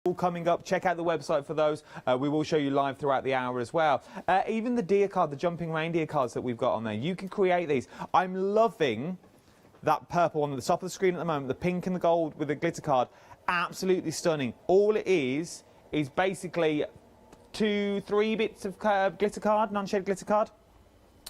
all coming up. Check out the website for those. We will show you live throughout the hour as well. Even the deer card, the jumping reindeer cards that we've got on there, you can create these. I'm loving that purple one at the top of the screen at the moment, the pink and the gold with the glitter card. Absolutely stunning. All it is basically 2-3 bits of glitter card, non-shade glitter card.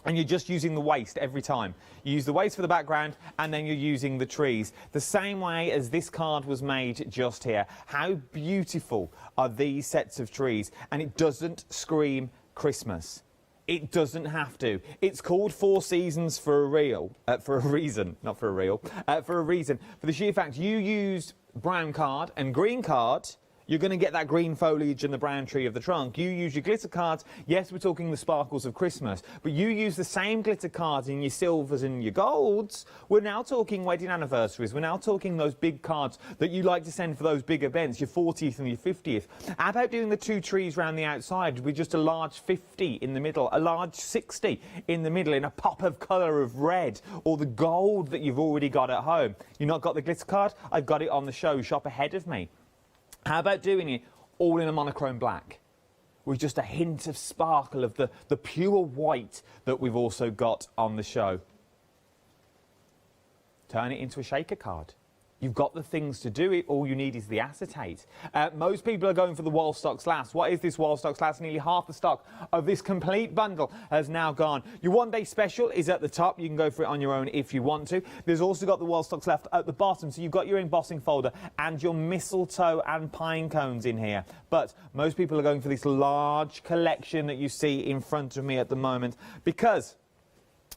And you're just using the waste every time. You use the waste for the background, and then you're using the trees. The same way as this card was made just here. How beautiful are these sets of trees? And it doesn't scream Christmas. It doesn't have to. It's called Four Seasons for a reason. Not for a real. For a reason. For the sheer fact you used brown card and green card, you're going to get that green foliage and the brown tree of the trunk. You use your glitter cards. Yes, we're talking the sparkles of Christmas, but you use the same glitter cards in your silvers and your golds. We're now talking wedding anniversaries. We're now talking those big cards that you like to send for those big events, your 40th and your 50th. How about doing the two trees around the outside with just a large 50 in the middle, a large 60 in the middle in a pop of colour of red, or the gold that you've already got at home? You've not got the glitter card? I've got it on the show. Shop ahead of me. How about doing it all in a monochrome black with just a hint of sparkle of the pure white that we've also got on the show? Turn it into a shaker card. You've got the things to do it. All you need is the acetate. Most people are going for the wall stocks last. What is this wall stocks last? Nearly half the stock of this complete bundle has now gone. Your one-day special is at the top. You can go for it on your own if you want to. There's also got the wall stocks left at the bottom. So you've got your embossing folder and your mistletoe and pine cones in here. But most people are going for this large collection that you see in front of me at the moment, because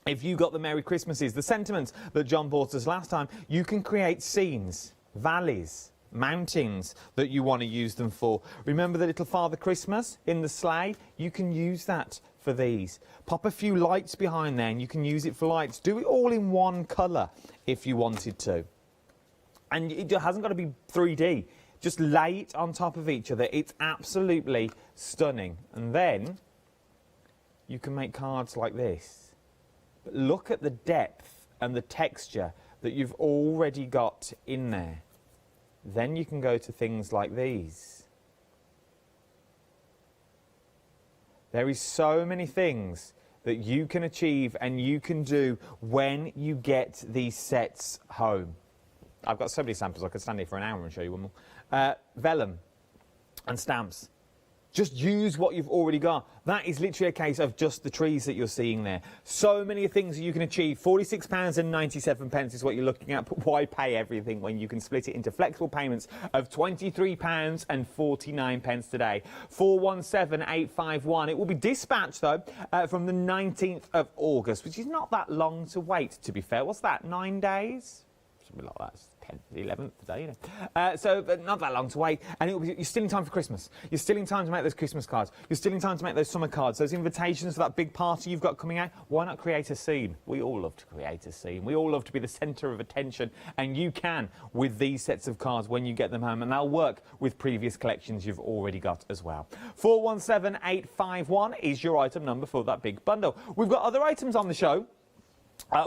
if you got the Merry Christmases, the sentiments that John bought us last time, you can create scenes, valleys, mountains that you want to use them for. Remember the little Father Christmas in the sleigh? You can use that for these. Pop a few lights behind there and you can use it for lights. Do it all in one colour if you wanted to. And it hasn't got to be 3D. Just lay it on top of each other. It's absolutely stunning. And then you can make cards like this. But look at the depth and the texture that you've already got in there. Then you can go to things like these. There is so many things that you can achieve and you can do when you get these sets home. I've got so many samples I could stand here for an hour and show you one more. Vellum and stamps. Just use what you've already got. That is literally a case of just the trees that you're seeing there. So many things that you can achieve. £46.97 is what you're looking at, but why pay everything when you can split it into flexible payments of £23.49 today? 417851. It will be dispatched, though, from the 19th of August, which is not that long to wait, to be fair. What's that, 9 days? Something like that. 10th, the 11th today, you know. So not that long to wait, and you're still in time for Christmas. You're still in time to make those Christmas cards. You're still in time to make those summer cards, those invitations for that big party you've got coming out. Why not create a scene? We all love to create a scene. We all love to be the centre of attention, and you can with these sets of cards when you get them home, and they'll work with previous collections you've already got as well. 417851 is your item number for that big bundle. We've got other items on the show.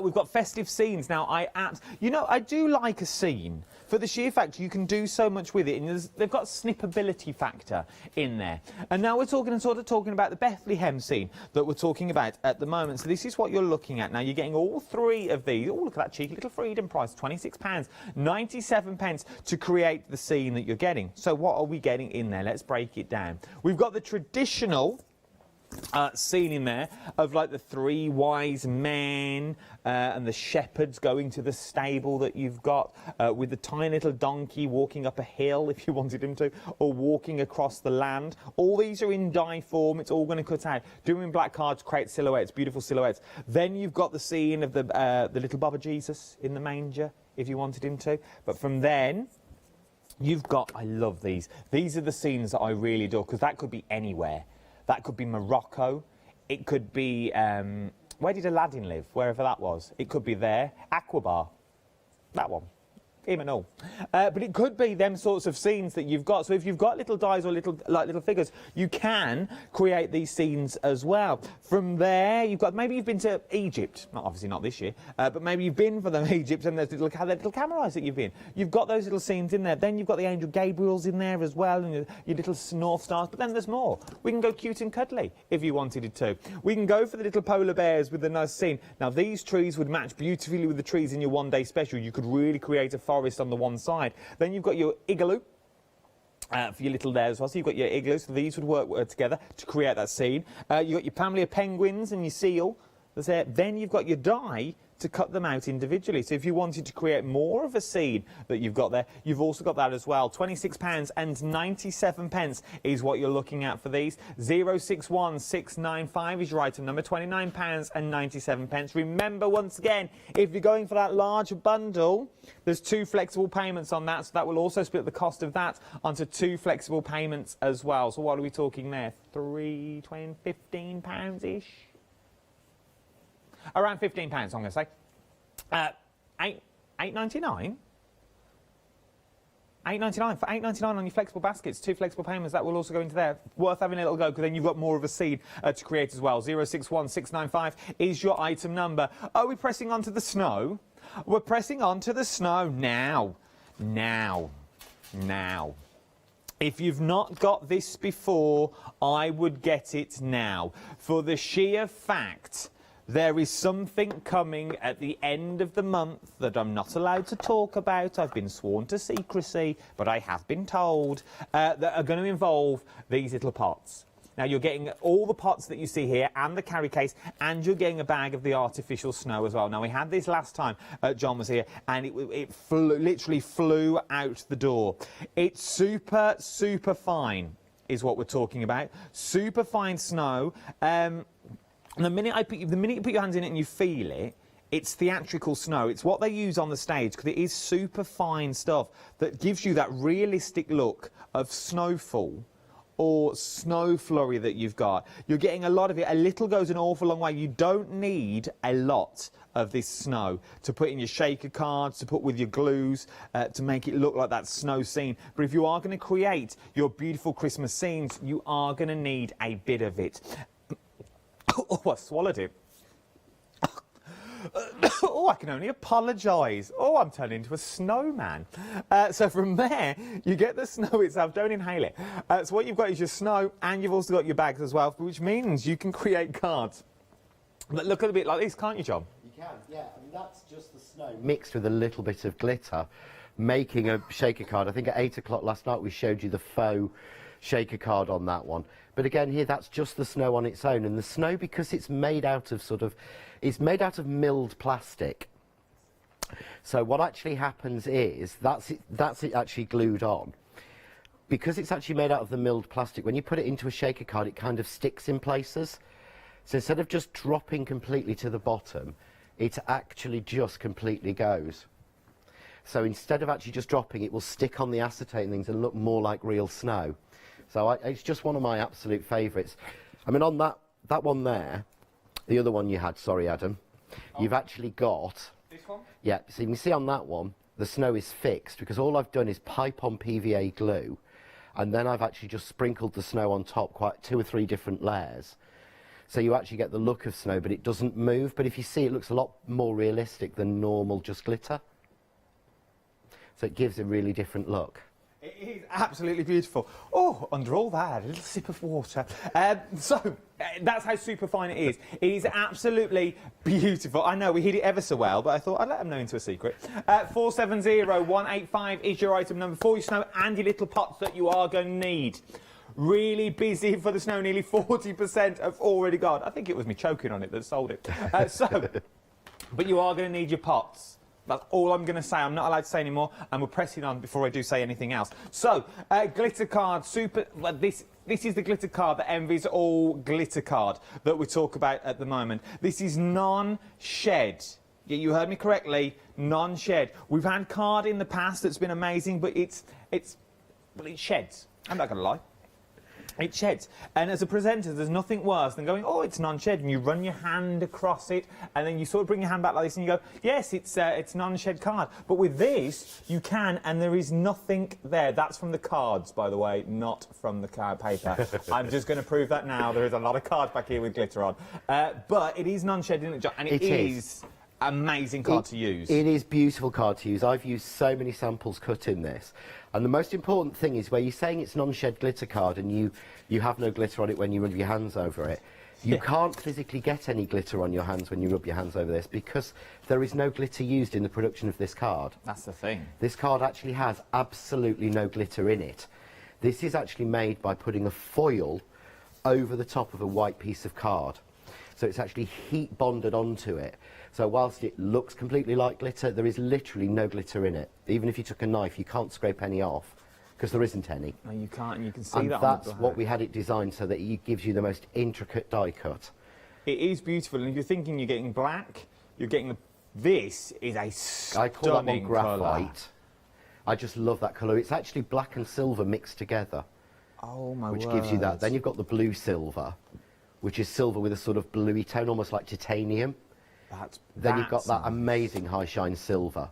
We've got festive scenes. Now, I do like a scene for the sheer fact you can do so much with it, and they've got snippability factor in there. And now we're talking about the Bethlehem scene that we're talking about at the moment. So this is what you're looking at now. You're getting all three of these. Oh, look at that cheeky little freedom price, £26.97 to create the scene that you're getting. So what are we getting in there? Let's break it down. We've got the traditional scene in there of like the three wise men and the shepherds going to the stable that you've got with the tiny little donkey walking up a hill if you wanted him to, or walking across the land. All these are in die form. It's all going to cut out. Doing black cards, create silhouettes, beautiful silhouettes. Then you've got the scene of the little Baba Jesus in the manger if you wanted him to. But from then you've got, I love these. These are the scenes that I really adore, because that could be anywhere. That could be Morocco. It could be, where did Aladdin live? Wherever that was. It could be there. Aquabar. That one. him and all. But it could be them sorts of scenes that you've got. So if you've got little dies or little figures, you can create these scenes as well. From there, you've got, maybe you've been to Egypt, obviously not this year, but maybe you've been for them Egypt, and there's little camera eyes that you've been. You've got those little scenes in there. Then you've got the Angel Gabriels in there as well, and your little North Stars. But then there's more. We can go cute and cuddly if you wanted it to. We can go for the little polar bears with the nice scene. Now these trees would match beautifully with the trees in your one-day special. You could really create a forest on the one side. Then you've got your igloo for your little there as well. So you've got your igloos. So these would work together to create that scene. You've got your family of penguins and your seal. That's it. Then you've got your die to cut them out individually. So if you wanted to create more of a scene that you've got there, you've also got that as well. £26.97 is what you're looking at for these. 061695 is your item number, £29.97. Remember, once again, if you're going for that larger bundle, there's 2 flexible payments on that, so that will also split the cost of that onto 2 flexible payments as well. So what are we talking there? £15-ish? Around £15, I'm going to say. $8.99? $8.99 for $8.99 on your flexible baskets. 2 flexible payments, that will also go into there. Worth having a little go, because then you've got more of a seed to create as well. 061695 is your item number. Are we pressing on to the snow? We're pressing on to the snow now. Now. If you've not got this before, I would get it now. For the sheer fact there is something coming at the end of the month that I'm not allowed to talk about. I've been sworn to secrecy, but I have been told that are going to involve these little pots. Now, you're getting all the pots that you see here and the carry case, and you're getting a bag of the artificial snow as well. Now, we had this last time John was here, and it literally flew out the door. It's super, super fine is what we're talking about. Super fine snow. And the minute you put your hands in it and you feel it, it's theatrical snow. It's what they use on the stage, because it is super fine stuff that gives you that realistic look of snowfall or snow flurry that you've got. You're getting a lot of it. A little goes an awful long way. You don't need a lot of this snow to put in your shaker cards, to put with your glues, to make it look like that snow scene. But if you are going to create your beautiful Christmas scenes, you are going to need a bit of it. Oh, I swallowed it. Oh, I can only apologise. Oh, I'm turning into a snowman. So from there, you get the snow itself. Don't inhale it. So what you've got is your snow, and you've also got your bags as well, which means you can create cards that look a bit like this, can't you, John? You can, yeah. I mean, that's just the snow mixed with a little bit of glitter, making a shaker card. I think at 8 o'clock last night we showed you the faux shaker card on that one. But again, here, that's just the snow on its own. And the snow, because it's made out of it's made out of milled plastic. So what actually happens is, that's it actually glued on. Because it's actually made out of the milled plastic, when you put it into a shaker card, it kind of sticks in places. So instead of just dropping completely to the bottom, it actually just completely goes. So instead of actually just dropping, it will stick on the acetate and things and look more like real snow. So it's just one of my absolute favourites. I mean, on that one there, the other one you had, sorry, Adam, you've actually got... This one? Yeah, so you can see on that one, the snow is fixed, because all I've done is pipe on PVA glue, and then I've actually just sprinkled the snow on top, quite 2 or 3 different layers. So you actually get the look of snow, but it doesn't move. But if you see, it looks a lot more realistic than normal just glitter. So it gives a really different look. It is absolutely beautiful. Oh, under all that, a little sip of water. That's how super fine it is. It is absolutely beautiful. I know we hid it ever so well, but I thought I'd let them know into a secret. 470185 is your item number for your snow and your little pots that you are going to need. Really busy for the snow. Nearly 40% have already gone. I think it was me choking on it that sold it. But you are going to need your pots. That's all I'm going to say. I'm not allowed to say any more, and we're pressing on before I do say anything else. So, glitter card, super... Well, this is the glitter card that envies all glitter card that we talk about at the moment. This is non-shed. Yeah, you heard me correctly, non-shed. We've had card in the past that's been amazing, but it sheds. I'm not going to lie. It sheds. And as a presenter, there's nothing worse than going, oh, it's non-shed, and you run your hand across it, and then you sort of bring your hand back like this, and you go, yes, it's non-shed card. But with this, you can, and there is nothing there. That's from the cards, by the way, not from the card paper. I'm just going to prove that now. There is a lot of cards back here with glitter on. But it is non-shed, isn't it, and it is amazing card to use. It is beautiful card to use. I've used so many samples cut in this. And the most important thing is where you're saying it's non-shed glitter card and you have no glitter on it when you rub your hands over it. You can't physically get any glitter on your hands when you rub your hands over this because there is no glitter used in the production of this card. That's the thing. This card actually has absolutely no glitter in it. This is actually made by putting a foil over the top of a white piece of card. So it's actually heat bonded onto it. So whilst it looks completely like glitter, there is literally no glitter in it. Even if you took a knife, you can't scrape any off because there isn't any. No, you can't, and you can see and that that's on the what we had it designed so that it gives you the most intricate die cut. It is beautiful, and if you're thinking you're getting black, you're getting this is a stunning I call that one graphite. Colour. I just love that colour. It's actually black and silver mixed together. Oh my Which word. gives you that. Then you've got the blue silver, which is silver with a sort of bluey tone, almost like titanium. Then you've got that amazing high shine silver.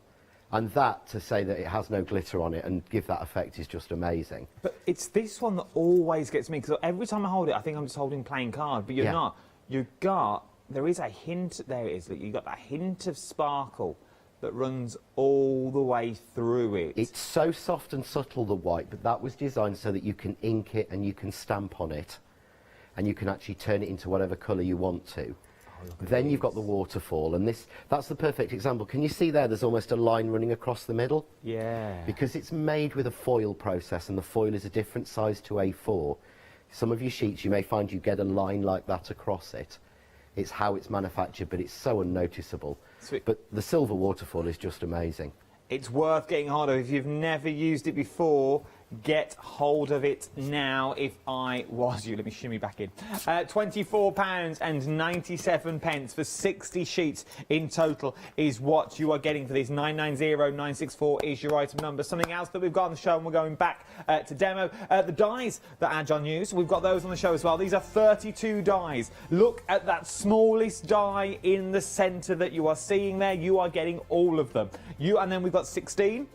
And that, to say that it has no glitter on it and give that effect is just amazing. But it's this one that always gets me, because every time I hold it, I think I'm just holding plain card, but you're not. There is a hint, there it is, that you've got that hint of sparkle that runs all the way through it. It's so soft and subtle, the white, but that was designed so that you can ink it and you can stamp on it. And you can actually turn it into whatever colour you want to. Then you've got the waterfall, and that's the perfect example. Can you see there's almost a line running across the middle? Yeah. Because it's made with a foil process, and the foil is a different size to A4. Some of your sheets, you may find you get a line like that across it. It's how it's manufactured, but it's so unnoticeable. Sweet. But the silver waterfall is just amazing. It's worth getting hold of. If you've never used it before, get hold of it now. If I was you, let me shimmy back in. £24.97 for 60 sheets in total is what you are getting for this. 990964 is your item number. Something else that we've got on the show, and we're going back to demo. The dies that Adjon used, we've got those on the show as well. These are 32 dies. Look at that smallest die in the centre that you are seeing there. You are getting all of them. And then we've got 16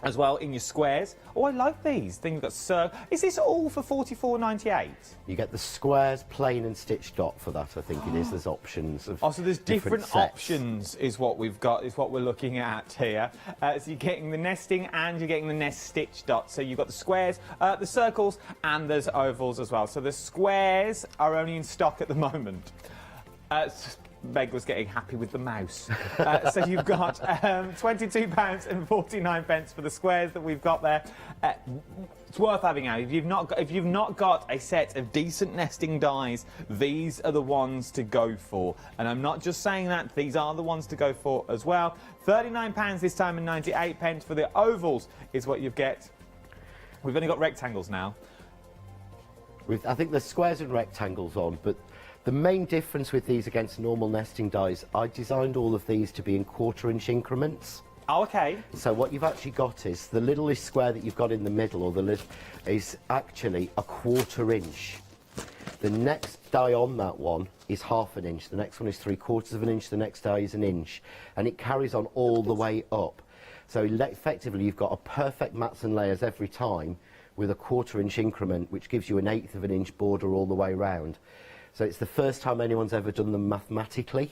as well in your squares. Oh, I like these. Then you've got is this all for $44.98? You get the squares, plain and stitched dot for that, I think it is. There's options of so there's different sets. options is what we've got, is what we're looking at here. So you're getting the nesting and you're getting the nest stitch dots. So you've got the squares, the circles, and there's ovals as well. So the squares are only in stock at the moment. Meg was getting happy with the mouse. So you've got £22.49 for the squares that we've got there. It's worth having out. If you've not got a set of decent nesting dies, these are the ones to go for. And I'm not just saying that; these are the ones to go for as well. £39 this time and 98 for the ovals is what you get. We've only got rectangles now. I think there's squares and rectangles on, but the main difference with these against normal nesting dies, I designed all of these to be in 1/4 inch increments. Oh, okay. So what you've actually got is the littlest square that you've got in the middle, or the list, is actually a 1/4 inch. The next die on that one is 1/2 inch. The next one is 3/4 inch. The next die is 1 inch, and it carries on all the way up. So effectively, you've got a perfect mats and layers every time with a 1/4 inch increment, which gives you 1/8 inch border all the way round. So it's the first time anyone's ever done them mathematically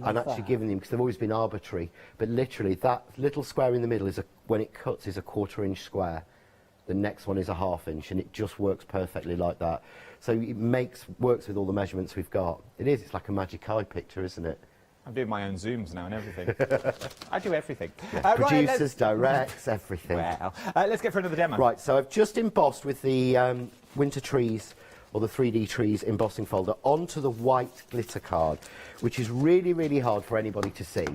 and actually given them, because they've always been arbitrary. But literally, that little square in the middle is when it cuts is a 1/4 inch square. The next one is a 1/2 inch, and it just works perfectly like that. So it works with all the measurements we've got. It's like a magic eye picture, isn't it? I'm doing my own zooms now and everything. I do everything. Yeah, producers, directs, everything. Well, let's get for another demo. Right, so I've just embossed with the winter trees, or the 3D trees embossing folder, onto the white glitter card, which is really, really hard for anybody to see.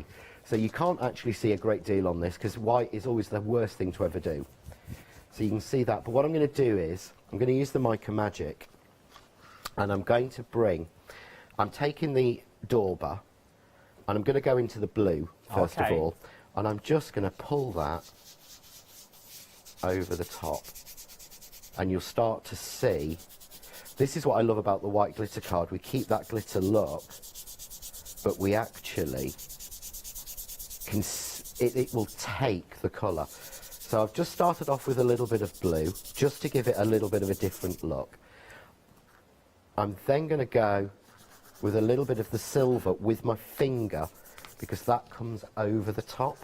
So you can't actually see a great deal on this, because white is always the worst thing to ever do. So you can see that. But what I'm going to do is, I'm going to use the Mica Magic, and I'm taking the dauber, and I'm going to go into the blue, first of all, and I'm just going to pull that over the top. and you'll start to see, this is what I love about the white glitter card. We keep that glitter look, but we actually can, it will take the colour. So I've just started off with a little bit of blue, just to give it a little bit of a different look. I'm then going to go with a little bit of the silver with my finger, because that comes over the top.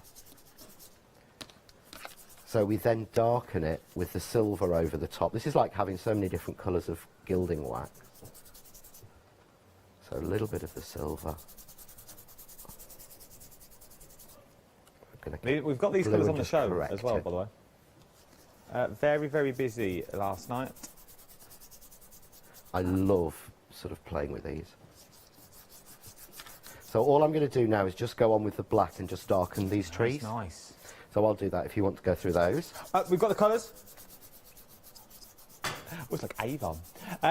So we then darken it with the silver over the top. This is like having so many different colours of gilding wax. So a little bit of the silver. We've got these colours on the show as well, by the way. Very, very busy last night. I love sort of playing with these. So all I'm going to do now is just go on with the black and just darken these trees. Nice. So I'll do that if you want to go through those. We've got the colours. Looks like Avon.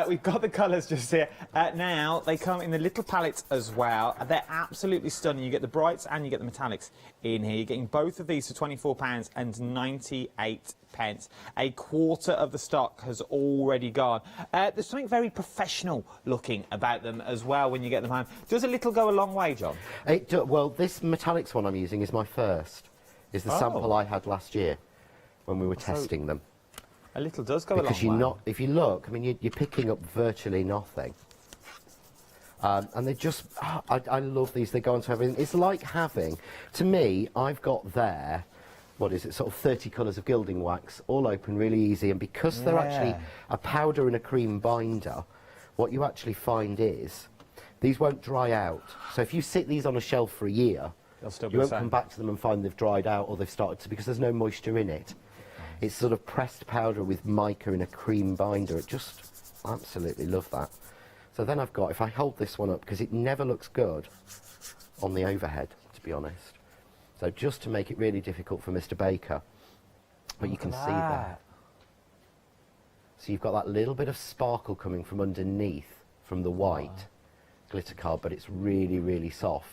We've got the colours just here. Now, they come in the little palettes as well. They're absolutely stunning. You get the brights and you get the metallics in here. You're getting both of these for £24.98. A quarter of the stock has already gone. There's something very professional looking about them as well when you get them home. Does a little go a long way, John? Well, this metallics one I'm using is my first. Is the sample I had last year when we were testing them. A little does go a long way. Because if you look, I mean, you're picking up virtually nothing. And they just, I love these. They go onto everything. It's like having, to me, I've got there, what is it, sort of 30 colours of gilding wax, all open really easy. And because they're actually a powder and a cream binder, what you actually find is these won't dry out. So if you sit these on a shelf for a year, you won't come back to them and find they've dried out or they've started to, because there's no moisture in it. It's sort of pressed powder with mica in a cream binder. It just, I absolutely love that. So then I've got, if I hold this one up, because it never looks good on the overhead, to be honest. So just to make it really difficult for Mr. Baker. But you can see that. So you've got that little bit of sparkle coming from underneath, from the white glitter card, but it's really, really soft.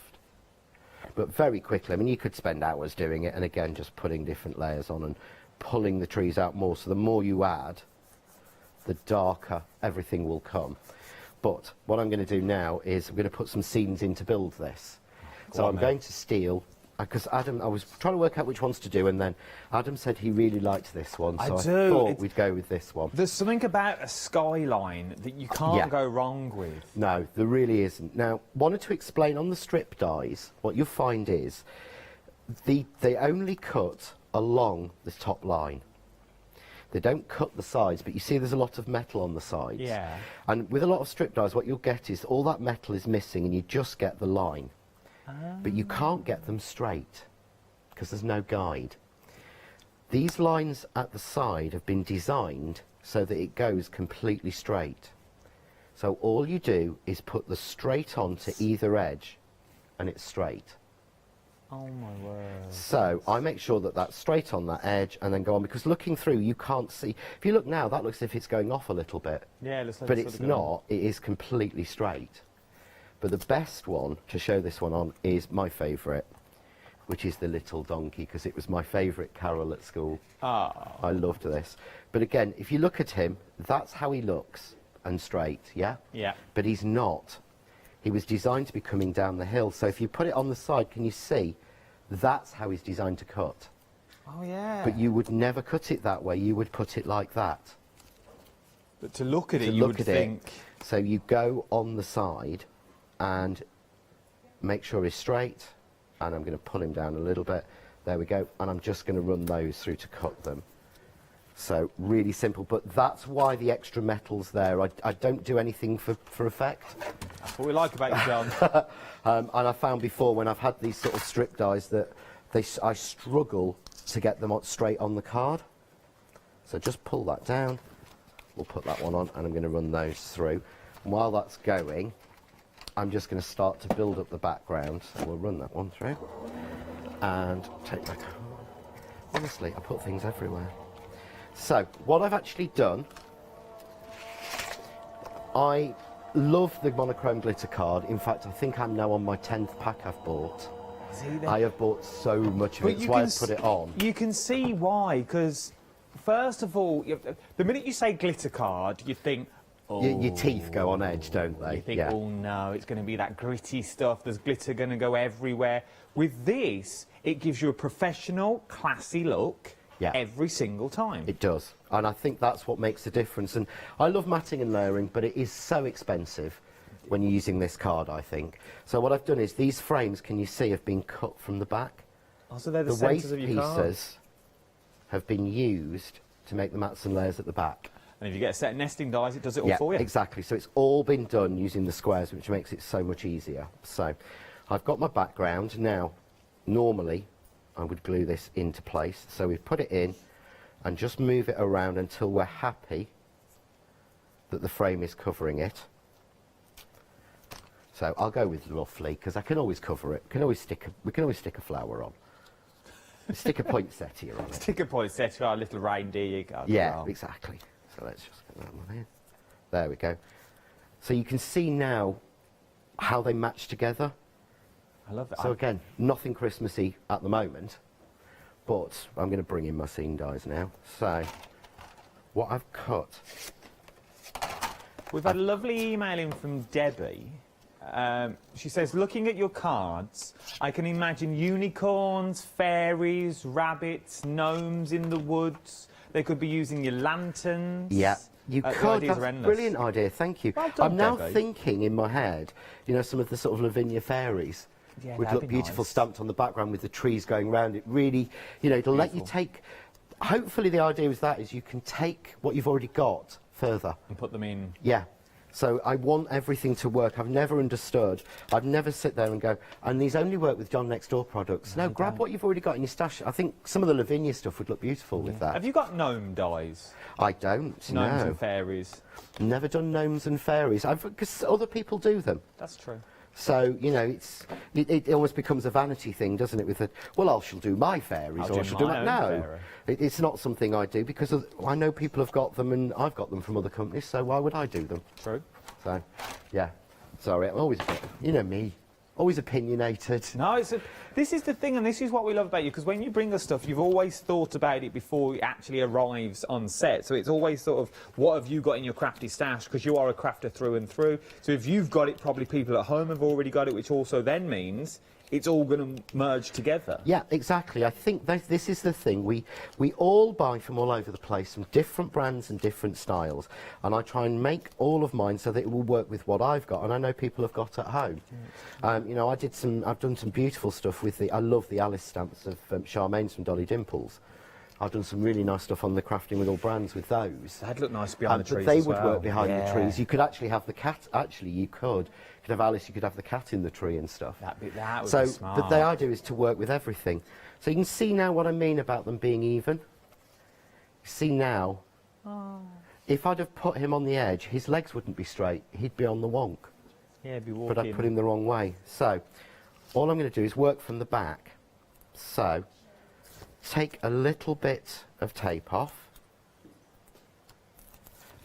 But very quickly, I mean, you could spend hours doing it, and again, just putting different layers on and pulling the trees out more. So the more you add, the darker everything will come. But what I'm going to do now is I'm going to put some scenes in to build this. So I'm going to steal, because Adam, I was trying to work out which ones to do, and then Adam said he really liked this one, so I thought we'd go with this one. There's something about a skyline that you can't go wrong with. No, there really isn't. Now, wanted to explain on the strip dies, what you'll find is they only cut along the top line. They don't cut the sides, but you see there's a lot of metal on the sides. Yeah. And with a lot of strip dies, what you'll get is all that metal is missing and you just get the line. But you can't get them straight because there's no guide. These lines at the side have been designed so that it goes completely straight. So all you do is put the straight on to either edge and it's straight. Oh my word. So I make sure that that's straight on that edge and then go on, because looking through you can't see. If you look now, that looks as if it's going off a little bit. Yeah, it looks like but it's not. It is completely straight. But the best one to show this one on is my favourite, which is the little donkey, because it was my favourite carol at school. I loved this. But again, if you look at him, that's how he looks, and straight, yeah? Yeah. But he's not. He was designed to be coming down the hill. So if you put it on the side, can you see? That's how he's designed to cut. Oh, yeah. But you would never cut it that way. You would put it like that. But to look at it, you would think... So you go on the side and make sure he's straight. And I'm going to pull him down a little bit. There we go. And I'm just going to run those through to cut them. So really simple, but that's why the extra metal's there. I don't do anything for effect. That's what we like about you, John. And I found before when I've had these sort of strip dies that I struggle to get them straight on the card. So just pull that down. We'll put that one on and I'm going to run those through. And while that's going, I'm just going to start to build up the background. So we'll run that one through. And take my card. Honestly, I put things everywhere. So, what I've actually done, I love the monochrome glitter card. In fact, I think I'm now on my 10th pack I've bought. I have bought so much of it, that's why I've put it on. You can see why, because first of all, the minute you say glitter card, you think, Your teeth go on edge, don't they? You think, oh no, it's going to be that gritty stuff. There's glitter going to go everywhere. With this, it gives you a professional, classy look every single time. It does. And I think that's what makes the difference. And I love matting and layering, but it is so expensive when you're using this card, I think. So what I've done is these frames, can you see, have been cut from the back. Oh, so they're the waste centres of your card. pieces have been used to make the mats and layers at the back. And if you get a set of nesting dies, it does it all for you. Exactly. So it's all been done using the squares, which makes it so much easier. So I've got my background. Now, normally, I would glue this into place. So we put it in and just move it around until we're happy that the frame is covering it. So I'll go with roughly, because I can always cover it. We can always stick a flower on. Stick a poinsettia on it. Stick a poinsettia on a little reindeer. Yeah, exactly. So let's just get that one in. There we go. So you can see now how they match together. I love it. So again, nothing Christmassy at the moment, but I'm going to bring in my scene dies now. So what I've cut. We've had a lovely email in from Debbie. She says, looking at your cards, I can imagine unicorns, fairies, rabbits, gnomes in the woods. They could be using your lanterns. Yeah, you could. That's a brilliant idea. Thank you. Well done, I'm now Debbie. thinking in my head, you know, some of the sort of Lavinia fairies would look beautiful nice. stamped on the background with the trees going round it. Really, you know, it'll let you take. Hopefully, the idea with that is you can take what you've already got further And put them in. Yeah. So I want everything to work. I've never understood. I'd never sit there and go, and these only work with John Next Door products. No, grab what you've already got in your stash. I think some of the Lavinia stuff would look beautiful with that. Have you got gnome dies? I don't, Gnomes no. and fairies? Never done gnomes and fairies. Because other people do them. That's true. So, you know, it almost becomes a vanity thing, doesn't it? With the, well, I shall do my fairies, or I shall do my... No, it's not something I do because I know people have got them and I've got them from other companies, so why would I do them? True. So, yeah. Sorry, I'm always, you know me, always opinionated. No, this is the thing, and this is what we love about you, because when you bring us stuff, you've always thought about it before it actually arrives on set. So it's always sort of, what have you got in your crafty stash? Because you are a crafter through and through. So if you've got it, probably people at home have already got it, which also then means it's all going to merge together. Yeah, exactly. I think this is the thing. We all buy from all over the place, from different brands and different styles. And I try and make all of mine so that it will work with what I've got. And I know people have got at home. You know, I've done some beautiful stuff with I love the Alice stamps of Charmaine's from Dolly Dimples. I've done some really nice stuff on the Crafting with All Brands with those. That'd look nice behind the trees. But they as would well. work behind the trees. You could actually have the cat. Actually, you could. You could have Alice. You could have the cat in the tree and stuff. That would be so smart. the idea is to work with everything. So you can see now what I mean about them being even. See now. Oh. If I'd have put him on the edge, his legs wouldn't be straight. He'd be on the wonk. Yeah, he'd be walking. But I put him the wrong way. So all I'm going to do is work from the back. So take a little bit of tape off,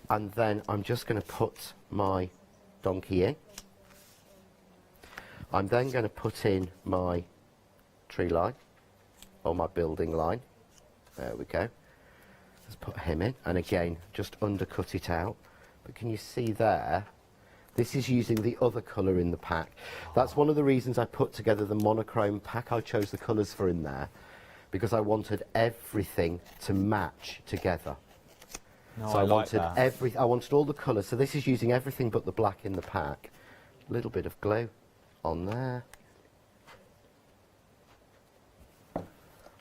and then I'm just going to put my donkey in. I'm then going to put in my tree line, or my building line. There we go. Let's put him in, and again, just undercut it out. But can you see there? This is using the other colour in the pack. That's one of the reasons I put together the monochrome pack. I chose the colours for in there, because I wanted everything to match together. No, so I wanted that. I wanted all the colours. So this is using everything but the black in the pack. A little bit of glue on there.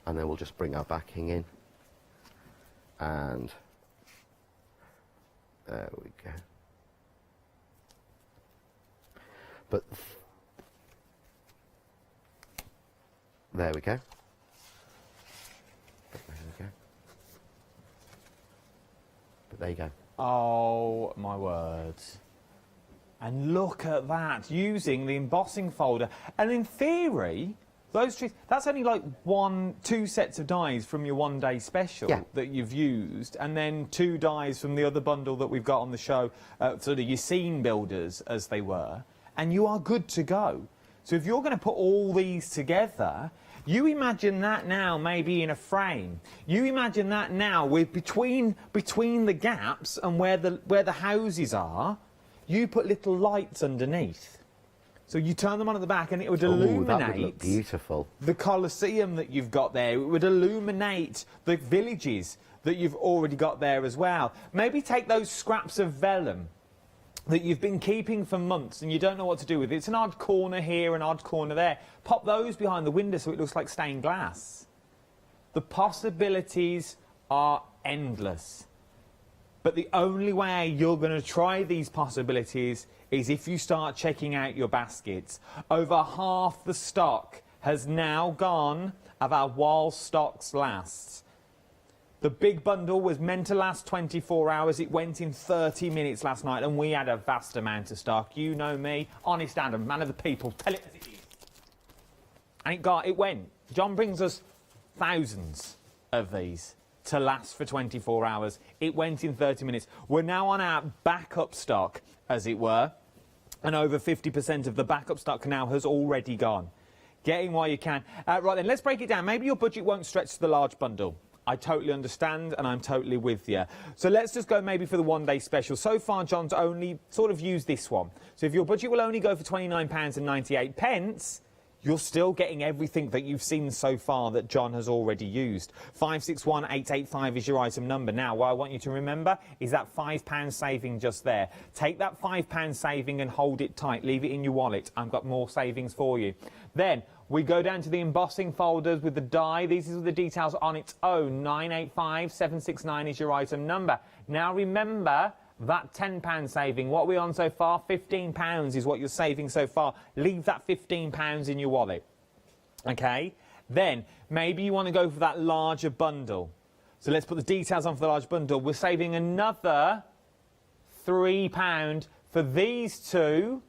And then we'll just bring our backing in. And there we go. But there we go. But there you go. Oh, my word. And look at that, using the embossing folder. And in theory, those trees, that's only like 2 sets of dies from your one-day special that you've used, and then 2 dies from the other bundle that we've got on the show, sort of your scene builders, as they were, and you are good to go. So if you're going to put all these together, You imagine that now maybe in a frame. You imagine that now with between the gaps and where the houses are, you put little lights underneath. So you turn them on at the back and it would illuminate that would look beautiful. The Colosseum that you've got there. It would illuminate the villages that you've already got there as well. Maybe take those scraps of vellum that you've been keeping for months and you don't know what to do with it. It's an odd corner here, an odd corner there. Pop those behind the window so it looks like stained glass. The possibilities are endless. But the only way you're going to try these possibilities is if you start checking out your baskets. Over half the stock has now gone of our while stocks last. The big bundle was meant to last 24 hours. It went in 30 minutes last night, and we had a vast amount of stock. You know me, honest Adam, man of the people, tell it as it is. And it went. John brings us thousands of these to last for 24 hours. It went in 30 minutes. We're now on our backup stock, as it were, and over 50% of the backup stock now has already gone. Get in while you can. Right then, let's break it down. Maybe your budget won't stretch to the large bundle. I totally understand and I'm totally with you. So let's just go maybe for the one-day special. So far, John's only sort of used this one. So if your budget will only go for £29.98, you're still getting everything that you've seen so far that John has already used. 561885 is your item number. Now, what I want you to remember is that £5 saving just there. Take that £5 saving and hold it tight. Leave it in your wallet. I've got more savings for you. Then we go down to the embossing folders with the die. These are the details on its own. 985769 is your item number. Now remember that £10 saving. What are we on so far? £15 is what you're saving so far. Leave that £15 in your wallet. Okay? Then maybe you want to go for that larger bundle. So let's put the details on for the large bundle. We're saving another £3 for these two,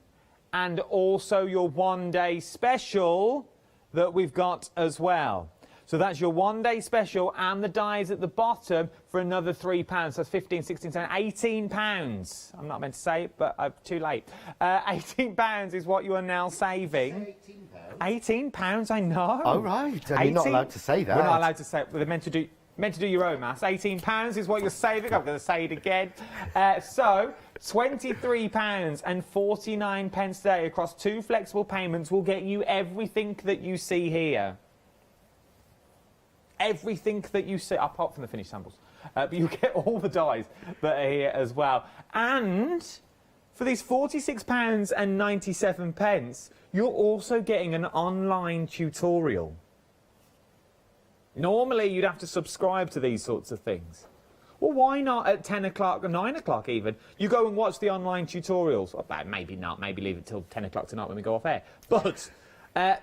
and also your one-day special that we've got as well. So that's your one-day special and the dies at the bottom for another £3. So that's 15, 16, 17, £18. I'm not meant to say it, but I'm too late. £18 is what you are now saving. £18, I know. Oh, right. You're not allowed to say that. We're not allowed to say it. We're meant to do your own maths. £18 is what you're saving. I'm going to say it again. So £23.49 today across 2 flexible payments will get you everything that you see here. Everything that you see, apart from the finished samples. But you get all the dies that are here as well. And for these £46.97, you're also getting an online tutorial. Normally, you'd have to subscribe to these sorts of things. Well, why not at 10 o'clock or 9 o'clock even? You go and watch the online tutorials. Well, maybe not. Maybe leave it till 10 o'clock tonight when we go off air. But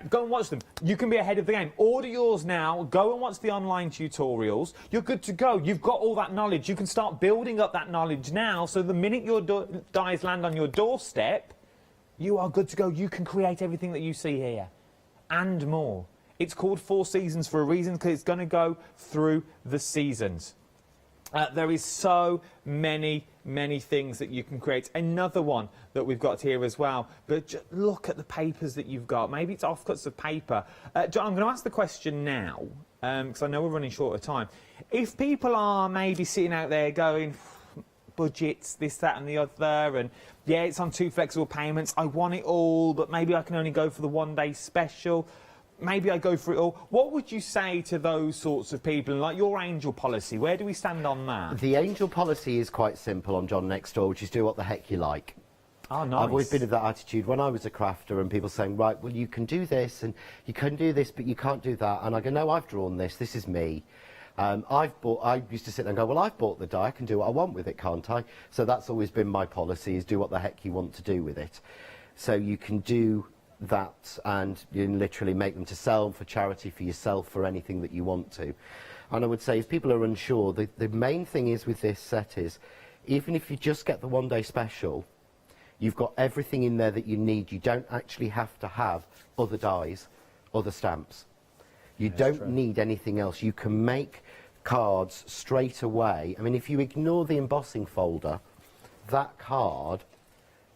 go and watch them. You can be ahead of the game. Order yours now. Go and watch the online tutorials. You're good to go. You've got all that knowledge. You can start building up that knowledge now. So the minute your dies land on your doorstep, you are good to go. You can create everything that you see here and more. It's called 4 Seasons for a reason, because it's going to go through the seasons. There is so many things that you can create. Another one that we've got here as well. But just look at the papers that you've got. Maybe it's offcuts of paper. John, I'm going to ask the question now, because I know we're running short of time. If people are maybe sitting out there going, budgets, this, that and the other, and yeah, it's on 2 flexible payments, I want it all, but maybe I can only go for the one-day special. Maybe I go for it all. What would you say to those sorts of people? And like your angel policy, where do we stand on that? The angel policy is quite simple on John Next Door, which is do what the heck you like. Oh, nice. I've always been of that attitude when I was a crafter, and people saying, right, well, you can do this and you can do this, but you can't do that. And I go, no, I've drawn this. This is me. I used to sit there and go, well, I've bought the die. I can do what I want with it, can't I? So that's always been my policy, is do what the heck you want to do with it. So you can do that, and you can literally make them to sell for charity, for yourself, for anything that you want to. And I would say, if people are unsure, the main thing is with this set is, even if you just get the one-day special, you've got everything in there that you need. You don't actually have to have other dies, other stamps. You don't need anything else. You can make cards straight away. I mean, if you ignore the embossing folder, that card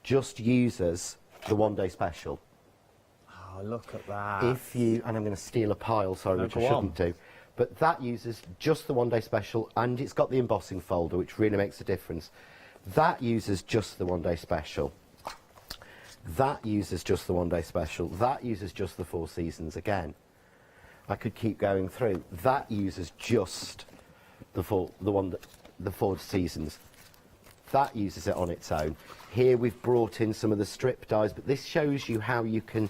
just uses the one-day special. Oh, look at that. If you, and I'm going to steal a pile, sorry, No, which I go shouldn't do, but that uses just the one-day special, and it's got the embossing folder, which really makes a difference. That uses just the one-day special. That uses just the one-day special. That uses just the 4 seasons again. I could keep going through. That uses just the 4 seasons. That uses it on its own. Here we've brought in some of the strip dies, but this shows you how you can.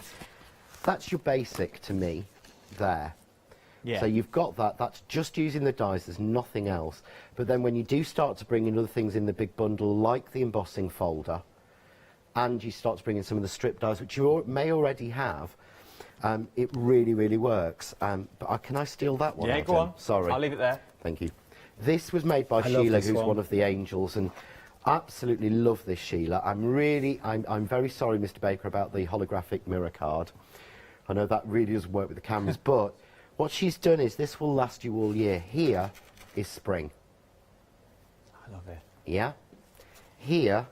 That's your basic to me, there. Yeah. So you've got that. That's just using the dies. There's nothing else. But then when you do start to bring in other things in the big bundle, like the embossing folder, and you start to bring in some of the strip dies, which you may already have, it really, really works. But can I steal that one? Yeah, out, go Jen? on. Sorry. I'll leave it there. Thank you. This was made by I love Sheila, this who's one. one of the angels, and absolutely love this, Sheila. I'm very sorry, Mr. Baker, about the holographic mirror card. I know that really doesn't work with the cameras, but what she's done is this will last you all year. Here is spring. I love it. Yeah? Here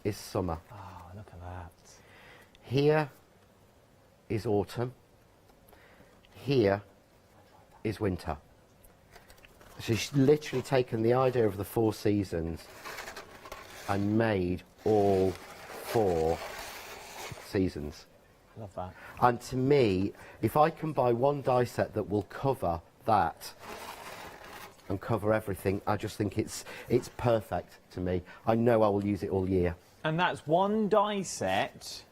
is summer. Oh, look at that. Here is autumn. Here is winter. So she's literally taken the idea of the 4 seasons and made all 4 seasons. I love that. And to me, if I can buy one die set that will cover that and cover everything, I just think it's perfect to me. I know I will use it all year. And that's one die set.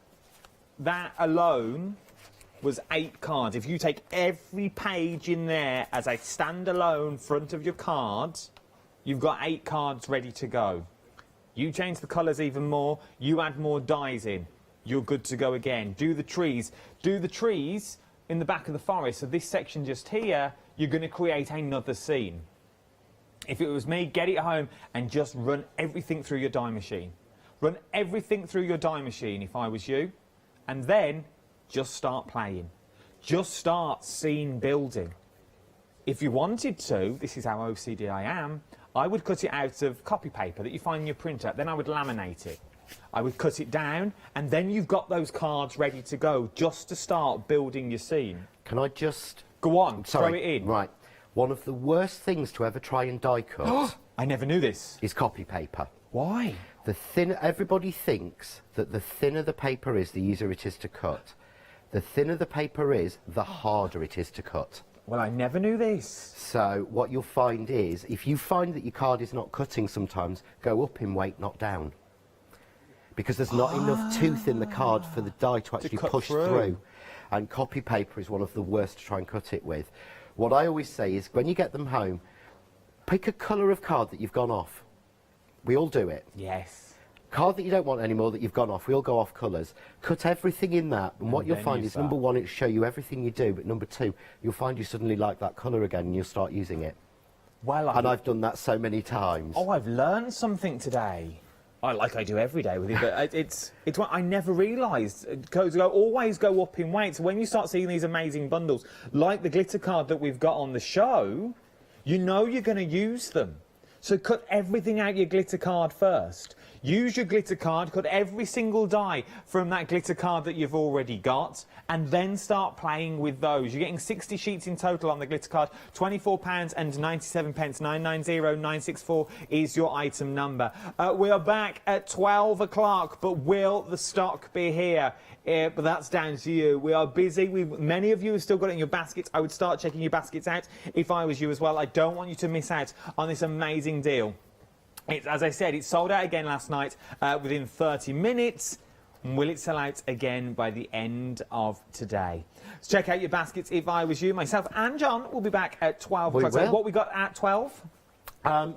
That alone was 8 cards. If you take every page in there as a standalone front of your cards, you've got 8 cards ready to go. You change the colours even more, you add more dies in, you're good to go again. Do the trees. Do the trees in the back of the forest. So this section just here, you're going to create another scene. If it was me, get it home and just run everything through your die machine. Run everything through your die machine if I was you, and then just start playing. Just start scene building. If you wanted to, this is how OCD I am, I would cut it out of copy paper that you find in your printer, then I would laminate it. I would cut it down, and then you've got those cards ready to go just to start building your scene. Can I just... Go on, Sorry. throw it in. Right. One of the worst things to ever try and die cut I never knew this. is copy paper. Why? The thinner, everybody thinks that the thinner the paper is, the easier it is to cut. The thinner the paper is, the harder it is to cut. Well, I never knew this. So what you'll find is, if you find that your card is not cutting sometimes, go up in weight, not down. Because there's not enough tooth in the card for the die to actually cut push through. And copy paper is one of the worst to try and cut it with. What I always say is, when you get them home, pick a colour of card that you've gone off. We all do it. Yes. Card that you don't want anymore that you've gone off, we all go off colours. Cut everything in that, and what you'll then find use is, number one, it'll show you everything you do, but number two, you'll find you suddenly like that colour again and you'll start using it. Well, And I've done that so many times. Oh, I've learned something today. Like I do every day with you, but it's what I never realised. Always go up in weight. So when you start seeing these amazing bundles, like the glitter card that we've got on the show, you know you're going to use them. So cut everything out your glitter card first. Use your glitter card, cut every single die from that glitter card that you've already got, and then start playing with those. You're getting 60 sheets in total on the glitter card, £24.97, 990964 is your item number. We are back at 12 o'clock, but will the stock be here? But that's down to you. We are busy. Many of you have still got it in your baskets. I would start checking your baskets out if I was you as well. I don't want you to miss out on this amazing deal. As I said, it sold out again last night within 30 minutes. Will it sell out again by the end of today? So check out your baskets if I was you. Myself and John will be back at 12 o'clock. So what we got at 12?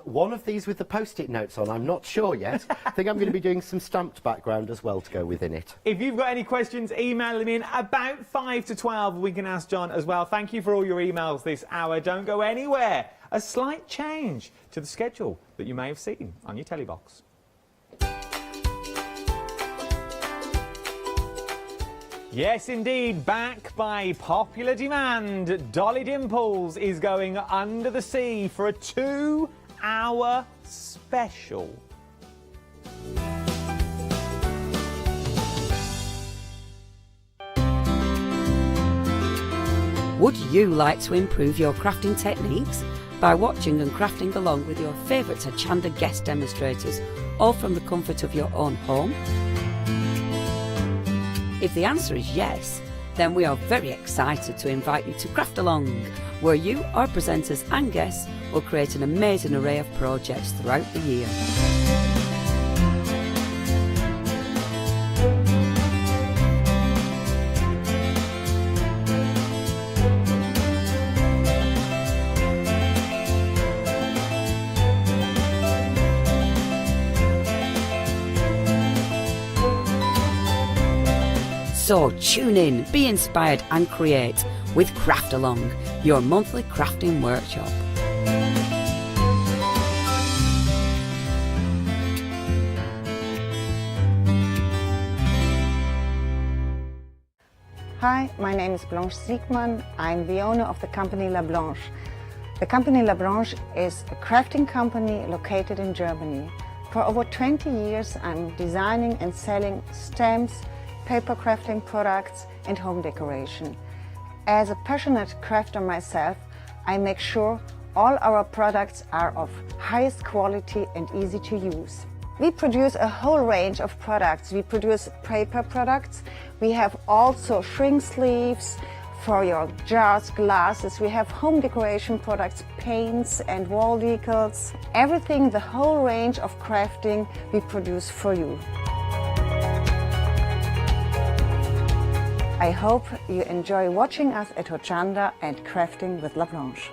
One of these with the post-it notes on, I'm not sure yet. I think I'm going to be doing some stamped background as well to go within it. If you've got any questions, email them in about 5 to 12. We can ask John as well. Thank you for all your emails this hour. Don't go anywhere. A slight change to the schedule that you may have seen on your telly box. Yes, indeed, back by popular demand, Dolly Dimples is going under the sea for a 2-hour special. Would you like to improve your crafting techniques by watching and crafting along with your favourite Hochanda guest demonstrators, all from the comfort of your own home? If the answer is yes, then we are very excited to invite you to Craft Along, where you, our presenters and guests, will create an amazing array of projects throughout the year. So tune in, be inspired and create with Craft Along, your monthly crafting workshop. Hi, my name is Blanche Siegmann. I'm the owner of the company La Blanche. The company La Blanche is a crafting company located in Germany. For over 20 years I'm designing and selling stamps, paper crafting products and home decoration. As a passionate crafter myself, I make sure all our products are of highest quality and easy to use. We produce a whole range of products. We produce paper products. We have also shrink sleeves for your jars, glasses. We have home decoration products, paints and wall decals. Everything, the whole range of crafting we produce for you. I hope you enjoy watching us at Hochanda and crafting with La Blanche.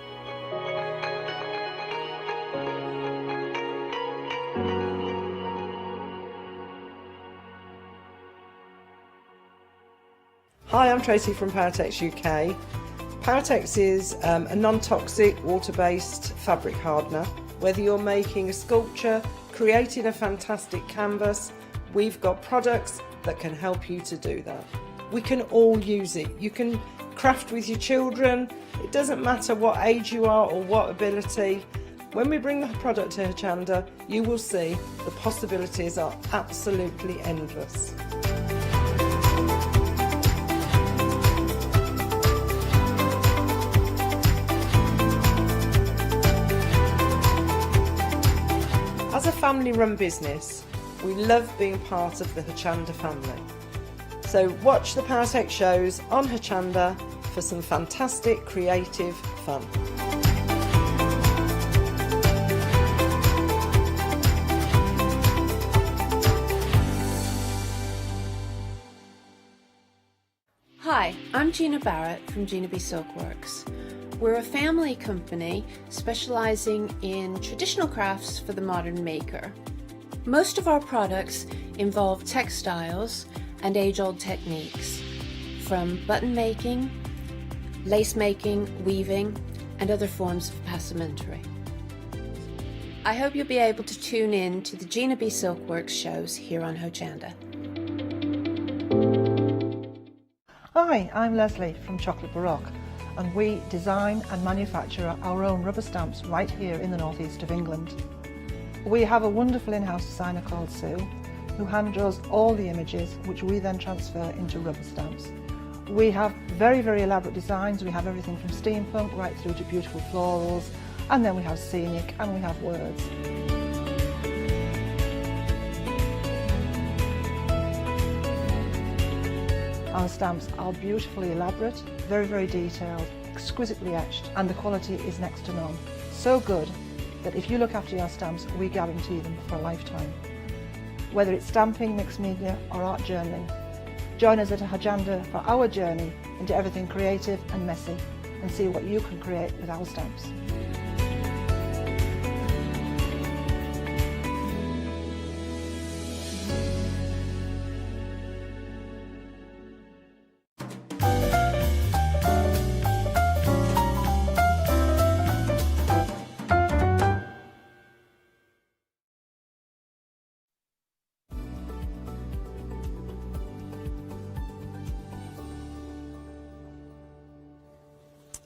Hi, I'm Tracy from Paratex UK. Paratex is a non-toxic, water-based fabric hardener. Whether you're making a sculpture, creating a fantastic canvas, we've got products that can help you to do that. We can all use it. You can craft with your children. It doesn't matter what age you are or what ability. When we bring the product to Hochanda, you will see the possibilities are absolutely endless. As a family-run business, we love being part of the Hochanda family. So watch the Paratex shows on Hochanda for some fantastic creative fun. Hi, I'm Gina Barrett from Gina B Silkworks. We're a family company specialising in traditional crafts for the modern maker. Most of our products involve textiles and age-old techniques, from button making, lace making, weaving, and other forms of passementerie. I hope you'll be able to tune in to the Gina B Silkworks shows here on Hochanda. Hi, I'm Leslie from Chocolate Baroque, and we design and manufacture our own rubber stamps right here in the northeast of England. We have a wonderful in-house designer called Sue, who hand draws all the images, which we then transfer into rubber stamps. We have very, very elaborate designs. We have everything from steampunk right through to beautiful florals, and then we have scenic and we have words. Our stamps are beautifully elaborate, very, very detailed, exquisitely etched, and the quality is next to none. So good that if you look after your stamps, we guarantee them for a lifetime. Whether it's stamping, mixed media or art journaling, join us at Hochanda for our journey into everything creative and messy and see what you can create with our stamps.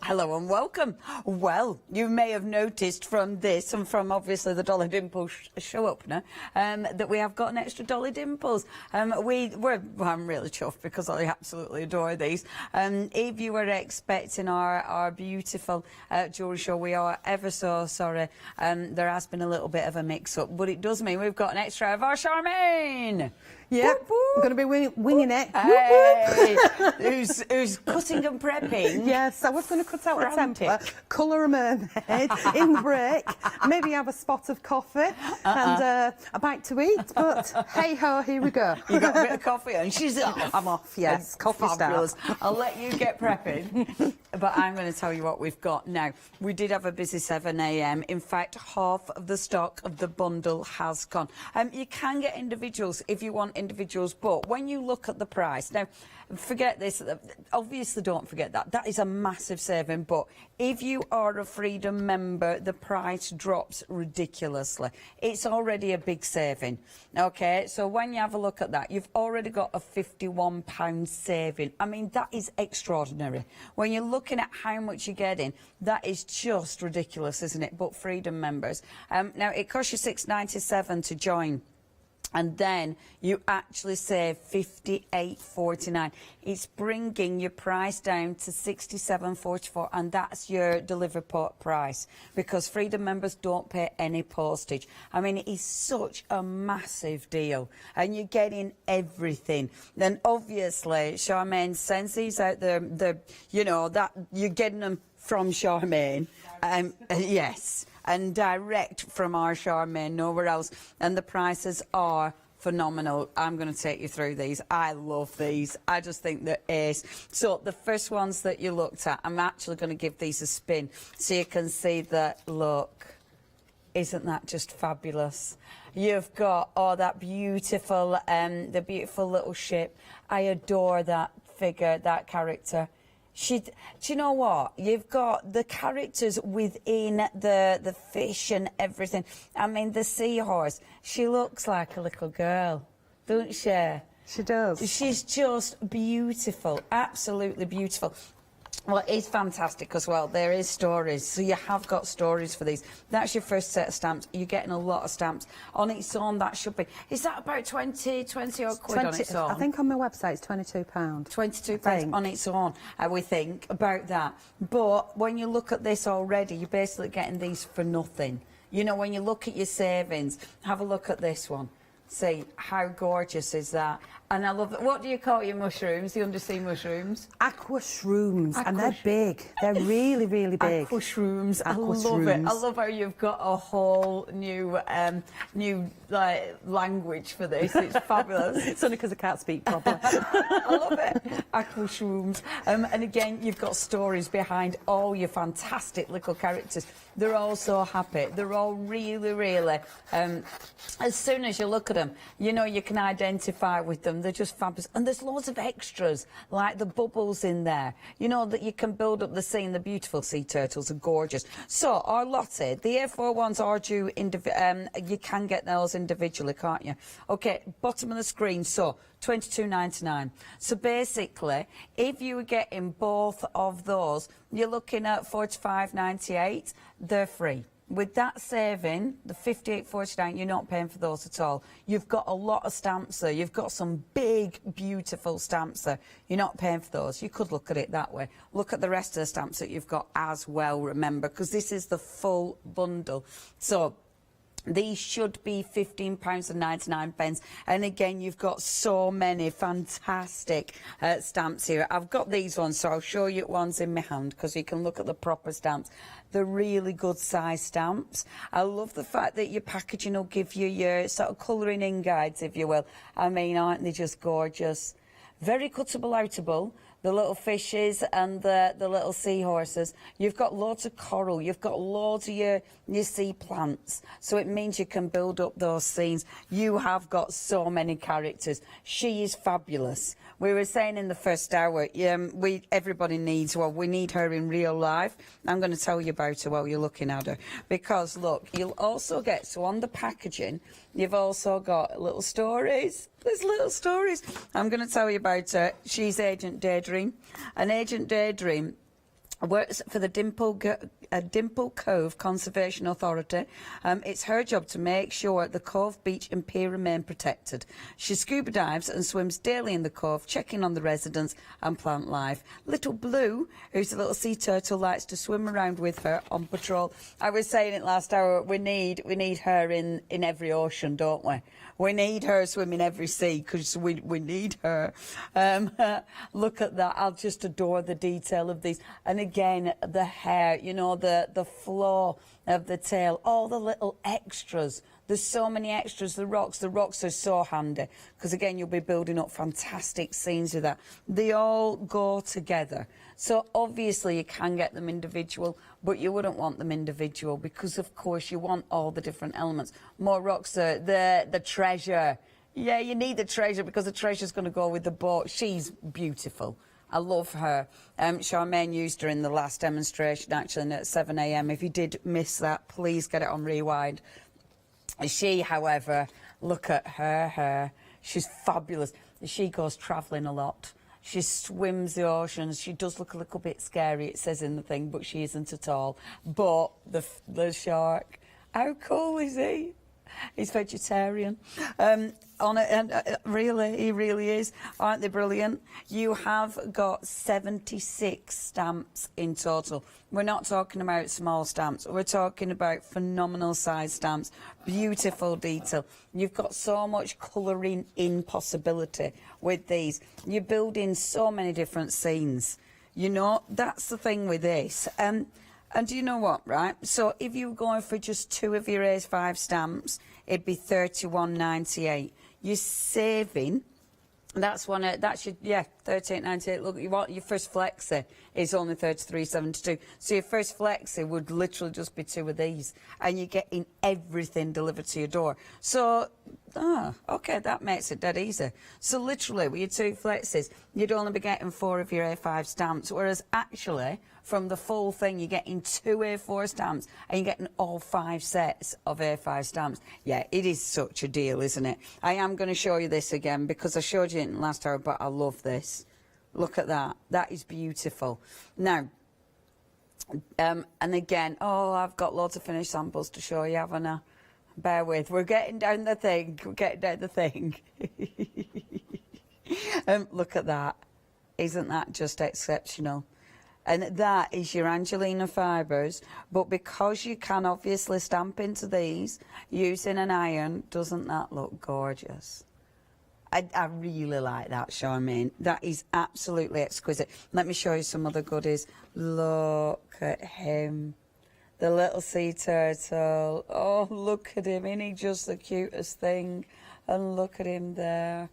Hello and welcome. Well, you may have noticed from this and from obviously the Dolly Dimples show opener that we have got an extra Dolly Dimples. I'm really chuffed because I absolutely adore these. If you were expecting our beautiful jewellery show, we are ever so sorry. There has been a little bit of a mix-up, but it does mean we've got an extra of our Charmaine. Yeah, I'm going to be winging it. Hey, who's cutting and prepping. Yes, I was going to cut out a Frantic. temper, colour a mermaid in brick, maybe have a spot of coffee and a bite to eat, but hey-ho, here we go. You got a bit of coffee and she's off. I'm off, yes. Coffee Fabulous. start. I'll let you get prepping. But I'm going to tell you what we've got now. We did have a busy 7 a.m. In fact, half of the stock of the bundle has gone. You can get individuals if you want individuals, but when you look at the price, now, forget this, obviously don't forget that. That is a massive saving, but if you are a Freedom member, the price drops ridiculously. It's already a big saving, okay? So when you have a look at that, you've already got a £51 saving. I mean, that is extraordinary. When you're looking at how much you're getting, that is just ridiculous, isn't it? But Freedom members. Now, it costs you $6.97 to join. And then you actually save $58.49. It's bringing your price down to $67.44, and that's your delivery price because Freedom members don't pay any postage. I mean, it is such a massive deal, and you're getting everything. Then obviously, Charmaine sends these out there. You know that you're getting them from Charmaine. Yes. And direct from our Charmaine, nowhere else. And the prices are phenomenal. I'm going to take you through these. I love these. I just think they're ace. So the first ones that you looked at, I'm actually going to give these a spin so you can see that look. Isn't that just fabulous? You've got, that beautiful, the beautiful little ship. I adore that figure, that character. Do you know what? You've got the characters within the fish and everything. I mean, the seahorse, she looks like a little girl, don't she? She does. She's just beautiful, absolutely beautiful. Well, it's fantastic as well. There is stories, so you have got stories for these. That's your first set of stamps. You're getting a lot of stamps. On its own, that should be... Is that about 20 odd quid on its own? I think on my website it's £22. £22 on its own, we think, about that. But when you look at this already, you're basically getting these for nothing. You know, when you look at your savings, have a look at this one. See, how gorgeous is that? And I love it. What do you call your mushrooms, the undersea mushrooms? Aqua shrooms, and they're big. They're really, really big. Aqua shrooms. I love shrooms. it. I love how you've got a whole new language for this. It's fabulous. It's only because I can't speak properly. I love it. Aqua shrooms. And again, you've got stories behind all your fantastic little characters. They're all so happy. They're all really, really... as soon as you look at them, you know you can identify with them. They're just fabulous. And there's loads of extras, like the bubbles in there. You know, that you can build up the scene. The beautiful sea turtles are gorgeous. So, our Lottie, the A4 ones are due... you can get those individually, can't you? OK, bottom of the screen. So, $22.99. So basically, if you were getting both of those, you're looking at $45.98. They're free. With that saving, the $58.49, you're not paying for those at all. You've got a lot of stamps there. You've got some big, beautiful stamps there. You're not paying for those. You could look at it that way. Look at the rest of the stamps that you've got as well, remember, because this is the full bundle. So these should be £15.99. And again, you've got so many fantastic stamps here. I've got these ones, so I'll show you ones in my hand because you can look at the proper stamps. They're really good size stamps. I love the fact that your packaging will give you your sort of colouring in guides, if you will. I mean, aren't they just gorgeous? Very cuttable, outable. The little fishes and the little seahorses. You've got loads of coral. You've got loads of your sea plants. So it means you can build up those scenes. You have got so many characters. She is fabulous. We were saying in the first hour, everybody needs, well, we need her in real life. I'm going to tell you about her while you're looking at her. Because, look, you'll also get, so on the packaging, you've also got little stories. There's little stories. I'm going to tell you about her. She's Agent Daydream. And Agent Daydream works for the Dimple Cove Conservation Authority. It's her job to make sure the cove, beach and pier remain protected. She scuba dives and swims daily in the cove, checking on the residents and plant life. Little Blue, who's a little sea turtle, likes to swim around with her on patrol. I was saying it last hour, we need her in every ocean, don't we? We need her swimming every sea because we need her. Look at that. I'll just adore the detail of these. And again, the hair, you know, the flow of the tail, all the little extras. There's so many extras. The rocks are so handy because, again, you'll be building up fantastic scenes with that. They all go together. So, obviously, you can get them individual, but you wouldn't want them individual because, of course, you want all the different elements. More rocks are the treasure. Yeah, you need the treasure because the treasure's going to go with the boat. She's beautiful. I love her. Charmaine used her in the last demonstration, actually, at 7 a.m. If you did miss that, please get it on rewind. She, however, look at her hair. She's fabulous. She goes travelling a lot. She swims the oceans. She does look a little bit scary, it says in the thing, but she isn't at all. But the shark, how cool is he? He's vegetarian. Really, he really is. Aren't they brilliant? You have got 76 stamps in total. We're not talking about small stamps. We're talking about phenomenal size stamps. Beautiful detail. You've got so much colouring in possibility with these. You're building so many different scenes. You know, that's the thing with this. And do you know what, right? So if you were going for just 2 of your A5 stamps, it'd be £31.98. You're saving. That's your £38.98. Look, you want your first flexi is only £33.72. So your first flexi would literally just be 2 of these, and you're getting everything delivered to your door. So, okay, that makes it dead easy. So literally, with your 2 flexis, you'd only be getting 4 of your A5 stamps, whereas actually, from the full thing, you're getting 2 A4 stamps and you're getting all 5 sets of A5 stamps. Yeah, it is such a deal, isn't it? I am going to show you this again because I showed you it in the last hour, but I love this. Look at that. That is beautiful. Now, and again, I've got loads of finished samples to show you, haven't I? Bear with. We're getting down the thing. We're getting down the thing. Look at that. Isn't that just exceptional? And that is your Angelina fibres, but because you can obviously stamp into these using an iron, doesn't that look gorgeous? I really like that, Charmaine. That is absolutely exquisite. Let me show you some other goodies. Look at him. The little sea turtle. Oh, look at him. Isn't he just the cutest thing? And look at him there.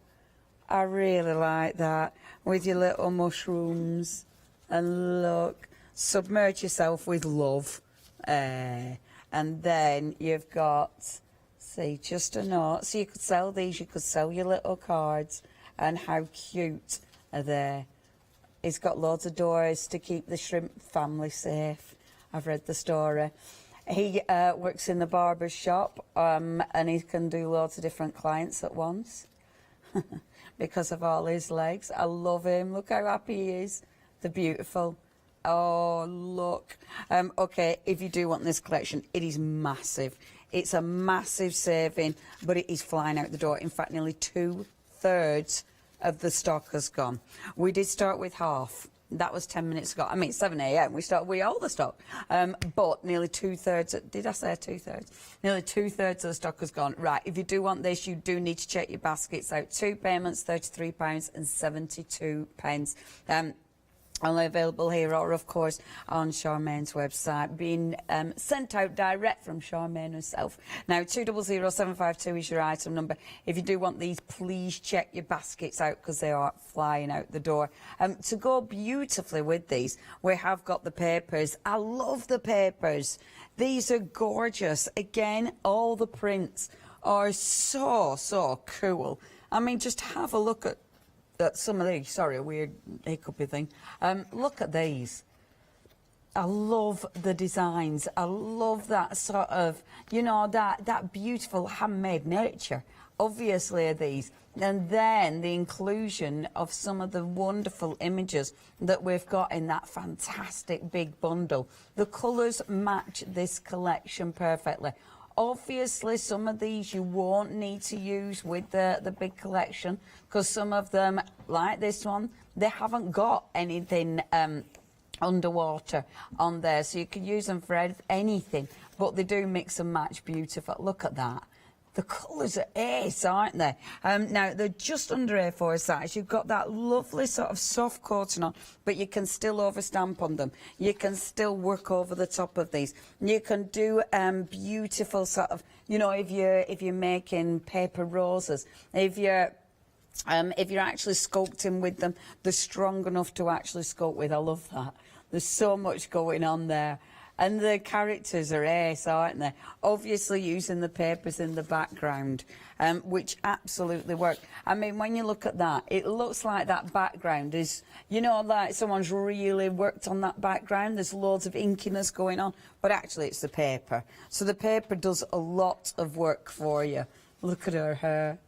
I really like that. With your little mushrooms. And look, submerge yourself with love. And then you've got, see, just a note. So you could sell these, you could sell your little cards. And how cute are they? He's got loads of doors to keep the shrimp family safe. I've read the story. He works in the barber's shop and he can do loads of different clients at once because of all his legs. I love him. Look how happy he is. They're beautiful. Oh, look. Okay, if you do want this collection, it is massive. It's a massive saving, but it is flying out the door. In fact, nearly 2/3 of the stock has gone. We did start with half. That was 10 minutes ago. I mean, 7 a.m. We started with all the stock. But nearly 2/3, did I say 2/3? Nearly 2/3 of the stock has gone. Right, if you do want this, you do need to check your baskets out. 2 payments, £33.72. Only available here or, of course, on Charmaine's website, being sent out direct from Charmaine herself. Now, 200752 is your item number. If you do want these, please check your baskets out because they are flying out the door. To go beautifully with these, we have got the papers. I love the papers. These are gorgeous. Again, all the prints are so cool. I mean, just have a look at some of these. Sorry, a weird hiccupy thing. Look at these. I love the designs. I love that sort of, you know, that beautiful handmade nature. obviously, are these. And then the inclusion of some of the wonderful images that we've got in that fantastic big bundle. The colours match this collection perfectly. Obviously, some of these you won't need to use with the big collection, because some of them, like this one, they haven't got anything underwater on there, so you can use them for anything, but they do mix and match beautiful. Look at that. The colours are ace, aren't they? Now, they're just under A4 size. You've got that lovely sort of soft coating on, but you can still overstamp on them. You can still work over the top of these. You can do beautiful sort of, you know, if you're making paper roses, if you're actually sculpting with them, they're strong enough to actually sculpt with. I love that. There's so much going on there. And the characters are ace, aren't they? Obviously using the papers in the background, which absolutely work. I mean, when you look at that, it looks like that background is, you know, like someone's really worked on that background. There's loads of inkiness going on, but actually it's the paper. So the paper does a lot of work for you. Look at her hair.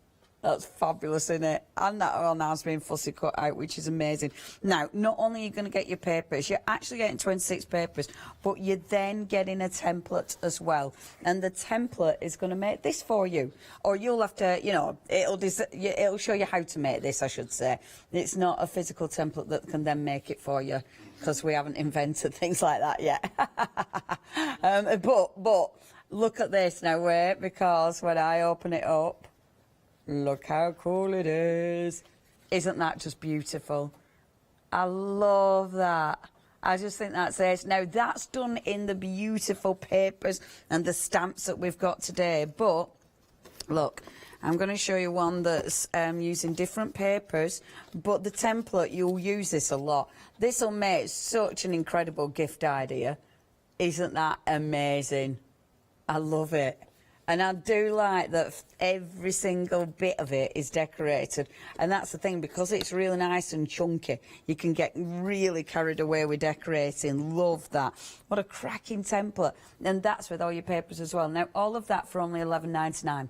That's fabulous, isn't it? And that one has been fussy cut out, which is amazing. Now, not only are you going to get your papers, you're actually getting 26 papers, but you're then getting a template as well. And the template is going to make this for you. Or you'll have to, you know, it'll show you how to make this, I should say. It's not a physical template that can then make it for you, because we haven't invented things like that yet. But look at this now, wait, because when I open it up, look how cool it is. Isn't that just beautiful? I love that. I just think that's it. Now, that's done in the beautiful papers and the stamps that we've got today. But, look, I'm going to show you one that's using different papers. But the template, you'll use this a lot. This will make such an incredible gift idea. Isn't that amazing? I love it. And I do like that every single bit of it is decorated. And that's the thing, because it's really nice and chunky, you can get really carried away with decorating. Love that. What a cracking template. And that's with all your papers as well. Now, all of that for only $11.99.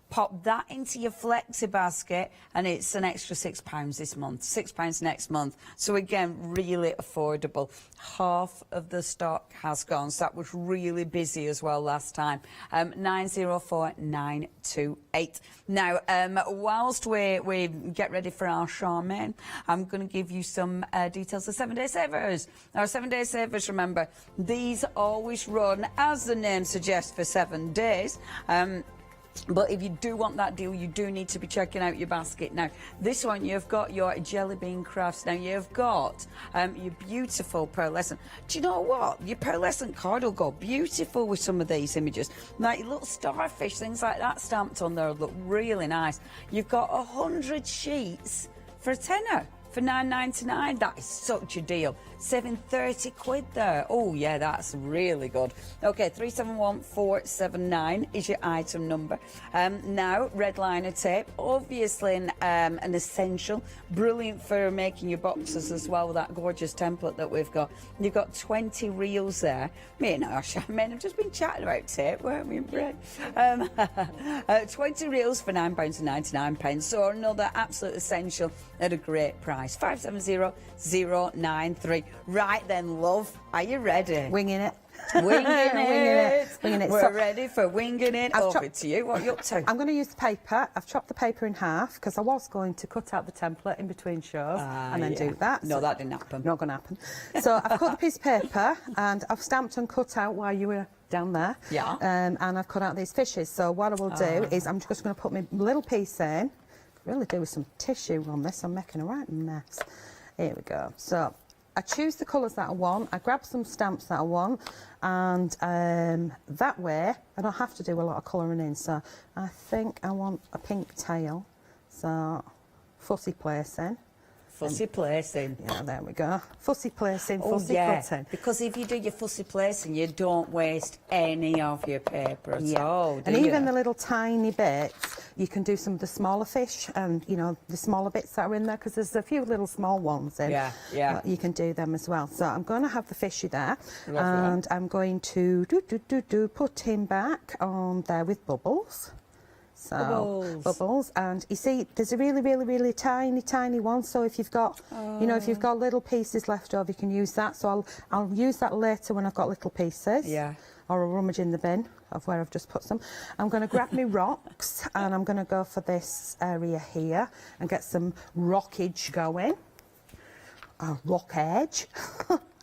Pop that into your flexi basket and it's an extra £6 this month, £6 next month. So again, really affordable. Half of the stock has gone, so that was really busy as well last time. 904928. Now, whilst we get ready for our Charmaine, I'm going to give you some details of 7-day savers. Our 7-day savers, remember, these always run, as the name suggests, for 7 days. But if you do want that deal, you do need to be checking out your basket. Now, this one, you've got your jelly bean crafts. Now, you've got your beautiful pearlescent. Do you know what? Your pearlescent card will go beautiful with some of these images. Like little starfish, things like that stamped on there look really nice. You've got 100 sheets for a tenner. For $9.99, that is such a deal. Saving 30 quid there. Oh, yeah, that's really good. OK, 371479 is your item number. Now, red liner tape, obviously an essential. Brilliant for making your boxes as well with that gorgeous template that we've got. You've got 20 reels there. Me and Charmaine have just been chatting about tape, weren't we, Brett? 20 reels for £9.99. So another absolute essential at a great price. 570093. Right then, love, are you ready? Winging it. Winging it. Winging it. We're So, ready for winging it. Over to you. What are you up to? I'm going to use the paper. I've chopped the paper in half because I was going to cut out the template in between shows and then do that. No, that didn't happen. Not going to happen. So I've cut the piece of paper and I've stamped and cut out while you were down there. Yeah. And I've cut out these fishes. So what I will do is I'm just going to put my little piece in. Really do with some tissue on this. I'm making a right mess. Here we go. So I choose the colours that I want, I grab some stamps that I want, and that way I don't have to do a lot of colouring in. So I think I want a pink tail, so fussy placing. Fussy placing. Yeah, there we go. Fussy placing, fussy cutting. Because if you do your fussy placing, you don't waste any of your paper at all, do and you? even the little tiny bits, you can do some of the smaller fish and, you know, the smaller bits that are in there, because there's a few little small ones in. Yeah. You can do them as well. So I'm going to have the fishy there. Lovely. And I'm going to put him back on there with bubbles. Bubbles. Bubbles. And you see, there's a really, really, really tiny, tiny one. So if you've got, you know, if you've got little pieces left over, you can use that. So I'll use that later when I've got little pieces. Yeah. Or I'll rummage in the bin of where I've just put some. I'm going to grab my rocks and I'm going to go for this area here and get some rockage going. Rock edge.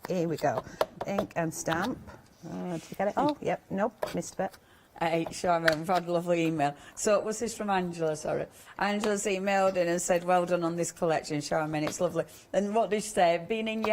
Here we go. Ink and stamp. Did you get it? Oh, yep. Nope. Missed a bit. Hey, Charmaine, we've had a lovely email. So, was this from Angela? Sorry. Angela's emailed in and said, well done on this collection, Charmaine, it's lovely. And what did she say? Being in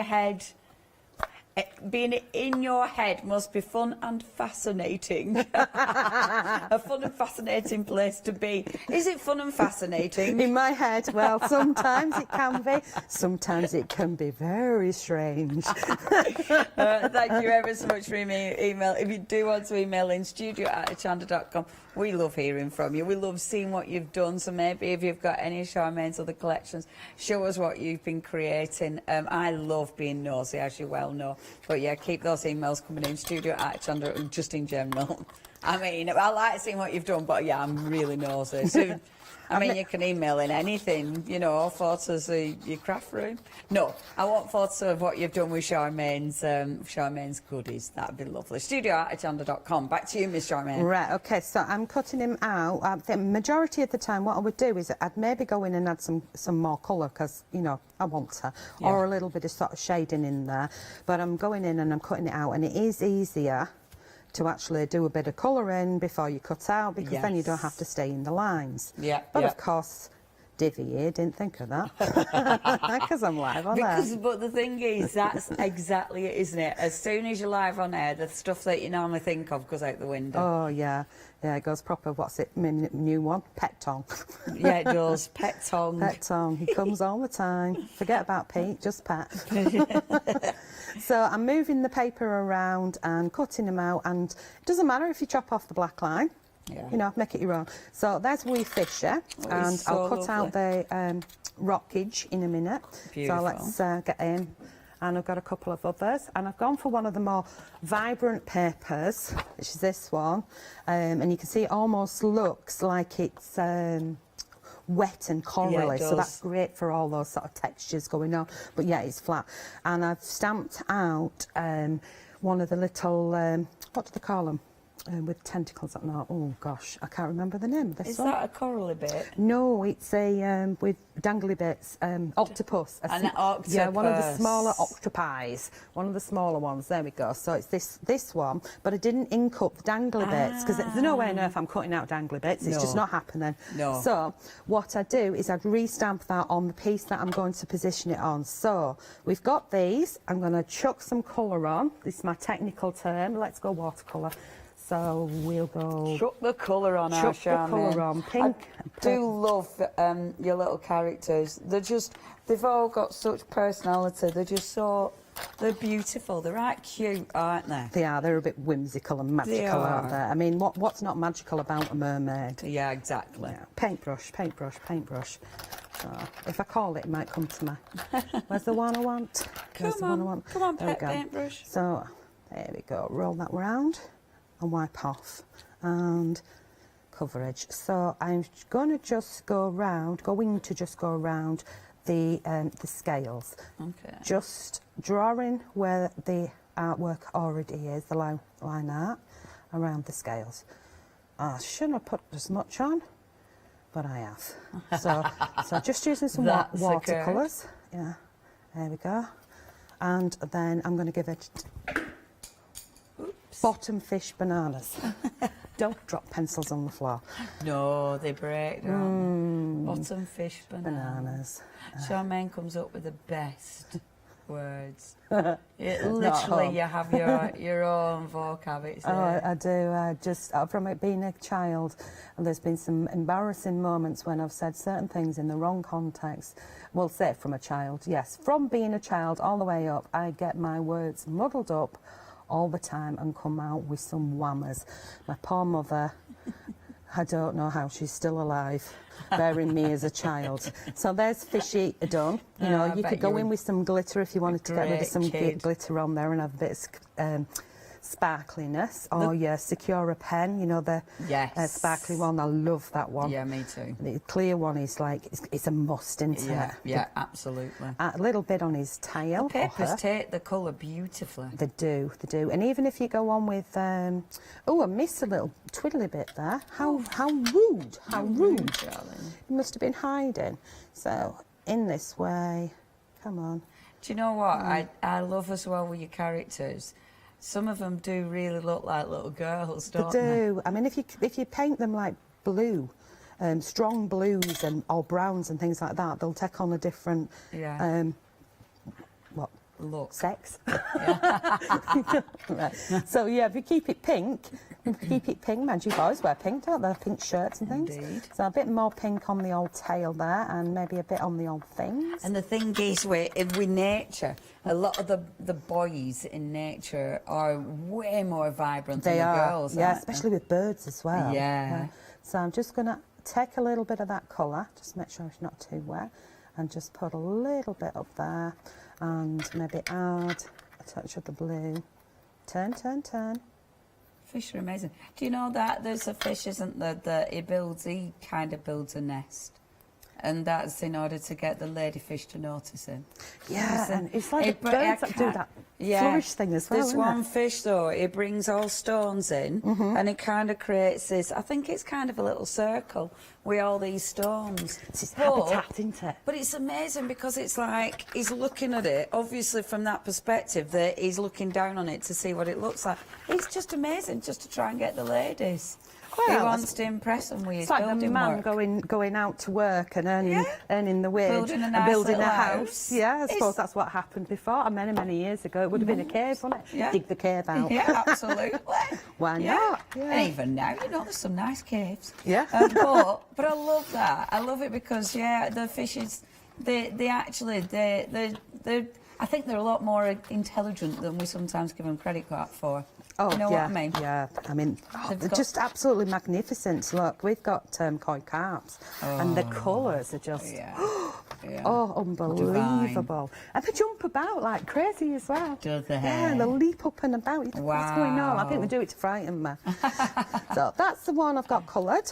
your head must be fun and fascinating. A fun and fascinating place to be. Is it fun and fascinating? In my head, well, sometimes it can be. Sometimes it can be very strange. Thank you ever so much for your email. If you do want to email in, studio@hochanda.com. We love hearing from you. We love seeing what you've done. So maybe if you've got any of Charmaine's other collections, show us what you've been creating. I love being nosy, as you well know. But yeah, keep those emails coming in, studio@hochanda, just in general. I mean, I like seeing what you've done, but yeah, I'm really nosy. So, I mean, you can email in anything, you know, photos of your craft room. No, I want photos of what you've done with Charmaine's goodies. That'd be lovely. Studio@hochanda.com. Back to you, Miss Charmaine. Right, okay, so I'm cutting him out. The majority of the time, what I would do is I'd maybe go in and add some more colour because, you know, I want to, or a little bit of sort of shading in there. But I'm going in and I'm cutting it out, and it is easier to actually do a bit of colouring before you cut out, because then you don't have to stay in the lines. Yeah. But of course, Divvy here didn't think of that because I'm live on air. But the thing is, that's exactly it, isn't it? As soon as you're live on air, the stuff that you normally think of goes out the window. Oh yeah, yeah, it goes proper. What's it? New one, pet tongue. Yeah, it does. Pet tongue. Pet tongue. He comes all the time. Forget about Pete, just Pet. So I'm moving the paper around and cutting them out, and it doesn't matter if you chop off the black line. Yeah. You know, make it your own. So there's wee fisher, and so I'll cut out the rockage in a minute. Beautiful. So let's get in. And I've got a couple of others, and I've gone for one of the more vibrant papers, which is this one, and you can see it almost looks like it's wet and corally, so that's great for all those sort of textures going on. But yeah, it's flat. And I've stamped out one of the little, what do they call them? With tentacles up now. Oh gosh, I can't remember the name of this one. Is that a corally bit? No, it's a with dangly bits. Octopus. An octopus. Yeah, one of the smaller octopi. One of the smaller ones. There we go. So it's this one, but I didn't ink up the dangly bits because there's no way on earth I'm cutting out dangly bits. It's just not happening. No. So what I do is I'd re-stamp that on the piece that I'm going to position it on. So we've got these. I'm going to chuck some colour on. This is my technical term. Let's go watercolour. So we'll go... Chuck the colour on, Chuck the colour on. Pink. I do love your little characters. They've all got such personality. They're beautiful. They're right cute, aren't they? They are. They're a bit whimsical and magical, aren't they? I mean, what's not magical about a mermaid? Yeah, exactly. Yeah. Paintbrush, paintbrush, paintbrush. So if I call it, it might come to me. Where's the one I want? Come on, pet paintbrush. So there we go. Roll that round and wipe off, and coverage. So I'm going to just go around the scales. Okay. Just drawing where the artwork already is, the line art, around the scales. I shouldn't have put as much on, but I have. So just using some watercolours. Yeah, there we go. And then I'm going to give it bottom fish bananas. Don't drop pencils on the floor. No, they break down. Bottom fish bananas. Charmaine comes up with the best words. Literally, you have your own vocab. Oh, I do. From it being a child, and there's been some embarrassing moments when I've said certain things in the wrong context. Well, say from a child, yes. From being a child all the way up, I get my words muddled up all the time and come out with some whammers. My poor mother, I don't know how she's still alive, bearing me as a child. So there's fishy done. You know, you could go in with some glitter if you wanted to get rid of some glitter on there and have a bit of sparkliness, or your Secura pen, you know, the Yes. sparkly one. I love that one. Yeah, me too. The clear one is like, it's a must, isn't Yeah, it? yeah, absolutely. A little bit on his tail. The papers her. take the colour beautifully. They do, they do. And even if you go on with, oh, I missed a little twiddly bit there. How rude, how rude. Darling. He must have been hiding. So, in this way, come on. Do you know what I love as well with your characters? Some of them do really look like little girls, They don't they? do. I mean, if you paint them like blue, strong blues or browns and things like that, they'll take on a different, Yeah. what? Look. Sex. Right. So yeah, if you keep it pink, mind you, boys wear pink, don't they? Pink shirts and things. Indeed. So a bit more pink on the old tail there, and maybe a bit on the old things. And the thing is, with nature, a lot of the boys in nature are way more vibrant They than are, the girls. yeah, aren't especially with birds as well. Yeah. So I'm just going to take a little bit of that colour, just make sure it's not too wet, and just put a little bit up there, and maybe add a touch of the blue. Turn, turn, turn. Fish are amazing. Do you know that there's a fish, isn't there, that he kind of builds a nest, and that's in order to get the ladyfish to notice him. Yeah, Listen, and it's like the but I birds that do can't- that flourish thing as well, There's isn't one it? fish though, it brings all stones in, and it kind of creates this, I think it's kind of a little circle with all these stones. It's his But- habitat, isn't it? But it's amazing because it's like he's looking at it, obviously from that perspective that he's looking down on it to see what it looks like. It's just amazing just to try and get the ladies. He Well, wants to impress them with his It's like the building man work. going out to work and earning the wage Building a and nice building a little house. house. Yeah, I suppose It's- that's what happened before. Many years ago, it would have been a cave, wouldn't it? Yeah. Dig the cave out. Yeah, absolutely. Why Yeah. not? Yeah. And even now, you know, there's some nice caves. Yeah. But I love that. I love it because the fishes, they I think they're a lot more intelligent than we sometimes give them credit for. Oh, you know yeah, what I mean? yeah. I mean, They've they're got- just absolutely magnificent. Look, we've got koi carps, and the colours are just Yeah. unbelievable. And they jump about like crazy as well. Do they? Yeah, and they leap up and about. You think, what's going on? I think they do it to frighten me. So that's the one I've got coloured.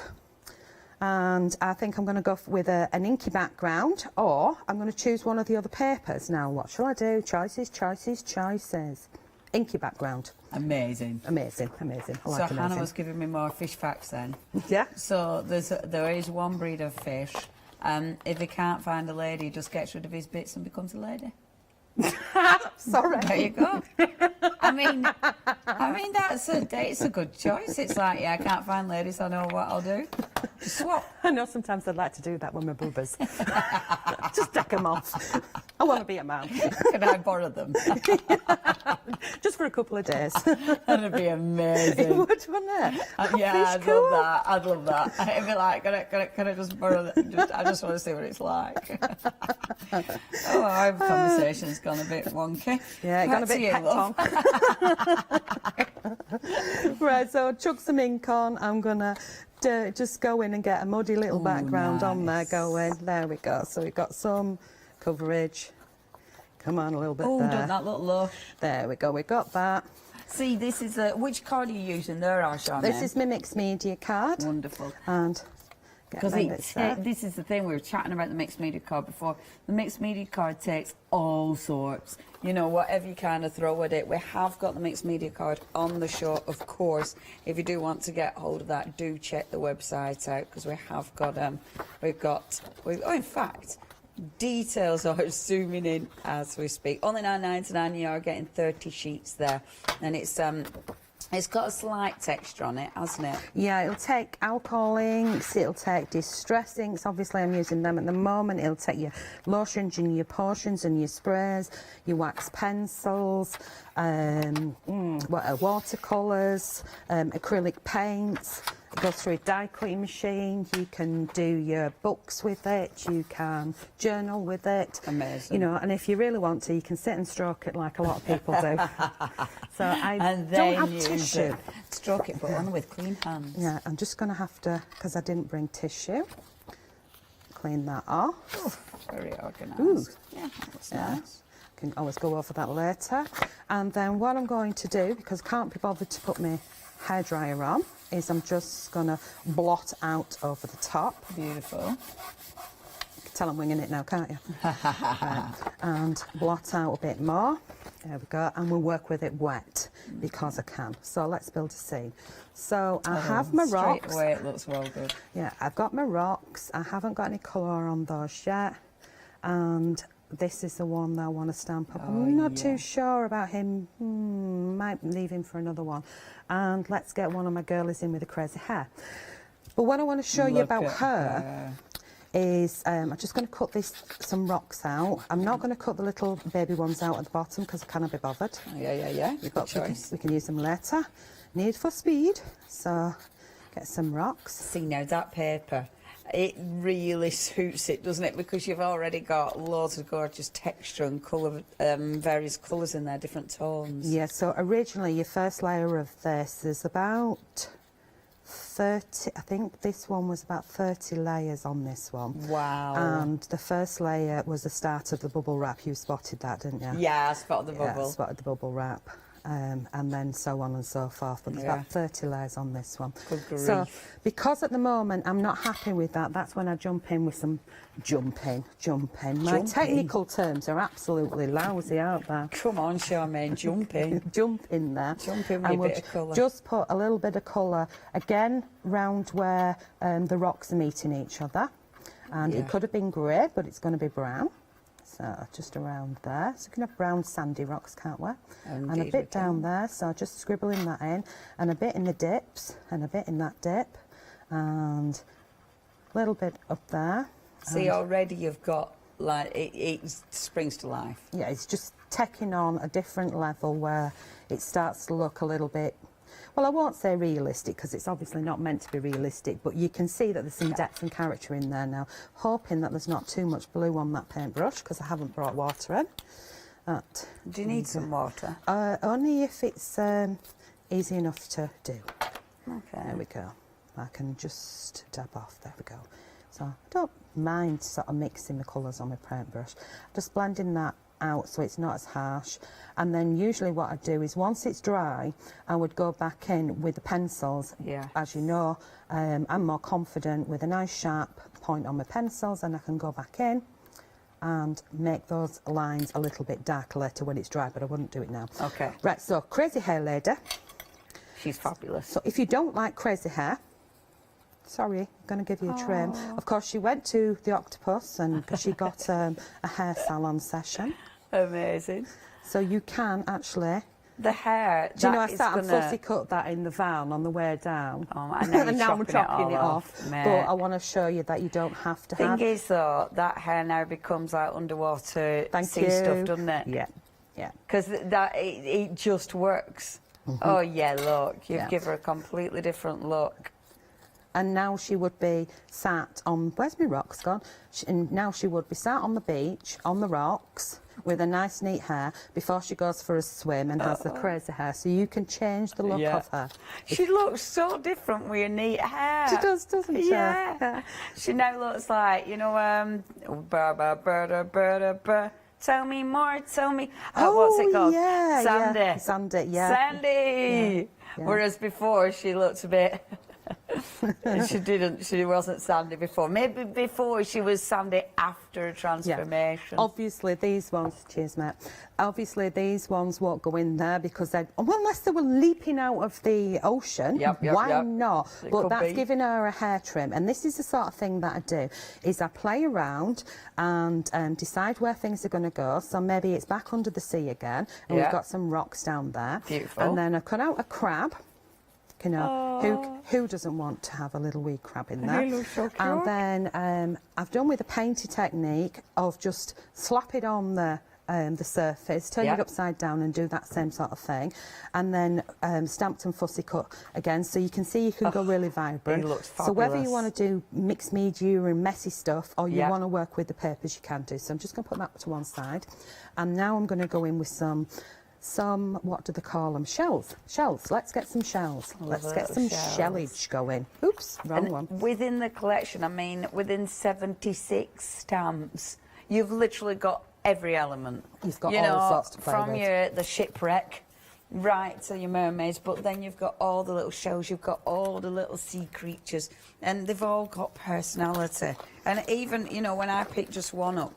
And I think I'm going to go with an inky background, or I'm going to choose one of the other papers. Now, what shall I do? Choices, choices, choices. Inky background. Amazing. Amazing, amazing. I So like Hannah amazing. was giving me more fish facts then. Yeah. So there is one breed of fish. If he can't find a lady, he just gets rid of his bits and becomes a lady. Sorry. There you go. I mean it's a good choice. It's like, yeah, I can't find ladies. I know what I'll do. Just swap. I know sometimes I'd like to do that with my boobers. Just deck them off. I want to be a man. Can I borrow them? Just for a couple of days. That'd be It amazing. would, wouldn't it? Yeah, Fish I'd cool. love that. I'd love that. It'd be like, can I just borrow that? I just want to see what it's like. Oh, our conversation's gone a bit wonky. Yeah, it got a Back bit to you, pecked love. on. Right, so I'll chuck some ink on. I'm going to just go in and get a muddy little background on there going. There we go. So we've got some coverage. Come on, a little bit Oh, there. don't that look lush? There we go, we got that. See, this is which card are you using there, Hochanda? This is my mixed media card. Wonderful. And get Because them bits there. this is the thing, we were chatting about the mixed media card before. The mixed media card takes all sorts, you know, whatever you kind of throw at it. We have got the mixed media card on the show, of course. If you do want to get hold of that, do check the website out because we have got in fact, details are zooming in as we speak. Only £9.99, you are getting 30 sheets there, and it's got a slight texture on it, hasn't it? Yeah, it'll take alcohol inks, it'll take distress inks, obviously I'm using them at the moment, it'll take your lotions and your potions and your sprays, your wax pencils, watercolours, acrylic paints. It goes through a die cutting machine. You can do your books with it. You can journal with it. Amazing. You know, and if you really want to, you can sit and stroke it like a lot of people do. So I And don't then have use tissue. it. Stroke it, but only with clean hands. Yeah, I'm just going to have to, because I didn't bring tissue, clean that off. Very organised. Ooh. Yeah, that looks Yeah. nice. can always go over that later. And then what I'm going to do, because I can't be bothered to put my hairdryer on, is I'm just going to blot out over the top. Beautiful. You can tell I'm winging it now, can't you? And blot out a bit more. There we go. And we'll work with it wet because I can. So let's build a scene. So I have my rocks. Straight away it looks well good. Yeah, I've got my rocks. I haven't got any colour on those yet. And this is the one that I want to stamp up. I'm not too sure about him. Might leave him for another one. And let's get one of my girlies in with the crazy hair. But what I want to show you about her is I'm just going to cut some rocks out. I'm not going to cut the little baby ones out at the bottom because I cannot be bothered. Yeah. You've got choice. We can use them later. Need for speed. So get some rocks. See, now that paper, it really suits it, doesn't it? Because you've already got loads of gorgeous texture and colour, various colours in there, different tones. Yeah, so originally your first layer of this is about 30, I think this one was about 30 layers on this one. Wow. And the first layer was the start of the bubble wrap. You spotted that, didn't you? Yeah, I spotted the bubble. Yeah, I spotted the bubble wrap. And then so on and so forth. But there's about 30 layers on this one. Good grief. So because at the moment I'm not happy with that, that's when I jump in with some jumping. My technical terms are absolutely lousy, aren't they? Come on, Charmaine, jump in. Jump in there. Jump in with and a bit of colour. Just put a little bit of colour again round where the rocks are meeting each other. And it could have been grey, but it's going to be brown. So just around there. So we can have brown sandy rocks, can't we? And a bit down there. So just scribbling that in. And a bit in the dips. And a bit in that dip. And a little bit up there. See, already you've got, like, it springs to life. Yeah, it's just taking on a different level where it starts to look a little bit, well, I won't say realistic because it's obviously not meant to be realistic, but you can see that there's some depth and character in there now. Hoping that there's not too much blue on that paintbrush because I haven't brought water in. Do you need some water? Only if it's easy enough to do. Okay. There we go. I can just dab off. There we go. So I don't mind sort of mixing the colours on my paintbrush. Just blending that out so it's not as harsh. And then usually what I do is once it's dry, I would go back in with the pencils. Yeah. As you know, I'm more confident with a nice sharp point on my pencils, and I can go back in and make those lines a little bit darker later when it's dry, but I wouldn't do it now. Okay. Right, so crazy hair lady. She's fabulous. So if you don't like crazy hair, sorry, I'm going to give you a trim. Of course, she went to the Octopus and she got a hair salon session. Amazing. So you can actually... The hair, Do you know, I sat and fussy cut that in the van on the way down. Oh, I know and now I'm chopping it off. Mate. But I want to show you that you don't have to have... Thing is, though, that hair now becomes like underwater Thank you. stuff, doesn't it? Yeah, yeah. Because it just works. Oh, yeah, look. You've given her a completely different look. And now she would be sat on... Where's my rocks gone? And now she would be sat on the beach, on the rocks, with a nice, neat hair before she goes for a swim and has the crazy hair. So you can change the look of her. She looks so different with her neat hair. She does, doesn't she? Yeah. She now looks like, you know, tell me more, tell me... what's it called? Yeah, Sandy. Yeah. Sandy, yeah. Sandy! Yeah. Whereas before she looked a bit... she wasn't Sandy before. Maybe before she was Sandy after a transformation. Yeah. Obviously these ones, cheers mate, obviously these ones won't go in there because they, unless they were leaping out of the ocean, why not? But that's giving her a hair trim, and this is the sort of thing that I do, is I play around and decide where things are going to go. So maybe it's back under the sea again, and we've got some rocks down there. Beautiful. And then I cut out a crab. You know, who doesn't want to have a little wee crab in there? He looks so cute. And then I've done with a painted technique of just slap it on the surface, turn it upside down and do that same sort of thing. And then stamped and fussy cut again, so you can see you can go really vibrant. He looks fabulous. So whether you want to do mixed media and messy stuff, or you want to work with the papers, you can do. So I'm just going to put that to one side. And now I'm going to go in with some, what do they call them? Shells. Let's get some shells. Let's get some shellage going. Oops, wrong one. Within the collection, I mean, within 76 stamps, you've literally got every element. You've got you all know, sorts to play from with. the shipwreck right to your mermaids, but then you've got all the little shells, you've got all the little sea creatures, and they've all got personality. And even, you know, when I pick just one up,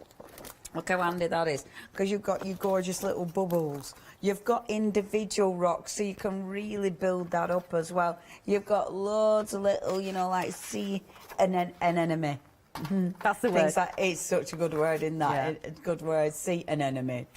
look how handy that is, because you've got your gorgeous little bubbles. You've got individual rocks, so you can really build that up as well. You've got loads of little, you know, like sea anemone. That's the Things word. like, it's such a good word in that. Yeah. A good word, sea anemone.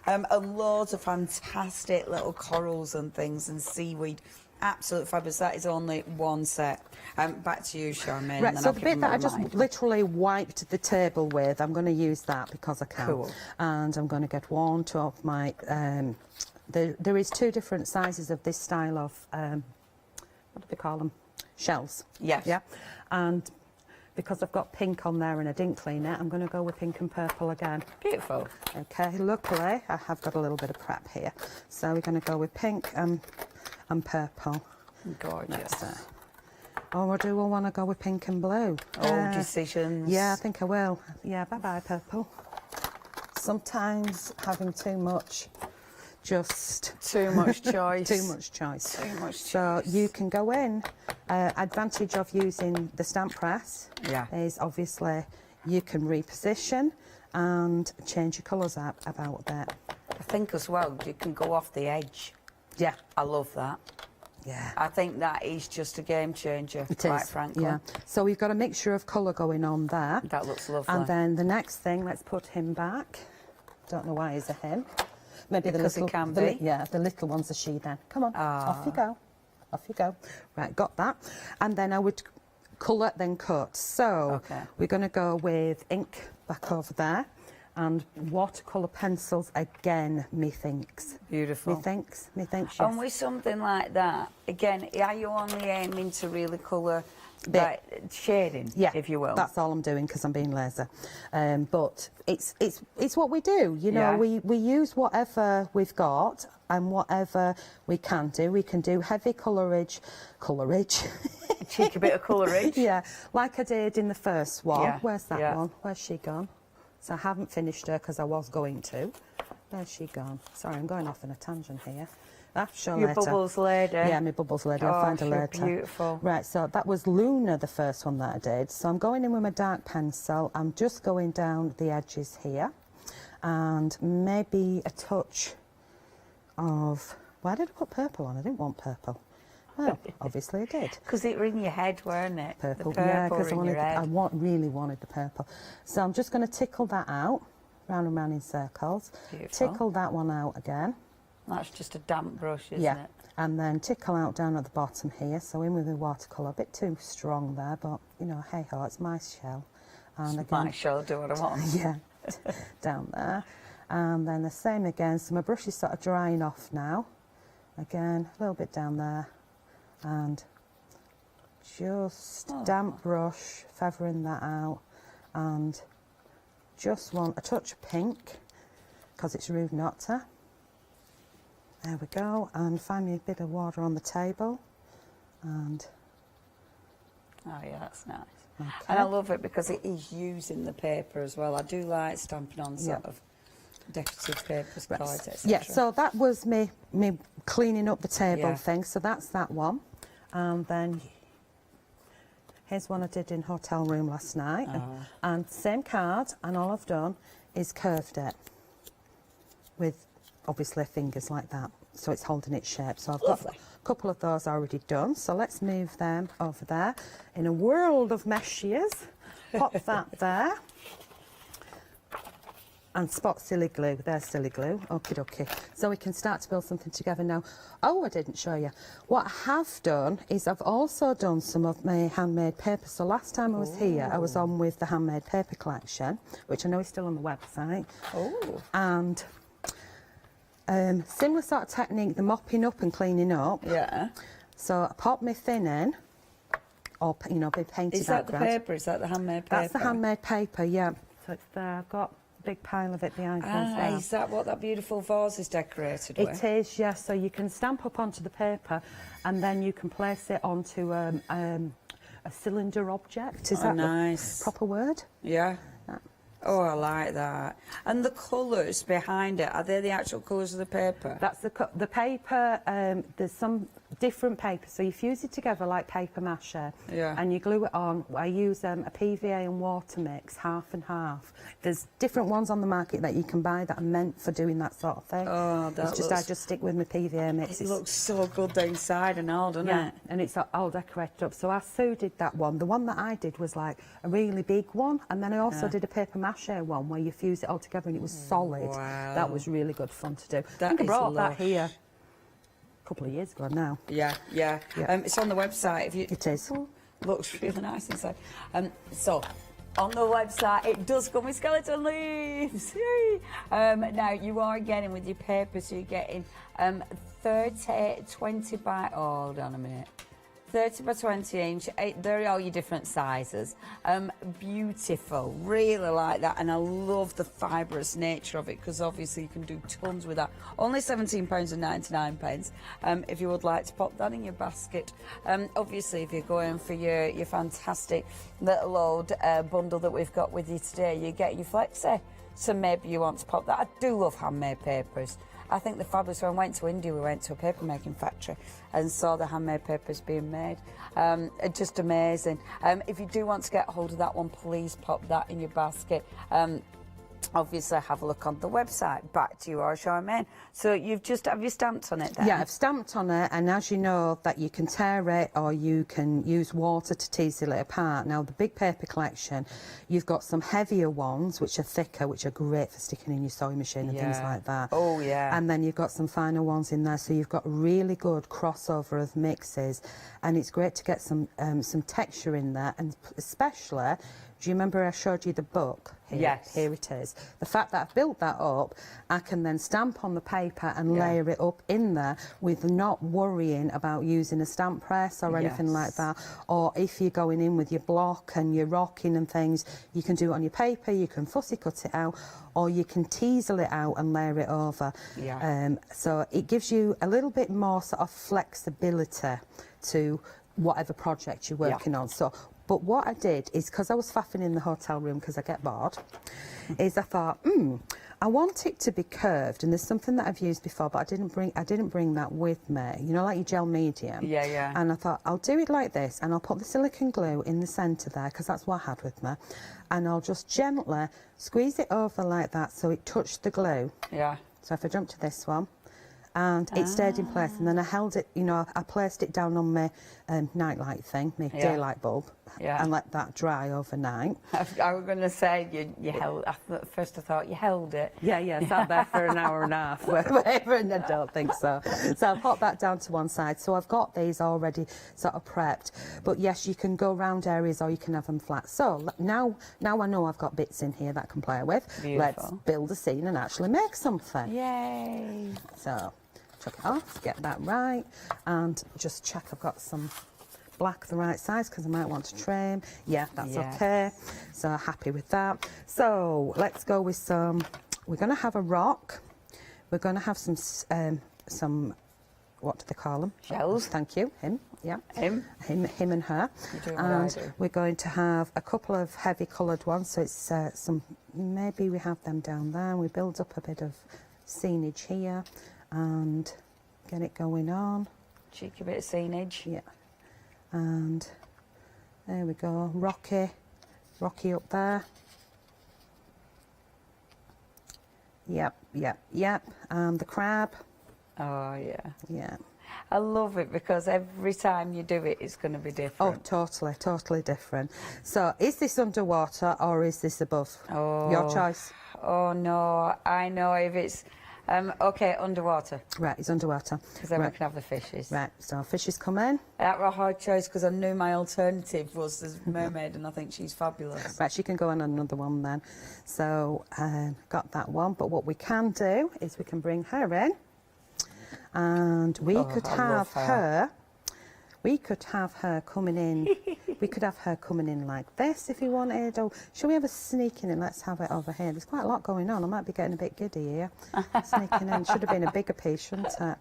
And loads of fantastic little corals and things and seaweed. Absolutely fabulous. That is only one set. Back to you, Charmaine. Right, and then so I'll the give bit that I them a just reminder. literally wiped the table with, I'm going to use that because I can. Cool. And I'm going to get one of my... there is 2 different sizes of this style of... what do they call them? Shells. Yes. Yeah. And because I've got pink on there and I didn't clean it, I'm going to go with pink and purple again. Beautiful. Okay, luckily I have got a little bit of prep here. So we're going to go with pink and purple. Gorgeous. Or I do want to go with pink and blue. Decisions. Yeah, I think I will. Yeah, bye-bye, purple. Sometimes having too much, just... Too much choice. Too much choice. Too much So choice. you can go in. Advantage of using the stamp press is obviously you can reposition and change your colours up about a bit. I think as well, you can go off the edge. Yeah. I love that. Yeah. I think that is just a game changer, It quite is, frankly. yeah. So we've got a mixture of colour going on there. That looks lovely. And then the next thing, let's put him back. Don't know why he's a him. Maybe Because the he little, can the be. li- yeah, the little one's a she then. Come on, off you go. Off you go. Right, got that. And then I would colour, then cut. So we're going to go with ink back over there. And watercolour pencils again, methinks. Beautiful. Methinks, yes. And with something like that, again, are you only aiming to really colour like, shading, if you will? That's all I'm doing because I'm being lazy. But it's what we do, you know. We use whatever we've got and whatever we can do. We can do heavy colourage. Cheeky bit of colourage. Yeah, like I did in the first one. Yeah, Where's that yeah. one? Where's she gone? So I haven't finished her because I was going to. Where's she gone? Sorry, I'm going off on a tangent here. I'll show Your later. bubbles lady. Yeah, my bubbles lady. I'll find her she's later. Beautiful. Right, so that was Luna, the first one that I did. So I'm going in with my dark pencil. I'm just going down the edges here. And maybe a touch of... Why did I put purple on? I didn't want purple. Well, obviously I did. Because it were in your head, weren't it? Purple, The purple yeah, because in your head. really wanted the purple. So I'm just going to tickle that out, round and round in circles. Beautiful. Tickle that one out again. That's just a damp brush, isn't Yeah, it? and then tickle out down at the bottom here. So in with the watercolour, a bit too strong there, but you know, hey ho, it's my shell. And It's again, my shell, do what I want. yeah, down there. And then the same again. So my brush is sort of drying off now. Again, a little bit down there. And just damp brush, feathering that out, and just want a touch of pink because it's rude not to. There we go, and find me a bit of water on the table, and Oh yeah, that's nice. okay. And I love it because it is using the paper as well. I do like stamping on sort of decorative papers, cards, etc. Yeah, so that was me cleaning up the table Yeah. thing. So that's that one. And then here's one I did in hotel room last night. And same card, and all I've done is curved it with obviously fingers like that. So it's holding its shape. So I've got a couple of those already done. So let's move them over there. In a world of meshes, pop that there. And spot silly glue. There's silly glue. Okie dokie. So we can start to build something together now. Oh, I didn't show you. What I have done is I've also done some of my handmade paper. So last time I was here, I was on with the handmade paper collection, which I know is still on the website. Oh. And similar sort of technique, the mopping up and cleaning up. Yeah. So I pop my thin in, or, you know, big painted Is that the background. paper? Is that the handmade paper? That's the handmade paper, yeah. So it's there. I've got a big pile of it behind me as well. Is that what that beautiful vase is decorated with? It is, yes. So you can stamp up onto the paper and then you can place it onto a cylinder object. Is that nice. the proper word? Yeah. Oh, I like that. And the colours behind it, are they the actual colours of the paper? That's the paper. There's some different paper, so you fuse it together like paper mache, and you glue it on. I use a PVA and water mix, half and half. There's different ones on the market that you can buy that are meant for doing that sort of thing. Oh, that I just stick with my PVA mix. It looks so good inside and all, doesn't it? And it's all decorated up. So I Sue did that one. The one that I did was like a really big one, and then I also did a paper mache one where you fuse it all together and it was solid. Wow. That was really good fun to do. That I think I is brought that lush. here a couple of years ago now. Yeah. It's on the website. If you, It is. Looks really nice inside. So, on the website, it does come with skeleton leaves. Yay. Now, you are getting with your paper, so you're getting 20 by, hold on a minute. 30 by 20 inch, they're all your different sizes. Beautiful, really like that, and I love the fibrous nature of it because obviously you can do tons with that. Only £17.99 if you would like to pop that in your basket. Obviously, if you're going for your fantastic little old bundle that we've got with you today, you get your flexi. So maybe you want to pop that. I do love handmade papers. I think the fabulous. When I went to India, we went to a paper making factory and saw the handmade papers being made. Just amazing. If you do want to get hold of that one, please pop that in your basket. Obviously, have a look on the website. Back to you, Charmaine. So have you stamped on it then? Yeah, I've stamped on it, and as you know, that you can tear it or you can use water to teasel it apart. Now, the big paper collection, you've got some heavier ones, which are thicker, which are great for sticking in your sewing machine and things like that. Oh, yeah. And then you've got some finer ones in there, so you've got really good crossover of mixes, and it's great to get some texture in there, and especially, do you remember I showed you the book? Yes. Here it is. The fact that I've built that up, I can then stamp on the paper and layer it up in there with not worrying about using a stamp press or anything like that. Or if you're going in with your block and you're rocking and things, you can do it on your paper, you can fussy cut it out, or you can teasel it out and layer it over. So it gives you a little bit more sort of flexibility to whatever project you're working on. So, but what I did is, because I was faffing in the hotel room because I get bored, is I thought, I want it to be curved, and there's something that I've used before, but I didn't bring that with me. You know, like your gel medium. Yeah. And I thought I'll do it like this, and I'll put the silicone glue in the centre there because that's what I had with me, and I'll just gently squeeze it over like that so it touched the glue. Yeah. So if I jump to this one, and it stayed in place, and then I held it, you know, I placed it down on my nightlight thing, my daylight bulb, and let that dry overnight. I was going to say you held. First I thought you held it. Yeah, sat there for an hour and a half, whatever, and I don't think so. So I'll pop that down to one side. So I've got these already sort of prepped. But yes, you can go round areas or you can have them flat. So now I know I've got bits in here that I can play with. Beautiful. Let's build a scene and actually make something. Yay! So chuck it off, get that right, and just check I've got some black the right size because I might want to trim. Yeah, that's okay. So happy with that. So let's go with some. We're going to have a rock. We're going to have some what do they call them? Shells. Thank you. Him. Yeah. Him and her. You're doing what I do. We're going to have a couple of heavy coloured ones. So it's some. Maybe we have them down there. We build up a bit of scenage here and get it going on. Cheeky bit of scenage. Yeah. And there we go, Rocky up there. Yep. And the crab. Oh, yeah. Yeah. I love it because every time you do it, it's going to be different. Oh, totally different. So, is this underwater or is this above? Oh. Your choice. Oh, no. I know if it's... OK, underwater. Right, it's underwater. Because then we can have the fishes. Right, so fishes come in. That was a hard choice because I knew my alternative was the mermaid, and I think she's fabulous. Right, she can go on another one then. So, got that one. But what we can do is we can bring her in, and we could have her. We could have her coming in. We could have her coming in like this if you wanted. Or shall we have a sneaking in? Let's have it over here. There's quite a lot going on. I might be getting a bit giddy here. Sneaking in. Should have been a bigger piece, shouldn't it?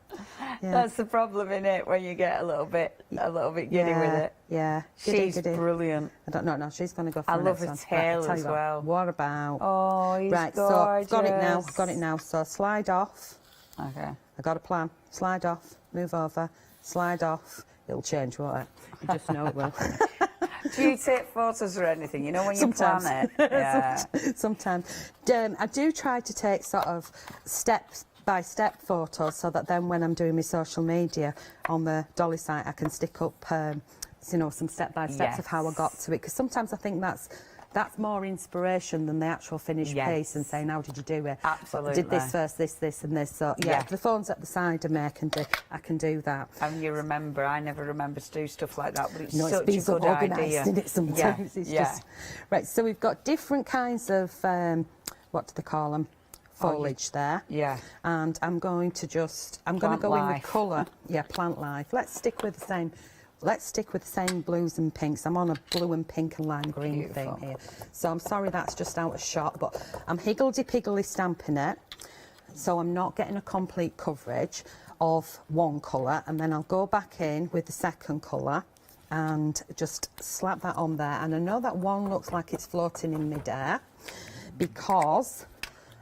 That's the problem in it when you get a little bit giddy with it. Yeah. She's Giddy. brilliant. I don't know. No, she's going to go for I the love next her one. tail I'll tell as you what. well. What about? Oh, he's right, gorgeous. so I've got it now. I've got it now. So slide off. Okay. I got a plan. Slide off. Move over. Slide off. It'll change, won't it? You just know it will. Do you take photos or anything? You know when you Sometimes. plan it? Yeah. Sometimes. I do try to take sort of step-by-step photos so that then when I'm doing my social media on the Dolly site, I can stick up, you know, some step-by-steps of how I got to it. Because sometimes I think that's more inspiration than the actual finished piece and saying, how did you do it? Absolutely. I did this first, this and this. So, yeah, the phone's at the side of me, I can do that. And you remember, I never remember to do stuff like that, but it's No, such it's been a so good organised, idea. isn't it, sometimes? Yeah. It's just... Right, so we've got different kinds of, what do they call them? Foliage there. Yeah. And I'm going to go in with colour. Yeah, plant life. Let's stick with the same blues and pinks. I'm on a blue and pink and lime green thing here. So I'm sorry that's just out of shot, but I'm higgledy-piggledy stamping it. So I'm not getting a complete coverage of one colour. And then I'll go back in with the second colour and just slap that on there. And I know that one looks like it's floating in midair because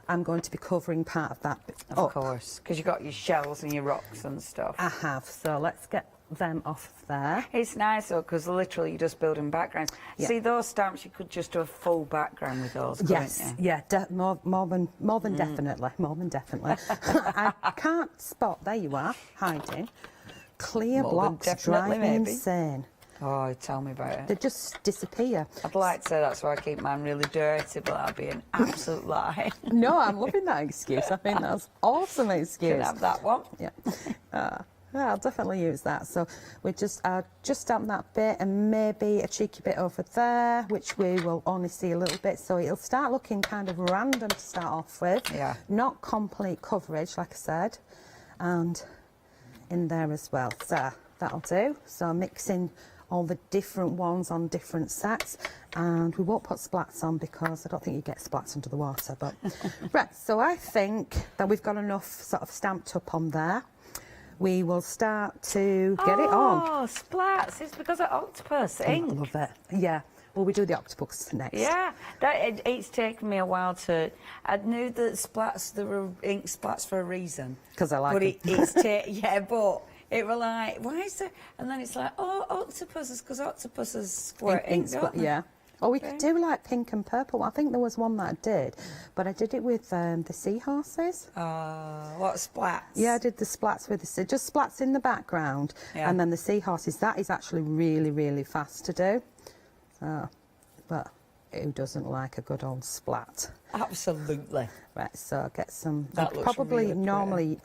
I'm going to be covering part of that Of course, because you've got your shells and your rocks and stuff. I have. So let's get them off there. It's nice though, because literally you're just building backgrounds. Yeah. See, those stamps, you could just do a full background with those, Yes, couldn't you? yeah, more than definitely, more than definitely. I can't spot. There you are, hiding. Clear More than blocks definitely, drive me maybe. insane. Oh, tell me about it. They just disappear. I'd like to say that's why I keep mine really dirty, but that'd be an absolute lie. No, I'm loving that excuse. I think that's awesome excuse. Can have that one. Yeah. Yeah, I'll definitely use that. So we just stamp that bit and maybe a cheeky bit over there, which we will only see a little bit. So it'll start looking kind of random to start off with. Yeah. Not complete coverage, like I said. And in there as well. So that'll do. So mixing all the different ones on different sets, and we won't put splats on because I don't think you get splats under the water, but right, so I think that we've got enough sort of stamped up on there. We will start to get it on. Oh, splats, it's because of octopus I ink. love it. Yeah, well, we do the octopus next. Yeah, it's taken me a while to... I knew that splats, there were ink splats for a reason. Because I like but them. yeah, but it were like, why is there... And then it's like, oh, octopuses, because octopuses squirt ink, don't they? Yeah. Or we could do like pink and purple. I think there was one that I did, but I did it with the seahorses. What, splats? Yeah, I did the splats with just splats in the background, and then the seahorses. That is actually really, really fast to do. But who doesn't like a good old splat? Absolutely. Right, so get some. That looks probably really normally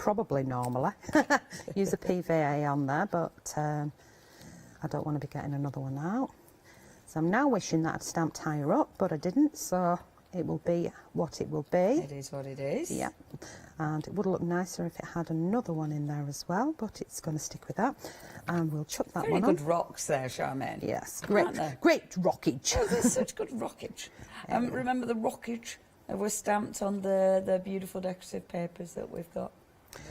use a PVA on there, but I don't want to be getting another one out. So I'm now wishing that I'd stamped higher up, but I didn't, so it will be what it will be. It is what it is. Yeah, and it would look nicer if it had another one in there as well, but it's going to stick with that. And we'll chuck that one on. Very good rocks there, Charmaine. Yes, Aren't they? great rockage. Oh, there's such good rockage. Remember the rockage that was stamped on the beautiful decorative papers that we've got?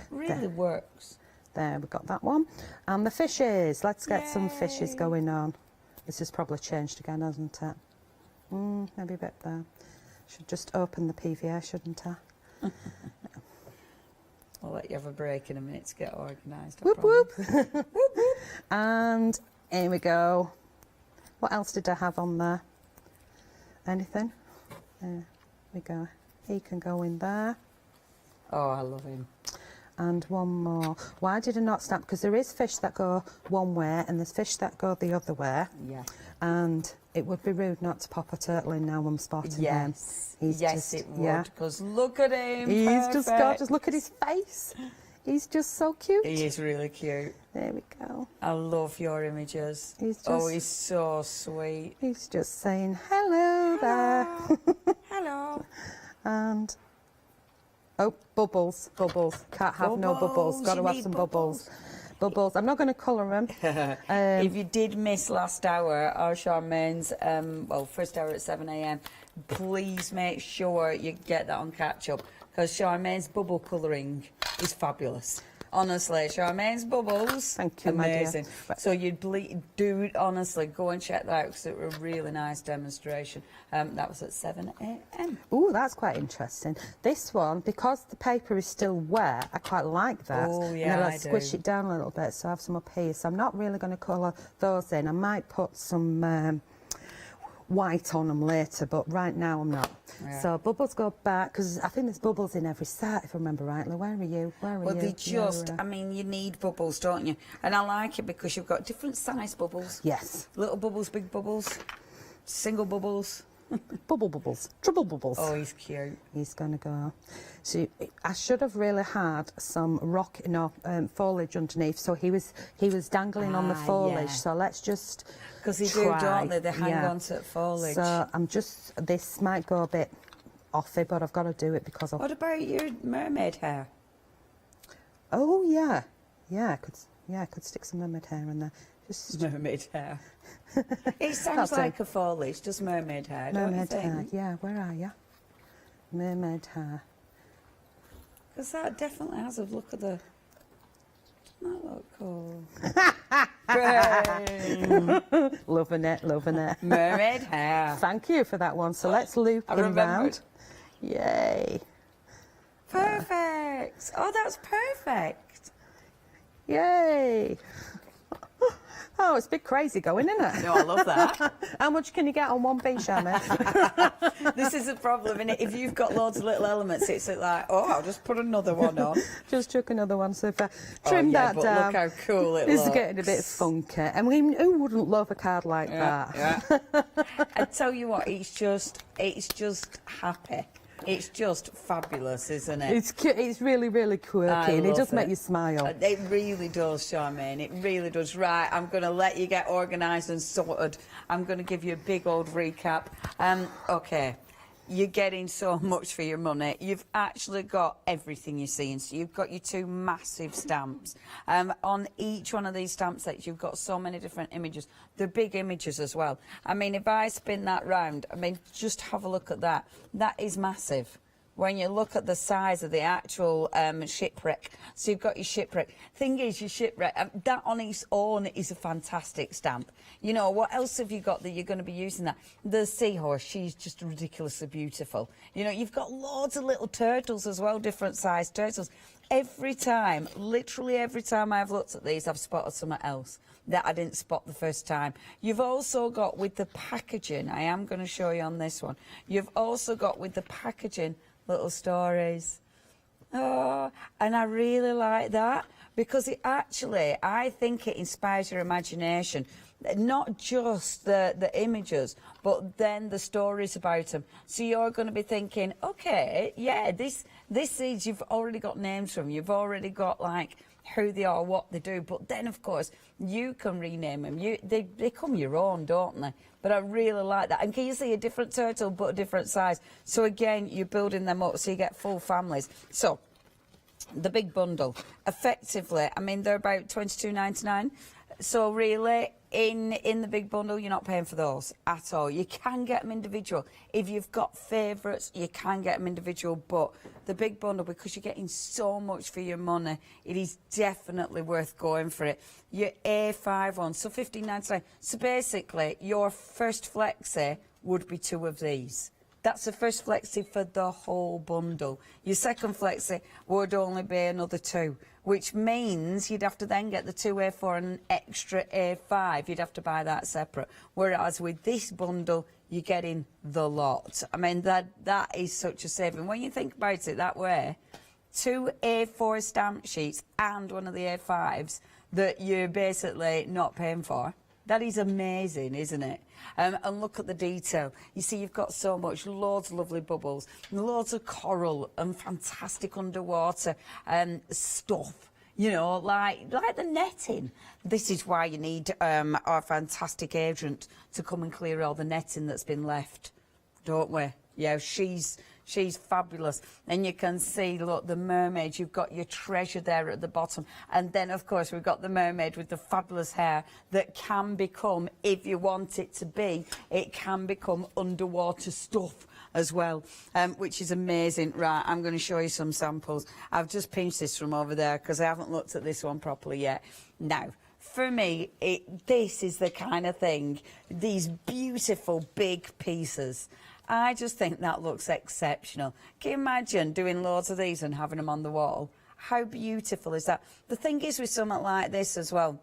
Really works. There, we've got that one. And the fishes. Let's get some fishes going on. This has probably changed again, hasn't it? Maybe a bit there. Should just open the PVA, shouldn't I? I'll let you have a break in a minute to get organised. Whoop, whoop. Whoop, whoop. And here we go. What else did I have on there? Anything? There we go. He can go in there. Oh, I love him. And one more. Why did I not stamp? Because there is fish that go one way and there's fish that go the other way. Yeah. And it would be rude not to pop a turtle in now I'm spotting him. Yes, it would. Because look at him. He's just perfect. gorgeous. Look at his face. He's just so cute. He is really cute. There we go. I love your images. He's just, oh, he's so sweet. He's just saying hello there. Hello. And oh, bubbles. Can't have no bubbles. Got to have some bubbles. Bubbles. I'm not going to colour them. If you did miss last hour, our Charmaine's, first hour at 7 a.m, please make sure you get that on catch up because Charmaine's bubble colouring is fabulous. Honestly, Charmaine's bubbles. Thank you, my dear. Amazing. Right. So do honestly go and check that out because it was a really nice demonstration. That was at 7 a.m. Oh, that's quite interesting. This one, because the paper is still wet, I quite like that. Oh, And yeah, then I squish do. it down a little bit, so I have some up here. So I'm not really going to colour those in. I might put some white on them later, but right now I'm not. Yeah. So bubbles go back, because I think there's bubbles in every set, if I remember rightly. Where are you? Where are Well, you? they just, You're, I mean, you need bubbles, don't you? And I like it because you've got different size bubbles. Yes. Little bubbles, big bubbles, single bubbles. Bubble bubbles. Triple bubbles. Oh, he's cute. He's going to go. So I should have really had some foliage underneath. So he was dangling on the Ah, foliage. yeah. So let's just Because they try. do, don't they? They hang Yeah. on to foliage. So this might go a bit offy, but I've got to do it because of. What about your mermaid hair? Oh yeah, I could stick some mermaid hair in there. Just Mermaid hair. It sounds That's like a foliage, just mermaid hair, don't you mermaid think? hair. Yeah, where are you? Mermaid hair. Because that definitely has a look at the... Doesn't that look cool? Great. Loving it. Mermaid hair. Thank you for that one. So let's loop I him remembered. round. Yay. Perfect. Oh, that's perfect. Yay. Oh, it's a bit crazy going, isn't it? No, I love that. How much can you get on one piece, Shannon? This is the problem, innit? If you've got loads of little elements, it's like, oh, I'll just put another one on. Just chuck another one. So if I trim yeah, that but down, look how cool it it's looks. getting a bit funky. I mean, who wouldn't love a card like that? Yeah. I tell you what, it's just happy. It's just fabulous, isn't it? It's cute. It's really, really quirky, I and it love does make you smile. It really does, Charmaine. It really does. Right, I'm going to let you get organised and sorted. I'm going to give you a big old recap. Okay, you're getting so much for your money. You've actually got everything you're seeing. So you've got your two massive stamps. On each one of these stamp sets, you've got so many different images. They're big images as well. I mean, if I spin that round, I mean, just have a look at that. That is massive. When you look at the size of the actual shipwreck. So you've got your shipwreck. Thing is, your shipwreck, that on its own is a fantastic stamp. You know, what else have you got that you're going to be using that? The seahorse, she's just ridiculously beautiful. You know, you've got loads of little turtles as well, different sized turtles. Every time, literally every time I've looked at these, I've spotted something else that I didn't spot the first time. You've also got with the packaging, I am going to show you on this one, you've also got with the packaging little stories. Oh, and I really like that because it actually, I think it inspires your imagination. Not just the images, but then the stories about them. So you're going to be thinking, okay, yeah, this is, you've already got names from, you've already got like who they are, what they do, but then of course you can rename them. They become your own, don't they? But I really like that. And can you see a different turtle but a different size? So again, you're building them up so you get full families. So the big bundle, effectively, I mean, they're about $22.99. So really, in the big bundle, you're not paying for those at all. You can get them individual. If you've got favourites, you can get them individual. But the big bundle, because you're getting so much for your money, it is definitely worth going for it. Your A5 one, so $15.99. So basically, your first flexi would be two of these. That's the first flexi for the whole bundle. Your second flexi would only be another two, which means you'd have to then get the two A4 and an extra A5. You'd have to buy that separate. Whereas with this bundle, you're getting the lot. I mean, that is such a saving. When you think about it that way, two A4 stamp sheets and one of the A5s that you're basically not paying for. That is amazing, isn't it? And look at the detail. You see, you've got so much, loads of lovely bubbles, loads of coral and fantastic underwater stuff. You know, like the netting. This is why you need our fantastic agent to come and clear all the netting that's been left, don't we? Yeah, she's She's fabulous. And you can see, look, the mermaid, you've got your treasure there at the bottom. And then, of course, we've got the mermaid with the fabulous hair that can become, if you want it to be, it can become underwater stuff as well, which is amazing. Right, I'm going to show you some samples. I've just pinched this from over there because I haven't looked at this one properly yet. Now, for me, this is the kind of thing, these beautiful big pieces. I just think that looks exceptional. Can you imagine doing loads of these and having them on the wall? How beautiful is that? The thing is with something like this as well,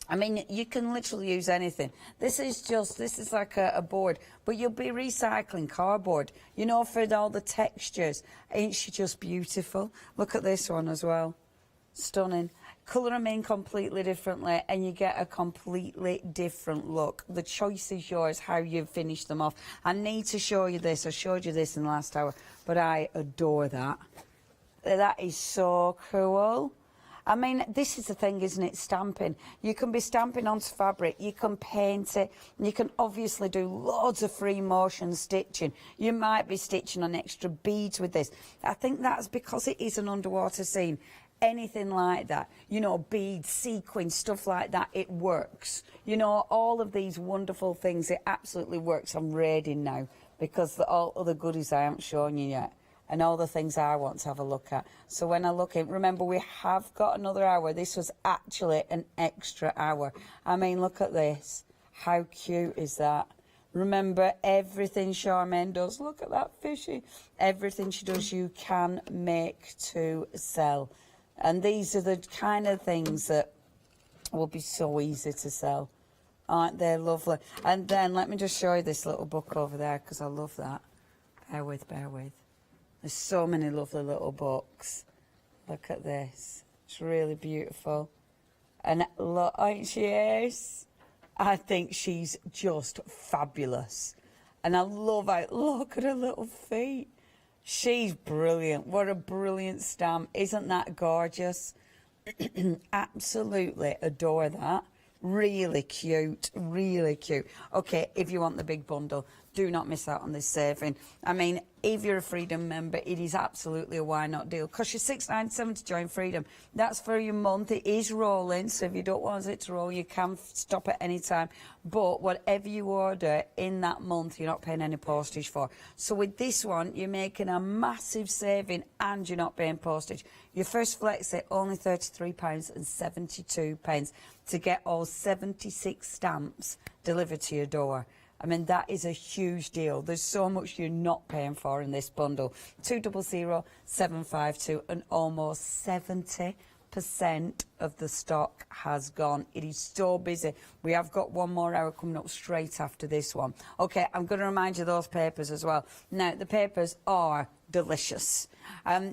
I mean, you can literally use anything. This is like a board, but you'll be recycling cardboard, you know, for all the textures. Ain't she just beautiful? Look at this one as well. Stunning. Colour them in completely differently and you get a completely different look. The choice is yours, how you finish them off. I need to show you this. I showed you this in the last hour, but I adore that. That is so cool. I mean, this is the thing, isn't it? Stamping. You can be stamping onto fabric, you can paint it, you can obviously do loads of free motion stitching. You might be stitching on extra beads with this. I think that's because it is an underwater scene. Anything like that, you know, beads, sequins, stuff like that, it works. You know, all of these wonderful things, it absolutely works. I'm raiding now because all other goodies I haven't shown you yet. And all the things I want to have a look at. So when I look in, remember we have got another hour. This was actually an extra hour. I mean, look at this. How cute is that? Remember, everything Charmaine does, look at that fishy. Everything she does, you can make to sell. And these are the kind of things that will be so easy to sell. Aren't they lovely? And then let me just show you this little book over there because I love that. Bear with, bear with. There's so many lovely little books. Look at this. It's really beautiful. And look, ain't she ace? I think she's just fabulous. And I love how, look at her little feet. She's brilliant. What a brilliant stamp. Isn't that gorgeous? Absolutely adore that. Really cute, really cute. Okay, if you want the big bundle, do not miss out on this saving. I mean, if you're a Freedom member, it is absolutely a why not deal. Costs you $6.97 to join Freedom. That's for your month. It is rolling, so if you don't want it to roll, you can stop at any time. But whatever you order in that month, you're not paying any postage for. So with this one, you're making a massive saving and you're not paying postage. Your first flex it only £33.72 to get all 76 stamps delivered to your door. I mean, that is a huge deal. There's so much you're not paying for in this bundle. 200,752 and almost 70% of the stock has gone. It is so busy. We have got one more hour coming up straight after this one. Okay, I'm going to remind you of those papers as well. Now, the papers are delicious.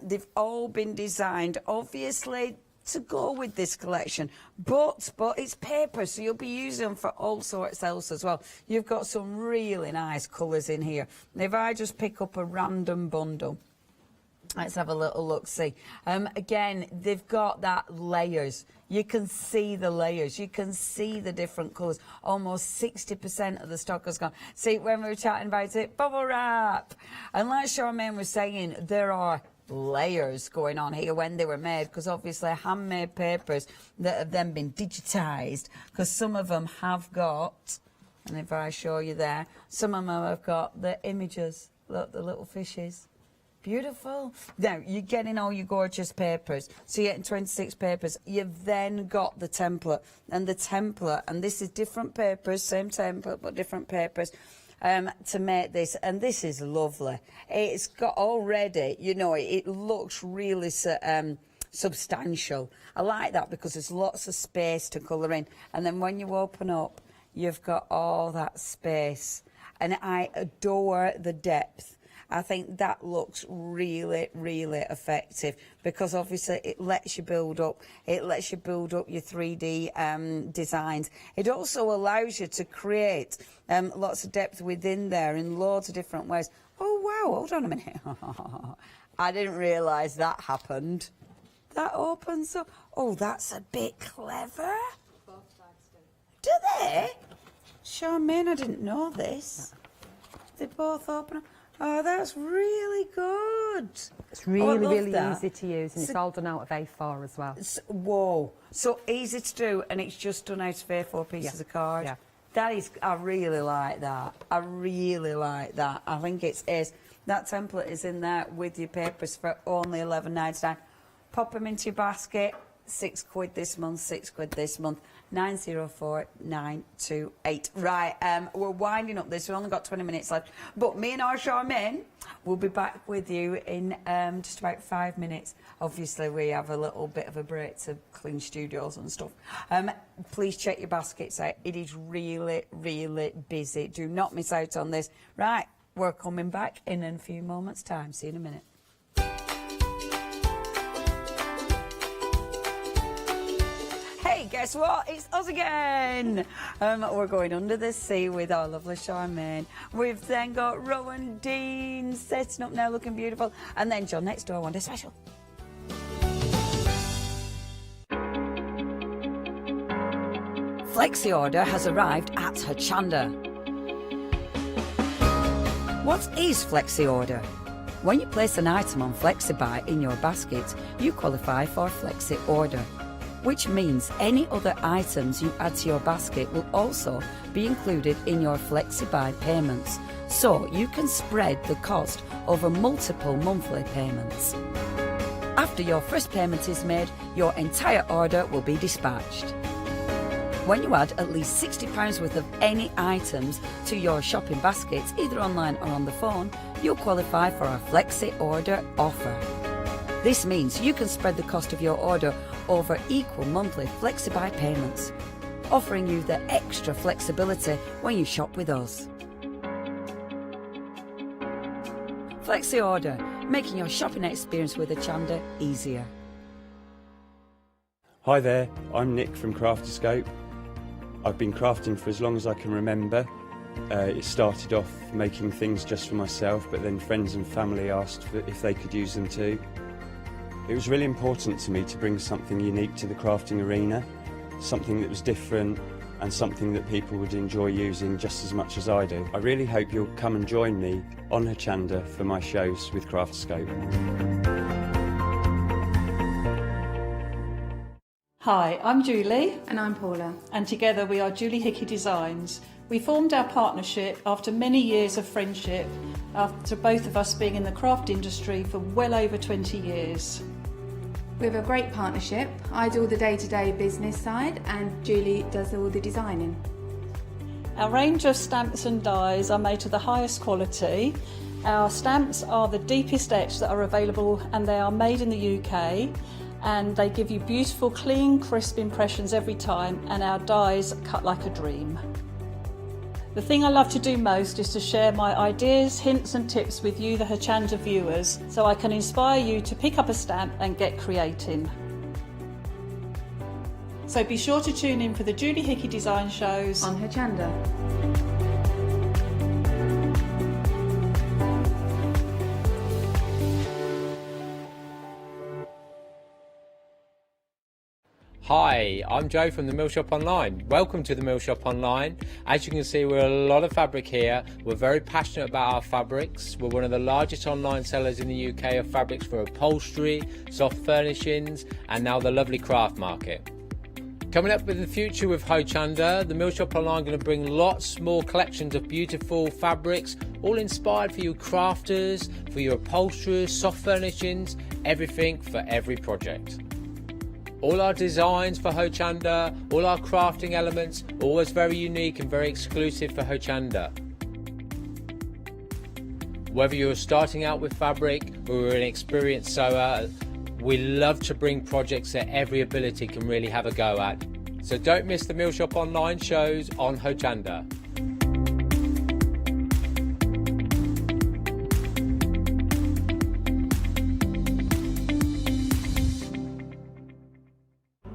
They've all been designed, obviously, to go with this collection, but it's paper, so you'll be using them for all sorts else as well. You've got some really nice colours in here. If I just pick up a random bundle, let's have a little look, see. Again, they've got that layers. You can see the layers. You can see the different colours. Almost 60% of the stock has gone. See, when we were chatting about it, bubble wrap. And like Charmaine was saying, there are layers going on here when they were made, because obviously handmade papers that have then been digitized, because some of them have got, and if I show you there, some of them have got the images. Look, the little fishes. Beautiful. Now, you're getting all your gorgeous papers. So you're getting 26 papers. You've then got the template. And the template, and this is different papers, same template, but different papers, to make this. And this is lovely. It's got already, you know, it looks really substantial. I like that because there's lots of space to colour in. And then when you open up, you've got all that space. And I adore the depth. I think that looks really, really effective because obviously it lets you build up. It lets you build up your 3D designs. It also allows you to create lots of depth within there in loads of different ways. Oh, wow, hold on a minute. I didn't realise that happened. That opens up. Oh, that's a bit clever. Both sides Do do. they? Charmaine, I didn't know this. They both open up. Oh, that's really good. It's I really, love really that. easy to use, and it's all done out of A4 as well. Whoa. So easy to do, and it's just done out of A4 pieces of card. Yeah. That is, I really like that. I really like that. I think it's ace. That template is in there with your papers for only £11.99. Pop them into your basket. £6 this month, £6 this month. 904928. Right, we're winding up this. We've only got 20 minutes left. But me and our Charmaine will be back with you in just about 5 minutes. Obviously, we have a little bit of a break to clean studios and stuff. Please check your baskets out. It is really, really busy. Do not miss out on this. Right, we're coming back in a few moments' time. See you in a minute. Hey, guess what? It's us again. We're going under the sea with our lovely Charmaine. We've then got Rowandean setting up now, looking beautiful, and then John next door, one day special. Flexi order has arrived at Hochanda. What is Flexi order? When you place an item on FlexiBuy in your basket, you qualify for Flexi order, which means any other items you add to your basket will also be included in your FlexiBuy payments, so you can spread the cost over multiple monthly payments. After your first payment is made, your entire order will be dispatched. When you add at least £60 worth of any items to your shopping baskets, either online or on the phone, you'll qualify for our Flexi order offer. This means you can spread the cost of your order over equal monthly FlexiBuy payments, offering you the extra flexibility when you shop with us. Flexi order, making your shopping experience with Hochanda easier. Hi there, I'm Nick from Crafterscope. I've been crafting for as long as I can remember. It started off making things just for myself, but then friends and family asked if they could use them too. It was really important to me to bring something unique to the crafting arena, something that was different and something that people would enjoy using just as much as I do. I really hope you'll come and join me on Hochanda for my shows with Crafterscope. Hi, I'm Julie. And I'm Paula. And together we are Julie Hickey Designs. We formed our partnership after many years of friendship, after both of us being in the craft industry for well over 20 years. We have a great partnership. I do all the day-to-day business side and Julie does all the designing. Our range of stamps and dies are made to the highest quality. Our stamps are the deepest etch that are available and they are made in the UK. And they give you beautiful, clean, crisp impressions every time, and our dies cut like a dream. The thing I love to do most is to share my ideas, hints and tips with you, the Hochanda viewers, so I can inspire you to pick up a stamp and get creating. So be sure to tune in for the Julie Hickey Design shows on Hochanda. Hi, I'm Joe from the Mill Shop Online. Welcome to the Mill Shop Online. As you can see, we're a lot of fabric here. We're very passionate about our fabrics. We're one of the largest online sellers in the UK of fabrics for upholstery, soft furnishings, and now the lovely craft market. Coming up in the future with Hochanda, the Mill Shop Online are going to bring lots more collections of beautiful fabrics, all inspired for you crafters, for your upholsterers, soft furnishings, everything for every project. All our designs for Hochanda, all our crafting elements, always very unique and very exclusive for Hochanda. Whether you're starting out with fabric or you're an experienced sewer, we love to bring projects that every ability can really have a go at. So don't miss the Mill Shop Online shows on Hochanda.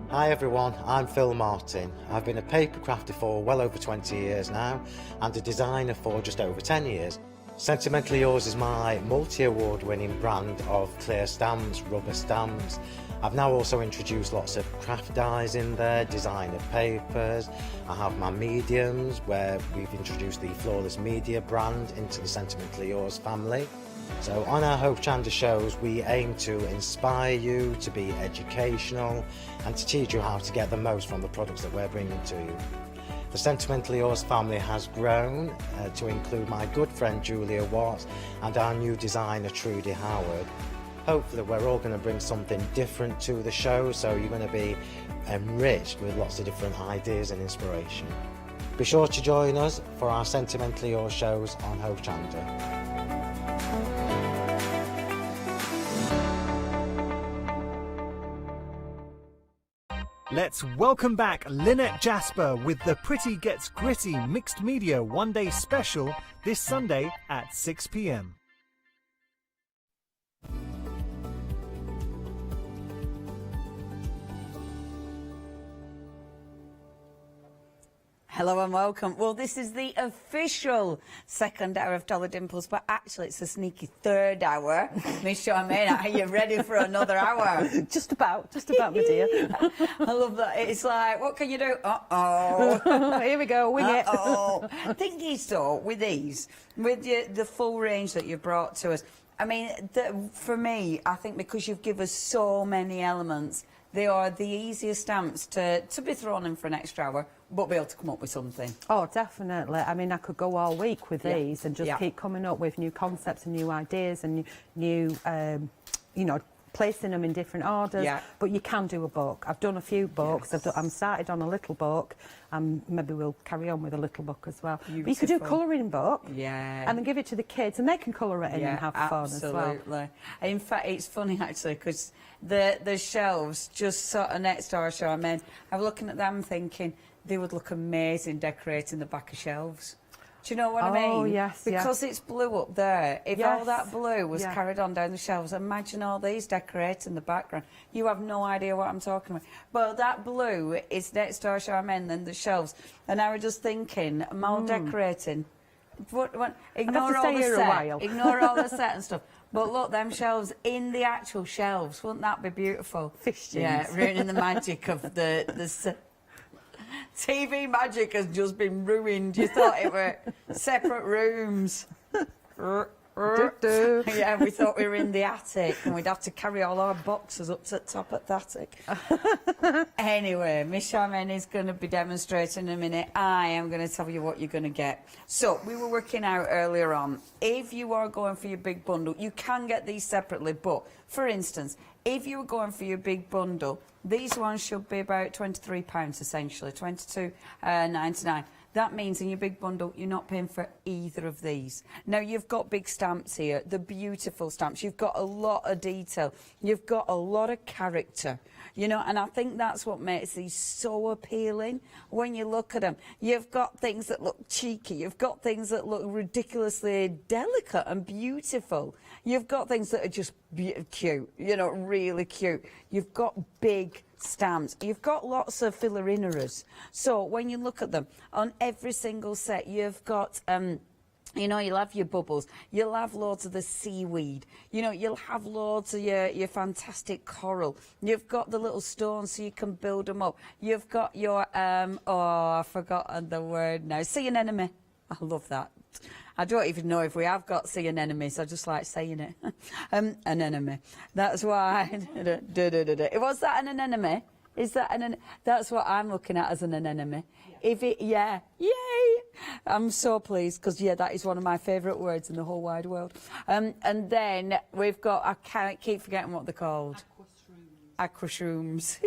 Hi everyone, I'm Phil Martin. I've been a paper crafter for well over 20 years now and a designer for just over 10 years. Sentimentally Yours is my multi-award winning brand of clear stamps, rubber stamps I've now also introduced lots of craft dyes in there, designer papers. I have my mediums where we've introduced the Flawless Media brand into the Sentimentally Yours family. So on our Hochanda shows we aim to inspire you, to be educational and to teach you how to get the most from the products that we're bringing to you. The Sentimentally Yours family has grown to include my good friend Julia Watts and our new designer Trudy Howard. Hopefully we're all going to bring something different to the show, so you're going to be enriched with lots of different ideas and inspiration. Be sure to join us for our Sentimentally Yours shows on Hochanda. Let's welcome back Lynette Jasper with the Pretty Gets Gritty Mixed Media One-Day Special this Sunday at 6 p.m. Hello and welcome. Well, this is the official second hour of Dolly Dimples, but actually it's a sneaky third hour. Miss Charmaine, are you ready for another hour? Just about, my dear. I love that. It's like, what can you do? Uh-oh. Here we go, wing it. Uh-oh. Thing is, though, with these, with the full range that you've brought to us, I mean, for me, I think because you've given us so many elements, they are the easiest stamps to be thrown in for an extra hour, but be able to come up with something. Oh, definitely. I mean, I could go all week with these and just keep coming up with new concepts and new ideas and new, you know, placing them in different orders. Yeah. But you can do a book. I've done a few books. Yes. I'm started on a little book, and maybe we'll carry on with a little book as well. Beautiful. But you could do a colouring book. Yeah. And then give it to the kids, and they can colour it in and have fun as well. Absolutely. In fact, it's funny actually because the shelves just sort of next to our show. I mean, I'm looking at them thinking they would look amazing decorating the back of shelves. Do you know what I mean? Oh, yes, because it's blue up there. If all that blue was carried on down the shelves, imagine all these decorating the background. You have no idea what I'm talking about. But that blue is next to our Charmaine and the shelves. And I was just thinking, I'm all decorating. Ignore all the set. Ignore all the set and stuff. But look, them shelves in the actual shelves. Wouldn't that be beautiful? Fish jeans. Yeah, ruining the magic of the TV magic has just been ruined. You thought it were separate rooms. Yeah, we thought we were in the attic and we'd have to carry all our boxes up to the top of the attic. Anyway, Miss Charmaine is going to be demonstrating in a minute. I am going to tell you what you're going to get. So, we were working out earlier on. If you are going for your big bundle, you can get these separately, but, for instance, if you were going for your big bundle, these ones should be about £23 essentially, £22.99. That means in your big bundle, you're not paying for either of these. Now, you've got big stamps here, the beautiful stamps. You've got a lot of detail. You've got a lot of character, you know, and I think that's what makes these so appealing when you look at them. You've got things that look cheeky. You've got things that look ridiculously delicate and beautiful. You've got things that are just cute, you know, really cute. You've got big stamps. You've got lots of fillerinas. So when you look at them, on every single set, you've got, you know, you'll have your bubbles. You'll have loads of the seaweed. You know, you'll have loads of your fantastic coral. You've got the little stones so you can build them up. You've got your, oh, I've forgotten the word now. Sea anemone. I love that. I don't even know if we have got sea anemones. I just like saying it. An anemone. That's why. Was that an anemone? Is that an? That's what I'm looking at as an anemone. If it, yay! I'm so pleased because that is one of my favourite words in the whole wide world. And then we've got. I can't keep forgetting what they're called. Aqua shrooms.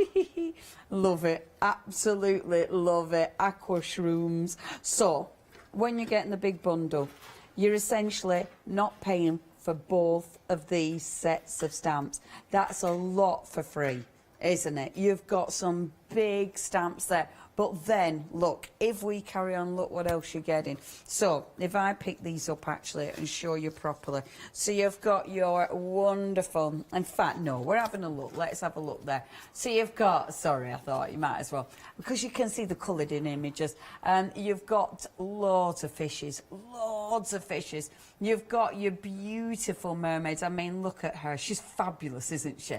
Love it. Absolutely love it. Aqua shrooms. So, when you're getting the big bundle, you're essentially not paying for both of these sets of stamps. That's a lot for free, isn't it? You've got some big stamps there, But then, look, if we carry on, look what else you're getting. So, if I pick these up actually and show you properly. So you've got your wonderful, in fact, no, we're having a look. Let's have a look there. So you've got, sorry, I thought you might as well, because you can see the coloured in images. You've got loads of fishes, loads of fishes. You've got your beautiful mermaids. I mean, look at her. She's fabulous, isn't she?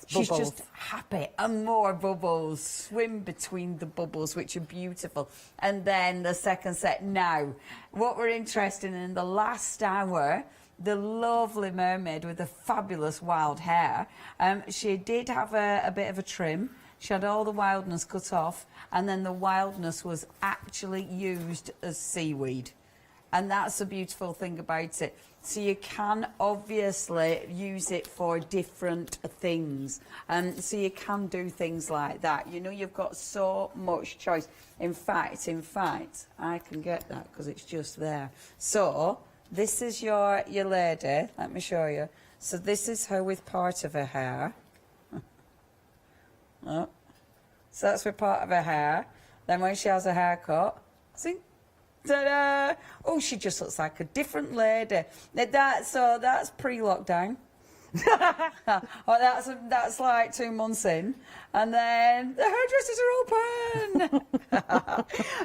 She's just happy, and more bubbles. Swim between the bubbles, which are beautiful. And then the second set. Now, what we're interested in the last hour, the lovely mermaid with the fabulous wild hair. She did have a bit of a trim. She had all the wildness cut off, and then the wildness was actually used as seaweed. And that's the beautiful thing about it. So you can obviously use it for different things. So you can do things like that. You know, you've got so much choice. In fact, I can get that because it's just there. So this is your lady. Let me show you. So this is her with part of her hair. Oh. So that's with part of her hair. Then when she has a haircut, see? Ta-da! Oh, she just looks like a different lady. That's pre-lockdown. Oh, that's like 2 months in, and then the hairdressers are open.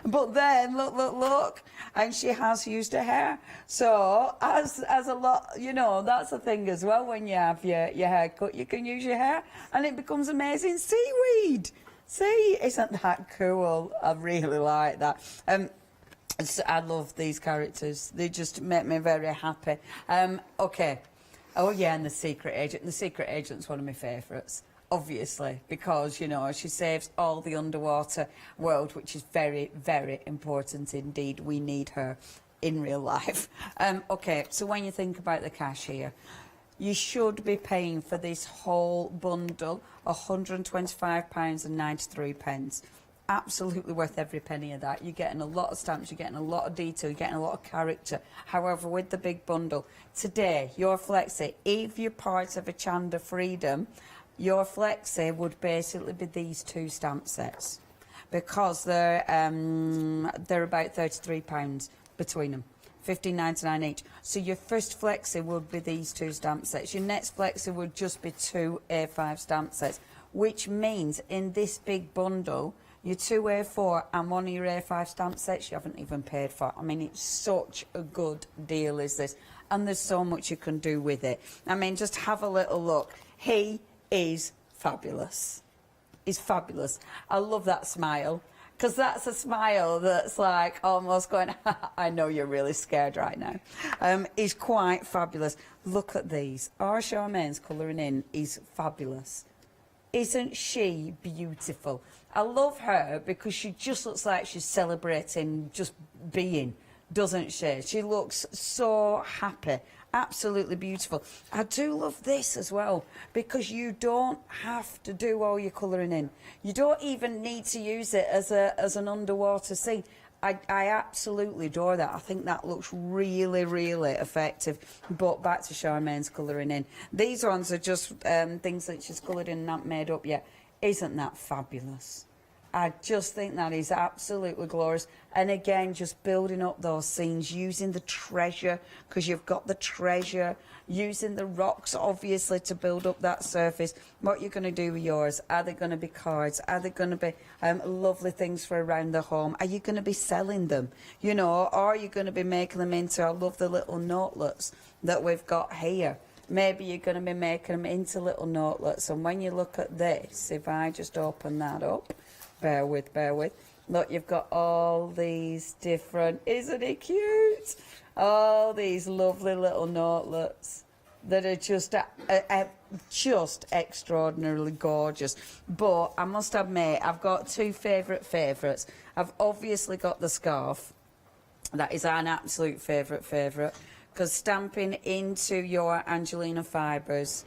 But then look, and she has used her hair. So as a lot, you know, that's the thing as well. When you have your hair cut, you can use your hair, and it becomes amazing seaweed. See, isn't that cool? I really like that. I love these characters. They just make me very happy. Okay. Oh, yeah, and the Secret Agent. The Secret Agent's one of my favourites, obviously, because, you know, she saves all the underwater world, which is very, very important indeed. We need her in real life. Okay, so when you think about the cash here, you should be paying for this whole bundle £125.93. Absolutely worth every penny of that. You're getting a lot of stamps, you're getting a lot of detail, you're getting a lot of character. However, with the big bundle, today, your Flexi, if you're part of Hochanda Freedom, your Flexi would basically be these 2 stamp sets, because they're about £33 between them. $15.99 each. So your first Flexi would be these 2 stamp sets. Your next Flexi would just be 2 A5 stamp sets, which means in this big bundle, your 2 A4 and 1 of your A5 stamp sets you haven't even paid for. I mean, it's such a good deal, is this? And there's so much you can do with it. I mean, just have a little look. He is fabulous. He's fabulous. I love that smile, because that's a smile that's like almost going, I know you're really scared right now. He's quite fabulous. Look at these. Our Charmaine's colouring in is fabulous. Isn't she beautiful? I love her because she just looks like she's celebrating just being, doesn't she? She looks so happy. Absolutely beautiful. I do love this as well, because you don't have to do all your colouring in. You don't even need to use it as an underwater scene. I absolutely adore that. I think that looks really, really effective. But back to Charmaine's colouring in. These ones are just things that she's coloured in and not made up yet. Isn't that fabulous? I just think that is absolutely glorious. And again, just building up those scenes, using the treasure, because you've got the treasure, using the rocks, obviously, to build up that surface. What you're going to do with yours? Are they going to be cards? Are they going to be lovely things for around the home? Are you going to be selling them? You know, or are you going to be making them into, I love the little notelets that we've got here. Maybe you're going to be making them into little notelets. And when you look at this, if I just open that up, bear with. Look, you've got all these different, isn't it cute? All these lovely little notelets that are just extraordinarily gorgeous. But I must admit, I've got 2 favourites. I've obviously got the scarf. That is an absolute favourite. Because stamping into your Angelina fibres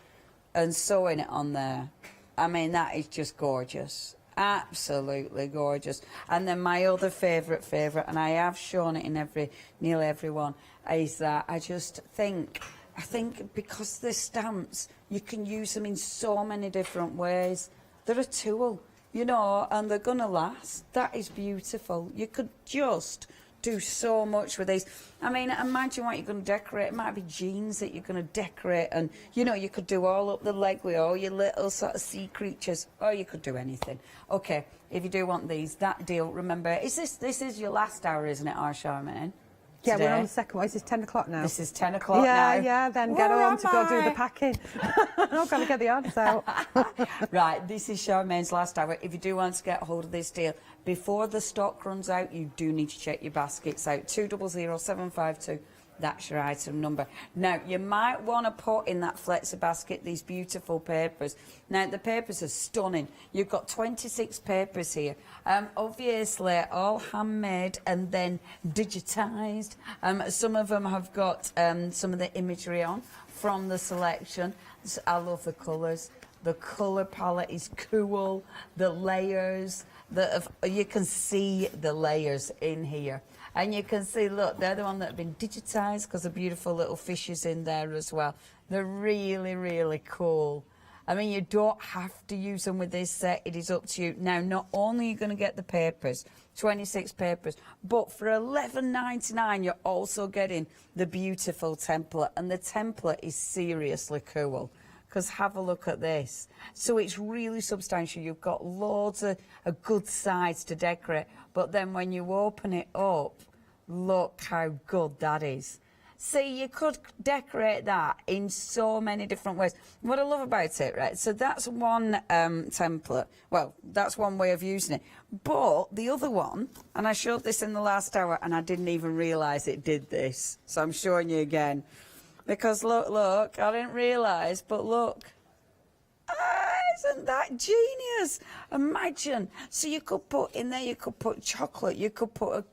and sewing it on there, I mean, that is just gorgeous. Absolutely gorgeous. And then my other favourite, and I have shown it in nearly every one, is that I think because they're stamps, you can use them in so many different ways. They're a tool. you know, and they're gonna last. That is beautiful. You could just do so much with these. I mean, imagine what you're going to decorate. It might be jeans that you're going to decorate, and you know, you could do all up the leg with all your little sort of sea creatures, or you could do anything. Okay, if you do want these, that deal, remember, this is your last hour, isn't it, our Charmaine? Yeah, Today? we're on the second one. Is this 10 o'clock now? This is 10 o'clock now. Yeah, then get her on to go do the packing. I've got to get the odds out. Right, this is Charmaine's last hour. If you do want to get hold of this deal, before the stock runs out, you do need to check your baskets out. 200752. That's your item number. Now, you might want to put in that flexi basket these beautiful papers. Now, the papers are stunning. You've got 26 papers here. Obviously, all handmade and then digitised. Some of them have got some of the imagery on from the selection. So I love the colours. The colour palette is cool. The layers, you can see the layers in here. And you can see, look, they're the one that have been digitised because the beautiful little fishes in there as well. They're really, really cool. I mean, you don't have to use them with this set. It is up to you. Now, not only are you going to get the papers, 26 papers, but for $11.99, you're also getting the beautiful template. And the template is seriously cool. Because have a look at this. So it's really substantial. You've got loads of good sides to decorate. But then when you open it up, look how good that is. See, you could decorate that in so many different ways. What I love about it, right, so that's one template. Well, that's one way of using it. But the other one, and I showed this in the last hour, and I didn't even realise it did this. So I'm showing you again. Because look, I didn't realise, but look. Isn't that genius? Imagine. So you could put in there, you could put chocolate, you could put,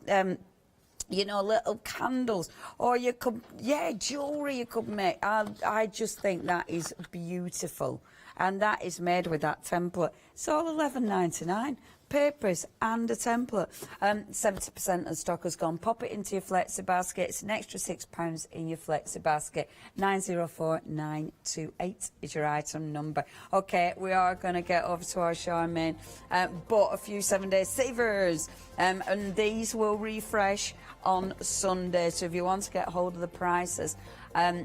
you know, little candles, or you could, yeah, jewellery you could make. I just think that is beautiful. And that is made with that template. It's all $11.99. Papers and a template. 70% of stock has gone. Pop it into your flexi basket. It's an extra £6 in your flexi basket. 904928 is your item number. Okay, we are going to get over to our Charmaine. But a few 7-day savers. And these will refresh on Sunday. So if you want to get hold of the prices,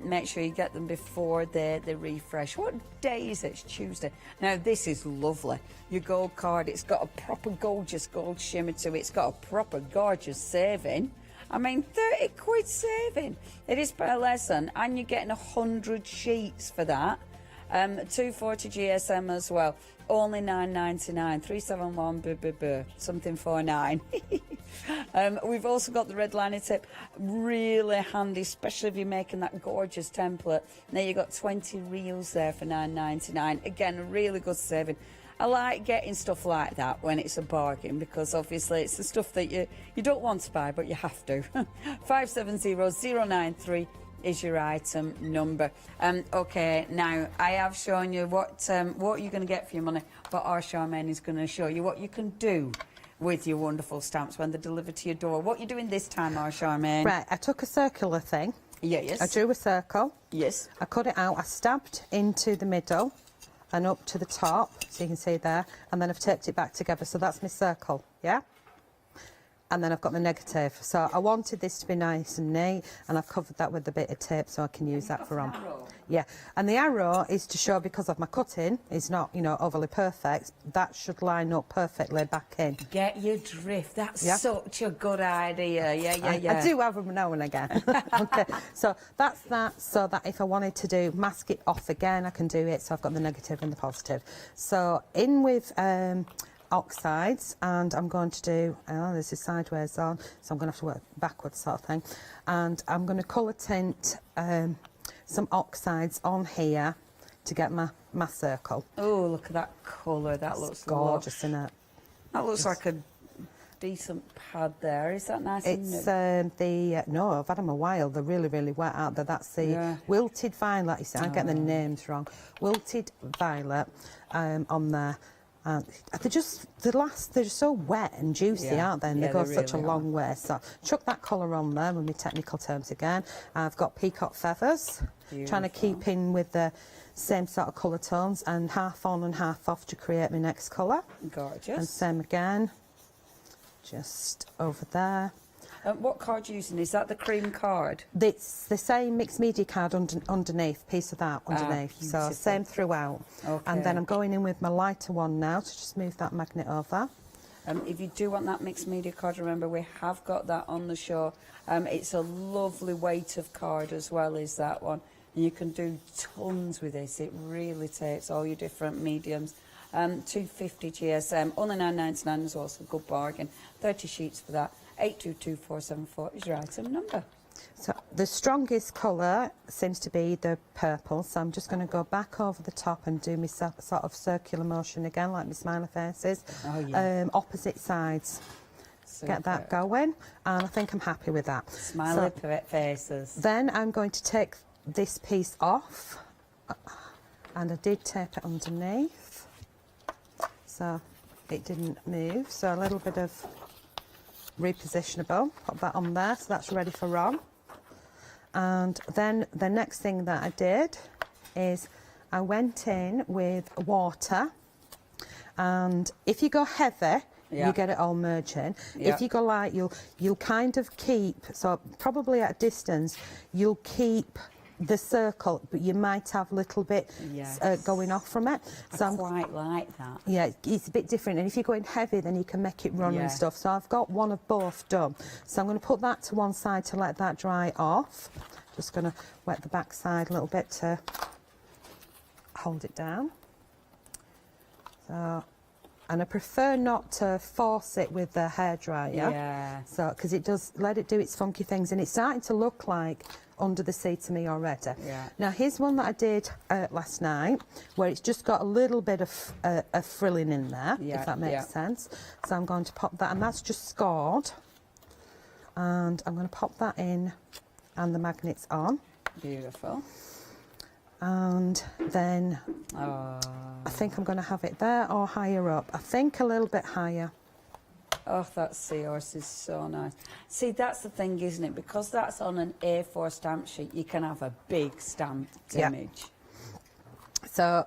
make sure you get them before they refresh. What day is it? It's Tuesday. Now, this is lovely. Your gold card, it's got a proper gorgeous gold shimmer to it. It's got a proper gorgeous saving. I mean, 30 quid saving. It is per lesson, and you're getting 100 sheets for that. 240 GSM as well. Only $9.99. 371 something 49. We've also got the red liner tip, really handy, especially if you're making that gorgeous template. Now you've got 20 reels there for $9.99. Again, a really good saving. I like getting stuff like that when it's a bargain, because obviously it's the stuff that you don't want to buy, but you have to. 570093 is your item number. Okay, now I have shown you what you're going to get for your money, but our Charmaine is going to show you what you can do with your wonderful stamps when they're delivered to your door. What are you doing this time, our Charmaine? Right, I took a circular thing. Yes. I drew a circle. Yes. I cut it out. I stabbed into the middle and up to the top, so you can see there, and then I've taped it back together. So that's my circle, yeah? And then I've got the negative. So I wanted this to be nice and neat, and I've covered that with a bit of tape so I can use that for on. Yeah, and the arrow is to show, because of my cutting is not, you know, overly perfect, that should line up perfectly back in. Get your drift. That's such a good idea. Yeah. I do have them now and again. Okay, so that's that, so that if I wanted to mask it off again, I can do it. So I've got the negative and the positive. So in with oxides, and I'm going to do, this is sideways on, so I'm going to have to work backwards sort of thing, and I'm going to colour tint some oxides on here to get my circle. Oh, look at that colour. That looks gorgeous, isn't it? That looks like a decent pad there. Is that nice? It's no, I've had them a while. They're really, really wet out there. That's the wilted violet. You see, I get the names wrong. Wilted violet on there. And they're just, they're so wet and juicy, Yeah. aren't they? And Yeah, they go they such a really long way. So chuck that colour on there with my technical terms again. I've got peacock feathers, trying to keep in with the same sort of colour tones, and half on and half off to create my next colour. Gorgeous. And same again, just over there. What card are you using? Is that the cream card? It's the same mixed media card underneath, piece of that underneath. So beautiful. same throughout. Okay. And then I'm going in with my lighter one now to just move that magnet over. If you do want that mixed media card, remember we have got that on the show. It's a lovely weight of card as well, is that one. And you can do tons with this. It really takes all your different mediums. 250 GSM, only £9.99 is also a good bargain. 30 sheets for that. 822474 is your item number. So the strongest colour seems to be the purple, so I'm just going to go back over the top and do my sort of circular motion again, like my smiley faces. Oh, yeah. Opposite sides. Super. Get that going, and I think I'm happy with that. Smiley faces. Then I'm going to take this piece off, and I did tape it underneath, so it didn't move. So a little bit of repositionable, put that on there, so that's ready for on. And then the next thing that I did is I went in with water, and if you go heavy, you get it all merging. If you go light, you'll kind of keep, so probably at a distance, you'll keep the circle, but you might have a little bit going off from it. So I quite like that. Yeah, it's a bit different, and if you're going heavy, then you can make it run and stuff. So I've got one of both done. So I'm going to put that to one side to let that dry off. Just going to wet the back side a little bit to hold it down. So, and I prefer not to force it with the hairdryer. Yeah. So, because it does, let it do its funky things, and it's starting to look like under the sea to me already. Yeah. Now here's one that I did last night, where it's just got a little bit of frilling in there, if that makes sense. So I'm going to pop that, and that's just scored. And I'm going to pop that in, and the magnets on. Beautiful. And then I think I'm going to have it there or higher up. I think a little bit higher. Oh, that seahorse is so nice. See, that's the thing, isn't it? Because that's on an A4 stamp sheet, you can have a big stamped image. So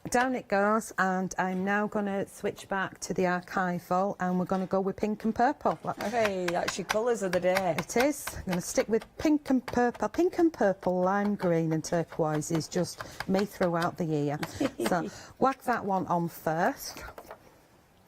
down it goes, and I'm now going to switch back to the archival, and we're going to go with pink and purple. Hey, that's your colours of the day. It is. I'm going to stick with pink and purple. Pink and purple, lime green and turquoise is just me throughout the year. So whack that one on first.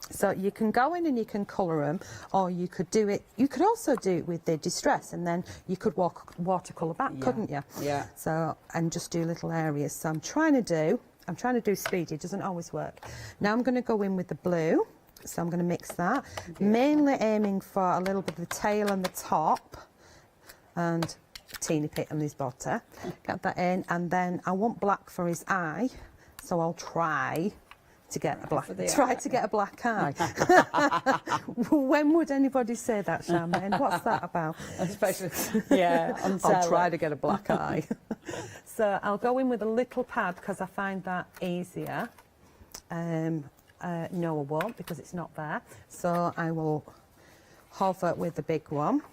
So you can go in and you can colour them, or you could do it, you could also do it with the distress, and then you could watercolour back, couldn't you? Yeah. So, and just do little areas. So I'm trying to do speedy, it doesn't always work. Now I'm going to go in with the blue, so I'm going to mix that, mainly aiming for a little bit of the tail and the top, and a teeny bit on his body. Get that in, and then I want black for his eye, so I'll try to get a black eye. When would anybody say that, Charmaine? What's that about? Especially, I'll try to get a black eye. So I'll go in with a little pad because I find that easier. No, I won't, because it's not there. So I will hover with the big one.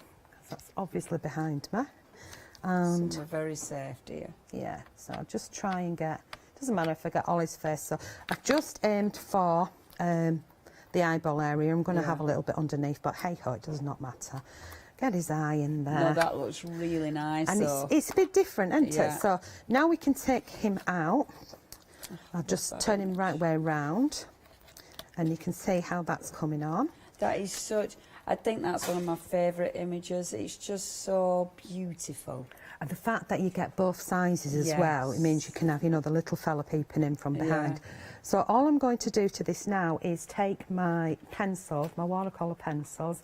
That's obviously behind me. And so we're very safe, dear. Yeah, so I'll just try and get, doesn't matter if I get Ollie's face. So I've just aimed for the eyeball area. I'm going to have a little bit underneath, but hey ho, it does not matter. Get his eye in there. No, that looks really nice. And it's a bit different, isn't it? So now we can take him out. I'll just turn him right way round, and you can see how that's coming on. That is such, I think that's one of my favourite images. It's just so beautiful. And the fact that you get both sizes as well, it means you can have, you know, the little fella peeping in from behind. So all I'm going to do to this now is take my pencils, my watercolour pencils,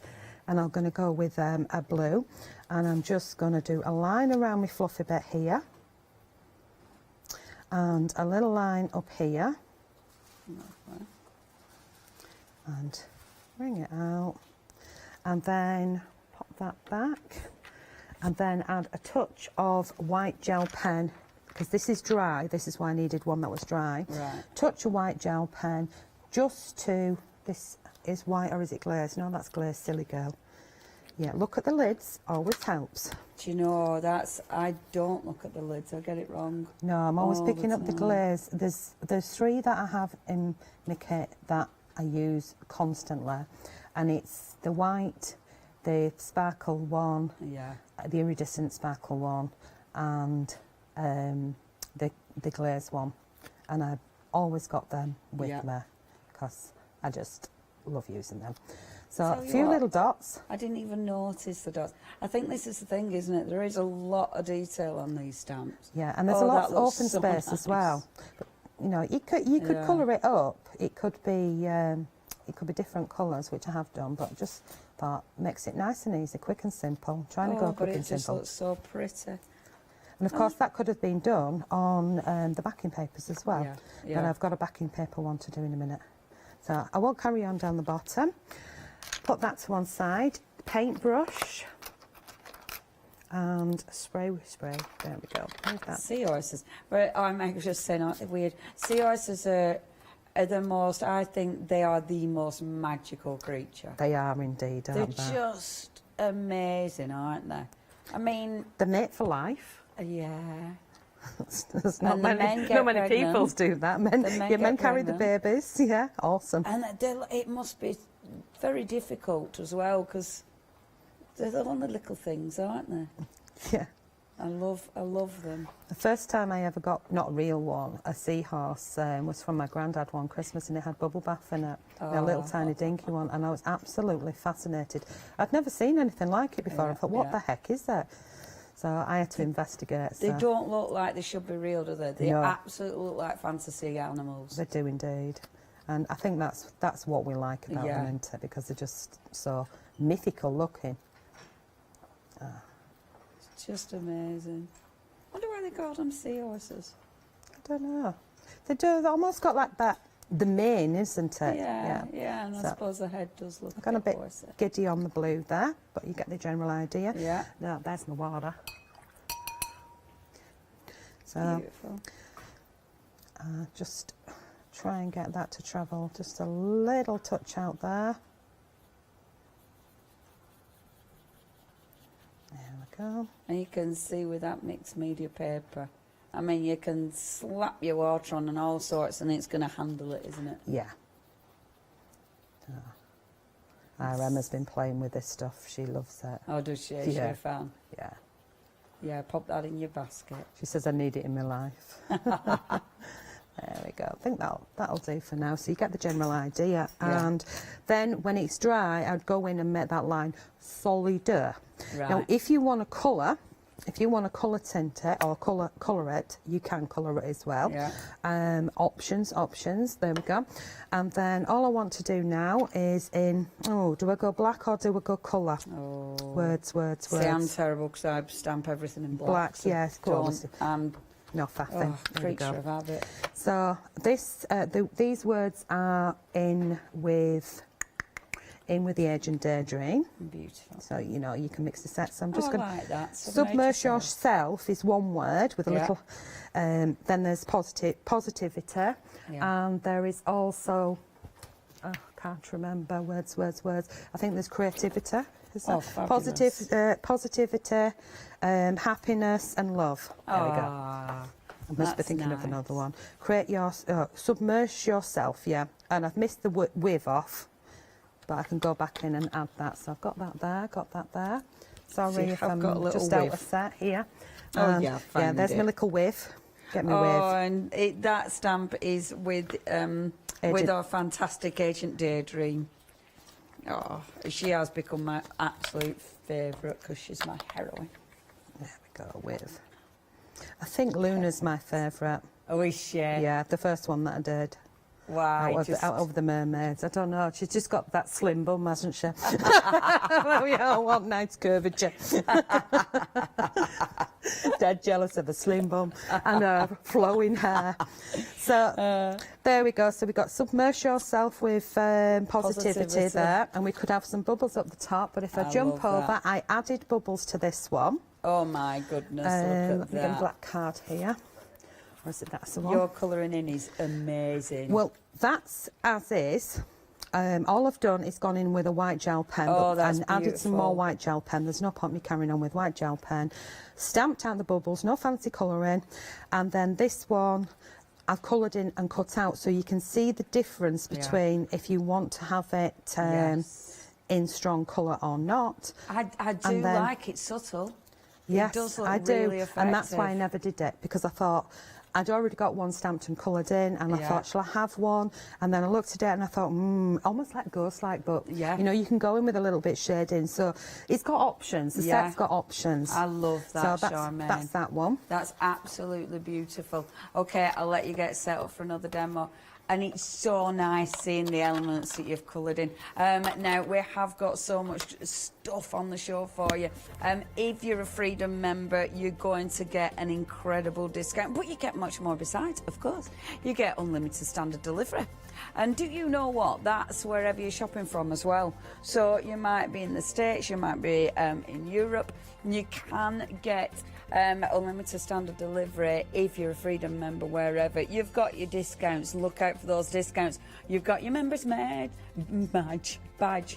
and I'm going to go with a blue, and I'm just going to do a line around my fluffy bit here, and a little line up here, and bring it out, and then pop that back, and then add a touch of white gel pen, because this is dry. This is why I needed one that was dry. Right. Touch of white gel pen, just to, this is white or is it glazed? No, that's glazed, silly girl. Yeah, look at the lids, always helps. Do you know, I don't look at the lids, I get it wrong. No, I'm always all picking the up the time. glaze. There's 3 that I have in my kit that I use constantly, and it's the white, the sparkle one, Yeah. the iridescent sparkle one, and the glaze one, and I've always got them with me because I just love using them. So Tell a you few what, little dots. I didn't even notice the dots. I think this is the thing, isn't it? There is a lot of detail on these stamps. Yeah, and there's a lot of open so space as nice. well. But, you know, you could Yeah. colour it up. It could be different colours, which I have done, but just thought makes it nice and easy, quick and simple. Trying to go but quick it and just simple. looks so pretty. And of course, that could have been done on the backing papers as well. Yeah, But yeah. I've got a backing paper one to do in a minute. So I won't carry on down the bottom. Put that to one side. Paintbrush and spray. There we go. There's that. Sea oysters. But I'm just saying, aren't they weird? Sea oysters are the most, I think they are the most magical creature. They are indeed, aren't They're they? just amazing, aren't they? I mean... They're made for life. Yeah. There's not And the men many, get not many pregnant. people do that. Men, The men yeah, men get carry the pregnant. babies. Yeah, awesome. And it must be very difficult as well, because they're the only little things, aren't they? Yeah. I love them. The first time I ever got, not a real one, a seahorse, was from my granddad one Christmas, and it had bubble bath in it. A little tiny dinky one, and I was absolutely fascinated. I'd never seen anything like it before. I thought, what the heck is that? So I had to investigate. They so. don't look like they should be real, do they? They No. absolutely look like fantasy animals. They do indeed. And I think that's what we like about Yeah. them, isn't it? Because they're just so mythical looking. It's just amazing. I wonder why they call them seahorses. I don't know. They do. They almost got like that. The mane, isn't it? Yeah, and I So, suppose the head does look I've gone a bit horsey. giddy on the blue there, but you get the general idea. Yeah. No, there's my water. So, Beautiful. just try and get that to travel just a little touch out there. There we go. And you can see with that mixed media paper, I mean, you can slap your water on and all sorts, and it's going to handle it, isn't it? Yeah. Our Emma's been playing with this stuff. She loves it. Oh, does she? Is she Yeah. a fan? Yeah. Yeah, pop that in your basket. She says, I need it in my life. There we go. I think that'll do for now. So you get the general idea. Yeah. And then when it's dry, I'd go in and make that line solider. Right. Now, if you want to colour tint it or colour it, you can colour it as well. Yeah. Options, there we go. And then all I want to do now is do I go black or do I go colour? Oh. Words. See, I'm terrible because I stamp everything in black. Black, so yes, of course. don't. No faffing. There we Creature go. of habit. So these words are in with the Age and Daydream. Beautiful. So you know you can mix the set. So I'm just I going to like that. submerge yourself is one word with a Yeah. little. Then there's positivity, Yeah. and there is also can't remember words. I think there's creativity. Is Oh, that? fabulous. Positivity, happiness, and love. There we go. Ah, I must be that's thinking of nice. another one. Submerge yourself, yeah. And I've missed the with off, but I can go back in and add that. So I've got that there. Sorry See, if I've I'm got a little just out with. of set here. Oh, And, yeah, I found there's it. my little with. Get me Oh, with. and that stamp is with our fantastic Agent Daydream. Oh, she has become my absolute favourite because she's my heroine. There we go, with. I think Luna's my favourite. Oh, is she? Yeah, the first one that I did. Wow. Out of the mermaids. I don't know. She's just got that slim bum, hasn't she? Well, we all want nice curvature. Dead jealous of a slim bum and her flowing hair. So there we go. So we got submerge yourself with positivity there, and we could have some bubbles up the top. But if I jump love over, that. I added bubbles to this one. Oh my goodness! Look Let at me get a that. black card here. Or is it that's the one? Your colouring in is amazing. Well, that's as is. All I've done is gone in with a white gel pen and added some more white gel pen. There's no point me carrying on with white gel pen. Stamped out the bubbles, no fancy colouring. And then this one I've coloured in and cut out, so you can see the difference between if you want to have it in strong colour or not. I do like it subtle. Yes, it does look I do, really effective. and that's why I never did it, because I thought I'd already got one stamped and coloured in, and I thought, shall I have one? And then I looked at it and I thought, almost like ghost-like, but you know, you can go in with a little bit shading. So it's got options. The set's got options. I love that, so Charmaine. that's that one. That's absolutely beautiful. Okay, I'll let you get set up for another demo. And it's so nice seeing the elements that you've coloured in. Now, we have got so much stuff on the show for you. If you're a Freedom member, you're going to get an incredible discount, but you get much more besides, of course. You get unlimited standard delivery. And do you know what? That's wherever you're shopping from as well. So you might be in the States, you might be in Europe. You can get unlimited standard delivery if you're a Freedom member wherever. You've got your discounts. Look out for those discounts. You've got your members badge,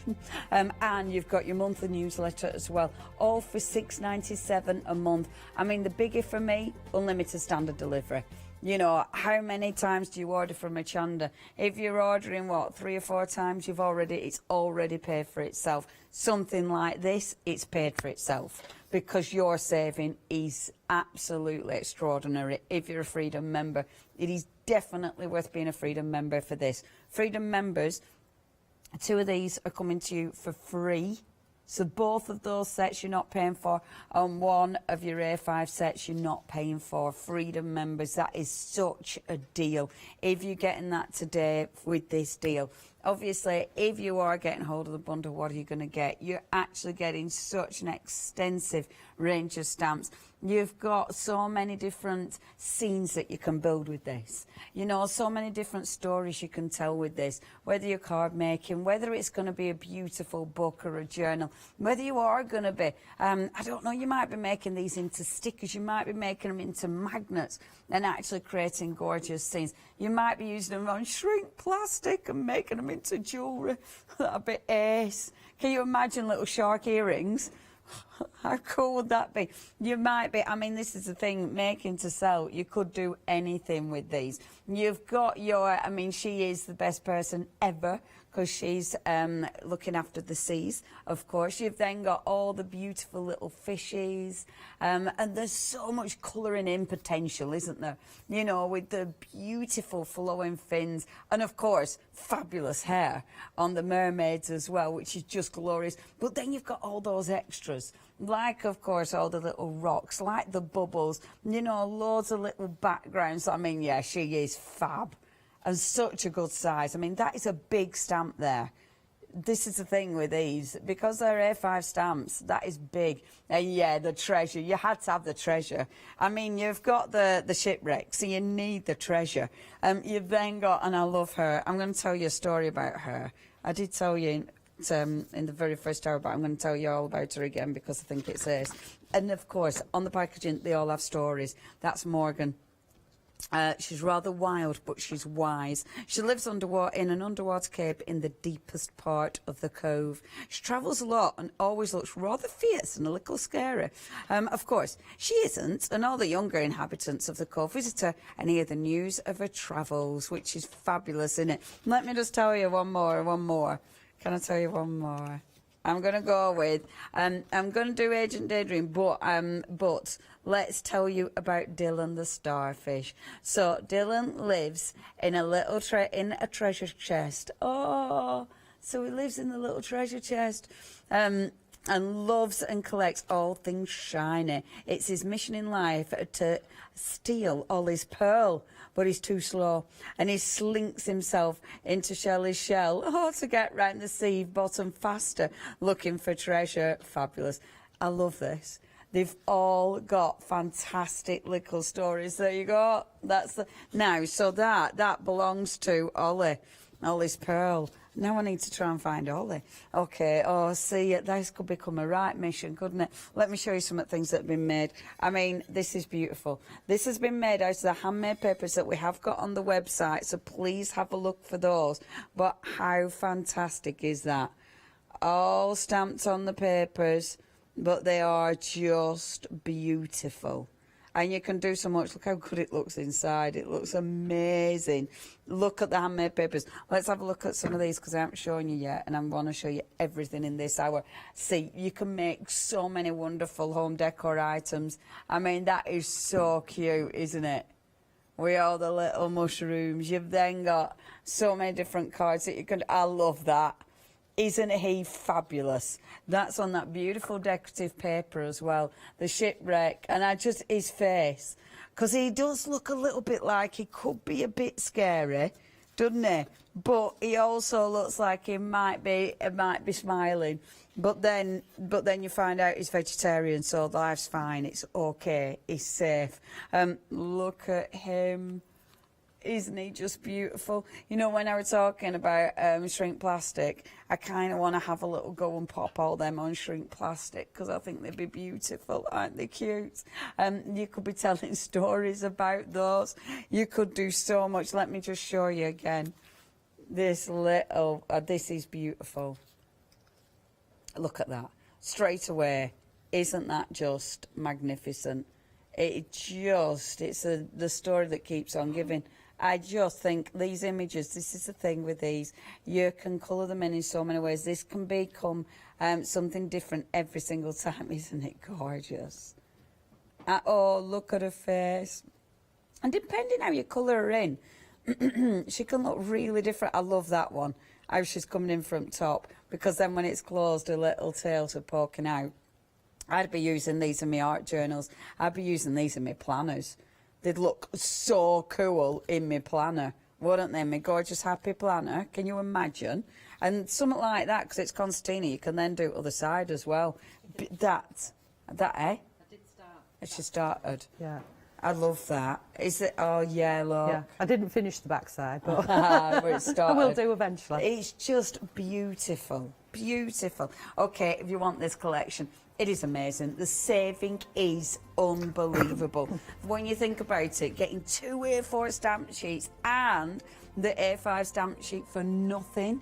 and you've got your monthly newsletter as well, all for $6.97 a month. I mean, the biggie for me, unlimited standard delivery. You know, how many times do you order from Hochanda? If you're ordering, 3 or 4 times, it's already paid for itself. Something like this, it's paid for itself, because your saving is absolutely extraordinary. If you're a Freedom member, it is definitely worth being a Freedom member for this. Freedom members, 2 of these are coming to you for free. So both of those sets you're not paying for, and 1 of your A5 sets you're not paying for. Freedom members, that is such a deal. If you're getting that today with this deal, obviously, if you are getting hold of the bundle, what are you going to get? You're actually getting such an extensive range of stamps. You've got so many different scenes that you can build with this. You know, so many different stories you can tell with this. Whether you're card making, whether it's going to be a beautiful book or a journal, whether you are going to be, I don't know, you might be making these into stickers, you might be making them into magnets and actually creating gorgeous scenes. You might be using them on shrink plastic and making them into jewellery. That'd be ace. Can you imagine little shark earrings? How cool would that be? You might be, I mean, this is the thing, making to sell. You could do anything with these. You've got your, I mean, she is the best person ever, because she's looking after the seas, of course. You've then got all the beautiful little fishies, and there's so much colouring in potential, isn't there? You know, with the beautiful flowing fins, and of course, fabulous hair on the mermaids as well, which is just glorious. But then you've got all those extras, like, of course, all the little rocks, like the bubbles, you know, loads of little backgrounds. I mean, yeah, she is fab. And such a good size. I mean, that is a big stamp there. This is the thing with these, because they're A5 stamps, that is big. And yeah, the treasure, you had to have the treasure. I mean, you've got the shipwreck, so you need the treasure. You've then got, and I love her, I'm going to tell you a story about her. I did tell you in the very first hour, but I'm going to tell you all about her again, because I think it's this. And of course, on the packaging, they all have stories. That's Morgan. She's rather wild, but she's wise. She lives underwater in an underwater cave in the deepest part of the cove. She travels a lot and always looks rather fierce and a little scary. Of course, she isn't, and all the younger inhabitants of the cove visit her and hear the news of her travels, which is fabulous, isn't it? Let me just tell you one more. Can I tell you one more? I'm going to go with, I'm going to do Agent Daydream, but let's tell you about Dylan the starfish. So Dylan lives in a little treasure chest. Oh, so he lives in the little treasure chest. And loves and collects all things shiny. It's his mission in life to steal Ollie's pearl, but he's too slow, and he slinks himself into Shelley's shell to get round the sea bottom faster, looking for treasure. Fabulous. I love this. They've all got fantastic little stories. There you go. That's the now. So that belongs to Ollie. Ollie's pearl. Now I need to try and find Ollie. Okay, oh, see, this could become a right mission, couldn't it? Let me show you some of the things that have been made. I mean, this is beautiful. This has been made out of the handmade papers that we have got on the website, so please have a look for those. But how fantastic is that? All stamped on the papers, but they are just beautiful. And you can do so much. Look how good it looks inside. It looks amazing. Look at the handmade papers. Let's have a look at some of these because I haven't shown you yet, and I want to show you everything in this hour. See, you can make so many wonderful home decor items. I mean, that is so cute, isn't it? With all the little mushrooms. You've then got so many different cards that you can... I love that. Isn't he fabulous? That's on that beautiful decorative paper as well. The shipwreck, and his face, because he does look a little bit like he could be a bit scary, doesn't he? But he also looks like he might be smiling. But then you find out he's vegetarian, so life's fine. It's okay. He's safe. Look at him. Isn't he just beautiful? You know, when I was talking about shrink plastic, I kind of want to have a little go and pop all them on shrink plastic because I think they'd be beautiful, aren't they cute? You could be telling stories about those. You could do so much. Let me just show you again. This little, this is beautiful. Look at that. Straight away. Isn't that just magnificent? It's the story that keeps on giving. I just think these images, this is the thing with these, you can colour them in so many ways. This can become something different every single time. Isn't it gorgeous? Oh, look at her face. And depending how you colour her in, she can look really different. I love that one, how she's coming in from top, because then when it's closed, her little tails are poking out. I'd be using these in my art journals. I'd be using these in my planners. They'd look so cool in my planner, wouldn't they? My gorgeous happy planner. Can you imagine? And something like that, because it's concertina, you can then do other side as well. That, eh? I did start. She started. Yeah. I love that. Is it? Oh, yeah, look. Yeah. I didn't finish the backside, but where it started. I will do eventually. It's just beautiful. Beautiful. Okay, if you want this collection, it is amazing. The saving is unbelievable. When you think about it, getting 2 A4 stamp sheets and the A5 stamp sheet for nothing,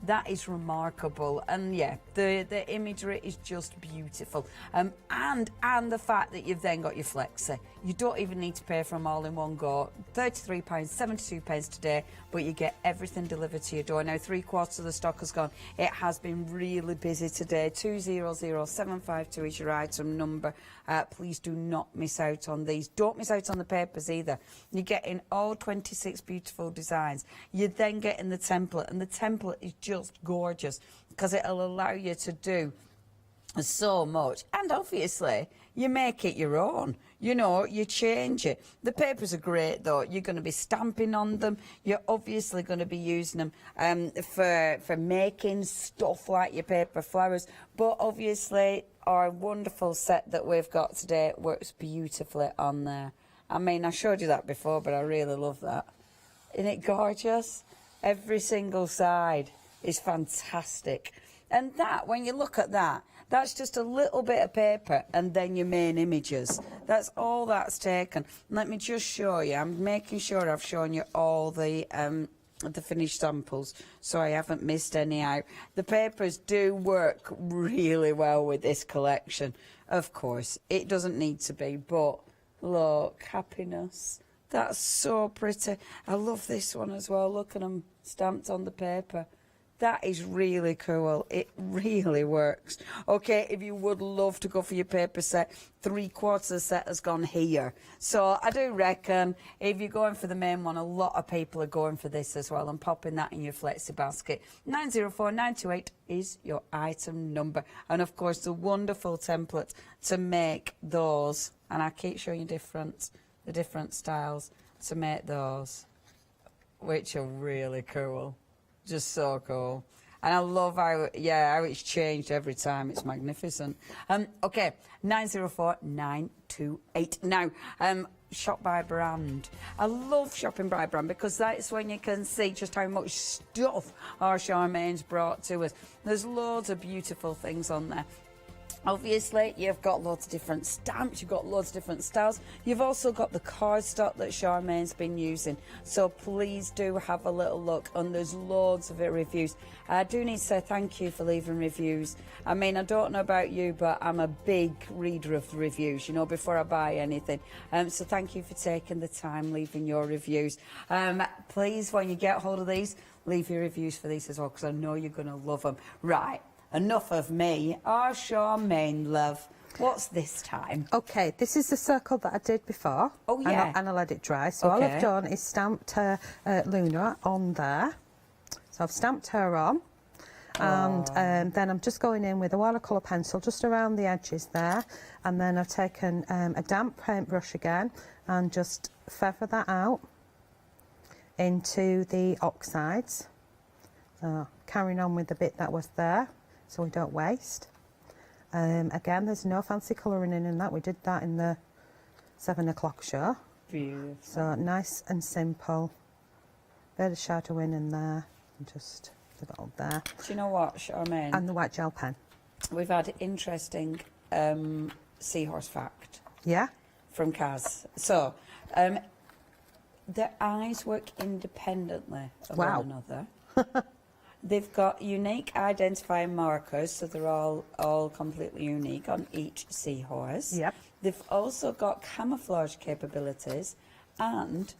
that is remarkable. And yeah, the imagery is just beautiful. And the fact that you've then got your flexi. You don't even need to pay for them all in one go. £33.72 today, but you get everything delivered to your door. Now, 3/4 of the stock has gone. It has been really busy today. 200752 is your item number. Please do not miss out on these. Don't miss out on the papers either. You're getting all 26 beautiful designs. You're then getting the template, and the template is just gorgeous because it'll allow you to do so much. And obviously, you make it your own. You know, you change it. The papers are great, though. You're going to be stamping on them. You're obviously going to be using them for making stuff like your paper flowers. But obviously, our wonderful set that we've got today works beautifully on there. I mean, I showed you that before, but I really love that. Isn't it gorgeous? Every single side is fantastic. And that, when you look at that, that's just a little bit of paper and then your main images. That's all that's taken. Let me just show you. I'm making sure I've shown you all the finished samples, so I haven't missed any out. The papers do work really well with this collection. Of course, it doesn't need to be, but look, happiness. That's so pretty. I love this one as well. Look at them stamped on the paper. That is really cool. It really works. Okay, if you would love to go for your paper set, 3/4 of the set has gone here. So I do reckon if you're going for the main one, a lot of people are going for this as well and popping that in your flexi basket. 904928 is your item number. And of course, the wonderful template to make those. And I keep showing you the different styles to make those, which are really cool. Just so cool. And I love how it's changed every time. It's magnificent. Okay, 904928. Now, shop by brand. I love shopping by brand because that's when you can see just how much stuff our Charmaine's brought to us. There's loads of beautiful things on there. Obviously, you've got lots of different stamps, you've got loads of different styles. You've also got the cardstock that Charmaine's been using. So please do have a little look, and there's loads of reviews. I do need to say thank you for leaving reviews. I mean, I don't know about you, but I'm a big reader of reviews, you know, before I buy anything. So thank you for taking the time, leaving your reviews. Please, when you get hold of these, leave your reviews for these as well, because I know you're going to love them. Right. Enough of me. Our Charmaine, love. What's this time? Okay, this is the circle that I did before. Oh, yeah. And I let it dry. So all I've done is stamped Luna on there. So I've stamped her on. And then I'm just going in with a watercolour pencil just around the edges there. And then I've taken a damp paintbrush again and just feather that out into the oxides. So carrying on with the bit that was there, so we don't waste. Again, there's no fancy colouring in that. We did that in the 7 o'clock show. Beautiful. So nice and simple. Bit of shadowing in there. And just leave it all there. Do you know what, Charmaine? And the white gel pen. We've had interesting seahorse fact. Yeah? From Kaz. So, their eyes work independently of one another. They've got unique identifying markers, so they're all completely unique on each seahorse. Yep. They've also got camouflage capabilities, and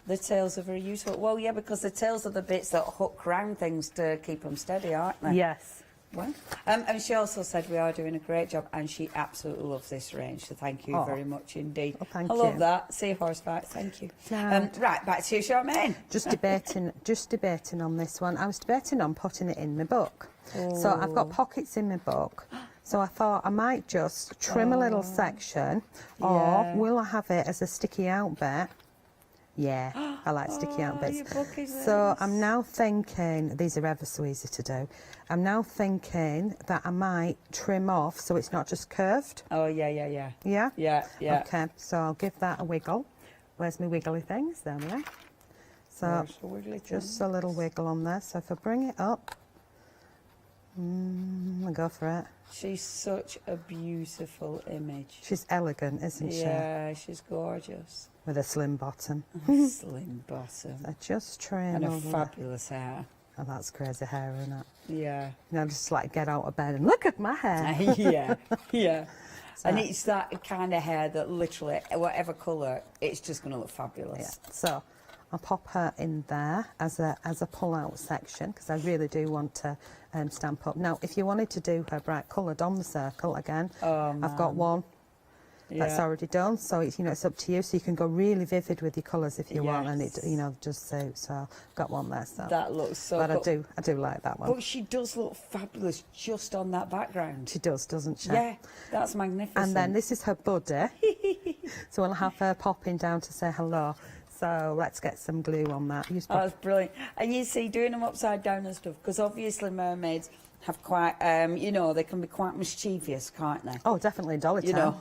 the tails are very useful. Well, yeah, because the tails are the bits that hook round things to keep them steady, aren't they? Yes. Well, and she also said we are doing a great job, and she absolutely loves this range, so thank you very much indeed. Well, thank I you. love that. Seahorse facts, thank you. Right, back to you, Charmaine. Just debating on this one. I was debating on putting it in my book. So I've got pockets in my book. So I thought I might just trim a little section, or will I have it as a sticky out bit? Yeah, I like sticky out bits. So I'm now thinking, these are ever so easy to do, I'm now thinking that I might trim off so it's not just curved. Oh, yeah. Yeah? Yeah. Okay, so I'll give that a wiggle. Where's my wiggly things? There we are. So just a little wiggle on there. So if I bring it up, I'll go for it. She's such a beautiful image. She's elegant, isn't she? Yeah, she's gorgeous. With a slim bottom. Slim bottom. I just trim and a over fabulous hair. Oh, that's crazy hair, isn't it? Yeah. You know, just like get out of bed and look at my hair. yeah. So, and it's that kind of hair that literally, whatever colour, it's just going to look fabulous. Yeah. So I'll pop her in there as a pull-out section because I really do want to stamp up. Now, if you wanted to do her bright coloured on the circle again, I've got one. That's already done, so it's, you know, it's up to you. So you can go really vivid with your colours if you want, and it, you know, just suits. So I've got one there. So that looks so. But I do like that one. But she does look fabulous just on that background. She does, doesn't she? Yeah, that's magnificent. And then this is her buddy, so we'll have her popping down to say hello. So let's get some glue on that. That's brilliant. And you see, doing them upside down and stuff, because obviously mermaids have quite, you know, they can be quite mischievous, can't they? Oh, definitely, Dolly. You know,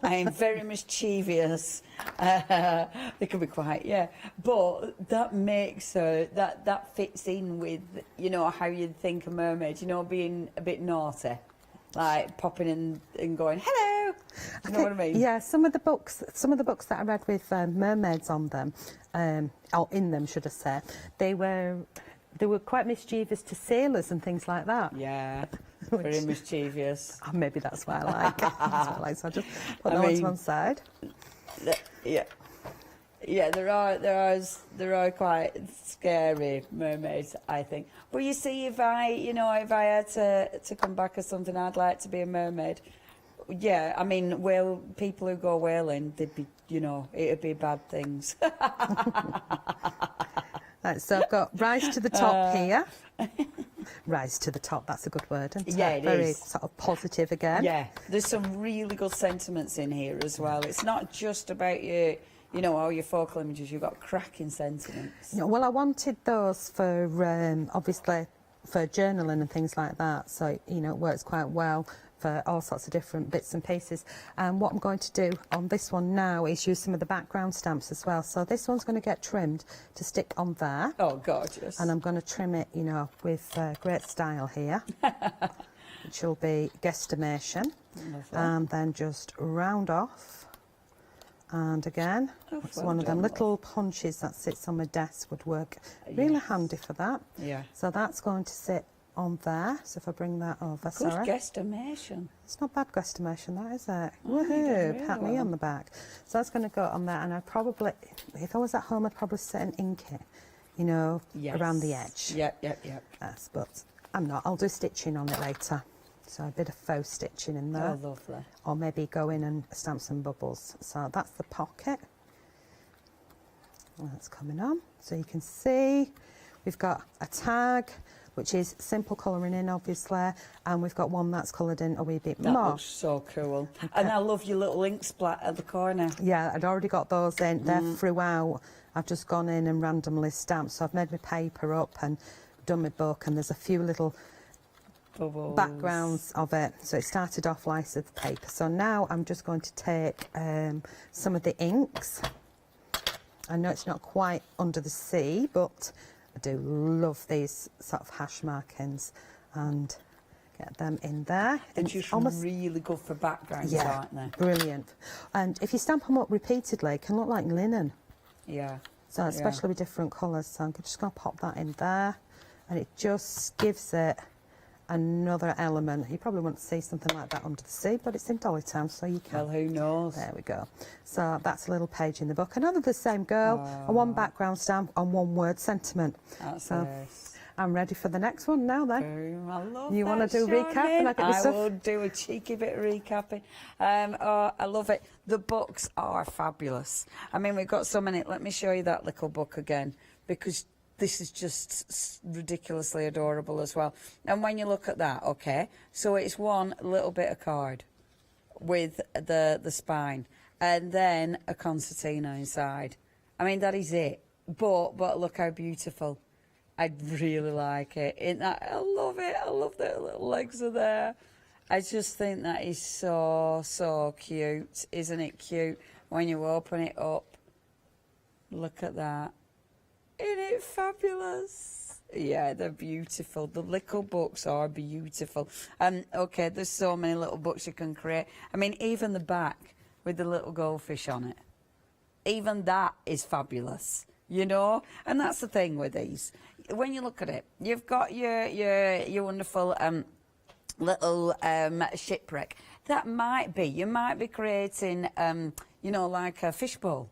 I am very mischievous. They can be quite, but that makes her, that fits in with, you know, how you'd think a mermaid, you know, being a bit naughty, like popping in and going, hello. You know what I mean? Yeah, some of the books that I read with mermaids on them, or in them, should I say, they were quite mischievous to sailors and things like that. Yeah, very mischievous. Oh, maybe that's why I like it. That's why I like. So I'll just put that to one side. Yeah, there are quite scary mermaids, I think. But you see, if I had to come back as something, I'd like to be a mermaid. Yeah, I mean, people who go whaling, they'd be, you know, it'd be bad things. Right, so I've got rise to the top here. Rise to the top, that's a good word, isn't it? Yeah, it Very is. sort of positive again. Yeah, there's some really good sentiments in here as well. It's not just about you know, all your focal images, you've got cracking sentiments. Yeah, well, I wanted those for, obviously, for journaling and things like that. So, you know, it works quite well for all sorts of different bits and pieces. And what I'm going to do on this one now is use some of the background stamps as well. So this one's going to get trimmed to stick on there. Oh, gorgeous. And I'm going to trim it, you know, with great style here, which will be guesstimation. And then just round off. And again, it's one of them little punches that sits on my desk would work really handy for that. Yeah. So that's going to sit on there. So if I bring that over, Good sorry. guesstimation. It's not bad guesstimation, that, is it? Woohoo! Pat me on the back. So that's going to go on there, and I'd probably, if I was at home, I'd probably sit and ink it, you know, around the edge. Yep. Yes, but I'm not. I'll do stitching on it later. So a bit of faux stitching in there. Oh, lovely. Or maybe go in and stamp some bubbles. So that's the pocket. That's coming on. So you can see we've got a tag, which is simple colouring in, obviously, and we've got one that's coloured in a wee bit That more. looks so cool. And I love your little ink splat at the corner. Yeah, I'd already got those in. They're throughout. I've just gone in and randomly stamped. So I've made my paper up and done my book, and there's a few little bubbles, backgrounds of it. So it started off like the paper. So now I'm just going to take some of the inks. I know it's not quite under the sea, but I do love these sort of hash markings, and get them in there. They're It's just almost really good for backgrounds, yeah, aren't they? brilliant. And if you stamp them up repeatedly, it can look like linen. Yeah. So especially with different colours. So I'm just going to pop that in there, and it just gives it another element. You probably wouldn't see something like that under the sea, but it's in Dolly Town, so you can. Well, who knows? There we go. So that's a little page in the book. Another the same girl, a one background stamp and one word sentiment. That's so nice. I'm ready for the next one now then. I love You that, want to do recap? And I get the I stuff? will do a cheeky bit of recapping. Oh, I love it. The books are fabulous. I mean, we've got so many. Let me show you that little book again, because this is just ridiculously adorable as well. And when you look at that, okay, so it's one little bit of card with the spine, and then a concertina inside. I mean, that is it. But look how beautiful. I really like it. I love it. I love that little legs are there. I just think that is so cute. Isn't it cute when you open it up? Look at that. Isn't it fabulous? Yeah, they're beautiful. The little books are beautiful. Okay, there's so many little books you can create. I mean, even the back with the little goldfish on it. Even that is fabulous, you know? And that's the thing with these. When you look at it, you've got your wonderful little shipwreck. That might be, you might be creating, you know, like a fishbowl,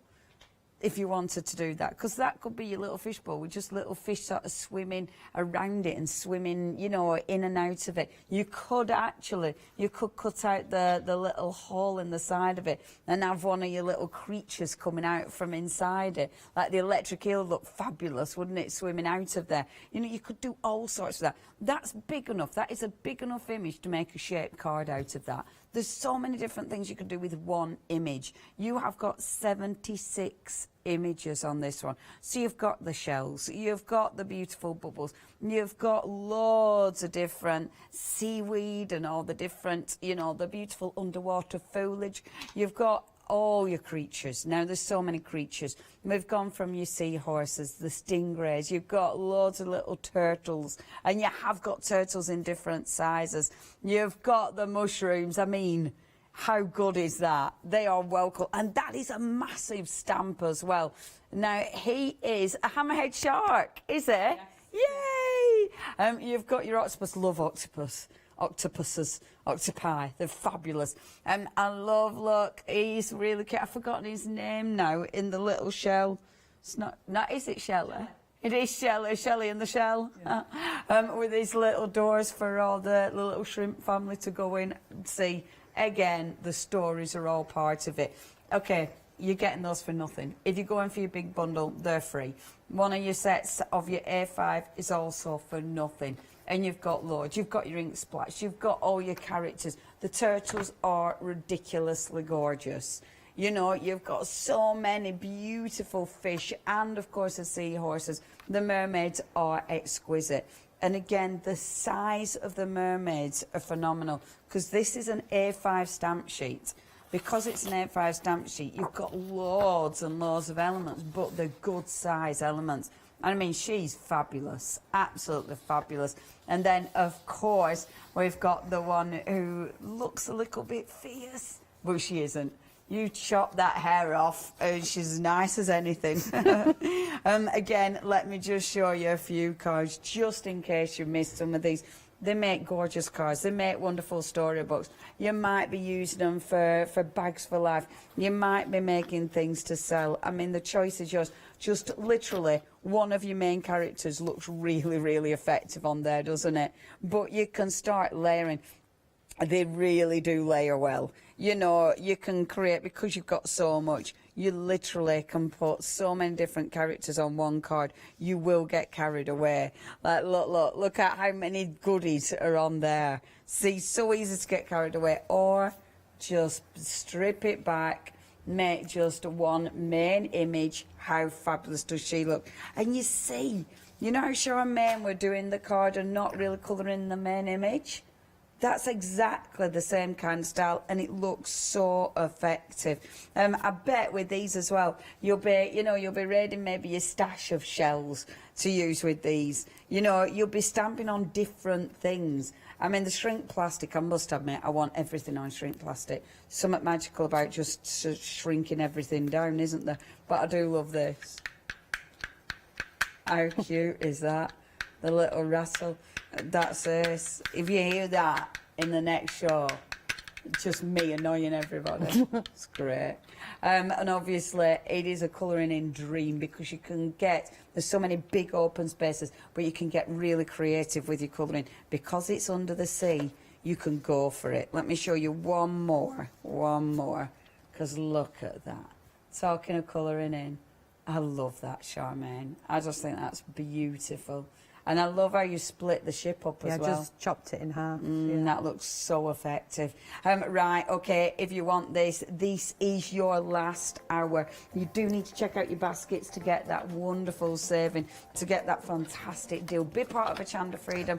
if you wanted to do that, because that could be your little fishbowl with just little fish sort of swimming around it and swimming, you know, in and out of it. You could cut out the little hole in the side of it and have one of your little creatures coming out from inside it. Like the electric eel look fabulous, wouldn't it, swimming out of there? You know, you could do all sorts of that. That's big enough. That is a big enough image to make a shaped card out of that. There's so many different things you can do with one image. You have got 76 images on this one. So you've got the shells, you've got the beautiful bubbles, you've got loads of different seaweed and all the different, you know, the beautiful underwater foliage. You've got all your creatures. Now there's so many creatures. We've gone from your seahorses, the stingrays, you've got loads of little turtles, and you have got turtles in different sizes. You've got the mushrooms. I mean, how good is that? They are well cool. And that is a massive stamp as well. Now, he is a hammerhead shark, is it? Yes. Yay! You've got your octopus. Love octopus. Octopi, they're fabulous. I love, look, he's really cute. I've forgotten his name now, in the little shell. It's not, is it Shelley? It is Shelley in the shell. Yeah. With these little doors for all the little shrimp family to go in and see. Again, the stories are all part of it. Okay, you're getting those for nothing. If you go in for your big bundle, they're free. One of your sets of your A5 is also for nothing. And you've got loads. You've got your ink splash. You've got all your characters. The turtles are ridiculously gorgeous. You know, you've got so many beautiful fish and, of course, the seahorses. The mermaids are exquisite. And again, the size of the mermaids are phenomenal, because this is an A5 stamp sheet. Because it's an A5 stamp sheet, you've got loads and loads of elements, but they're good size elements. I mean, she's fabulous, absolutely fabulous. And then, of course, we've got the one who looks a little bit fierce, but she isn't. You chop that hair off and she's as nice as anything. Again, let me just show you a few cards, just in case you missed some of these. They make gorgeous cards. They make wonderful storybooks. You might be using them for bags for life. You might be making things to sell. I mean, the choice is yours. Just literally, one of your main characters looks really, really effective on there, doesn't it? But you can start layering. They really do layer well. You know, you can create, because you've got so much, you literally can put so many different characters on one card. You will get carried away. Like, look at how many goodies are on there. See, so easy to get carried away. Or just strip it back, make just one main image. How fabulous does she look? And you see, you know how Charmaine were doing the card and not really colouring the main image? That's exactly the same kind of style, and it looks so effective. I bet with these as well, you'll be raiding maybe your stash of shells to use with these. You know, you'll be stamping on different things. I mean, the shrink plastic, I must admit, I want everything on shrink plastic. Something magical about just shrinking everything down, isn't there? But I do love this. How cute is that? The little rustle. That's it. If you hear that in the next show, it's just me annoying everybody. It's great. And obviously, it is a colouring in dream, because you can get, there's so many big open spaces, but you can get really creative with your colouring. Because it's under the sea, you can go for it. Let me show you one more, because look at that. Talking of colouring in, I love that, Charmaine. I just think that's beautiful. And I love how you split the ship up as well. Yeah, just chopped it in half. That looks so effective. Right, okay, if you want this is your last hour. You do need to check out your baskets to get that wonderful saving, to get that fantastic deal. Be part of Hochanda Freedom,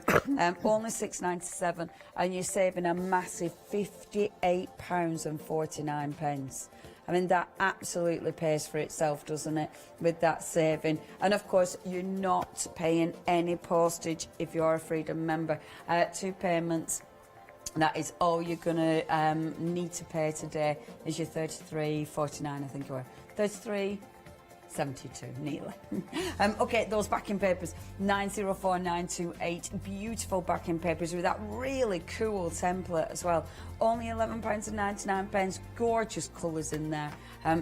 only £6.97, and you're saving a massive £58.49. I mean, that absolutely pays for itself, doesn't it, with that saving? And, of course, you're not paying any postage if you're a Freedom member. 2 payments, that is all you're going to need to pay today, is your $33.49, I think you were. $33.72, nearly. Okay, those backing papers, 904928, beautiful backing papers with that really cool template as well. Only £11.99, gorgeous colours in there,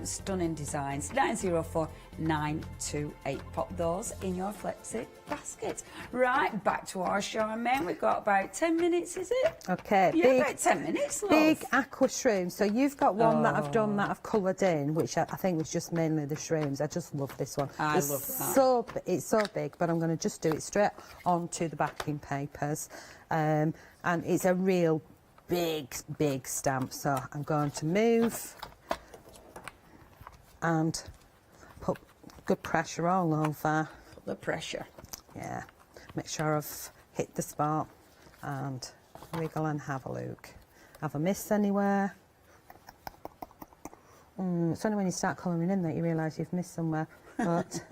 stunning designs. 904928. Pop those in your flexi basket. Right, back to our Charmaine. We've got about 10 minutes, is it? Okay, yeah, about 10 minutes, love. Big aqua shrooms. So you've got one that I've done that I've coloured in, which I think was just mainly the shrooms. I just love this one. I love that. It's so big, but I'm going to just do it straight onto the backing papers. And it's a real big stamp, so I'm going to move and put good pressure all over. Put the pressure. Yeah, make sure I've hit the spot and wiggle and have a look. Have I missed anywhere? It's only when you start colouring in that you realise you've missed somewhere, but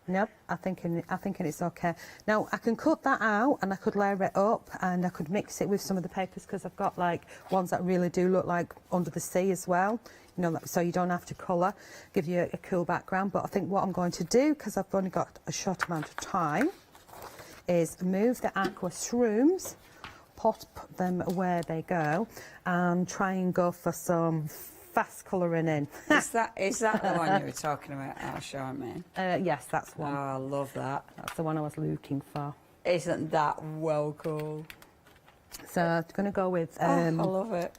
nope, I'm thinking it's okay. Now I can cut that out and I could layer it up and I could mix it with some of the papers, because I've got like ones that really do look like under the sea as well, you know, so you don't have to colour, give you a cool background. But I think what I'm going to do, because I've only got a short amount of time, is move the aqua shrooms, put them where they go, and try and go for some fast colouring in. Is that the one you were talking about, Charmaine? Yes, that's one. Oh, I love that. That's the one I was looking for. Isn't that well cool? So I'm going to go with I love it.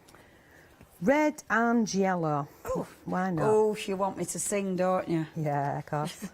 Red and yellow. Oh, why not? Oh, you want me to sing, don't you? Yeah, of course.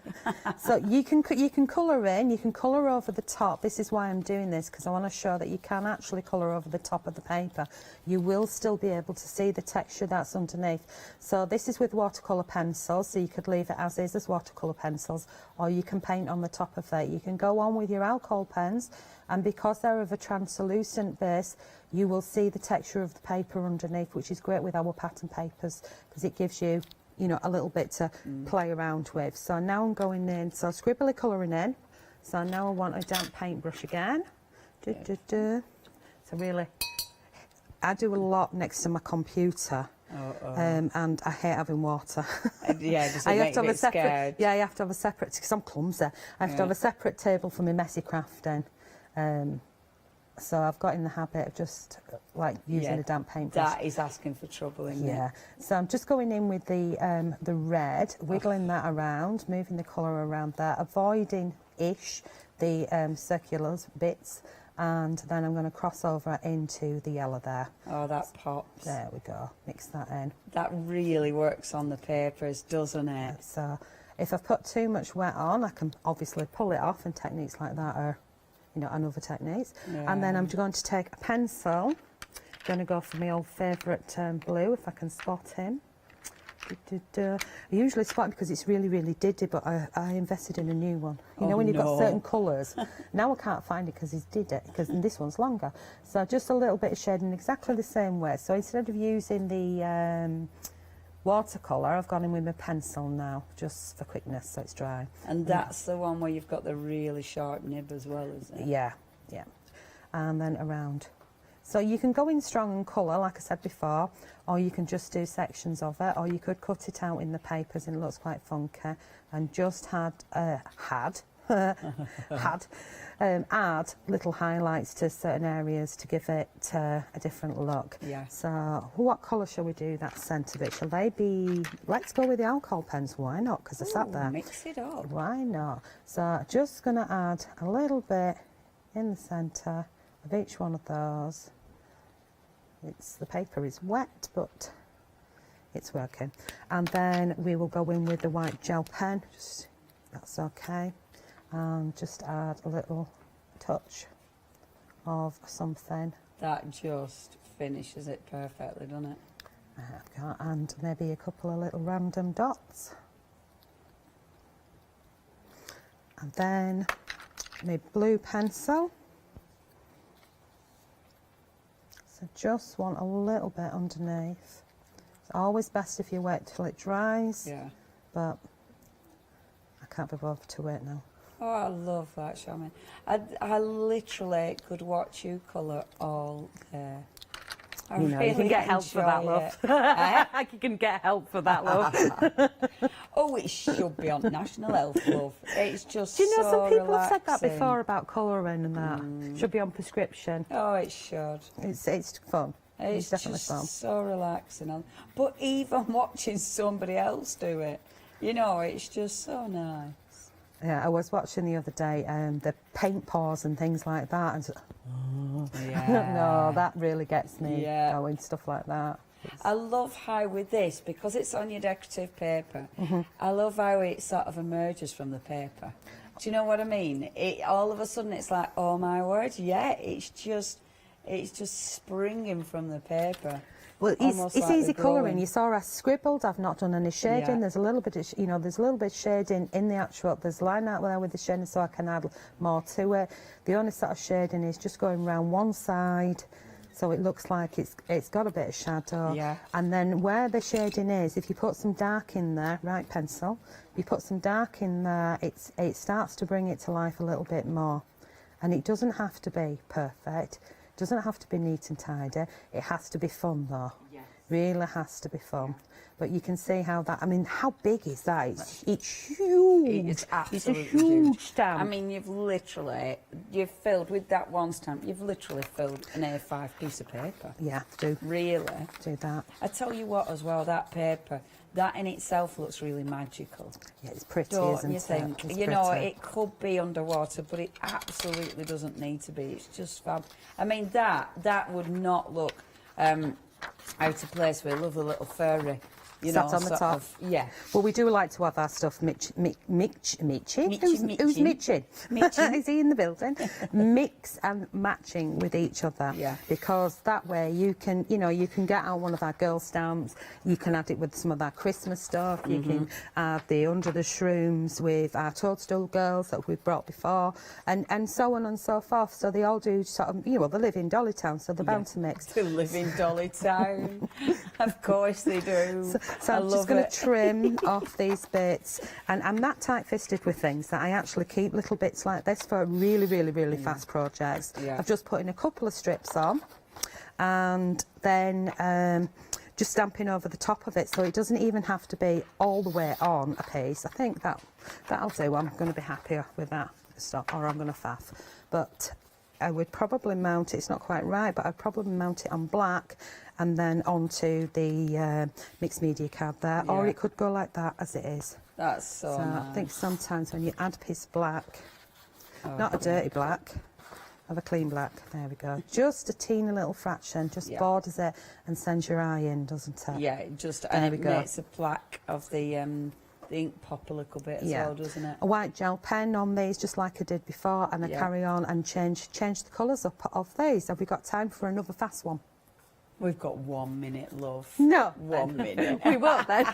So you can colour in, you can colour over the top. This is why I'm doing this, because I want to show that you can actually colour over the top of the paper. You will still be able to see the texture that's underneath. So this is with watercolour pencils, so you could leave it as is as watercolour pencils, or you can paint on the top of it. You can go on with your alcohol pens, and because they're of a translucent base, you will see the texture of the paper underneath, which is great with our pattern papers, because it gives you, you know, a little bit to play around with. So now I'm going in, so scribbly colouring in. So now I want a damp paintbrush again. So really, I do a lot next to my computer. And I hate having water. Yeah, does it make you a bit scared? Yeah, I have to have a separate, because I'm clumsy. I have to have a separate table for my messy crafting. So I've got in the habit of just like using a damp paintbrush. That is asking for trouble, isn't it? Yeah. So I'm just going in with the red, wiggling that around, moving the colour around there, avoiding-ish the circular bits, and then I'm going to cross over into the yellow there. Oh, that pops. There we go. Mix that in. That really works on the papers, doesn't it? So if I've put too much wet on, I can obviously pull it off, and techniques like that are, you know, and other techniques. Yeah. And then I'm going to take a pencil. Going to go for my old favourite blue, if I can spot him. I usually spot him because it's really, really diddy, but I invested in a new one. You know, when you've got certain colours. Now I can't find it because he's did it, because this one's longer. So just a little bit of shading exactly the same way. So instead of using the watercolour, I've gone in with my pencil now, just for quickness, so it's dry. And that's the one where you've got the really sharp nib as well, isn't it? Yeah, yeah. And then around. So you can go in strong and colour, like I said before, or you can just do sections of it, or you could cut it out in the papers and it looks quite funky, and just add little highlights to certain areas to give it a different look. Yeah. So what colour shall we do that centre bit? Shall they be, let's go with the alcohol pens, why not? Because I sat there. Mix it up. Why not? So just going to add a little bit in the centre of each one of those. The paper is wet, but it's working. And then we will go in with the white gel pen, that's okay. And just add a little touch of something. That just finishes it perfectly, doesn't it? And maybe a couple of little random dots. And then my blue pencil. So just want a little bit underneath. It's always best if you wait till it dries. Yeah. But I can't be bothered to wait now. Oh, I love that, Charmaine. I literally could watch you colour all day. You know, you can get help for that, love. You can get help for that, love. Oh, it should be on National Health, love. It's just Do you know, so some people relaxing. have said that before about colouring and that. Should be on prescription. Oh, it should. It's fun. It's definitely just fun. So relaxing. But even watching somebody else do it, you know, it's just so nice. Yeah, I was watching the other day the paint pours and things like that, and no, that really gets me going, stuff like that. I love how with this, because it's on your decorative paper, I love how it sort of emerges from the paper. Do you know what I mean? All of a sudden it's like, oh my word, yeah, it's just springing from the paper. Well, it's like easy colouring. You saw I scribbled. I've not done any shading. Yeah. There's a little bit of, there's a little bit of shading in the actual. There's line out there with the shading, so I can add more to it. The only sort of shading is just going round one side, so it looks like it's got a bit of shadow. Yeah. And then where the shading is, if you put some dark in there, right pencil, you put some dark in there, it starts to bring it to life a little bit more. And it doesn't have to be perfect. Doesn't have to be neat and tidy. It has to be fun, though. Yes. Really has to be fun. But you can see how that. I mean, how big is that? It's huge. It's absolutely it's a huge stamp. I mean, you've filled with that one stamp. You've literally filled an A5 piece of paper. Yeah, do really do that. I tell you what, as well, that paper. That in itself looks really magical. Yeah, it's pretty, Don't isn't you it? think? It's You know, pretty. it could be underwater, but it absolutely doesn't need to be. It's just fab. I mean, that would not look out of place with a lovely little fairy. You Sat know, on the sort top. of- yeah. Well, we do like to have our stuff mitching. Who's Mitching. mitching? Mitching. Is he in the building? Mix and matching with each other. Yeah. Because that way you can, you know, you can get out one of our girl stamps. You can add it with some of our Christmas stuff. You can add the Under the Shrooms with our Toadstool girls that we've brought before, and so on and so forth. So they all do sort of, you know, they live in Dolly Town, so they're bound to mix. They live in Dolly Town. Of course they do. So I'm just going to trim off these bits, and I'm that tight-fisted with things that I actually keep little bits like this for really, really, really fast projects. Yeah. I've just put in a couple of strips on, and then just stamping over the top of it, so it doesn't even have to be all the way on a piece. I think that'll do. I'm going to be happier with that. Stop, or I'm going to faff. But I would probably mount it. It's not quite right, but I'd probably mount it on black and then onto the mixed media card there, or Yeah. it could go like that as it is. That's so nice. I think sometimes when you add a piece of black, Oh, not a dirty black, have a clean black. There we go. Just a teeny little fraction, just borders it and sends your eye in, doesn't it? Yeah, it just There and we it go. makes a plaque of the ink pop a little bit as well, doesn't it? A white gel pen on these, just like I did before, and I carry on and change the colours up of these. Have we got time for another fast one? We've got 1 minute, love. No. 1 minute. We won't then.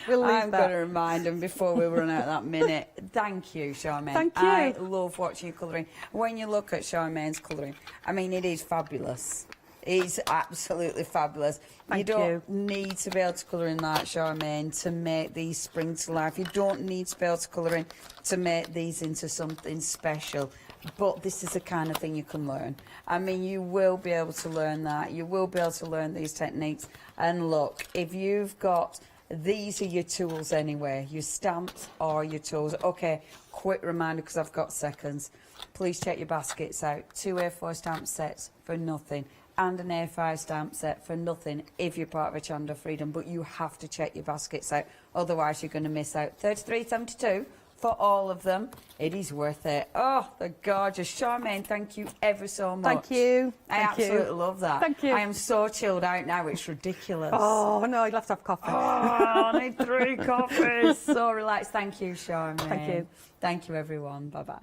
We'll leave I'm that. going to remind them before we run out of that minute. Thank you, Charmaine. Thank you. I love watching you colouring. When you look at Charmaine's colouring, I mean, it is fabulous. It's absolutely fabulous. Thank you don't need to be able to colour in that, Charmaine, to make these spring to life. You don't need to be able to colour in to make these into something special. But this is the kind of thing you can learn. I mean, you will be able to learn that. You will be able to learn these techniques. And look, if you've got, these are your tools anyway, your stamps or your tools. Okay, quick reminder, because I've got seconds. Please check your baskets out. 2 A4 stamp sets for nothing, and an A5 stamp set for nothing if you're part of Hochanda Freedom. But you have to check your baskets out, otherwise you're going to miss out. $33.72 for all of them. It is worth it. Oh, they're gorgeous. Charmaine, thank you ever so much. Thank you. I Thank you. absolutely love that. Thank you. I am so chilled out now, it's ridiculous. Oh, no, you'll have to have coffee. Oh, I need 3 coffees. So relaxed. Thank you, Charmaine. Thank you. Thank you, everyone. Bye-bye.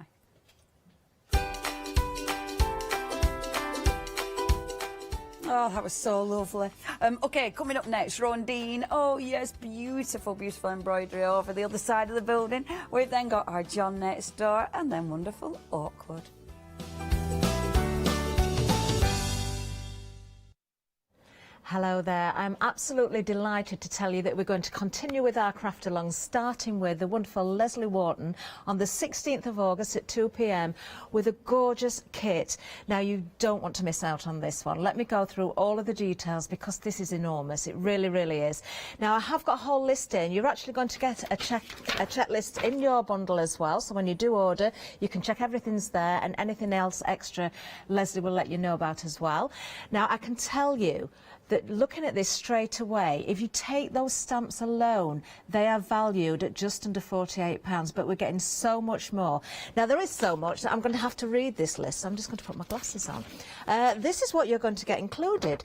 Oh, that was so lovely. OK, coming up next, Rowandean. Oh, yes, beautiful, beautiful embroidery over the other side of the building. We've then got our John next door, and then wonderful Lockwood. Hello there. I'm absolutely delighted to tell you that we're going to continue with our craft along, starting with the wonderful Leslie Wharton on the 16th of August at 2 p.m. with a gorgeous kit. Now, you don't want to miss out on this one. Let me go through all of the details because this is enormous. It really, really is. Now, I have got a whole list in. You're actually going to get a checklist in your bundle as well. So when you do order, you can check everything's there, and anything else extra, Leslie will let you know about as well. Now, I can tell you that looking at this straight away, if you take those stamps alone, they are valued at just under £48, but we're getting so much more. Now, there is so much that I'm going to have to read this list, so I'm just going to put my glasses on. This is what you're going to get included.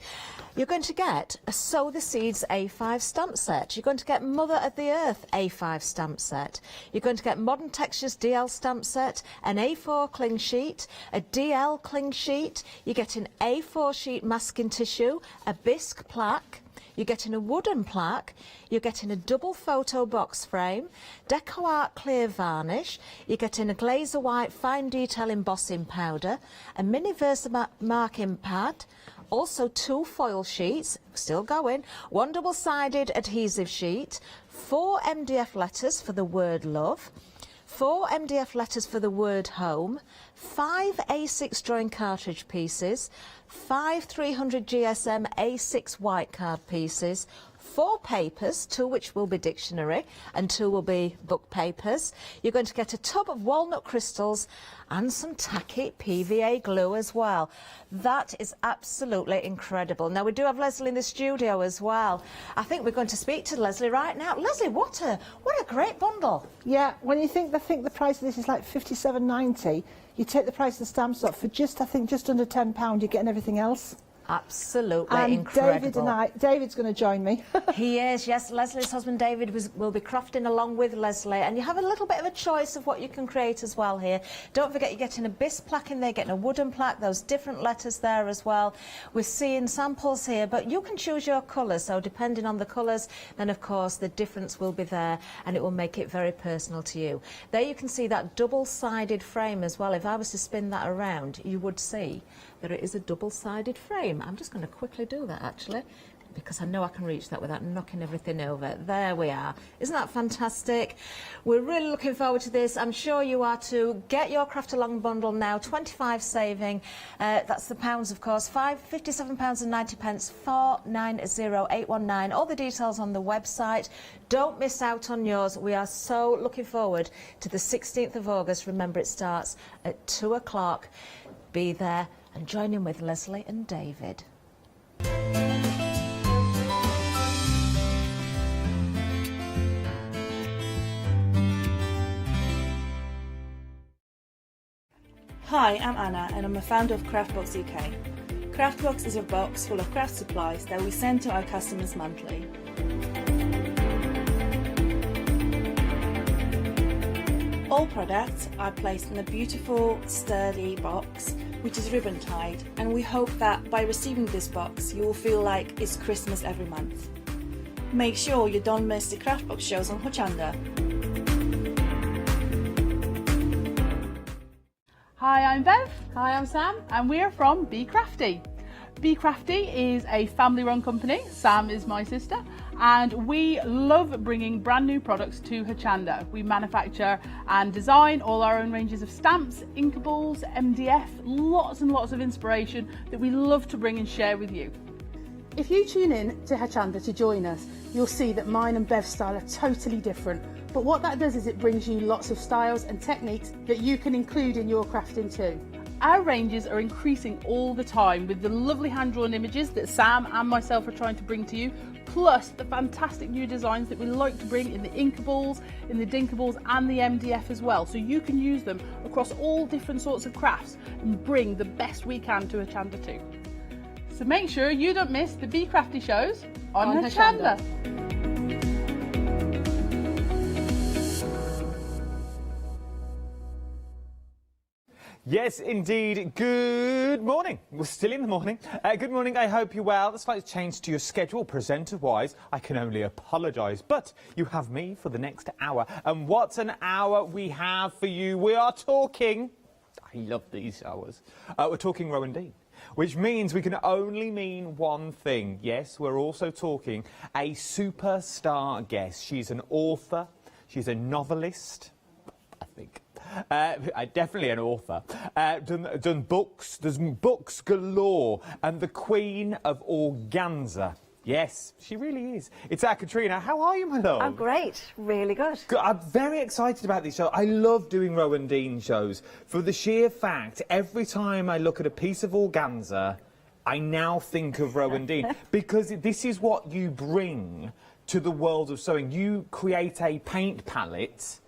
You're going to get a Sow the Seeds A5 stamp set. You're going to get Mother of the Earth A5 stamp set. You're going to get Modern Textures DL stamp set, an A4 cling sheet, a DL cling sheet. You get an A4 sheet masking tissue, a bisque plaque, you're getting a wooden plaque, you're getting a double photo box frame, Deco Art clear varnish, you're getting a glazer white fine detail embossing powder, a mini Versa marking pad, also 2 foil sheets, still going, 1 double-sided adhesive sheet, 4 MDF letters for the word love, 4 MDF letters for the word home, 5 A6 drawing cartridge pieces, 5 300 GSM A6 white card pieces, 4 papers, 2 which will be dictionary and 2 will be book papers. You're going to get a tub of walnut crystals and some tacky PVA glue as well. That is absolutely incredible. Now, we do have Leslie in the studio as well. I think we're going to speak to Leslie right now. Leslie, what a great bundle. Yeah, when you think the price of this is like £57.90, you take the price of the stamps up for just, I think, just under £10, you're getting everything else. Absolutely And incredible. David's going to join me. He is, yes. Leslie's husband David will be crafting along with Leslie, and you have a little bit of a choice of what you can create as well here. Don't forget you're getting a bisque plaque in there, getting a wooden plaque, those different letters there as well. We're seeing samples here, but you can choose your colours, so depending on the colours, then of course the difference will be there, and it will make it very personal to you. There you can see that double-sided frame as well. If I was to spin that around, you would see that it is a double-sided frame. I'm just going to quickly do that actually, because I know I can reach that without knocking everything over. There we are. Isn't that fantastic? We're really looking forward to this. I'm sure you are too. Get your Craft Along bundle now, 25 saving. That's the pounds, of course. £57.90, 490819. All the details on the website. Don't miss out on yours. We are so looking forward to the 16th of August. Remember, it starts at 2 o'clock. Be there and join in with Leslie and David. Hi, I'm Anna and I'm a founder of Craftbox UK. Craftbox is a box full of craft supplies that we send to our customers monthly. All products are placed in a beautiful, sturdy box, which is ribbon tied, and we hope that by receiving this box, you will feel like it's Christmas every month. Make sure you don't miss the Craftbox shows on Hochanda. Hi, I'm Bev. Hi, I'm Sam, and we're from Be Crafty. Be Crafty is a family-run company. Sam is my sister, and we love bringing brand new products to Hochanda. We manufacture and design all our own ranges of stamps, inkables, MDF, lots and lots of inspiration that we love to bring and share with you. If you tune in to Hochanda to join us, you'll see that mine and Bev's style are totally different. But what that does is it brings you lots of styles and techniques that you can include in your crafting too. Our ranges are increasing all the time with the lovely hand-drawn images that Sam and myself are trying to bring to you, plus the fantastic new designs that we like to bring in the inkables, in the dinkables and the MDF as well, so you can use them across all different sorts of crafts and bring the best we can to Hochanda too. So make sure you don't miss the Be Crafty shows on Hochanda. Yes, indeed. Good morning. We're still in the morning. Good morning. I hope you're well. The slight change to your schedule, presenter-wise, I can only apologise. But you have me for the next hour. And what an hour we have for you. We are talking... I love these hours. We're talking Rowandean, which means we can only mean one thing. Yes, we're also talking a superstar guest. She's an author. She's a novelist, I think. Definitely an author. Done books. There's books galore. And the queen of organza. Yes, she really is. It's our Katrina. How are you, my love? I'm great. Really good. I'm very excited about these shows. I love doing Rowandean shows for the sheer fact every time I look at a piece of organza, I now think of Rowandean because this is what you bring to the world of sewing. You create a paint palette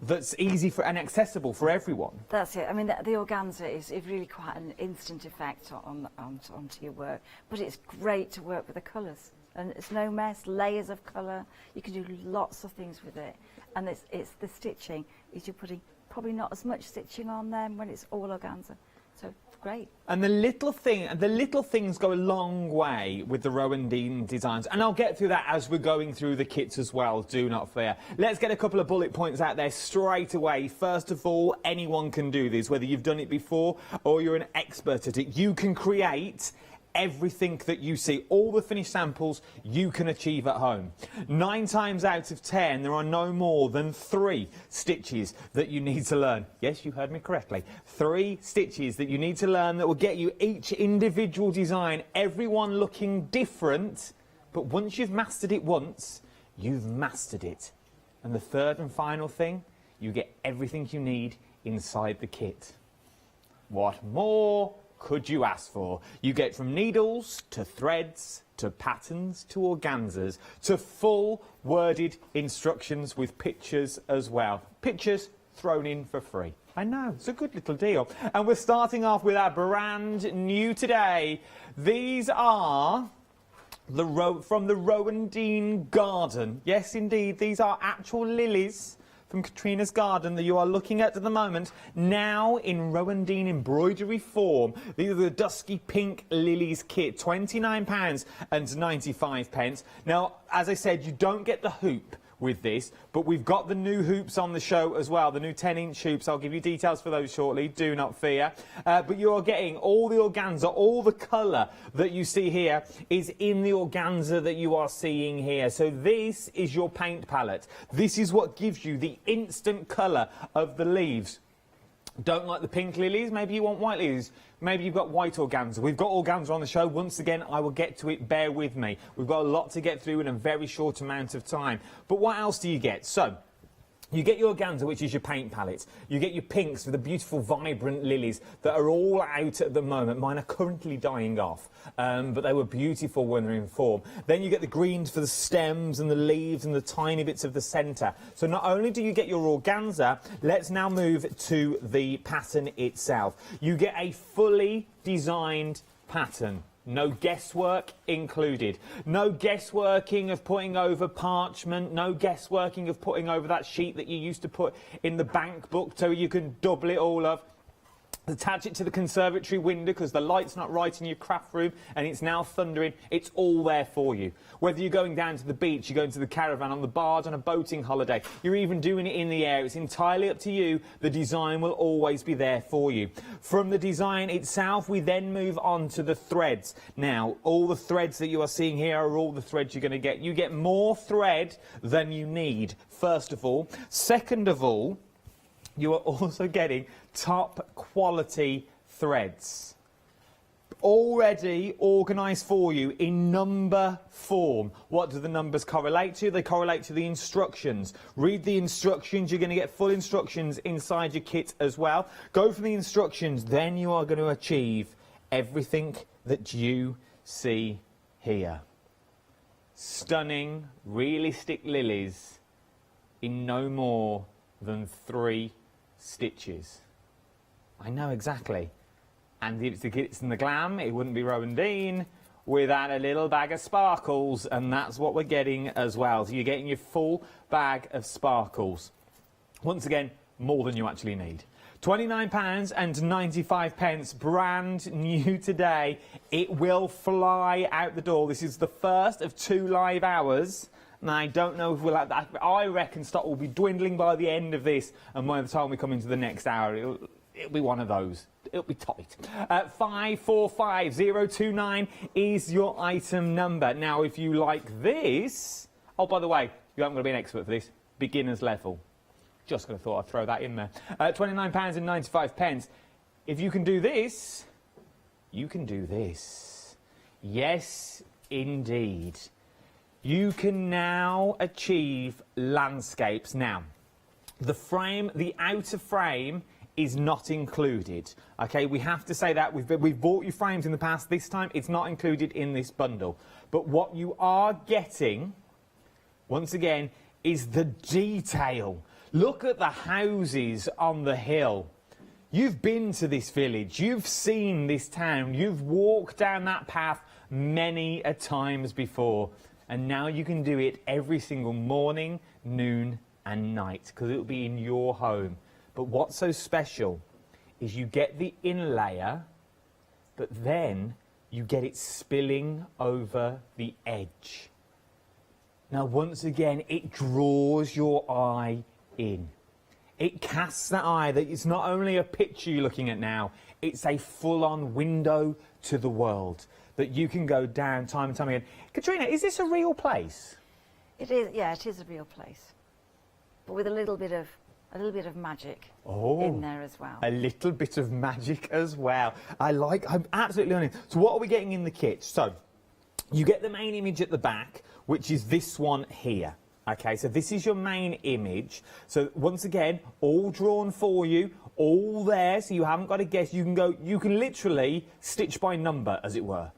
that's easy for and accessible for everyone. That's it. I mean, the organza is really quite an instant effect onto your work, but it's great to work with the colours. And it's no mess, layers of colour. You can do lots of things with it. And it's the stitching, is you're putting probably not as much stitching on them when it's all organza. So great. And the little things go a long way with the Rowandean designs, and I'll get through that as we're going through the kits as well, do not fear. Let's get a couple of bullet points out there straight away. First of all, anyone can do this, whether you've done it before or you're an expert at it. You can create everything that you see, all the finished samples you can achieve at home. 9 times out of 10 there are no more than 3 stitches that you need to learn. Yes, you heard me correctly. 3 stitches that you need to learn that will get you each individual design, everyone looking different, but once you've mastered it once, you've mastered it. And the third and final thing, you get everything you need inside the kit. What more could you ask for? You get from needles to threads to patterns to organzas to full worded instructions with pictures as well. Pictures thrown in for free. I know, it's a good little deal. And we're starting off with our brand new today. These are from the Rowandean garden. Yes, indeed, these are actual lilies from Katrina's garden that you are looking at the moment, now in Rowandean embroidery form. These are the dusky pink lilies kit, £29.95. Now, as I said, you don't get the hoop with this, but we've got the new hoops on the show as well, the new 10-inch hoops. I'll give you details for those shortly, do not fear. But you're getting all the organza, all the colour that you see here is in the organza that you are seeing here. So this is your paint palette. This is what gives you the instant colour of the leaves. Don't like the pink lilies? Maybe you want white lilies. Maybe you've got white organza. We've got organza on the show. Once again, I will get to it. Bear with me. We've got a lot to get through in a very short amount of time. But what else do you get? So, you get your organza, which is your paint palette. You get your pinks for the beautiful, vibrant lilies that are all out at the moment. Mine are currently dying off, but they were beautiful when they're in form. Then you get the greens for the stems and the leaves and the tiny bits of the centre. So not only do you get your organza, let's now move to the pattern itself. You get a fully designed pattern. No guesswork included. No guessworking of putting over parchment. No guessworking of putting over that sheet that you used to put in the bank book so you can double it all up. Attach it to the conservatory window because the light's not right in your craft room and it's now thundering. It's all there for you. Whether you're going down to the beach, you're going to the caravan, on the barge, on a boating holiday, you're even doing it in the air. It's entirely up to you. The design will always be there for you. From the design itself, we then move on to the threads. Now, all the threads that you are seeing here are all the threads you're going to get. You get more thread than you need, first of all. Second of all, you are also getting top quality threads. Already organised for you in number form. What do the numbers correlate to? They correlate to the instructions. Read the instructions. You're going to get full instructions inside your kit as well. Go for the instructions, then you are going to achieve everything that you see here. Stunning, realistic lilies in no more than 3 stitches. I know exactly. And if it's the glitz and the glam, it wouldn't be Rowandean without a little bag of sparkles, and that's what we're getting as well. So you're getting your full bag of sparkles. Once again, more than you actually need. £29.95, brand new today. It will fly out the door. This is the first of 2 live hours. And I don't know if we'll have that. I reckon stock will be dwindling by the end of this, and by the time we come into the next hour, it'll be one of those. It'll be tight. 545029 is your item number. Now, if you like this... Oh, by the way, you haven't got to be an expert for this. Beginner's level. Just going to thought I'd throw that in there. £29.95. If you can do this, you can do this. Yes, indeed. You can now achieve landscapes. Now, the frame, the outer frame is not included. Okay, we have to say that. We've bought you frames in the past. This time, it's not included in this bundle. But what you are getting, once again, is the detail. Look at the houses on the hill. You've been to this village. You've seen this town. You've walked down that path many a times before. And now you can do it every single morning, noon and night, because it will be in your home. But what's so special is you get the inlayer, but then you get it spilling over the edge. Now, once again, it draws your eye in. It casts that eye that it's not only a picture you're looking at now, it's a full-on window to the world that you can go down time and time again. Katrina, is this a real place? It is, yeah, it is a real place, but with a little bit of magic in there as well. A little bit of magic as well. I'm absolutely on it. So what are we getting in the kit? So you get the main image at the back, which is this one here. Okay, so this is your main image. So once again, all drawn for you, all there, so you haven't got to guess. You can literally stitch by number, as it were.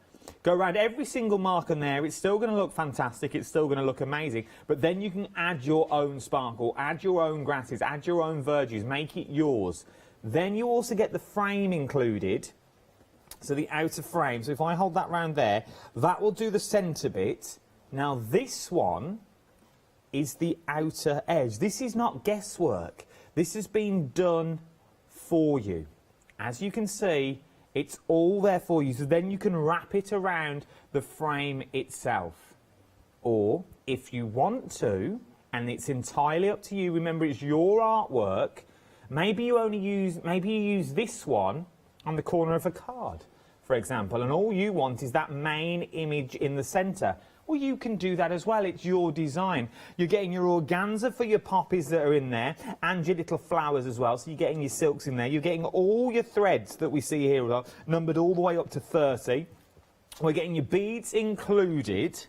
Go around every single mark on there. It's still going to look fantastic. It's still going to look amazing. But then you can add your own sparkle, add your own grasses, add your own verges, make it yours. Then you also get the frame included. So the outer frame. So if I hold that round there, that will do the centre bit. Now this one is the outer edge. This is not guesswork. This has been done for you. As you can see, it's all there for you. So then you can wrap it around the frame itself. Or if you want to, and it's entirely up to you, remember it's your artwork, maybe you use this one on the corner of a card, for example, and all you want is that main image in the centre. Well, you can do that as well. It's your design. You're getting your organza for your poppies that are in there and your little flowers as well. So you're getting your silks in there. You're getting all your threads that we see here, numbered all the way up to 30. We're getting your beads included.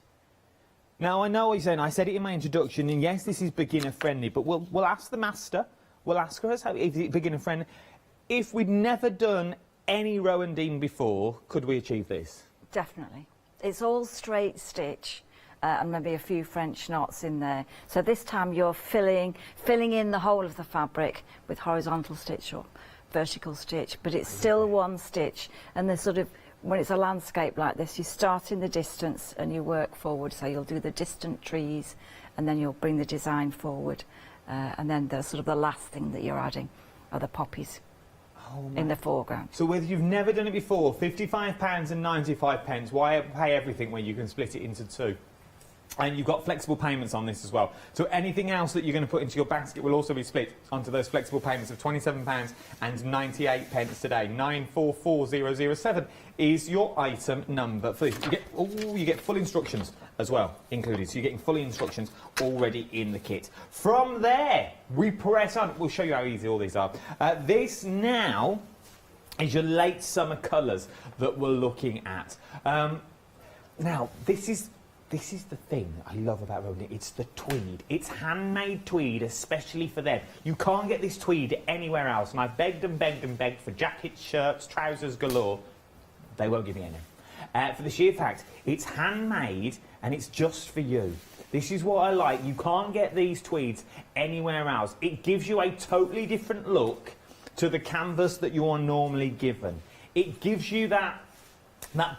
Now, I know what you're saying. I said it in my introduction, and yes, this is beginner friendly, but we'll ask the master. We'll ask her, is it beginner friendly? If we'd never done any Rowandean before, could we achieve this? Definitely. It's all straight stitch and maybe a few French knots in there. So this time you're filling in the whole of the fabric with horizontal stitch or vertical stitch, but it's still one stitch. And there's sort of, when it's a landscape like this, you start in the distance and you work forward. So you'll do the distant trees and then you'll bring the design forward. And then the sort of the last thing that you're adding are the poppies. In the foreground. So whether you've never done it before, £55 and 95p, why pay everything when you can split it into two? And you've got flexible payments on this as well. So anything else that you're going to put into your basket will also be split onto those flexible payments of £27 and 98p today. 944007 is your item number. You get full instructions as well included. So you're getting full instructions already in the kit. From there, we press on. We'll show you how easy all these are. This now is your late summer colours that we're looking at. Now, this is the thing I love about Rowandean. It's the tweed. It's handmade tweed, especially for them. You can't get this tweed anywhere else. And I've begged and begged and begged for jackets, shirts, trousers galore. They won't give me any. For the sheer fact, it's handmade and it's just for you. This is what I like. You can't get these tweeds anywhere else. It gives you a totally different look to the canvas that you are normally given. It gives you that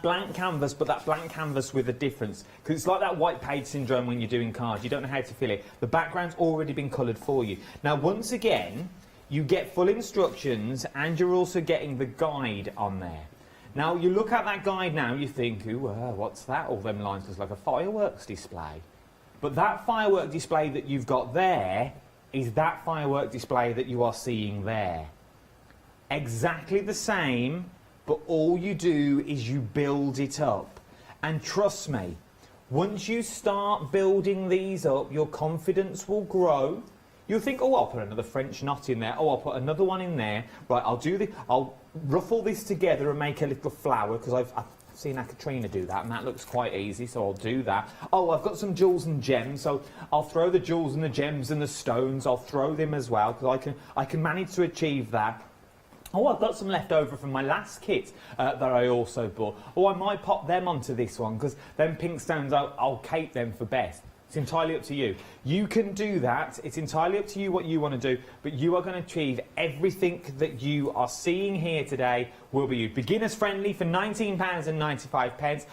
blank canvas, but that blank canvas with a difference. Because it's like that white page syndrome when you're doing cards. You don't know how to fill it. The background's already been coloured for you. Now, once again, you get full instructions and you're also getting the guide on there. Now, you look at that guide now, you think, ooh, what's that? All them lines look like a fireworks display. But that firework display that you've got there is that firework display that you are seeing there. Exactly the same, but all you do is you build it up. And trust me, once you start building these up, your confidence will grow. You'll think, oh, I'll put another French knot in there. Oh, I'll put another one in there. Right, I'll ruffle this together and make a little flower, because I've seen Katrina do that, and that looks quite easy, so I'll do that. Oh, I've got some jewels and gems, so I'll throw the jewels and the gems and the stones. I'll throw them as well, because I can manage to achieve that. Oh, I've got some left over from my last kit that I also bought. Oh, I might pop them onto this one, because them pink stones, I'll cape them for best. It's entirely up to you. You can do that. It's entirely up to you what you want to do, but you are going to achieve everything that you are seeing here today will be you. Beginners friendly for £19 and 95p.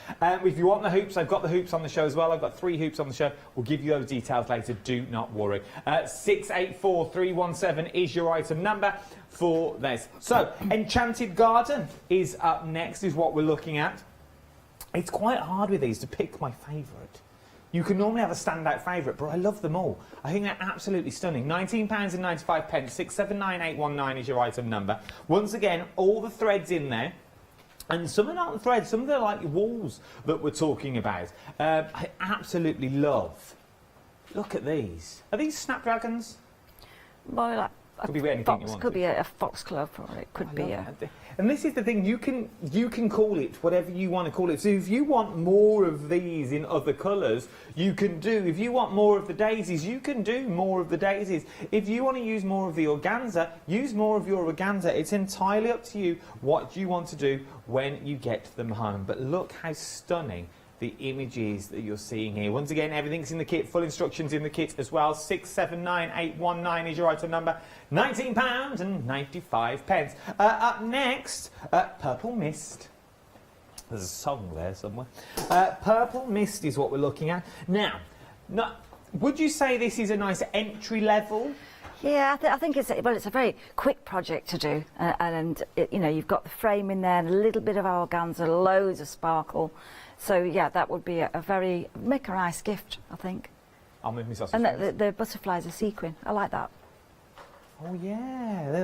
If you want the hoops, I've got the hoops on the show as well. I've got 3 hoops on the show. We'll give you those details later. Do not worry. 684317 is your item number for this. So, Enchanted Garden is up next, is what we're looking at. It's quite hard with these to pick my favourite. You can normally have a standout favourite, but I love them all. I think they're absolutely stunning. £19 and 95p, 679819 is your item number. Once again, all the threads in there. And some are not threads, some of them are like walls that we're talking about. I absolutely love. Look at these. Are these snapdragons? Well, like could be anything you want. Could be a foxglove, or it could be a... And this is the thing, you can call it whatever you want to call it. So if you want more of these in other colours, you can do. If you want more of the daisies, you can do more of the daisies. If you want to use more of the organza, use more of your organza. It's entirely up to you what you want to do when you get them home. But look how stunning the images that you're seeing here. Once again, everything's in the kit, full instructions in the kit as well. 679819 is your item number. £19.95. Up next, Purple Mist. There's a song there somewhere. Purple Mist is what we're looking at. Now, would you say this is a nice entry level? Yeah, I think it's a very quick project to do, and you know, you've got the frame in there and a little bit of organza, loads of sparkle. So yeah, that would be make a nice gift, I think. I'll move my sausage. And the butterflies are sequin. I like that. Oh yeah,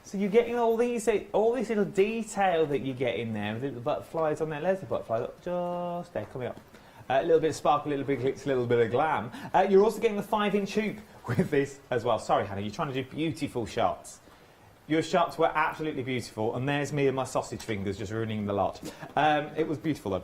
so you're getting all this little detail that you get in there with the butterflies on there. There's the butterfly, look, just there, coming up. A little bit of sparkle, a little bit of glitz, a little bit of glam. You're also getting the 5-inch hoop with this as well. Sorry, Hannah, you're trying to do beautiful shots. Your shots were absolutely beautiful, and there's me and my sausage fingers just ruining the lot. It was beautiful though.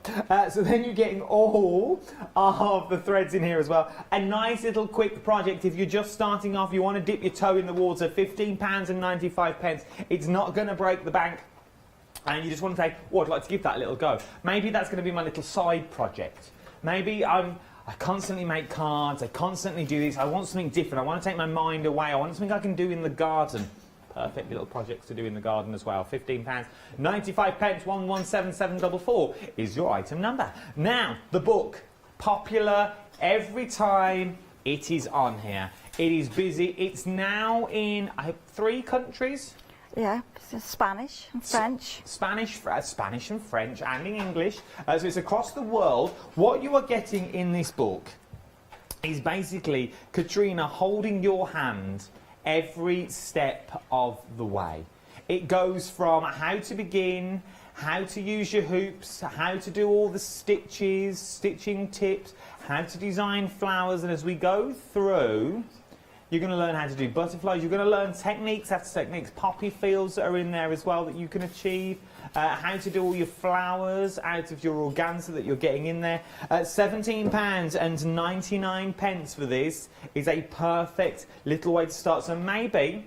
So then you're getting all of the threads in here as well. A nice little quick project if you're just starting off, you want to dip your toe in the water, £15.95. It's not going to break the bank. And you just want to say, oh, I'd like to give that a little go. Maybe that's going to be my little side project. Maybe I constantly make cards, I constantly do this, I want something different, I want to take my mind away, I want something I can do in the garden. Perfect little projects to do in the garden as well. £15.95, 117744 is your item number. Now, the book, popular every time it is on here. It is busy, it's now in, I hope, 3 countries? Yeah, Spanish and French. Spanish and French and in English. So it's across the world. What you are getting in this book is basically Katrina holding your hand every step of the way. It goes from how to begin, how to use your hoops, how to do all the stitches, stitching tips, how to design flowers, and as we go through, you're going to learn how to do butterflies, you're going to learn techniques after techniques, poppy fields that are in there as well that you can achieve, how to do all your flowers out of your organza that you're getting in there. £17.99 for this is a perfect little way to start. So maybe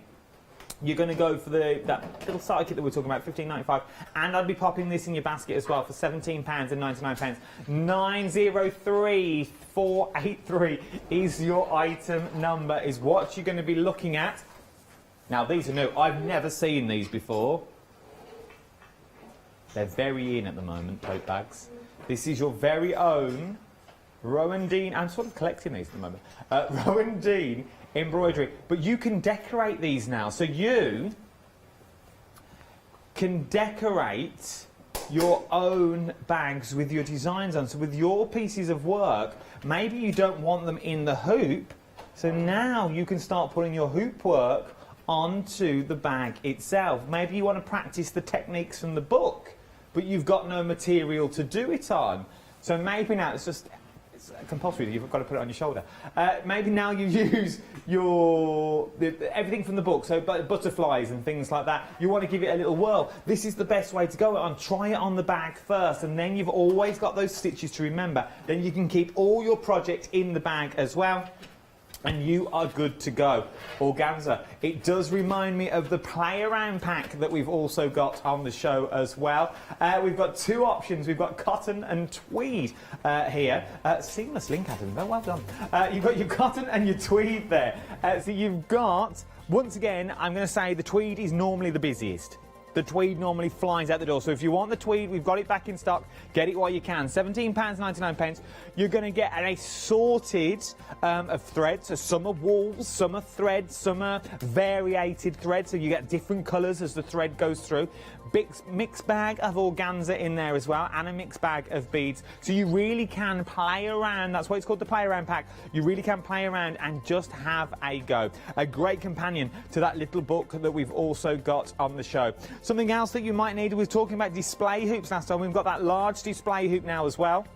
you're going to go for that little starter kit that we're talking about, £15.95, and I'd be popping this in your basket as well for £17.99. 903483 is your item number, is what you're going to be looking at. Now, these are new. I've never seen these before. They're very in at the moment, tote bags. This is your very own Rowandean. I'm sort of collecting these at the moment. Rowandean embroidery, but you can decorate these now. So you can decorate your own bags with your designs on. So with your pieces of work, maybe you don't want them in the hoop, so now you can start putting your hoop work onto the bag itself. Maybe you want to practice the techniques from the book, but you've got no material to do it on. So maybe now it's compulsory, you've got to put it on your shoulder. Maybe now you use everything from the book, so butterflies and things like that. You want to give it a little whirl. This is the best way to go on. Try it on the bag first, and then you've always got those stitches to remember. Then you can keep all your projects in the bag as well, and you are good to go. Organza. It does remind me of the play around pack that we've also got on the show as well. We've got 2 options. We've got cotton and tweed here. Seamless link, Adam. Well done. You've got your cotton and your tweed there. So you've got, once again, I'm going to say the tweed is normally the busiest. The tweed normally flies out the door. So if you want the tweed, we've got it back in stock. Get it while you can. £17.99. You're going to get an assorted of threads. So some are wool, some are thread, some are variated thread. So you get different colours as the thread goes through. Mixed bag of organza in there as well, and a mixed bag of beads. So you really can play around. That's why it's called the play around pack. You really can play around and just have a go. A great companion to that little book that we've also got on the show. Something else that you might need, we were talking about display hoops last time. We've got that large display hoop now as well.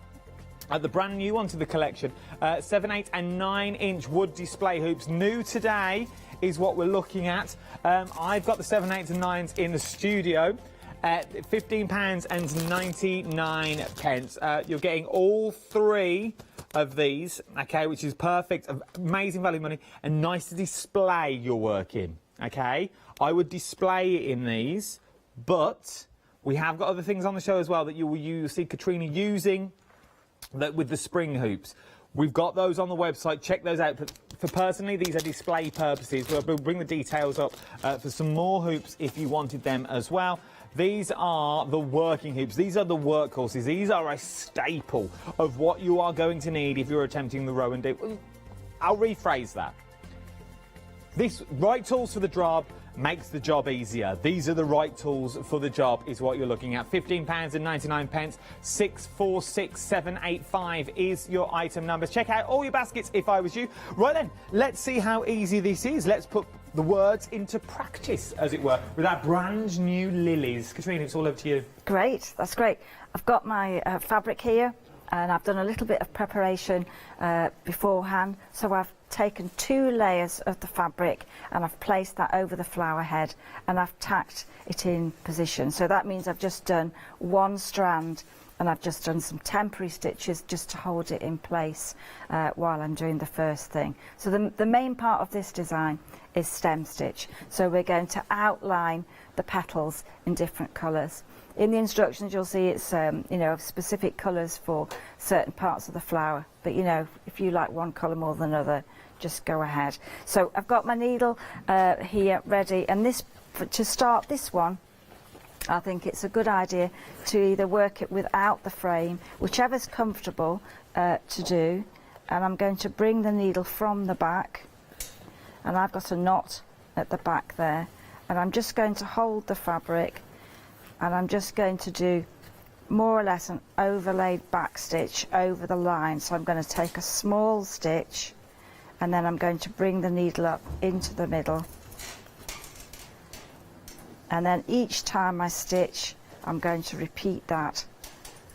The brand new one to the collection. 7, 8 and 9 inch wood display hoops. New today is what we're looking at. I've got the 7, 8 and 9s in the studio. £15.99. You're getting all 3 of these, okay, which is perfect, amazing value money, and nice to display your work in, okay? I would display it in these, but we have got other things on the show as well that you'll see Katrina using with the spring hoops. We've got those on the website. Check those out. For personally, these are display purposes. We'll bring the details up for some more hoops if you wanted them as well. These are the working hoops. These are the workhorses. These are a staple of what you are going to need if you're attempting the Rowandean. I'll rephrase that. This right tools for the job makes the job easier. These are the right tools for the job is what you're looking at. £15.99. 646785 is your item numbers. Check out all your baskets if I was you. Right then, let's see how easy this is. Let's put the words into practice, as it were, with our brand new lilies. Katrina, it's all over to you. Great, that's great. I've got my fabric here, and I've done a little bit of preparation beforehand. So I've taken 2 layers of the fabric and I've placed that over the flower head and I've tacked it in position. So that means I've just done 1 strand and I've just done some temporary stitches just to hold it in place while I'm doing the first thing. So the main part of this design is stem stitch. So we're going to outline the petals in different colours. In the instructions you'll see it's you know, specific colours for certain parts of the flower, but you know, if you like one colour more than another, just go ahead. So I've got my needle here ready, and this, to start this one, I think it's a good idea to either work it without the frame, whichever's comfortable to do, and I'm going to bring the needle from the back, and I've got a knot at the back there, and I'm just going to hold the fabric and I'm just going to do more or less an overlaid back stitch over the line. So I'm going to take a small stitch and then I'm going to bring the needle up into the middle, and then each time I stitch I'm going to repeat that,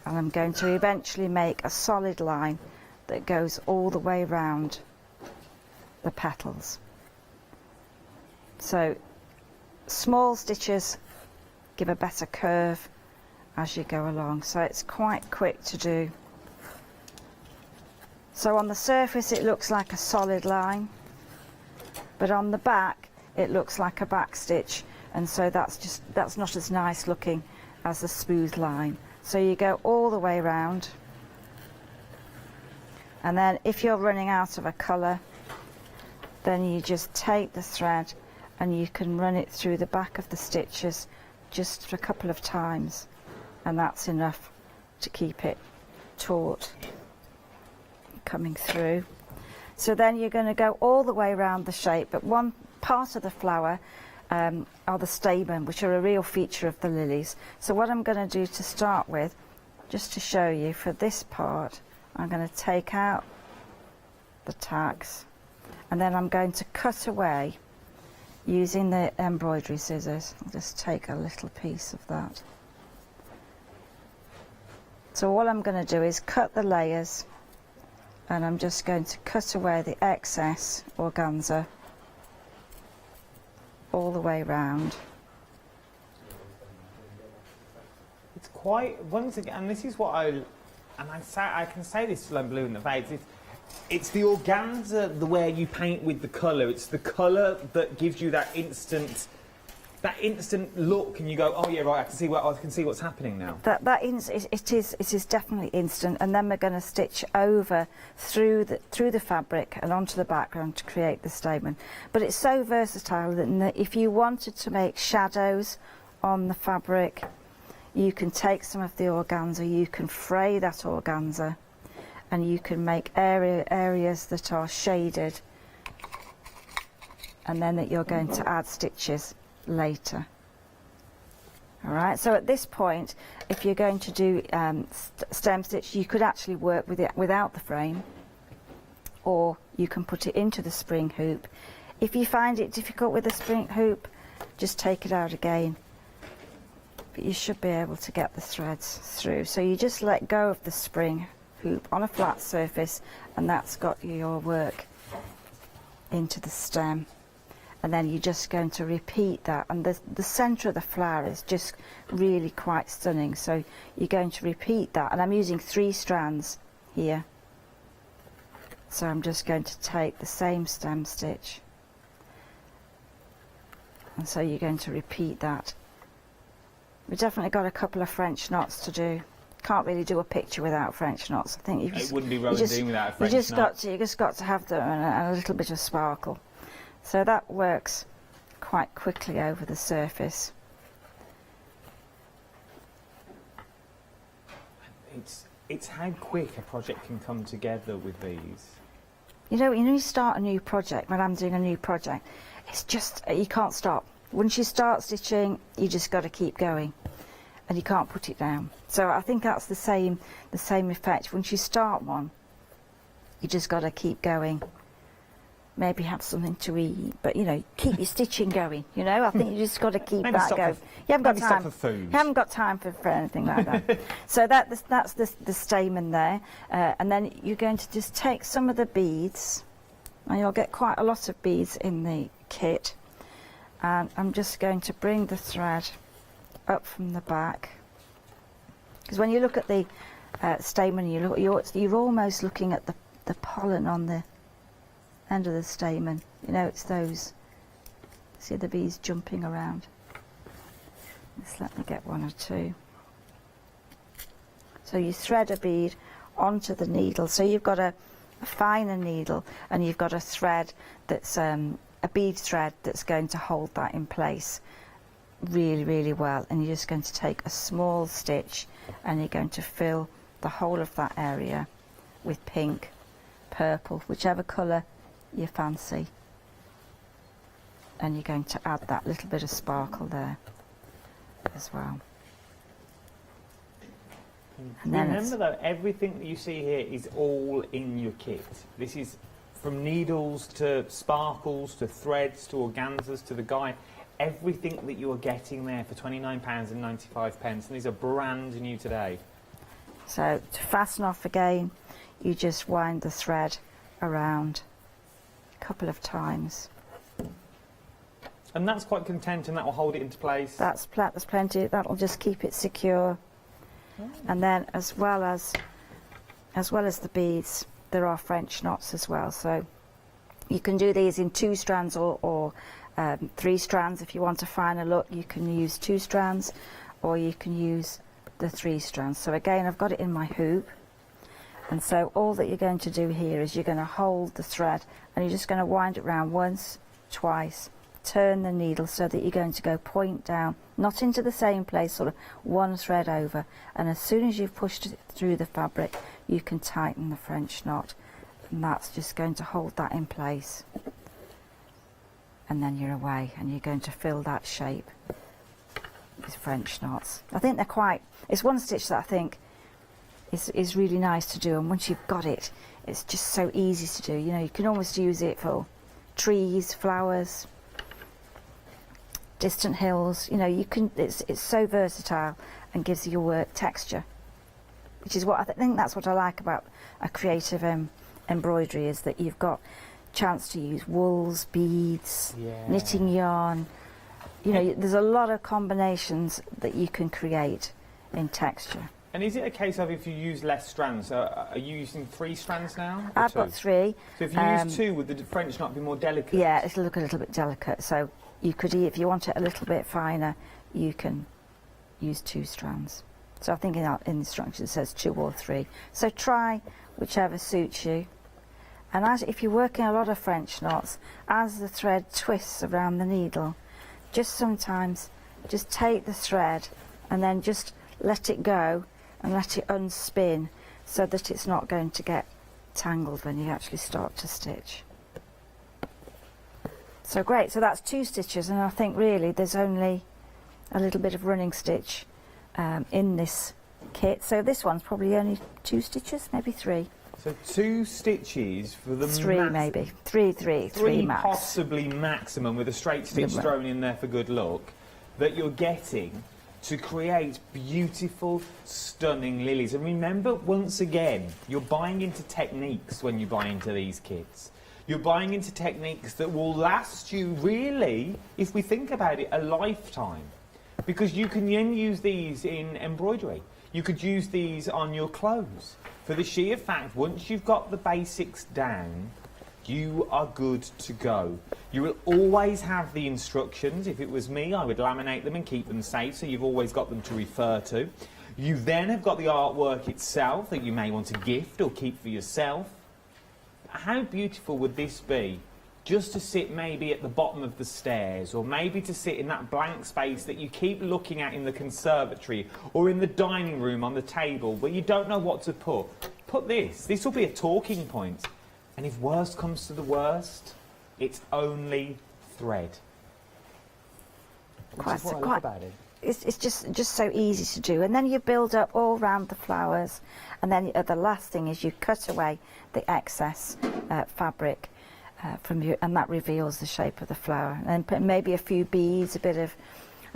and I'm going to eventually make a solid line that goes all the way around the petals. So small stitches give a better curve as you go along, so it's quite quick to do. So on the surface it looks like a solid line, but on the back it looks like a back stitch, and so that's not as nice looking as the smooth line. So you go all the way around, and then if you're running out of a colour, then you just take the thread and you can run it through the back of the stitches just a couple of times, and that's enough to keep it taut coming through. So then you're going to go all the way around the shape, but one part of the flower are the stamen, which are a real feature of the lilies. So what I'm going to do to start with, just to show you for this part, I'm going to take out the tacks and then I'm going to cut away using the embroidery scissors. I'll just take a little piece of that. So all I'm going to do is cut the layers, and I'm just going to cut away the excess organza all the way round. It's quite, once again, and this is what I can say this till I'm blue in the face, it's the organza, the way you paint with the colour. It's the colour that gives you that instant look, and you go, oh yeah, right, I can see what's happening now. It is definitely instant, and then we're going to stitch over through the fabric and onto the background to create the statement. But it's so versatile that if you wanted to make shadows on the fabric, you can take some of the organza, you can fray that organza, and you can make areas that are shaded, and then that you're going to add stitches later. All right, so at this point, if you're going to do stem stitch, you could actually work with it without the frame, or you can put it into the spring hoop. If you find it difficult with the spring hoop, just take it out again, but you should be able to get the threads through. So you just let go of the spring hoop on a flat surface, and that's got your work into the stem. And then you're just going to repeat that, and the centre of the flower is just really quite stunning, so you're going to repeat that, and I'm using 3 strands here, so I'm just going to take the same stem stitch, and so you're going to repeat that. We've definitely got a couple of French knots to do, can't really do a picture without French knots. I think you It just, wouldn't be Rowandean without a French you just knot. got to have them and a little bit of sparkle. So that works quite quickly over the surface. It's how quick a project can come together with these. You know, when you start a new project, when I'm doing a new project, it's just, you can't stop. Once you start stitching, you just got to keep going, and you can't put it down. So I think that's the same effect. Once you start one, you just got to keep going. Maybe have something to eat, but you know, keep your stitching going. You know, I think you just got to keep that going. You haven't got time for food. You haven't got time for anything like that. So that's the stamen there, and then you're going to just take some of the beads, and you'll get quite a lot of beads in the kit. And I'm just going to bring the thread up from the back, because when you look at the stamen, you're almost looking at the pollen on the end of the stamen. You know, it's those, see the bees jumping around. Just let me get one or two. So you thread a bead onto the needle. So you've got a finer needle, and you've got a thread that's a bead thread that's going to hold that in place really, really well. And you're just going to take a small stitch, and you're going to fill the whole of that area with pink, purple, whichever colour you fancy, and you're going to add that little bit of sparkle there as well. And then remember though, everything that you see here is all in your kit. This is from needles to sparkles to threads to organzas to the guide. Everything that you are getting there for £29.95, and these are brand new today. So to fasten off again, you just wind the thread around couple of times, and that's quite content, and that will hold it into place. That's plenty. That'll just keep it secure. And then as well as the beads, there are French knots as well, so you can do these in 2 strands or 3 strands. If you want a finer look, you can use 2 strands, or you can use the 3 strands. So again, I've got it in my hoop. And so all that you're going to do here is you're going to hold the thread, and you're just going to wind it round once, twice, turn the needle so that you're going to go point down, not into the same place, sort of one thread over, and as soon as you've pushed it through the fabric, you can tighten the French knot, and that's just going to hold that in place. And then you're away, and you're going to fill that shape with French knots. I think they're quite, it's one stitch that I think is really nice to do, and once you've got it, it's just so easy to do. You know, you can almost use it for trees, flowers, distant hills. You know, you can. It's so versatile and gives your work texture, which is what I think that's what I like about a creative embroidery, is that you've got chance to use wools, beads, knitting yarn. You know, there's a lot of combinations that you can create in texture. And is it a case of, if you use less strands, are you using 3 strands now? I've got 3. So if you use 2, would the French knot be more delicate? Yeah, it'll look a little bit delicate. So you could, if you want it a little bit finer, you can use 2 strands. So I think in the instructions it says 2 or 3. So try whichever suits you. And if you're working a lot of French knots, as the thread twists around the needle, just sometimes just take the thread and then just let it go and let it unspin, so that it's not going to get tangled when you actually start to stitch. So great, so that's 2 stitches, and I think really there's only a little bit of running stitch in this kit. So this one's probably only 2 stitches, maybe 3. So 2 stitches for the 3 maybe, 3 max. Possibly maximum, with a straight stitch thrown in there for good luck, that you're getting to create beautiful, stunning lilies. And remember, once again, you're buying into techniques when you buy into these kits. You're buying into techniques that will last you, really, if we think about it, a lifetime. Because you can then use these in embroidery. You could use these on your clothes. For the sheer fact, once you've got the basics down, you are good to go. You will always have the instructions. If it was me, I would laminate them and keep them safe, so you've always got them to refer to. You then have got the artwork itself that you may want to gift or keep for yourself. How beautiful would this be? Just to sit maybe at the bottom of the stairs, or maybe to sit in that blank space that you keep looking at in the conservatory or in the dining room on the table where you don't know what to put. Put this. This will be a talking point. And if worst comes to the worst, it's only thread. Which is what I love about it. It's just so easy to do, and then you build up all round the flowers, and then the last thing is you cut away the excess fabric from you, and that reveals the shape of the flower. And put maybe a few beads, a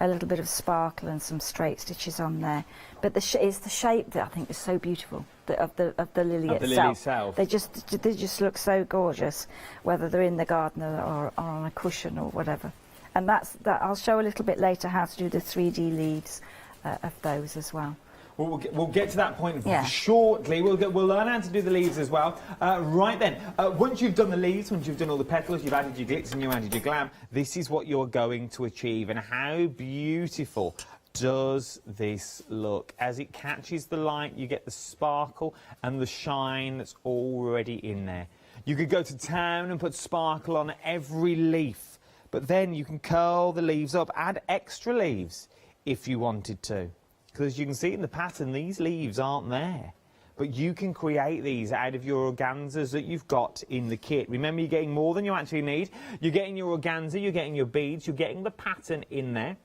little bit of sparkle, and some straight stitches on there. But it's the shape that I think is so beautiful of the lily itself. The lily itself. They just look so gorgeous, whether they're in the garden or on a cushion or whatever. And that I'll show a little bit later how to do the 3D leaves of those as well. Well, we'll get to that point Yeah. shortly. We'll learn how to do the leaves as well. Right then, once you've done the leaves, once you've done all the petals, you've added your glitz and you added your glam, this is what you're going to achieve. And how beautiful does this look? As it catches the light, you get the sparkle and the shine that's already in there. You could go to town and put sparkle on every leaf, but then you can curl the leaves up, add extra leaves if you wanted to. Because you can see in the pattern, these leaves aren't there. But you can create these out of your organzas that you've got in the kit. Remember, you're getting more than you actually need. You're getting your organza, you're getting your beads, you're getting the pattern in there.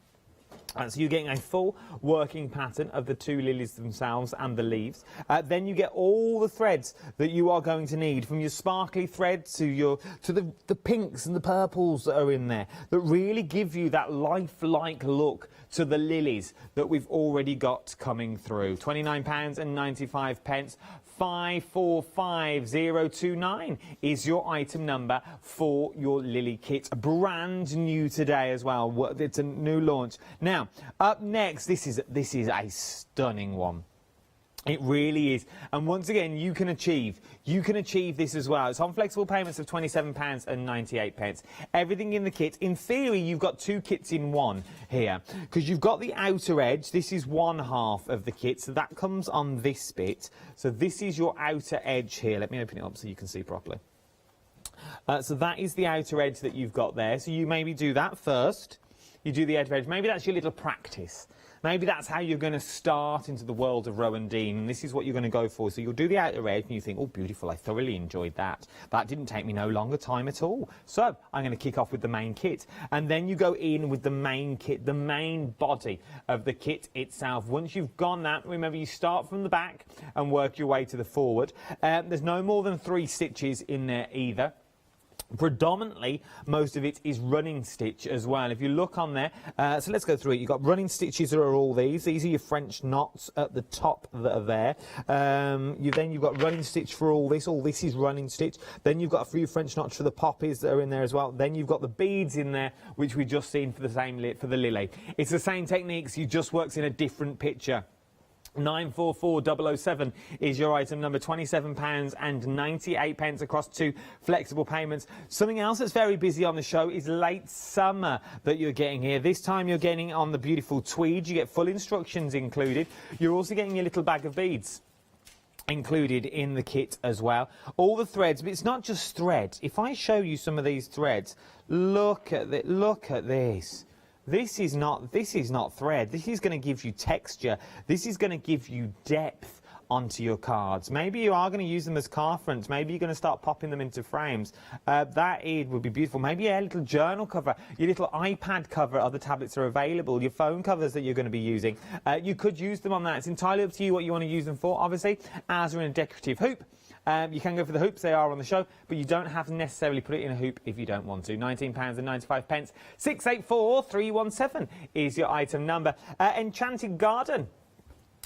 So you're getting a full working pattern of the two lilies themselves and the leaves. Then you get all the threads that you are going to need, from your sparkly threads to the pinks and the purples that are in there, that really give you that lifelike look to the lilies that we've already got coming through. £29.95. 545029 is your item number for your lily kit. Brand new today as well. It's a new launch. Now, up next, this is a stunning one. It really is. And once again, you can achieve this as well. It's on flexible payments of £27.98. Everything in the kit. In theory, you've got two kits in one here, because you've got the outer edge. This is one half of the kit, so that comes on this bit. So this is your outer edge here. Let me open it up so you can see properly. So that is the outer edge that you've got there. So you maybe do that first. You do the outer edge. Maybe that's your little practice. Maybe that's how you're going to start into the world of Rowandean, and this is what you're going to go for. So you'll do the outer edge and you think, oh, beautiful, I thoroughly enjoyed that. That didn't take me no longer time at all. So I'm going to kick off with the main kit. And then you go in with the main kit, the main body of the kit itself. Once you've gone that, remember, you start from the back and work your way to the forward. There's no more than 3 stitches in there either. Predominantly, most of it is running stitch as well. If you look on there, so let's go through it. You've got running stitches that are all these. These are your French knots at the top that are there. You've got running stitch for all this. All this is running stitch. Then you've got a few French knots for the poppies that are in there as well. Then you've got the beads in there, which we've just seen for the lily. It's the same techniques, you just works in a different picture. 944007 is your item number, £27.98 across 2 flexible payments. Something else that's very busy on the show is late summer that you're getting here. This time you're getting on the beautiful tweed. You get full instructions included. You're also getting your little bag of beads included in the kit as well. All the threads, but it's not just thread. If I show you some of these threads, look at this. This is not thread. This is going to give you texture. This is going to give you depth onto your cards. Maybe you are going to use them as card fronts. Maybe you're going to start popping them into frames. That would be beautiful. Maybe a little journal cover, your little iPad cover. Other tablets are available. Your phone covers that you're going to be using. You could use them on that. It's entirely up to you what you want to use them for. Obviously, as are in a decorative hoop. You can go for the hoops, they are on the show, but you don't have to necessarily put it in a hoop if you don't want to. £19.95. 684317 is your item number. Enchanted Garden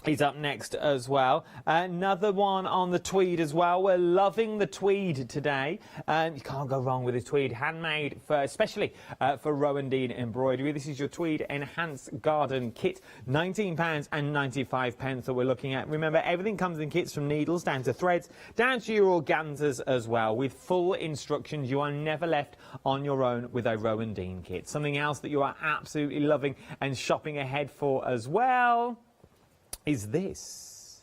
is up next as well. Another one on the tweed as well. We're loving the tweed today. You can't go wrong with the tweed. Handmade, especially for Rowandean embroidery. This is your tweed enhanced garden kit. £19.95 that we're looking at. Remember, everything comes in kits from needles down to threads, down to your organzas as well, with full instructions. You are never left on your own with a Rowandean kit. Something else that you are absolutely loving and shopping ahead for as well is this.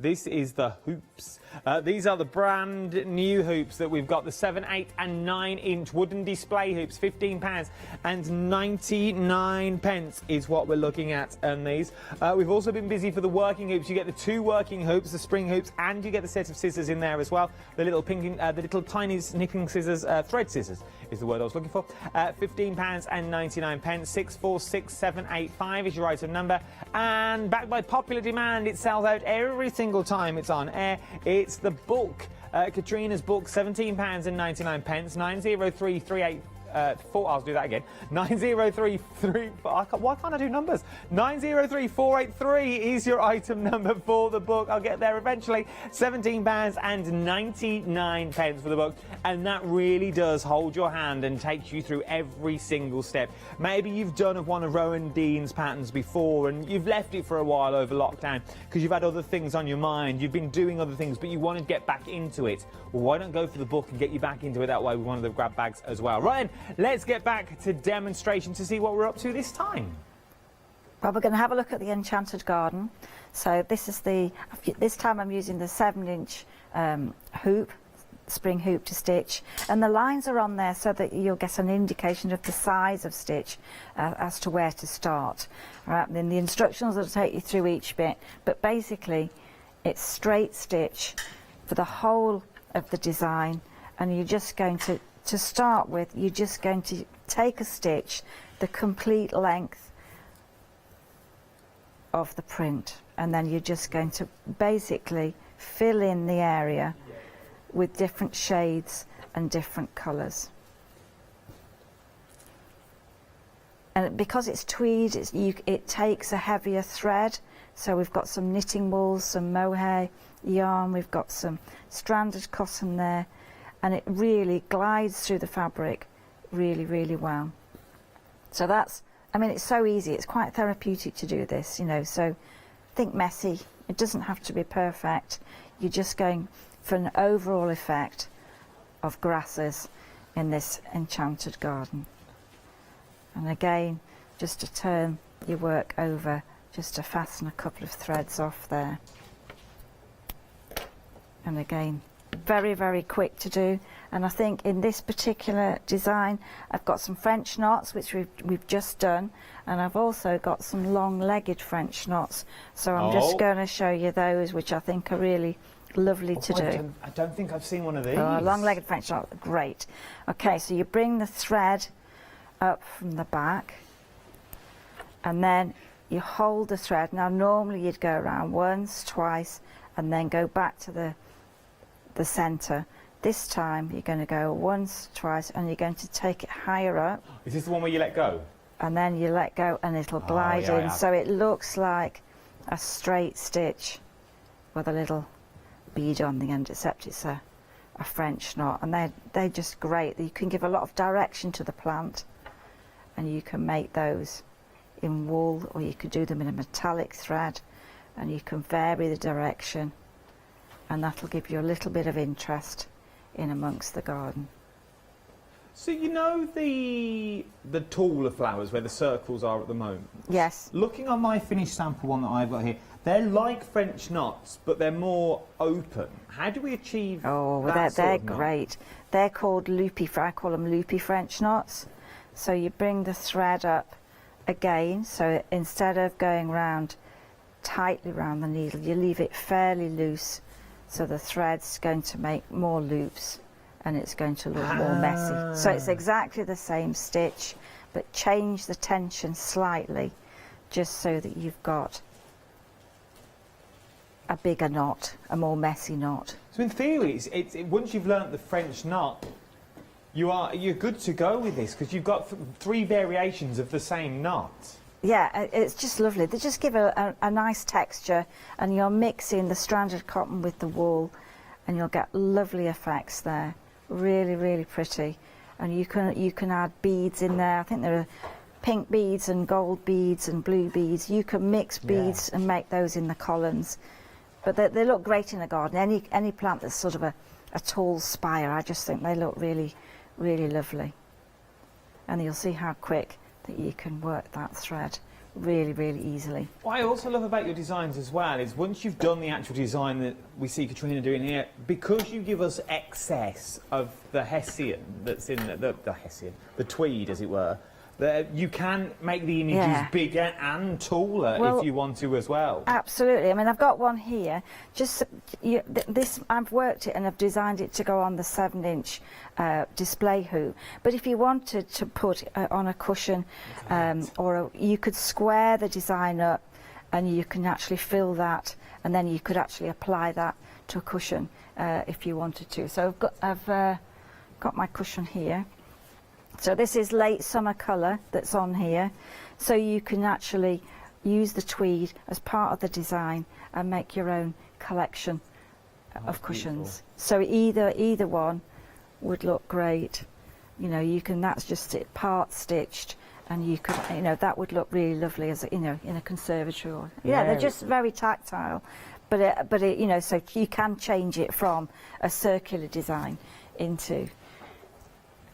This is the hoops. These are the brand new hoops that we've got, the 7, 8 and 9 inch wooden display hoops, £15 and 99 pence is what we're looking at on these. We've also been busy for the working hoops. You get the 2 working hoops, the spring hoops, and you get the set of scissors in there as well. The little tiny snipping scissors, thread scissors is the word I was looking for. £15 and 99 pence. 646785 is your item number, and backed by popular demand, it sells out every single time it's on air. It's the book, Katrina's book, £17 and 99 pence. 90338. I'll do that again. 9033. Why can't I do numbers? 903483 is your item number for the book. I'll get there eventually. £17 and 99 pence for the book, and that really does hold your hand and takes you through every single step. Maybe you've done one of Rowandean's patterns before and you've left it for a while over lockdown because you've had other things on your mind. You've been doing other things, but you want to get back into it. Well, why don't go for the book and get you back into it that way with one of the grab bags as well. Right then, let's get back to demonstration to see what we're up to this time. Well, we're going to have a look at the Enchanted Garden. So this is this time I'm using the 7-inch hoop, spring hoop to stitch, and the lines are on there so that you'll get an indication of the size of stitch as to where to start. Right, and then the instructions will take you through each bit, but basically it's straight stitch for the whole of the design, and you're just going to start with, you're just going to take a stitch the complete length of the print, and then you're just going to basically fill in the area with different shades and different colours. And because it's tweed, it takes a heavier thread, so we've got some knitting wool, some mohair yarn, we've got some stranded cotton there, and it really glides through the fabric really, really well. So that's, I mean, it's so easy, it's quite therapeutic to do this, you know, so think messy, it doesn't have to be perfect, you're just going for an overall effect of grasses in this enchanted garden. And again, just to turn your work over, just to fasten a couple of threads off there. And again, very, very quick to do. And I think in this particular design, I've got some French knots, which we've just done, and I've also got some long-legged French knots. So I'm just going to show you those, which I think are really lovely to do. I don't think I've seen one of these. Oh, long-legged French knot, great. Okay, so you bring the thread up from the back, and then you hold the thread. Now, normally you'd go around once, twice, and then go back to the centre. This time you're going to go once, twice, and you're going to take it higher up. Is this the one where you let go? And then you let go and it'll glide in, so it looks like a straight stitch with a little bead on the end, except it's a French knot, and they're just great. You can give a lot of direction to the plant, and you can make those in wool, or you could do them in a metallic thread, and you can vary the direction, and that'll give you a little bit of interest in amongst the garden. So you know the taller flowers where the circles are at the moment? Yes. Looking on my finished sample one that I've got here, they're like French knots, but they're more open. How do we achieve that they're sort of great. They're called loopy, I call them loopy French knots. So you bring the thread up again, so instead of going round tightly round the needle, you leave it fairly loose, so the thread's going to make more loops and it's going to look more messy. So it's exactly the same stitch, but change the tension slightly, just so that you've got a bigger knot, a more messy knot. So in theory, once you've learnt the French knot, you're good to go with this, because you've got 3 variations of the same knot. Yeah, it's just lovely. They just give a nice texture, and you're mixing the stranded cotton with the wool, and you'll get lovely effects there. Really, really pretty. And you can add beads in there. I think there are pink beads and gold beads and blue beads. You can mix beads and make those in the columns. But they look great in the garden. Any plant that's sort of a tall spire, I just think they look really, really lovely. And you'll see how quick that you can work that thread really, really easily. What I also love about your designs as well is once you've done the actual design that we see Katrina doing here, because you give us excess of the Hessian that's in the Hessian, the tweed as it were, that you can make the images bigger and taller if you want to as well. Absolutely. I mean, I've got one here. Just this, I've worked it and I've designed it to go on the 7-inch display hoop. But if you wanted to put on a cushion, you could square the design up, and you can actually fill that, and then you could actually apply that to a cushion if you wanted to. So I've got my cushion here. So this is late summer colour that's on here, so you can actually use the tweed as part of the design and make your own collection of cushions. So either one would look great. You know, you can, that's just part stitched, and you could, you know, that would look really lovely as, you know, in a conservatory. Or, they're just very tactile, but it, you know, so you can change it from a circular design into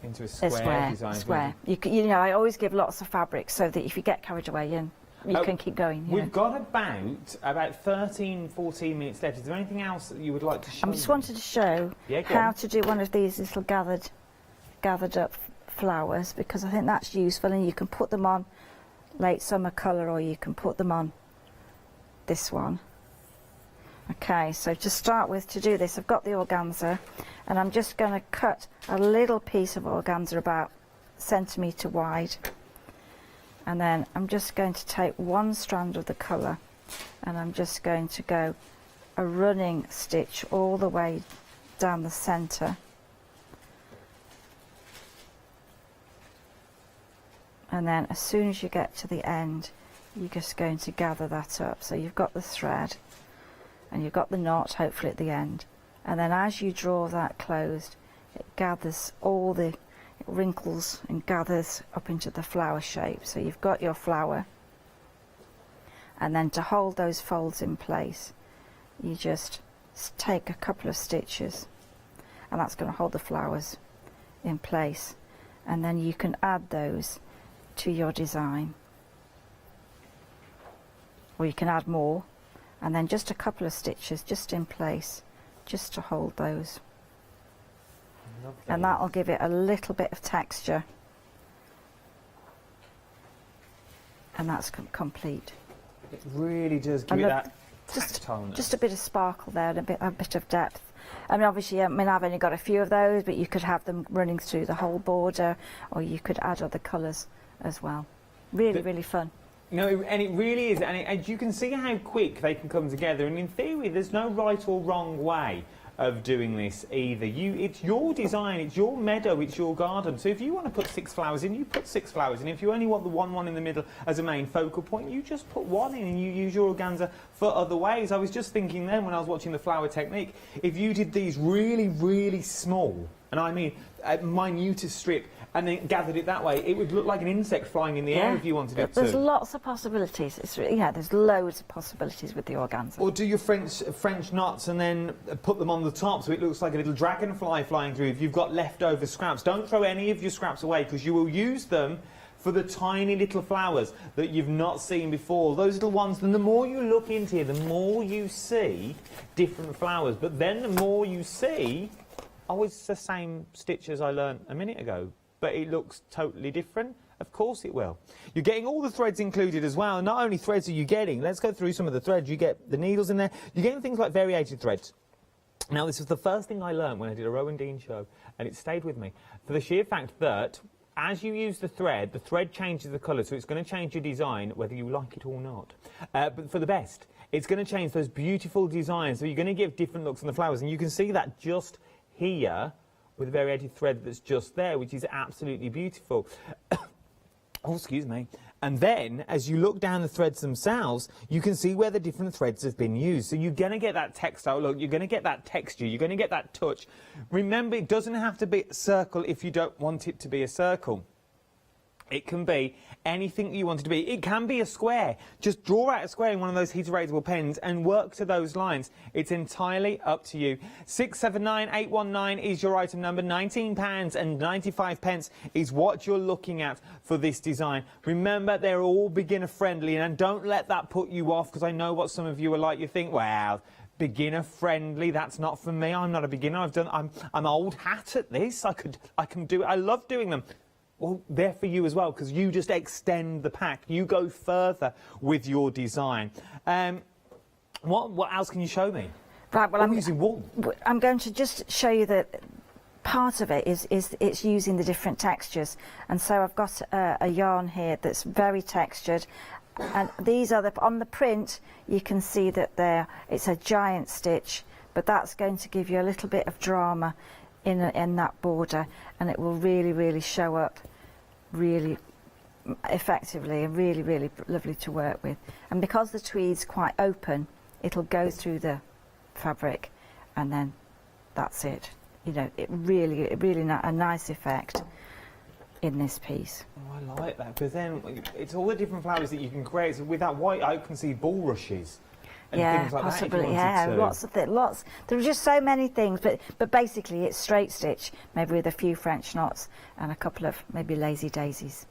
a square design. Square. You know, I always give lots of fabric so that if you get carried away, you can keep going. We've got about 13, 14 minutes left. Is there anything else that you would like to show? I just wanted to show how to do one of these little gathered up flowers, because I think that's useful, and you can put them on late summer colour, or you can put them on this one. Okay, so to start with, to do this, I've got the organza, and I'm just going to cut a little piece of organza about a centimetre wide, and then I'm just going to take one strand of the colour, and I'm just going to go a running stitch all the way down the centre, and then as soon as you get to the end, you're just going to gather that up. So you've got the thread, and you've got the knot hopefully at the end, and then as you draw that closed, it gathers all the wrinkles and gathers up into the flower shape. So you've got your flower, and then to hold those folds in place, you just take a couple of stitches, and that's going to hold the flowers in place, and then you can add those to your design, or you can add more, and then just a couple of stitches just in place, just to hold those. And that'll give it a little bit of texture, and that's complete. It really does give it that tactileness. Just a bit of sparkle there, and a bit of depth. I mean, obviously, I've only got a few of those, but you could have them running through the whole border, or you could add other colours as well. Really fun. No, and it really is, and you can see how quick they can come together, and in theory there's no right or wrong way of doing this either. It's your design, it's your meadow, it's your garden, so if you want to put 6 flowers in, you put 6 flowers in. If you only want the one in the middle as a main focal point, you just put one in, and you use your organza for other ways. I was just thinking then when I was watching the flower technique, if you did these really small, and I mean a minutest strip, and then gathered it that way, it would look like an insect flying in the air if you wanted it to. There's lots of possibilities. There's loads of possibilities with the organza. Or do your French knots and then put them on the top so it looks like a little dragonfly flying through. If you've got leftover scraps, don't throw any of your scraps away, because you will use them for the tiny little flowers that you've not seen before. Those little ones, and the more you look into here, the more you see different flowers. But then the more you see, oh, it's the same stitch as I learnt a minute ago, but it looks totally different. Of course it will. You're getting all the threads included as well. And not only threads are you getting, let's go through some of the threads. You get the needles in there. You're getting things like variated threads. Now, this was the first thing I learned when I did a Rowandean show, and it stayed with me, for the sheer fact that as you use the thread changes the colour, so it's going to change your design whether you like it or not. But for the best, it's going to change those beautiful designs, so you're going to give different looks on the flowers, and you can see that just here with a variated thread that's just there, which is absolutely beautiful. Oh, excuse me. And then, as you look down the threads themselves, you can see where the different threads have been used. So you're going to get that textile look, you're going to get that texture, you're going to get that touch. Remember, it doesn't have to be a circle if you don't want it to be a circle. It can be anything that you want it to be. It can be a square. Just draw out a square in one of those heat erasable pens and work to those lines. It's entirely up to you. 679819 is your item number. £19.95 is what you're looking at for this design. Remember, they're all beginner friendly, and don't let that put you off, because I know what some of you are like. You think, wow, beginner friendly, that's not for me. I'm not a beginner. I'm old hat at this. I can do it. I love doing them. Well, they're for you as well, because you just extend the pack. You go further with your design. What else can you show me? Right, well, I'm using wool. I'm going to just show you that part of it is it's using the different textures. And so I've got a yarn here that's very textured. And these are on the print, you can see that it's a giant stitch, but that's going to give you a little bit of drama in that border, and it will really show up really effectively and really lovely to work with. And because the tweed's quite open, it'll go through the fabric, and then that's it. You know, it really a nice effect in this piece. Oh, I like that, because then it's all the different flowers that you can create. So with that white, I can see bulrushes. Yeah, things like possibly. That Yeah, lots of things. There are just so many things, but basically it's straight stitch, maybe with a few French knots and a couple of maybe lazy daisies.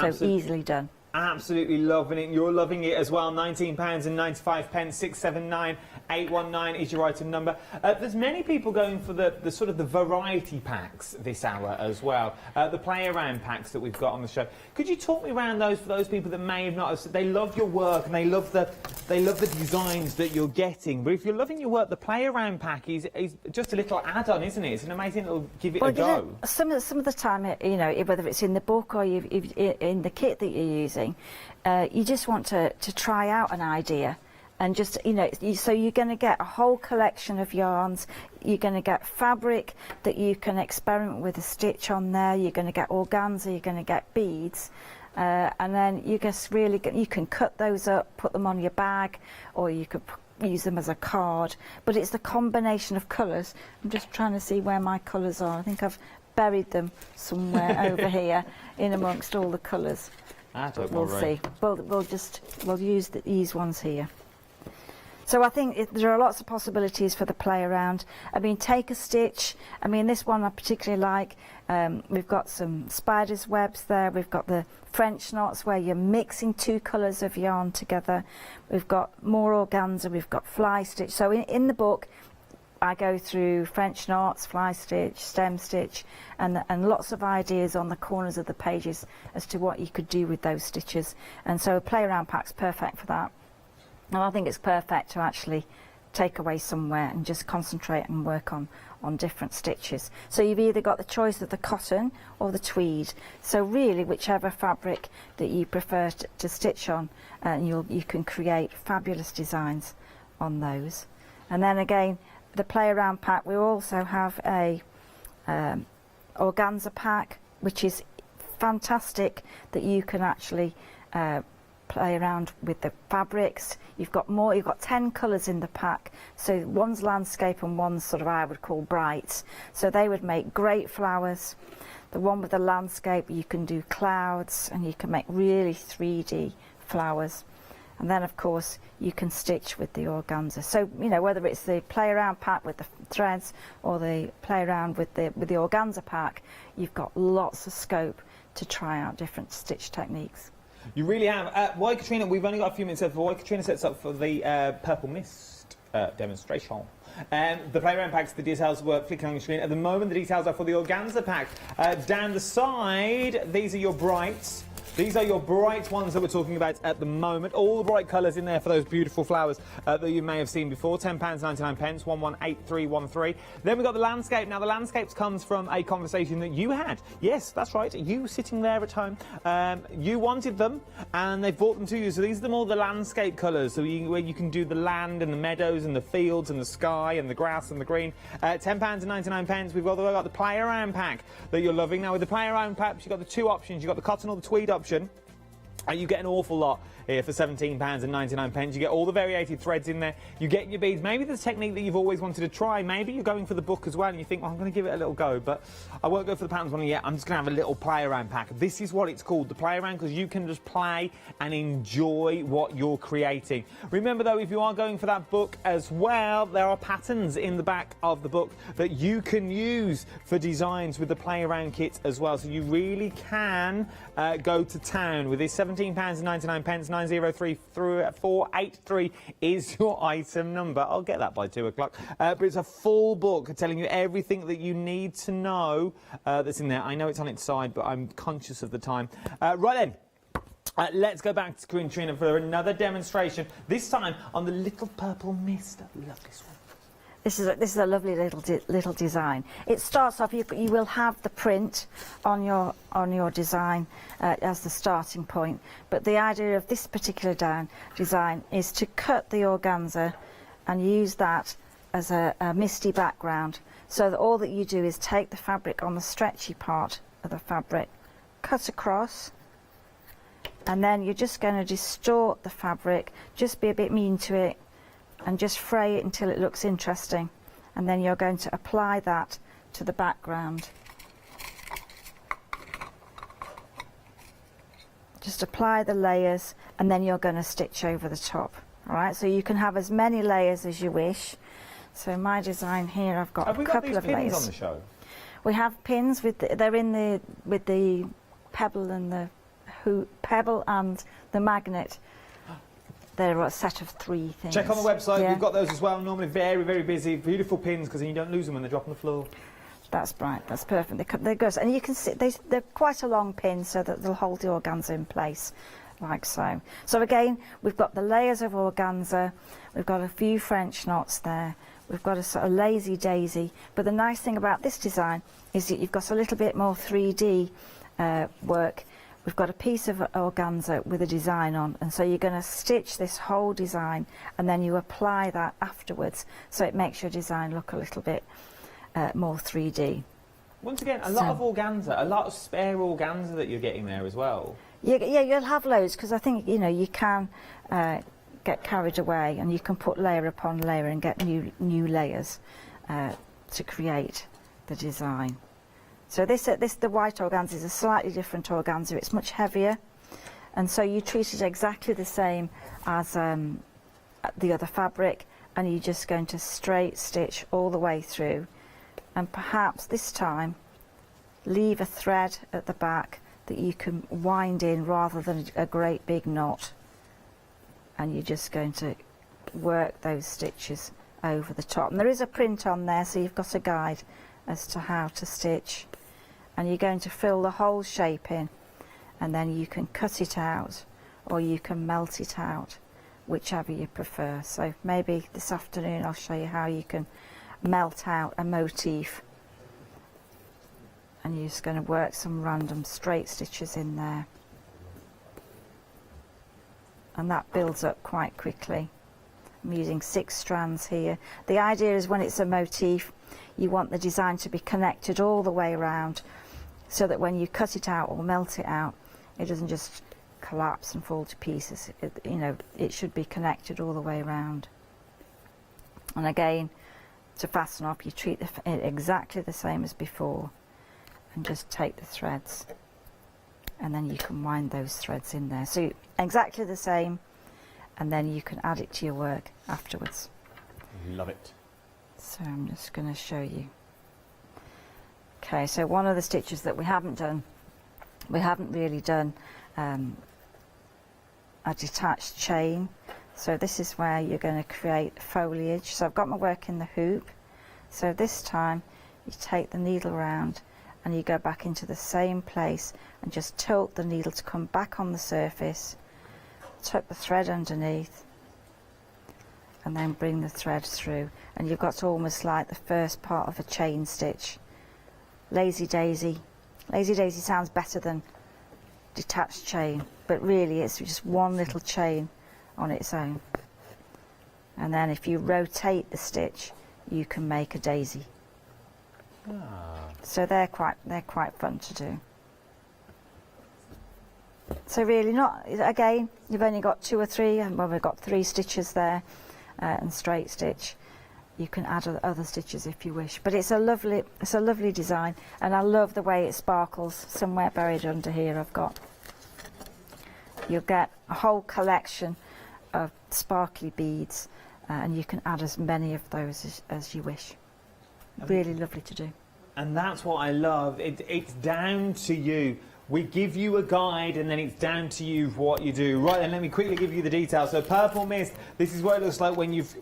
So easily done. Absolutely loving it. You're loving it as well. £19.95. 679819 is your item number. There's many people going for the sort of the variety packs this hour as well. The play around packs that we've got on the show. Could you talk me around those for those people that may have not? They love your work and they love the designs that you're getting. But if you're loving your work, the play around pack is just a little add-on, isn't it? It's an amazing little give it a go. You know, some of the time, you know, whether it's in the book or in the kit that you're using. You just want to try out an idea, and just, you know, so you're going to get a whole collection of yarns. You're going to get fabric that you can experiment with a stitch on there. You're going to get organza. You're going to get beads, and then you just you can cut those up, put them on your bag, or you could use them as a card. But it's the combination of colours. I'm just trying to see where my colours are. I think I've buried them somewhere over here in amongst all the colours. We'll see. We'll use these ones here. So I think there are lots of possibilities for the play around. I mean, take a stitch. I mean, this one I particularly like. We've got some spider's webs there. We've got the French knots where you're mixing two colours of yarn together. We've got more organza. We've got fly stitch. So in the book, I go through French knots, fly stitch, stem stitch, and lots of ideas on the corners of the pages as to what you could do with those stitches. And so a play around pack's perfect for that. And I think it's perfect to actually take away somewhere and just concentrate and work on different stitches. So you've either got the choice of the cotton or the tweed. So really, whichever fabric that you prefer to stitch on, and you can create fabulous designs on those. And then again, the play around pack, we also have a organza pack, which is fantastic, that you can actually play around with the fabrics. You've got 10 colours in the pack, so one's landscape and one's sort of, I would call, bright. So they would make great flowers. The one with the landscape, you can do clouds, and you can make really 3D flowers. And then, of course, you can stitch with the organza. So, you know, whether it's the play around pack with the threads or the play around with the organza pack, you've got lots of scope to try out different stitch techniques. You really have. Why, Katrina, we've only got a few minutes left. Why Katrina sets up for the Purple Mist demonstration. The play around packs, the details were flicking on your screen. At the moment, the details are for the organza pack. Down the side, these are your brights. These are your bright ones that we're talking about at the moment. All the bright colours in there for those beautiful flowers that you may have seen before. £10.99, 118313. Then we've got the landscape. Now, the landscapes comes from a conversation that you had. Yes, that's right. You sitting there at home. You wanted them, and they brought them to you. So these are all the landscape colours, so where you can do the land and the meadows and the fields and the sky and the grass and the green. £10.99. We've also got the play around pack that you're loving. Now, with the play around pack, you've got the two options. You've got the cotton or the tweed option. You get an awful lot here for £17.99. You get all the variated threads in there. You get your beads. Maybe the technique that you've always wanted to try. Maybe you're going for the book as well and you think, well, I'm going to give it a little go, but I won't go for the patterns one yet. I'm just going to have a little play around pack. This is what it's called, the play around, because you can just play and enjoy what you're creating. Remember though, if you are going for that book as well, there are patterns in the back of the book that you can use for designs with the play around kit as well. So you really can go to town with this. £17.99, 903-483 is your item number. I'll get that by 2 o'clock. But it's a full book telling you everything that you need to know that's in there. I know it's on its side, but I'm conscious of the time. Right then. Let's go back to Queen Trina for another demonstration, this time on the little purple mist. I love this one. This is a lovely little design. It starts off, you will have the print on your design as the starting point, but the idea of this particular design is to cut the organza and use that as a misty background, so that all that you do is take the fabric on the stretchy part of the fabric, cut across, and then you're just going to distort the fabric, just be a bit mean to it, and just fray it until it looks interesting, and then you're going to apply that to the background. Just apply the layers and then you're going to stitch over the top. Alright, so you can have as many layers as you wish. So my design here, I've got a couple of layers. Have we got these pins on the show? We have pins with they're in with the pebble and the pebble and the magnet. They're a set of 3 things. Check on the website, yeah. We've got those as well. Normally very, very busy. Beautiful pins, because then you don't lose them when they drop on the floor. That's right, that's perfect. They're good. And you can see they're quite a long pin, so that they'll hold the organza in place, like so. So again, we've got the layers of organza, we've got a few French knots there, we've got a sort of lazy daisy. But the nice thing about this design is that you've got a little bit more 3D work. We've got a piece of organza with a design on, and so you're going to stitch this whole design and then you apply that afterwards, so it makes your design look a little bit more 3D. Once again, a lot of organza, a lot of spare organza that you're getting there as well. Yeah, you'll have loads, because I think, you know, you can get carried away and you can put layer upon layer and get new layers to create the design. So the white organza is a slightly different organza. It's much heavier, and so you treat it exactly the same as the other fabric, and you're just going to straight stitch all the way through, and perhaps this time leave a thread at the back that you can wind in rather than a great big knot, and you're just going to work those stitches over the top. And there is a print on there, so you've got a guide as to how to stitch, and you're going to fill the whole shape in, and then you can cut it out or you can melt it out, whichever you prefer. So maybe this afternoon I'll show you how you can melt out a motif, and you're just going to work some random straight stitches in there, and that builds up quite quickly. I'm using 6 strands here. The idea is when it's a motif, you want the design to be connected all the way around, so that when you cut it out or melt it out, it doesn't just collapse and fall to pieces. You know, it should be connected all the way around. And again, to fasten off, you treat it exactly the same as before, and just take the threads, and then you can wind those threads in there. So exactly the same, and then you can add it to your work afterwards. Love it. So I'm just going to show you. Okay, so one of the stitches that we haven't really done a detached chain. So this is where you're going to create foliage. So I've got my work in the hoop. So this time you take the needle around and you go back into the same place and just tilt the needle to come back on the surface, tuck the thread underneath, and then bring the thread through, and you've got almost like the first part of a chain stitch. Lazy daisy. Lazy daisy sounds better than detached chain, but really it's just one little chain on its own. And then if you rotate the stitch, you can make a daisy. So they're quite fun to do. So really not, again, you've only got 2 or 3, and well, we've got 3 stitches there, and straight stitch. You can add other stitches if you wish, but it's a lovely design, and I love the way it sparkles. Somewhere buried under here you'll get a whole collection of sparkly beads, and you can add as many of those as you wish. Really lovely to do. And that's what I love. It's down to you. We give you a guide, and then it's down to you for what you do. Right, then let me quickly give you the details. So Purple Mist, this is what it looks like when you've...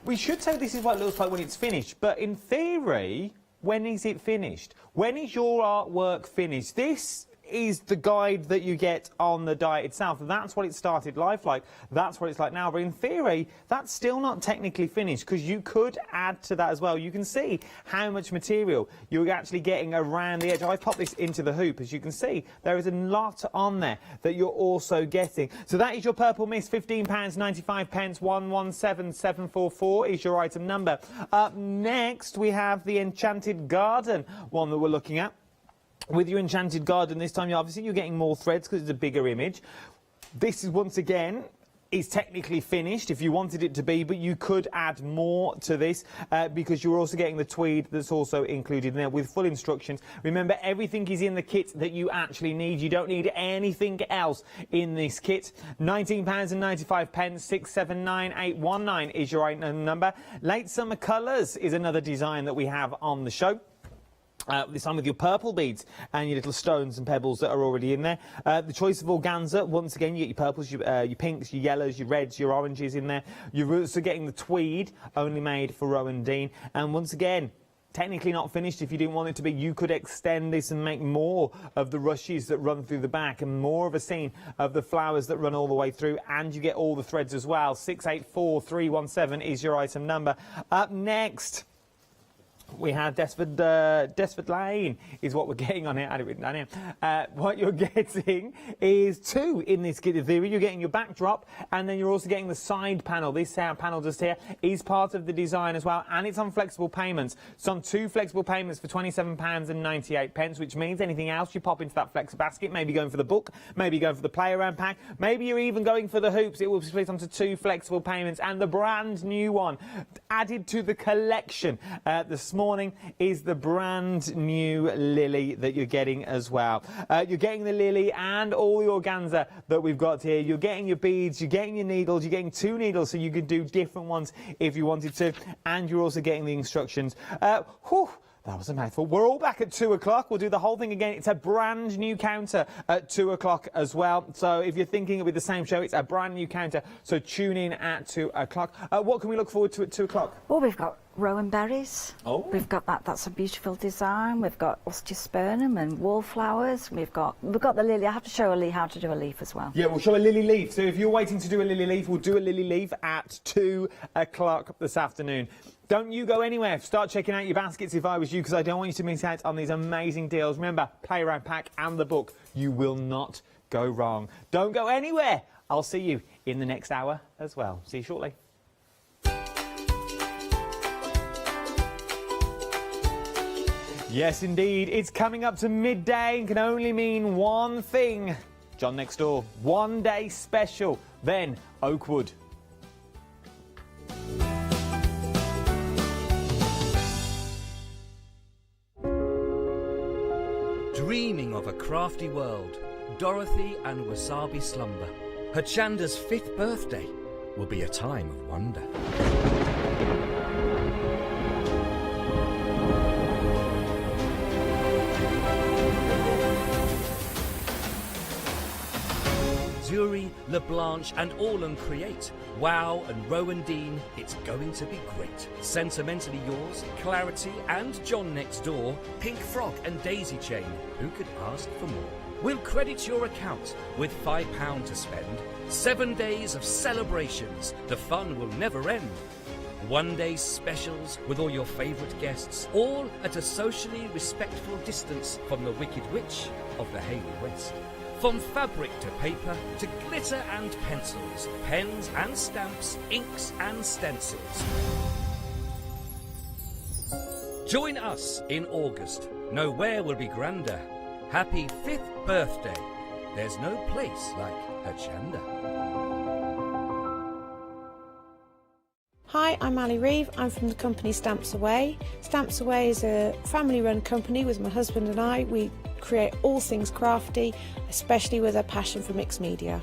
We should say this is what it looks like when it's finished, but in theory, when is it finished? When is your artwork finished? This is the guide that you get on the die itself. That's what it started life like. That's what it's like now. But in theory, that's still not technically finished, because you could add to that as well. You can see how much material you're actually getting around the edge. I've popped this into the hoop. As you can see, there is a lot on there that you're also getting. So that is your Purple Mist, £15.95, 117744 is your item number. Up next, we have the Enchanted Garden, one that we're looking at. With your Enchanted Garden, this time obviously you're getting more threads because it's a bigger image. This is, once again, is technically finished if you wanted it to be, but you could add more to this because you're also getting the tweed that's also included in there with full instructions. Remember, everything is in the kit that you actually need. You don't need anything else in this kit. £19.95, 679819 is your item number. Late Summer Colours is another design that we have on the show. This time with your purple beads and your little stones and pebbles that are already in there. The choice of organza, once again, you get your purples, your pinks, your yellows, your reds, your oranges in there. You're also getting the tweed, only made for Rowandean. And once again, technically not finished. If you didn't want it to be, you could extend this and make more of the rushes that run through the back and more of a scene of the flowers that run all the way through, and you get all the threads as well. 684317 is your item number. Up next, we have Desford Lane is what we're getting on here. I had it written down here. What you're getting is 2 in this kit. In theory, you're getting your backdrop, and then you're also getting the side panel. This panel just here is part of the design as well, and it's on flexible payments. It's on 2 flexible payments for £27.98, which means anything else you pop into that flex basket, maybe going for the book, maybe going for the play around pack, maybe you're even going for the hoops. It will be split onto 2 flexible payments, and the brand new one added to the collection this morning is the brand new lily that you're getting as well. You're getting the lily and all the organza that we've got here. You're getting your beads, you're getting your needles, you're getting 2 needles so you could do different ones if you wanted to, and you're also getting the instructions. That was a mouthful. We're all back at 2 o'clock. We'll do the whole thing again. It's a brand new counter at 2 o'clock as well. So if you're thinking it'll be the same show, it's a brand new counter. So tune in at 2 o'clock. What can we look forward to at 2 o'clock? Well, we've got rowan berries. Oh. We've got that's a beautiful design. We've got osteospermum and wallflowers. We've got the lily. I have to show how to do a leaf as well. Yeah, we'll show a lily leaf. So if you're waiting to do a lily leaf, we'll do a lily leaf at 2 o'clock this afternoon. Don't you go anywhere. Start checking out your baskets if I was you, because I don't want you to miss out on these amazing deals. Remember, play around pack and the book. You will not go wrong. Don't go anywhere. I'll see you in the next hour as well. See you shortly. Yes, indeed. It's coming up to midday and can only mean one thing. John Next Door, one day special, then Oakwood. Dreaming of a crafty world, Dorothy and Wasabi slumber. Hochanda's 5th birthday will be a time of wonder. Zuri, LeBlanche and Orlan create. Wow and Rowandean, it's going to be great. Sentimentally yours, Clarity and John Next Door, Pink Frog and Daisy Chain. Who could ask for more? We'll credit your account with £5 to spend. 7 days of celebrations. The fun will never end. One-day specials with all your favourite guests, all at a socially respectful distance from the Wicked Witch of the Hayley West. From fabric to paper, to glitter and pencils, pens and stamps, inks and stencils. Join us in August. Nowhere will be grander. Happy 5th birthday, There's no place like Hochanda. Hi, I'm Ali Reeve. I'm from the company Stamps Away. Stamps Away is a family-run company with my husband and I. We create all things crafty, especially with a passion for mixed media.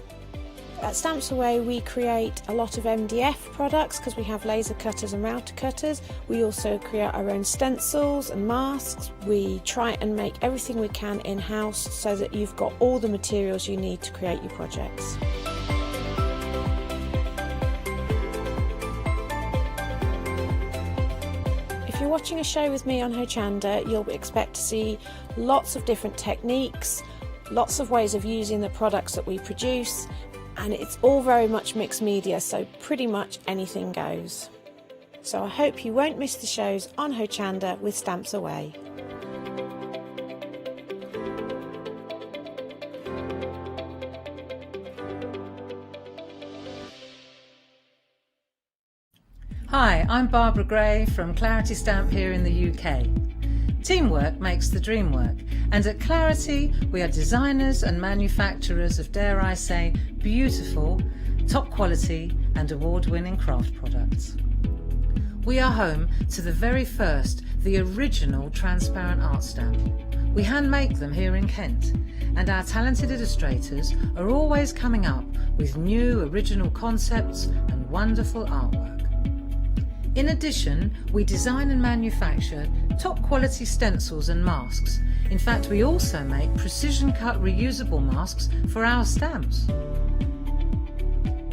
At Stamps Away we create a lot of MDF products because we have laser cutters and router cutters. We also create our own stencils and masks. We try and make everything we can in-house so that you've got all the materials you need to create your projects. If you're watching a show with me on Hochanda, you'll expect to see lots of different techniques, lots of ways of using the products that we produce, and it's all very much mixed media, so pretty much anything goes. So I hope you won't miss the shows on Hochanda with Stamps Away. Hi, I'm Barbara Gray from Clarity Stamp here in the UK. Teamwork makes the dream work, and at Clarity we are designers and manufacturers of, dare I say, beautiful, top quality and award-winning craft products. We are home to the very first, the original transparent art stamp. We hand make them here in Kent, and our talented illustrators are always coming up with new original concepts and wonderful artwork. In addition, we design and manufacture top quality stencils and masks. In fact, we also make precision cut reusable masks for our stamps.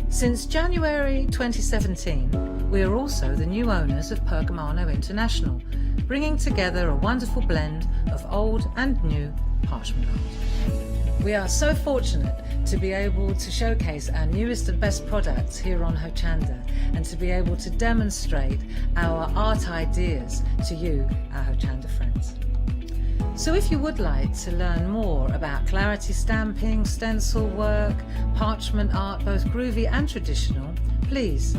Since January 2017, we are also the new owners of Pergamano International, bringing together a wonderful blend of old and new parchment art. We are so fortunate to be able to showcase our newest and best products here on Hochanda, and to be able to demonstrate our art ideas to you, our Hochanda friends. So if you would like to learn more about Clarity stamping, stencil work, parchment art, both groovy and traditional, please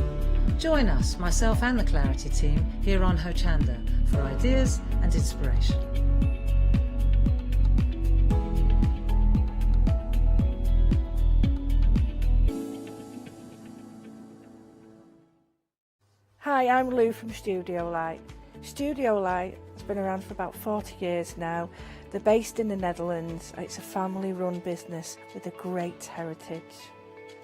join us, myself and the Clarity team, here on Hochanda for ideas and inspiration. Hi, I'm Lou from Studio Light. Studio Light has been around for about 40 years now. They're based in the Netherlands. It's a family-run business with a great heritage.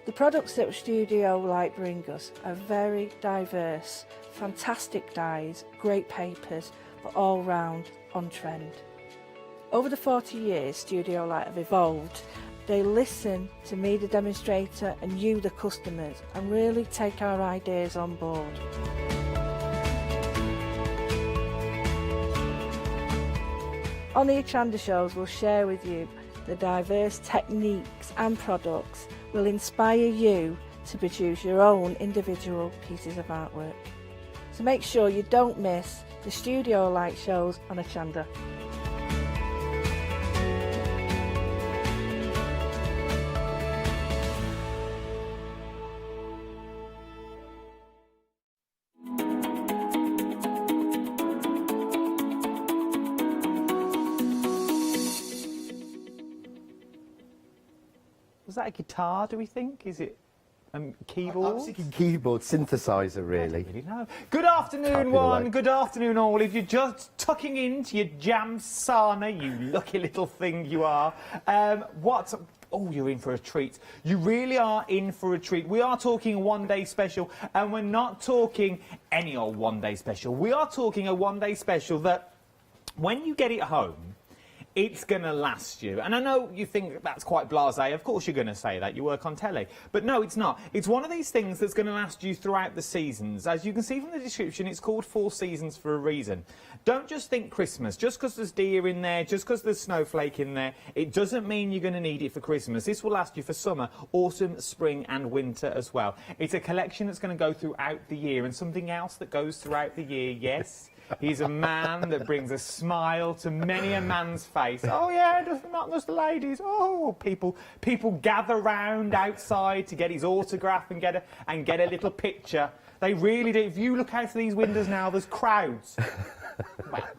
The products that Studio Light bring us are very diverse, fantastic dyes, great papers, but all round on trend. Over the 40 years Studio Light have evolved. They listen to me, the demonstrator, and you, the customers, and really take our ideas on board. On the Hochanda shows, we'll share with you the diverse techniques and products will inspire you to produce your own individual pieces of artwork. So make sure you don't miss the Studio Light shows on Hochanda. Was that a guitar, do we think? Is it keyboard? I was thinking keyboard, synthesizer, really. I don't really know. Good afternoon, one. Good afternoon, all. If you're just tucking into your jam sana, you lucky little thing you are. Oh, you're in for a treat. You really are in for a treat. We are talking a one-day special, and we're not talking any old one-day special. We are talking a one-day special that, when you get it home, it's going to last you. And I know you think that's quite blasé. Of course you're going to say that. You work on telly. But no, it's not. It's one of these things that's going to last you throughout the seasons. As you can see from the description, it's called 4 Seasons for a reason. Don't just think Christmas. Just because there's deer in there, just because there's snowflake in there, it doesn't mean you're going to need it for Christmas. This will last you for summer, autumn, spring and winter as well. It's a collection that's going to go throughout the year. And something else that goes throughout the year, yes. He's a man that brings a smile to many a man's face. Oh yeah, not just ladies. Oh, people gather round outside to get his autograph and get a little picture. They really do. If you look out of these windows now, there's crowds. Well,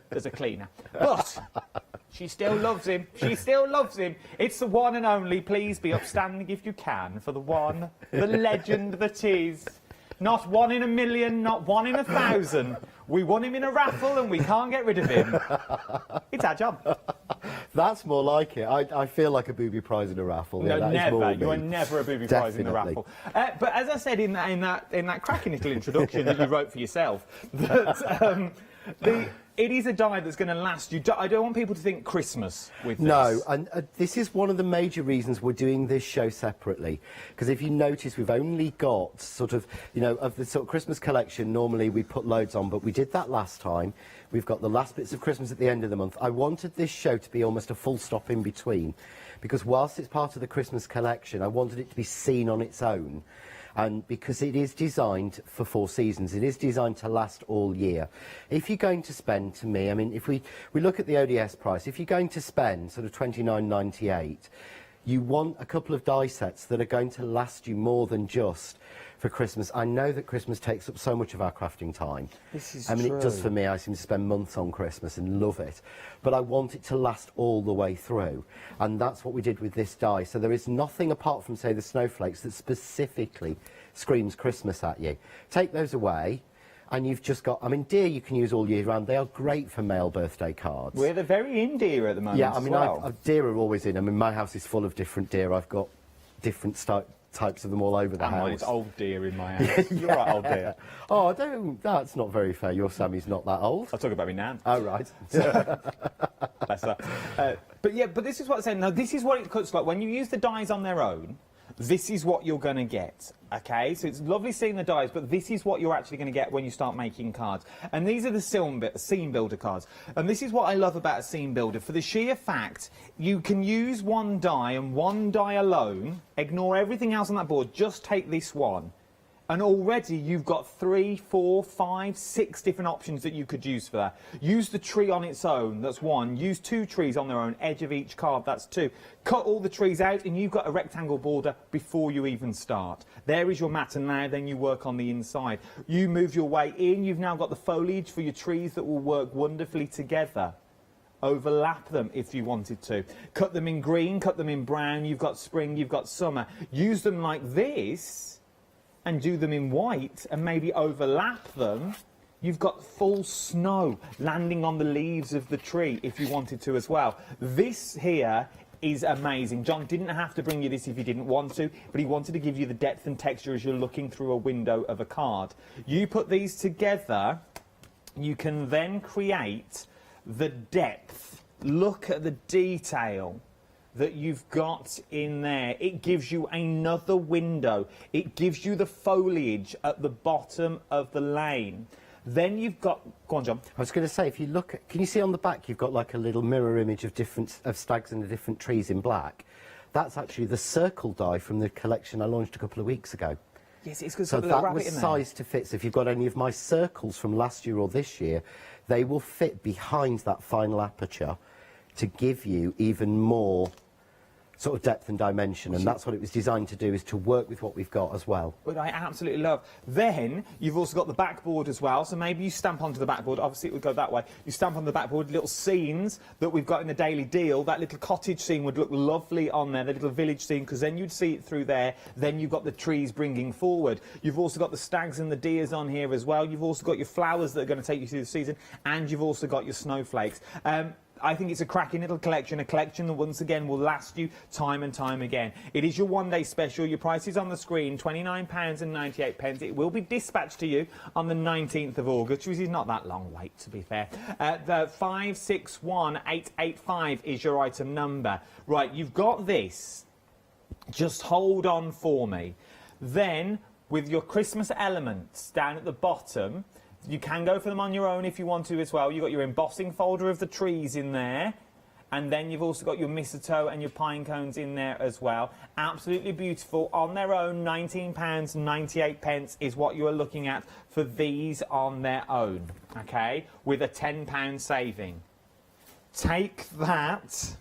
there's a cleaner. But She still loves him. She still loves him. It's the one and only. Please be upstanding if you can for the one, the legend that is. Not 1 in a million, not 1 in 1,000. We won him in a raffle and we can't get rid of him. It's our job. That's more like it. I feel like a booby prize in a raffle. No, that never. Is more You are me. never a booby prize in the raffle. But as I said in that cracking little introduction that you wrote for yourself, that it is a die that's going to last you. I don't want people to think Christmas with this. No, and this is one of the major reasons we're doing this show separately. Because if you notice, we've only got sort of, you know, of the sort of Christmas collection, normally we put loads on, but we did that last time. We've got the last bits of Christmas at the end of the month. I wanted this show to be almost a full stop in between, because whilst it's part of the Christmas collection, I wanted it to be seen on its own. And because it is designed for 4 seasons, it is designed to last all year. If you're going to spend, to me, I mean, if we look at the ODS price, if you're going to spend sort of $29.98, you want a couple of die sets that are going to last you more than just for Christmas. I know that Christmas takes up so much of our crafting time. This is I mean, true. it does for me. I seem to spend months on Christmas and love it. But I want it to last all the way through. And that's what we did with this die. So there is nothing apart from, say, the snowflakes that specifically screams Christmas at you. Take those away, and you've just got... I mean, deer you can use all year round. They are great for male birthday cards. They're very in deer at the moment. Yeah, I mean, well. deer are always in. I mean, my house is full of different deer. I've got different types of them all over the house. Mine is old deer in my house. You're right, old deer. Oh, that's not very fair. Your Sammy's not that old. I'll talk about me nan. Oh, right. Bless her. But this is what I'm saying. Now, this is what it looks like. When you use the dies on their own, this is what you're going to get, okay? So it's lovely seeing the dies, but this is what you're actually going to get when you start making cards. And these are the scene builder cards. And this is what I love about a scene builder. For the sheer fact, you can use one die and one die alone, ignore everything else on that board, just take this one. And already you've got 3, 4, 5, 6 different options that you could use for that. Use the tree on its own, that's 1. Use 2 trees on their own, edge of each card, that's 2. Cut all the trees out and you've got a rectangle border before you even start. There is your mat, and now then you work on the inside. You move your way in, you've now got the foliage for your trees that will work wonderfully together. Overlap them if you wanted to. Cut them in green, cut them in brown, you've got spring, you've got summer. Use them like this and do them in white and maybe overlap them. You've got full snow landing on the leaves of the tree if you wanted to as well. This here is amazing. John didn't have to bring you this if he didn't want to, but he wanted to give you the depth and texture as you're looking through a window of a card. You put these together, you can then create the depth. Look at the detail that you've got in there. It gives you another window. It gives you the foliage at the bottom of the lane. Then you've got... Go on, John. I was going to say, if you look at... Can you see on the back you've got like a little mirror image of stags and the different trees in black? That's actually the circle die from the collection I launched a couple of weeks ago. Yes, it's because so the that rabbit was in there. sized to fit. So if you've got any of my circles from last year or this year, they will fit behind that final aperture to give you even more sort of depth and dimension, and that's what it was designed to do, is to work with what we've got as well. But I absolutely love. Then you've also got the backboard as well, so maybe you stamp onto the backboard. Obviously it would go that way. You stamp on the backboard little scenes that we've got in the daily deal. That little cottage scene would look lovely on there, the little village scene, because then you'd see it through there. Then you've got the trees bringing forward. You've also got the stags and the deers on here as well. You've also got your flowers that are going to take you through the season, and you've also got your snowflakes. I think it's a cracking little collection, a collection that once again will last you time and time again. It is your one-day special. Your price is on the screen, £29.98. It will be dispatched to you on the 19th of August, which is not that long wait, to be fair. The 561885 is your item number. Right, you've got this. Just hold on for me. Then, with your Christmas elements down at the bottom, you can go for them on your own if you want to as well. You've got your embossing folder of the trees in there. And then you've also got your mistletoe and your pine cones in there as well. Absolutely beautiful. On their own, £19.98 is what you are looking at for these on their own, okay? With a £10 saving. Take that.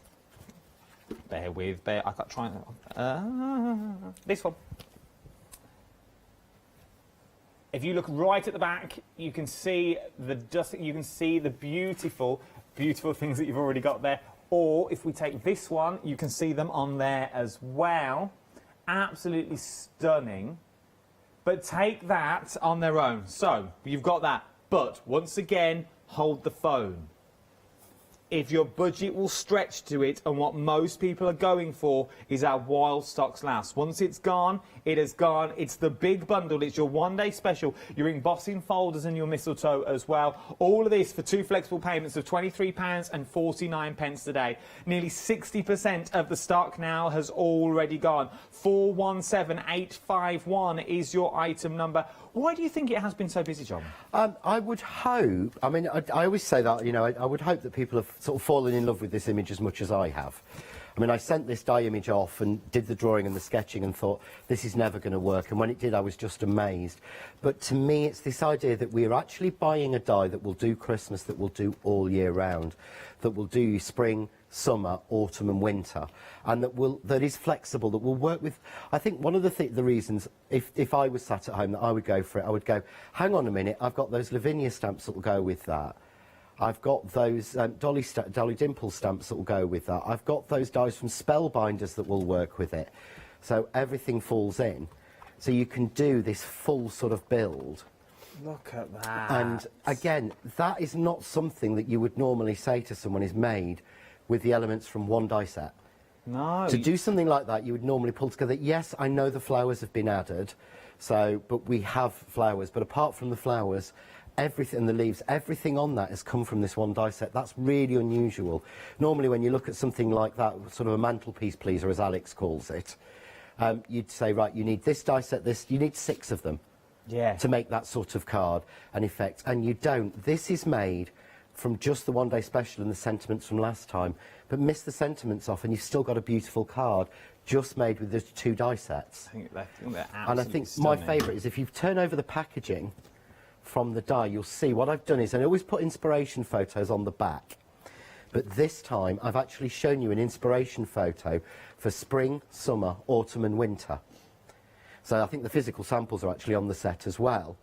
I can't try this one. If you look right at the back, you can see the dust. You can see the beautiful, beautiful things that you've already got there. Or if we take this one, you can see them on there as well. Absolutely stunning. But take that on their own. So, you've got that. But, once again, hold the phone. If your budget will stretch to it, and what most people are going for is our while stocks last. Once it's gone, it has gone. It's the big bundle. It's your one-day special. Your embossing folders and your mistletoe as well. All of this for 2 flexible payments of £23.49 today. Nearly 60% of the stock now has already gone. 417851 is your item number. Why do you think it has been so busy, John? I would hope, I mean, I always say that, you know, I would hope that people have sort of fallen in love with this image as much as I have. I mean, I sent this die image off and did the drawing and the sketching and thought, this is never going to work. And when it did, I was just amazed. But to me, it's this idea that we're actually buying a die that will do Christmas, that will do all year round, that will do spring, summer, autumn and winter, and that is flexible, that will work with. I think one of the reasons, if I was sat at home, that I would go for it, I would go, hang on a minute, I've got those Lavinia stamps that will go with that. I've got those Dolly Dimples stamps that will go with that. I've got those dies from Spellbinders that will work with it. So everything falls in. So you can do this full sort of build. Look at that. And again, that is not something that you would normally say to someone is made with the elements from one die set. No. To do something like that, you would normally pull together. Yes, I know the flowers have been added, but we have flowers. But apart from the flowers, everything, and the leaves, everything on that has come from this one die set. That's really unusual. Normally, when you look at something like that, sort of a mantelpiece pleaser, as Alex calls it, you'd say, right, you need this die set, you need 6 of them to make that sort of card and effect. And you don't. This is made from just the one-day special and the sentiments from last time, but miss the sentiments off and you've still got a beautiful card just made with the 2 die sets. I think they're absolutely and I think stunning. my favourite is if you turn over the packaging from the die, you'll see what I've done is, and I always put inspiration photos on the back, but this time I've actually shown you an inspiration photo for spring, summer, autumn and winter. So I think the physical samples are actually on the set as well.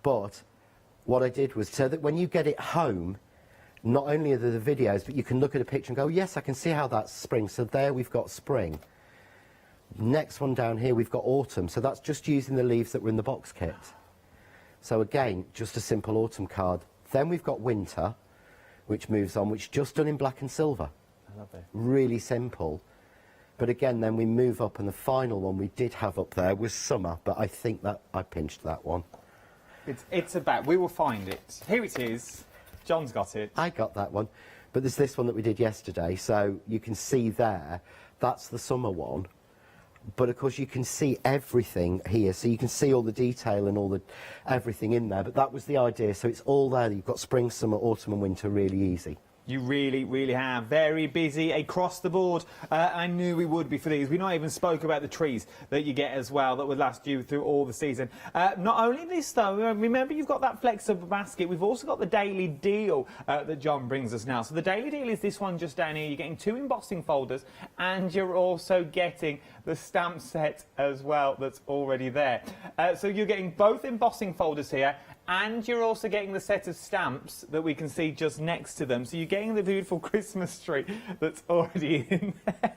But what I did was so that when you get it home, not only are there the videos, but you can look at a picture and go, yes, I can see how that's spring. So there we've got spring. Next one down here, we've got autumn. So that's just using the leaves that were in the box kit. So again, just a simple autumn card. Then we've got winter, which moves on, which is just done in black and silver. I love it. Really simple. But again, then we move up, and the final one we did have up there was summer, but I think that I pinched that one. It's about, we will find it. Here it is. John's got it. I got that one. But there's this one that we did yesterday, so you can see there, that's the summer one. But of course you can see everything here, so you can see all the detail and all the everything in there. But that was the idea, so it's all there. You've got spring, summer, autumn and winter really easy. You really, really have. Very busy across the board. I knew we would be for these. We not even spoke about the trees that you get as well that would last you through all the season. Not only this, though, remember you've got that flexible basket. We've also got the daily deal that John brings us now. So the daily deal is this one just down here. You're getting 2 embossing folders and you're also getting the stamp set as well that's already there. So you're getting both embossing folders here, and you're also getting the set of stamps that we can see just next to them. So you're getting the beautiful Christmas tree that's already in there.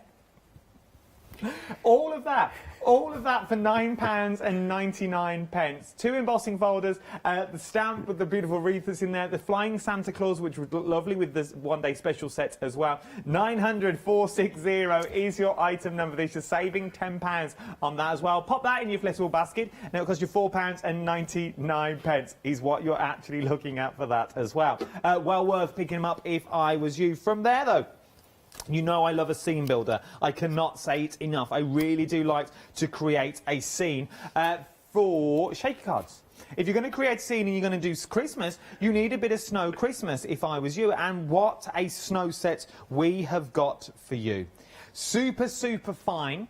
All of that for £9.99. 2 embossing folders, the stamp with the beautiful wreath that's in there, the flying Santa Claus, which would look lovely with this one-day special set as well. 900-460 is your item number. This is saving £10 on that as well. Pop that in your flexible basket. Now it'll cost you £4.99 is what you're actually looking at for that as well. Well worth picking them up if I was you. From there, though, you know I love a scene builder. I cannot say it enough. I really do like to create a scene for shaker cards. If you're going to create a scene and you're going to do Christmas, you need a bit of snow Christmas if I was you. And what a snow set we have got for you. Super, super fine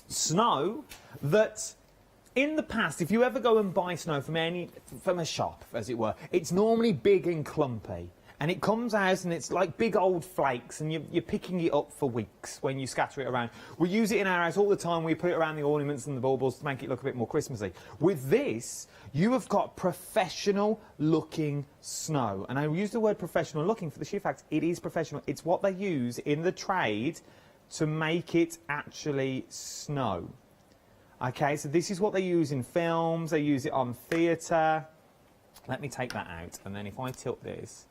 snow that in the past, if you ever go and buy snow from a shop, as it were, it's normally big and clumpy. And it comes out and it's like big old flakes, and you're picking it up for weeks when you scatter it around. We use it in our house all the time. We put it around the ornaments and the baubles to make it look a bit more Christmassy. With this, you have got professional looking snow. And I use the word professional looking for the sheer fact it is professional. It's what they use in the trade to make it actually snow. Okay, so this is what they use in films. They use it on theatre. Let me take that out, and then if I tilt this,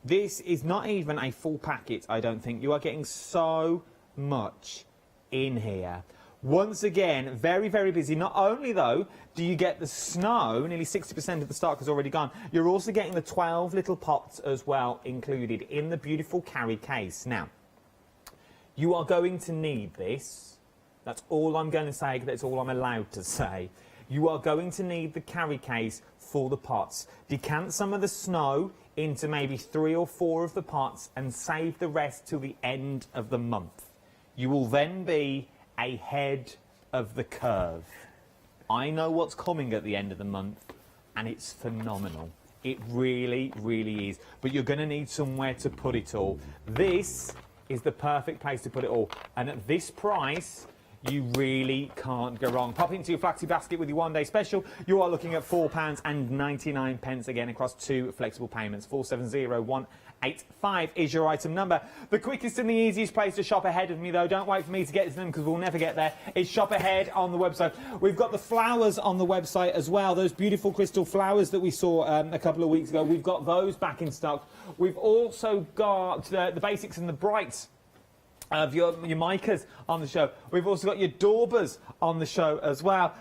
this is not even a full packet, I don't think. You are getting so much in here. Once again, very, very busy. Not only, though, do you get the snow, nearly 60% of the stock has already gone, you're also getting the 12 little pots as well included in the beautiful carry case. Now, you are going to need this. That's all I'm going to say, that's all I'm allowed to say. You are going to need the carry case for the pots. Decant some of the snow into maybe 3 or 4 of the pots and save the rest till the end of the month. You will then be ahead of the curve. I know what's coming at the end of the month, and it's phenomenal. It really, really is. But you're going to need somewhere to put it all. This is the perfect place to put it all. And at this price, you really can't go wrong. Pop into your Flaxy basket with your one-day special. You are looking at £4.99 again across 2 flexible payments. 470185 is your item number. The quickest and the easiest place to shop ahead of me, though, don't wait for me to get to them because we'll never get there, is shop ahead on the website. We've got the flowers on the website as well. Those beautiful crystal flowers that we saw a couple of weeks ago. We've got those back in stock. We've also got the basics and the brights of your micas on the show. We've also got your daubers on the show as well.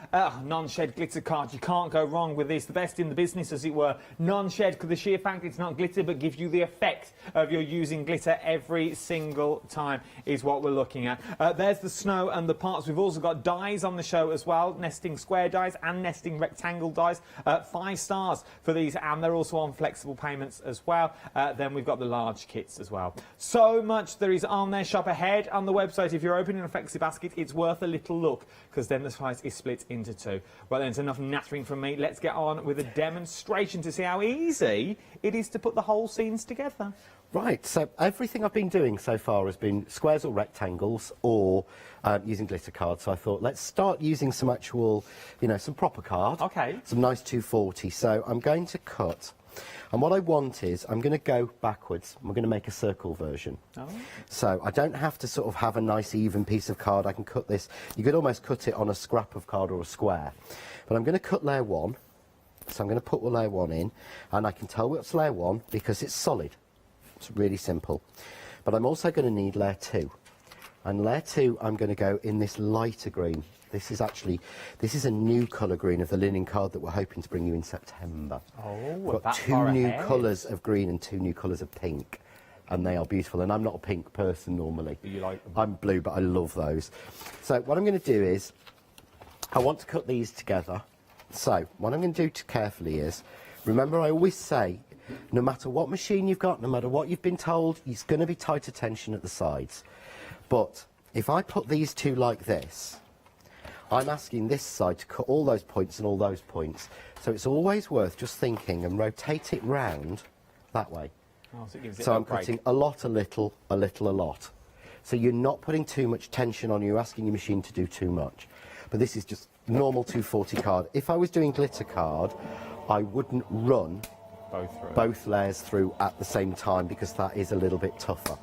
Non-shed glitter card. You can't go wrong with this. The best in the business, as it were. Non-shed, because the sheer fact it's not glitter, but gives you the effect of you're using glitter every single time is what we're looking at. There's the snow and the parts. We've also got dies on the show as well. Nesting square dies and nesting rectangle dies. 5 stars for these, and they're also on flexible payments as well. Then we've got the large kits as well. So much there is on there. Shop ahead on the website. If you're opening a flexi basket, it's worth a little look because then the price is split into 2. Well, then it's enough nattering from me. Let's get on with a demonstration to see how easy it is to put the whole scenes together. Right, so everything I've been doing so far has been squares or rectangles or using glitter cards. So I thought, let's start using some actual, some proper card. Okay. Some nice 240. So I'm going to cut. And what I want is, I'm going to go backwards. We're going to make a circle version. Oh. So I don't have to sort of have a nice even piece of card. I can cut this. You could almost cut it on a scrap of card or a square. But I'm going to cut layer 1. So I'm going to put layer 1 in. And I can tell what's layer 1 because it's solid. It's really simple. But I'm also going to need layer 2. And layer 2, I'm going to go in this lighter green. This is a new colour green of the linen card that we're hoping to bring you in September. Oh, we've got 2 new colours of green and 2 new colours of pink. And they are beautiful. And I'm not a pink person normally. But you like them? I'm blue, but I love those. So what I'm going to do is, I want to cut these together. So what I'm going to do carefully is, remember I always say, no matter what machine you've got, no matter what you've been told, it's going to be tighter tension at the sides. But if I put these 2 like this, I'm asking this side to cut all those points and all those points. So it's always worth just thinking and rotate it round that way. Oh, so it gives it so a I'm break. cutting a lot, a little, a little, a lot. So you're not putting too much tension on, you're asking your machine to do too much. But this is just normal 240 card. If I was doing glitter card, I wouldn't run both layers through at the same time because that is a little bit tougher.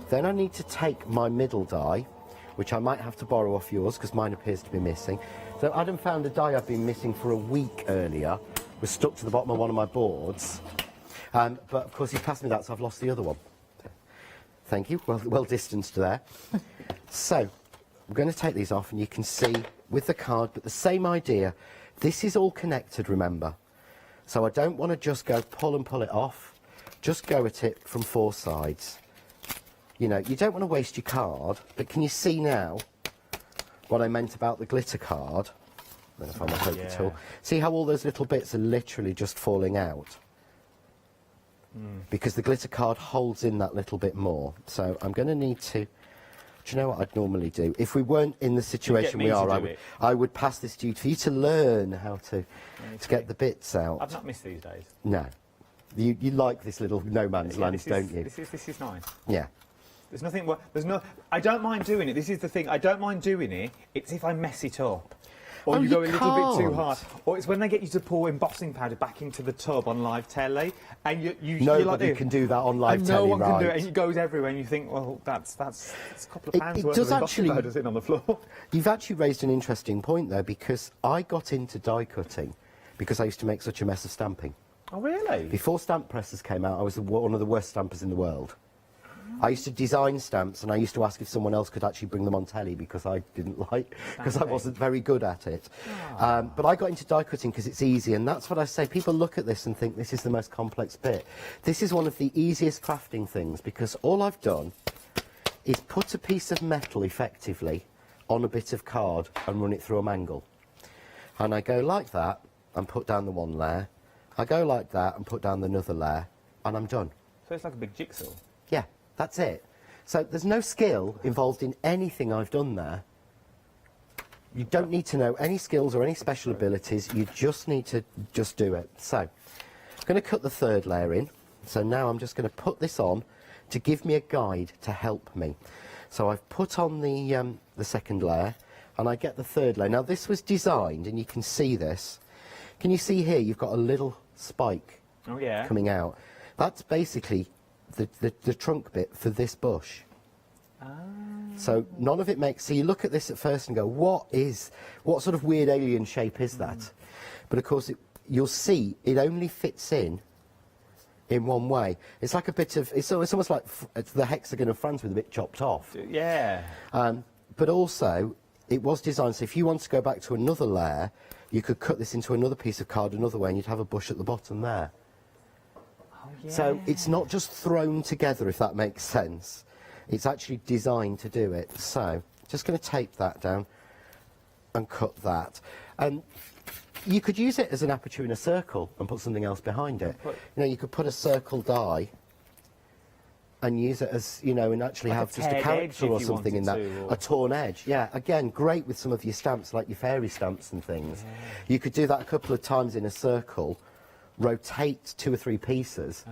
Then I need to take my middle die, which I might have to borrow off yours because mine appears to be missing. So Adam found a die I've been missing for a week earlier, was stuck to the bottom of one of my boards. But of course he passed me that, so I've lost the other one. Thank you, well distanced there. So I'm going to take these off and you can see with the card, but the same idea. This is all connected, remember. So I don't want to just go pull and pull it off, just go at it from 4 sides. You don't want to waste your card, but can you see now what I meant about the glitter card? I'm going to find my paper tool. See how all those little bits are literally just falling out? Because the glitter card holds in that little bit more. So I'm going to need to... Do you know what I'd normally do? If we weren't in the situation we are, I would pass this to you for you to learn how to get the bits out. I've not missed these days. No. You like this little no man's land, don't you? This is nice. Yeah. There's nothing. There's no. I don't mind doing it. This is the thing. I don't mind doing it. It's if I mess it up, or Oh, you go you a little bit too can't. hard, or it's when they get you to pour embossing powder back into the tub on live telly, and you're Nobody like this, can do that on live and telly, no one can do it, right. and it goes everywhere, and you think, well, that's a couple of pounds It worth does of embossing actually- powder sitting on the floor. You've actually raised an interesting point there, because I got into die cutting because I used to make such a mess of stamping. Oh, really? Before stamp presses came out, I was one of the worst stampers in the world. I used to design stamps, and I used to ask if someone else could actually bring them on telly because I didn't like, because I wasn't very good at it. But I got into die cutting because it's easy, and that's what I say. People look at this and think this is the most complex bit. This is one of the easiest crafting things, because all I've done is put a piece of metal effectively on a bit of card and run it through a mangle. And I go like that and put down the one layer. I go like that and put down another layer, and I'm done. So it's like a big jigsaw. Yeah, that's it. So there's no skill involved in anything I've done there. You don't need to know any skills or any special abilities. You just need to just do it. So I'm going to cut the third layer in. So now I'm just going to put this on to give me a guide to help me. So I've put on the second layer, and I get the third layer. Now this was designed, and you can see this. Can you see here? You've got a little spike coming out. That's basically the trunk bit for this bush. So none of it makes. So you look at this at first and go, what sort of weird alien shape is that? But of course, you'll see it only fits in one way. It's like a bit of. It's almost like it's the hexagon of France with a bit chopped off. Yeah. But also, it was designed so if you want to go back to another layer, you could cut this into another piece of card another way, and you'd have a bush at the bottom there. So it's not just thrown together, if that makes sense. It's actually designed to do it. So just going to tape that down and cut that. And you could use it as an aperture in a circle and put something else behind it. You know, you could put a circle die and use it as, you know, and actually Like have a just a teared character edge or if you something in that. wanted to, or- A torn edge, yeah. Again, great with some of your stamps, like your fairy stamps and things. You could do that a couple of times in a circle, rotate 2 or 3 pieces,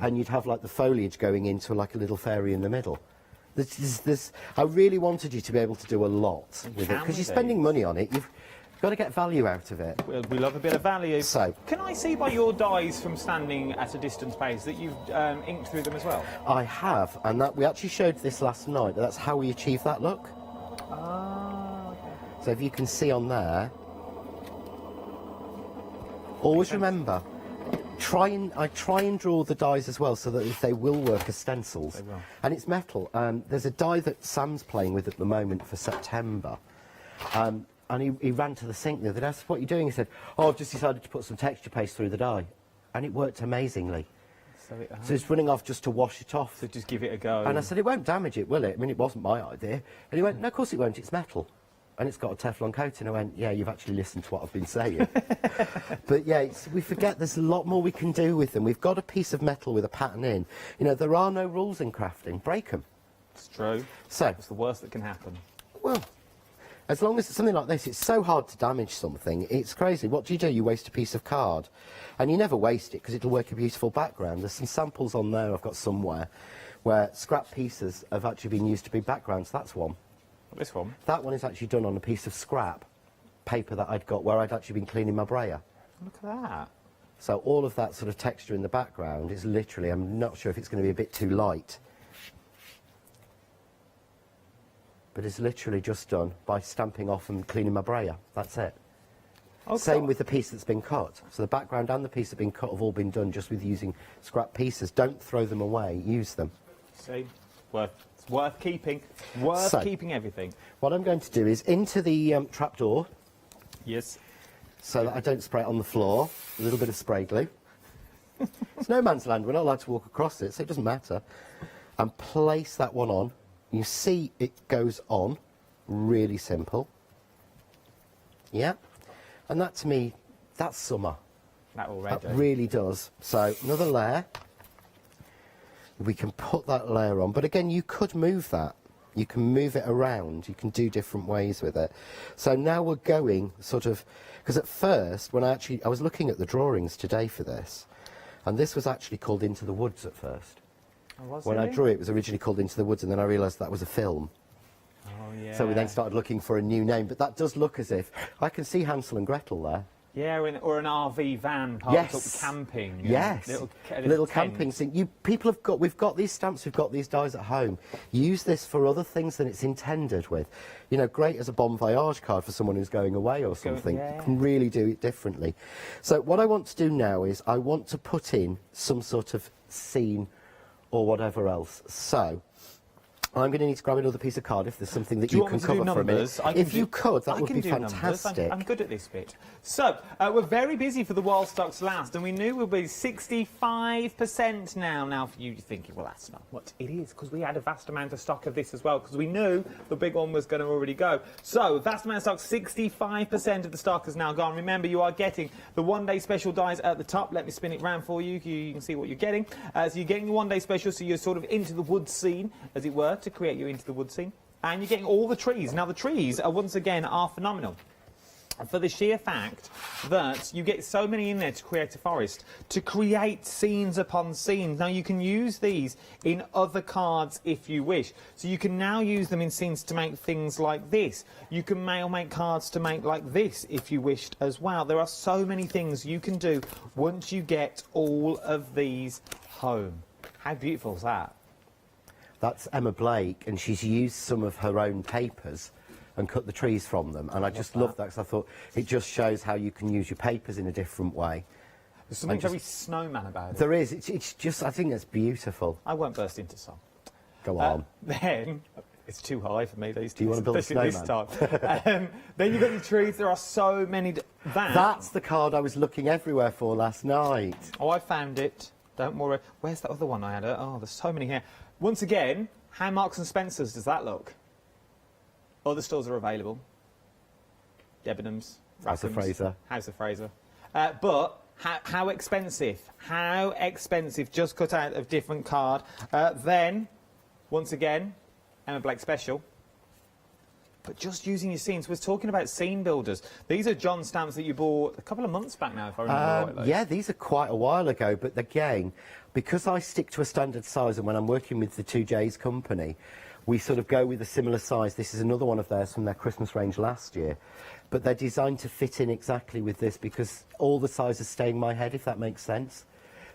and you'd have like the foliage going into like a little fairy in the middle. I really wanted you to be able to do a lot with it, because you're spending money on it. You've got to get value out of it. We love a bit of value. So, can I see by your dies from standing at a distance pace that you've inked through them as well? I have, and that we actually showed this last night. That's how we achieve that look. So if you can see on there, always remember, I try and draw the dies as well, so that they will work as stencils. They will. And it's metal. There's a die that Sam's playing with at the moment for September. And he ran to the sink the other day. I said, what are you doing? He said, oh, I've just decided to put some texture paste through the die. And it worked amazingly. So it's running off just to wash it off. So just give it a go. And I said, it won't damage it, will it? I mean, it wasn't my idea. And he went, no, of course it won't, it's metal. And it's got a Teflon coating. I went, yeah, you've actually listened to what I've been saying. But yeah, we forget there's a lot more we can do with them. We've got a piece of metal with a pattern in. You know, there are no rules in crafting. Break them. It's true. So it's the worst that can happen. Well, as long as it's something like this, it's so hard to damage something. It's crazy. What do? You waste a piece of card. And you never waste it, because it'll work a beautiful background. There's some samples on there I've got somewhere where scrap pieces have actually been used to be backgrounds. That's one. This one? That one is actually done on a piece of scrap paper that I'd got where I'd actually been cleaning my brayer. Look at that. So all of that sort of texture in the background is literally, I'm not sure if it's going to be a bit too light, but it's literally just done by stamping off and cleaning my brayer. That's it. Okay. Same with the piece that's been cut. So the background and the piece that have been cut have all been done just with using scrap pieces. Don't throw them away, use them. See? It's worth keeping. Worth keeping everything. What I'm going to do is into the trapdoor. Yes. So that I don't spray it on the floor. A little bit of spray glue. It's no man's land. We're not allowed to walk across it, so it doesn't matter. And place that one on. You see it goes on. Really simple. Yeah. And that, to me, that's summer. That already. That really does. So another layer. We can put that layer on, but again, you could move that. You can move it around. You can do different ways with it. So now we're going sort of, because at first, when I was looking at the drawings today for this, And this was actually called Into the Woods at first. Oh, was When it? I drew it, it was originally called Into the Woods, and then I realised that was a film. Oh, yeah. So we then started looking for a new name, but that does look as if... I can see Hansel and Gretel there. Yeah, or an RV van parked up Yes. camping. Yes. Little tent. camping thing. We've got these stamps, we've got these dies at home. Use this for other things than it's intended with. You know, great as a bon voyage card for someone who's going away or something. yeah. You can really do it differently. So what I want to do now is I want to put in some sort of scene or whatever else. So I'm going to need to grab another piece of card if there's something that you can cover for a minute. If you could, that would be fantastic. I'm good at this bit. So, we're very busy for the while stocks last, and we knew we'll be 65% now. Now, for you thinking, well, that's not what it is, because we had a vast amount of stock of this as well, because we knew the big one was going to already go. So, vast amount of stock, 65% of the stock has now gone. Remember, you are getting the one-day special dies at the top. Let me spin it round for you. You can see what you're getting. So, you're getting the one-day special, so you're sort of into the woods scene, as it were, to create you into the wood scene, and you're getting all the trees. Now the trees are once again phenomenal for the sheer fact that you get so many in there to create a forest, to create scenes upon scenes. Now you can use these in other cards if you wish, so you can now use them in scenes to make things like this. You can make cards to make like this if you wished as well. There are so many things you can do once you get all of these home. How beautiful is that? That's Emma Blake, and she's used some of her own papers and cut the trees from them. And I just love that, because I thought it just shows how you can use your papers in a different way. There's something very snowman about it. There is. It's just, I think it's beautiful. I won't burst into song. Go on. Then, it's too high for me these days. Do you want to build a snowman? This time. Then you've got the trees. There are so many. That's the card I was looking everywhere for last night. Oh, I found it. Don't worry. Where's that other one I had? Oh, there's so many here. Once again, how Marks and Spencer's does that look? Other stores are available. Debenhams, House of Fraser. House of Fraser. But how expensive? How expensive? Just cut out of different card. Then, once again, Emma Blake special. But just using your scenes. We're talking about scene builders. These are John stamps that you bought a couple of months back now, if I remember rightly. Yeah, these are quite a while ago, but again, because I stick to a standard size, and when I'm working with the 2J's company, we sort of go with a similar size. This is another one of theirs from their Christmas range last year. But they're designed to fit in exactly with this, because all the sizes stay in my head, if that makes sense.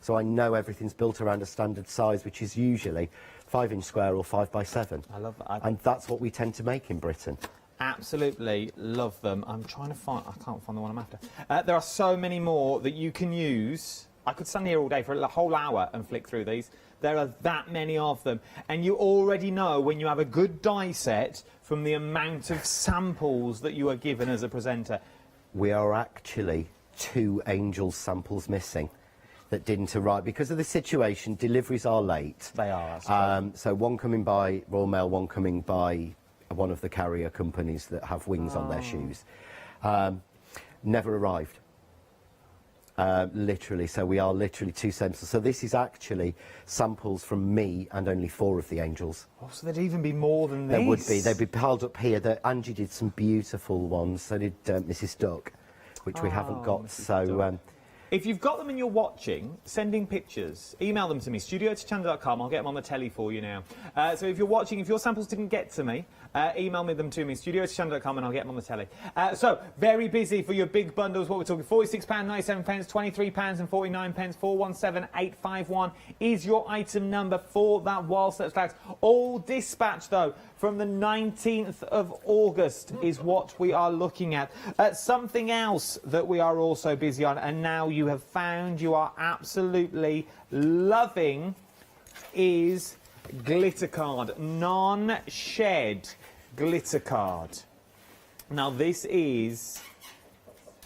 So I know everything's built around a standard size, which is usually 5-inch square or 5x7. I love that. And that's what we tend to make in Britain. Absolutely love them. I'm trying to find... I can't find the one I'm after. There are so many more that you can use. I could stand here all day for a whole hour and flick through these. There are that many of them. And you already know when you have a good die set from the amount of samples that you are given as a presenter. We are actually 2 Angels samples missing that didn't arrive. Because of the situation, deliveries are late. They are. So one coming by Royal Mail, one coming by one of the carrier companies that have wings on their shoes. Never arrived. Literally, so we are literally 2 samples. So this is actually samples from me and only 4 of the Angels. Oh, so there'd even be more than these? There would be. They'd be piled up here. Angie did some beautiful ones. So did Mrs. Duck, which we haven't got. Mrs. So. If you've got them and you're watching, send in pictures. Email them to me, studio@hochanda.com. I'll get them on the telly for you now. So if you're watching, if your samples didn't get to me, email me them to me, studio@hochanda.com, and I'll get them on the telly. So, very busy for your big bundles. What we're talking, £46, £97, £23 and 49 pence, 417851 is your item number for that Wild Steps Flags. All dispatch, though, from the 19th of August is what we are looking at. Something else that we are also busy on, and now you have found you are absolutely loving, is glitter card. Non-shed glitter card. Now this is...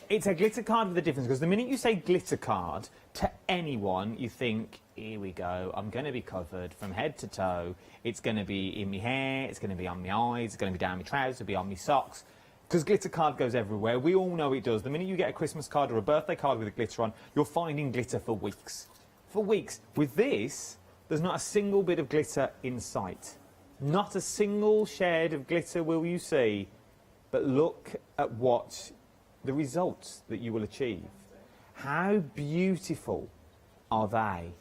It's a glitter card with a difference, because the minute you say glitter card to anyone, you think, here we go, I'm going to be covered from head to toe. It's going to be in my hair, it's going to be on my eyes, it's going to be down my trousers, it'll be on my socks. Because glitter card goes everywhere. We all know it does. The minute you get a Christmas card or a birthday card with a glitter on, you're finding glitter for weeks. For weeks. With this, there's not a single bit of glitter in sight. Not a single shade of glitter will you see. But look at what the results that you will achieve. How beautiful are they?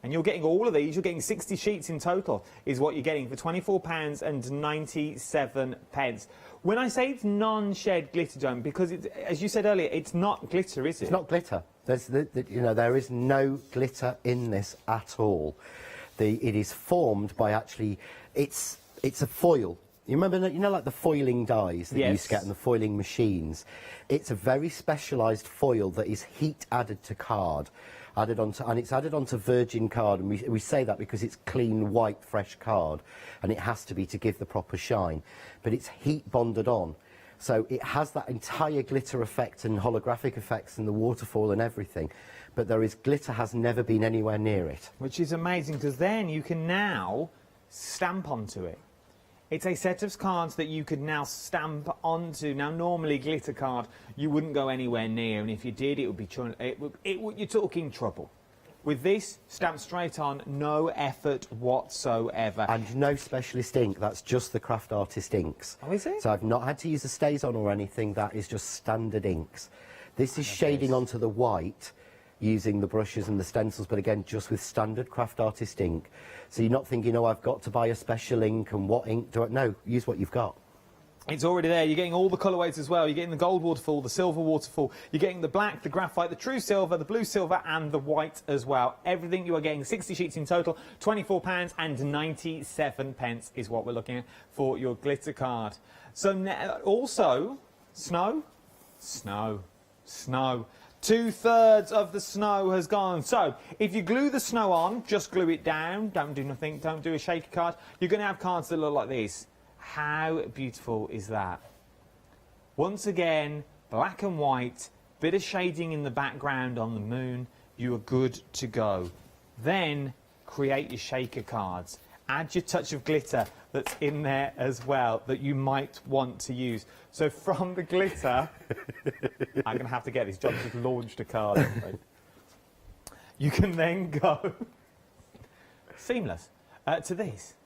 And you're getting all of these, you're getting 60 sheets in total, is what you're getting for £24.97. When I say it's non-shed glitter dome, because it's, as you said earlier, it's not glitter, is it? It's not glitter. You know, there is no glitter in this at all. It is formed by actually, it's a foil. You remember, you know, like the foiling dies that you used to get in the foiling machines? It's a very specialised foil that is heat added to card. And it's added onto virgin card, and we say that because it's clean, white, fresh card, and it has to be to give the proper shine. But it's heat bonded on, so it has that entire glitter effect and holographic effects and the waterfall and everything. But glitter has never been anywhere near it. Which is amazing, because then you can now stamp onto it. It's a set of cards that you could now stamp onto. Now, normally glitter card you wouldn't go anywhere near, and if you did, it would be you're talking trouble. With this, stamp straight on, no effort whatsoever. And no specialist ink, that's just the craft artist inks. Oh, is it? So I've not had to use a StazOn or anything, that is just standard inks. This is shading onto the white using the brushes and the stencils, but again, just with standard craft artist ink. So you're not thinking, oh, I've got to buy a special ink, and what ink do I... No, use what you've got. It's already there. You're getting all the colourways as well. You're getting the gold waterfall, the silver waterfall. You're getting the black, the graphite, the true silver, the blue silver, and the white as well. Everything you are getting, 60 sheets in total, £24.97 is what we're looking at for your glitter card. So also, snow. 2/3 of the snow has gone. So if you glue the snow on, just glue it down. Don't do nothing. Don't do a shaker card. You're going to have cards that look like this. How beautiful is that? Once again, black and white, bit of shading in the background on the moon. You are good to go. Then create your shaker cards. Add your touch of glitter that's in there as well that you might want to use. So from the glitter, I'm going to have to get this. John just launched a card. You can then go seamless to this.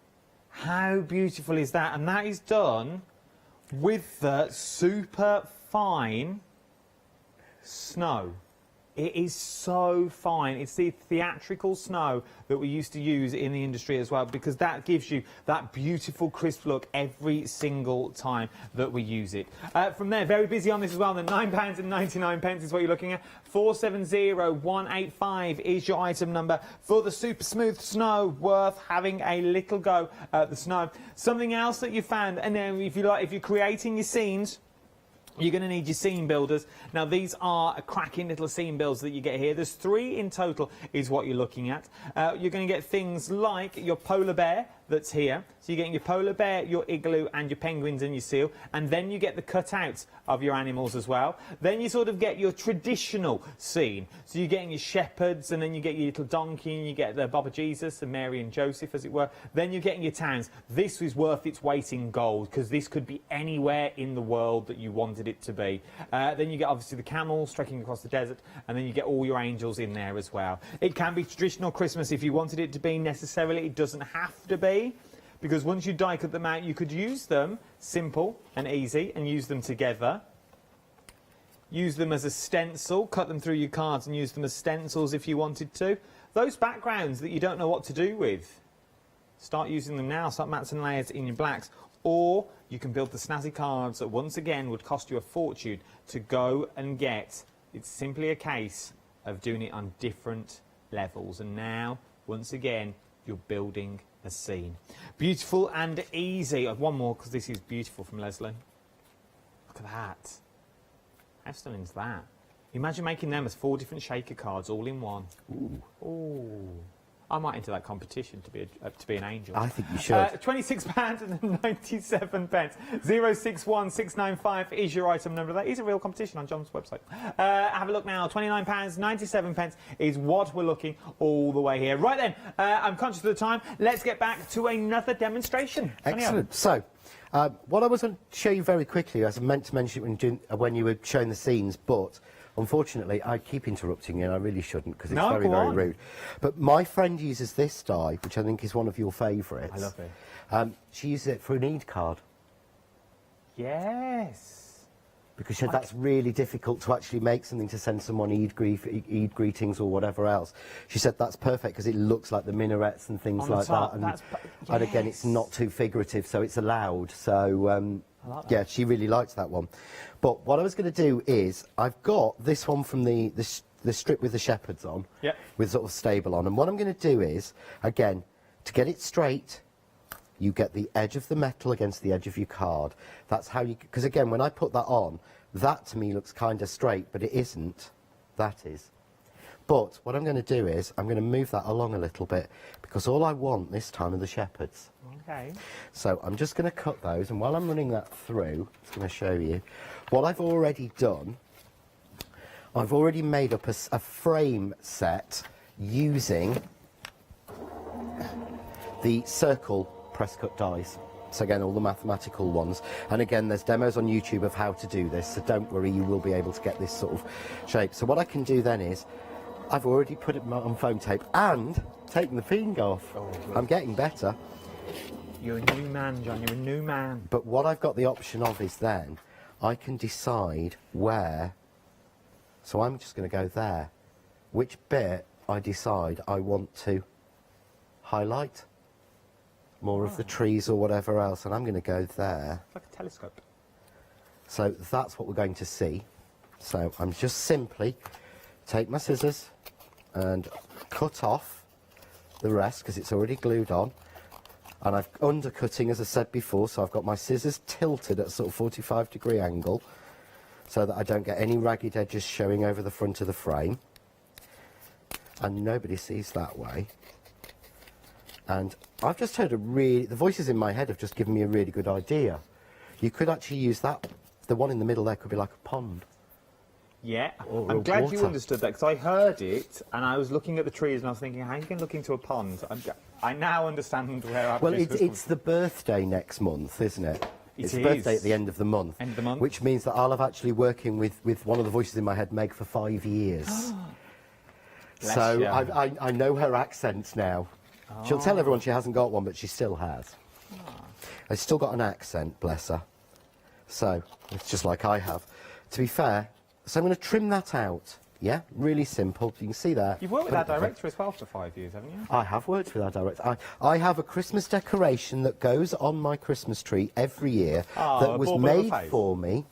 How beautiful is that? And that is done with the super fine snow. It is so fine. It's the theatrical snow that we used to use in the industry as well, because that gives you that beautiful crisp look every single time that we use it. From there, very busy on this as well, then £9.99 is what you're looking at. 470185 is your item number for the super smooth snow. Worth having a little go at the snow. Something else that you found, and then if you're creating your scenes, you're going to need your scene builders. Now, these are cracking little scene builds that you get here. There's 3 in total is what you're looking at. You're going to get things like your polar bear that's here. So you're getting your polar bear, your igloo, and your penguins and your seal. And then you get the cutouts of your animals as well. Then you sort of get your traditional scene. So you're getting your shepherds, and then you get your little donkey, and you get the Baba Jesus and Mary and Joseph, as it were. Then you're getting your towns. This is worth its weight in gold, because this could be anywhere in the world that you wanted it to be. Then you get obviously the camels trekking across the desert, and then you get all your angels in there as well. It can be traditional Christmas if you wanted it to be. Necessarily, it doesn't have to be, because once you die cut them out, you could use them simple and easy and use them together. Use them as a stencil, cut them through your cards and use them as stencils if you wanted to. Those backgrounds that you don't know what to do with, start using them now. Start matching layers in your blacks. Or you can build the snazzy cards that once again would cost you a fortune to go and get. It's simply a case of doing it on different levels. And now, once again, you're building a scene. Beautiful and easy. One more, because this is beautiful, from Leslie. Look at that. How stunning is that? Imagine making them as 4 different shaker cards all in one. Ooh. Ooh. I might enter that competition to be an angel. I think you should. £26.97. 061695 is your item number. That is a real competition on John's website. Have a look now. £29.97 is what we're looking all the way here. Right then, I'm conscious of the time. Let's get back to another demonstration. Excellent. So, what I was going to show you very quickly, as I meant to mention it when you were showing the scenes, but unfortunately, I keep interrupting you, and I really shouldn't, because it's very, very rude. But my friend uses this die, which I think is one of your favourites. I love it. She uses it for an Eid card. Yes. because she said that's really difficult to actually make something to send someone Eid greetings or whatever else. She said that's perfect because it looks like the minarets and things like that, and again it's not too figurative, so it's allowed. So yeah, she really liked that one. But what I was going to do is I've got this one from the strip with the shepherds on, with sort of stable on, and what I'm going to do is, again, to get it straight, you get the edge of the metal against the edge of your card. That's how you, because again, when I put that on, that to me looks kind of straight, but it isn't. That is. But what I'm going to do is, I'm going to move that along a little bit, because all I want this time are the shepherds. Okay. So I'm just going to cut those, and while I'm running that through, I'm just going to show you what I've already done. I've already made up a frame set using the circle press cut dies. So again, all the mathematical ones, and again there's demos on YouTube of how to do this, so don't worry, you will be able to get this sort of shape. So what I can do then is I've already put it on foam tape and taken the ping off. I'm getting better. You're a new man, John, you're a new man. But what I've got the option of is then I can decide where, so I'm just going to go there, which bit I decide I want to highlight. More of the trees or whatever else, and I'm going to go there. It's like a telescope. So that's what we're going to see. So I'm just simply take my scissors and cut off the rest because it's already glued on. And I'm undercutting, as I said before, so I've got my scissors tilted at a sort of 45-degree angle so that I don't get any ragged edges showing over the front of the frame. And nobody sees that way. And I've just heard the voices in my head have just given me a really good idea. You could actually use that, the one in the middle there could be like a pond. Yeah, or I'm glad water. you understood that, because I heard it and I was looking at the trees and I was thinking, how are you going to look into a pond? I now understand where our Well, it's the birthday next month, isn't it? It's the birthday at the end of the month. End of the month. Which means that I'll have actually working with one of the voices in my head, Meg, for 5 years. So I know her accents now. She'll tell everyone she hasn't got one, but she still has. She's still got an accent, bless her. So, it's just like I have. To be fair, so I'm going to trim that out. Yeah, really simple. You can see that. You've worked with our director as well for 5 years, haven't you? I have worked with our director. I have a Christmas decoration that goes on my Christmas tree every year that was made for me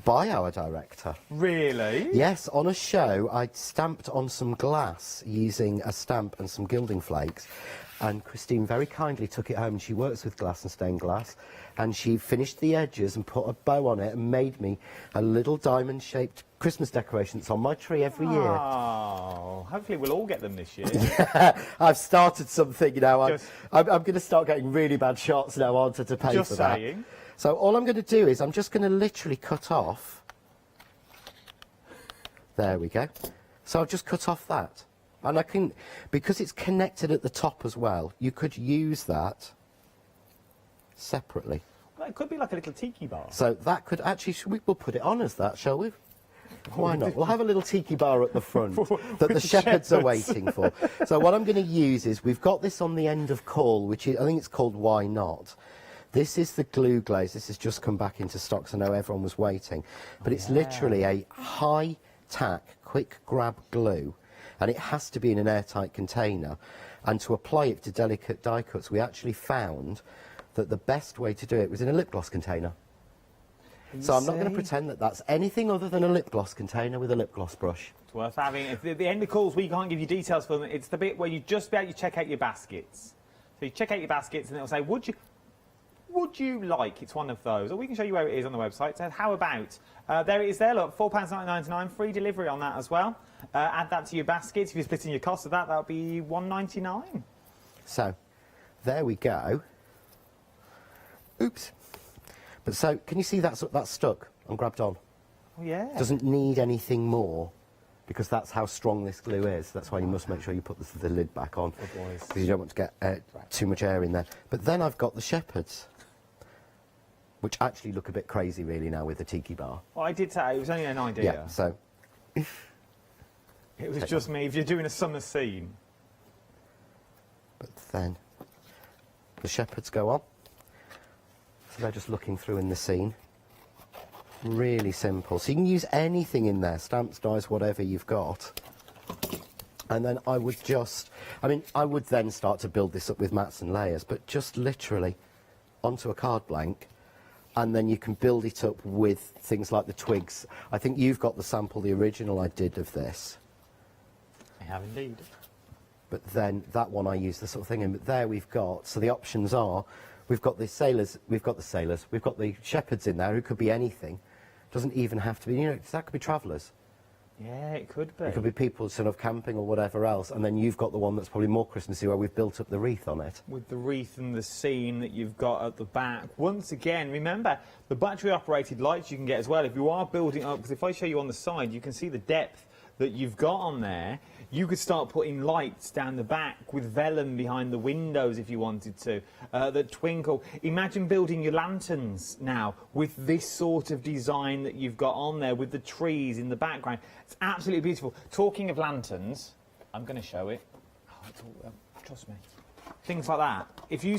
by our director. Really? Yes, on a show I'd stamped on some glass using a stamp and some gilding flakes, and Christine very kindly took it home, and she works with glass and stained glass, and she finished the edges and put a bow on it and made me a little diamond shaped Christmas decoration that's on my tree every year. Oh, hopefully we'll all get them this year. I've started something, you know. I'm going to start getting really bad shots now, aren't I, to pay for that. So all I'm going to do is I'm just going to literally cut off. There we go. So I've just cut off that. And I can, because it's connected at the top as well, you could use that separately. Well, it could be like a little tiki bar. So that could actually, we'll put it on as that, shall we? Why not? We'll have a little tiki bar at the front that the shepherds are waiting for. So what I'm going to use is, we've got this on the end of call, which is, I think it's called Why Not. This is the glue glaze. This has just come back into stock, so I know everyone was waiting. But it's literally a high-tack, quick grab glue, and it has to be in an airtight container. And to apply it to delicate die cuts, we actually found that the best way to do it was in a lip gloss container. So I'm not going to pretend that that's anything other than a lip gloss container with a lip gloss brush. It's worth having. At the end of calls, we can't give you details for them. It's the bit where you just about you check out your baskets. So you check out your baskets, and it'll say, would you like? It's one of those. Or we can show you where it is on the website. So how about? There it is there, look, £4.99, free delivery on that as well. Add that to your baskets. If you're splitting your cost of that, that'll be £1.99. So, there we go. Oops. But so, can you see that's stuck and grabbed on? Oh, yeah. Doesn't need anything more, because that's how strong this glue is. That's why you must make sure you put the lid back on, because you don't want to get too much air in there. But then I've got the shepherds, which actually look a bit crazy really now with the tiki bar. Well, I did say it was only an idea. Yeah, so... It was just me, if you're doing a summer scene. But then the shepherds go on. So they're just looking through in the scene. really simple. So you can use anything in there, stamps, dies, whatever you've got. And then I would just, I mean, I would then start to build this up with mats and layers, but just literally onto a card blank, and then you can build it up with things like the twigs. I think you've got the sample, the original I did of this. I have indeed. But then that one I use the sort of thing in. But there we've got, so the options are, we've got the sailors, we've got the shepherds in there, who could be anything. Doesn't even have to be, you know, that could be travellers. Yeah, it could be. It could be people sort of camping or whatever else, and then you've got the one that's probably more Christmassy where we've built up the wreath on it. With the wreath and the scene that you've got at the back. Once again, remember, the battery-operated lights you can get as well. If you are building up, because if I show you on the side, you can see the depth that you've got on there. You could start putting lights down the back with vellum behind the windows if you wanted to, that twinkle. Imagine building your lanterns now with this sort of design that you've got on there with the trees in the background. It's absolutely beautiful. Talking of lanterns, I'm going to show it. Oh, it's all, trust me. Things like that. If you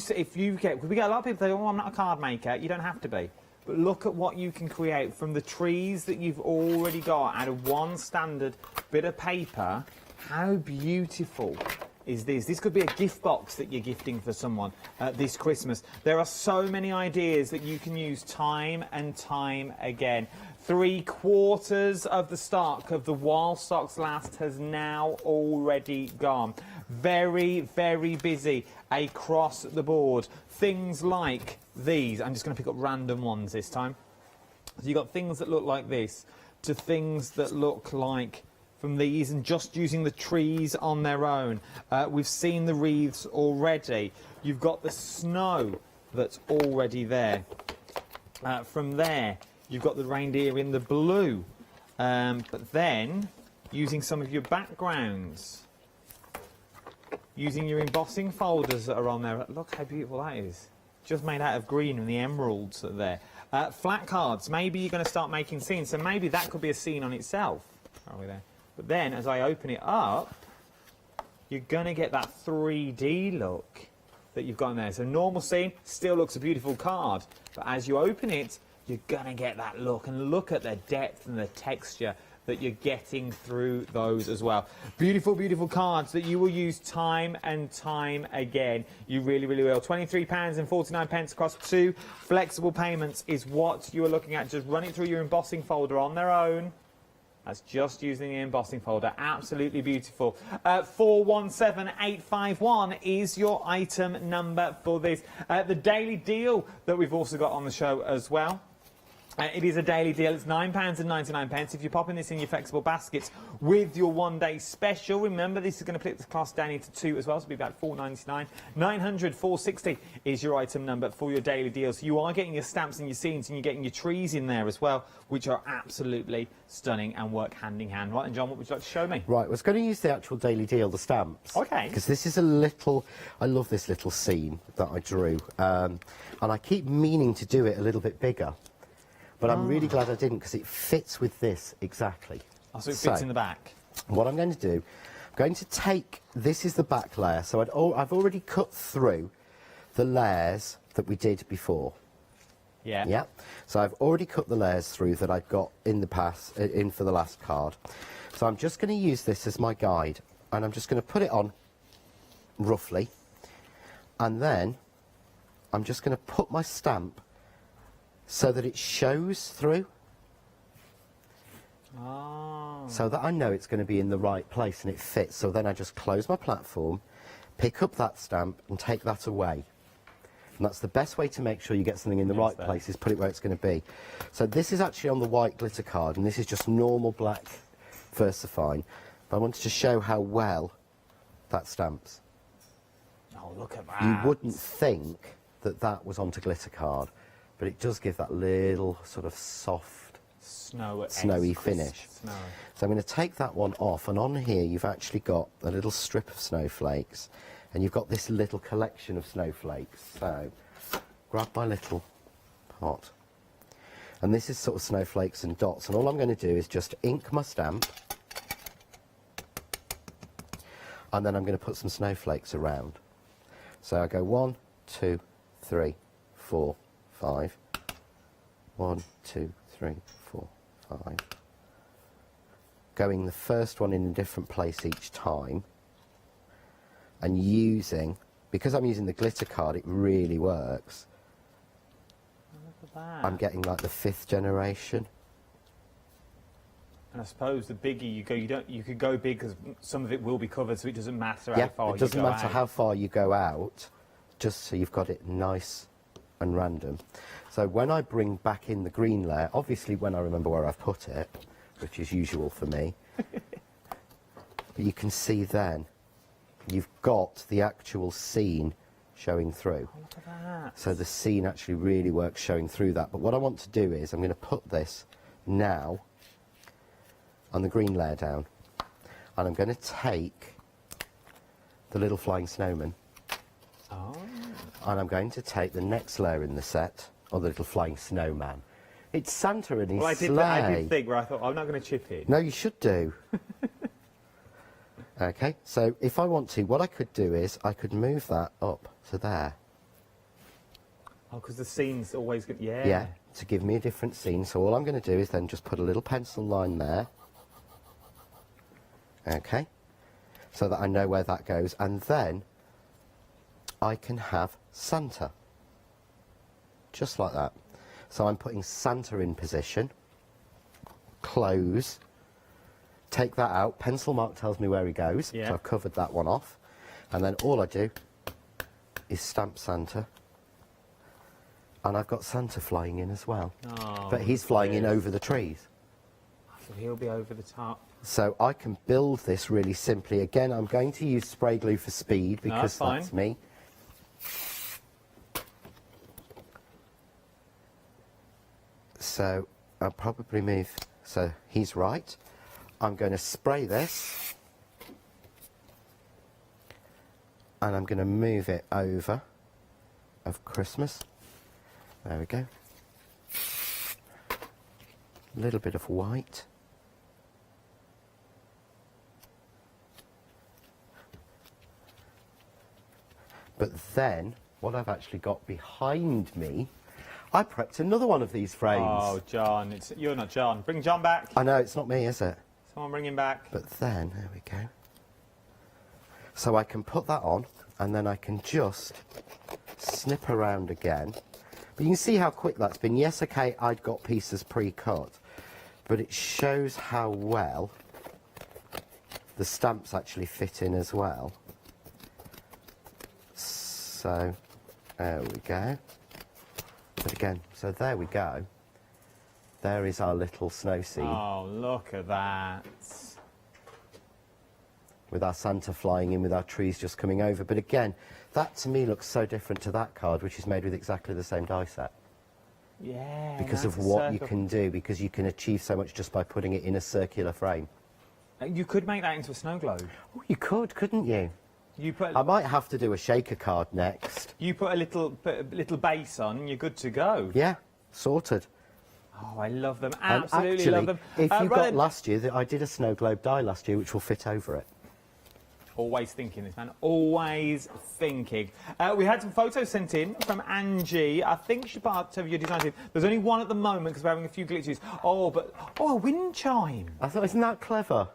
get, because we get a lot of people say, oh, I'm not a card maker. You don't have to be. But look at what you can create from the trees that you've already got out of one standard bit of paper. How beautiful is this? This could be a gift box that you're gifting for someone this Christmas. There are so many ideas that you can use time and time again. 3/4 of the stock of the While Stocks Last has now already gone. Very, very busy across the board. Things like these. I'm just going to pick up random ones this time. So you've got things that look like this to things that look like from these, and just using the trees on their own. We've seen the wreaths already. You've got the snow that's already there. From there, you've got the reindeer in the blue. But then, using some of your backgrounds, using your embossing folders that are on there. Look how beautiful that is. Just made out of green and the emeralds that are there. Flat cards, maybe you're going to start making scenes, so maybe that could be a scene on itself. Are we there? But then, as I open it up, you're going to get that 3D look that you've got in there. So normal scene still looks a beautiful card, but as you open it, you're going to get that look. And look at the depth and the texture that you're getting through those as well. Beautiful, beautiful cards that you will use time and time again. You really, really will. £23.49 across 2 flexible payments is what you are looking at. Just run it through your embossing folder on their own. That's just using the embossing folder. Absolutely beautiful. 417851 is your item number for this. The daily deal that we've also got on the show as well. It is a daily deal. It's £9.99. If you're popping this in your flexible baskets with your one-day special, remember this is going to split the cost down into 2 as well, so it'll be about £4.99. 900 460 is your item number for your daily deal. So you are getting your stamps and your scenes, and you're getting your trees in there as well, which are absolutely stunning and work hand in hand. Right, and John, what would you like to show me? Right, I was going to use the actual daily deal, the stamps. Okay. Because this is a little, I love this little scene that I drew, and I keep meaning to do it a little bit bigger. But I'm really glad I didn't, because it fits with this exactly. Oh, so it fits in the back. What I'm going to do, I'm going to take, this is the back layer, so I've already cut through the layers that we did before. Yeah. Yeah. So I've already cut the layers through that I've got in the past, in for the last card. So I'm just going to use this as my guide, and I'm just going to put it on roughly, and then I'm just going to put my stamp so that it shows through. So that I know it's going to be in the right place and it fits. So then I just close my platform, pick up that stamp and take that away. And that's the best way to make sure you get something in the right place, is put it where it's going to be. So this is actually on the white glitter card, and this is just normal black VersaFine. But I wanted to show how well that stamps. Oh, look at that. You wouldn't think that that was onto glitter card, but it does give that little sort of soft, snowy finish. Snowy. So I'm going to take that one off, and on here you've actually got a little strip of snowflakes, and you've got this little collection of snowflakes. So grab my little pot, and this is sort of snowflakes and dots, and all I'm going to do is just ink my stamp, and then I'm going to put some snowflakes around. So I go 1, 2, 3, 4, 5. 1, 2, 3, 4, 5. Going the first one in a different place each time, and using, because I'm using the glitter card, it really works. Look at that. I'm getting like the 5th generation. And I suppose the bigger you go, you could go big because some of it will be covered, so it doesn't matter Yeah, how far you go. it doesn't matter out. how far you go out, just so you've got it nice and random. So when I bring back in the green layer, obviously when I remember where I've put it, which is usual for me, but you can see then you've got the actual scene showing through. Oh, look at that. So the scene actually really works showing through that. But what I want to do is I'm going to put this now on the green layer down, and I'm going to take the little flying snowman, and I'm going to take the next layer in the set, or the little flying snowman. It's Santa and his sleigh. I did think where I thought, I'm not going to chip in. No, you should do. Okay, so if I want to, what I could do is I could move that up to there. Oh, because the scene's always good. Yeah. Yeah, to give me a different scene. So all I'm going to do is then just put a little pencil line there. Okay, so that I know where that goes, and then I can have Santa, just like that. So I'm putting Santa in position, close, take that out, pencil mark tells me where he goes, Yeah. so I've covered that one off, and then all I do is stamp Santa, and I've got Santa flying in as well, Oh, but he's flying in over the trees. So he'll be over the top. So I can build this really simply. Again, I'm going to use spray glue for speed No, because that's that's me. So I'll probably move, so he's right. I'm going to spray this, and I'm going to move it over of Christmas. There we go. A little bit of white. But then, what I've actually got behind me, I prepped another one of these frames. Oh, John, you're not John. Bring John back. I know, it's not me, is it? Someone bring him back. But then, there we go. So I can put that on, and then I can just snip around again. But you can see how quick that's been. Yes, okay, I'd got pieces pre-cut, but it shows how well the stamps actually fit in as well. So, there we go. But again, so there we go. There is our little snow scene. Oh, look at that. With our Santa flying in, with our trees just coming over. But again, that to me looks so different to that card, which is made with exactly the same die set. Yeah. Because of that's a what you circle. can do, because you can achieve so much just by putting it in a circular frame. You could make that into a snow globe. Oh, you could, couldn't you? You put. I might have to do a shaker card next. You put a little base on, and you're good to go. Yeah, sorted. Oh, I love them. And Absolutely actually, love them. if you right got then. last year, I did a snow globe die last year, which will fit over it. Always thinking this, man. Always thinking. We had some photos sent in from Angie. I think she part of your design team. There's only one at the moment because we're having a few glitches. Oh, a wind chime. I thought, isn't that clever?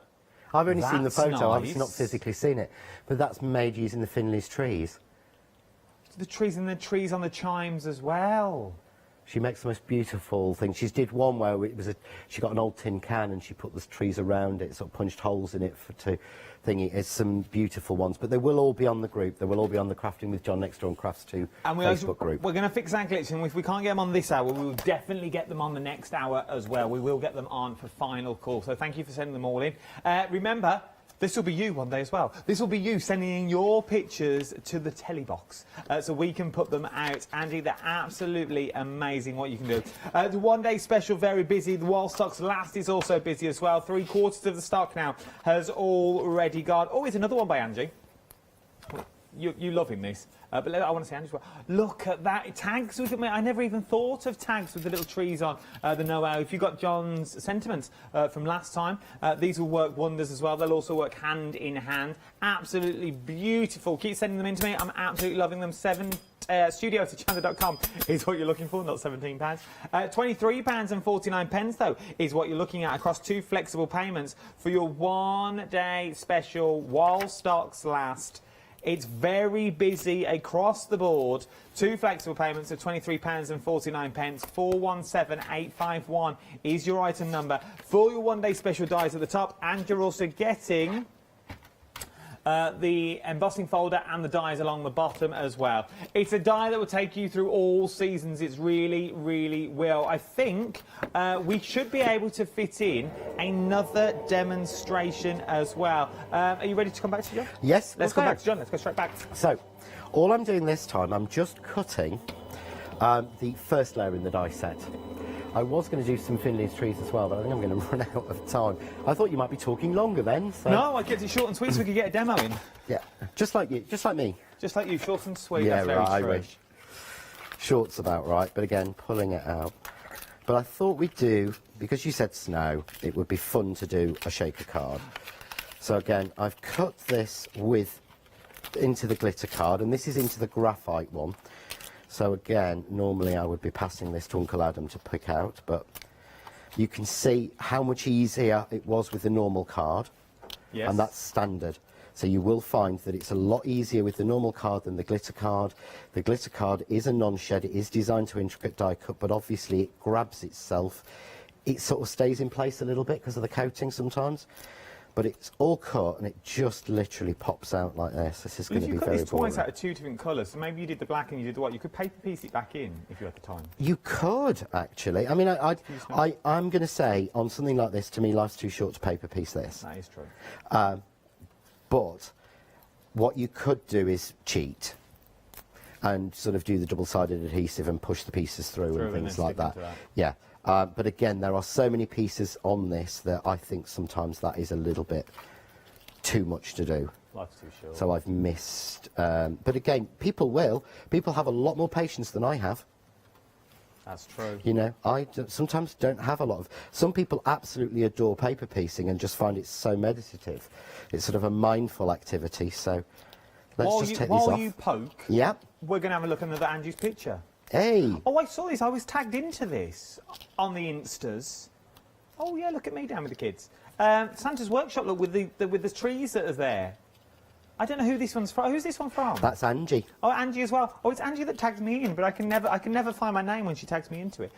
I've only seen the That's photo, I've nice. not physically seen it. But that's made using the Finley's trees. The trees and the trees on the chimes as well. She makes the most beautiful things. She did one where it was she got an old tin can and she put the trees around it, sort of punched holes in it to thingy. It's some beautiful ones, but they will all be on the group. They will all be on the Crafting with John Next Door and Crafts 2 Facebook group. We're going to fix that glitch, and if we can't get them on this hour, we will definitely get them on the next hour as well. We will get them on for final call. So thank you for sending them all in. Remember, this will be you one day as well. This will be you sending in your pictures to the telly box so we can put them out. Andy, they're absolutely amazing what you can do. The one-day special, very busy. The While Stocks Last is also busy as well. 3/4 of the stock now has already gone. Oh, here's another one by Angie. you're loving this. But I want to say, Angie, as well. Look at that. Tags with it. I never even thought of tags with the little trees on the Noel. If you got John's sentiments from last time, these will work wonders as well. They'll also work hand in hand. Absolutely beautiful. Keep sending them in to me. I'm absolutely loving them. Studio@hochanda.com is what you're looking for, not £17. £23.49 though is what you're looking at across 2 flexible payments for your 1-day special while stocks last. It's very busy across the board. 2 flexible payments of £23.49. 417851 is your item number for your 1-day special dies at the top, and you're also getting the embossing folder and the dies along the bottom as well. It's a die that will take you through all seasons. It's really, really will. I think we should be able to fit in another demonstration as well. Are you ready to come back to John? Yes. Let's go back to John. Let's go straight back. So, all I'm doing this time, I'm just cutting the first layer in the die set. I was going to do some Finley's trees as well, but I think I'm going to run out of time. I thought you might be talking longer then. So. No, I kept it short and sweet so we could get a demo in. Yeah, just like you, just like me. Just like you, short and sweet. Yeah, that's very right, true. I wish. Short's about right, but again, pulling it out. But I thought we'd do, because you said snow, it would be fun to do a shaker card. So again, I've cut this into the glitter card, and this is into the graphite one. So again, normally I would be passing this to Uncle Adam to pick out, but you can see how much easier it was with the normal card. Yes. And that's standard. So you will find that it's a lot easier with the normal card than the glitter card. The glitter card is a non-shed, it is designed to intricate die cut, but obviously it grabs itself. It sort of stays in place a little bit because of the coating sometimes. But it's all cut and it just literally pops out like this. This is going to be very boring. You've cut these toys out of 2 different colours, so maybe you did the black and you did the white. You could paper piece it back in if you had the time. You could, actually. I mean, I'm going to say, on something like this, to me, life's too short to paper piece this. That is true. But what you could do is cheat and sort of do the double-sided adhesive and push the pieces through and things like that. Yeah. But again, there are so many pieces on this that I think sometimes that is a little bit too much to do. Life's too short. So I've missed. But again, people have a lot more patience than I have. That's true. You know, sometimes don't have a lot of... Some people absolutely adore paper piecing and just find it so meditative. It's sort of a mindful activity, so let's just take these off. While you poke, we're going to have a look at another Angie's picture. Hey! Oh, I saw this. I was tagged into this on the Instas. Oh, yeah, look at me down with the kids. Santa's Workshop, look, with the trees that are there. I don't know who this one's from. Who's this one from? That's Angie. Oh, Angie as well. Oh, it's Angie that tagged me in, but I can never find my name when she tags me into it.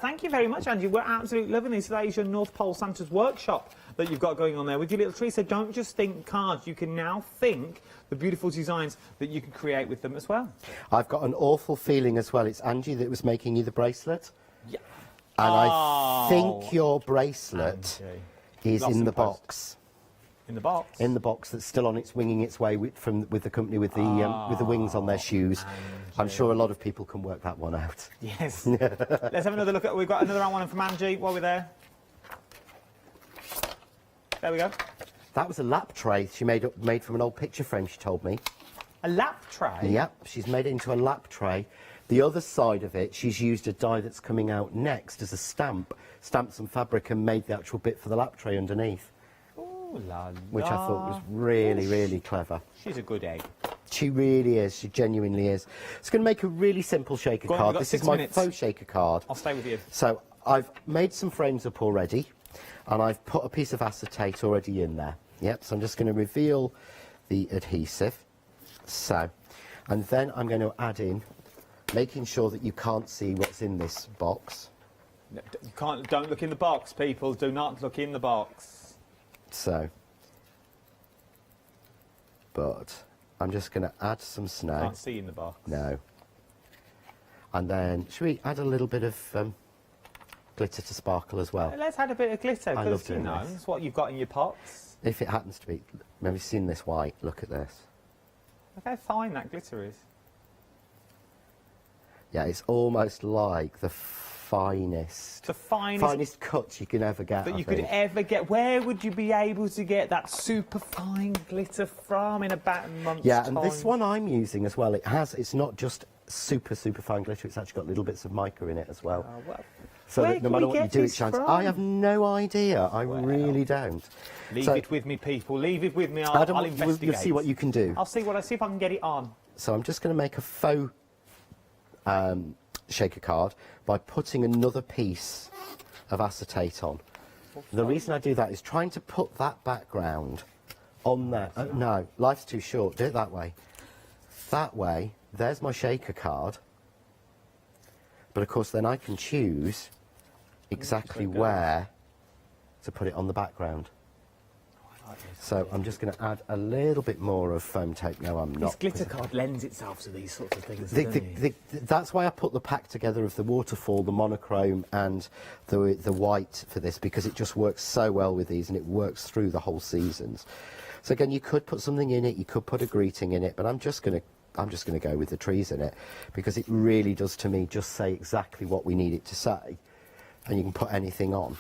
Thank you very much, Angie. We're absolutely loving this. That is your North Pole Santa's Workshop that you've got going on there with your little trees. So don't just think cards. You can now think the beautiful designs that you can create with them as well. I've got an awful feeling as well. It's Angie that was making you the bracelet. Yeah. And I think your bracelet is in the box. In the box? In the box that's still on its winging its way with the company with the wings on their shoes. I'm sure a lot of people can work that one out. Yes. Let's have another look at. We've got another one from Angie while we're there. There we go. That was a lap tray she made from an old picture frame, she told me. A lap tray? Yep, she's made it into a lap tray. The other side of it, she's used a die that's coming out next as a stamp, stamped some fabric and made the actual bit for the lap tray underneath. Ooh la la. Which I thought was really, really clever. She's a good egg. She really is. She genuinely is. It's going to make a really simple shaker card. This is my faux shaker card. I'll stay with you. So I've made some frames up already, and I've put a piece of acetate already in there. Yep, so I'm just going to reveal the adhesive. So, and then I'm going to add in, making sure that you can't see what's in this box. No, don't look in the box, people. Do not look in the box. So, but I'm just going to add some snow. Can't see in the box. No. And then, should we add a little bit of glitter to sparkle as well? Let's add a bit of glitter, I love because, you doing know, this. it's what you've got in your pots. If it happens to be, have you seen this white? Look at this. Look how fine that glitter is. Yeah, it's almost like the finest. The finest cuts you can ever get. That you could ever get. Where would you be able to get that super fine glitter from in about a month's time? Yeah, and this one I'm using as well, it's not just super fine glitter, it's actually got little bits of mica in it as well. Oh, well. So Where that no can matter we what you get do, it this shines. from? I have no idea. I really don't. Leave it with me, people. Leave it with me. I'll investigate. You'll see what you can do. I'll see if I can get it on. So I'm just going to make a faux shaker card by putting another piece of acetate on. The reason I do that is trying to put that background on there. No, life's too short. Do it that way. That way, there's my shaker card. But of course, then I can choose exactly where to put it on the background. So I'm just going to add a little bit more of foam tape. No, I'm not. This glitter card lends itself to these sorts of things, doesn't it? That's why I put the pack together of the waterfall, the monochrome and the white for this, because it just works so well with these and it works through the whole seasons. So again, you could put something in it, you could put a greeting in it, but I'm just going to go with the trees in it, because it really does, to me, just say exactly what we need it to say, and you can put anything on.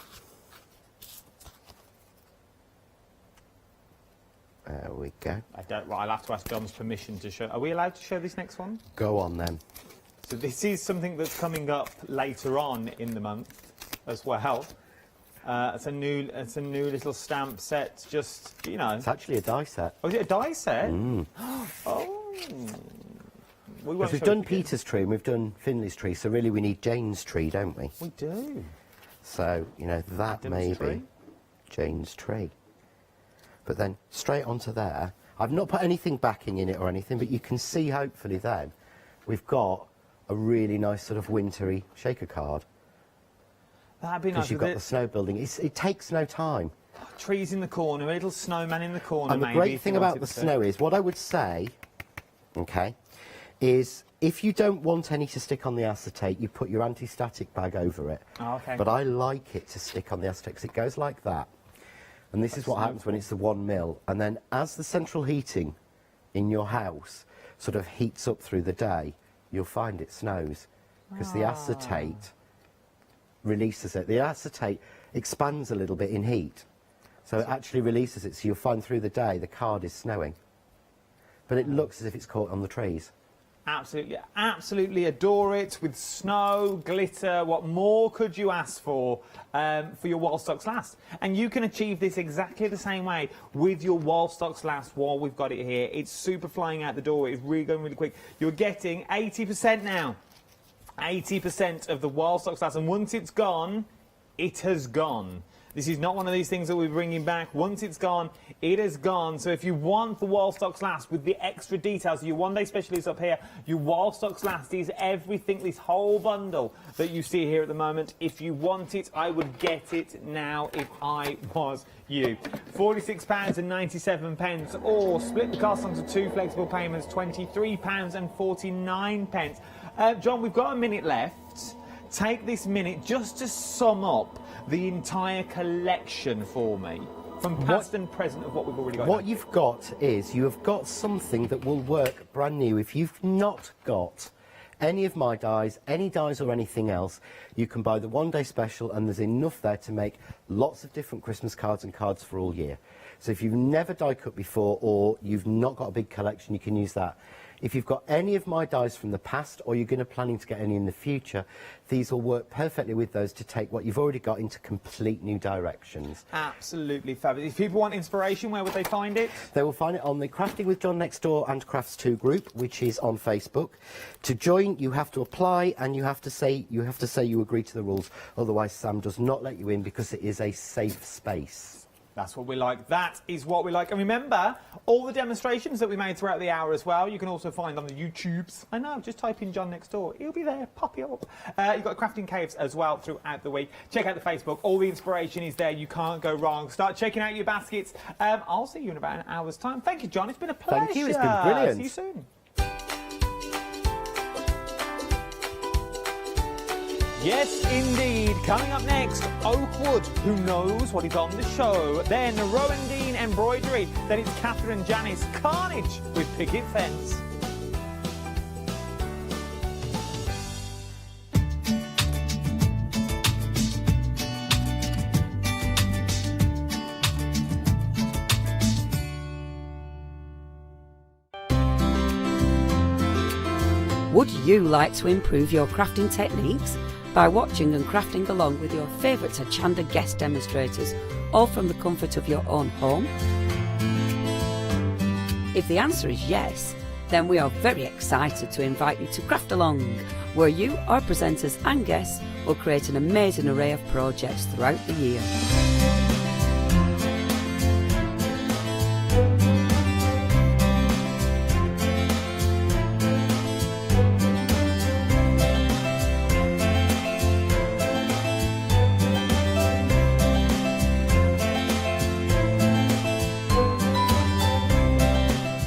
There we go. I'll have to ask John's permission to show. Are we allowed to show this next one? Go on then. So this is something that's coming up later on in the month as well. It's a new little stamp set. Just, you know. It's actually a die set. Oh, is it a die set? Mm. Oh. Because we've done Peter's tree and we've done Finley's tree, so really we need Jane's tree, don't we? We do. So, you know, that may be Jane's tree. But then straight onto there, I've not put anything backing in it or anything, but you can see hopefully then we've got a really nice sort of wintry shaker card. That'd be nice. Because you've got the snow building. It takes no time. Trees in the corner, a little snowman in the corner, and the maybe. great thing about the snow is, what I would say, okay, is if you don't want any to stick on the acetate, you put your anti-static bag over it. Oh, okay. But I like it to stick on the acetate because it goes like that. And this is what happens when it's the 1 mil. And then as the central heating in your house sort of heats up through the day, you'll find it snows. Because the acetate releases it. The acetate expands a little bit in heat. So it actually releases it. So you'll find through the day the card is snowing. But it looks as if it's caught on the trees. Absolutely, absolutely adore it with snow, glitter. What more could you ask for your wall stocks last? And you can achieve this exactly the same way with your wall stocks last while we've got it here. It's super flying out the door. It's really going really quick. You're getting 80% now. 80% of the wall stocks last. And once it's gone, it has gone. This is not one of these things that we're bringing back. Once it's gone, it has gone. So if you want the wall stocks last with the extra details, your one-day special is up here. Your wall stocks last is everything, this whole bundle that you see here at the moment. If you want it, I would get it now if I was you. £46.97, or split the cost onto 2 flexible payments, £23.49. John, we've got a minute left. Take this minute just to sum up the entire collection for me, from past and present of what we've already got. What you've got is, you have got something that will work brand new. If you've not got any of my dies, any dies or anything else, you can buy the one-day special, and there's enough there to make lots of different Christmas cards and cards for all year. So if you've never die cut before, or you've not got a big collection, you can use that. If you've got any of my dies from the past, or you're planning to get any in the future, these will work perfectly with those to take what you've already got into complete new directions. Absolutely fabulous. If people want inspiration, where would they find it? They will find it on the Crafting with John Next Door and Crafts 2 group, which is on Facebook. To join, you have to apply, and you have to say you agree to the rules. Otherwise, Sam does not let you in, because it is a safe space. That's what we like. That is what we like. And remember, all the demonstrations that we made throughout the hour as well, you can also find on the YouTubes. I know, just type in John Next Door. He'll be there. Pop it up. You've got Crafting Caves as well throughout the week. Check out the Facebook. All the inspiration is there. You can't go wrong. Start checking out your baskets. I'll see you in about an hour's time. Thank you, John. It's been a pleasure. Thank you. It's been brilliant. See you soon. Yes, indeed. Coming up next, Oakwood, who knows what is on the show. Then Rowandean Embroidery. Then it's Catherine Janice Carnage with Picket Fence. Would you like to improve your crafting techniques by watching and crafting along with your favourite Hochanda guest demonstrators, all from the comfort of your own home? If the answer is yes, then we are very excited to invite you to Craft Along, where you, our presenters and guests, will create an amazing array of projects throughout the year.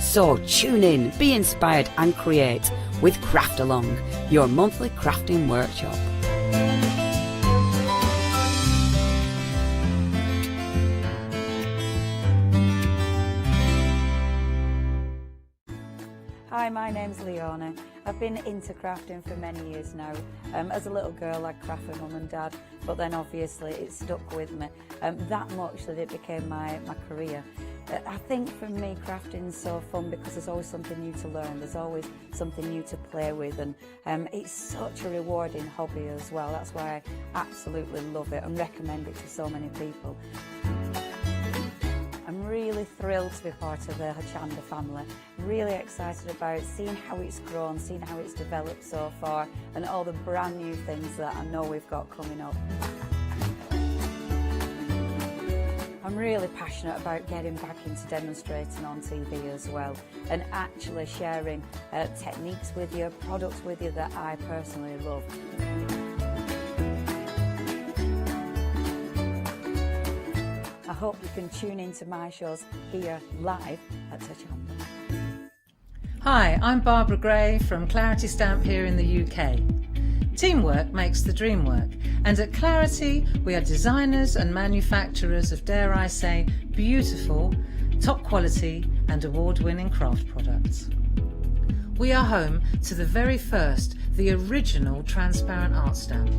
So tune in, be inspired and create with Craft Along, your monthly crafting workshop. Hi, my name's Leona. I've been into crafting for many years now. As a little girl I'd craft with mum and dad, but then obviously it stuck with me that much that it became my career. I think for me crafting's so fun because there's always something new to learn, there's always something new to play with, and it's such a rewarding hobby as well. That's why I absolutely love it and recommend it to so many people. I'm really thrilled to be part of the Hochanda family. Really excited about seeing how it's grown, seeing how it's developed so far, and all the brand new things that I know we've got coming up. I'm really passionate about getting back into demonstrating on TV as well, and actually sharing techniques with you, products with you that I personally love. I hope you can tune into my shows here live at Hochanda. Hi, I'm Barbara Gray from Clarity Stamp here in the UK. Teamwork makes the dream work, and at Clarity we are designers and manufacturers of, dare I say, beautiful, top quality and award-winning craft products. We are home to the very first, the original transparent art stamp.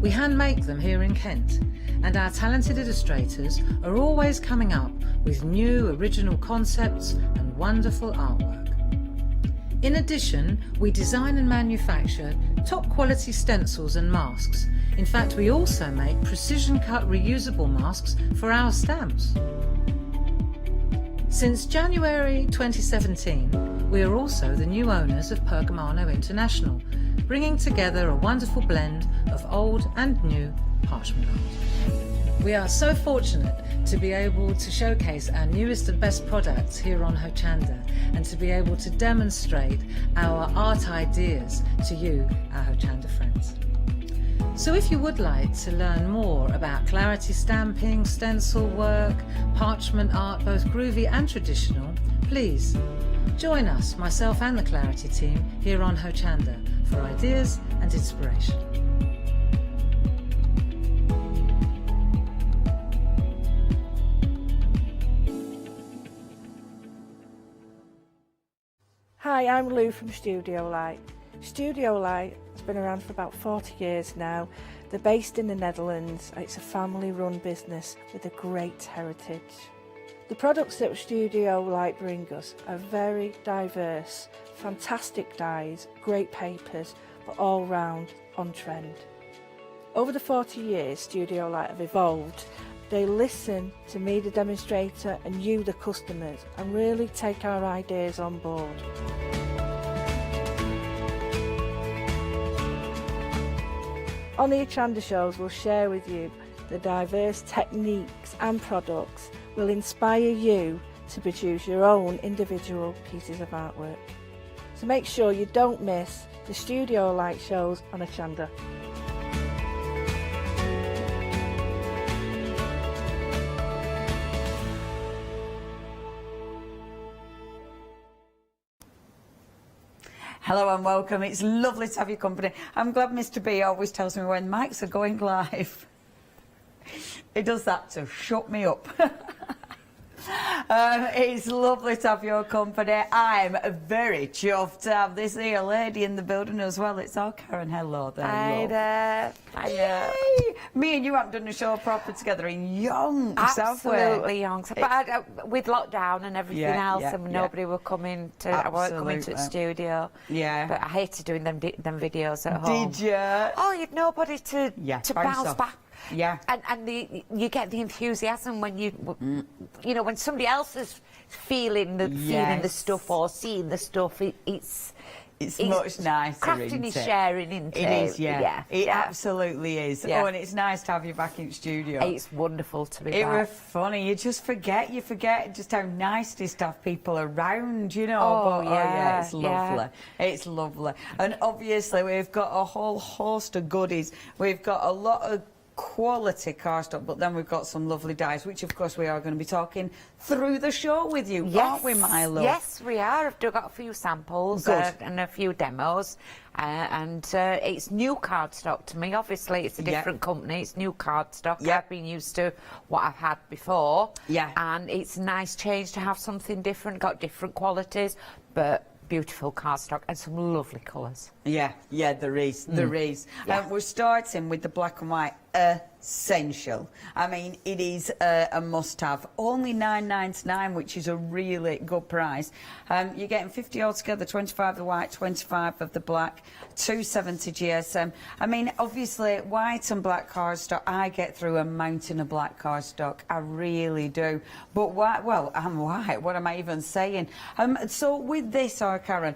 We hand make them here in Kent, and our talented illustrators are always coming up with new original concepts and wonderful artwork. In addition, we design and manufacture top quality stencils and masks. In fact, we also make precision cut reusable masks for our stamps. Since January 2017, we are also the new owners of Pergamano International, bringing together a wonderful blend of old and new parchment art. We are so fortunate to be able to showcase our newest and best products here on Hochanda, and to be able to demonstrate our art ideas to you, our Hochanda friends. So if you would like to learn more about Clarity stamping, stencil work, parchment art, both groovy and traditional, please join us, myself and the Clarity team, here on Hochanda for ideas and inspiration. Hi, I'm Lou from Studio Light. Studio Light has been around for about 40 years now. They're based in the Netherlands. It's a family-run business with a great heritage. The products that Studio Light bring us are very diverse, fantastic dyes, great papers, but all round on trend. Over the 40 years Studio Light have evolved. They listen to me, the demonstrator, and you, the customers, and really take our ideas on board. On the Hochanda shows, we'll share with you the diverse techniques and products will inspire you to produce your own individual pieces of artwork. So make sure you don't miss the Studio Light shows on Hochanda. Hello and welcome. It's lovely to have your company. I'm glad Mr. B always tells me when mics are going live. He does that to shut me up. It's lovely to have your company. I'm very chuffed to have this here lady in the building as well. It's our Karen. Hello there, Hi love. there. Hiya. Yay. Me and you haven't done a show proper together in yonks, Absolutely yonks. But with lockdown and everything else, and nobody were coming to, I weren't coming to the studio. Yeah. But I hated doing them videos at home. Did you? Oh, you'd nobody to bounce off. back. Yeah. And you get the enthusiasm when you know, when somebody else is feeling the stuff or seeing the stuff, it's much nicer. Crafting is sharing, isn't it? It is, It yeah. absolutely is. Yeah. Oh, and it's nice to have you back in studio. It's wonderful to be back. It was funny. You just forget. You forget just how nice it is to have people around, you know. Oh, yeah, it's lovely. yeah. It's lovely. And obviously, we've got a whole host of goodies. We've got a lot of quality cardstock, but then we've got some lovely dyes, which of course we are going to be talking through the show with you, aren't we, my love? Yes, we are. I've got a few samples and a few demos, and it's new cardstock to me. Obviously, it's a different company. It's new cardstock. I've been used to what I've had before, and it's a nice change to have something different. Got different qualities, but beautiful cardstock and some lovely colours. Yeah, there is. There is. We're starting with the black and white essential. I mean, it is a must-have. Only $9.99, which is a really good price. You're getting 50 altogether, 25 of the white, 25 of the black, 270 GSM. I mean, obviously, white and black cardstock, I get through a mountain of black cardstock. I really do. But white, well, I'm white. What am I even saying? So with this, Karen,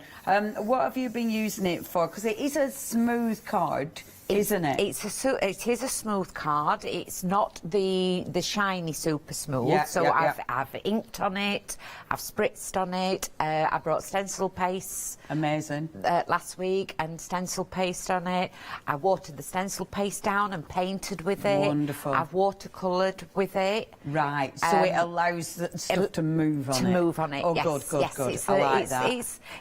what have you been using it for? Because it is a smooth card. Isn't it? It is a smooth card. It's not the shiny super smooth. I've inked on it. I've spritzed on it. I brought stencil paste. Amazing. Last week, and stencil paste on it. I watered the stencil paste down and painted with it. Wonderful. I've watercoloured with it. Right. So it allows the stuff to move on it. To move on it. Oh, yes, good. I like that.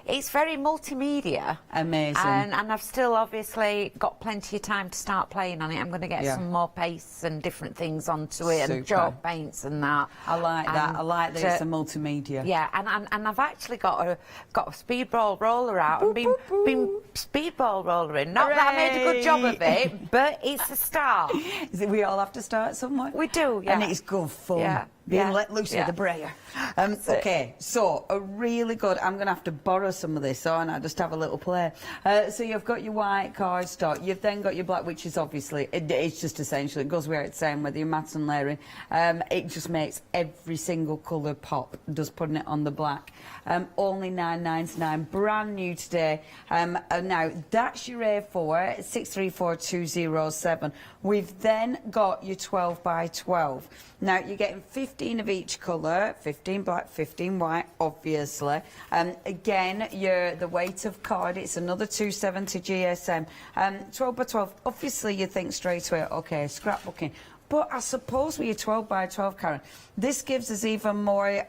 It's very multimedia. Amazing. And I've still obviously got plenty of time to start playing on it. I'm going to get some more pastes and different things onto it, and chalk paints and that. I like that. I like that it's a multimedia. Yeah, and I've actually got a speedball roller out and been speedball rollering. Not that I made a good job of it, but it's a start. We all have to start somewhere. We do, yeah. And it's good fun. Being let loose with the brayer. Okay, so a really good. I'm going to have to borrow some of this, and I just have a little play. So you've got your white cardstock. You've then got your black, which is obviously it's just essential. It goes without saying whether you're matte and layering. It just makes every single colour pop. Just putting it on the black. Only $9.99, brand new today. Now that's your A4 634207. We've then got your 12 by 12. Now you're getting 15 of each colour, 15 black, 15 white, obviously. Again, the weight of card, it's another 270 GSM. 12 by 12, obviously you think straight away, okay, scrapbooking. But I suppose with your 12 by 12, Karen, this gives us even more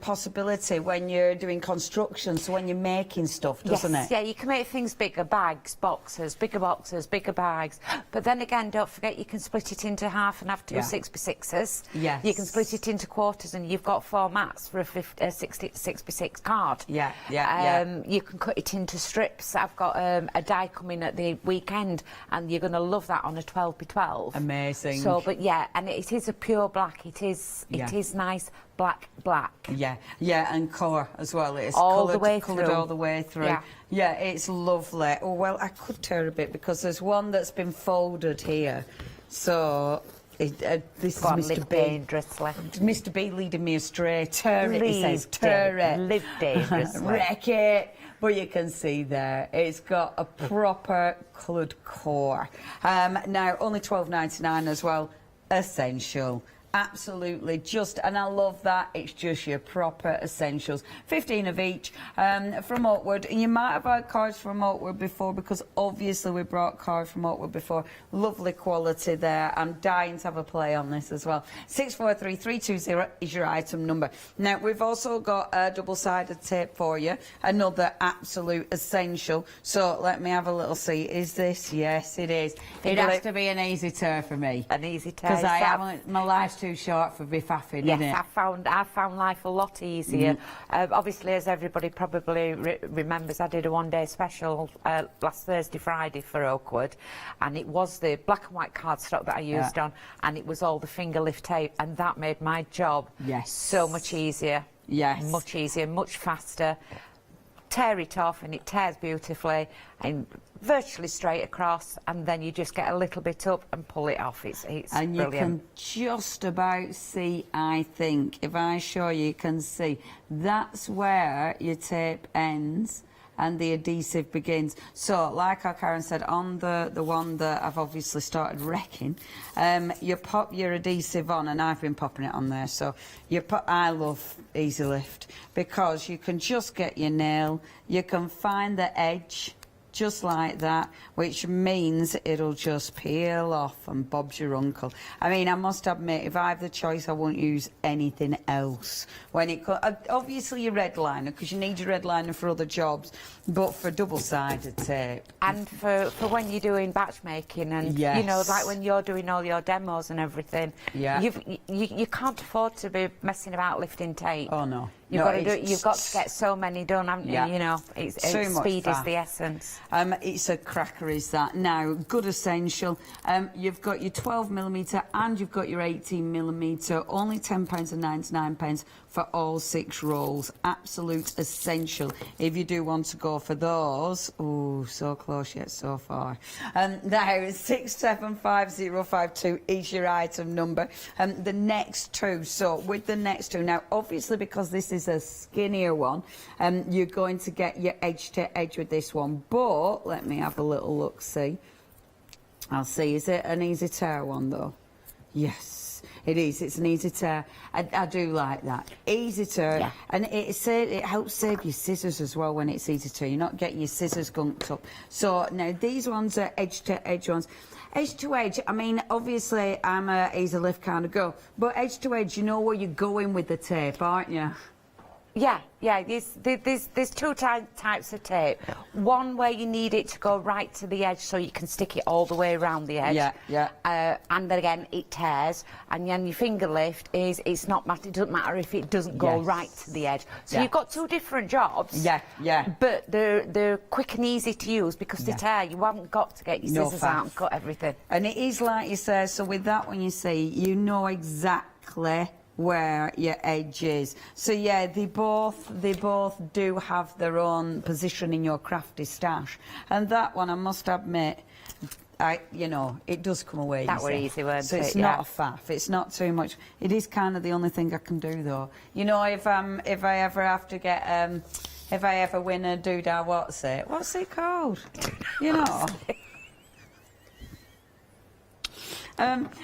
possibility when you're doing construction, so when you're making stuff, doesn't it? Yeah, you can make things bigger, bags, boxes, bigger bags. But then again, don't forget you can split it into half and have two 6x6s. Yes. You can split it into quarters, and you've got formats for a 6x6 card. Yeah. You can cut it into strips. I've got a die coming at the weekend, and you're going to love that on a 12 by 12. Amazing. So, but yeah, and it is a pure black. It is nice black. Yeah, and colour as well. It's coloured all the way through. Yeah, it's lovely. Oh, well, I could tear a bit because there's one that's been folded here. So this is Mr. B. Dangerously. Mr. B leading me astray. Tear it, he says. Tear it. Live dangerously. Wreck it. But you can see there, it's got a proper coloured core. Now, only $12.99 as well. Essential. Absolutely, and I love that. It's just your proper essentials. 15 of each from Lockwood. And you might have had cards from Lockwood before, because obviously we brought cards from Lockwood before. Lovely quality there. I'm dying to have a play on this as well. 643320 is your item number. Now, we've also got a double-sided tape for you. Another absolute essential. So let me have a little see. Is this? Yes, it is. It has to be an easy tear for me. An easy tear. Because my life's too short for faffing, yes, isn't it? I found life a lot easier. Obviously, as everybody probably remembers, I did a one-day special last Thursday, Friday for Oakwood, and it was the black and white cardstock that I used on, and it was all the finger lift tape, and that made my job so much easier. Yes. Much easier, much faster. Tear it off, and it tears beautifully, and virtually straight across, and then you just get a little bit up and pull it off. It's and brilliant. You can just about see, I think, if I show you, you can see that's where your tape ends and the adhesive begins. So, like our Karen said, on the one that I've obviously started wrecking, you pop your adhesive on, and I've been popping it on there. So I love Easy Lift because you can just get your nail, you can find the edge just like that, which means it'll just peel off and Bob's your uncle. I mean, I must admit, if I have the choice, I won't use anything else. When it obviously your red liner, because you need your red liner for other jobs, but for double-sided tape. And for when you're doing batch making, and you know, like when you're doing all your demos and everything, you can't afford to be messing about lifting tape. Oh no. You've got to do it. You've got to get so many done, haven't you? You know, speed is the essence. It's a cracker, is that. Now, good essential. You've got your 12mm and you've got your 18mm. Only £10.99 for all 6 rolls. Absolute essential. If you do want to go for those, oh, so close yet so far. Now, 675052 is your item number. The next two. So with the next two, now obviously because this is a skinnier one, you're going to get your edge to edge with this one, but let me have a little look, see. I'll see, is it an easy tear one though? Yes, it is, it's an easy tear. I do like that, easy tear, and it helps save your scissors as well when it's easy tear. You're not getting your scissors gunked up. So now these ones are edge to edge ones. Edge to edge, I mean, obviously I'm a easy lift kind of girl, but edge to edge, you know where you're going with the tape, aren't you? Yeah, there's two types of tape. One where you need it to go right to the edge so you can stick it all the way around the edge. And then again, it tears. And then your finger lift is, it doesn't matter if it doesn't go right to the edge. So you've got two different jobs. But they're quick and easy to use because they tear. You haven't got to get your scissors out and cut everything. And it is like you say, so with that one you see, you know exactly where your edge is. So yeah, they both do have their own position in your crafty stash. And that one, I must admit, you know, it does come away. That were easy, weren't it? So it's not a faff. It's not too much. It is kind of the only thing I can do though. You know, if I ever have to get if I ever win a doodah, what's it called? You know.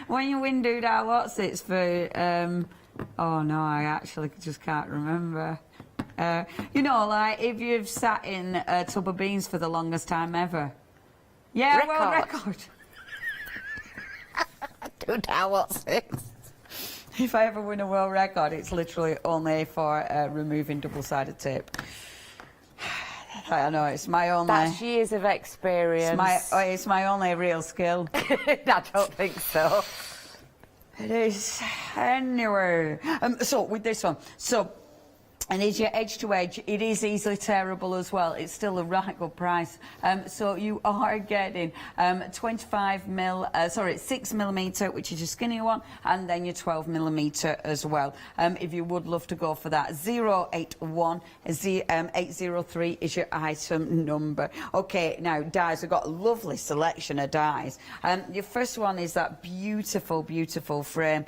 When you win doodah, what's it's for? Oh no, I actually just can't remember. You know, like if you've sat in a tub of beans for the longest time ever. Yeah, world record. Doodah, what's it? If I ever win a world record, it's literally only for removing double-sided tape. I know, it's my only... That's years of experience. It's my only real skill. I don't think so. It is. Anyway. So, with this one. So, and is your edge to edge, it is easily tearable as well. It's still a right good price. So you are getting 6mm, which is your skinnier one, and then your 12mm as well. If you would love to go for that, 081 803 is your item number. Okay, now dies, we've got a lovely selection of dies. Your first one is that beautiful, beautiful frame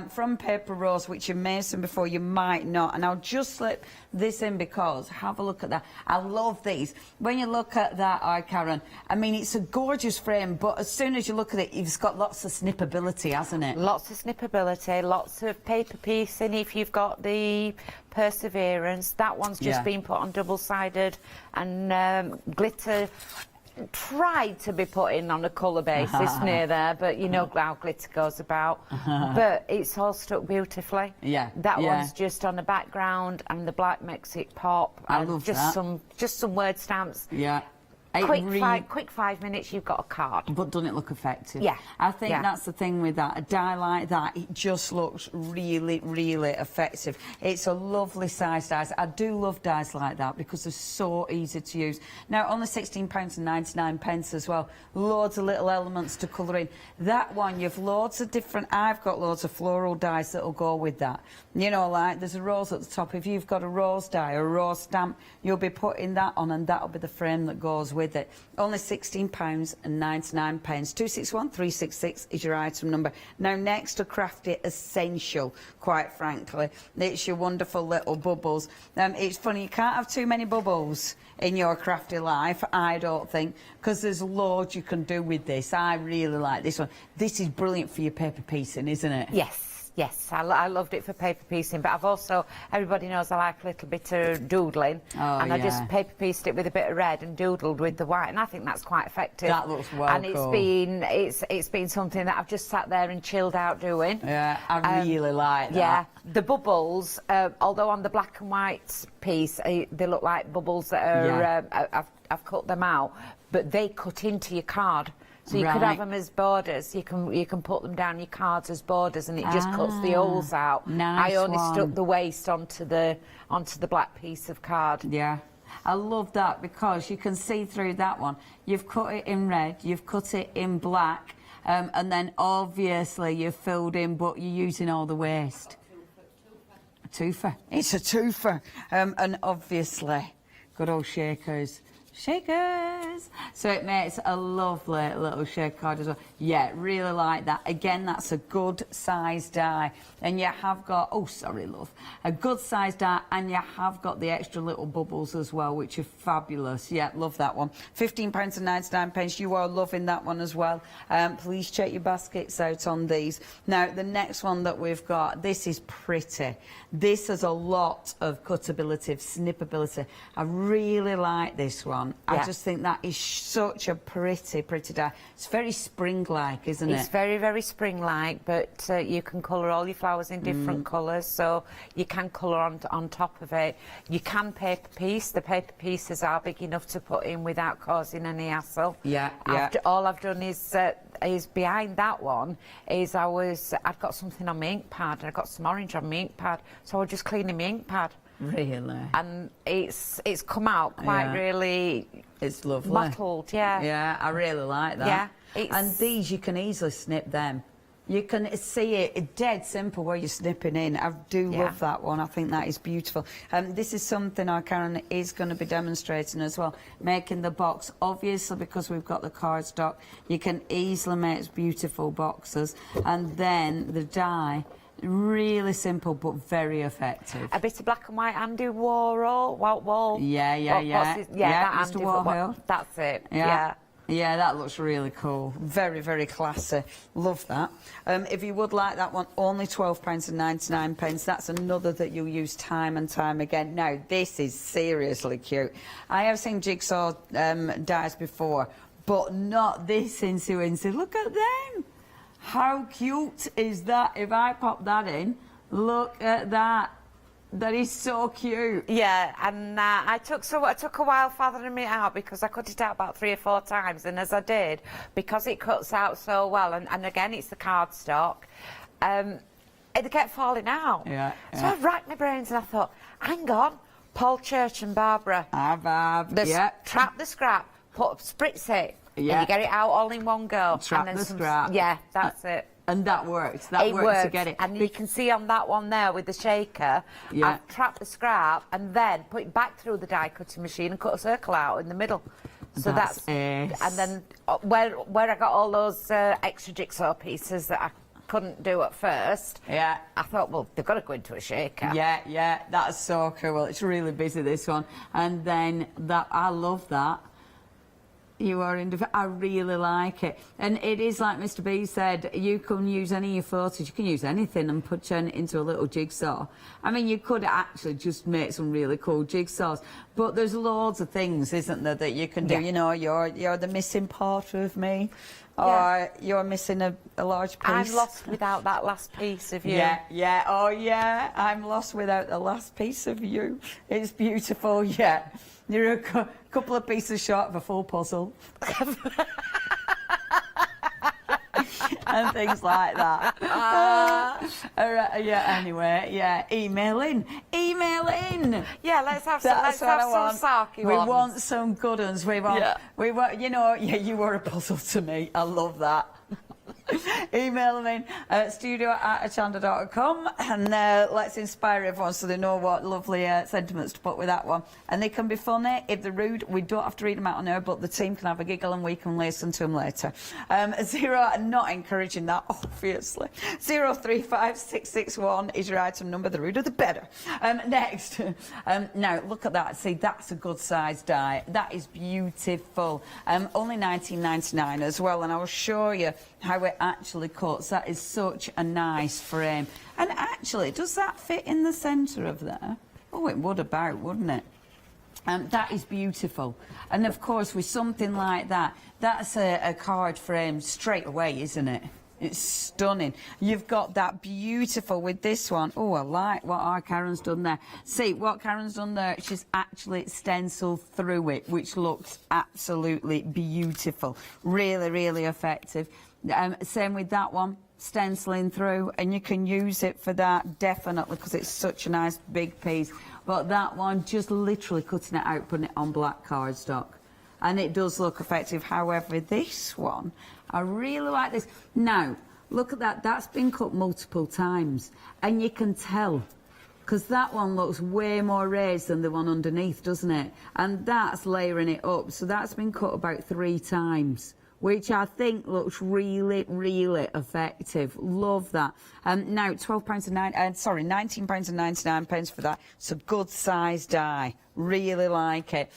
from Paper Rose, which you may have seen before, you might not, and I'll just slip this in because have a look at that. I love these. When you look at that, Karen, I mean, it's a gorgeous frame, but as soon as you look at it, it's got lots of snippability, hasn't it? Lots of snippability, lots of paper piecing if you've got the perseverance. That one's just been put on double-sided, and glitter tried to be put in on a colour basis near there, but you know how glitter goes about. But it's all stuck beautifully. That one's just on the background, and the black makes it pop. I love just that. Just some word stamps. Quick 5 minutes, you've got a card. But doesn't it look effective? Yeah. I think that's the thing with that. A die like that, it just looks really, really effective. It's a lovely size dies. I do love dies like that because they're so easy to use. Now, only £16.99 as well. Loads of little elements to colour in. That one, you've loads of different... I've got loads of floral dies that'll go with that. You know, like, there's a rose at the top. If you've got a rose die or a rose stamp, you'll be putting that on and that'll be the frame that goes with it. Only £16.99. 261366 is your item number. Now, next to Crafty Essential, quite frankly, it's your wonderful little bubbles. It's funny, you can't have too many bubbles in your crafty life, I don't think, because there's loads you can do with this. I really like this one. This is brilliant for your paper piecing, isn't it? Yes. Yes, I loved it for paper piecing, but I've also, everybody knows I like a little bit of doodling, and I just paper pieced it with a bit of red and doodled with the white, and I think that's quite effective. That looks well and cool. it's been something that I've just sat there and chilled out doing. Yeah, I really like that. Yeah, the bubbles, although on the black and white piece, they look like bubbles that are, I've cut them out, but they cut into your card. So you could have them as borders. You can put them down your cards as borders, and it just cuts the holes out. Nice I only one. stuck the waist onto the black piece of card. Yeah, I love that because you can see through that one. You've cut it in red, you've cut it in black, and then obviously you've filled in, but you're using all the waste. A twofer. It's a twofer, and obviously, good old shakers. Shakers! So it makes a lovely little shake card as well. Yeah, really like that. Again, that's a good size die. And you have got, oh, sorry, love, a good size die, and you have got the extra little bubbles as well, which are fabulous. Yeah, love that one. £15.99. You are loving that one as well. Please check your baskets out on these. Now, the next one that we've got, this is pretty. This has a lot of cuttability, snippability. I really like this one. I just think that is such a pretty die. It's very spring-like, isn't it? It's very, very spring-like, but you can colour all your flowers in different colours, so you can colour on top of it. You can paper piece. The paper pieces are big enough to put in without causing any hassle. Yeah. All I've done is behind that one is I'd got something on my ink pad, and I got some orange on my ink pad, so I was just cleaning my ink pad. Really? And it's come out quite really... It's lovely. Mottled, yeah. Yeah, I really like that. Yeah. And these, you can easily snip them. You can see it dead simple where you're snipping in. I do love that one. I think that is beautiful. This is something our Karen is going to be demonstrating as well. Making the box, obviously, because we've got the cardstock, you can easily make beautiful boxes. And then the die... Really simple, but very effective. A bit of black and white Andy Warhol. Yeah. That Mr. Warhol. That's it. Yeah, that looks really cool. Very, very classy. Love that. If you would like that one, only £12.99. That's another that you'll use time and time again. Now, this is seriously cute. I have seen jigsaw dies before, but not this Insu. Look at them. How cute is that? If I pop that in, look at that. That is so cute. Yeah, and it took a while fathering it out because I cut it out about 3 or 4 times, and as I did, because it cuts out so well, and again, it's the cardstock, it kept falling out. Yeah. So I racked my brains and I thought, hang on, Paul Church and Barbara. Trap the scrap, spritz it. Yeah. And you get it out all in one go. Trap and then the scrap. Yeah, that's it. And that works. That works to get it. And you can see on that one there with the shaker, I've trapped the scrap and then put it back through the die cutting machine and cut a circle out in the middle. So that's it. And then where I got all those extra jigsaw pieces that I couldn't do at first, I thought, well, they've got to go into a shaker. Yeah, that's so cool. It's really busy, this one. And then I love that. You are I really like it. And it is like Mr. B said, you can use any of your photos, you can use anything and turn it into a little jigsaw. I mean, you could actually just make some really cool jigsaws, but there's loads of things, isn't there, that you can do. You know, you're the missing part of me. Or you're missing a large piece. I'm lost without that last piece of you. Yeah, oh yeah, I'm lost without the last piece of you. It's beautiful, yeah. You're a couple of pieces short of a full puzzle. And things like that. Yeah, anyway, yeah, email in. Yeah, let's have some sarky We ones. want some good ones. We want, you know, yeah, you were a puzzle to me. I love that. Email them in studio@hochanda.com and let's inspire everyone so they know what lovely sentiments to put with that one. And they can be funny. If they're rude, we don't have to read them out on air, but the team can have a giggle and we can listen to them later. Not encouraging that, obviously. 035661 is your item number. The ruder, the better. Next. Now, look at that. See, that's a good size die. That is beautiful. Only $19.99 as well, and I'll show you how it actually cuts. That is such a nice frame. And actually, does that fit in the centre of there? Oh, it would about, wouldn't it? That is beautiful. And of course, with something like that, that's a card frame straight away, isn't it? It's stunning. You've got that beautiful with this one. Oh, I like what our Karen's done there. See, what Karen's done there, she's actually stenciled through it, which looks absolutely beautiful. Really, really effective. Same with that one, stenciling through, and you can use it for that, definitely, because it's such a nice big piece. But that one, just literally cutting it out, putting it on black cardstock. And it does look effective. However, this one, I really like this. Now, look at that. That's been cut multiple times. And you can tell, because that one looks way more raised than the one underneath, doesn't it? And that's layering it up. So that's been cut about 3 times, which I think looks really, really effective. Love that. Now, £19.99 for that. It's a good size die. Really like it.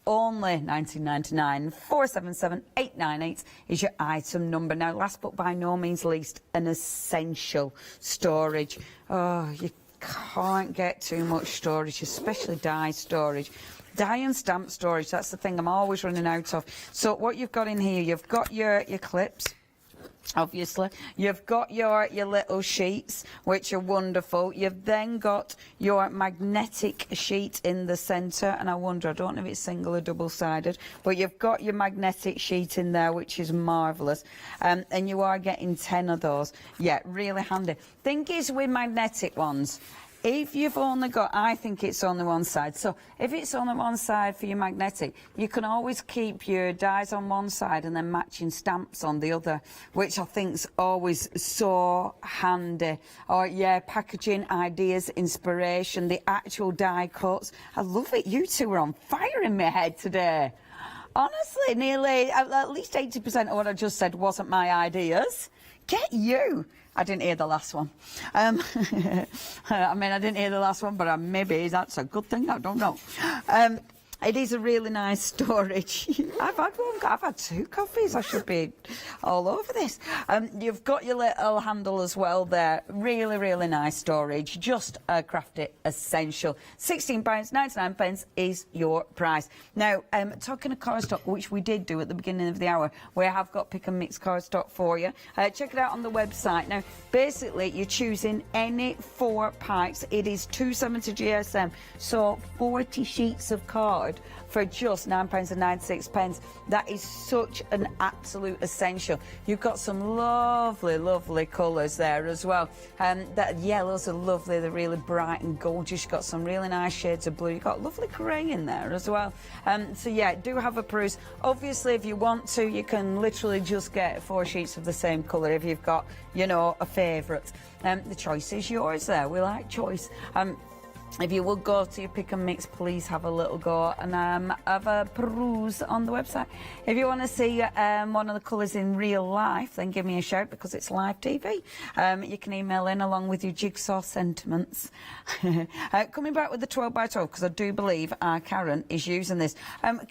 Only $19.99. 477898 is your item number. Now, last but by no means least, an essential storage. Oh, you can't get too much storage, especially die storage. Die and stamp storage, that's the thing I'm always running out of. So what you've got in here, you've got your clips, obviously. You've got your little sheets, which are wonderful. You've then got your magnetic sheet in the centre, and I don't know if it's single or double-sided, but you've got your magnetic sheet in there, which is marvellous. And you are getting 10 of those. Yeah, really handy. Thing is with magnetic ones, if you've only got, I think it's only one side. So if it's only one side for your magnetic, you can always keep your dies on one side and then matching stamps on the other, which I think's always so handy. Or, yeah, packaging, ideas, inspiration, the actual die cuts. I love it. You two are on fire in my head today. Honestly, nearly, at least 80% of what I just said wasn't my ideas. Get you. I didn't hear the last one. I mean, I didn't hear the last one, but maybe that's a good thing. I don't know. It is a really nice storage. I've had one. I've had 2 coffees. I should be all over this. You've got your little handle as well there. Really, really nice storage. Just a crafty essential. £16.99 is your price. Now, talking of cardstock, which we did do at the beginning of the hour, we have got pick and mix cardstock for you. Check it out on the website. Now, basically, you're choosing any 4 packs. It is £2.70 GSM, so 40 sheets of card for just £9.96. That is such an absolute essential. You've got some lovely, lovely colours there as well. That yellows are lovely. They're really bright and gorgeous. You've got some really nice shades of blue. You've got lovely grey in there as well. So yeah, do have a peruse. Obviously, if you want to, you can literally just get 4 sheets of the same colour if you've got, you know, a favourite. The choice is yours there. We like choice. If you will go to your pick and mix, please have a little go and have a peruse on the website. If you want to see one of the colours in real life, then give me a shout because it's live TV. You can email in along with your jigsaw sentiments. Coming back with the 12x12, because I do believe Karen is using this.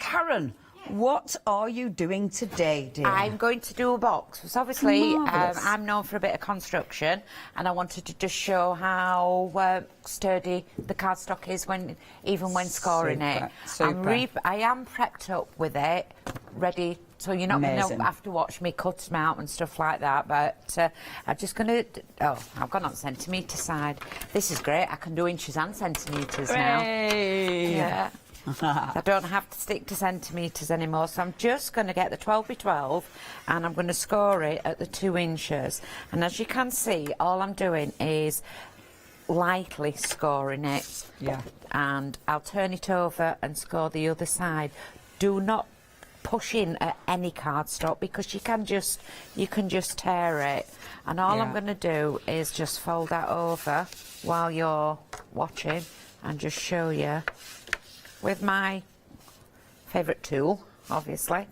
Karen, what are you doing today, dear? I'm going to do a box. So obviously, I'm known for a bit of construction, and I wanted to just show how sturdy the cardstock is even when scoring it. Super. I am prepped up with it, ready So you're not going Amazing. to have to watch me cut them out and stuff like that. But I'm just going to... Oh, I've gone on centimetre side. This is great. I can do inches and centimetres now. Yeah. I don't have to stick to centimetres anymore. So I'm just going to get the 12 by 12 and I'm going to score it at the 2 inches. And as you can see, all I'm doing is lightly scoring it. Yeah. And I'll turn it over and score the other side. Do not push in at any cardstock because you can just tear it. And all I'm going to do is just fold that over while you're watching and just show you with my favourite tool, obviously.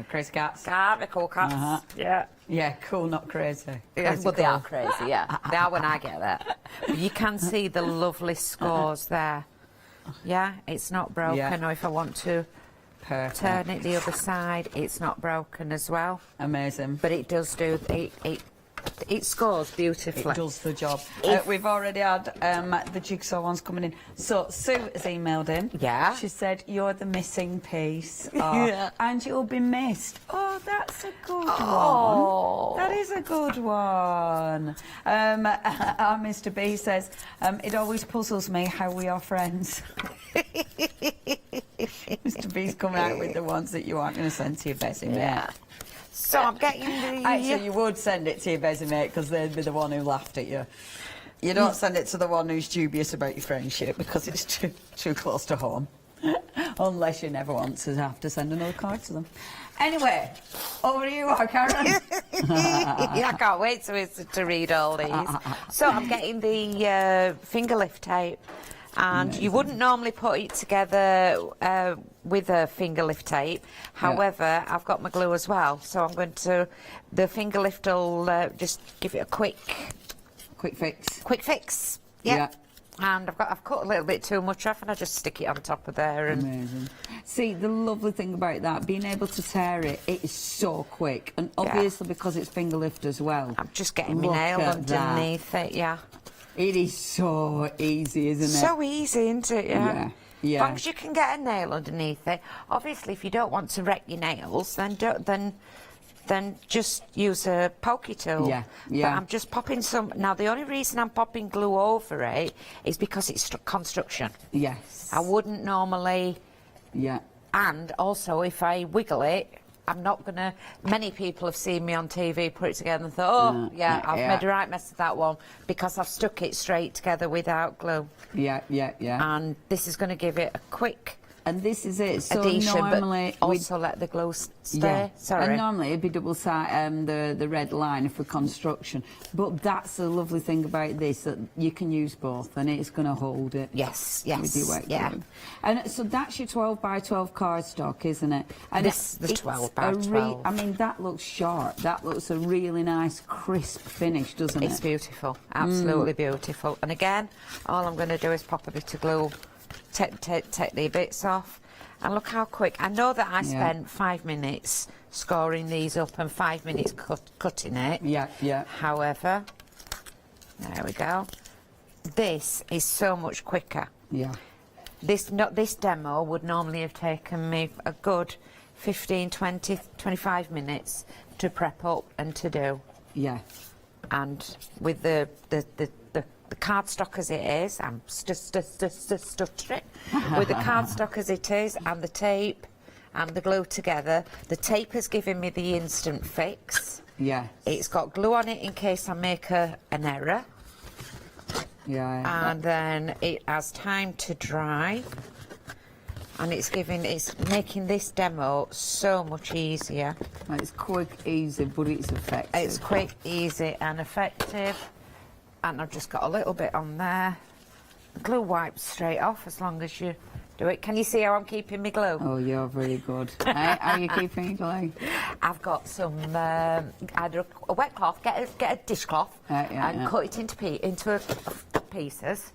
Crazy cats. The cool cats. Yeah. Yeah, cool, not crazy. Yeah, Crazy well, they cool. are crazy, yeah. They are when I get there. But you can see the lovely scores there. Yeah, it's not broken. Or if I want to turn it the other side, it's not broken as well. Amazing. But it does do... It scores beautifully. It does the job. We've already had the jigsaw ones coming in. So Sue has emailed in. Yeah. She said, you're the missing piece. Yeah. And you'll be missed. Oh, that's a good Oh. one. That is a good one. Our Mr. B says, it always puzzles me how we are friends. Mr. B's coming out with the ones that you aren't going to send to your best mate. Yeah. So I'm getting the... Actually, you would send it to your busy mate because they'd be the one who laughed at you. You don't send it to the one who's dubious about your friendship because it's too close to home. Unless you never want to have to send another card to them. Anyway, over to you, Karen. I can't wait to read all these. So I'm getting the finger lift tape. And you wouldn't normally put it together with a finger lift tape. However, I've got my glue as well. So I'm going to... The finger lift will just give it a quick fix. Quick fix. Yeah. And I've cut a little bit too much off and I just stick it on top of there. And amazing. See, the lovely thing about that, being able to tear it, it is so quick. And obviously because it's finger lift as well. I'm just getting my nail underneath it, yeah. It is so easy, isn't it? So easy, isn't it? Yeah. Yeah. As long as you can get a nail underneath it. Obviously, if you don't want to wreck your nails, then just use a pokey tool. Yeah. But I'm just popping some... Now, the only reason I'm popping glue over it is because it's construction. Yes. I wouldn't normally... Yeah. And also, if I wiggle it, I'm not going to... Many people have seen me on TV put it together and thought, I've made a right mess of that one because I've stuck it straight together without glue. Yeah. And this is going to give it a quick... And this is it. So addition, normally, but also let the glue stay. Yeah. Sorry. And normally it'd be double side, the red line for construction. But that's the lovely thing about this, that you can use both, and it's going to hold it. Yes. With your wet glue. And so that's your 12 by 12 cardstock, isn't it? And this is the 12 by 12. I mean, that looks sharp. That looks a really nice, crisp finish, doesn't it? It's beautiful. Absolutely beautiful. And again, all I'm going to do is pop a bit of glue. Take the bits off, and look how quick. I know that I spent 5 minutes scoring these up and 5 minutes cutting it. Yeah. However, there we go. This is so much quicker. Yeah. This demo would normally have taken me a good 15, 20, 25 minutes to prep up and to do. Yeah. And with the cardstock as it is, I'm stuttering. With the cardstock as it is, and the tape and the glue together, the tape has given me the instant fix. Yeah. It's got glue on it in case I make an error. Yeah. And then it has time to dry. And it's making this demo so much easier. It's quick, easy, but it's effective. It's quick, easy and effective. And I've just got a little bit on there. Glue wipes straight off as long as you do it. Can you see how I'm keeping my glue? Oh, you're very good. How are you keeping your glue? I've got some either a wet cloth, get a dishcloth and cut it into pieces.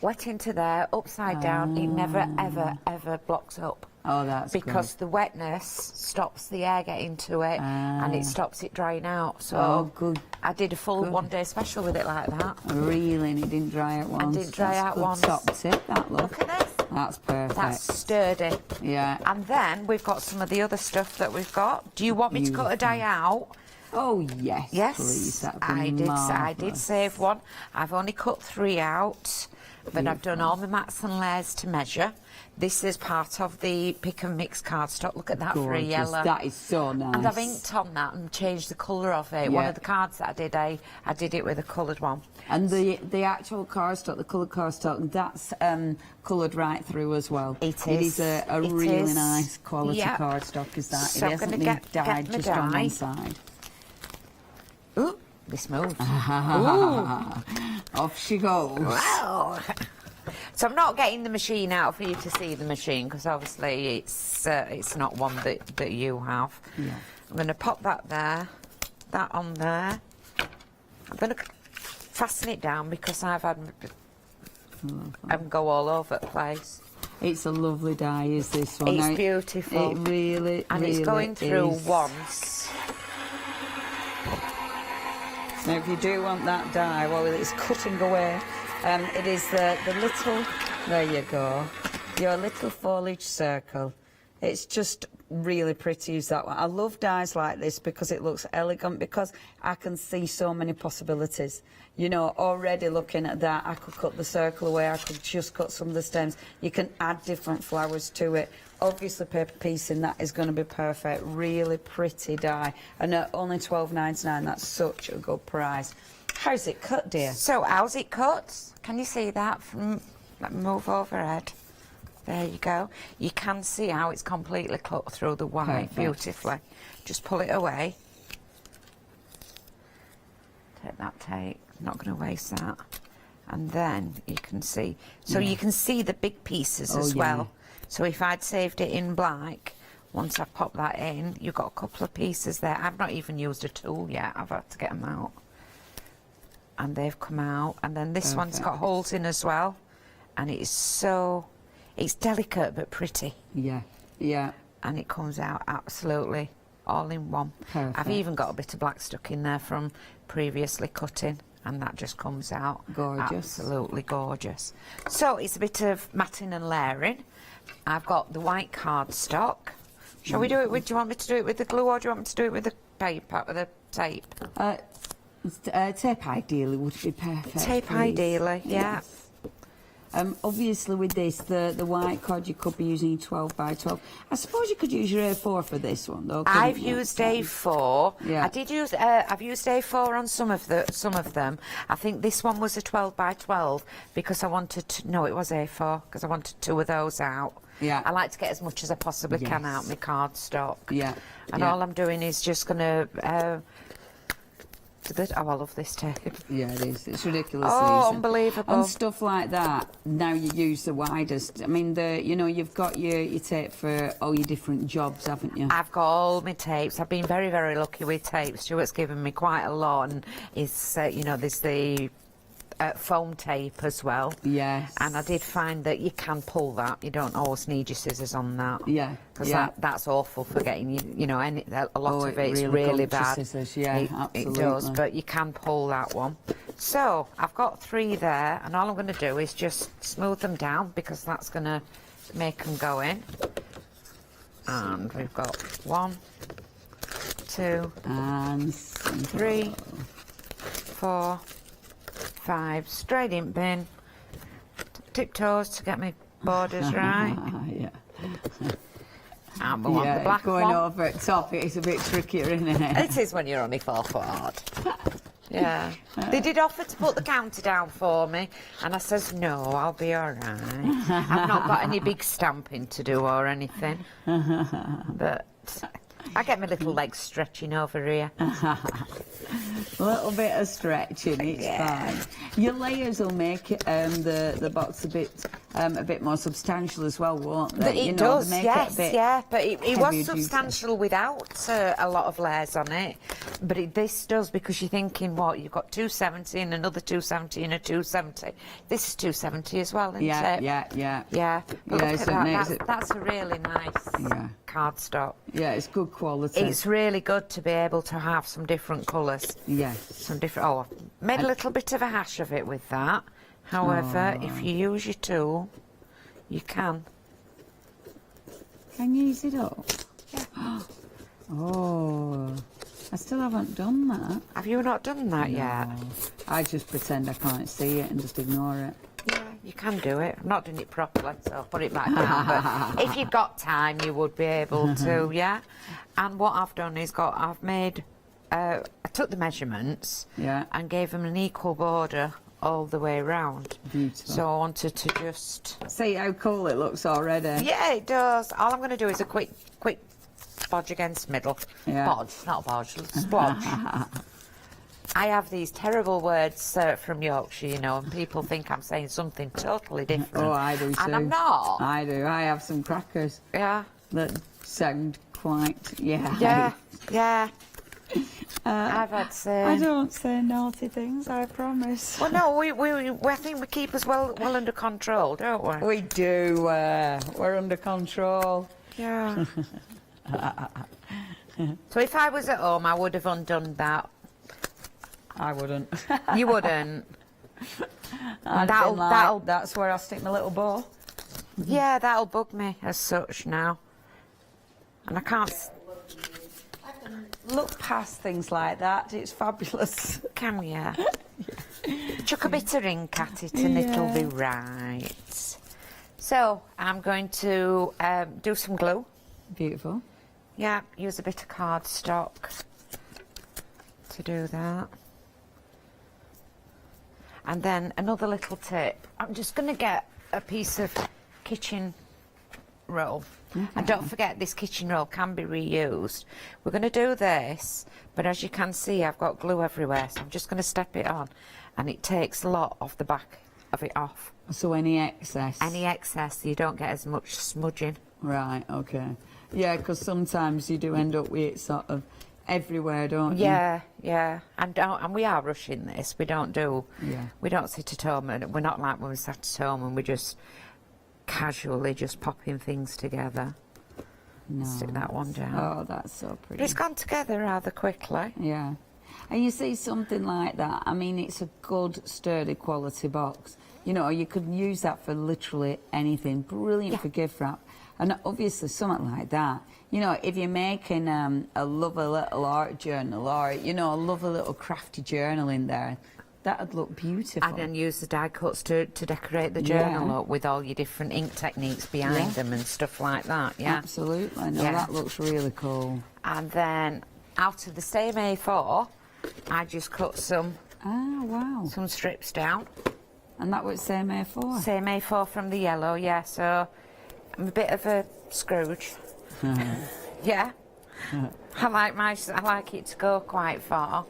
Wet into there, upside down. It never, ever blocks up. Oh, that's because the wetness stops the air getting to it and it stops it drying out. So good. I did a full one-day special with it like that. Really, and it didn't dry out once. And didn't dry out once. Top tip, that love. Look at this. That's perfect. That's sturdy. Yeah. And then we've got some of the other stuff that we've got. Do you want me to cut a die out? Oh, yes, Yes, please. That'd be I did marvellous. save one. I've only cut 3 out, but I've done all my mats and layers to measure. This is part of the pick and mix cardstock. Look at that for a Gorgeous. yellow. That is so nice. And I've inked on that and changed the colour of it. One Yeah. of the cards that I did, I did it with a coloured one. And the actual cardstock, the coloured cardstock, that's coloured right through as well. It It is. is a It really is. nice quality Yeah. cardstock, is that? So I'm it hasn't gonna been get dyed my just on dye. one side. Ooh, this moves. Off she goes. Wow. So I'm not getting the machine out for you to see the machine because obviously it's not one that you have. Yeah. I'm going to pop that there, that on there. I'm going to fasten it down because I've had go all over the place. It's a lovely dye, is this one? It's Now, beautiful. It really, and really it's going through is. once. Now, if you do want that dye, while it's cutting away, it is the little, there you go, your little foliage circle. It's just really pretty, is that one. I love dyes like this because it looks elegant, because I can see so many possibilities. You know, already looking at that, I could cut the circle away, I could just cut some of the stems. You can add different flowers to it. Obviously, paper piecing, that is going to be perfect. Really pretty dye. And at only $12.99, that's such a good price. How's it cut, dear? So, how's it cut? Can you see that? Let me move overhead. There you go. You can see how it's completely cut through the white Perfect. beautifully. Just pull it away. Take that tape. Not going to waste that. And then you can see. So Yeah. you can see the big pieces Oh, as yeah. well. So if I'd saved it in black, once I pop that in, you've got a couple of pieces there. I've not even used a tool yet. I've had to get them out. And they've come out. And then this one's got Perfect. holes in as well. And it is so... It's delicate but pretty. Yeah, yeah. And it comes out absolutely all in one. I've Perfect. even got a bit of black stuck in there from previously cutting, and that just comes out Gorgeous. absolutely gorgeous. So it's a bit of matting and layering. I've got the white cardstock. Shall we do it with, do you want me to do it with the glue, or do you want me to do it with the paper, with the tape? Tape ideally would be perfect. Tape please. ideally, yeah. Yes. Obviously with this, the white card, you could be using 12 by 12. I suppose you could use your A4 for this one, though. couldn't I've you? used A4. Yeah. I did use. I've used A4 on some of them. I think this one was a 12 by 12 because I wanted to. No, it was A4 because I wanted 2 of those out. Yeah. I like to get as much as I possibly can Yes. out my cardstock. Yeah. And yeah. all I'm doing is just gonna. Oh, I love this tape. Yeah, it is. It's ridiculous. Oh, easy. unbelievable. And stuff like that, now you use the widest. I mean, you've got your tape for all your different jobs, haven't you? I've got all my tapes. I've been very, very lucky with tapes. Stuart's given me quite a lot, and there's the foam tape as well. Yes. And I did find that you can pull that. You don't always need your scissors on that. Yeah. Because yeah. that's awful for getting a lot of it it's really really comes to bad. scissors, yeah, it absolutely. does, but you can pull that one. So I've got 3 there, and all I'm going to do is just smooth them down because that's going to make them go in. And we've got 1, 2, and 3, 4, 5. Straight in bin. Tiptoes to get my borders right. yeah. And we want the black going one. over at top, it's a bit trickier, isn't it? It is when you're only 4 foot hard. Yeah. They did offer to put the counter down for me, and I says, no, I'll be all right. I've not got any big stamping to do or anything. But I get my little legs stretching over here. A little bit of stretching, it's fine. Your layers will make the box a bit more substantial as well, won't they? It does, make yes, it a bit yeah. But it was heavier duty. substantial without a lot of layers on it. But this does, because you're thinking, what, you've got 270 and another 270 and a 270. This is 270 as well, isn't it? Yeah. Yeah. But Yeah, look at so it makes that. it- That's a really nice cardstock. Yeah, it's good quality. It's really good to be able to have some different colours. Yes. Some different. Oh, I've made a little bit of a hash of it with that. However, if you use your tool, You can. Can you use it up? Yeah. Oh, I still haven't done that. Have you not done that yet? I just pretend I can't see it and just ignore it. Yeah, you can do it. I've not done it properly, so I'll put it back down. But if you've got time, you would be able to, yeah? And what I've done is I've made, I took the measurements and gave them an equal border all the way around. Beautiful. So I wanted to just... See how cool it looks already? Yeah, it does. All I'm going to do is a quick bodge against middle. Yeah. Bodge, not bodge, splodge. I have these terrible words from Yorkshire, you know, and people think I'm saying something totally different. Oh, I do too. And I'm not. I do. I have some crackers. Yeah. That sound quite, Yeah, yeah. I've had I don't say naughty things, I promise. Well, no, I think we keep us well under control, don't we? We do. We're under control. Yeah. So if I was at home, I would have undone that. I wouldn't. You wouldn't. That's where I stick my little bow. Yeah, that'll bug me as such now. And I can't... Look past things like that, it's fabulous. Can we? Yeah. Chuck a bit of ink at it and it'll be right. So, I'm going to do some glue. Beautiful. Yeah, use a bit of cardstock to do that. And then another little tip. I'm just going to get a piece of kitchen roll. And don't forget, this kitchen roll can be reused. We're going to do this, but as you can see, I've got glue everywhere, so I'm just going to step it on, and it takes a lot of the back of it off. So any excess? Any excess, you don't get as much smudging. Right, okay. Yeah, because sometimes you do end up with it sort of everywhere, don't you? Yeah, yeah. And we are rushing this. We don't sit at home, and we're not like when we sat at home and we just casually just popping things together. No. Stick that one down. Oh, that's so pretty. But it's gone together rather quickly. Yeah. And you see something like that, I mean, it's a good, sturdy quality box. You know, you could use that for literally anything. Brilliant for gift wrap. And obviously something like that, you know, if you're making a lovely little art journal or, you know, a lovely little crafty journal in there, that'd look beautiful. And then use the die cuts to decorate the journal up with all your different ink techniques behind them and stuff like that, yeah? Absolutely. No, that looks really cool. And then out of the same A4, I just cut some some strips down. And that was same A4? Same A4 from the yellow, yeah, so I'm a bit of a Scrooge. Yeah. I like it to go quite far.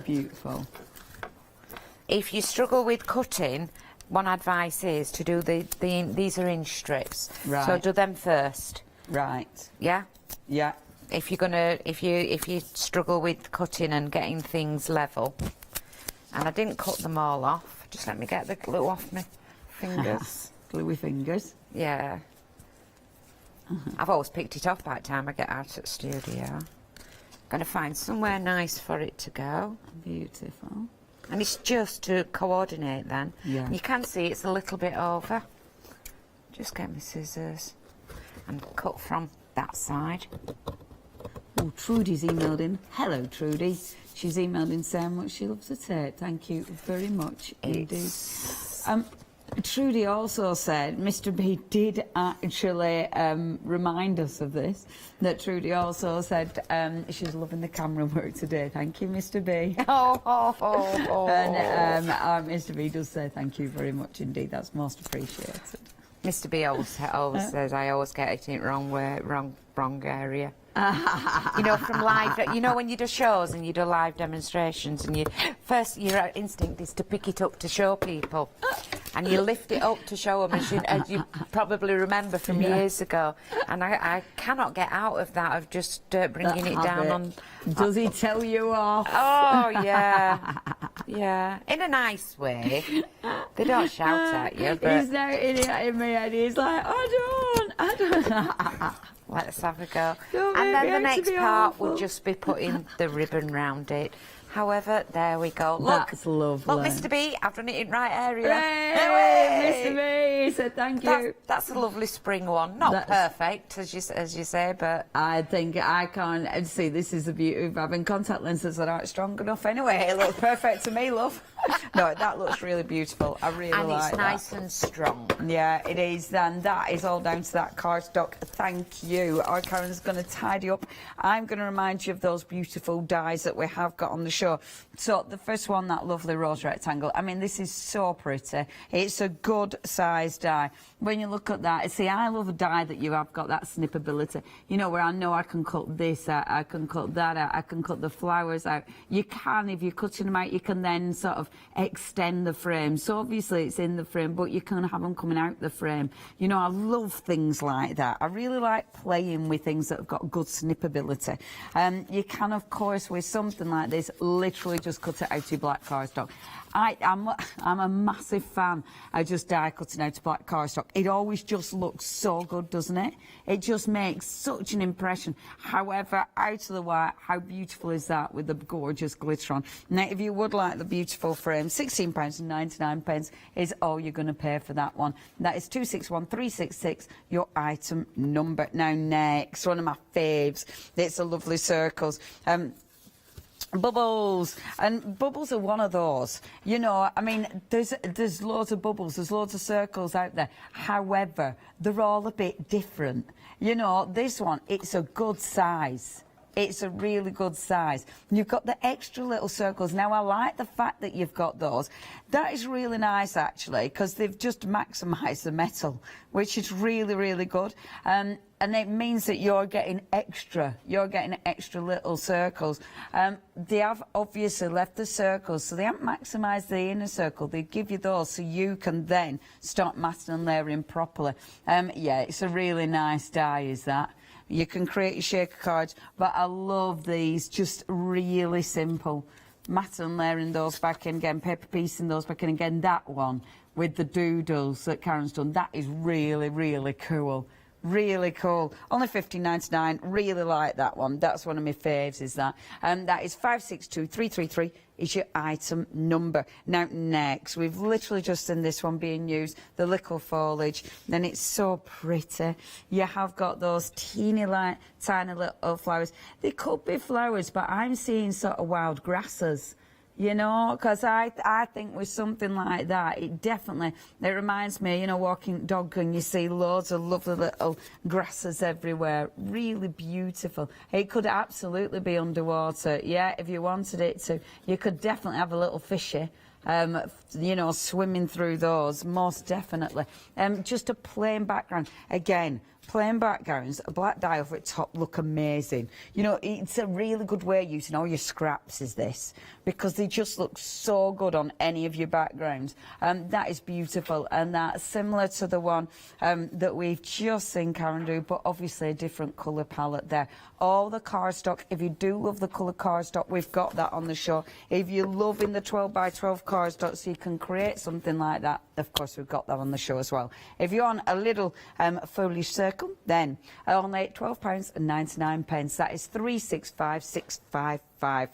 Beautiful. If you struggle with cutting, one advice is to do these are inch strips. Right. So do them first. Right. Yeah? Yeah. If you struggle with cutting and getting things level. And I didn't cut them all off. Just let me get the glue off my fingers. Gluey fingers. Yeah. I've always picked it off by the time I get out at the studio. Gonna find somewhere nice for it to go. Beautiful. And it's just to coordinate then. Yeah. You can see it's a little bit over. Just get my scissors and cut from that side. Oh, Trudy's emailed in. Hello, Trudy. She's emailed in saying much she loves the tape. Thank you very much indeed. Trudy also said, Mr. B did actually remind us of this, that Trudy also said she's loving the camera work today. Thank you, Mr. B. And Mr. B does say thank you very much indeed. That's most appreciated. Mr. B always says I always get it in wrong area. You know, from live, you know, when you do shows and you do live demonstrations and your instinct is to pick it up to show people and you lift it up to show them, as you probably remember from years ago, and I cannot get out of that of just bringing it down on... Does he tell you off? Oh, yeah. Yeah, in a nice way. They don't shout at you, but... He's now in my head, he's like, I don't. Let's have a go. And then the next part will just be putting the ribbon round it. However, there we go. Look, That's lovely. Look, Mr. B, I've done it in right area. Hey, Mr. B, so thank you. That's a lovely spring one. Not perfect, as you say, but I think I can't see. This is the beauty of having contact lenses that aren't strong enough. Anyway, it looks perfect to me, love. No, that looks really beautiful. I really like that. And it's nice and strong. Yeah, it is. And that is all down to that cardstock. Thank you. Our Karen's going to tidy up. I'm going to remind you of those beautiful dies that we have got on the show. So the first one, that lovely rose rectangle. I mean, this is so pretty. It's a good size die. When you look at that, see, I love a die that you have got that snippability. You know, where I know I can cut this out, I can cut that out, I can cut the flowers out. You can, if you're cutting them out, you can then sort of extend the frame. So obviously it's in the frame, but you can have them coming out the frame. You know, I love things like that. I really like playing with things that have got good snippability. You can, of course, with something like this, literally just cut it out to black cardstock. I'm a massive fan of just die cutting out to black cardstock. It always just looks so good, doesn't it? It just makes such an impression. However, out of the white, how beautiful is that with the gorgeous glitter on? Now, if you would like the beautiful frame, £16.99 is all you're going to pay for that one. That is 261366, your item number. Now, next, one of my faves. It's the lovely circles. Bubbles, and bubbles are one of those, you know. I mean, there's loads of bubbles, there's loads of circles out there. However, they're all a bit different. You know, this one, it's a good size. It's a really good size. You've got the extra little circles. Now, I like the fact that you've got those. That is really nice, actually, because they've just maximised the metal, which is really, really good. And it means that you're getting extra little circles. They have obviously left the circles, so they haven't maximised the inner circle. They give you those so you can then start matting and layering properly. Yeah, it's a really nice die, is that. You can create your shaker cards, but I love these, just really simple. Matting and layering those back in again, paper piecing those back in again. That one with the doodles that Karen's done, that is really, really cool. Really cool. Only £15.99. Really like that one. That's one of my faves, is that. That is 562333 is your item number. Now, next, we've literally just seen this one being used, the liquid foliage. Then it's so pretty. You have got those teeny, like, tiny little flowers. They could be flowers, but I'm seeing sort of wild grasses. You know, because I think with something like that, it reminds me, you know, walking dog and you see loads of lovely little grasses everywhere. Really beautiful. It could absolutely be underwater. Yeah, if you wanted it to. You could definitely have a little fishy, you know, swimming through those, most definitely. Just a plain background. Again, plain backgrounds, a black die over at top look amazing. You know, it's a really good way of using all your scraps, is this, because they just look so good on any of your backgrounds. That is beautiful, and that's similar to the one that we've just seen Karen do, but obviously a different colour palette there. All the cardstock, if you do love the colour cardstock, we've got that on the show. If you're loving the 12x12 cardstock so you can create something like that, of course we've got that on the show as well. If you're on a little foliage circle, then only £12.99. That is 365655.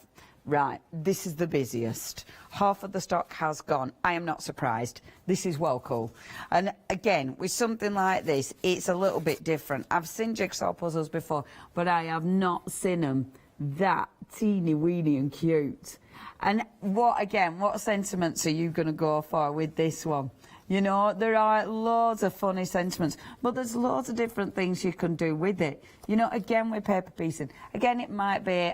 Right, this is the busiest. Half of the stock has gone. I am not surprised. This is well cool. And again, with something like this, it's a little bit different. I've seen jigsaw puzzles before, but I have not seen them that teeny weeny and cute. And what sentiments are you going to go for with this one? You know, there are loads of funny sentiments, but there's loads of different things you can do with it. You know, again, with paper piecing, again, it might be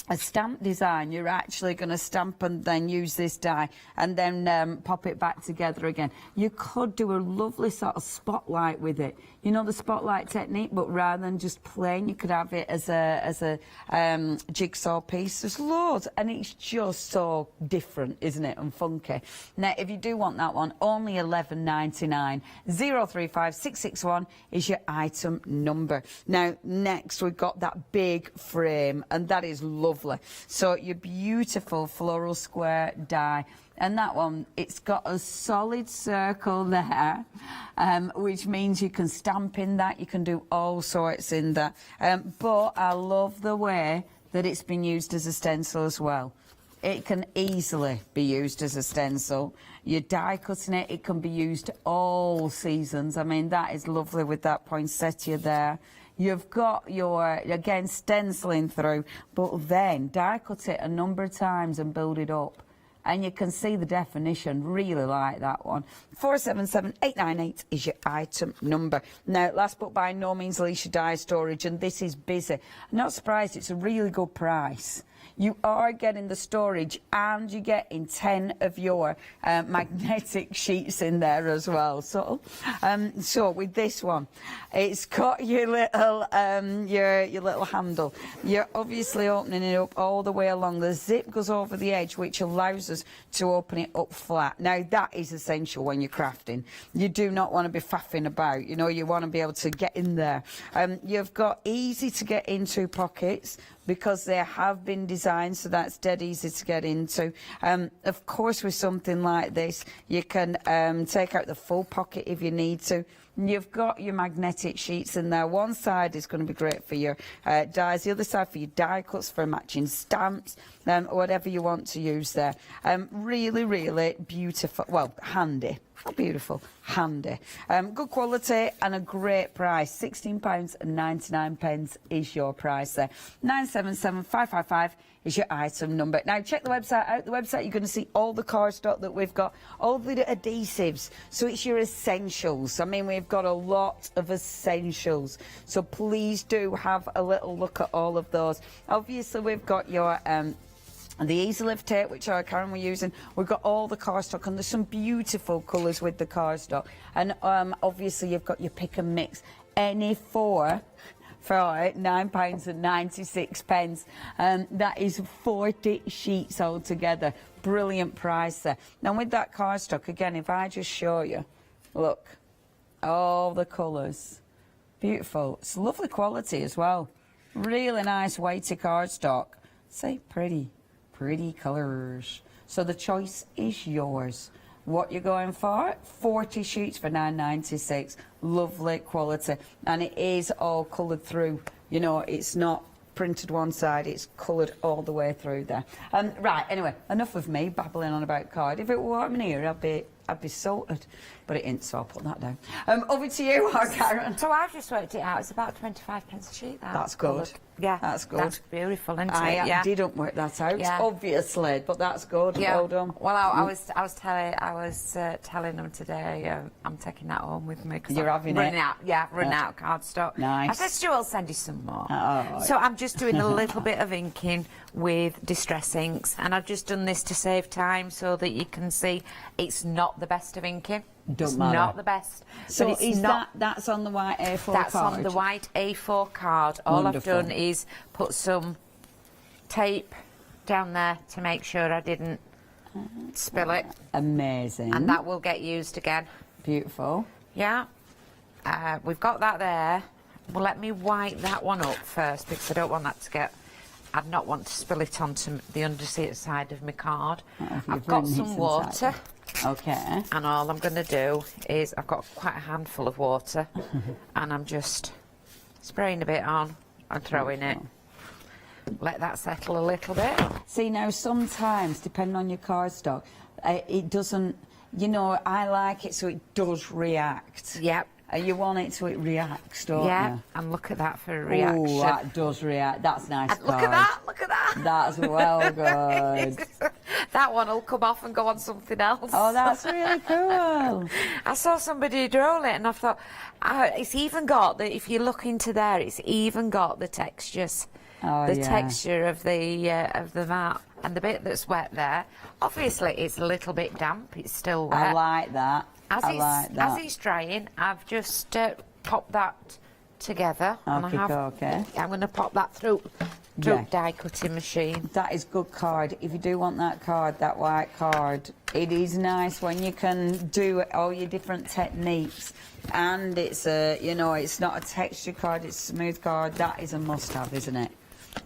a stamp design. You're actually going to stamp and then use this die and then pop it back together again. You could do a lovely sort of spotlight with it. You know, the spotlight technique, but rather than just plain, you could have it as a jigsaw piece. There's loads, and it's just so different, isn't it, and funky. Now, if you do want that one, only £11.99. 035661 is your item number. Now, next, we've got that big frame, and that is lovely. So your beautiful floral square die. And that one, it's got a solid circle there, which means you can stamp in that, you can do all sorts in that. But I love the way that it's been used as a stencil as well. It can easily be used as a stencil. You're die cutting it, it can be used all seasons. I mean, that is lovely with that poinsettia there. You've got your, again, stenciling through, but then die cut it a number of times and build it up. And you can see the definition, really like that one. 477898 is your item number. Now, last but by no means least, your die storage, and this is busy. I'm not surprised, it's a really good price. You are getting the storage and you're getting 10 of your magnetic sheets in there as well. So with this one, it's got your little your little handle. You're obviously opening it up all the way along. The zip goes over the edge, which allows us to open it up flat. Now, that is essential when you're crafting. You do not want to be faffing about. You know, you want to be able to get in there. You've got easy to get into pockets, because they have been designed, so that's dead easy to get into. Of course, with something like this, you can take out the full pocket if you need to. You've got your magnetic sheets in there. One side is going to be great for your dies, the other side for your die cuts, for matching stamps, whatever you want to use there. Really, really beautiful. Well, handy. Not beautiful, handy. Good quality and a great price. £16.99 is your price there. 977555 is your item number. Now, check the website out. The website, you're going to see all the cardstock that we've got, all the adhesives. So it's your essentials. I mean, we've got a lot of essentials. So please do have a little look at all of those. Obviously, we've got your the easy lift tape, which our Karen we're using. We've got all the cardstock, and there's some beautiful colours with the cardstock. And obviously you've got your pick and mix. Any four for £9.96. That is 40 sheets altogether. Brilliant price there. Now with that cardstock, again, if I just show you, look, all the colours. Beautiful. It's lovely quality as well. Really nice weighty cardstock. See, pretty colours. So the choice is yours. What you're going for? 40 sheets for £9.96. Lovely quality, and it is all coloured through. You know, it's not printed one side, it's coloured all the way through there. Right, anyway, enough of me babbling on about card. If it were warm in here, I'd be sorted, but it ain't, so I'll put that down. Over to you, Karen. So I've just worked it out. It's about 25 pence a sheet. That's good. Yeah, that's good. That's beautiful, isn't it? I didn't work that out, obviously, but that's good. Yeah. Well done. Well, I was telling them today. I'm taking that home with me because you're having running it. out. Yeah, running out of cardstock. Nice. I said, Stu, I'll send you some more. Oh, so I'm just doing a little bit of inking with distress inks, and I've just done this to save time so that you can see it's not the best of inking. Don't matter. Not the best. So but it's is not, that's on the white A4 that's card? on the white A4 card. All Wonderful. I've done is put some tape down there to make sure I didn't spill it. Amazing. And that will get used again. Beautiful. Yeah. We've got that there. Well, let me wipe that one up first because I don't want that to get... I'd not want to spill it onto the underside of my card. I've got some water. Okay. And all I'm going to do is I've got quite a handful of water and I'm just spraying a bit on and throwing it. Let that settle a little bit. See, now sometimes, depending on your cardstock, it doesn't, you know, I like it so it does react. Yep. You want it so it reacts, don't yeah, you? and look at that for a reaction. Oh, that does react. That's nice. And look at that, look at that. That's well good. That one will come off and go on something else. Oh, that's really cool. I saw somebody roll it and I thought, it's even got, if you look into there, it's even got the textures. Oh, the yeah. texture of the mat. And the bit that's wet there, obviously it's a little bit damp, it's still wet. I like that. As it's drying, I've just popped that together. And Okay. I'm going to pop that through die cutting machine. That is good card. If you do want that card, that white card, it is nice when you can do all your different techniques. And it's you know, it's not a texture card, it's a smooth card. That is a must-have, isn't it?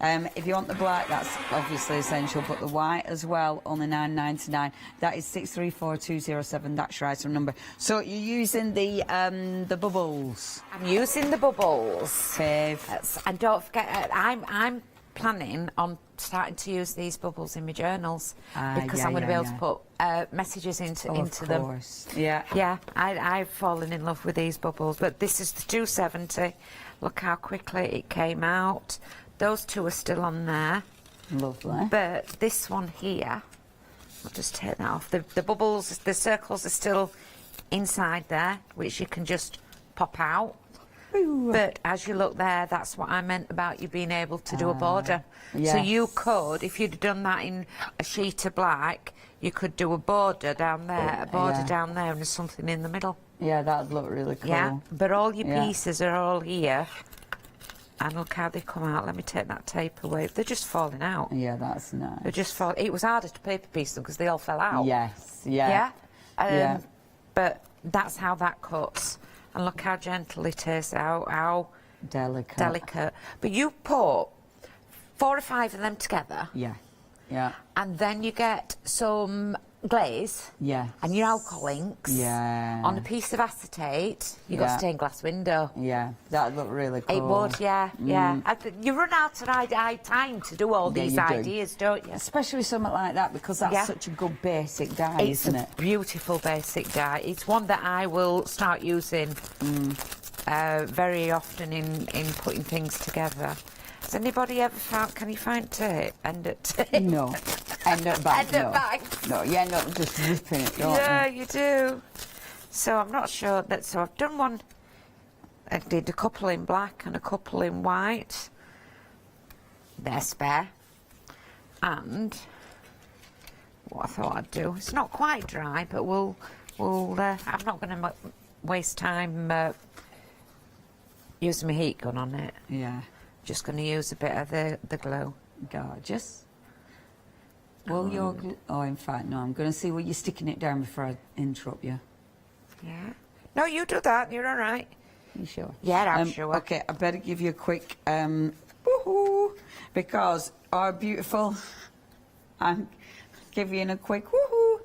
If you want the black, that's obviously essential, but the white as well, only £9.99. That is 634207. That's your item number. So you're using the bubbles. I'm using the bubbles. Fave. And don't forget, I'm planning on starting to use these bubbles in my journals because yeah, I'm going to be yeah, able to put messages into them. Of course. Yeah. Yeah, I've fallen in love with these bubbles, but this is the 270. Look how quickly it came out. Those two are still on there. Lovely. But this one here, I'll just take that off. The bubbles, the circles are still inside there, which you can just pop out. Ooh. But as you look there, that's what I meant about you being able to do a border. Yes. So you could, if you'd done that in a sheet of black, you could do a border down there, a border down there, and there's something in the middle. Yeah, that'd look really cool. Yeah, but all your Yeah. pieces are all here. And look how they come out. Let me take that tape away. They're just falling out. Yeah, that's nice. They're just falling. It was harder to paper piece them because they all fell out. Yes, yeah. Yeah? Yeah. But that's how that cuts. And look how gentle it is, how delicate. But you put 4 or 5 of them together. Yeah, yeah. And then you get some glaze. Yeah. And your alcohol inks. Yeah. On a piece of acetate, you got stained glass window. Yeah, that'd look really cool. It would, yeah, yeah. You run out of time to do all these you do. ideas, don't you? Especially something like that, because that's such a good basic dye, isn't it? It's a beautiful basic dye. It's one that I will start using very often in putting things together. Has anybody ever found, can you find tape? End at tape? No. End at bag, End at bag. No, you end up just ripping it, don't Yeah, you do. So I'm not sure that, so I've done one, I did a couple in black and a couple in white. They're spare. And what I thought I'd do, it's not quite dry, but we'll I'm not going to waste time using my heat gun on it. Yeah. Just going to use a bit of the glue. Gorgeous. Well, you're... Oh, in fact, no, I'm going to see where you're sticking it down before I interrupt you. Yeah. No, you do that. You're all right. You sure? Yeah, I'm sure. Okay, I better give you a quick woohoo, because our beautiful... I'm giving a quick woohoo.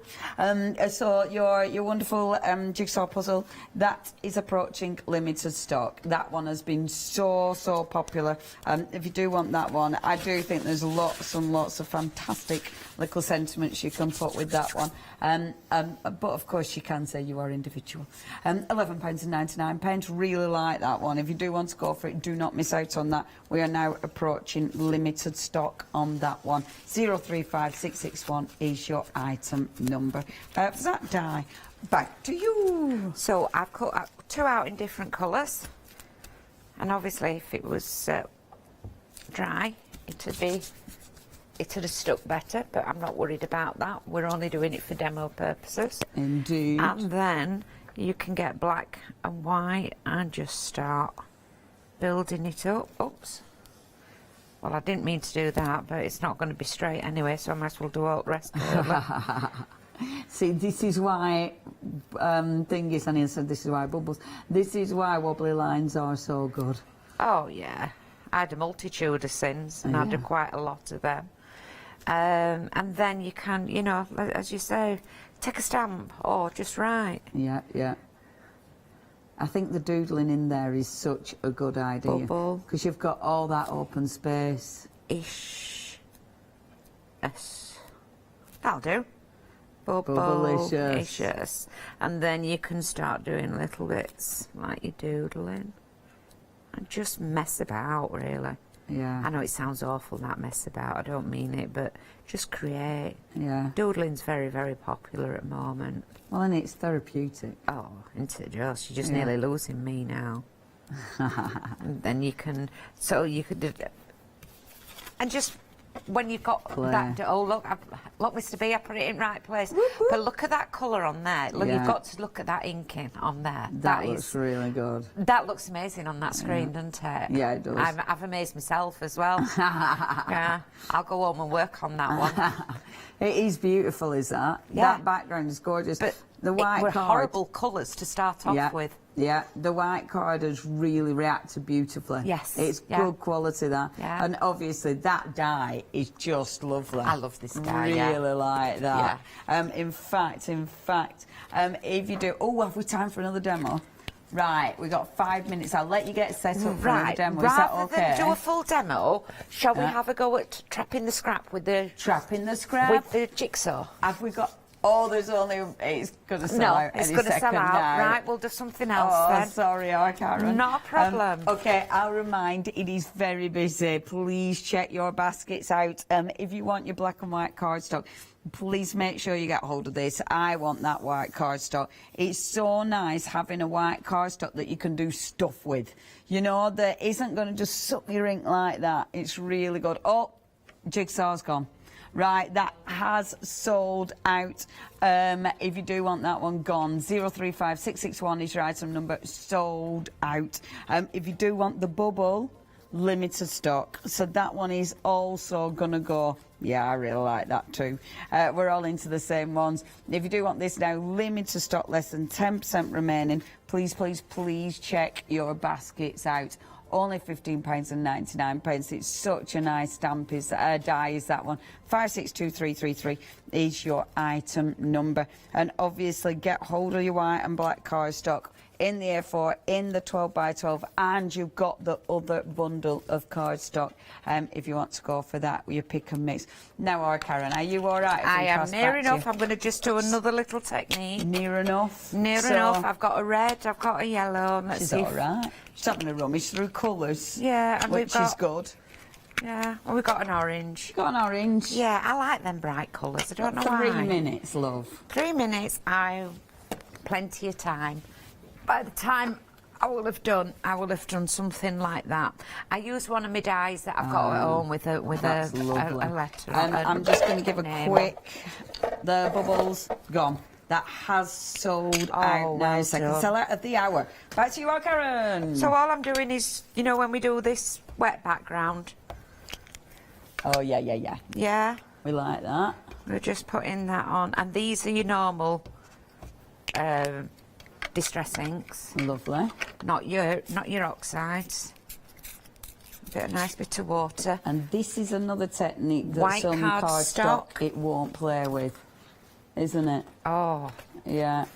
So your wonderful jigsaw puzzle, that is approaching limited stock. That one has been so popular. If you do want that one, I do think there's lots and lots of fantastic little sentiments you can put with that one. But of course you can say you are individual. £11.99. Really like that one. If you do want to go for it, do not miss out on that. We are now approaching limited stock on that one. 035661 is your item number. For that die, back to you. So I've cut 2 out in different colours, and obviously if it was dry, it'd have stuck better, but I'm not worried about that. We're only doing it for demo purposes. Indeed. And then you can get black and white and just start building it up. Oops. Well, I didn't mean to do that, but it's not going to be straight anyway, so I might as well do all the rest of it. See, this is why thingies, and he said this is why bubbles. This is why wobbly lines are so good. Oh yeah, I had a multitude of sins, and I did quite a lot of them. And then you can, you know, as you say, take a stamp or just write. Yeah, yeah. I think the doodling in there is such a good idea. Because you've got all that open space. Ish. Yes. That'll do. Bubblicious. And then you can start doing little bits like you're doodling. And just mess about, really. Yeah. I know it sounds awful, that mess about. I don't mean it, but just create. Yeah. Doodling's very, very popular at the moment. Well, and it's therapeutic. Oh, isn't it just? You're just nearly losing me now. And then you can... So you could do... And just... When you've got that, oh look, Mr. B, I put it in right place. But look at that colour on there. Look, you've got to look at that inking on there. That looks really good. That looks amazing on that screen, doesn't it? Yeah, it does. I've amazed myself as well. Yeah, I'll go home and work on that one. It is beautiful, is that? Yeah. That background is gorgeous. But the white were card, horrible colours to start off with. Yeah, the white card has really reacted beautifully. Yes. It's good quality, that. Yeah. And obviously that die is just lovely. I love this die, Really like that. In fact, if you do... Oh, have we time for another demo? Right, we've got 5 minutes. I'll let you get set up for Right, the demo. Is that rather okay? than do a full demo, shall we have a go at trapping the scrap with the... Trapping the scrap? With the jigsaw. Have we got... Oh, there's only... It's going to sell out it's any going to second sell out. now. Right, we'll do something else Oh, then. sorry, Karen. Not a problem. Okay, I'll remind, it is very busy. Please check your baskets out. If you want your black and white cardstock, please make sure you get hold of this. I want that white cardstock. It's so nice having a white cardstock that you can do stuff with. You know, that isn't going to just suck your ink like that. It's really good. Oh, jigsaw's gone. Right, that has sold out. If you do want that one, gone. 035661 is your item number, sold out. If you do want the bubble, limited stock. So that one is also going to go. Yeah, I really like that too. We're all into the same ones. If you do want this now, limited stock, less than 10% remaining. Please, please, please check your baskets out. Only £15.99. It's such a nice stamp die is that one. 562333 is your item number. And obviously get hold of your white and black cardstock in the A4, in the 12x12, and you've got the other bundle of cardstock if you want to go for that, you pick and mix. Now, Karen, are you all right? I am near enough. I'm going to just do another little technique. Near enough? Near enough. I've got a red, I've got a yellow. Let's She's see. all right. She's having a rummage through colours. Yeah, and which is good. Yeah, and we've got an orange. Got an orange? Yeah, I like them bright colours. I don't know 3 why. minutes, love. 3 minutes. I've plenty of time. By the time I will have done something like that. I use one of my dies that I've got at home with a letter. I'm just going to give a quick. The bubbles gone. That has sold out now. Second seller of the hour. Back to you, Karen. So all I'm doing is, you know, when we do this wet background. Oh yeah. Yeah. We like that. We're just putting that on, and these are your normal distress inks. Lovely. Not your oxides. A nice bit of water. And this is another technique that White some cardstock it won't play with, isn't it? Oh. Yeah.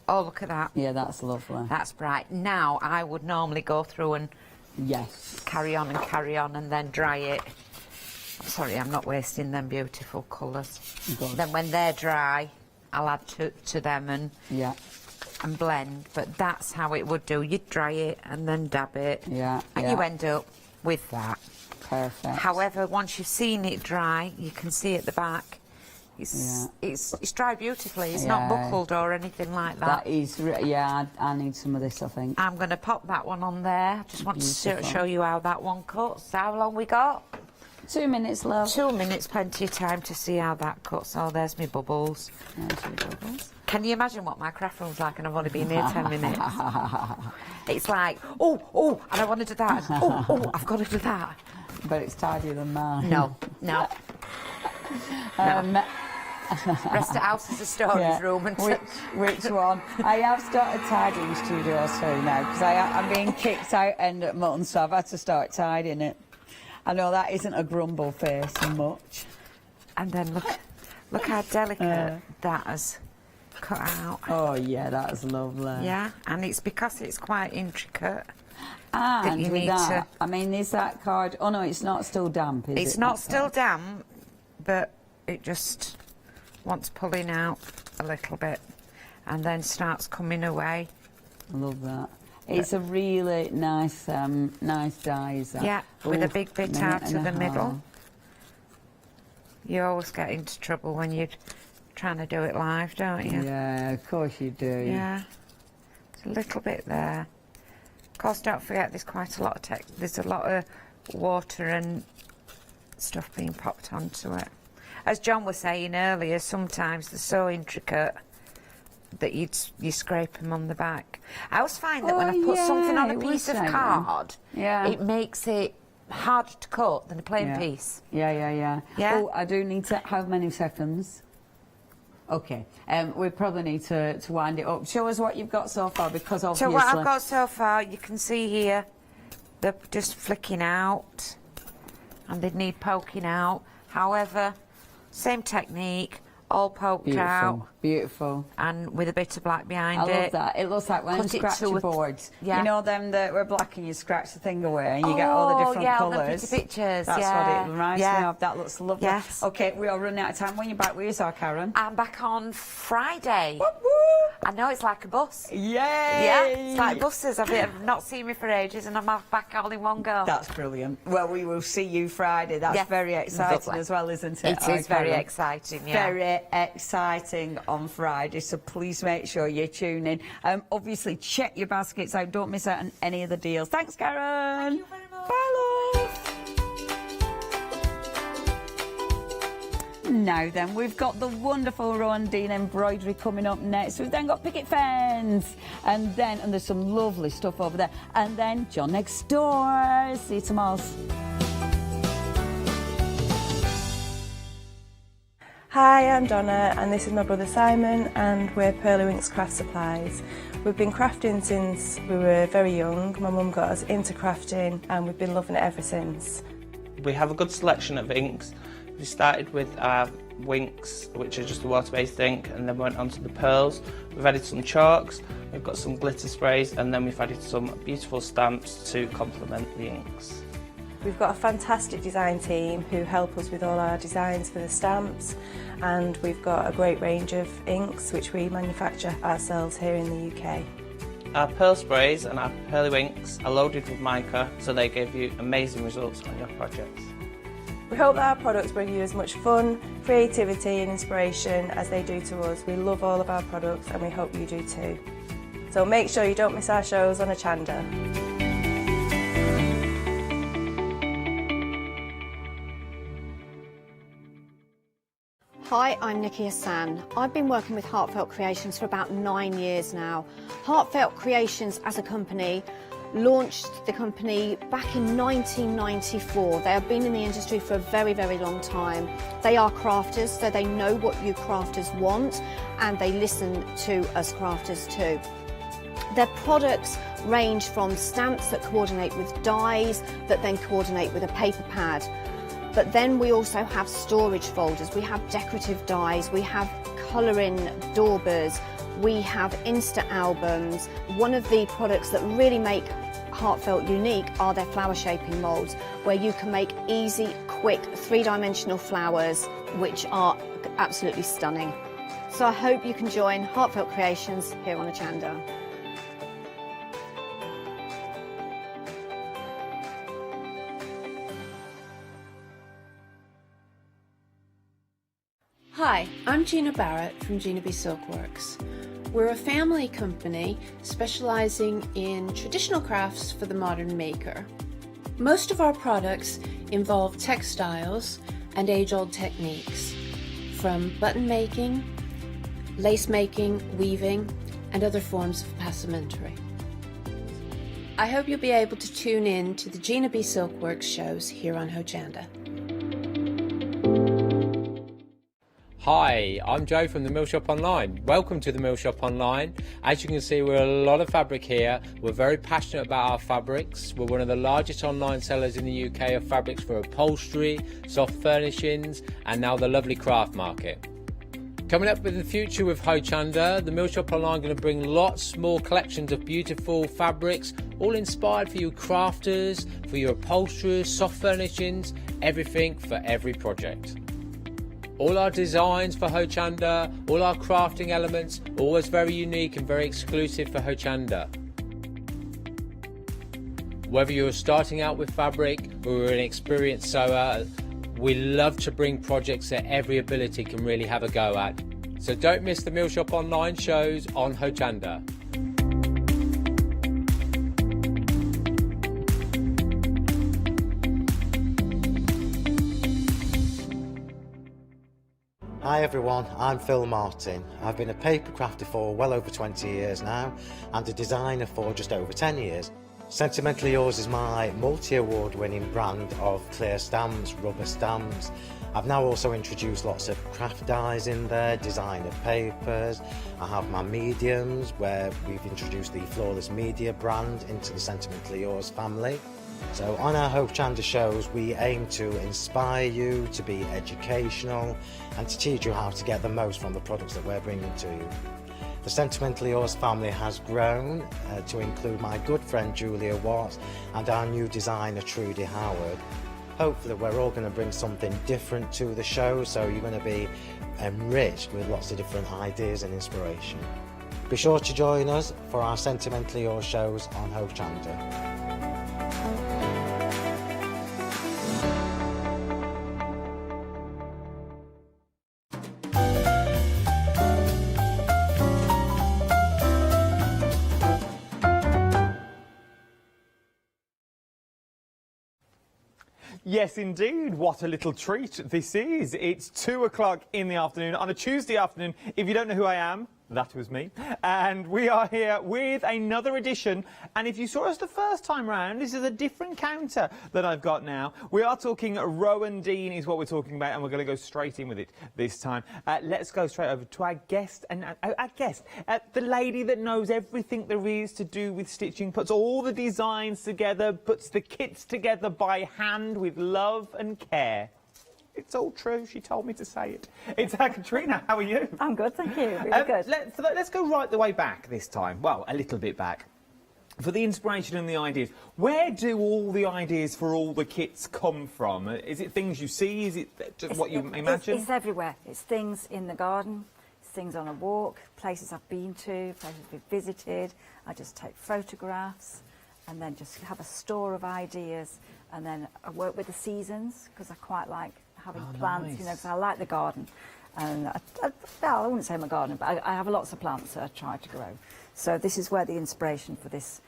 Oh, look at that. Yeah, that's lovely. That's bright. Now, I would normally go through and carry on, and then dry it. Sorry, I'm not wasting them beautiful colours. Then when they're dry, I'll add to them and blend. But that's how it would do. You'd dry it and then dab it. Yeah. And you end up with that. Perfect. However, once you've seen it dry, you can see at the back. It's dried beautifully. It's not buckled or anything like that. That is, I need some of this, I think. I'm going to pop that one on there. I just want to show you how that one cuts. How long we got? 2 minutes, love. 2 minutes, plenty of time to see how that cuts. Oh, there's my bubbles. Can you imagine what my craft room's like, and I've only been here 10 minutes? It's like, oh, and I want to do that. Oh, I've got to do that. But it's tidier than mine. No. Rest of the house is a storage room. And which one? I have started tidying Studio 2 now, because I'm being kicked out end at mutton, so I've had to start tidying it. I know that isn't a grumble face much. And then look how delicate that has cut out. Oh yeah, that's lovely. Yeah, and it's because it's quite intricate. And with that, I mean, is that card... Oh no, it's not still damp, is it? It's not still damp, but it just wants pulling out a little bit and then starts coming away. I love that. It's a really nice nice die, is that? Yeah, with a big bit out of the middle. You always get into trouble when you're trying to do it live, don't you? Yeah, of course you do. Yeah. There's a little bit there. Of course, don't forget there's quite a lot of there's a lot of water and stuff being popped onto it. As John was saying earlier, sometimes they're so intricate that you scrape them on the back. I always find that when I put something on a piece of card, it makes it harder to cut than a plain piece. Yeah. Oh, I do need to... How many seconds? Okay. We probably need to wind it up. Show us what you've got so far, because obviously... So what I've got so far, you can see here, they're just flicking out, and they need poking out. However, same technique, all poked out. Beautiful. And with a bit of black behind I it. love that. It looks like one of them scratchy boards. Yeah. You know them that were black and you scratch the thing away and you get all the different all the colours. pretty pictures. That's what it reminds me of. That looks lovely. Yes. Okay, we are running out of time. When you're back, where is our Karen? I'm back on Friday. I know, it's like a bus. Yay! Yeah, it's like buses. I've not seen me for ages and I'm back all in one go. That's brilliant. Well, we will see you Friday. That's very exciting as well, isn't it? It is very exciting, yeah. Very exciting on Friday, so please make sure you tune in. Obviously, check your baskets out. Don't miss out on any of the deals. Thanks, Karen. Thank you very much. Bye, love. Now then, we've got the wonderful Rowandean embroidery coming up next. We've then got picket fence, and there's some lovely stuff over there. And then John next door. See you tomorrow. Hi, I'm Donna and this is my brother Simon and we're Pearly Winks Craft Supplies. We've been crafting since we were very young. My mum got us into crafting and we've been loving it ever since. We have a good selection of inks. We started with our winks, which are just a water-based ink, and then went on to the pearls. We've added some chalks, we've got some glitter sprays, and then we've added some beautiful stamps to complement the inks. We've got a fantastic design team who help us with all our designs for the stamps, and we've got a great range of inks which we manufacture ourselves here in the UK. Our pearl sprays and our pearly winks are loaded with mica, so they give you amazing results on your projects. We hope that our products bring you as much fun, creativity and inspiration as they do to us. We love all of our products and we hope you do too. So make sure you don't miss our shows on Hochanda. Hi, I'm Nikki Hassan. I've been working with Heartfelt Creations for about 9 years now. Heartfelt Creations as a company launched the company back in 1994. They have been in the industry for a very, very long time. They are crafters, so they know what you crafters want and they listen to us crafters too. Their products range from stamps that coordinate with dies that then coordinate with a paper pad. But then we also have storage folders, we have decorative dies, we have colouring daubers, we have Insta albums. One of the products that really make Heartfelt unique are their flower shaping moulds, where you can make easy, quick, three-dimensional flowers, which are absolutely stunning. So I hope you can join Heartfelt Creations here on Hochanda. Hi, I'm Gina Barrett from Gina B Silkworks. We're a family company specialising in traditional crafts for the modern maker. Most of our products involve textiles and age-old techniques, from button making, lace making, weaving, and other forms of passementerie. I hope you'll be able to tune in to the Gina B Silkworks shows here on Hochanda. Hi, I'm Joe from the Mill Shop Online. Welcome to the Mill Shop Online. As you can see, we're a lot of fabric here. We're very passionate about our fabrics. We're one of the largest online sellers in the UK of fabrics for upholstery, soft furnishings, and now the lovely craft market. Coming up in the future with Hochanda, the Mill Shop Online are going to bring lots more collections of beautiful fabrics, all inspired for you crafters, for your upholsterers, soft furnishings, everything for every project. All our designs for Hochanda, all our crafting elements, always very unique and very exclusive for Hochanda. Whether you're starting out with fabric or you're an experienced sewer, we love to bring projects that every ability can really have a go at. So don't miss the Mill Shop Online shows on Hochanda. Hi everyone, I'm Phil Martin. I've been a paper crafter for well over 20 years now and a designer for just over 10 years. Sentimentally Yours is my multi-award winning brand of clear stamps, rubber stamps. I've now also introduced lots of craft dies in there, designer papers. I have my mediums where we've introduced the Flawless Media brand into the Sentimentally Yours family. So on our Hochanda shows, we aim to inspire you, to be educational, and to teach you how to get the most from the products that we're bringing to you. The Sentimentally Yours family has grown to include my good friend Julia Watts and our new designer Trudy Howard. Hopefully we're all going to bring something different to the show, so you're going to be enriched with lots of different ideas and inspiration. Be sure to join us for our Sentimentally Yours shows on Hochanda. Yes, indeed. What a little treat this is. It's 2 o'clock in the afternoon on a Tuesday afternoon. If you don't know who I am, that was me. And we are here with another edition. And if you saw us the first time round, this is a different counter that I've got now. We are talking Rowandean is what we're talking about, and we're going to go straight in with it this time. Let's go straight over to our guest, and our guest, the lady that knows everything there is to do with stitching, puts all the designs together, puts the kits together by hand with love and care. It's all true. She told me to say it. It's Katrina. How are you? I'm good, thank you. Really good. Let's go right the way back this time. Well, a little bit back. For the inspiration and the ideas, where do all the ideas for all the kits come from? Is it things you see? Is it just what you imagine? It's everywhere. It's things in the garden, it's things on a walk, places I've been to, places we've visited. I just take photographs and then just have a store of ideas, and then I work with the seasons because I quite like having plants, nice. you know, because I like the garden. And I wouldn't say I'm a gardener, but I have lots of plants that I try to grow. So this is where the inspiration for this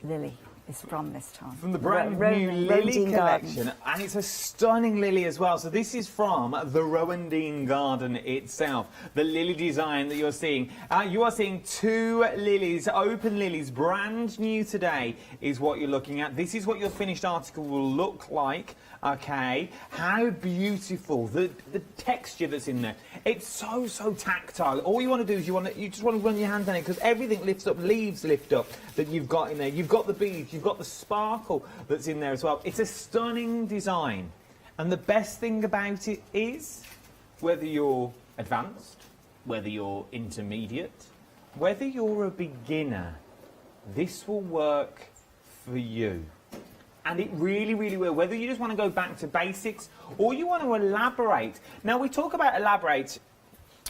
lily is from this time. From the brand new lily collection, and it's a stunning lily as well. So this is from the Rowandean garden itself. The lily design that you're seeing. You are seeing 2 lilies, open lilies, brand new today is what you're looking at. This is what your finished article will look like. Okay, how beautiful, the texture that's in there. It's so tactile. All you want to do is you just want to run your hand on it, because everything lifts up, leaves lift up that you've got in there. You've got the beads, you've got the sparkle that's in there as well. It's a stunning design, and the best thing about it is, whether you're advanced, whether you're intermediate, whether you're a beginner, this will work for you. And it really, really will. Whether you just want to go back to basics or you want to elaborate. Now, we talk about elaborate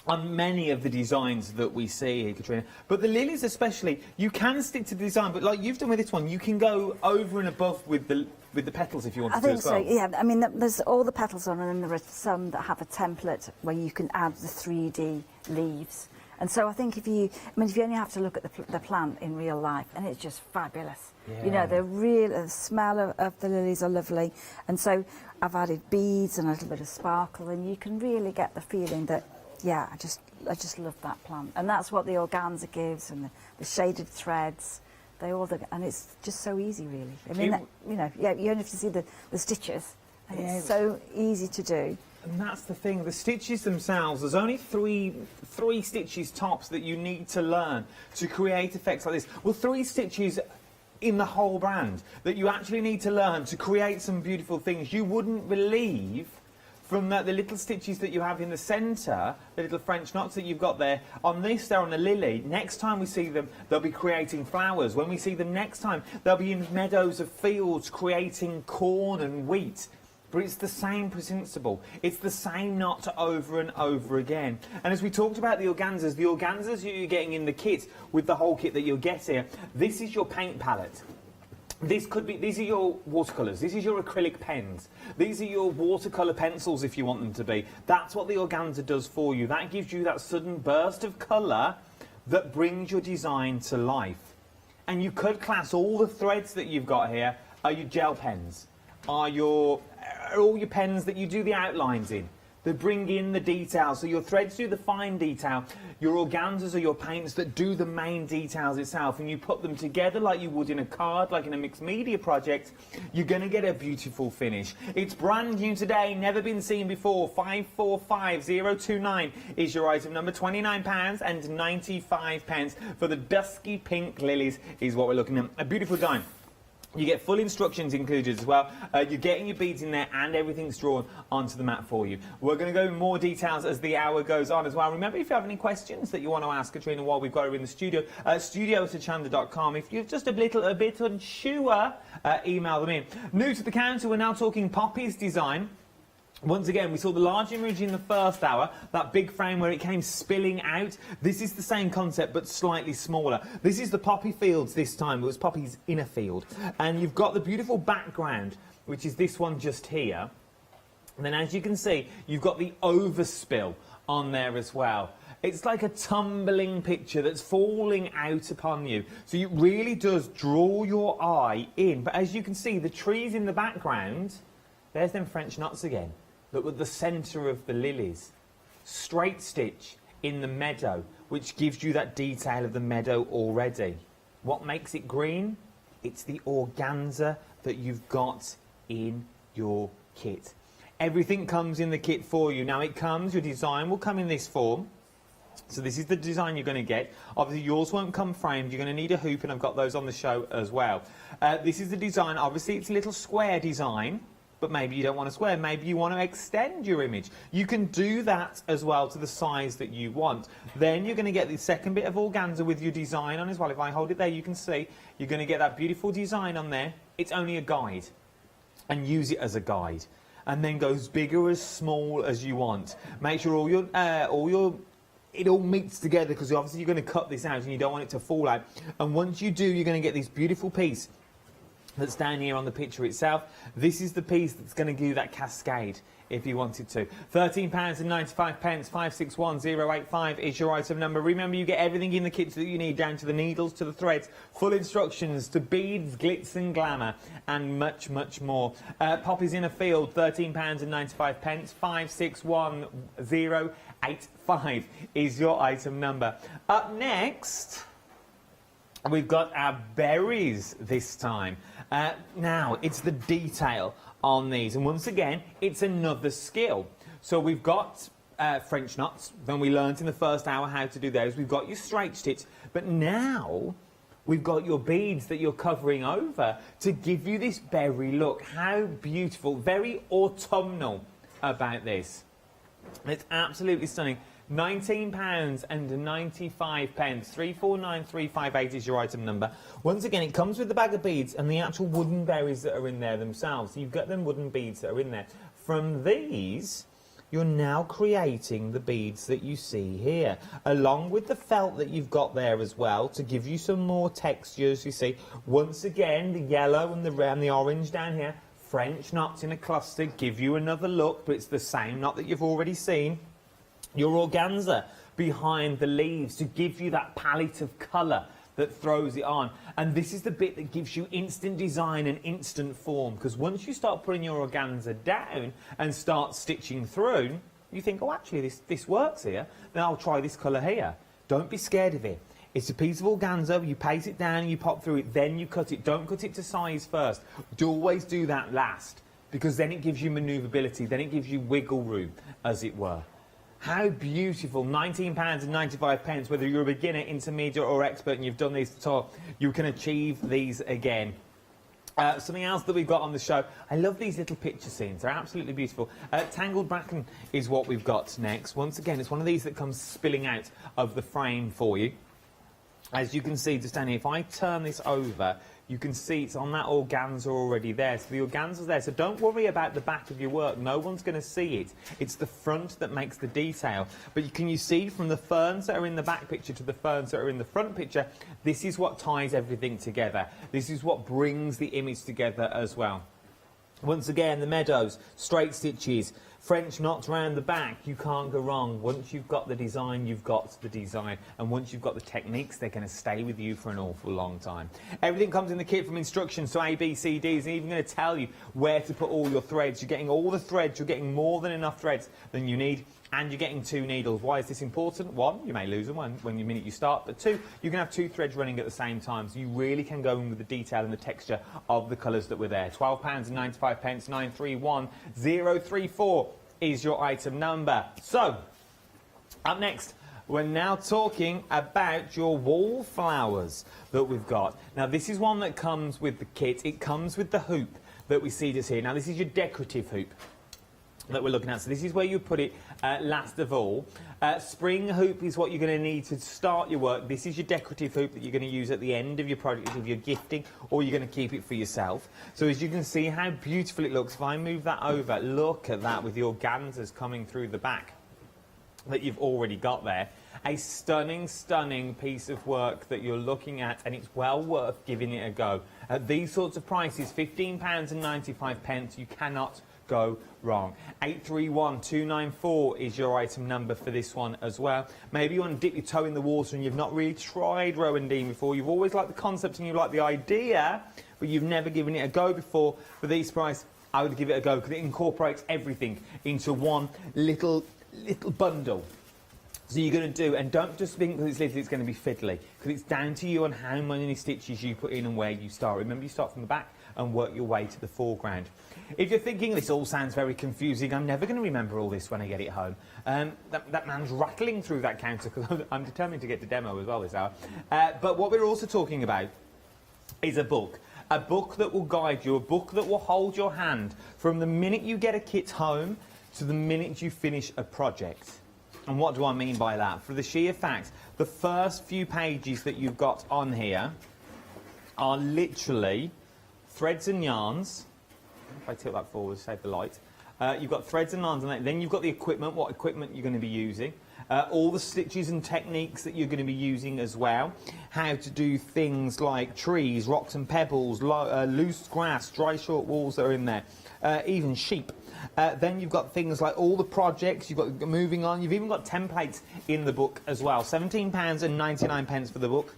on many of the designs that we see here, Katrina. But the lilies especially, you can stick to the design. But like you've done with this one, you can go over and above with the petals if you want to as well. I think so, yeah. I mean, there's all the petals on, and then there are some that have a template where you can add the 3D leaves. And so I think if you only have to look at the plant in real life, and it's just fabulous. Yeah. You know, the smell of the lilies are lovely. And so I've added beads and a little bit of sparkle, and you can really get the feeling that, yeah, I just love that plant. And that's what the organza gives, and the shaded threads. And it's just so easy, really. I mean, you only have to see the stitches, and it's so easy to do. And that's the thing, the stitches themselves, there's only three stitches tops that you need to learn to create effects like this. Well, 3 stitches in the whole brand that you actually need to learn to create some beautiful things you wouldn't believe from the little stitches that you have in the centre, the little French knots that you've got there. On this, they're on a lily. Next time we see them, they'll be creating flowers. When we see them next time, they'll be in meadows of fields creating corn and wheat. But it's the same principle. It's the same knot over and over again. And as we talked about the organzas you're getting in the kit with the whole kit that you'll get here, this is your paint palette. These are your watercolours, this is your acrylic pens, these are your watercolour pencils if you want them to be. That's what the organza does for you. That gives you that sudden burst of colour that brings your design to life. And you could class all the threads that you've got here are your gel pens, are all your pens that you do the outlines in. They bring in the details. So your threads do the fine detail. Your organzas are your paints that do the main details itself. And you put them together like you would in a card, like in a mixed media project. You're going to get a beautiful finish. It's brand new today, never been seen before. 545029 is your item number. £29.95 for the dusky pink lilies is what we're looking at. A beautiful dime. You get full instructions included as well. You're getting your beads in there and everything's drawn onto the mat for you. We're going to go in more details as the hour goes on as well. Remember, if you have any questions that you want to ask Katrina while we've got her in the studio, studio@hochanda.com. If you're just a bit unsure, email them in. New to the counter, we're now talking poppies design. Once again, we saw the large image in the first hour, that big frame where it came spilling out. This is the same concept, but slightly smaller. This is the poppy fields this time. It was poppies in a field. And you've got the beautiful background, which is this one just here. And then, as you can see, you've got the overspill on there as well. It's like a tumbling picture that's falling out upon you. So it really does draw your eye in. But as you can see, the trees in the background, there's them French knots again. Look at the centre of the lilies. Straight stitch in the meadow, which gives you that detail of the meadow already. What makes it green? It's the organza that you've got in your kit. Everything comes in the kit for you. Now your design will come in this form. So this is the design you're going to get. Obviously yours won't come framed. You're going to need a hoop, and I've got those on the show as well. This is the design. Obviously it's a little square design. But maybe you don't want a square, maybe you want to extend your image. You can do that as well to the size that you want. Then you're going to get the second bit of organza with your design on as well. If I hold it there, you can see you're going to get that beautiful design on there. It's only a guide, and use it as a guide. And then go as big or as small as you want. Make sure it all meets together, because obviously you're going to cut this out and you don't want it to fall out. And once you do, you're going to get this beautiful piece that's down here on the picture itself. This is the piece that's going to give you that cascade if you wanted to. £13.95, 561085 is your item number. Remember, you get everything in the kit that you need, down to the needles, to the threads, full instructions, to beads, glitz and glamour, and much, much more. Poppies in a field, £13.95, 561085 is your item number. Up next, we've got our berries this time. Now, it's the detail on these. And once again, it's another skill. So we've got French knots. Then we learnt in the first hour how to do those. We've got your straight stitch. But now, we've got your beads that you're covering over to give you this berry look. How beautiful. Very autumnal about this. It's absolutely stunning. £19.95, 349358 is your item number. Once again, it comes with the bag of beads and the actual wooden berries that are in there themselves. So you've got them wooden beads that are in there. From these, you're now creating the beads that you see here, along with the felt that you've got there as well, to give you some more textures. You see, once again, the yellow and the red and the orange down here, French knots in a cluster, give you another look, but it's the same knot that you've already seen. Your organza behind the leaves to give you that palette of colour that throws it on. And this is the bit that gives you instant design and instant form, because once you start putting your organza down and start stitching through, you think, oh, actually, this works here. Then I'll try this colour here. Don't be scared of it. It's a piece of organza, you paste it down, you pop through it, then you cut it. Don't cut it to size first. Always do that last, because then it gives you manoeuvrability, then it gives you wiggle room, as it were. How beautiful. £19.95, whether you're a beginner, intermediate or expert and you've done these at all, you can achieve these again. Something else that we've got on the show, I love these little picture scenes, they're absolutely beautiful. Tangled Bracken is what we've got next. Once again, it's one of these that comes spilling out of the frame for you. As you can see just down here, if I turn this over, you can see it's on that organza already there. So the organza's there. So don't worry about the back of your work. No one's going to see it. It's the front that makes the detail. But can you see from the ferns that are in the back picture to the ferns that are in the front picture, this is what ties everything together. This is what brings the image together as well. Once again, the meadows, straight stitches, French knots round the back, you can't go wrong. Once you've got the design, you've got the design. And once you've got the techniques, they're going to stay with you for an awful long time. Everything comes in the kit, from instructions to A, B, C, Ds, and even going to tell you where to put all your threads. You're getting all the threads, you're getting more than enough threads than you need, and you're getting 2 needles. Why is this important? 1, you may lose them when the minute you start, but 2, you can have 2 threads running at the same time, so you really can go in with the detail and the texture of the colours that were there. £12.95, 931034 is your item number. So, up next, We're now talking about your wallflowers that we've got. Now, this is one that comes with the kit. It comes with the hoop that we see just here. Now, this is your decorative hoop that we're looking at. So this is where you put it last of all. Spring hoop is what you're going to need to start your work. This is your decorative hoop that you're going to use at the end of your project if you're gifting, or you're going to keep it for yourself. So as you can see how beautiful it looks, if I move that over, look at that with your organzas coming through the back that you've already got there. A stunning, stunning piece of work that you're looking at, and it's well worth giving it a go. At these sorts of prices, £15.95, you cannot go wrong. 831294 is your item number for this one as well. Maybe you want to dip your toe in the water and you've not really tried Rowandean before. You've always liked the concept and you like the idea, but you've never given it a go before. For this price, I would give it a go because it incorporates everything into one little bundle. So you're going to do, and don't just think that it's little, it's going to be fiddly, because it's down to you on how many stitches you put in and where you start. Remember, you start from the back and work your way to the foreground. If you're thinking this all sounds very confusing, I'm never going to remember all this when I get it home. That man's rattling through that counter, because I'm determined to get to demo as well this hour. But what we're also talking about is a book that will guide you, a book that will hold your hand from the minute you get a kit home to the minute you finish a project. And what do I mean by that? For the sheer fact, the first few pages that you've got on here are literally threads and yarns. If I tilt that forward to save the light. You've got threads and yarns on that. Then you've got the equipment, what equipment you're going to be using. All the stitches and techniques that you're going to be using as well. How to do things like trees, rocks and pebbles, loose grass, dry short walls that are in there. Even sheep. Then you've got things like all the projects, you've got moving on, you've even got templates in the book as well. £17.99 for the book,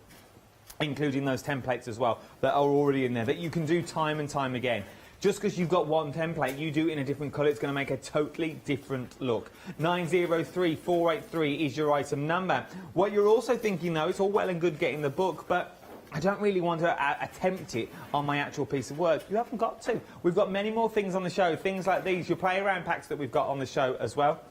including those templates as well that are already in there, that you can do time and time again. Just because you've got one template, you do it in a different colour, it's going to make a totally different look. 903483 is your item number. What you're also thinking, though, it's all well and good getting the book, but I don't really want to attempt it on my actual piece of work. You haven't got to. We've got many more things on the show, things like these, your play-around packs that we've got on the show as well.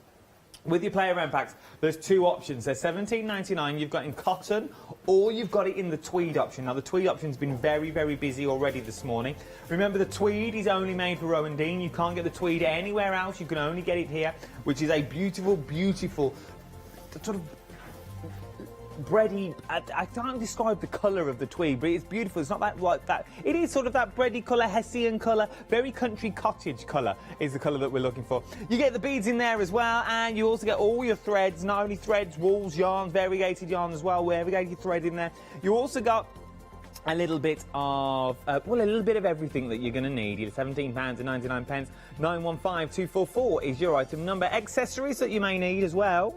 With your play-around packs, there's two options. They're £17.99. You've got in cotton, or you've got it in the tweed option. Now, the tweed option's been very, very busy already this morning. Remember, the tweed is only made for Rowandean. You can't get the tweed anywhere else. You can only get it here, which is a beautiful, beautiful sort of bready. I can't describe the colour of the tweed, but it's beautiful. It's not that like that. It is sort of that bready colour, Hessian colour, very country cottage colour is the colour that we're looking for. You get the beads in there as well, and you also get all your threads, not only threads, wools, yarns, variegated yarn as well, variegated thread in there. You also got a little bit of, well, a little bit of everything that you're going to need. You're £17.99. 915244 is your item number. Accessories that you may need as well.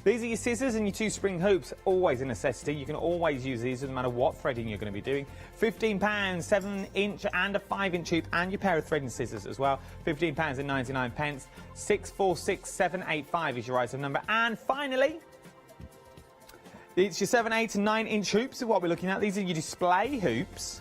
These are your scissors and your two spring hoops, always a necessity. You can always use these no matter what threading you're going to be doing. £15, 7-inch and a 5-inch hoop, and your pair of threading scissors as well. £15.99. 646785 is your item number. And finally, it's your 7, 8 and 9-inch hoops is what we're looking at. These are your display hoops.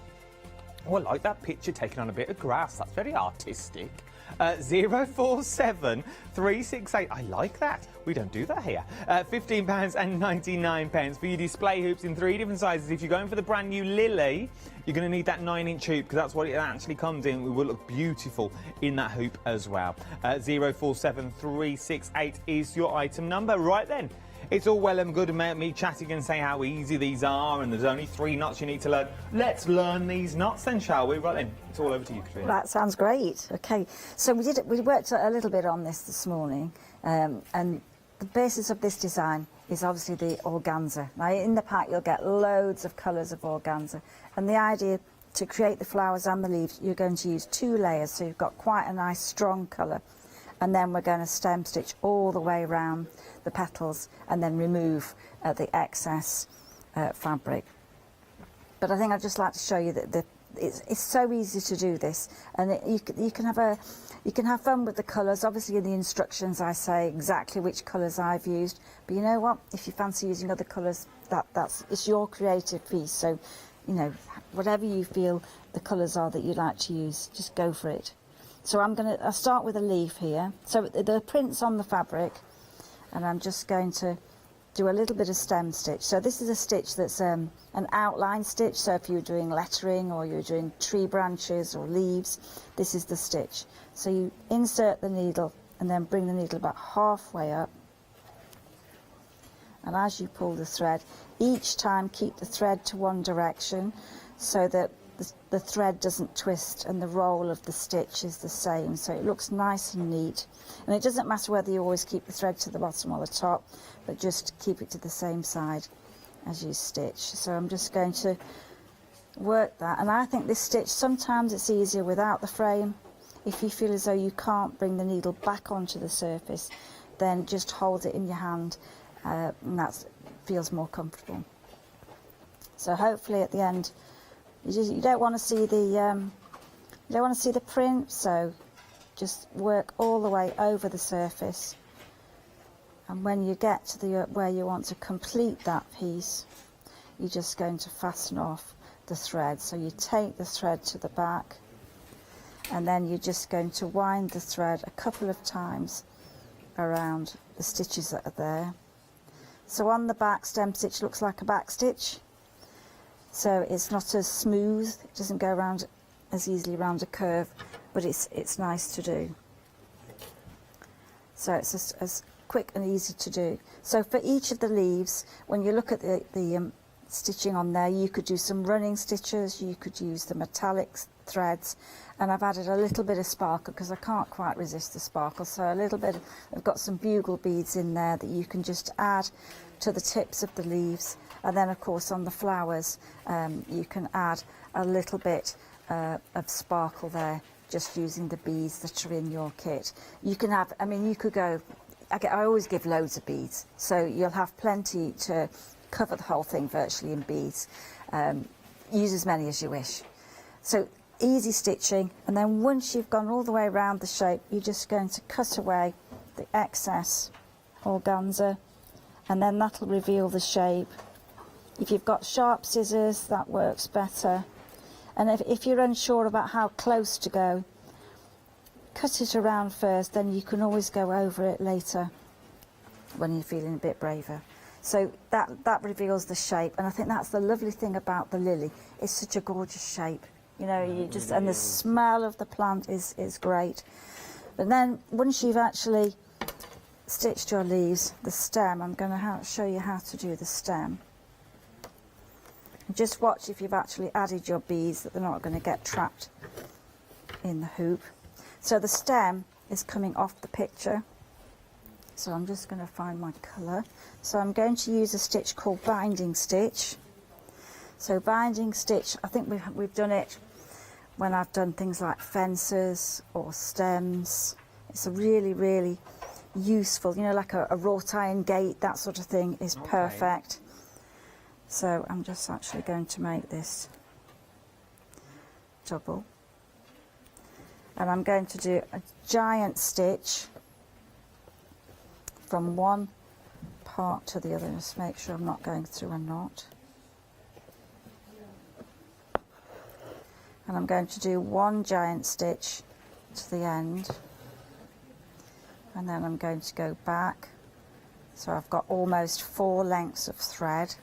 Oh, I like that picture taking on a bit of grass. That's very artistic. 047368. I like that. We don't do that here. £15.99 for your display hoops in 3 different sizes. If you're going for the brand new Lily, you're going to need that 9-inch hoop because that's what it actually comes in. It will look beautiful in that hoop as well. 047368 is your item number. Right then. It's all well and good about me chatting and saying how easy these are and there's only 3 knots you need to learn. Let's learn these knots then, shall we? Right then, it's all over to you, Katrina. That sounds great. Okay, so we worked a little bit on this morning, and the basis of this design is obviously the organza. Now, in the pack, you'll get loads of colours of organza, and the idea to create the flowers and the leaves, you're going to use 2 layers, so you've got quite a nice strong colour. And then we're going to stem stitch all the way around the petals and then remove the excess fabric. But I think I'd just like to show you that it's so easy to do this, and you can have fun with the colours. Obviously in the instructions I say exactly which colours I've used, but you know what, if you fancy using other colours, it's your creative piece. So, you know, whatever you feel the colours are that you like to use, just go for it. So I'll start with a leaf here. So the print's on the fabric, and I'm just going to do a little bit of stem stitch. So this is a stitch that's an outline stitch, so if you're doing lettering or you're doing tree branches or leaves, this is the stitch. So you insert the needle and then bring the needle about halfway up, and as you pull the thread, each time keep the thread to one direction so that the thread doesn't twist and the roll of the stitch is the same, so it looks nice and neat. And it doesn't matter whether you always keep the thread to the bottom or the top, but just keep it to the same side as you stitch. So I'm just going to work that, and I think this stitch, sometimes it's easier without the frame. If you feel as though you can't bring the needle back onto the surface, then just hold it in your hand, and that feels more comfortable. So hopefully at the end, you don't want to see the print, so just work all the way over the surface. And when you get to where you want to complete that piece, you're just going to fasten off the thread. So you take the thread to the back, and then you're just going to wind the thread a couple of times around the stitches that are there. So on the back, stem stitch looks like a back stitch. So it's not as smooth, it doesn't go around as easily around a curve, but it's nice to do. So it's as quick and easy to do. So for each of the leaves, when you look at the stitching on there, you could do some running stitches, you could use the metallic threads, and I've added a little bit of sparkle because I can't quite resist the sparkle, so a little bit, I've got some bugle beads in there that you can just add to the tips of the leaves. And then of course on the flowers you can add a little bit of sparkle there, just using the beads that are in your kit. You can have, I mean, you could go, I always give loads of beads, so you'll have plenty to cover the whole thing virtually in beads. Use as many as you wish. So easy stitching, and then once you've gone all the way around the shape, you're just going to cut away the excess organza, and then that'll reveal the shape. If you've got sharp scissors, that works better. And if you're unsure about how close to go, cut it around first, then you can always go over it later when you're feeling a bit braver. So that reveals the shape, and I think that's the lovely thing about the lily. It's such a gorgeous shape. You know, you just, and the smell of the plant is great. But then once you've actually stitched your leaves, the stem, I'm going to show you how to do the stem. Just watch if you've actually added your beads that they're not going to get trapped in the hoop. So the stem is coming off the picture. So I'm just going to find my colour. So I'm going to use a stitch called binding stitch. So binding stitch, I think we've done it when I've done things like fences or stems. It's a really, really useful, you know, like a wrought iron gate, that sort of thing is perfect. So I'm just actually going to make this double, and I'm going to do a giant stitch from one part to the other. Just make sure I'm not going through a knot. And I'm going to do one giant stitch to the end, and then I'm going to go back. So I've got almost 4 lengths of thread.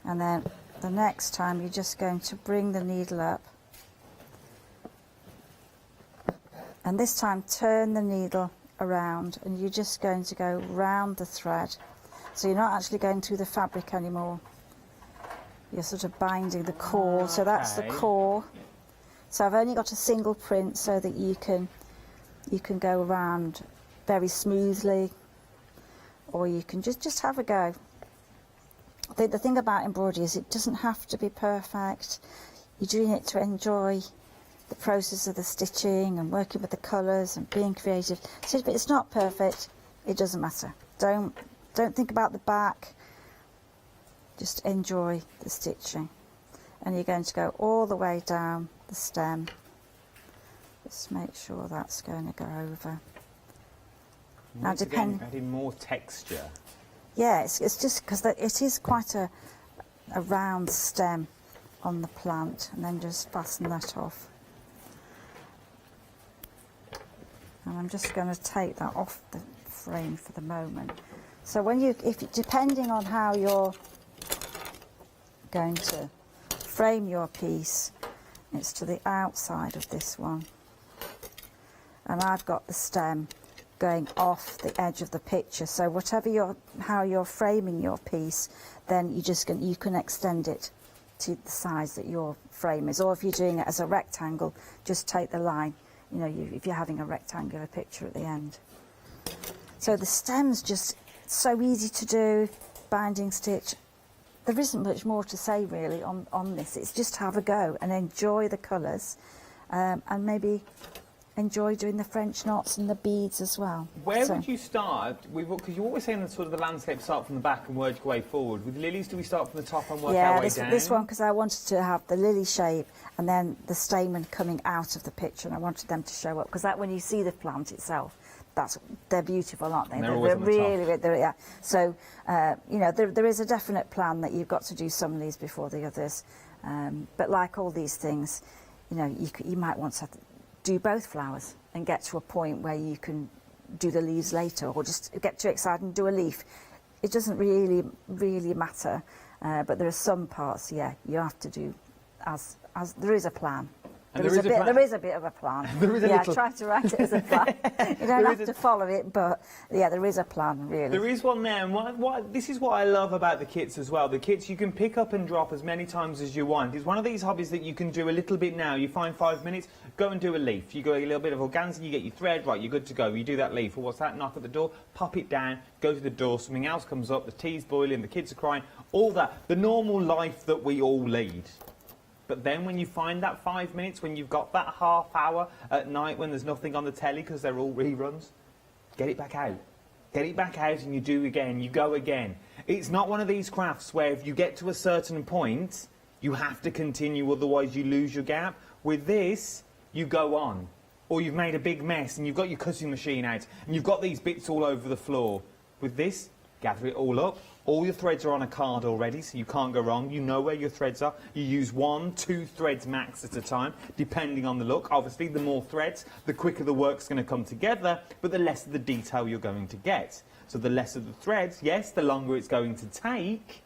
And then the next time you're just going to bring the needle up, and this time turn the needle around, and you're just going to go round the thread. So you're not actually going through the fabric anymore. You're sort of binding the core, so that's the core. So I've only got a single print so that you can go around very smoothly, or you can just have a go. The thing about embroidery is it doesn't have to be perfect. You're doing it to enjoy the process of the stitching and working with the colours and being creative. So if it's not perfect, it doesn't matter. Don't think about the back. Just enjoy the stitching. And you're going to go all the way down the stem. Just make sure that's going to go over. Now, adding more texture. Yeah, it's just because it is quite a round stem on the plant, and then just fasten that off. And I'm just going to take that off the frame for the moment. So when you, depending on how you're going to frame your piece, it's to the outside of this one. And I've got the stem going off the edge of the picture. So whatever how you're framing your piece, then you can extend it to the size that your frame is. Or if you're doing it as a rectangle, just take the line, you know, if you're having a rectangular picture at the end. So the stem's just so easy to do, binding stitch. There isn't much more to say really on this. It's just have a go and enjoy the colours, and maybe enjoy doing the French knots and the beads as well. Where would you start? Because you're always saying that sort of the landscape start from the back and work your way forward. With lilies, do we start from the top and work our way down? Yeah, this one, because I wanted to have the lily shape and then the stamen coming out of the picture, and I wanted them to show up, because that when you see the plant itself, they're beautiful, aren't they? And they're always on the really, yeah. So, you know, there is a definite plan that you've got to do some of these before the others. But like all these things, you know, you might want to do both flowers and get to a point where you can do the leaves later, or just get too excited and do a leaf. It doesn't really matter, but there are some parts, yeah, you have to do as there is a plan. There is a bit of a plan. Try to write it as a plan. You don't have to follow it, but yeah, there is a plan, really. There is one there, and this is what I love about the kits as well. The kits you can pick up and drop as many times as you want. It's one of these hobbies that you can do a little bit now. You find 5 minutes, go and do a leaf. You go a little bit of organza, you get your thread, right, you're good to go. You do that leaf. Well, what's that? Knock at the door, pop it down, go to the door, something else comes up, the tea's boiling, the kids are crying, all that. The normal life that we all lead. But then when you find that 5 minutes, when you've got that half hour at night when there's nothing on the telly because they're all reruns, get it back out. Get it back out and you do again, you go again. It's not one of these crafts where if you get to a certain point, you have to continue, otherwise you lose your gap. With this, you go on. Or you've made a big mess and you've got your cutting machine out and you've got these bits all over the floor. With this, gather it all up. All your threads are on a card already, so you can't go wrong. You know where your threads are. You use 1, 2 threads max at a time, depending on the look. Obviously, the more threads, the quicker the work's going to come together, but the less of the detail you're going to get. So the less of the threads, yes, the longer it's going to take,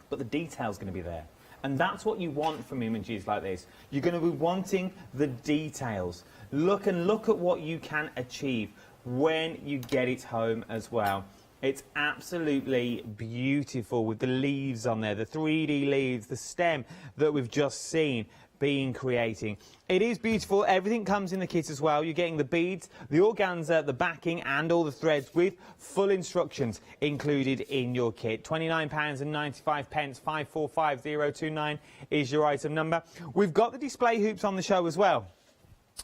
but the detail's going to be there. And that's what you want from images like this. You're going to be wanting the details. Look at what you can achieve when you get it home as well. It's absolutely beautiful with the leaves on there, the 3D leaves, the stem that we've just seen being creating. It is beautiful. Everything comes in the kit as well. You're getting the beads, the organza, the backing and all the threads with full instructions included in your kit. £29.95, 545029 is your item number. We've got the display hoops on the show as well.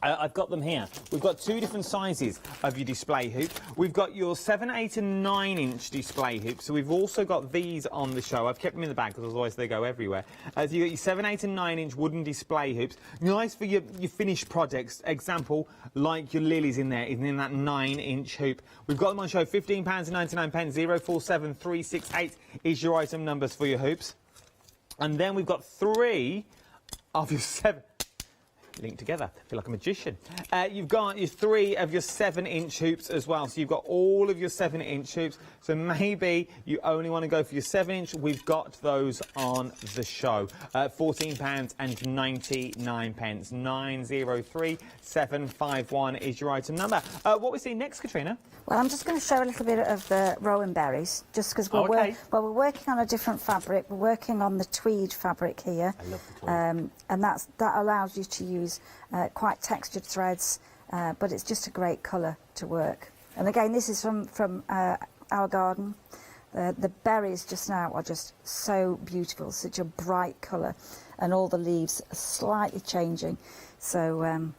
I've got them here. We've got 2 different sizes of your display hoop. We've got your 7, 8 and 9 inch display hoops. So we've also got these on the show. I've kept them in the bag because otherwise they go everywhere. So you've got your 7, 8 and 9 inch wooden display hoops. Nice for your finished projects. Example, like your lilies in there, in that 9 inch hoop. We've got them on show. £15.99, 047368 is your item numbers for your hoops. And then we've got 3 of your 7... linked together. I feel like a magician. You've got your 3 of your 7 inch hoops as well. So you've got all of your 7 inch hoops. So maybe you only want to go for your 7 inch. We've got those on the show. £14.99. 903751 is your item number. What we see next, Katrina? Well, I'm just going to show a little bit of the rowan berries, just because we're working on a different fabric. We're working on the tweed fabric here. I love the tweed. And that allows you to use quite textured threads, but it's just a great colour to work. And again, this is from our garden. The berries just now are just so beautiful, such a bright colour, and all the leaves are slightly changing. So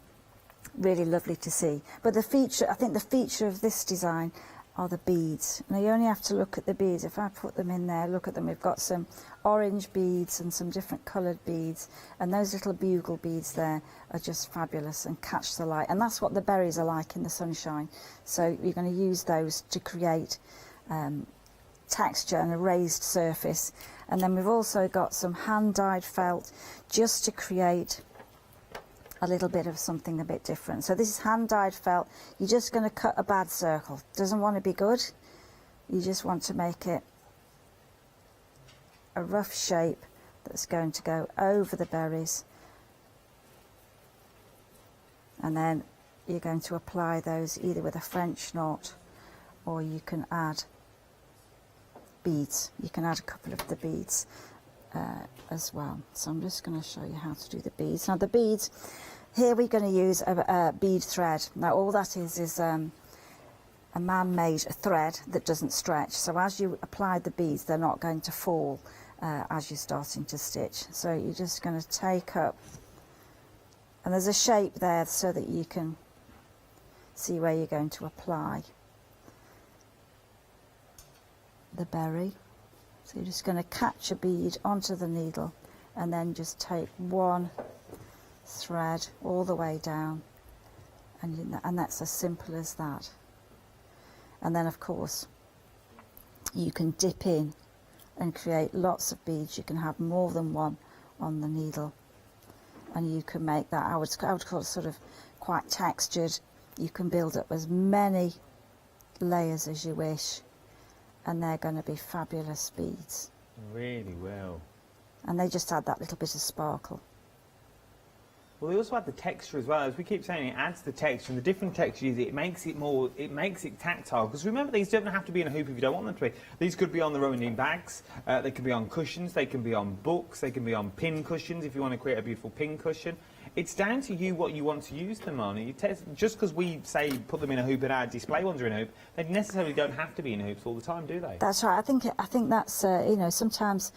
really lovely to see. But I think the feature of this design are the beads. Now you only have to look at the beads. If I put them in there, look at them. We've got some orange beads and some different coloured beads, and those little bugle beads there are just fabulous and catch the light. And that's what the berries are like in the sunshine. So you're going to use those to create texture and a raised surface. And then we've also got some hand-dyed felt just to create a little bit of something a bit different. So this is hand-dyed felt. You're just going to cut a bad circle. Doesn't want to be good. You just want to make it a rough shape that's going to go over the berries. And then you're going to apply those either with a French knot, or you can add beads. You can add a couple of the beads as well. So I'm just going to show you how to do the beads. Now the beads, here we're going to use a bead thread. Now all that is a man-made thread that doesn't stretch. So as you apply the beads, they're not going to fall as you're starting to stitch. So you're just going to take up, and there's a shape there so that you can see where you're going to apply the berry. So you're just going to catch a bead onto the needle and then just take one thread all the way down, and that's as simple as that. And then of course you can dip in and create lots of beads. You can have more than one on the needle, and you can make that, I would call it sort of quite textured. You can build up as many layers as you wish, and they're going to be fabulous beads. Really will. And they just add that little bit of sparkle. Well, they also add the texture as well. As we keep saying, it adds the texture, and the different textures, it makes it tactile. Because remember, these don't have to be in a hoop if you don't want them to be. These could be on the Rowandean bags, they could be on cushions, they can be on books, they can be on pin cushions if you want to create a beautiful pin cushion. It's down to you what you want to use them on. Just because we say put them in a hoop and our display ones are in a hoop, they necessarily don't have to be in hoops all the time, do they? That's right. I think that's you know, sometimes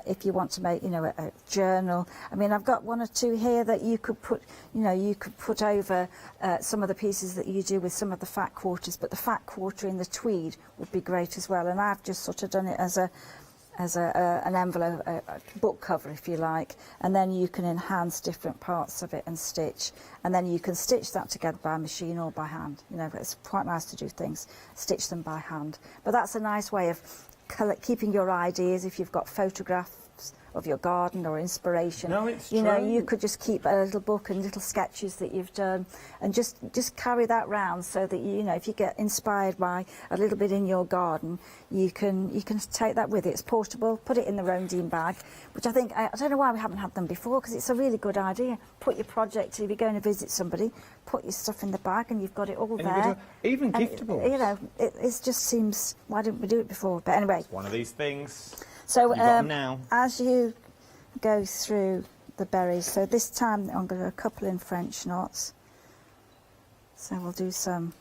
if you want to make, you know, a journal. I mean, I've got one or two here that you could put, you know, you could put over some of the pieces that you do with some of the fat quarters, but the fat quarter in the tweed would be great as well. And I've just sort of done it as an envelope, a book cover, if you like, and then you can enhance different parts of it and stitch, and then you can stitch that together by machine or by hand. You know, it's quite nice to do things, stitch them by hand. But that's a nice way of keeping your ideas. If you've got photographs of your garden or inspiration, no, it's you know, true. you could just keep a little book and little sketches that you've done, and just carry that round, so that you know, if you get inspired by a little bit in your garden, you can take that with it. It's portable. Put it in the Rowandean bag, which I think, I don't know why we haven't had them before, because it's a really good idea. Put your project, if you're going to visit somebody, put your stuff in the bag and you've got it all there. Even giftable. You know, it just seems, why didn't we do it before? But anyway, it's one of these things. So now. as you go through the berries, so this time I'm going to do a couple in French knots. So we'll do some.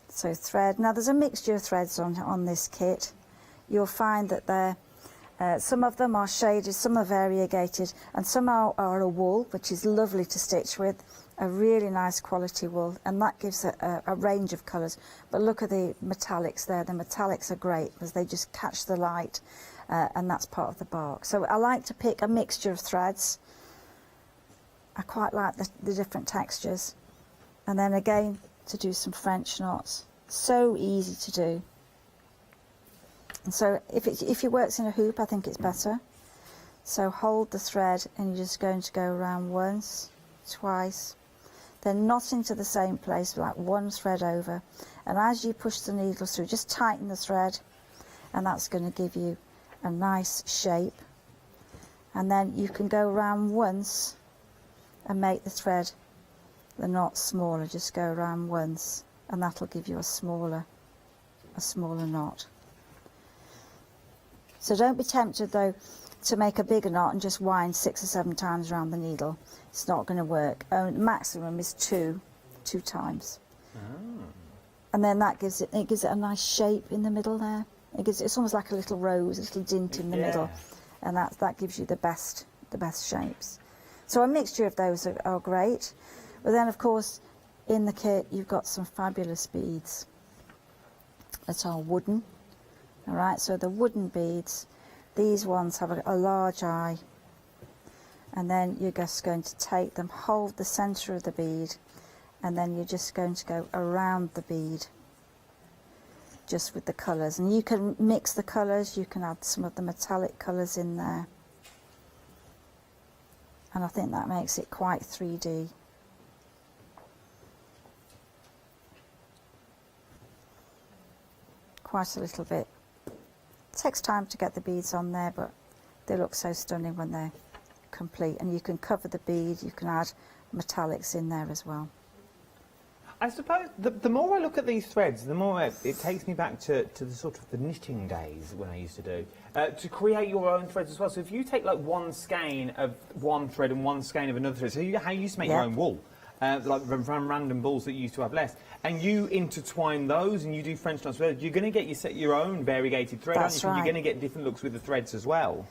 So thread. Now there's a mixture of threads on this kit. You'll find that some of them are shaded, some are variegated, and some are a wool, which is lovely to stitch with. A really nice quality wool, and that gives a range of colours. But look at the metallics there. The metallics are great because they just catch the light, and that's part of the bark. So I like to pick a mixture of threads. I quite like the different textures. And then again, to do some French knots. So easy to do. And so if it works in a hoop, I think it's better. So hold the thread, and you're just going to go around once, twice, then not into the same place, like one thread over. And as you push the needle through, just tighten the thread, and that's going to give you a nice shape. And then you can go around once and make the knot smaller. Just go around once, and that'll give you a smaller knot. So don't be tempted though to make a bigger knot and just wind 6 or 7 times around the needle. It's not going to work. Maximum is two times. Oh. And then that gives it a nice shape in the middle there. It's almost like a little rose, a little dint in the middle, and that gives you the best shapes. So a mixture of those are great. But then of course in the kit you've got some fabulous beads that are wooden. All right, so the wooden beads, these ones have a large eye, and then you're just going to take them, hold the centre of the bead, and then you're just going to go around the bead just with the colours. And you can mix the colours, you can add some of the metallic colours in there. and I think that makes it quite 3D. Quite a little bit. It takes time to get the beads on there, but they look so stunning when they're complete. And you can cover the bead, you can add metallics in there as well. I suppose the more I look at these threads, the more it takes me back to the sort of the knitting days when I used to do. To create your own threads as well. So if you take like one skein of one thread and one skein of another thread, so how you used to make your own wool, like from random balls that you used to have less, and you intertwine those and you do French knots, you're going to get your own variegated thread, aren't you? Right. You're going to get different looks with the threads as well.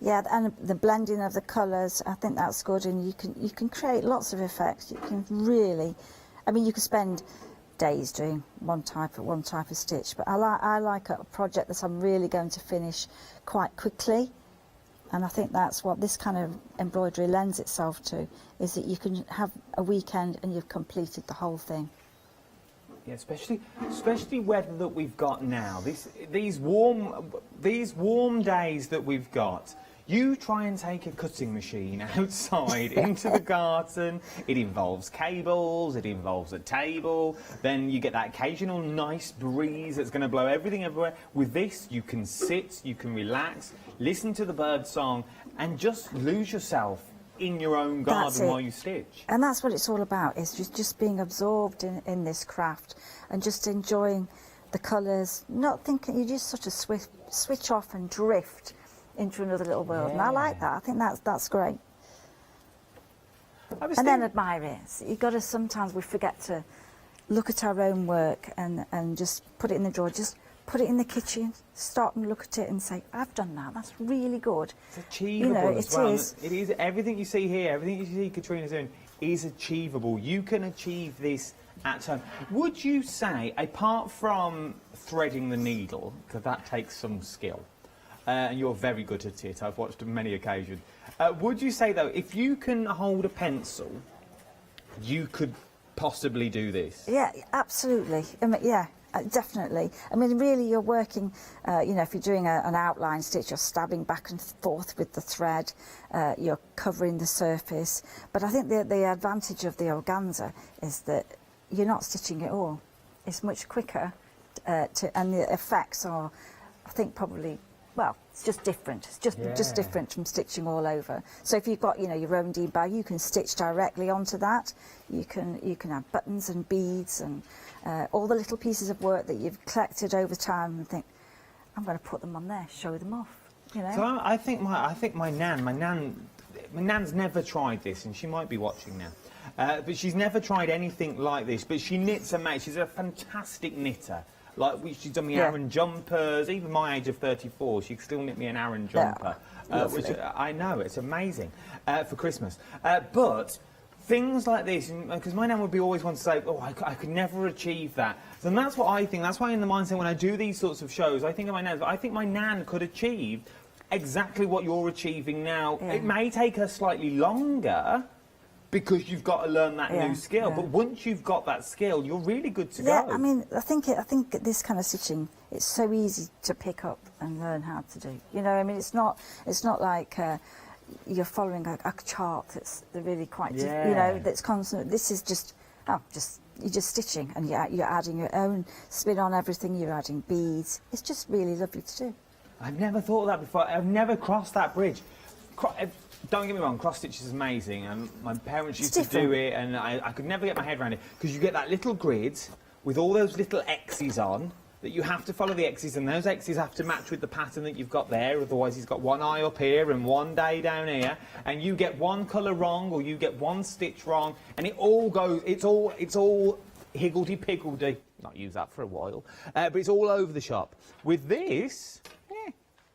Yeah, and the blending of the colours, I think that's good, and you can create lots of effects. You can really, I mean, you can spend days doing one type of stitch, but I like a project that I'm really going to finish quite quickly, and I think that's what this kind of embroidery lends itself to, is that you can have a weekend and you've completed the whole thing. Yeah, especially weather that we've got now. These warm days that we've got. You try and take a cutting machine outside into the garden. It involves cables, it involves a table, then you get that occasional nice breeze that's going to blow everything everywhere. With this, you can sit, you can relax, listen to the bird song, and just lose yourself in your own garden while you stitch. And that's what it's all about, is just being absorbed in this craft and just enjoying the colours, not thinking, you just sort of switch off and drift into another little world. Yeah. And I like that. I think that's great. And then admire it. So you've got to, sometimes we forget to look at our own work and just put it in the drawer. Just put it in the kitchen, stop and look at it and say, I've done that. That's really good. It's achievable as well. It is. Everything you see here, everything you see Katrina's doing is achievable. You can achieve this at home. Would you say, apart from threading the needle, because that takes some skill, and you're very good at it, I've watched on many occasions. Would you say, though, if you can hold a pencil, you could possibly do this? Yeah, absolutely. Yeah, definitely. I mean, really, you're working, you know, if you're doing an outline stitch, you're stabbing back and forth with the thread, you're covering the surface. But I think the advantage of the organza is that you're not stitching it all. It's much quicker, and the effects are, I think, probably... Well, it's just different. It's just different from stitching all over. So if you've got, you know, your Rowandean bag, you can stitch directly onto that. You can have buttons and beads and all the little pieces of work that you've collected over time, and think, I'm going to put them on there, show them off. You know. So I think my nan's never tried this, and she might be watching now, but she's never tried anything like this. But she knits and makes. She's a fantastic knitter. Like, she's done me Aran jumpers. Even my age of 34, she can still knit me an Aran jumper. Which I know, it's amazing for Christmas. But things like this, because my nan would be always one to say, oh, I could never achieve that. And that's what I think. That's why in the mindset when I do these sorts of shows, I think of my nan. But I think my nan could achieve exactly what you're achieving now. Yeah. It may take her slightly longer, because you've got to learn that new skill. But once you've got that skill, you're really good to go. Yeah, I mean, I think this kind of stitching, it's so easy to pick up and learn how to do. You know, I mean, it's not like you're following a chart that's really quite, you know, that's constant. This is just, you're just stitching, and you're adding your own spin on everything. You're adding beads. It's just really lovely to do. I've never thought of that before. I've never crossed that bridge. Don't get me wrong, cross stitch is amazing, and my parents used to do it, and I could never get my head around it, because you get that little grid with all those little X's on, that you have to follow the X's, and those X's have to match with the pattern that you've got there, otherwise he's got one eye up here and one day down here, and you get one colour wrong, or you get one stitch wrong, and it all goes, it's all higgledy-piggledy. Not use that for a while, but it's all over the shop. With this,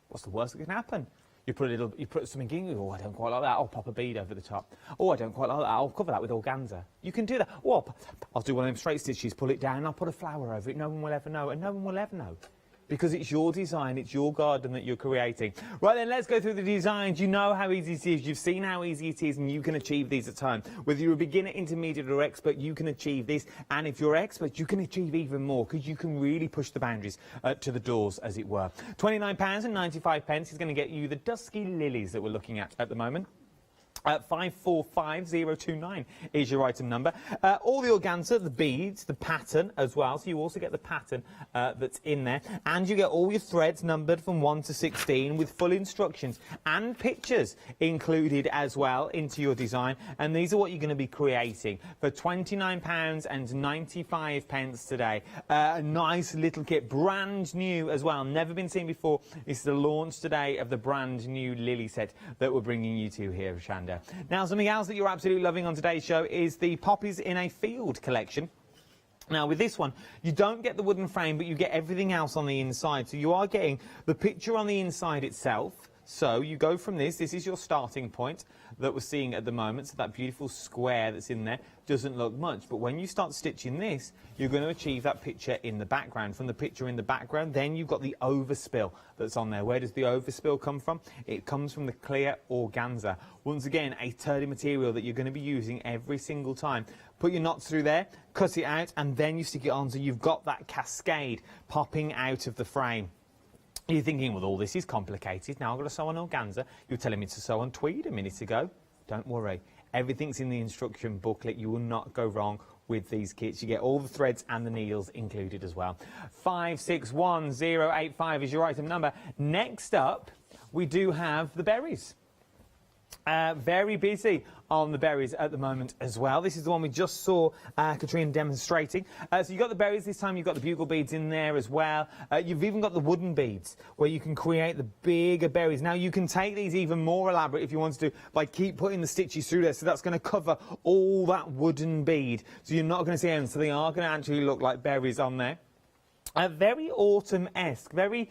what's the worst that can happen? You put something in, oh, I don't quite like that, I'll pop a bead over the top. Oh, I don't quite like that, I'll cover that with organza. You can do that. Oh, I'll do one of them straight stitches, pull it down, and I'll put a flower over it. No one will ever know, and no one will ever know. Because it's your design, it's your garden that you're creating. Right then, let's go through the designs. You know how easy it is, you've seen how easy it is, and you can achieve these at home. Whether you're a beginner, intermediate or expert, you can achieve this. And if you're expert, you can achieve even more, because you can really push the boundaries to the doors, as it were. £29.95 is going to get you the dusky lilies that we're looking at the moment. 545029 is your item number. All the organza, the beads, the pattern as well. So you also get the pattern that's in there. And you get all your threads numbered from 1 to 16 with full instructions and pictures included as well into your design. And these are what you're going to be creating for £29.95 today. A nice little kit, brand new as well, never been seen before. It's the launch today of the brand new Lily set that we're bringing you to here, Hochanda. Now, something else that you're absolutely loving on today's show is the Poppies in a Field collection. Now, with this one, you don't get the wooden frame, but you get everything else on the inside. So you are getting the picture on the inside itself. So you go from this is your starting point that we're seeing at the moment. So that beautiful square that's in there doesn't look much. But when you start stitching this, you're going to achieve that picture in the background. From the picture in the background, then you've got the overspill that's on there. Where does the overspill come from? It comes from the clear organza. Once again, a sturdy material that you're going to be using every single time. Put your knots through there, cut it out, and then you stick it on so you've got that cascade popping out of the frame. You're thinking, well, all this is complicated. Now I've got to sew on organza. You were telling me to sew on tweed a minute ago. Don't worry. Everything's in the instruction booklet. You will not go wrong with these kits. You get all the threads and the needles included as well. 561085 is your item number. Next up, we do have the berries. Very busy on the berries at the moment as well. This is the one we just saw Katrina demonstrating. So you've got the berries this time, you've got the bugle beads in there as well. You've even got the wooden beads where you can create the bigger berries. Now you can take these even more elaborate if you want to by keep putting the stitches through there. So that's going to cover all that wooden bead. So you're not going to see them. So they are going to actually look like berries on there. Very autumn-esque, very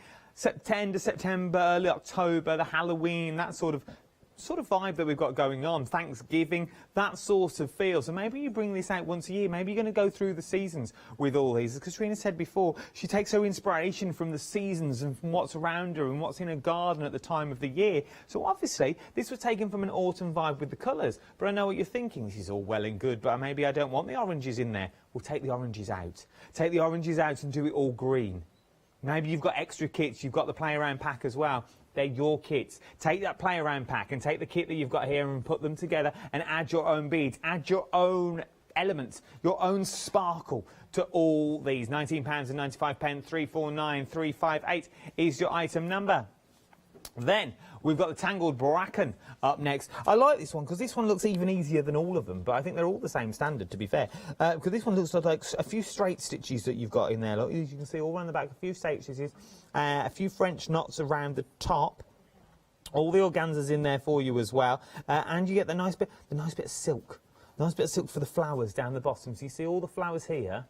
end of September, early October, the Halloween, that sort of vibe that we've got going on, Thanksgiving, that sort of feel. So maybe you bring this out once a year. Maybe you're going to go through the seasons with all these. As Katrina said before, she takes her inspiration from the seasons and from what's around her and what's in her garden at the time of the year. So obviously, this was taken from an autumn vibe with the colours. But I know what you're thinking. This is all well and good, but maybe I don't want the oranges in there. We'll take the oranges out. Take the oranges out and do it all green. Maybe you've got extra kits. You've got the play around pack as well. They're your kits. Take that play around pack and take the kit that you've got here and put them together and add your own beads, add your own elements, your own sparkle to all these. £19.95, 349358 is your item number. Then we've got the tangled bracken up next. I like this one because this one looks even easier than all of them, but I think they're all the same standard, to be fair. Because this one looks like a few straight stitches that you've got in there. Look, as you can see, all around the back, a few straight stitches, a few French knots around the top. All the organza's in there for you as well, and you get the nice bit of silk. Nice bit of silk for the flowers down the bottom. So you see all the flowers here.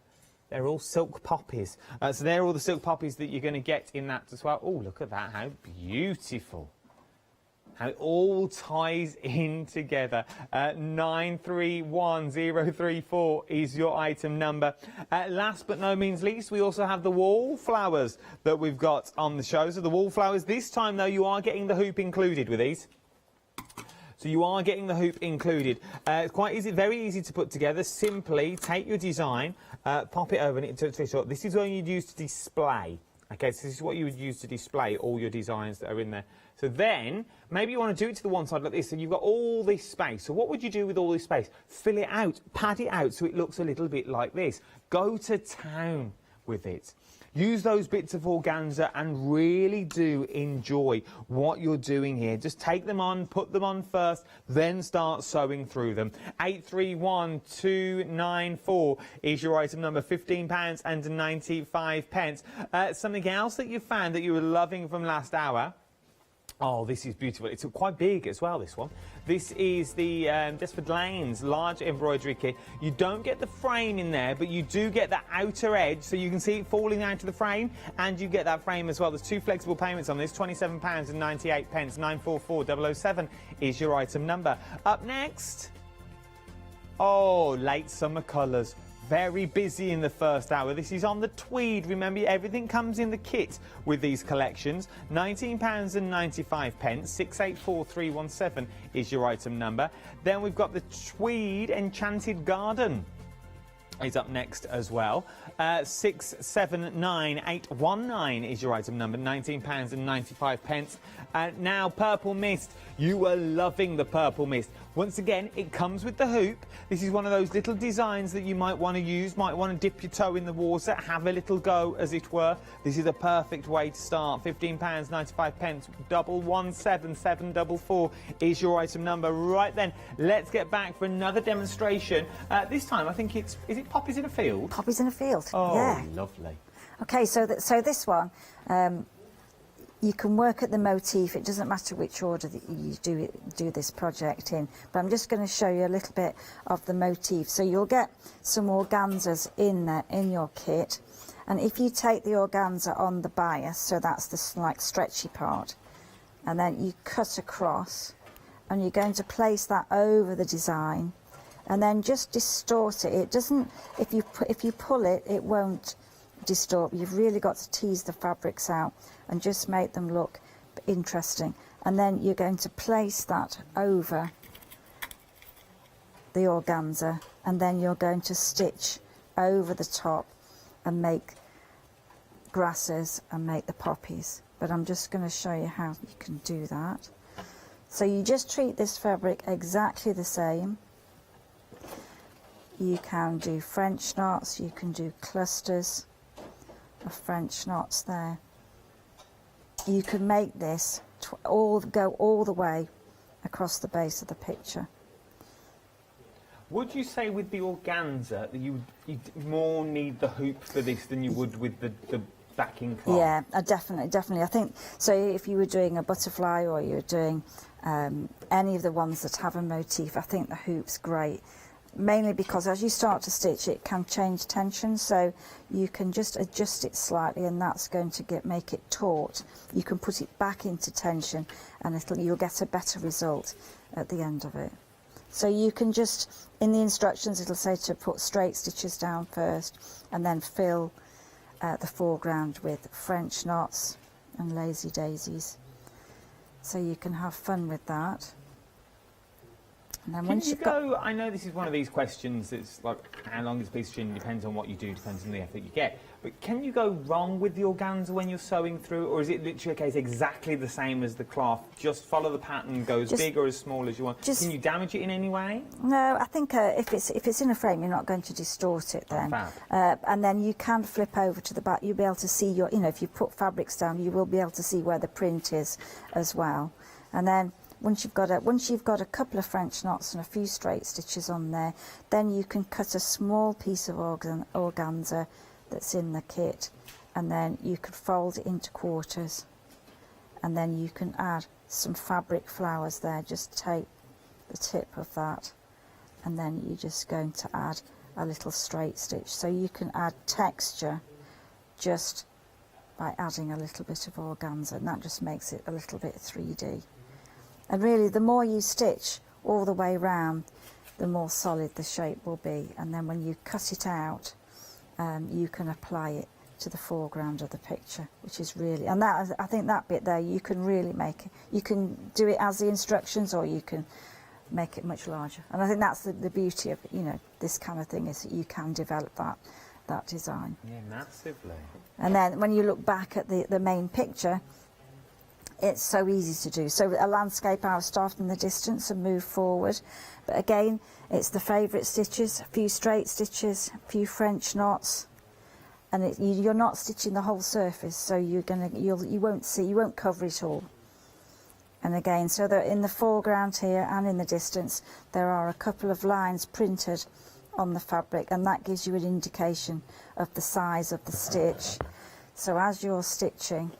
They're all silk poppies. So they're all the silk poppies that you're going to get in that as well. Oh, look at that. How beautiful. How it all ties in together. 931034 is your item number. Last but no means least, we also have the wallflowers that we've got on the show. So the wallflowers, this time, though, you are getting the hoop included with these. So you are getting the hoop included. It's quite easy, very easy to put together. Simply take your design, pop it over, and this is what you'd use to display. Okay, so this is what you would use to display all your designs that are in there. So then, maybe you want to do it to the one side like this, and you've got all this space. So what would you do with all this space? Fill it out, pad it out so it looks a little bit like this. Go to town with it. Use those bits of organza and really do enjoy what you're doing here. Just take them on, put them on first, then start sewing through them. 831294 is your item number, £15.95. Something else that you found that you were loving from last hour. Oh, this is beautiful. It's quite big as well, this one. This is the Desford Lane's large embroidery kit. You don't get the frame in there, but you do get the outer edge, so you can see it falling out of the frame, and you get that frame as well. There's two flexible payments on this, £27.98, 944007 is your item number. Up next, oh, late summer colours. Very busy in the first hour. This is on the tweed. Remember, everything comes in the kit with these collections. £19.95, 684317 is your item number. Then we've got the tweed Enchanted Garden is up next as well. 679819 is your item number, £19.95. Now, Purple Mist. You were loving the Purple Mist. Once again, it comes with the hoop. This is one of those little designs that you might want to use, might want to dip your toe in the water, have a little go, as it were. This is a perfect way to start. £15.95, 117744 is your item number. Right then, let's get back for another demonstration. This time, I think is it Poppies in a Field? Poppies in a Field, oh, yeah. Lovely. Okay, so this one, you can work at the motif. It doesn't matter which order that you do this project in, but I'm just going to show you a little bit of the motif. So you'll get some organzas in there in your kit, and if you take the organza on the bias, so that's the like stretchy part, and then you cut across, and you're going to place that over the design, and then just distort it. It doesn't, if you pull it, it won't distort. You've really got to tease the fabrics out and just make them look interesting, and then you're going to place that over the organza, and then you're going to stitch over the top and make grasses and make the poppies. But I'm just going to show you how you can do that. So you just treat this fabric exactly the same. You can do French knots, you can do clusters of French knots there. You can make this go all the way across the base of the picture. Would you say with the organza that you'd more need the hoop for this than you would with the backing cloth? Yeah, definitely. I think so. If you were doing a butterfly or you were doing any of the ones that have a motif, I think the hoop's great. Mainly because as you start to stitch, it can change tension, so you can just adjust it slightly, and that's going to make it taut. You can put it back into tension, and you'll get a better result at the end of it. So you can just, in the instructions, it'll say to put straight stitches down first, and then fill the foreground with French knots and lazy daisies. So you can have fun with that. And then once you've got... I know this is one of these questions that's like, how long is a piece of string? Depends on what you do, depends on the effort you get. But can you go wrong with the organza when you're sewing through, or is it literally a case exactly the same as the cloth? Just follow the pattern, go as big or as small as you want. Can you damage it in any way? No, I think if it's in a frame, you're not going to distort it then. And then you can flip over to the back. You'll be able to see your, if you put fabrics down, you will be able to see where the print is as well. And then once you've got a couple of French knots and a few straight stitches on there, then you can cut a small piece of organza that's in the kit, and then you could fold it into quarters, and then you can add some fabric flowers there. Just take the tip of that, and then you're just going to add a little straight stitch. So you can add texture just by adding a little bit of organza, and that just makes it a little bit 3D. And really, the more you stitch all the way round, the more solid the shape will be. And then when you cut it out, you can apply it to the foreground of the picture, which is really, and that, I think that bit there, you can really make it. You can do it as the instructions, or you can make it much larger. And I think that's the beauty of, this kind of thing, is that you can develop that design. Yeah, massively. And then when you look back at the main picture, it's so easy to do. So a landscape, I'll start in the distance and move forward. But again, it's the favourite stitches, a few straight stitches, a few French knots, and you're not stitching the whole surface, so you won't cover it all. And again, so that in the foreground here and in the distance, there are a couple of lines printed on the fabric, and that gives you an indication of the size of the stitch. So as you're stitching,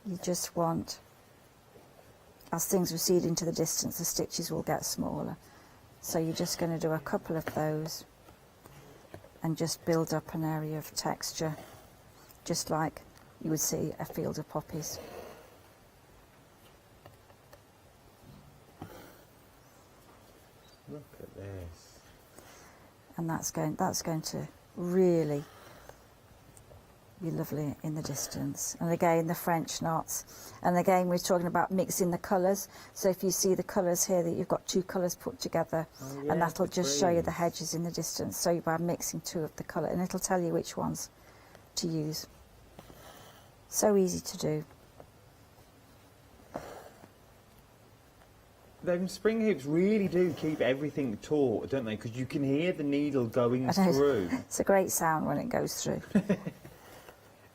you just want, as things recede into the distance, the stitches will get smaller. So you're just going to do a couple of those and just build up an area of texture, just like you would see a field of poppies. Look at this. And that's going to really be lovely in the distance. And again, the French knots. And again, we're talking about mixing the colours. So if you see the colours here, that you've got two colours put together, and that'll just show you the hedges in the distance. So by mixing two of the colour, and it'll tell you which ones to use. So easy to do. them spring hoops really do keep everything taut, don't they? Because you can hear the needle going through. It's a great sound when it goes through.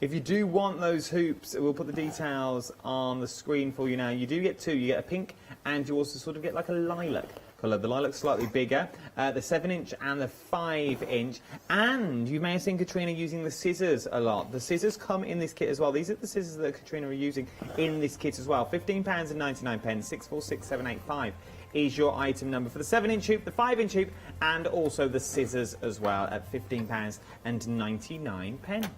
If you do want those hoops, we'll put the details on the screen for you now. You do get two. You get a pink, and you also sort of get like a lilac colour. The lilac's slightly bigger, the 7-inch and the 5-inch. And you may have seen Katrina using the scissors a lot. The scissors come in this kit as well. These are the scissors that Katrina are using in this kit as well. £15.99, 646785 is your item number for the 7-inch hoop, the 5-inch hoop, and also the scissors as well at £15.99.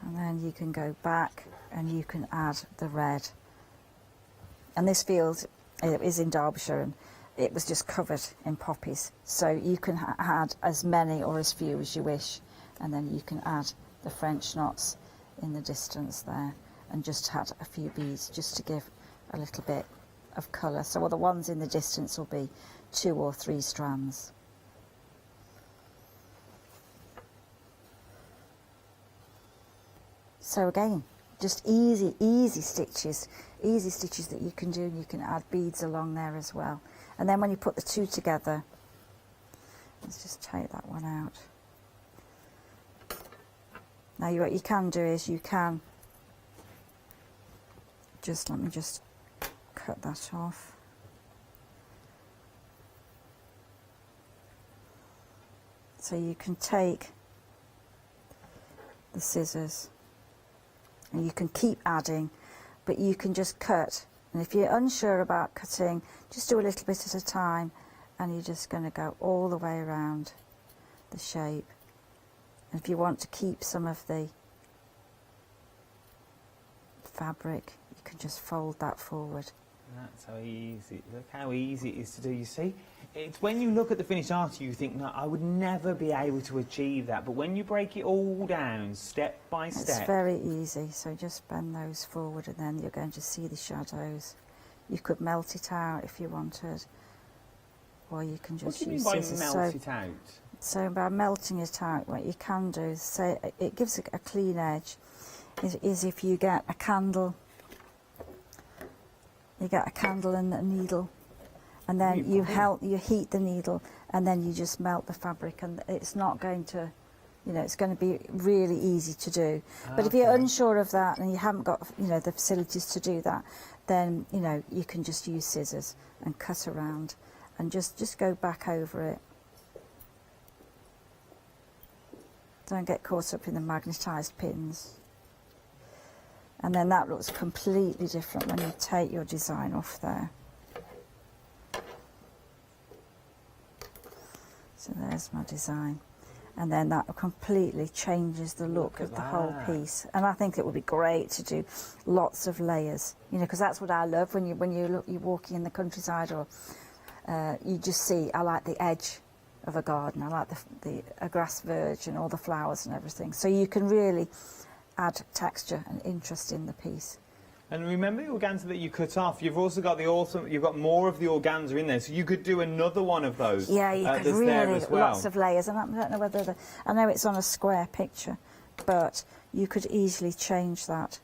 And then you can go back and you can add the red. And this field is in Derbyshire, and it was just covered in poppies. So you can add as many or as few as you wish. And then you can add the French knots in the distance there, and just add a few beads just to give a little bit of colour. So the ones in the distance will be 2 or 3 strands. So again, just easy stitches that you can do, and you can add beads along there as well. And then when you put the two together, let's just take that one out. Now what you can do is you can just, let me just cut that off. So you can take the scissors, and you can keep adding, but you can just cut. And if you're unsure about cutting, just do a little bit at a time, and you're just going to go all the way around the shape. And if you want to keep some of the fabric, you can just fold that forward. That's how easy. Look how easy it is to do. You see, it's when you look at the finished article, you think, no, I would never be able to achieve that. But when you break it all down, step by step, it's very easy. So just bend those forward, and then you're going to see the shadows. You could melt it out if you wanted, or you can just use scissors. What do you mean by melt it out? So by melting it out, what you can do is, say, it gives a clean edge. Is if you get a candle. You get a candle and a needle, and then you heat the needle, and then you just melt the fabric, and it's not going to, you know, it's going to be really easy to do. But if you're unsure of that and you haven't got, you know, the facilities to do that, then, you know, you can just use scissors and cut around, and just go back over it. Don't get caught up in the magnetised pins. And then that looks completely different when you take your design off there. So there's my design. And then that completely changes the look of the whole piece. And I think it would be great to do lots of layers, you know, because that's what I love when you're walking in the countryside, or you just see, I like the edge of a garden, I like a grass verge and all the flowers and everything. So you can really add texture and interest in the piece. And remember the organza that you cut off, you've also got you've got more of the organza in there, so you could do another one of those. Yeah, you could really, lots of layers, and I don't know whether I know it's on a square picture, but you could easily change that,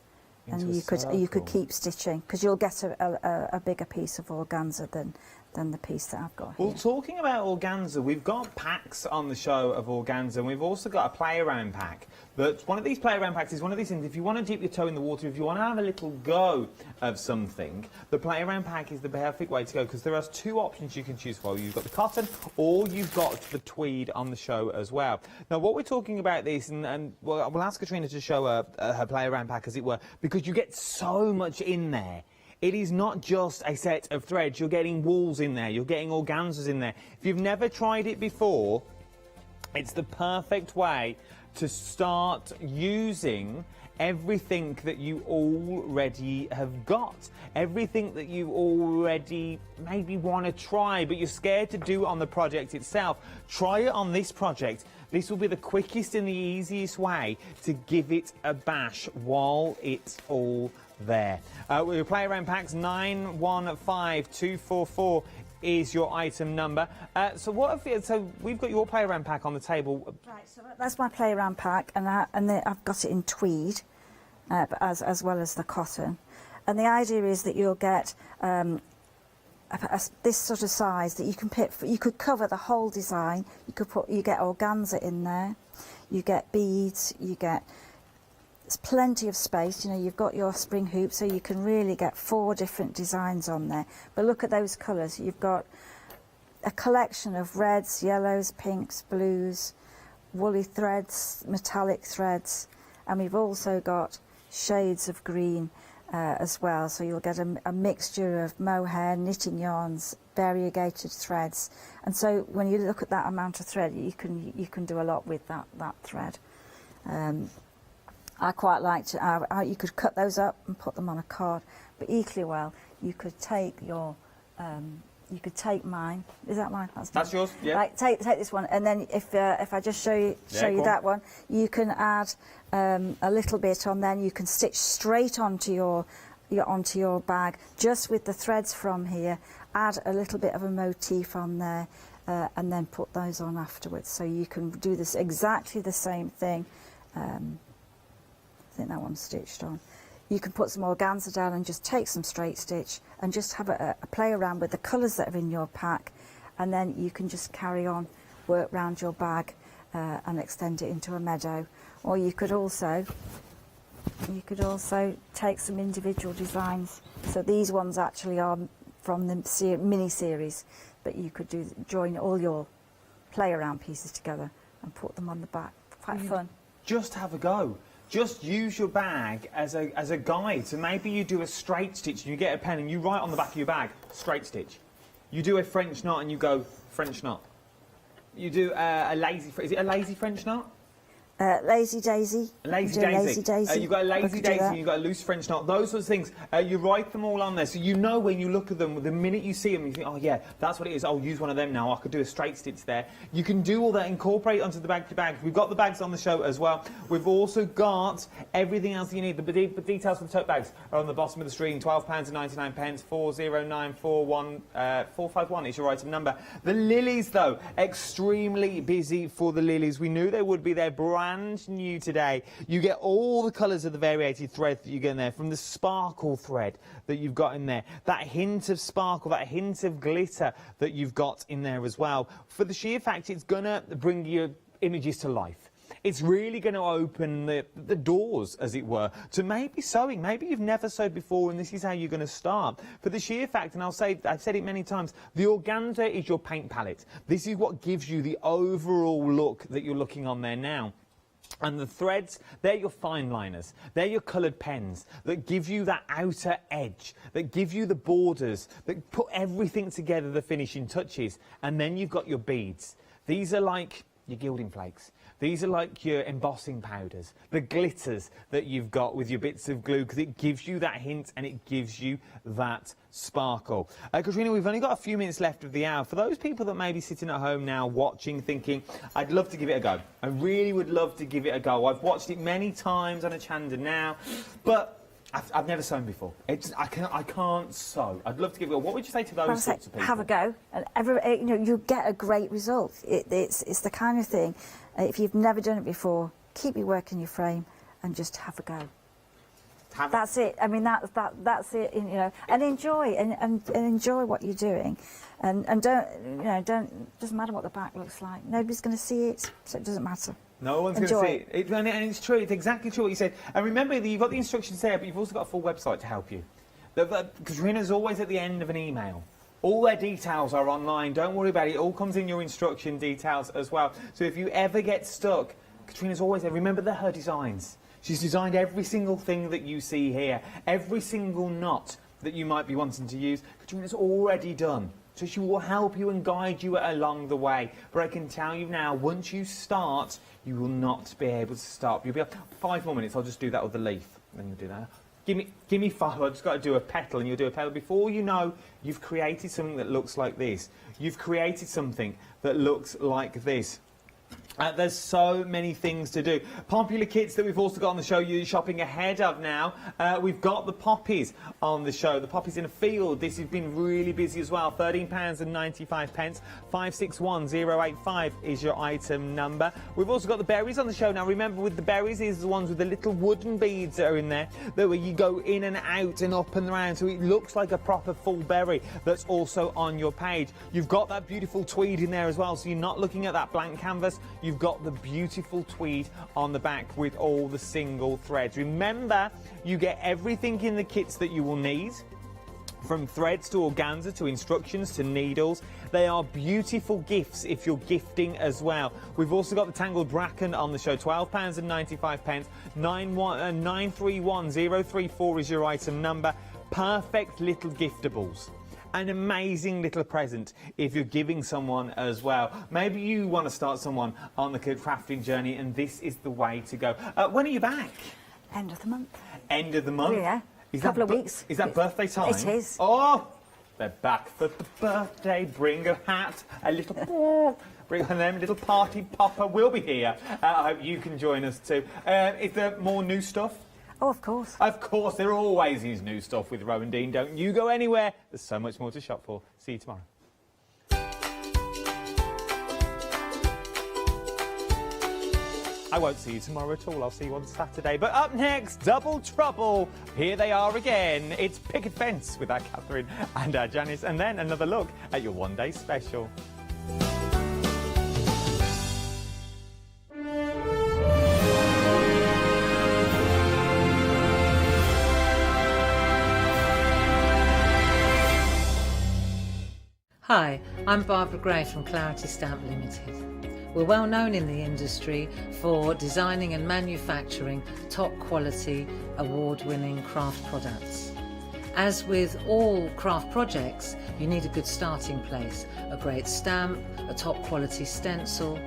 and you could keep stitching, because you'll get a bigger piece of organza than the piece that I've got here. Well, talking about organza, we've got packs on the show of organza, and we've also got a play-around pack. But one of these play-around packs is one of these things, if you want to dip your toe in the water, if you want to have a little go of something, the play-around pack is the perfect way to go, because there are 2 options you can choose for. You've got the cotton, or you've got the tweed on the show as well. Now, what we're we're about this, and we'll ask Katrina to show her play-around pack, as it were, because you get so much in there. It is not just a set of threads. You're getting wools in there. You're getting organzas in there. If you've never tried it before, it's the perfect way to start using everything that you already have got. Everything that you already maybe want to try, but you're scared to do it on the project itself. Try it on this project. This will be the quickest and the easiest way to give it a bash while it's all there. We'll play around packs 915244 is your item number. So we've got your play around pack on the table. Right, so that's my play around pack, and I've got it in tweed, as well as the cotton. And the idea is that you'll get a this sort of size that you can pick. You could cover the whole design. You get organza in there. You get beads. There's plenty of space. You know, you've got your spring hoop, so you can really get 4 different designs on there. But look at those colours. You've got a collection of reds, yellows, pinks, blues, woolly threads, metallic threads, and we've also got shades of green as well. So you'll get a mixture of mohair, knitting yarns, variegated threads. And so when you look at that amount of thread, you can do a lot with that thread. I quite like to, you could cut those up and put them on a card, but equally well, you could take your, you could take mine. Is that mine? That's yours. Yeah. Right, take this one, and then if I just show you that one, you can add a little bit on. Then you can stitch straight onto your bag, just with the threads from here. Add a little bit of a motif on there, and then put those on afterwards. So you can do this exactly the same thing. I think that one's stitched on. You can put some organza down and just take some straight stitch and just have a play around with the colours that are in your pack, and then you can just carry on, work round your bag and extend it into a meadow. Or you could also take some individual designs. So these ones actually are from the mini series, but you could join all your play around pieces together and put them on the back. Quite fun. Just have a go. Just use your bag as a guide. So maybe you do a straight stitch and you get a pen and you write on the back of your bag, straight stitch. You do a French knot and you go, French knot. You do is it a lazy French knot? Lazy daisy. Lazy daisy. You've got a lazy daisy and you've got a loose French knot. Those sorts of things. You write them all on there, so you know when you look at them, the minute you see them, you think, oh yeah, that's what it is. I'll use one of them now. I could do a straight stitch there. You can do all that, incorporate onto the bags. We've got the bags on the show as well. We've also got everything else you need. The details for the tote bags are on the bottom of the screen. £12.99, 40941 is your item number. The lilies, though, extremely busy for the lilies. We knew they would be. They're brand new today. You get all the colours of the variated thread that you get in there, from the sparkle thread that you've got in there, that hint of sparkle, that hint of glitter that you've got in there as well. For the sheer fact, it's going to bring your images to life. It's really going to open the doors, as it were, to maybe sewing. Maybe you've never sewed before and this is how you're going to start. For the sheer fact, and I've said it many times, the organza is your paint palette. This is what gives you the overall look that you're looking on there now. And the threads, they're your fine liners. They're your coloured pens that give you that outer edge, that give you the borders, that put everything together, the finishing touches. And then you've got your beads. These are like your gilding flakes. These are like your embossing powders, the glitters that you've got with your bits of glue, because it gives you that hint and it gives you that sparkle. Katrina, we've only got a few minutes left of the hour. For those people that may be sitting at home now watching, thinking, I'd love to give it a go. I really would love to give it a go. I've watched it many times on Hochanda now, but I've never sewn before. I can't sew. I'd love to give it a go. What would you say to those sorts of people? Have a go, and you get a great result. It's the kind of thing, if you've never done it before, keep your work in your frame and just have a go. That's it. I mean, that's it. You know, and enjoy and enjoy what you're doing, and doesn't matter what the back looks like. Nobody's going to see it, so it doesn't matter. No one's going to see it. And it's true. It's exactly true what you said. And remember that you've got the instructions there, but you've also got a full website to help you. Katrina's always at the end of an email. All their details are online. Don't worry about it. It all comes in your instruction details as well. So if you ever get stuck, Katrina's always there. Remember, they're her designs. She's designed every single thing that you see here. Every single knot that you might be wanting to use, Katrina's already done. So she will help you and guide you along the way. But I can tell you now, once you start, you will not be able to stop. You'll be able, 5 more minutes, I'll just do that with the leaf. Then you'll do that. Give me 5, I've just got to do a petal, and you'll do a petal. Before you know, you've created something that looks like this. You've created something that looks like this. There's so many things to do. Popular kits that we've also got on the show you're shopping ahead of now. We've got the poppies on the show. The poppies in a field. This has been really busy as well. £13.95. 561085 is your item number. We've also got the berries on the show now. Remember, with the berries is the ones with the little wooden beads that are in there, that where you go in and out and up and around, so it looks like a proper full berry. That's also on your page. You've got that beautiful tweed in there as well, so you're not looking at that blank canvas. You've got the beautiful tweed on the back with all the single threads. Remember, you get everything in the kits that you will need, from threads to organza to instructions to needles. They are beautiful gifts if you're gifting as well. We've also got the tangled bracken on the show, £12.95. 931034 is your item number. Perfect little giftables. An amazing little present if you're giving someone as well. Maybe you want to start someone on the crafting journey, and this is the way to go. When are you back? End of the month. End of the month? Yeah, a couple of weeks. Is that birthday time? It is. Oh, they're back for the birthday. Bring a hat, a little... Bring them, little party popper will be here. I hope you can join us too. Is there more new stuff? Oh, of course. Of course, there always is new stuff with Rowandean. Don't you go anywhere. There's so much more to shop for. See you tomorrow. I won't see you tomorrow at all. I'll see you on Saturday. But up next, Double Trouble. Here they are again. It's Picket Fence with our Catherine and our Janice. And then another look at your one-day special. Hi, I'm Barbara Gray from Clarity Stamp Limited. We're well known in the industry for designing and manufacturing top quality, award-winning craft products. As with all craft projects, you need a good starting place, a great stamp, a top quality stencil,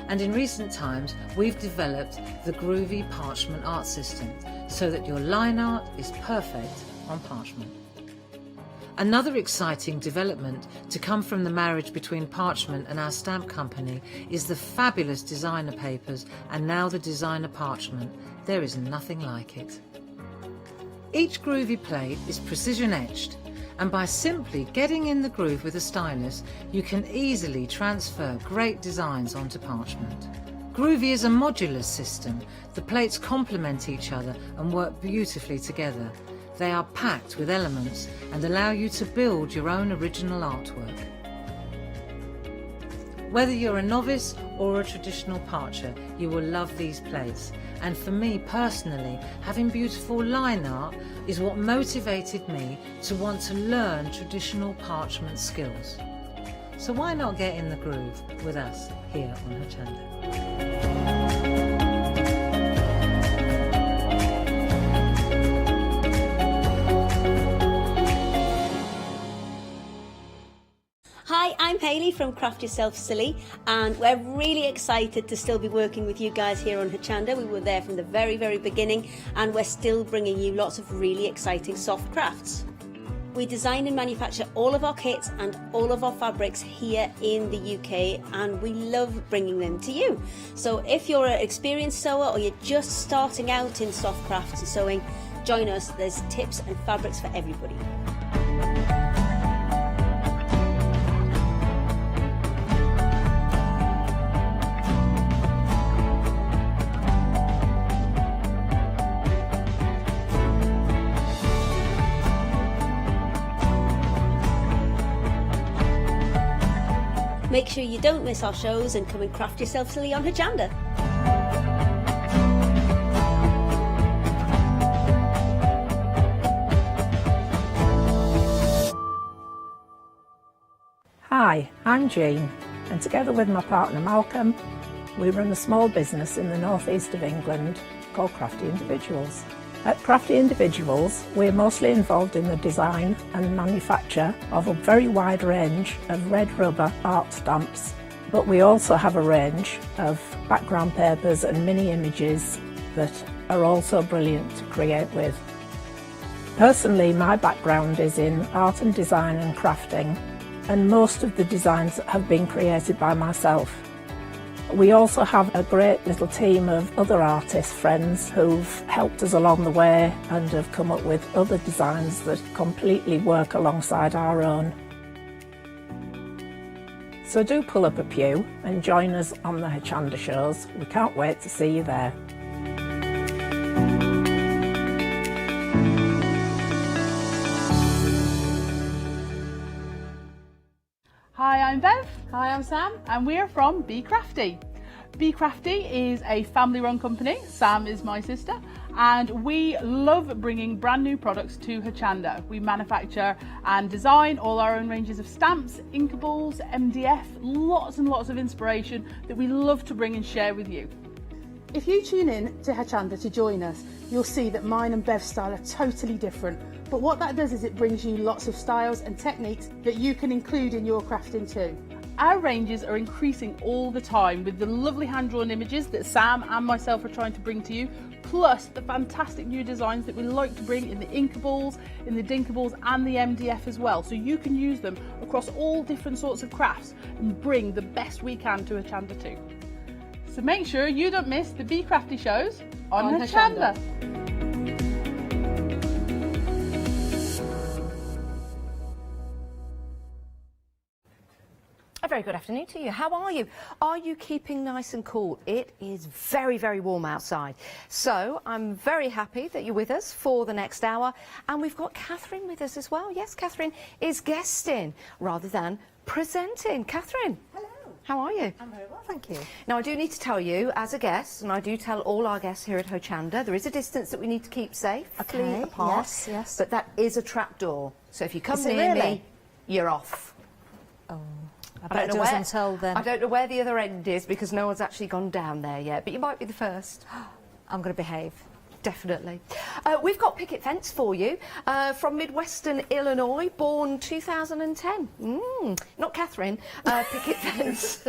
and in recent times we've developed the groovy parchment art system so that your line art is perfect on parchment. Another exciting development to come from the marriage between parchment and our stamp company is the fabulous designer papers and now the designer parchment. There is nothing like it. Each groovy plate is precision etched, and by simply getting in the groove with a stylus, you can easily transfer great designs onto parchment. Groovy is a modular system. The plates complement each other and work beautifully together. They are packed with elements and allow you to build your own original artwork. Whether you're a novice or a traditional parcher, you will love these plates. And for me personally, having beautiful line art is what motivated me to want to learn traditional parchment skills. So why not get in the groove with us here on Hochanda? Hi, I'm Hayley from Craft Yourself Silly, and we're really excited to still be working with you guys here on Hochanda. We were there from the very, very beginning, and we're still bringing you lots of really exciting soft crafts. We design and manufacture all of our kits and all of our fabrics here in the UK, and we love bringing them to you. So if you're an experienced sewer or you're just starting out in soft crafts and sewing, join us. There's tips and fabrics for everybody. Make sure you don't miss our shows and come and craft yourself silly on Hochanda. Hi, I'm Jean, and together with my partner Malcolm, we run a small business in the northeast of England called Crafty Individuals. At Crafty Individuals, we're mostly involved in the design and manufacture of a very wide range of red rubber art stamps, but we also have a range of background papers and mini images that are also brilliant to create with. Personally, my background is in art and design and crafting, and most of the designs have been created by myself. We also have a great little team of other artist friends who've helped us along the way and have come up with other designs that completely work alongside our own. So do pull up a pew and join us on the Hochanda shows. We can't wait to see you there. Hi, I'm Bev. Hi, I'm Sam, and we're from Be Crafty. Be Crafty is a family-run company. Sam is my sister, and we love bringing brand new products to Hochanda. We manufacture and design all our own ranges of stamps, inkables, MDF, lots and lots of inspiration that we love to bring and share with you. If you tune in to Hochanda to join us, you'll see that mine and Bev's style are totally different. But what that does is it brings you lots of styles and techniques that you can include in your crafting too. Our ranges are increasing all the time with the lovely hand-drawn images that Sam and myself are trying to bring to you, plus the fantastic new designs that we like to bring in the inkables, in the dinkables and the MDF as well. So you can use them across all different sorts of crafts and bring the best we can to Hochanda too. So make sure you don't miss the Be Crafty shows on Hochanda. A very good afternoon to you. How are you? Are you keeping nice and cool? It is very, very warm outside. So I'm very happy that you're with us for the next hour. And we've got Catherine with us as well. Yes, Catherine is guesting rather than presenting. Catherine. Hello. How are you? I'm very well, thank you. Now, I do need to tell you, as a guest, and I do tell all our guests here at Hochanda, there is a distance that we need to keep safely apart. Yes, yes. But that is a trap door. So if you come Is it near really? me, you're off. Oh. I don't know where the other end is because no one's actually gone down there yet, but you might be the first. I'm going to behave. Definitely. We've got picket fence for you from Midwestern Illinois, born 2010. Not Catherine, picket fence.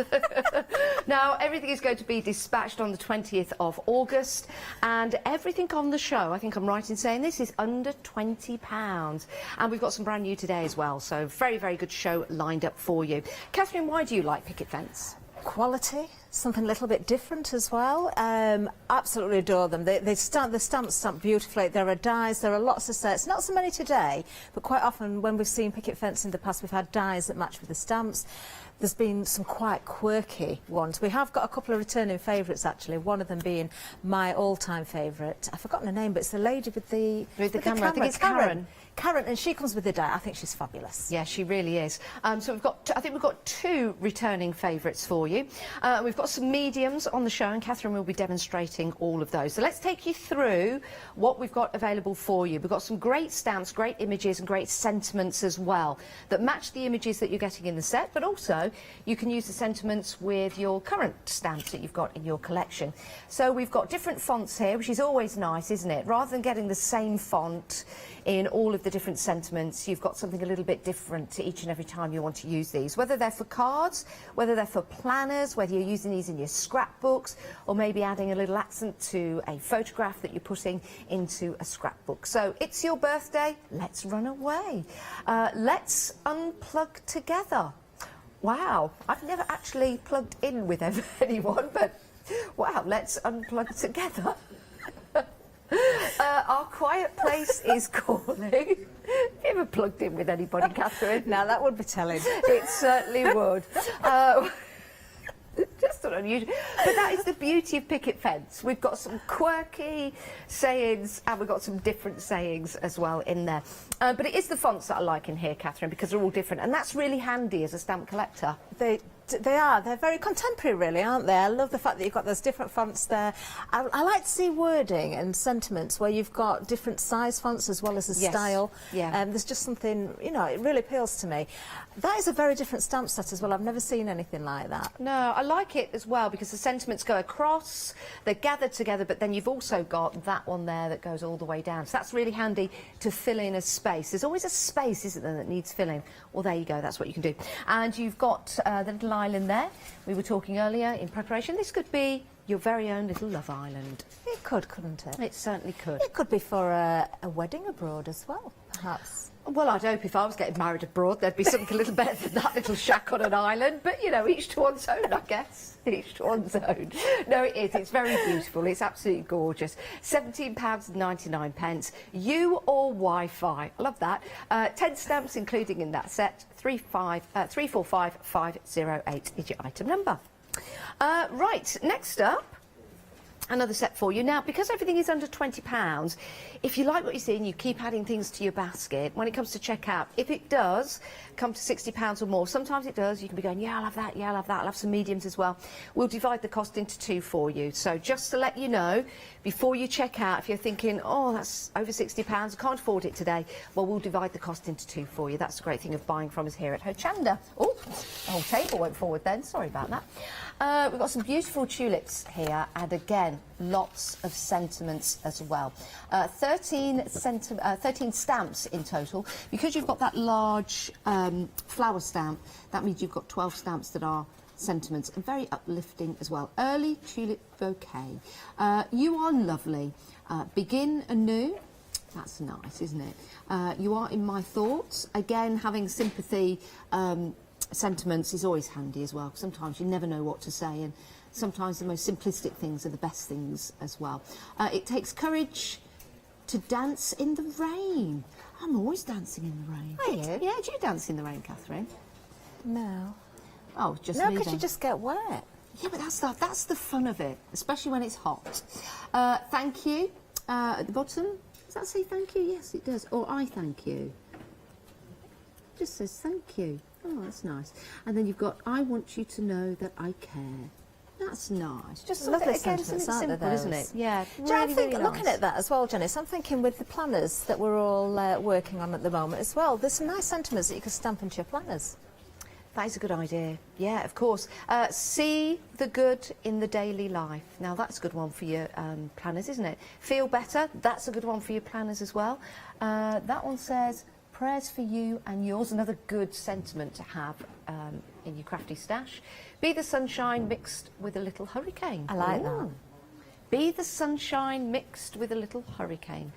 Now, everything is going to be dispatched on the 20th of August, and everything on the show, I think I'm right in saying this, is under £20. And we've got some brand new today as well, so very, very good show lined up for you. Catherine, why do you like picket fence? Quality, something a little bit different as well. Absolutely adore them. The stamps stamp beautifully. There are dies, there are lots of sets. Not so many today, but quite often when we've seen picket fence in the past, we've had dies that match with the stamps. There's been some quite quirky ones. We have got a couple of returning favourites actually, one of them being my all-time favourite. I've forgotten her name, but it's the lady with the camera. I think it's Karen. Karen, and she comes with the die. I think she's fabulous. Yeah, she really is. So we've got, I think we've got two returning favourites for you. We've got some mediums on the show, and Catherine will be demonstrating all of those. So let's take you through what we've got available for you. We've got some great stamps, great images, and great sentiments as well that match the images that you're getting in the set, but also you can use the sentiments with your current stamps that you've got in your collection. So we've got different fonts here, which is always nice, isn't it? Rather than getting the same font in all of the different sentiments, you've got something a little bit different each and every time you want to use these, whether they're for cards, whether they're for planners, whether you're using these in your scrapbooks, or maybe adding a little accent to a photograph that you're putting into a scrapbook. So it's your birthday, let's run away. Let's unplug together. Wow, I've never actually plugged in with anyone, but wow, let's unplug together. Our quiet place is calling. Have you ever plugged in with anybody, Catherine? Now that would be telling. It certainly would. Just not unusual. But that is the beauty of picket fence. We've got some quirky sayings and we've got some different sayings as well in there. But it is the fonts that I like in here, Catherine, because they're all different. And that's really handy as a stamp collector. They are. They're very contemporary, really, aren't they? I love the fact that you've got those different fonts there. I like to see wording and sentiments where you've got different size fonts as well as the style. Yeah. There's just something, you know, it really appeals to me. That is a very different stamp set as well. I've never seen anything like that. No, I like it as well because the sentiments go across, they're gathered together, but then you've also got that one there that goes all the way down. So that's really handy to fill in a space. There's always a space, isn't there, that needs filling? Well, there you go, that's what you can do. And you've got the little island there. We were talking earlier in preparation. This could be your very own little love island. It could, couldn't it? It certainly could. It could be for a wedding abroad as well, perhaps. Well, I'd hope if I was getting married abroad, there'd be something a little better than that little shack on an island. But, you know, each to one's own, I guess. Each to one's own. No, it is. It's very beautiful. It's absolutely gorgeous. £17.99. You or Wi-Fi. I love that. 10 stamps including in that set. 345508 is your item number. Right, next up. Another set for you. Now, because everything is under £20, if you like what you see and you keep adding things to your basket, when it comes to checkout, if it does come to £60 or more, sometimes it does, you can be going, yeah, I'll have that, yeah, I'll have that, I'll have some mediums as well. We'll divide the cost into two for you. So just to let you know, before you check out, if you're thinking, oh, that's over £60, I can't afford it today, well, we'll divide the cost into two for you. That's the great thing of buying from us here at Hochanda. Oh, the whole table went forward then, sorry about that. We've got some beautiful tulips here, and again, lots of sentiments as well. 13 stamps in total. Because you've got that large flower stamp, that means you've got 12 stamps that are sentiments, and very uplifting as well. Early tulip bouquet. You are lovely. Begin anew. That's nice, isn't it? You are in my thoughts. Again, having sympathy sentiments is always handy as well. Sometimes you never know what to say, and sometimes the most simplistic things are the best things as well. It takes courage to dance in the rain. I'm always dancing in the rain. Are you? Yeah, do you dance in the rain, Catherine? No. Oh, just No, me because then. you just get wet. Yeah, but that's the fun of it, especially when it's hot. Thank you. At the bottom, does that say thank you? Yes, it does. Or I thank you. It just says thank you. Oh, that's nice. And then you've got, I want you to know that I care. That's nice. Just Lovely lovely again, sentiments, something aren't simple, they, isn't those? it? Yeah, Do you know, I really, think, really looking nice. at that as well, Janice, I'm thinking with the planners that we're all working on at the moment as well, there's some nice sentiments that you can stamp into your planners. That is a good idea. Yeah, of course. See the good in the daily life. Now, that's a good one for your planners, isn't it? Feel better. That's a good one for your planners as well. That one says, prayers for you and yours. Another good sentiment to have in your crafty stash. Be the sunshine mixed with a little hurricane. I like that. Be the sunshine mixed with a little hurricane.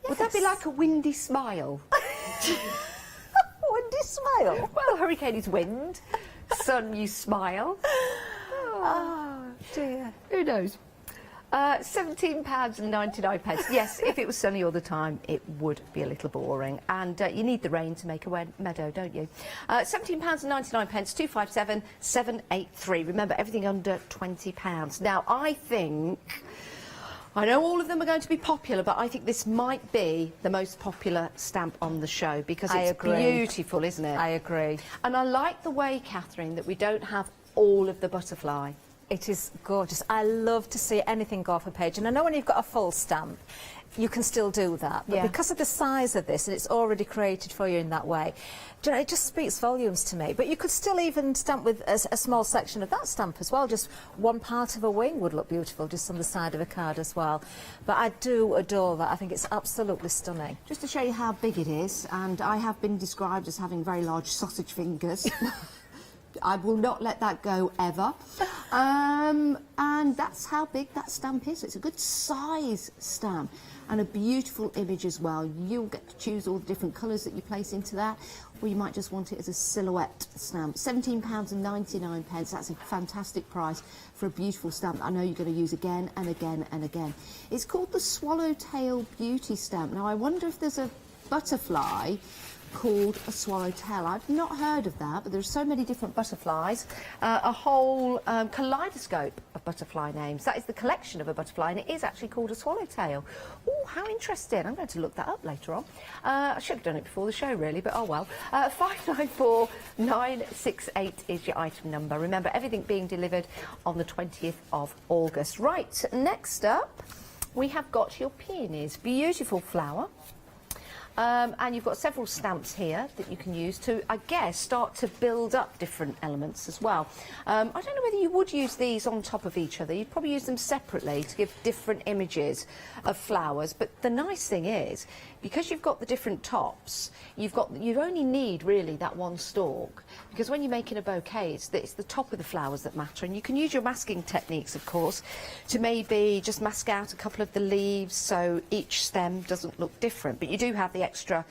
Yes. Would that be like a windy smile? Windy smile? Well, hurricane is wind. Sun, you smile. Oh, dear. Who knows? £17.99. Yes, if it was sunny all the time, it would be a little boring. And you need the rain to make a meadow, don't you? £17.99, 257 783. Remember, everything under £20. Now, I know all of them are going to be popular, but I think this might be the most popular stamp on the show because it's beautiful, isn't it? I agree. And I like the way, Catherine, that we don't have all of the butterfly. It is gorgeous. I love to see anything go off a page. And I know when you've got a full stamp, you can still do that. But because of the size of this, and it's already created for you in that way, do you know, it just speaks volumes to me. But you could still even stamp with a small section of that stamp as well. Just one part of a wing would look beautiful, just on the side of a card as well. But I do adore that. I think it's absolutely stunning. Just to show you how big it is, and I have been described as having very large sausage fingers. I will not let that go ever. And that's how big that stamp is. It's a good size stamp and a beautiful image as well. You'll get to choose all the different colours that you place into that, or you might just want it as a silhouette stamp. £17.99. That's a fantastic price for a beautiful stamp that I know you're going to use again and again and again. It's called the Swallowtail Beauty Stamp. Now, I wonder if there's a butterfly called a swallowtail. I've not heard of that, but there's so many different butterflies. A whole kaleidoscope of butterfly names. That is the collection of a butterfly, and it is actually called a swallowtail. Oh, how interesting. I'm going to look that up later on. I should have done it before the show, really, but oh well. 594968 is your item number. Remember, everything being delivered on the 20th of August. Right, next up, we have got your peonies. Beautiful flower. And you've got several stamps here that you can use to, I guess, start to build up different elements as well. I don't know whether you would use these on top of each other. You'd probably use them separately to give different images of flowers. But the nice thing is, because you've got the different tops, you only need really that one stalk. Because when you're making a bouquet, it's the top of the flowers that matter. And you can use your masking techniques, of course, to maybe just mask out a couple of the leaves so each stem doesn't look different. But you do have the the extra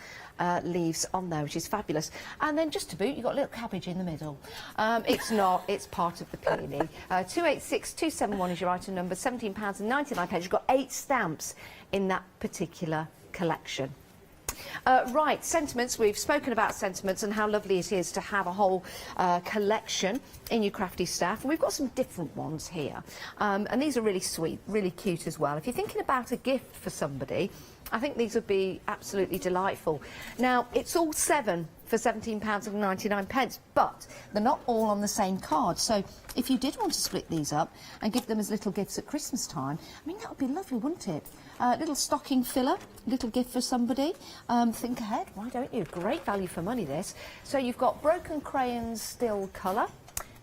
leaves on there, which is fabulous. And then just to boot, you've got a little cabbage in the middle. It's not, it's part of the peony. 286271 is your item number, £17.99. You've got 8 stamps in that particular collection. Right, sentiments. We've spoken about sentiments and how lovely it is to have a whole collection in your crafty staff. And we've got some different ones here. And these are really sweet, really cute as well. If you're thinking about a gift for somebody, I think these would be absolutely delightful. Now, it's all 7 for £17.99, but they're not all on the same card. So if you did want to split these up and give them as little gifts at Christmas time, I mean, that would be lovely, wouldn't it? Little stocking filler, little gift for somebody. Think ahead, why don't you? Great value for money, this. So you've got Broken Crayons Still Colour,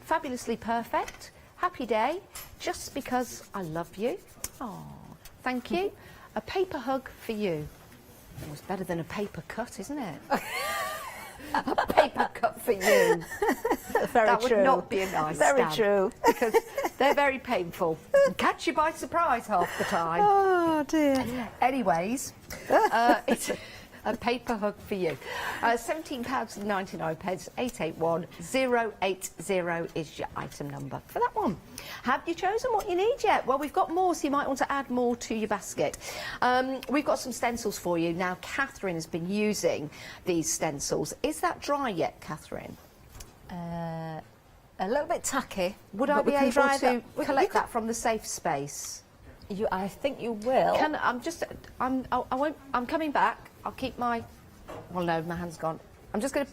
Fabulously Perfect, Happy Day, Just Because I Love You. Oh, thank you. A paper hug for you. Oh, it's better than a paper cut, isn't it? A paper cut for you. Very true. That would not be a nice Very stamp, true. because they're very painful. Catch you by surprise half the time. Oh dear. Anyways, it's a paper hug for you. £17.99, 881080 is your item number for that one. Have you chosen what you need yet? Well, we've got more, so you might want to add more to your basket. We've got some stencils for you. Now, Catherine has been using these stencils. Is that dry yet, Catherine? A little bit tacky. Would I be able to collect that from the safe space? I think you will. I'm coming back. I'll keep my... Well, no, my hand's gone. I'm just going to...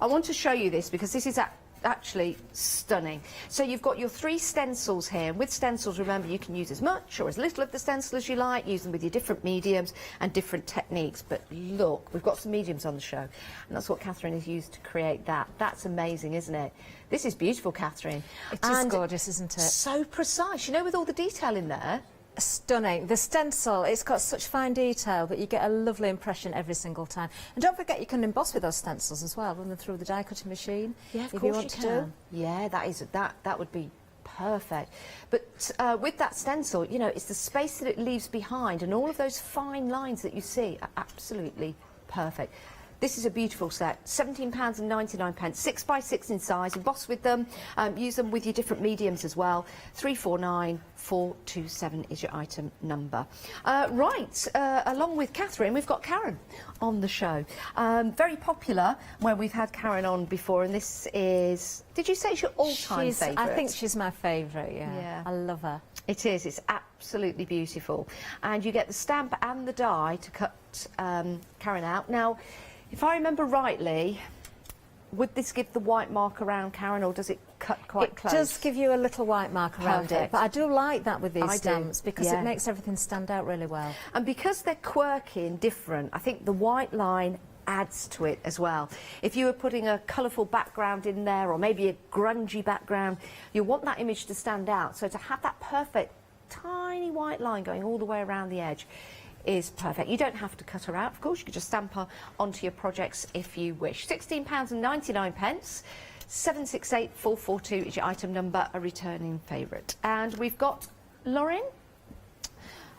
I want to show you this because this is actually stunning. So you've got your 3 stencils here. And with stencils, remember, you can use as much or as little of the stencil as you like. Use them with your different mediums and different techniques. But look, we've got some mediums on the show. And that's what Catherine has used to create that. That's amazing, isn't it? This is beautiful, Catherine. It is gorgeous, isn't it? So precise. You know, with all the detail in there. Stunning. The stencil, it's got such fine detail, but you get a lovely impression every single time. And don't forget, you can emboss with those stencils as well, run them through the die cutting machine. Yeah, of if course you want to can. Yeah, that would be perfect. But with that stencil, you know, it's the space that it leaves behind, and all of those fine lines that you see are absolutely perfect. This is a beautiful set, £17.99, 6x6 in size, emboss with them, use them with your different mediums as well. 349427 is your item number. Right, along with Catherine, we've got Karen on the show. Very popular, where we've had Karen on before, and this is, did you say it's your all-time favourite? I think she's my favourite, yeah. I love her. It is, it's absolutely beautiful. And you get the stamp and the die to cut Karen out. Now, if I remember rightly, would this give the white mark around, Karen, or does it cut quite close? It does give you a little white mark around it, but I do like that with these stamps because it makes everything stand out really well. And because they're quirky and different, I think the white line adds to it as well. If you were putting a colourful background in there, or maybe a grungy background, you want that image to stand out. So to have that perfect tiny white line going all the way around the edge is perfect. You don't have to cut her out, of course. You could just stamp her onto your projects if you wish. £16.99, 768442 is your item number, a returning favourite. And we've got Lauren,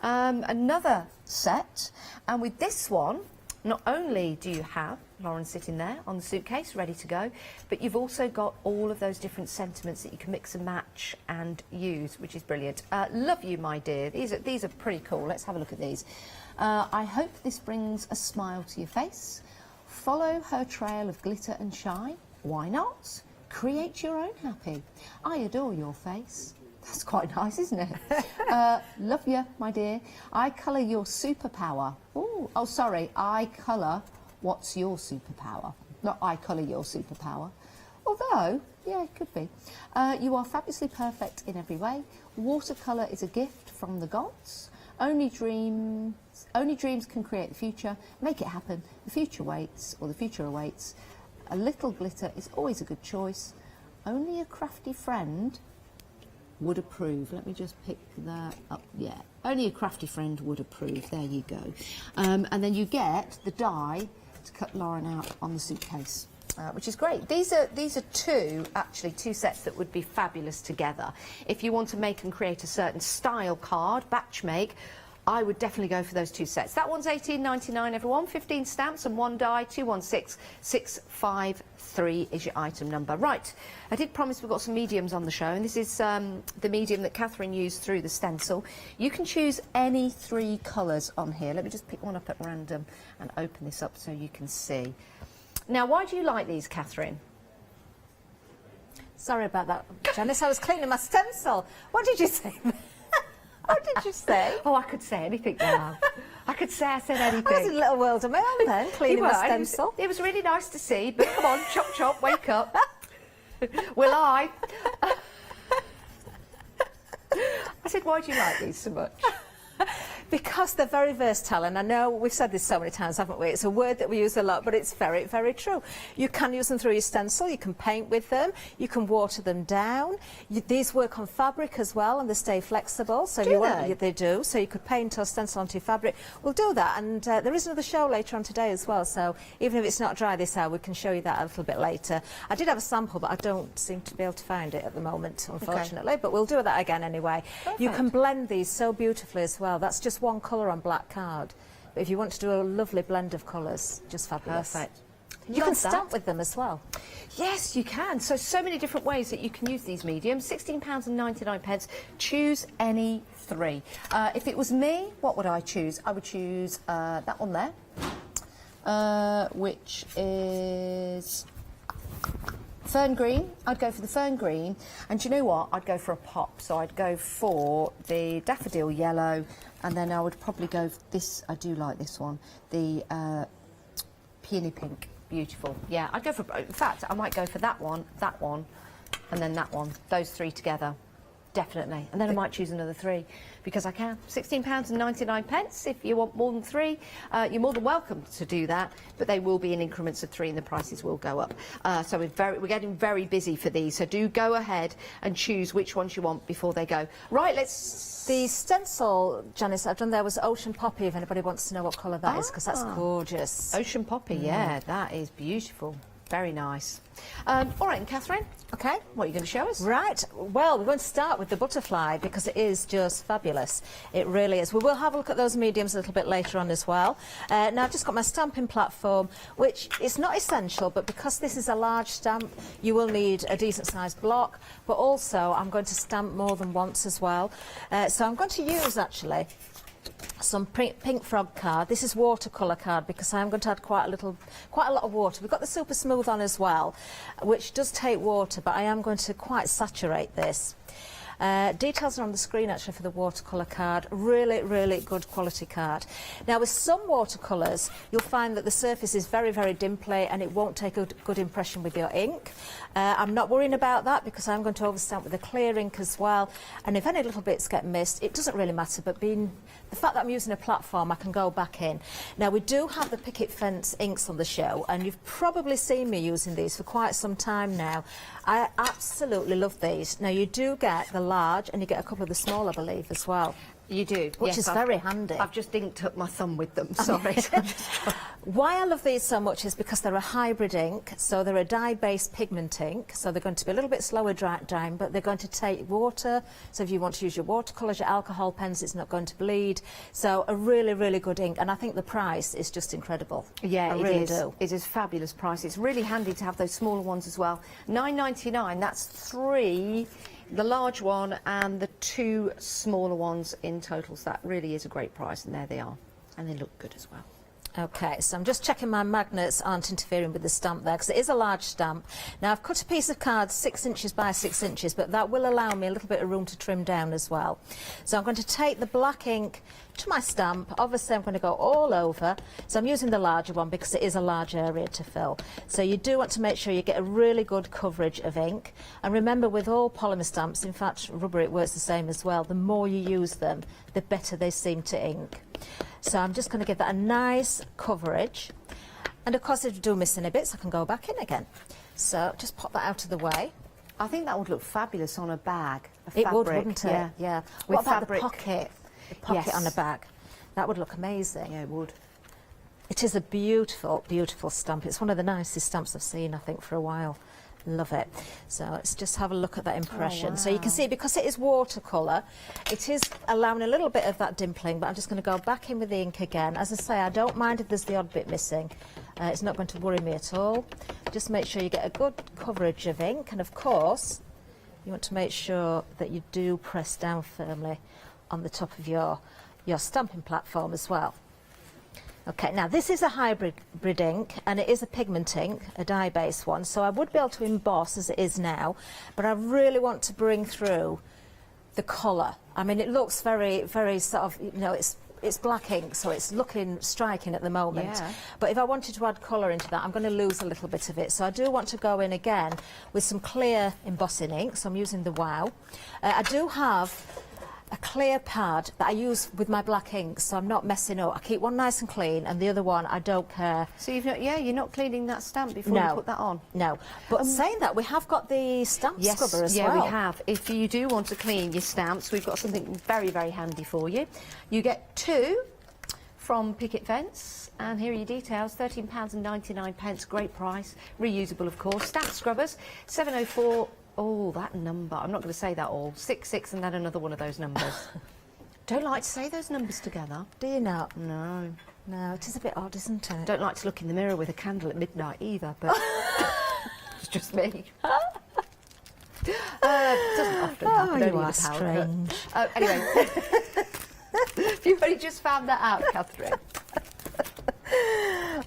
another set. And with this one, not only do you have Lauren sitting there on the suitcase ready to go, but you've also got all of those different sentiments that you can mix and match and use, which is brilliant. Love you, my dear. These are pretty cool. Let's have a look at these. I hope this brings a smile to your face. Follow her trail of glitter and shine. Why not? Create your own happy. I adore your face. That's quite nice, isn't it? Love you, my dear. I colour your superpower. Ooh, oh, sorry. I colour what's your superpower. Not I colour your superpower. Although, yeah, it could be. You are fabulously perfect in every way. Watercolour is a gift from the gods. Only dreams can create the future. Make it happen. The future waits, or the future awaits. A little glitter is always a good choice. Only a crafty friend would approve. Let me just pick that up. Yeah, only a crafty friend would approve. There you go. And then you get the die to cut Lauren out on the suitcase, which is great. These are two sets that would be fabulous together. If you want to make and create a certain style card, batch make, I would definitely go for those 2 sets. That one's £18.99, everyone. 15 stamps and 1 die. 216653 is your item number. Right, I did promise we've got some mediums on the show, and this is the medium that Catherine used through the stencil. You can choose any 3 colours on here. Let me just pick one up at random and open this up so you can see. Now, why do you like these, Catherine? Sorry about that, Janice. I was cleaning my stencil. What did you say? What did you say? Oh, I could say anything now. I could say I said anything. I was in a little world of my own then, cleaning my stencil. It was really nice to see, but come on, chop chop, wake up. Will I? I said, why do you like these so much? Because they're very versatile, and I know we've said this so many times, haven't we? It's a word that we use a lot, but it's very, very true. You can use them through your stencil, you can paint with them, you can water them down. These work on fabric as well, and they stay flexible. So they do. So you could paint or stencil onto your fabric. We'll do that, and there is another show later on today as well, so even if it's not dry this hour, we can show you that a little bit later. I did have a sample, but I don't seem to be able to find it at the moment, unfortunately, but we'll do that again anyway. Perfect. You can blend these so beautifully as well. That's just one colour on black card, but if you want to do a lovely blend of colours, just fabulous. Perfect. You can stamp with them as well. Yes, you can. So many different ways that you can use these mediums. £16.99. Choose any 3. If it was me, what would I choose? I would choose that one there, which is fern green. I'd go for the fern green, and do you know what? I'd go for a pop. So I'd go for the daffodil yellow, and then I would probably go for this. I do like this one, the peony pink. Beautiful. Yeah, I'd go for. In fact, I might go for that one, and then that one. Those 3 together, definitely. And then I might choose another 3 because I can. £16.99. If you want more than 3, you're more than welcome to do that. But they will be in increments of 3, and the prices will go up. So we're getting very busy for these. So do go ahead and choose which ones you want before they go. Right, The stencil, Janice, I've done there was Ocean Poppy, if anybody wants to know what colour that is, because that's gorgeous. Ocean Poppy, yeah, that is beautiful. Very nice. All right, and Catherine? Okay. What are you going to show us? Right. Well, we're going to start with the butterfly because it is just fabulous. It really is. We will have a look at those mediums a little bit later on as well. Now, I've just got my stamping platform, which is not essential, but because this is a large stamp, you will need a decent-sized block, but also I'm going to stamp more than once as well. So I'm going to use, actually, some pink frog card. This is watercolour card because I'm going to add quite a lot of water. We've got the super smooth on as well, which does take water, but I am going to quite saturate this. Details are on the screen actually for the watercolour card. Really, really good quality card. Now with some watercolours, you'll find that the surface is very, very dimply and it won't take a good impression with your ink. I'm not worrying about that because I'm going to overstamp with a clear ink as well. And if any little bits get missed, it doesn't really matter, but the fact that I'm using a platform, I can go back in. Now we do have the picket fence inks on the show, and you've probably seen me using these for quite some time now. I absolutely love these. Now you do get the large and you get a couple of the small, I believe, as well. You do, which is very handy. I've just inked up my thumb with them, sorry. Why I love these so much is because they're a hybrid ink, so they're a dye-based pigment ink, so they're going to be a little bit slower drying, but they're going to take water, so if you want to use your watercolours, your alcohol pens, it's not going to bleed. So a really, really good ink, and I think the price is just incredible. Yeah, I really do. It is a fabulous price. It's really handy to have those smaller ones as well. £9.99, that's 3... the large one and the 2 smaller ones in total. So that really is a great price, and there they are. And they look good as well. Okay, so I'm just checking my magnets aren't interfering with the stamp there, because it is a large stamp. Now I've cut a piece of card 6 inches by 6 inches, but that will allow me a little bit of room to trim down as well. So I'm going to take the black ink to my stamp. Obviously I'm going to go all over, so I'm using the larger one because it is a large area to fill. So you do want to make sure you get a really good coverage of ink, and remember with all polymer stamps, in fact rubber, it works the same as well, the more you use them the better they seem to ink. So I'm just going to give that a nice coverage, and of course if you do miss any bits I can go back in again. So just pop that out of the way. I think that would look fabulous on a bag. It would, wouldn't it? Yeah. Yeah. With what about fabric. the pocket? The pocket on a bag. That would look amazing. Yeah, it would. It is a beautiful, beautiful stamp. It's one of the nicest stamps I've seen, I think, for a while. Love it. So let's just have a look at that impression. So you can see, because it is watercolour, it is allowing a little bit of that dimpling, but I'm just going to go back in with the ink again. As I say, I don't mind if there's the odd bit missing. It's not going to worry me at all. Just make sure you get a good coverage of ink, and of course you want to make sure that you do press down firmly on the top of your stamping platform as well. Okay, now this is a hybrid ink, and it is a pigment ink, a dye-based one, so I would be able to emboss as it is now, but I really want to bring through the colour. I mean, it looks very, very sort of, you know, it's black ink, so it's looking striking at the moment. Yeah. But if I wanted to add colour into that, I'm going to lose a little bit of it. So I do want to go in again with some clear embossing ink, so I'm using the Wow. I do have a clear pad that I use with my black ink, so I'm not messing up. I keep one nice and clean, and the other one I don't care. So you've not, you're not cleaning that stamp before you put that on? No. But saying that, we have got the stamp scrubber as well. Yeah, we have. If you do want to clean your stamps, we've got something very, very handy for you. You get 2 from Picket Fence, and here are your details. £13.99, great price, reusable of course. Stamp scrubbers, 704. Oh, that number. I'm not going to say that all. 66 and then another one of those numbers. Don't like to say those numbers together. Do you not? No. No, it is a bit odd, isn't it? Don't like to look in the mirror with a candle at midnight either, but it's just me. Doesn't often happen. You are strange. Anyway, you've only just found that out, Catherine.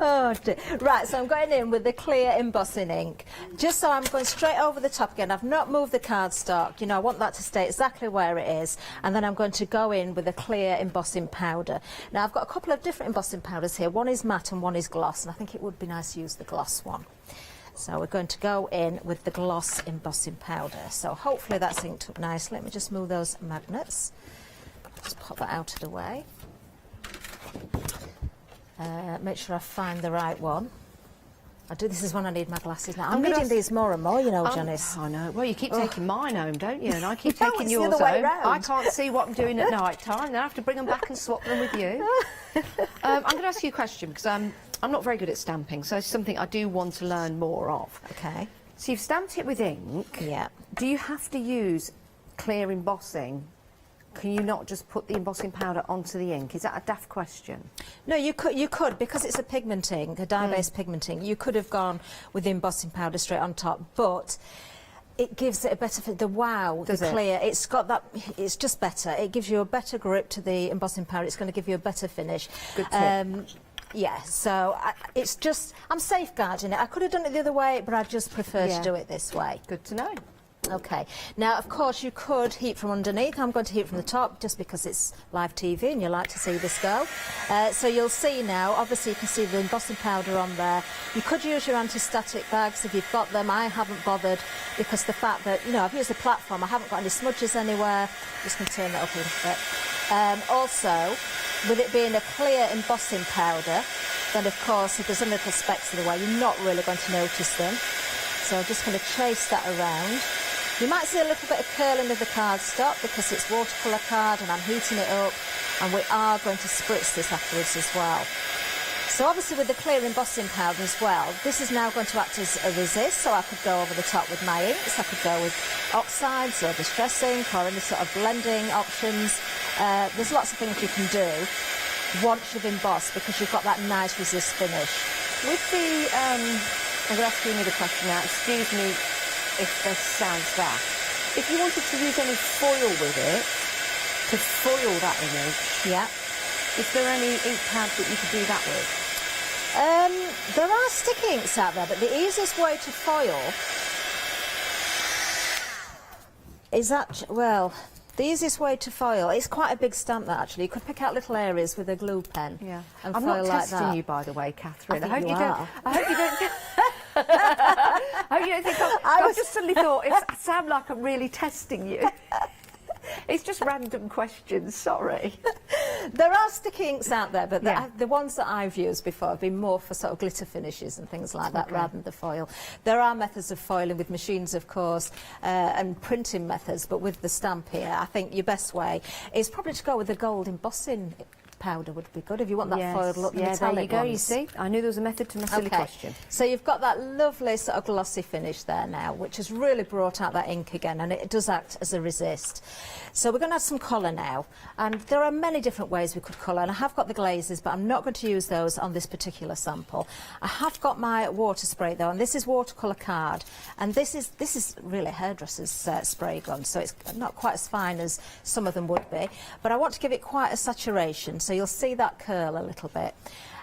Oh dear. Right, so I'm going in with the clear embossing ink. Just so I'm going straight over the top again. I've not moved the cardstock. You know, I want that to stay exactly where it is. And then I'm going to go in with a clear embossing powder. Now, I've got a couple of different embossing powders here. One is matte and one is gloss. And I think it would be nice to use the gloss one. So we're going to go in with the gloss embossing powder. So hopefully that's inked up nice. Let me just move those magnets. Just pop that out of the way. Make sure I find the right one. This is when I need my glasses now. I'm needing these more and more, you know, Janice. I know. Well, you keep taking mine home, don't you? And I keep taking it's yours the other way home. round. I can't see what I'm doing at night time. Then I have to bring them back and swap them with you. I'm going to ask you a question, because I'm not very good at stamping, so it's something I do want to learn more of. Okay. So you've stamped it with ink. Yeah. Do you have to use clear embossing? Can you not just put the embossing powder onto the ink? Is that a daft question? No, you could, because it's a pigment ink, a dye-based pigment ink, you could have gone with the embossing powder straight on top, but it gives it a better fit. The Wow, the clear, it's got that, it's just better. It gives you a better grip to the embossing powder. It's going to give you a better finish. Good tip. Yeah, so it's just, I'm safeguarding it. I could have done it the other way, but I just prefer to do it this way. Good to know. Okay, now of course you could heat from underneath. I'm going to heat from the top just because it's live TV and you like to see this go. So you'll see now, obviously you can see the embossing powder on there. You could use your anti-static bags if you've got them. I haven't bothered because the fact that, you know, I've used a platform, I haven't got any smudges anywhere. I'm just going to turn that up a little bit. Also, with it being a clear embossing powder, then of course if there's a little specks in the way, you're not really going to notice them. So I'm just going to trace that around. You might see a little bit of curling of the cardstock because it's watercolour card and I'm heating it up, and we are going to spritz this afterwards as well. So obviously with the clear embossing powder as well, this is now going to act as a resist, so I could go over the top with my inks, I could go with oxides or distress ink or any sort of blending options. There's lots of things you can do once you've embossed because you've got that nice resist finish. With the, I'm going to ask you another question now, excuse me if this sounds daft. If you wanted to use any foil with it, to foil that image, is there any ink pad that you could do that with? There are sticky inks out there, but the easiest way to foil is that, well, the easiest way to foil, it's quite a big stamp that actually. You could pick out little areas with a glue pen and I'm foil not like testing that. you, by the way, Catherine. I hope you don't. I hope you don't. I hope you don't think I just suddenly thought I sound like I'm really testing you. It's just random questions, sorry. There are sticky inks out there, but the ones that I've used before have been more for sort of glitter finishes and things like that rather than the foil. There are methods of foiling with machines, of course, and printing methods, but with the stamp here, I think your best way is probably to go with the gold embossing powder would be good if you want that foiled look. Yeah, there you go, you see. I knew there was a method to my silly question. So you've got that lovely sort of glossy finish there now, which has really brought out that ink again, and it does act as a resist. So we're going to add some colour now, and there are many different ways we could colour, and I have got the glazes, but I'm not going to use those on this particular sample. I have got my water spray though, and this is watercolour card, and this is really a hairdresser's spray gun, so it's not quite as fine as some of them would be, but I want to give it quite a saturation, so you'll see that curl a little bit.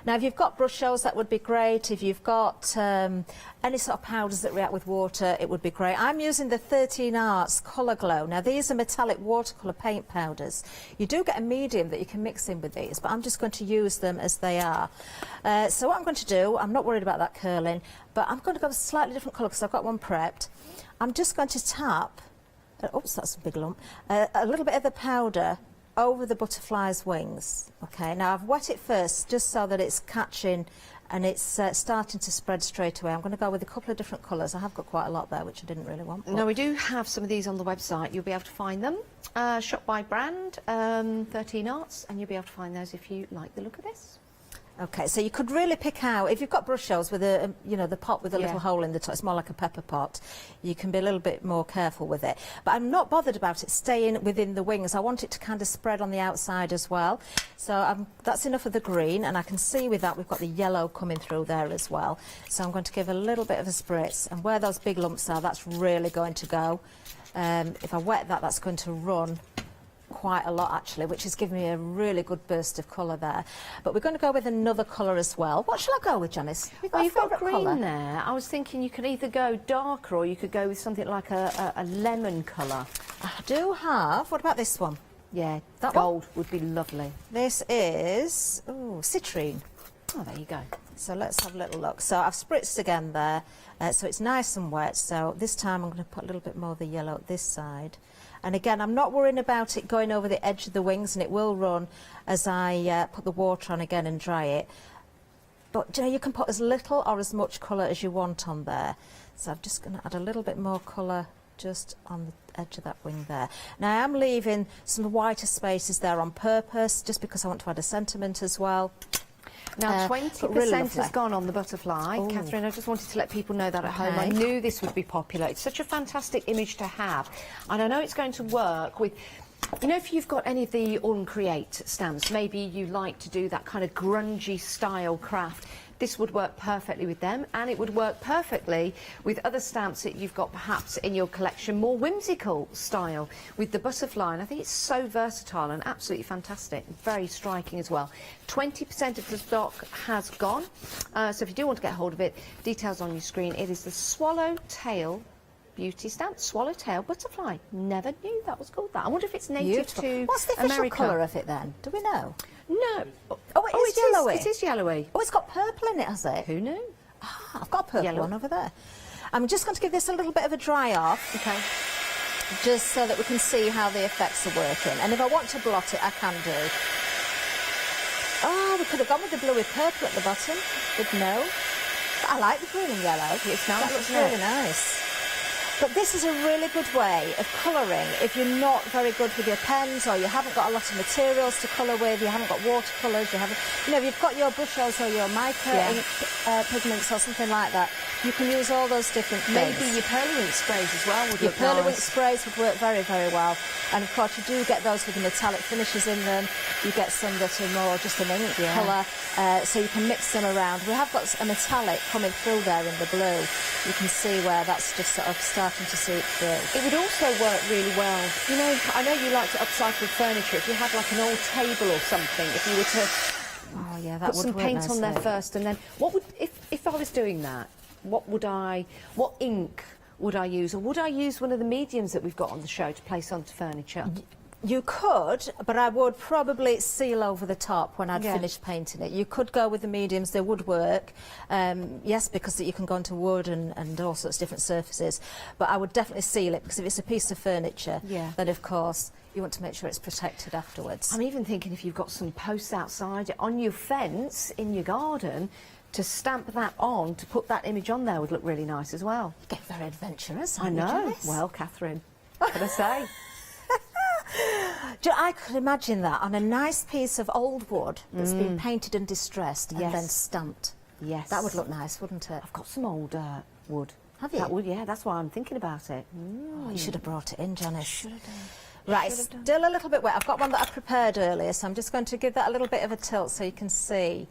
Now, if you've got brush shells, that would be great. If you've got any sort of powders that react with water, it would be great. I'm using the 13 Arts Colour Glow. Now, these are metallic watercolour paint powders. You do get a medium that you can mix in with these, but I'm just going to use them as they are. So what I'm going to do, I'm not worried about that curling, but I'm going to go with a slightly different colour because I've got one prepped. I'm just going to tap, oops, that's a big lump, a little bit of the powder over the butterfly's wings. Okay, now I've wet it first just so that it's catching and it's starting to spread straight away. I'm going to go with a couple of different colours. I have got quite a lot there which I didn't really want. No, we do have some of these on the website. You'll be able to find them. Shop by brand, 13 Arts, and you'll be able to find those if you like the look of this. Okay, so you could really pick out, if you've got brush shells with a, you know, the pot with a little hole in the top, it's more like a pepper pot, you can be a little bit more careful with it. But I'm not bothered about it staying within the wings. I want it to kind of spread on the outside as well. So that's enough of the green, and I can see with that we've got the yellow coming through there as well. So I'm going to give a little bit of a spritz, and where those big lumps are, that's really going to go. If I wet that, that's going to run quite a lot actually, which is giving me a really good burst of colour there. But we're going to go with another colour as well. What shall I go with, Janice? Well, you've got green there. I was thinking you could either go darker or you could go with something like a lemon colour. I do have, what about this one? Yeah, that gold would be lovely. This is, citrine. Oh, there you go. So let's have a little look. So I've spritzed again there, so it's nice and wet. So this time I'm going to put a little bit more of the yellow at this side. And again, I'm not worrying about it going over the edge of the wings, and it will run as I put the water on again and dry it. But you know, you can put as little or as much colour as you want on there. So I'm just going to add a little bit more colour just on the edge of that wing there. Now I am leaving some whiter spaces there on purpose, just because I want to add a sentiment as well. Now 20% has gone on the butterfly. Ooh. Catherine, I just wanted to let people know that at home. I knew this would be popular. It's such a fantastic image to have. And I know it's going to work with, you know, if you've got any of the Uncreate stamps, maybe you like to do that kind of grungy style craft. This would work perfectly with them, and it would work perfectly with other stamps that you've got perhaps in your collection, more whimsical style with the butterfly. And I think it's so versatile and absolutely fantastic, very striking as well. 20% of the stock has gone, so if you do want to get hold of it, details on your screen. It is the Swallowtail beauty stamp, Swallowtail butterfly. Never knew that was called that. I wonder if it's native to What's the official America. colour of it then? Do we know? No. Oh, it is yellowy. It is yellowy. Oh, it's got purple in it, has it? Who knew? Ah, I've got a purple one over there. I'm just going to give this a little bit of a dry off. Okay. Just so that we can see how the effects are working. And if I want to blot it, I can do. Oh, we could have gone with the bluey purple at the bottom. But no. But I like the green and yellow. It's nice. That looks really nice. But this is a really good way of colouring if you're not very good with your pens, or you haven't got a lot of materials to colour with, you haven't got watercolours, you haven't, you know, if you've got your brush shells or your mica ink pigments or something like that, you can use all those different things. Maybe your Perlywink sprays as well would Your look nice. Perlywink sprays would work very, very well. And of course you do get those with the metallic finishes in them. You get some that are more just an ink colour, so you can mix them around. We have got a metallic coming through there in the blue. You can see where that's just sort of starting to seep through. It would also work really well. You know, I know you like to upcycle furniture. If you had like an old table or something, if you were to that put some would work paint on there nicely. first, and then what would, if I was doing that, what ink would I use, or would I use one of the mediums that we've got on the show to place onto furniture? You could, but I would probably seal over the top when I'd finished painting it. You could go with the mediums, they would work. Yes, because you can go into wood and all sorts of different surfaces. But I would definitely seal it, because if it's a piece of furniture, then of course you want to make sure it's protected afterwards. I'm even thinking if you've got some posts outside on your fence in your garden, to stamp that on, to put that image on there would look really nice as well. You get very adventurous. I know. Well, Catherine, what can I say? I could imagine that on a nice piece of old wood that's been painted and distressed and then stamped. Yes. That would look nice, wouldn't it? I've got some old wood. Have you? That would, yeah, that's why I'm thinking about it. Oh, you should have brought it in, Janice. Should have done. Right, still a little bit wet. I've got one that I prepared earlier, so I'm just going to give that a little bit of a tilt so you can see.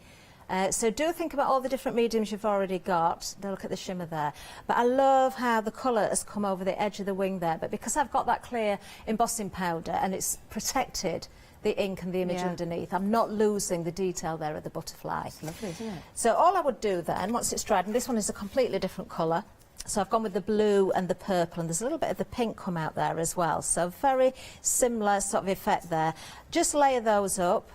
So do think about all the different mediums you've already got. Look at the shimmer there. But I love how the colour has come over the edge of the wing there. But because I've got that clear embossing powder and it's protected the ink and the image underneath, I'm not losing the detail there of the butterfly. It's lovely, isn't it? So all I would do then, once it's dried, and this one is a completely different colour. So I've gone with the blue and the purple, and there's a little bit of the pink come out there as well. So very similar sort of effect there. Just layer those up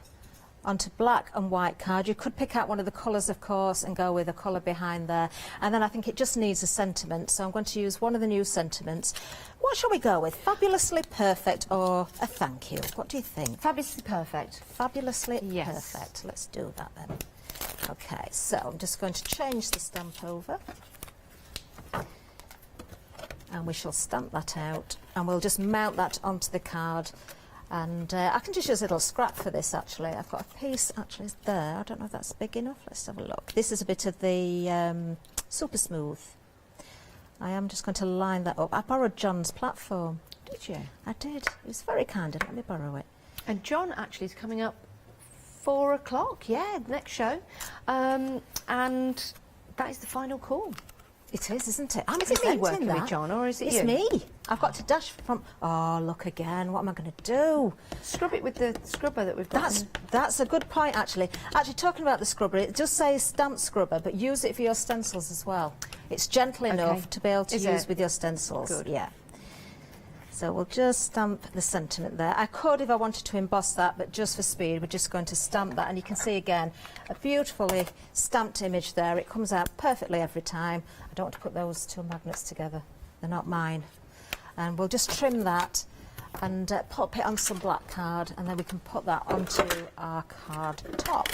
onto black and white card. You could pick out one of the colours, of course, and go with a colour behind there. And then I think it just needs a sentiment. So I'm going to use one of the new sentiments. What shall we go with? Fabulously perfect or a thank you? What do you think? Fabulously perfect. Fabulously perfect. Let's do that then. Okay, so I'm just going to change the stamp over. And we shall stamp that out, and we'll just mount that onto the card. And I can just use a little scrap for this, actually. I've got a piece actually there. I don't know if that's big enough. Let's have a look. This is a bit of the Super Smooth. I am just going to line that up. I borrowed John's platform. Did you? I did. He was very kind and let me borrow it. And John actually is coming up 4 o'clock, next show. And that is the final call. It is, isn't it? I'm is it me working with John, or is it it's you? me. I've got to dash from... Oh, look again. What am I going to do? Scrub it with the scrubber that we've got. That's a good point, actually. Actually, talking about the scrubber, it does say stamp scrubber, but use it for your stencils as well. It's gentle enough to be able to use with your stencils. Good. Yeah. So we'll just stamp the sentiment there. I could, if I wanted to emboss that, but just for speed, we're just going to stamp that. And you can see, again, a beautifully stamped image there. It comes out perfectly every time. I don't want to put those two magnets together. They're not mine. And we'll just trim that and pop it on some black card, and then we can put that onto our card top.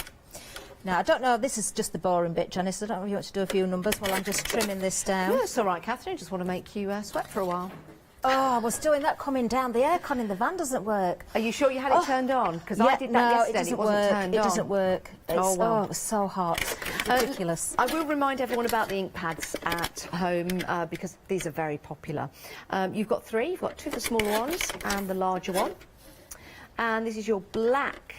Now, I don't know, this is just the boring bit, Janice. I don't know if you want to do a few numbers while I'm just trimming this down. No, it's all right, Catherine. Just want to make you sweat for a while. Oh, I was doing that coming down. The aircon in the van doesn't work. Are you sure you had it turned on? Because I did that yesterday and it wasn't turned on. It doesn't work. Oh, well. It was so hot. Ridiculous. I will remind everyone about the ink pads at home because these are very popular. You've got 3. You've got 2 of the smaller ones and the larger one. And this is your black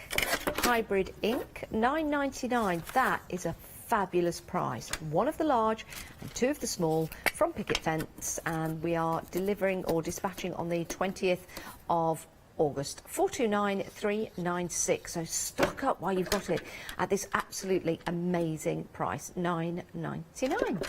hybrid ink, £9.99. That is a fabulous price. 1 of the large and 2 of the small from Picket Fence, and we are delivering or dispatching on the 20th of August. 429396. So stock up while you've got it at this absolutely amazing price, £9.99.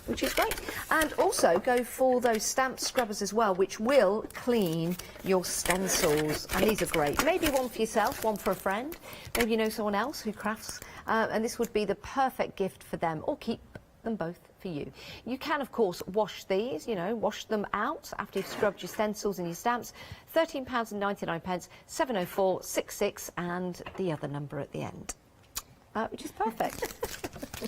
Which is great. And also go for those stamp scrubbers as well, which will clean your stencils. And these are great. Maybe one for yourself, one for a friend. Maybe you know someone else who crafts. And this would be the perfect gift for them, or keep them both for you. You can, of course, wash these, wash them out after you've scrubbed your stencils and your stamps. £13.99, 70466, and the other number at the end. Which is perfect.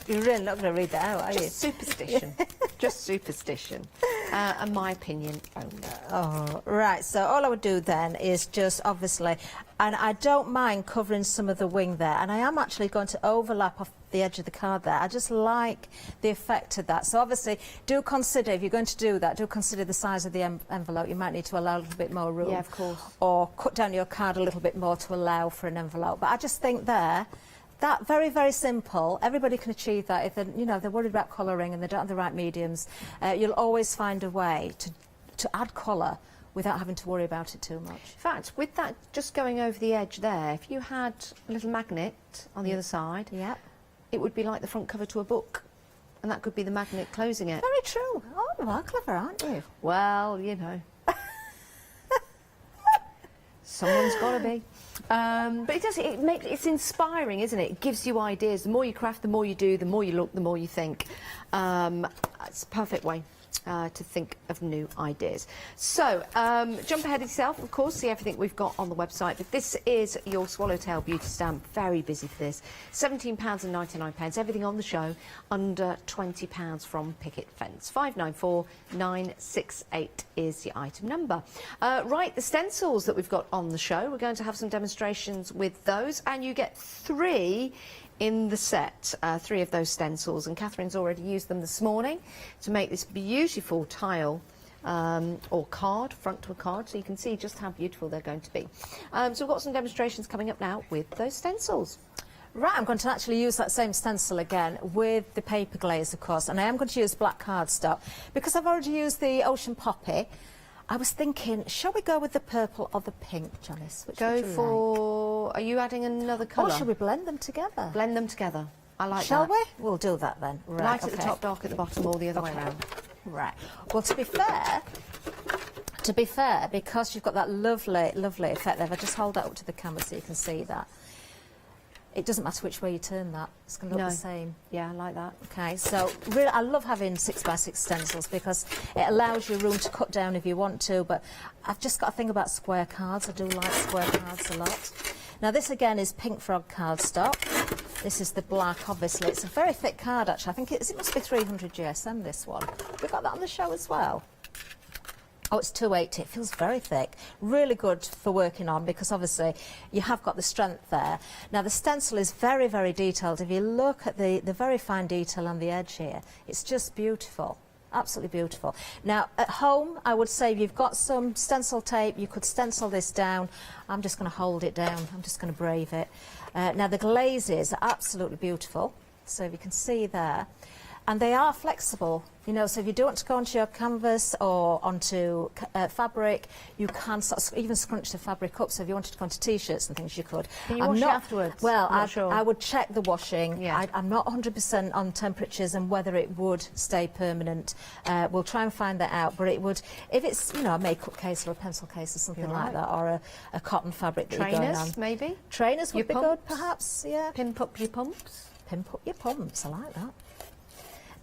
You're really not going to read that out, are you? Just superstition. Just superstition. And my opinion only. Oh, right. So all I would do then is just obviously, and I don't mind covering some of the wing there, and I am actually going to overlap off the edge of the card there. I just like the effect of that. So obviously, do consider, if you're going to do that, do consider the size of the envelope. You might need to allow a little bit more room. Yeah, of course. Or cut down your card a little bit more to allow for an envelope. But I just think there, that very, very simple. Everybody can achieve that if they're, they're worried about colouring and they don't have the right mediums. You'll always find a way to add colour without having to worry about it too much. In fact, with that just going over the edge there, if you had a little magnet on the other side, it would be like the front cover to a book. And that could be the magnet closing it. Very true. Oh, you are clever, aren't you? Well, someone's got to be. But it's inspiring, isn't it? It gives you ideas. The more you craft, the more you do, the more you look, the more you think. It's a perfect way to think of new ideas. So, jump ahead yourself, of course, see everything we've got on the website. But this is your Swallowtail beauty stamp. Very busy for this. £17.99. Everything on the show under £20 from Picket Fence. 594968 is the item number. Right, the stencils that we've got on the show, we're going to have some demonstrations with those, and you get 3 in the set, 3 of those stencils, and Catherine's already used them this morning to make this beautiful tile or card, front to a card, so you can see just how beautiful they're going to be. So we've got some demonstrations coming up now with those stencils. Right, I'm going to actually use that same stencil again with the paper glaze, of course, and I am going to use black cardstock. Because I've already used the Ocean Poppy, I was thinking, shall we go with the purple or the pink, Janice? Which Go would you for... like? Are you adding another colour? Or shall we blend them together? Blend them together. I like Shall that. we? We'll do that then. Right, Light at okay. the top, dark at the bottom, or the other way Okay. around. Right. Well, to be fair, because you've got that lovely, lovely effect there, if I just hold that up to the camera so you can see that. It doesn't matter which way you turn that, it's going to look the same. Yeah, I like that. Okay, so really, I love having 6x6 stencils because it allows you room to cut down if you want to, but I've just got a thing about square cards. I do like square cards a lot. Now this again is Pink Frog cardstock. This is the black, obviously. It's a very thick card actually. I think it must be 300 GSM, this one. We've got that on the show as well. Oh, it's 280. It feels very thick. Really good for working on because obviously you have got the strength there. Now the stencil is very, very detailed. If you look at the very fine detail on the edge here, it's just beautiful. Absolutely beautiful. Now at home, I would say if you've got some stencil tape, you could stencil this down. I'm just going to hold it down. I'm just going to brave it. Now the glazes are absolutely beautiful. So if you can see there. And they are flexible, you know, so if you don't want to go onto your canvas or onto fabric, you can sort of even scrunch the fabric up. So if you wanted to go onto T-shirts and things, you could. Can you wash it afterwards? Well, Sure. I would check the washing. Yeah. I'm not 100% on temperatures and whether it would stay permanent. We'll try and find that out, but it would, if it's, you know, a makeup case or a pencil case or something like that, or a cotton fabric that you're going on. Trainers, maybe? Trainers would Your be pumps? good, perhaps, yeah. Pimp up your pumps? Pimp up your pumps, I like that.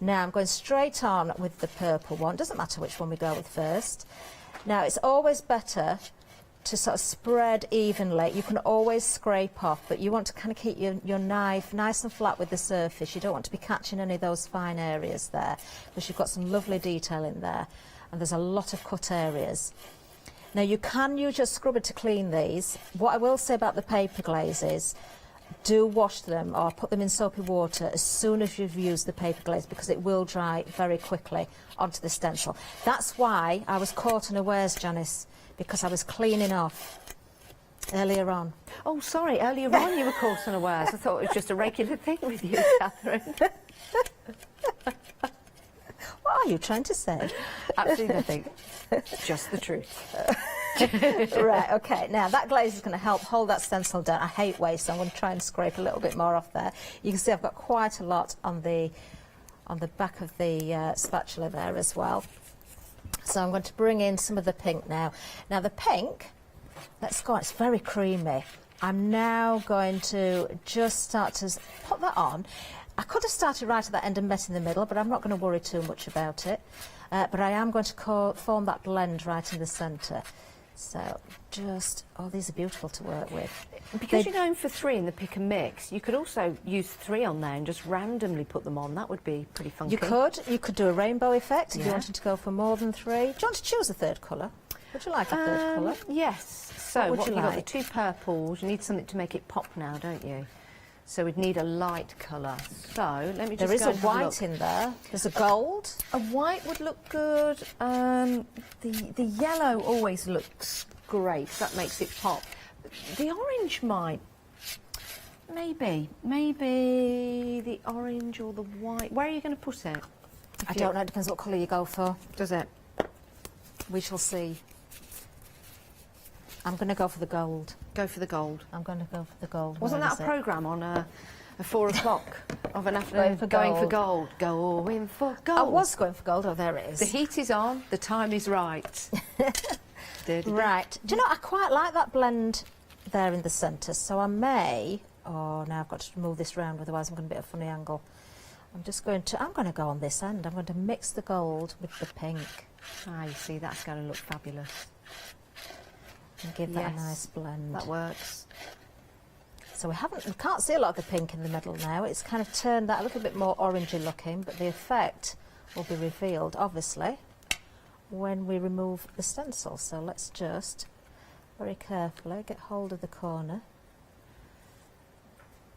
Now I'm going straight on with the purple one. Doesn't matter which one we go with first. Now it's always better to sort of spread evenly. You can always scrape off, but you want to kind of keep your knife nice and flat with the surface. You don't want to be catching any of those fine areas there because you've got some lovely detail in there and there's a lot of cut areas. Now you can use your scrubber to clean these. What I will say about the paper glazes, do wash them or put them in soapy water as soon as you've used the paper glaze because it will dry very quickly onto the stencil. That's why I was caught unawares, Janice, because I was cleaning off earlier on. Oh, sorry, earlier on you were caught unawares. I thought it was just a regular thing with you, Catherine. What are you trying to say? Absolutely nothing. Just the truth. Right, okay, now that glaze is going to help hold that stencil down. I hate waste, so I'm going to try and scrape a little bit more off there. You can see I've got quite a lot on the back of the spatula there as well. So I'm going to bring in some of the pink now. Now the pink, let's go on, it's very creamy. I'm now going to just start to put that on. I could have started right at that end and met in the middle, but I'm not going to worry too much about it. But I am going to form that blend right in the centre. So just, oh, these are beautiful to work with. Because you're going for 3 in the pick and mix, you could also use 3 on there and just randomly put them on. That would be pretty funky. You could do a rainbow effect if you Yeah. wanted to go for more than 3. Do you want to choose a third colour? Would you like a third colour? Yes. So What would you you've got like? the 2 purples. You need something to make it pop now, don't you? So we'd need a light colour. So let me just There is go a and have white look. in there. There's a gold. A white would look good. The yellow always looks great. That makes it pop. The orange might. Maybe the orange or the white. Where are you going to put it? I don't know. It depends what colour you go for. Does it? We shall see. I'm going to go for the gold. Go for the gold. I'm going to go for the gold. Wasn't Where that a is it? programme on a 4 o'clock of an afternoon? Going for gold. Going for gold. I was going for gold. Oh, there it is. The heat is on. The time is right. Right. Do you know, I quite like that blend there in the centre, so I may... Oh, now I've got to move this round, otherwise I'm going to be at a funny angle. I'm going to go on this end. I'm going to mix the gold with the pink. Ah, you see, that's going to look fabulous. And give that a nice blend. That works. So we can't see a lot of the pink in the middle now. It's kind of turned that a little bit more orangey looking, but the effect will be revealed, obviously, when we remove the stencil. So let's just very carefully get hold of the corner.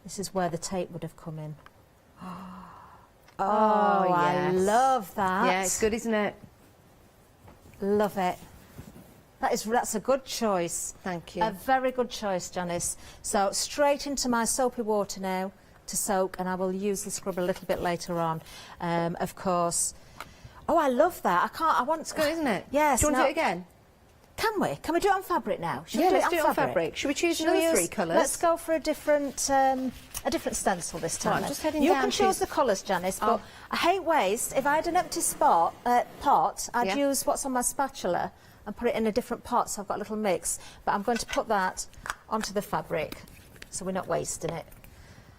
This is where the tape would have come in. Oh, yes. I love that. Yeah, it's good, isn't it? Love it. That's a good choice. Thank you. A very good choice, Janice. So straight into my soapy water now to soak, and I will use the scrub a little bit later on. Of course. Oh, I love that. I want. It's good, isn't it? Yes. Do you want to do it again? Can we? Can we do it on fabric now? Should we do it on fabric? Should we choose another 3 colours? Let's go for a different stencil this time. Right, I'm just heading you down can choose the colours, Janice, but I hate waste. If I had an empty pot, I'd use what's on my spatula and put it in a different pot, so I've got a little mix. But I'm going to put that onto the fabric, so we're not wasting it.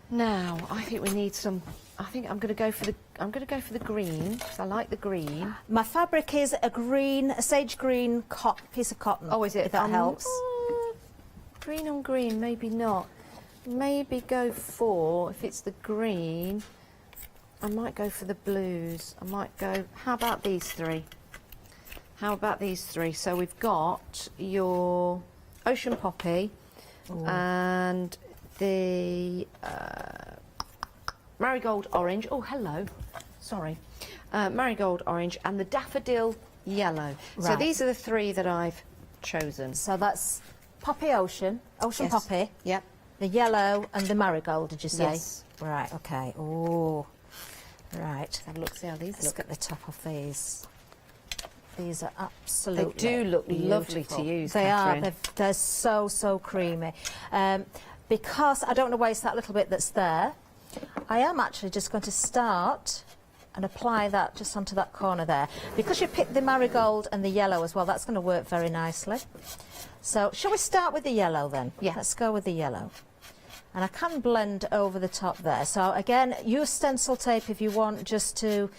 Now, I think we need some. I think I'm going to go for the green, because I like the green. My fabric is a sage green piece of cotton. Oh, is it? If that helps. Green on green, maybe not. Maybe go for, if it's the green, I might go for the blues. I might go, how about these 3? How about these 3? So we've got your Ocean Poppy and the Marigold Orange. Oh, hello. Sorry. Marigold Orange and the Daffodil Yellow. Right. So these are the 3 that I've chosen. So that's Poppy Ocean Poppy. Yep. The yellow and the marigold, did you say? Yes. Right, okay. Oh, right. Let's have a look, see how these Let's look. get the top of these. These are absolutely They do look beautiful. lovely to use, They Catherine. are. They're so creamy. Because I don't want to waste that little bit that's there, I am actually just going to start and apply that just onto that corner there. Because you picked the marigold and the yellow as well, that's going to work very nicely. So, shall we start with the yellow then? Yeah. Let's go with the yellow. And I can blend over the top there. So again, use stencil tape if you want, just to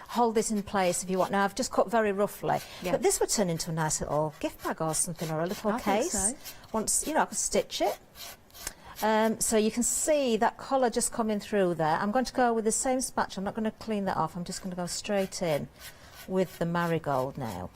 hold this in place if you want. Now, I've just cut very roughly. Yeah. But this would turn into a nice little gift bag or something, or a little I case. think so. Once, I could stitch it. So you can see that colour just coming through there. I'm going to go with the same spatula. I'm not going to clean that off. I'm just going to go straight in with the marigold now.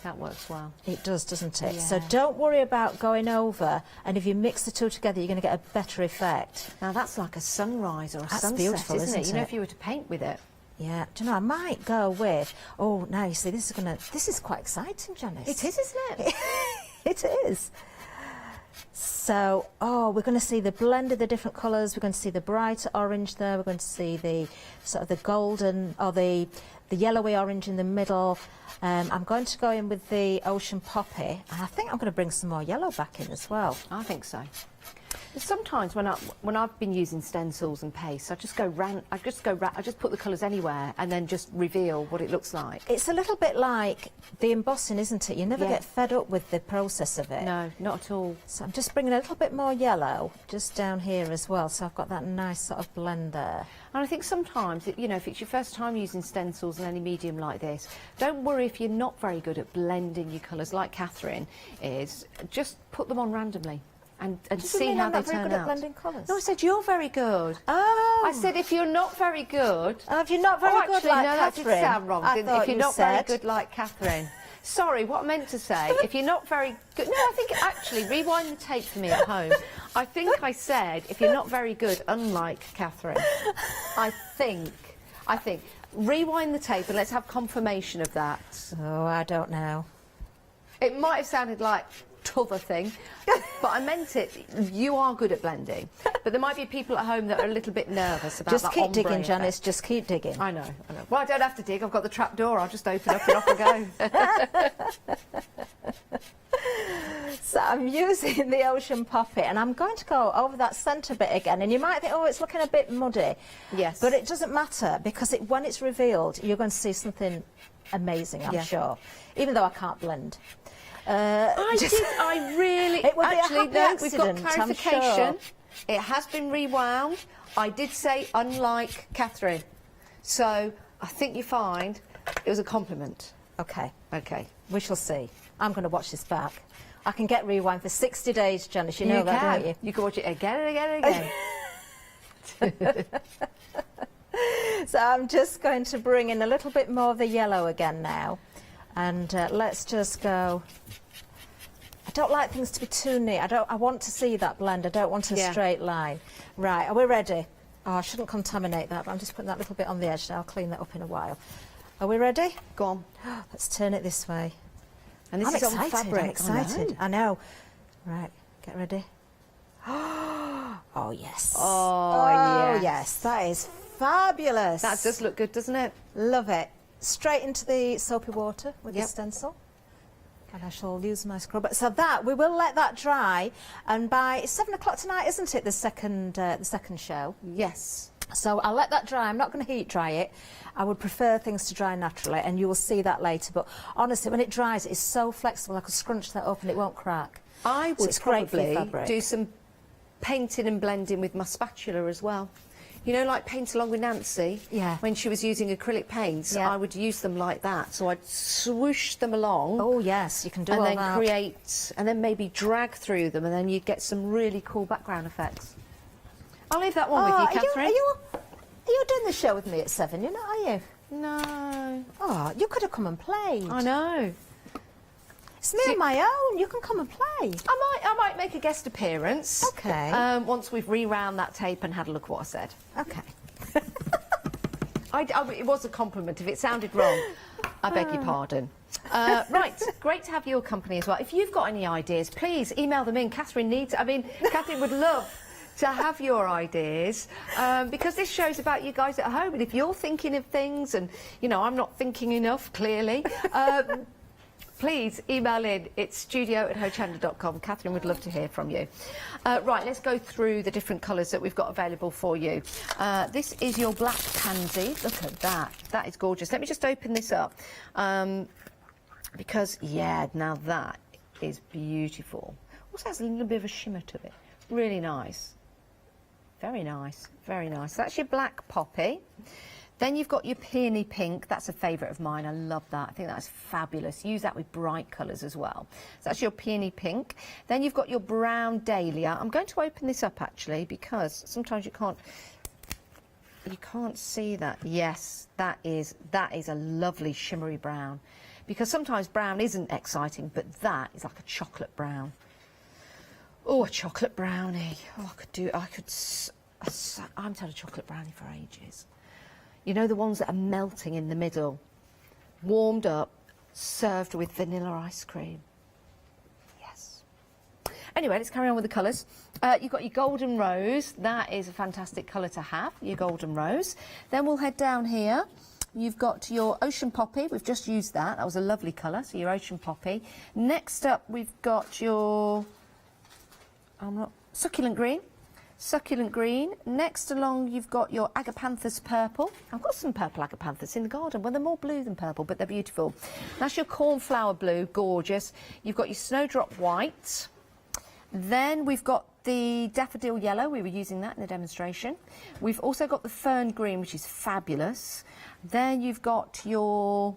That works well. It does, doesn't it? Yeah. So don't worry about going over, and if you mix the 2 together, you're going to get a better effect. Now that's like a sunrise or a That's sunset, beautiful, isn't it? isn't You know, it? if you were to paint with it. Yeah. Do you know, I might go with... Oh, now you see, this is quite exciting, Janice. It is, isn't it? It is. So, we're going to see the blend of the different colours. We're going to see the bright orange there. We're going to see the sort of the golden, or the yellowy orange in the middle. I'm going to go in with the Ocean Poppy, and I think I'm going to bring some more yellow back in as well. I think so. Sometimes when I've been using stencils and paste, I just put the colours anywhere and then just reveal what it looks like. It's a little bit like the embossing, isn't it? You never get fed up with the process of it. No, not at all. So I'm just bringing a little bit more yellow just down here as well, so I've got that nice sort of blend there. And I think sometimes, if it's your first time using stencils in any medium like this, don't worry if you're not very good at blending your colours like Catherine is. Just put them on randomly. And see how they turn out. Blending colours? No, I said you're very good. Oh. I said if you're not very good. Oh, if you're not very good actually, like no, Catherine. that did sound wrong. I Didn't thought if you're you not very said. good like Catherine. Sorry, what I meant to say, if you're not very good. No, I think actually, rewind the tape for me at home. I think I said if you're not very good, unlike Catherine. I think. Rewind the tape and let's have confirmation of that. Oh, I don't know. It might have sounded like t'other thing, but I meant it. You are good at blending, but there might be people at home that are a little bit nervous about Just that keep ombre digging, effect. Janice, just keep digging. I know. Well, I don't have to dig. I've got the trap door. I'll just open up and off I go. So I'm using the Ocean Poppy, and I'm going to go over that centre bit again, and you might think, oh, it's looking a bit muddy. Yes. But it doesn't matter, because when it's revealed, you're going to see something amazing, I'm sure, even though I can't blend. It would actually, be a happy no, accident, we've got clarification. It has been rewound. I did say unlike Catherine. So I think you find it was a compliment. Okay. Okay. We shall see. I'm going to watch this back. I can get rewind for 60 days, Janice. You know that, don't you? You can watch it again and again and again. So I'm just going to bring in a little bit more of the yellow again now. And let's just go. I don't like things to be too neat. I want to see that blend. I don't want a straight line. Right, are we ready? Oh, I shouldn't contaminate that, but I'm just putting that little bit on the edge now. I'll clean that up in a while. Are we ready? Go on. Let's turn it this way. And this is on fabric. I'm excited. I know. Right, get ready. Oh, yes. Oh, yes. That is fabulous. That does look good, doesn't it? Love it. Straight into the soapy water with the stencil. And I shall use my scrubber. So that, we will let that dry. And by 7 o'clock tonight, isn't it, the second show? Yes. So I'll let that dry. I'm not going to heat dry it. I would prefer things to dry naturally, and you will see that later. But honestly, when it dries, it's so flexible. I could scrunch that up and it won't crack. I would probably do some painting and blending with my spatula as well. You know, like paint along with Nancy? Yeah. When she was using acrylic paints, I would use them like that. So I'd swoosh them along. Oh, yes, you can do all that. And then create, and then maybe drag through them, and then you get some really cool background effects. I'll leave that one with you, Catherine. Are you doing the show with me at 7? You're not, are you? No. Oh, you could have come and played. I know. It's me on my own. You can come and play. I might make a guest appearance. Okay. Once we've rewound that tape and had a look at what I said. Okay. It was a compliment. If it sounded wrong, I beg your pardon. Right, great to have your company as well. If you've got any ideas, please email them in. Catherine would love to have your ideas, because this show's about you guys at home, and if you're thinking of things and, you know, I'm not thinking enough, clearly, please email in. It's studio@hochanda.com. Catherine would love to hear from you. Right, let's go through the different colours that we've got available for you. This is your black pansy. Look at that. That is gorgeous. Let me just open this up. Because, yeah, now that is beautiful. Also has a little bit of a shimmer to it. Really nice. Very nice. Very nice. That's your black poppy. Then you've got your peony pink. That's a favourite of mine. I love that. I think that's fabulous. Use that with bright colours as well. So that's your peony pink. Then you've got your brown dahlia. I'm going to open this up actually, because sometimes you can't see that. Yes, that is a lovely shimmery brown. Because sometimes brown isn't exciting, but that is like a chocolate brown. Oh, a chocolate brownie. Oh, I'm had a chocolate brownie for ages. You know, the ones that are melting in the middle, warmed up, served with vanilla ice cream. Yes. Anyway, let's carry on with the colours. You've got your golden rose. That is a fantastic colour to have, your golden rose. Then we'll head down here. You've got your ocean poppy. We've just used that. That was a lovely colour, so your ocean poppy. Next up, we've got your succulent green. Succulent green. Next along, you've got your agapanthus purple. I've got some purple agapanthus in the garden. Well, they're more blue than purple, but they're beautiful. That's your cornflower blue, gorgeous. You've got your snowdrop white. Then we've got the daffodil yellow. We were using that in the demonstration. We've also got the fern green, which is fabulous. Then you've got your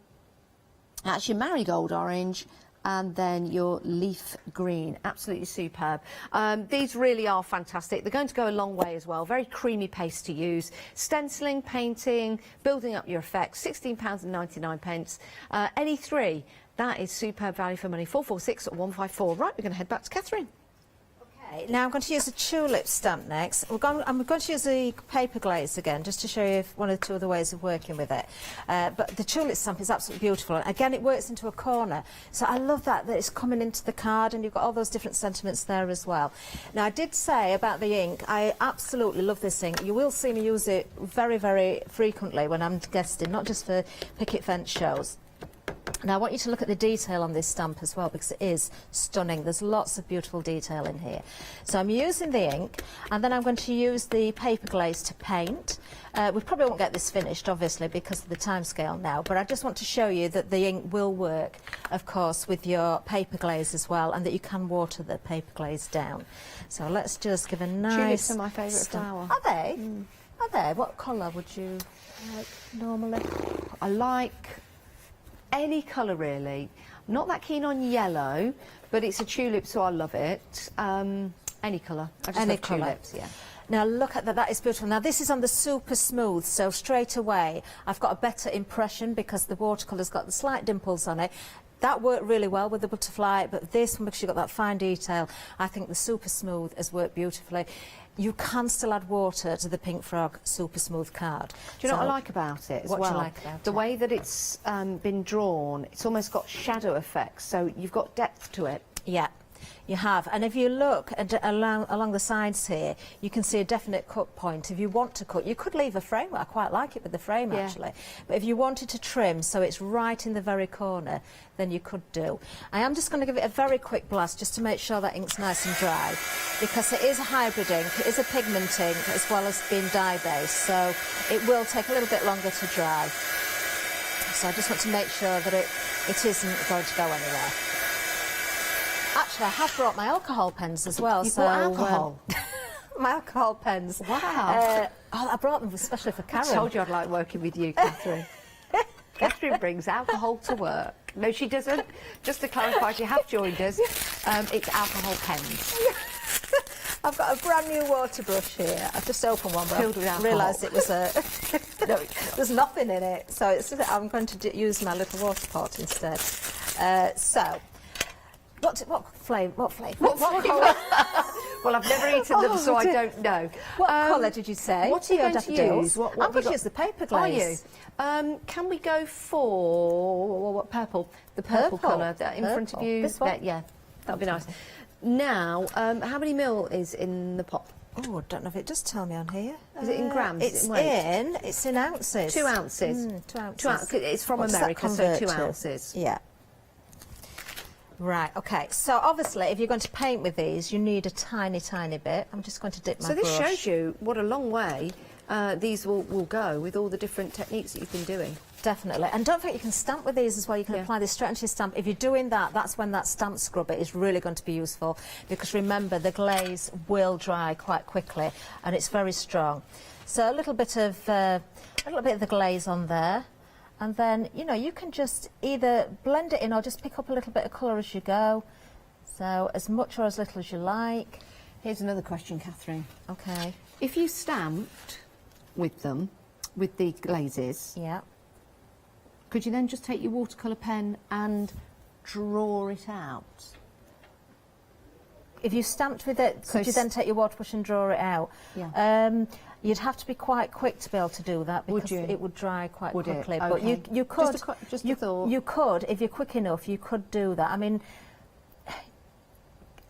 marigold orange. And then your leaf green, absolutely superb. These really are fantastic. They're going to go a long way as well. Very creamy paste to use. Stenciling, painting, building up your effects. £16.99. Any three, that is superb value for money. 446 154. Right, we're going to head back to Catherine. Okay, now I'm going to use a tulip stamp next. I'm going to use the paper glaze again, just to show you one or two other ways of working with it. But the tulip stamp is absolutely beautiful. And again, it works into a corner. So I love that it's coming into the card, and you've got all those different sentiments there as well. Now, I did say about the ink, I absolutely love this ink. You will see me use it very, very frequently when I'm guesting, not just for picket fence shows. Now I want you to look at the detail on this stamp as well, because it is stunning. There's lots of beautiful detail in here. So I'm using the ink, and then I'm going to use the paper glaze to paint. We probably won't get this finished, obviously, because of the time scale now, but I just want to show you that the ink will work of course, with your paper glaze as well, and that you can water the paper glaze down. So let's just give a nice... Tulips are my favourite flower. Are they? Are they? What colour would you like normally? I like any colour really. Not that keen on yellow, but it's a tulip, so I love it. Any colour. I just love tulips, yeah. Now look at that, that is beautiful. Now this is on the super smooth, so straight away I've got a better impression because the watercolour's got the slight dimples on it. That worked really well with the butterfly, but this one, because you've got that fine detail, I think the super smooth has worked beautifully. You can still add water to the Pink Frog super smooth card. Do you know what I like about it as well? What do you like about it? The way that it's been drawn, it's almost got shadow effects, so you've got depth to it. Yeah. You have, and if you look at, along the sides here, you can see a definite cut point. If you want to cut, you could leave a frame. I quite like it with the frame, actually. But if you wanted to trim so it's right in the very corner, then you could do. I am just going to give it a very quick blast just to make sure that ink's nice and dry, because it is a hybrid ink, it is a pigment ink as well as being dye-based, so it will take a little bit longer to dry. So I just want to make sure that it isn't going to go anywhere. Actually, I have brought my alcohol pens as well. You've brought alcohol? My alcohol pens. Wow. I brought them especially for Karen. I told you I'd like working with you, Catherine. Catherine brings alcohol to work. No, she doesn't. Just to clarify, she have joined us. It's alcohol pens. I've got a brand new water brush here. I've just opened one, but I realised it was no, there's nothing in it. So I'm going to use my little water pot instead. What flavour? What colour? Well, I've never eaten them, so I don't know. What colour did you say? What are you going to use? I'm going to use the paper glaze. Are you? Can we go for purple? The purple colour in front of you. This one? Yeah, that'd be nice. Now, how many mil is in the pot? Oh, I don't know if it does tell me on here. Is it in grams? It's in ounces. 2 ounces. 2 ounces. It's from America, so 2 ounces. Yeah. Right, okay, so obviously if you're going to paint with these you need a tiny bit. I'm just going to dip my brush. So this shows you what a long way these will go with all the different techniques that you've been doing. Definitely, and don't forget you can stamp with these as well. You can apply this straight onto your stamp. If you're doing that, that's when that stamp scrubber is really going to be useful, because remember the glaze will dry quite quickly and it's very strong. So a little bit of the glaze on there. And then, you know, you can just either blend it in or just pick up a little bit of colour as you go. So as much or as little as you like. Here's another question, Catherine. Okay. If you stamped with them, with the glazes, could you then just take your watercolour pen and draw it out? If you stamped with it, could you then take your water brush and draw it out? Yeah. You'd have to be quite quick to be able to do that, because it would dry quite quickly. Okay. But you could, just a thought. You could, if you're quick enough, you could do that. I mean,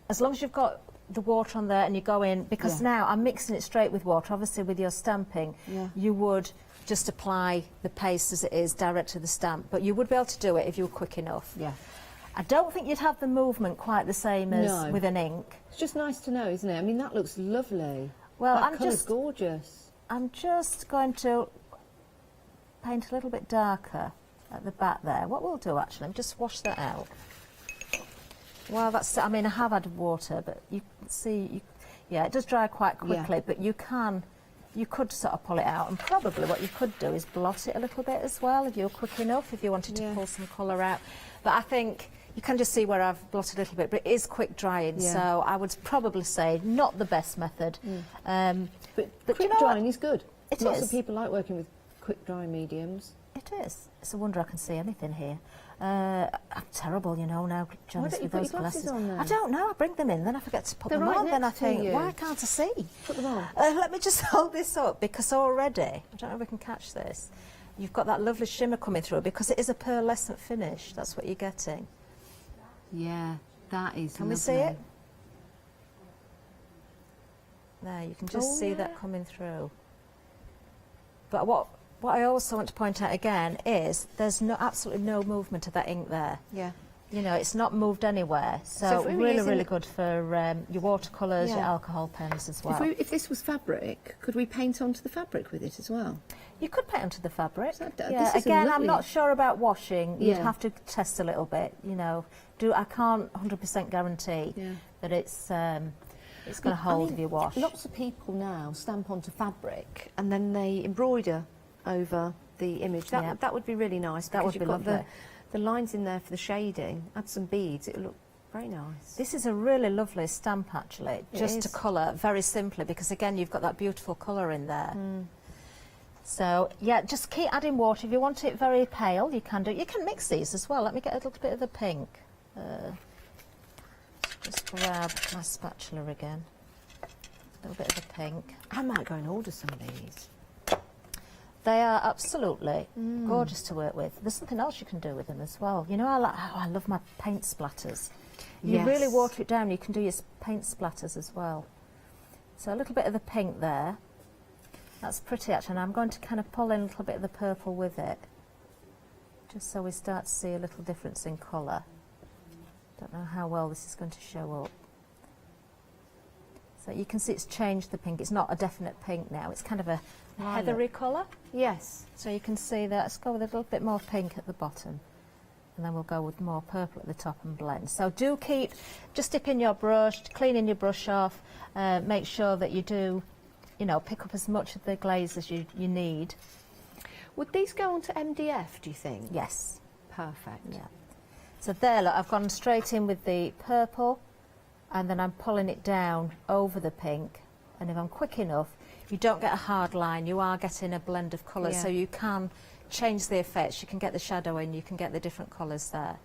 as long as you've got the water on there and you go in, because now I'm mixing it straight with water. Obviously, with your stamping, you would just apply the paste as it is direct to the stamp, but you would be able to do it if you were quick enough. Yeah. I don't think you'd have the movement quite the same as with an ink. It's just nice to know, isn't it? I mean, that looks lovely. Well, that colour's gorgeous. I'm just going to paint a little bit darker at the back there. What we'll do, actually, just wash that out. Well, that's, I mean, I have added water, but you can see, it does dry quite quickly, but you could sort of pull it out, and probably what you could do is blot it a little bit as well, if you're quick enough, if you wanted to pull some colour out. But I think you can just see where I've blotted a little bit, but it is quick drying, so I would probably say not the best method. But quick drying is good. Lots of people like working with quick dry mediums. It is. It's a wonder I can see anything here. I'm terrible, you know, now, Janice, with those glasses. On there? I don't know. I bring them in, then I forget to put them on. Then I think, why can't I see? Put them on. Let me just hold this up, because already, I don't know if we can catch this, you've got that lovely shimmer coming through, because it is a pearlescent finish. That's what you're getting. Yeah, that is Can we see it? There, you can just see that coming through. But what I also want to point out again is there's absolutely no movement of that ink there. Yeah. You know, it's not moved anywhere, so if we were really, using- really good for your watercolours, your Yeah. alcohol pens as well. If this was fabric, could we paint onto the fabric with it as well? You could paint onto the fabric. This Yeah, is a again, I'm lovely- not sure about washing. You'd Yeah. have to test a little bit, you know. I can't 100% guarantee that it's going to hold if you wash. Lots of people now stamp onto fabric and then they embroider over the image. That would be really nice. That would because be you've got lovely. the lines in there for the shading. Add some beads. It would look very nice. This is a really lovely stamp, actually, It just to is. colour very simply, because again, you've got that beautiful colour in there. So, yeah, just keep adding water. If you want it very pale, you can do it. You can mix these as well. Let me get a little bit of the pink. Just grab my spatula again. A little bit of the pink. I might go and order some of these. They are absolutely gorgeous to work with. There's something else you can do with them as well. You know, I love my paint splatters. You Yes. really water it down, you can do your paint splatters as well. So a little bit of the pink there. That's pretty actually, and I'm going to kind of pull in a little bit of the purple with it, just so we start to see a little difference in colour. Don't know how well this is going to show up. So you can see it's changed the pink. It's not a definite pink now. It's kind of a heathery colour. Yes. So you can see that. Let's go with a little bit more pink at the bottom. And then we'll go with more purple at the top and blend. So do keep, just dip in your brush, cleaning your brush off. Make sure that you do, you know, pick up as much of the glaze as you need. Would these go onto MDF, do you think? Yes. Perfect. Yeah. So there, look, I've gone straight in with the purple, and then I'm pulling it down over the pink. And if I'm quick enough, you don't get a hard line. You are getting a blend of colours, Yeah. so you can change the effects. You can get the shadow in, you can get the different colours there.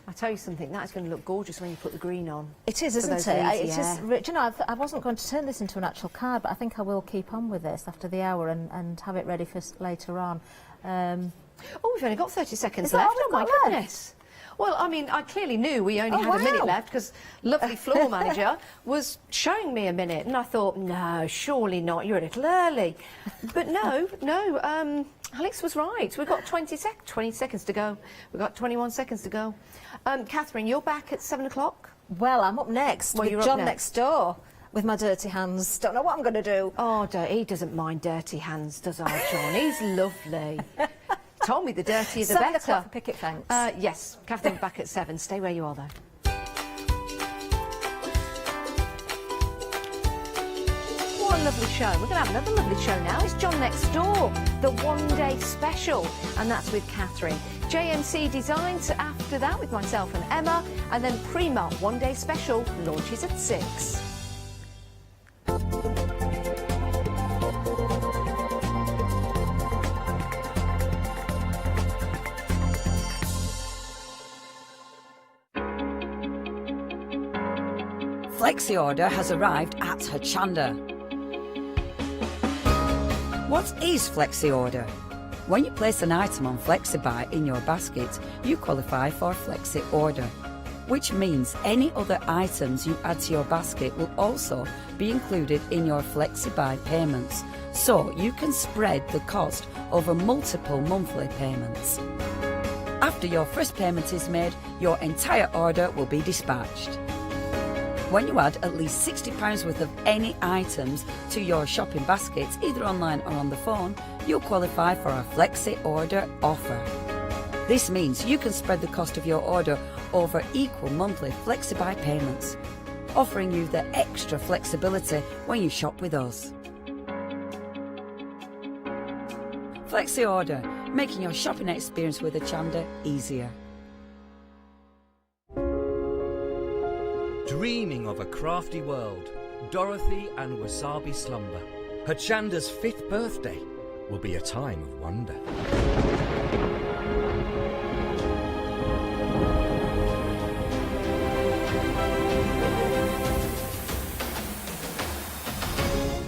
I'll tell you something, that's going to look gorgeous when you put the green on. It is, For isn't those it? leaves, It's just, do you know, I wasn't going to turn this into an actual card, but I think I will keep on with this after the hour and have it ready for later on. Oh, we've only got 30 seconds Is that left. all Oh, we've my got goodness. Well, I mean, I clearly knew we only Oh, had a minute wow. left because lovely floor manager was showing me a minute, and I thought, no, surely not. You're a little early. But no, Alex was right. We've got 20 seconds to go. We've got 21 seconds to go. Catherine, you're back at 7 o'clock? Well, I'm up next Well, with you're up John next. next door with my dirty hands. Don't know what I'm going to do. Oh, he doesn't mind dirty hands, does our John? He's lovely. Told me the dirtier the 7 better. o'clock for picket fence. Yes, Catherine back at 7. Stay where you are, though. What a lovely show. We're going to have another lovely show now. It's John Next Door, the one-day special, and that's with Catherine. JMC Designs after that with myself and Emma, and then Prima one-day special launches at 6. Flexi order has arrived at Hochanda. What is Flexi order? When you place an item on FlexiBuy in your basket, you qualify for Flexi order, which means any other items you add to your basket will also be included in your FlexiBuy payments, so you can spread the cost over multiple monthly payments. After your first payment is made, your entire order will be dispatched. When you add at least £60 worth of any items to your shopping baskets, either online or on the phone, you'll qualify for our Flexi Order offer. This means you can spread the cost of your order over equal monthly FlexiBuy payments, offering you the extra flexibility when you shop with us. Flexi Order, making your shopping experience with Hochanda easier. Dreaming of a crafty world, Dorothy and Wasabi slumber. Hochanda's 5th birthday will be a time of wonder.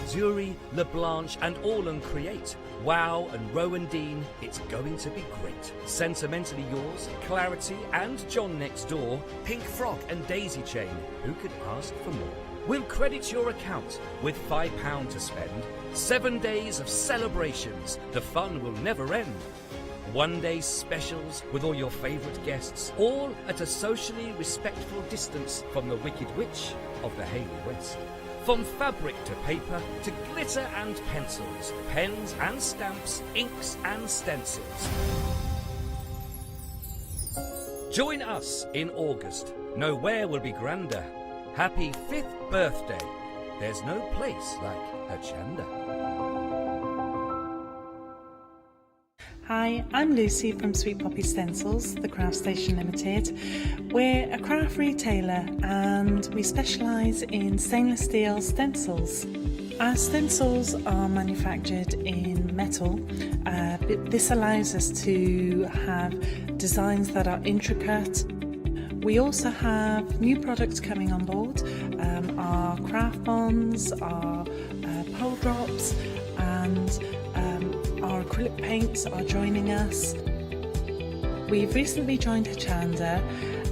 Zuri, LeBlanche and Orlan create. Wow and Rowandean, it's going to be great. Sentimentally yours, Clarity and John Next Door, Pink Frog and Daisy Chain. Who could ask for more? We'll credit your account with £5 to spend. 7 days of celebrations. The fun will never end. one-day specials with all your favourite guests, all at a socially respectful distance from the Wicked Witch of the Hayley West. From fabric to paper to glitter and pencils, pens and stamps, inks and stencils. Join us in August. Nowhere will be grander. Happy 5th birthday. There's no place like Hochanda. Hi, I'm Lucy from Sweet Poppy Stencils, the Craft Station Limited. We're a craft retailer and we specialise in stainless steel stencils. Our stencils are manufactured in metal. This allows us to have designs that are intricate. We also have new products coming on board, our craft bonds, our pole drops, and our acrylic paints are joining us. We've recently joined Hochanda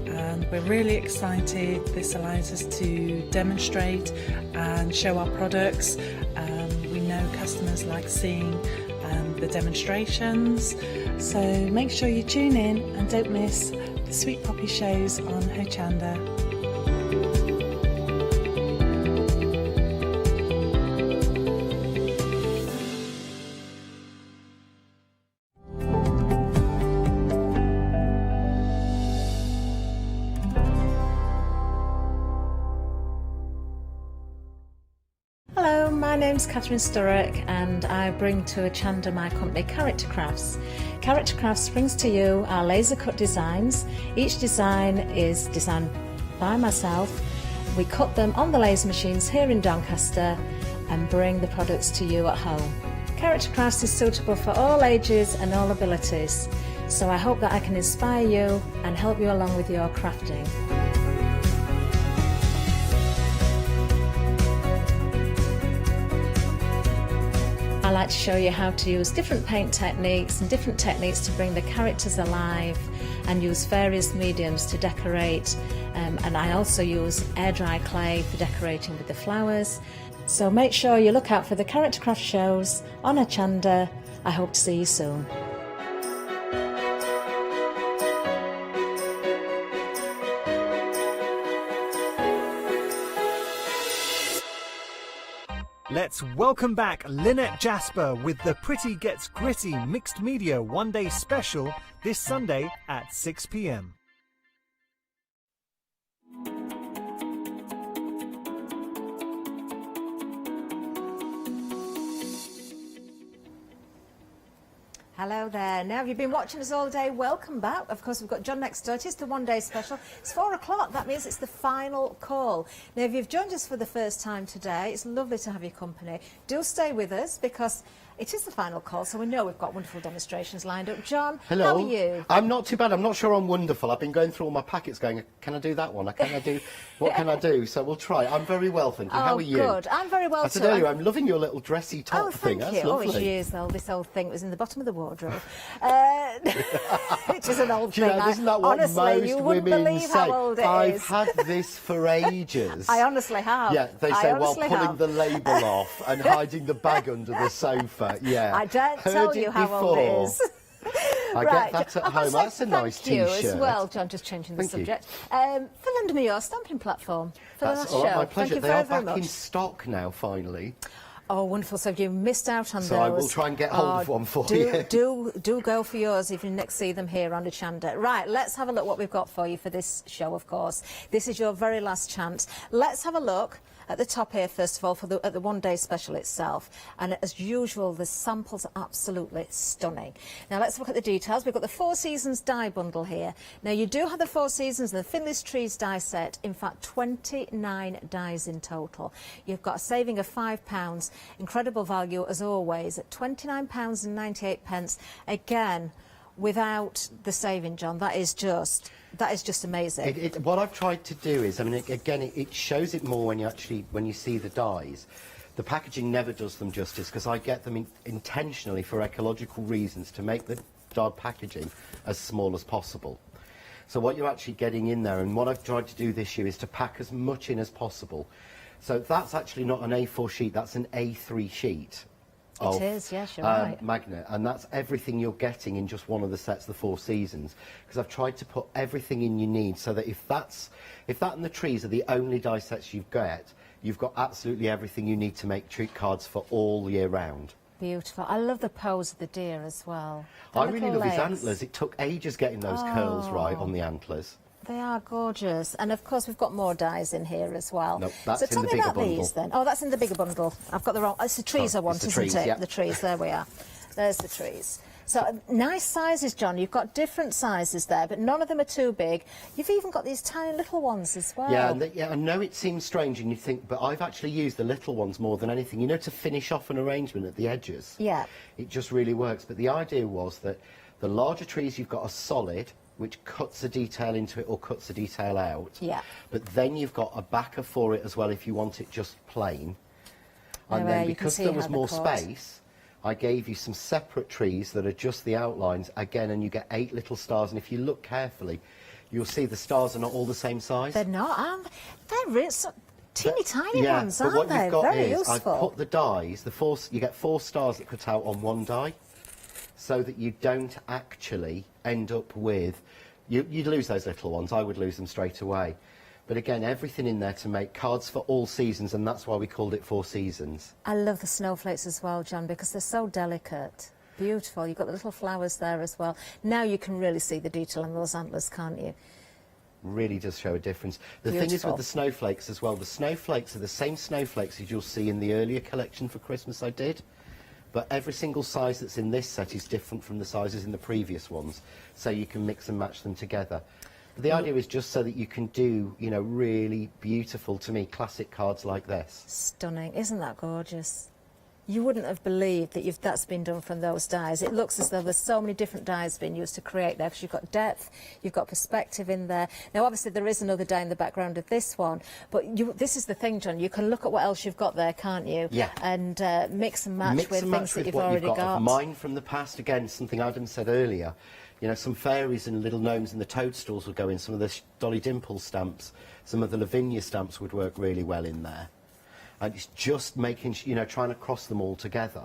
and we're really excited. This allows us to demonstrate and show our products. We know customers like seeing the demonstrations, so make sure you tune in and don't miss the Sweet Poppy shows on Hochanda. Hello, my name's Catherine Sturrock and I bring to Hochanda my company Character Crafts. Character Crafts brings to you our laser cut designs. Each design is designed by myself. We cut them on the laser machines here in Doncaster and bring the products to you at home. Character Crafts is suitable for all ages and all abilities, so I hope that I can inspire you and help you along with your crafting. I like to show you how to use different paint techniques and different techniques to bring the characters alive and use various mediums to decorate, and I also use air dry clay for decorating with the flowers. So make sure you look out for the Character Craft shows on Hochanda. I hope to see you soon. Let's welcome back Lynette Jasper with the Pretty Gets Gritty Mixed Media One-Day Special this Sunday at 6 p.m. Hello there. Now, if you've been watching us all day, welcome back. Of course, we've got John next door. It is the one-day special. It's 4 o'clock. That means it's the final call. Now, if you've joined us for the first time today, it's lovely to have your company. Do stay with us because it is the final call, so we know we've got wonderful demonstrations lined up. John, hello. How are you? I'm not too bad. I'm not sure I'm wonderful. I've been going through all my packets going, can I do that one? Can I do, what can I do? So we'll try. I'm very well, thank you. How are you? Good. I'm very well, too. I said earlier, I'm loving your little dressy top thing. Thank That's you. lovely. Oh, it's years old. This old thing was in the bottom of the wardrobe. It is an old thing. Isn't that what honestly, most you wouldn't women believe say? how old it I've is. had this for ages. I honestly have. Yeah, they say while pulling the label off and hiding the bag under the sofa. Yeah. I don't tell you how old it is. I get that at home. That's a nice T-shirt. Thank you as well, John, just changing the subject. For lending me your stamping platform for the last all right, show. my pleasure. Thank you They are very back in much. stock now, finally. Oh, wonderful. So if you missed out on So those... I will try and get hold of one for you. Do go for yours if you next see them here on Hochanda. Right, let's have a look what we've got for you for this show, of course. This is your very last chance. Let's have a look at the top here, first of all, at the one-day special itself. And as usual, the samples are absolutely stunning. Now, let's look at the details. We've got the Four Seasons die bundle here. Now, you do have the Four Seasons and the Finley's Trees die set. In fact, 29 dies in total. You've got a saving of £5. Incredible value, as always, at £29.98. Again, without the saving, John, that is just amazing. What I've tried to do is, I mean, again, it shows it more when you see the dies. The packaging never does them justice because I get them intentionally for ecological reasons to make the die packaging as small as possible. So what you're actually getting in there, and what I've tried to do this year, is to pack as much in as possible. So that's actually not an A4 sheet, that's an A3 sheet. of yes, you're right. magnet, and that's everything you're getting in just one of the sets, the 4 seasons, because I've tried to put everything in you need, so that if that and the trees are the only die sets you've got absolutely everything you need to make treat cards for all year round. Beautiful. I love the pose of the deer as well. I really love his antlers. It took ages getting those curls right on the antlers. They are gorgeous. And of course we've got more dies in here as well. No, that's so in tell the me bigger about bundle. these then. Oh, that's in the bigger bundle. I've got the wrong... It's the trees I want, the isn't trees, it? yeah. The trees, there we are. There's the trees. So nice sizes, John. You've got different sizes there, but none of them are too big. You've even got these tiny little ones as well. Yeah, I know it seems strange and you think, but I've actually used the little ones more than anything, you know, to finish off an arrangement at the edges. Yeah. It just really works. But the idea was that the larger trees you've got a solid, which cuts a detail into it or cuts a detail out. Yeah. But then you've got a backer for it as well if you want it just plain. And then because there was more space, I gave you some separate trees that are just the outlines again, and you get 8 little stars. And if you look carefully, you'll see the stars are not all the same size. They're not. They're really teeny tiny ones, but aren't what they? you've got Very is useful. I've put the dies, you get 4 stars that cut out on one die, so that you don't actually end up with, you'd lose those little ones. I would lose them straight away. But again, everything in there to make cards for all seasons, and that's why we called it 4 seasons. I love the snowflakes as well, John, because they're so delicate. Beautiful. You've got the little flowers there as well. Now you can really see the detail on those antlers, can't you? Really does show a difference. The thing is with the snowflakes as well, the snowflakes are the same snowflakes as you'll see in the earlier collection for Christmas I did. But every single size that's in this set is different from the sizes in the previous ones, so you can mix and match them together. But the idea is just so that you can do, you know, really beautiful, to me, classic cards like this. Stunning. Isn't that gorgeous? You wouldn't have believed that that's been done from those dies. It looks as though there's so many different dies being used to create there, because you've got depth, you've got perspective in there. Now, obviously, there is another die in the background of this one, but this is the thing, John, you can look at what else you've got there, can't you? Yeah. And mix and match with things that you've already got. Mine from the past, again, something Adam said earlier. You know, some fairies and little gnomes and the toadstools would go in, some of the Dolly Dimples stamps, some of the Lavinia stamps would work really well in there. And it's just making, you know, trying to cross them all together.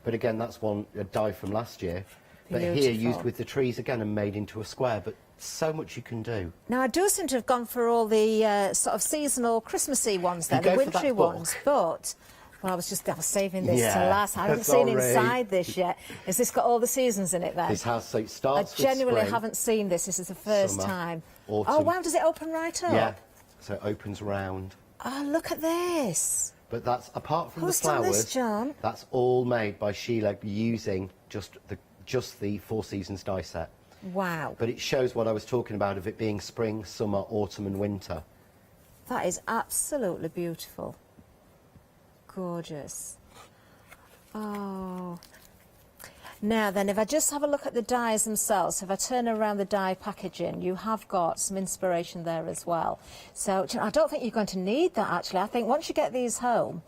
But again, that's a die from last year. But here, used with the trees again and made into a square. But so much you can do. Now, I do seem to have gone for all the sort of seasonal Christmassy ones there, the wintry ones, but... Well, I was saving this to last. I haven't seen inside this yet. Has this got all the seasons in it then? This has, so it starts with I genuinely spring, haven't seen this. This is the first time. Autumn. Oh, wow, does it open right up? Yeah, so it opens round. Oh, look at this. But that's, apart from Who's the flowers, done this, John? that's all made by Sheila using just the 4 seasons die set. Wow. But it shows what I was talking about of it being spring, summer, autumn and winter. That is absolutely beautiful. Gorgeous. Oh. Now then, if I just have a look at the dies themselves, if I turn around the die packaging, you have got some inspiration there as well. So I don't think you're going to need that, actually. I think once you get these home,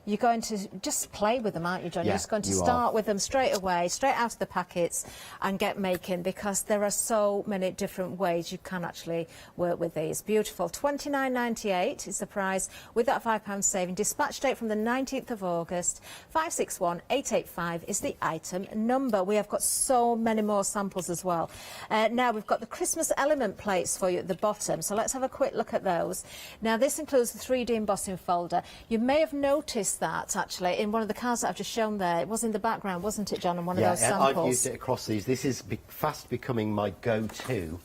you're going to just play with them, aren't you, John? Yeah, you're just going to start with them straight away, straight out of the packets, and get making, because there are so many different ways you can actually work with these. Beautiful. $29.98 is the price, with that £5 saving. Dispatch date from the 19th of August. 561885 is the item number. We have got so many more samples as well. Now, we've got the Christmas element plates for you at the bottom, so let's have a quick look at those. Now, this includes the 3D embossing folder. You may have noticed that actually in one of the cards that I've just shown there. It was in the background, wasn't it, John, on one of those samples? I've used it across these. This is fast becoming my go-to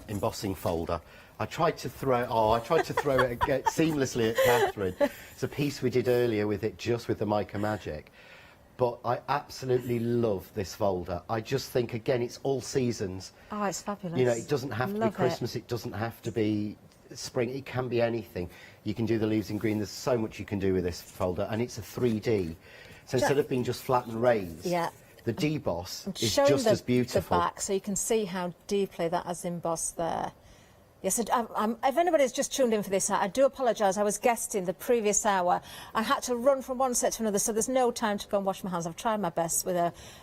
embossing folder. I tried to throw it seamlessly at Catherine. It's a piece we did earlier with it, just with the Mica Magic. But I absolutely love this folder. I just think, again, it's all seasons. Oh, it's fabulous. You know, it doesn't have to be Christmas, it doesn't have to be spring, it can be anything. You can do the leaves in green. There's so much you can do with this folder, and it's a 3D. So instead of being just flat and raised, the deboss is just as beautiful. The back, so you can see how deeply that has embossed there. Yes, if anybody's just tuned in for this, I do apologise. I was guesting the previous hour. I had to run from one set to another, so there's no time to go and wash my hands. I've tried my best with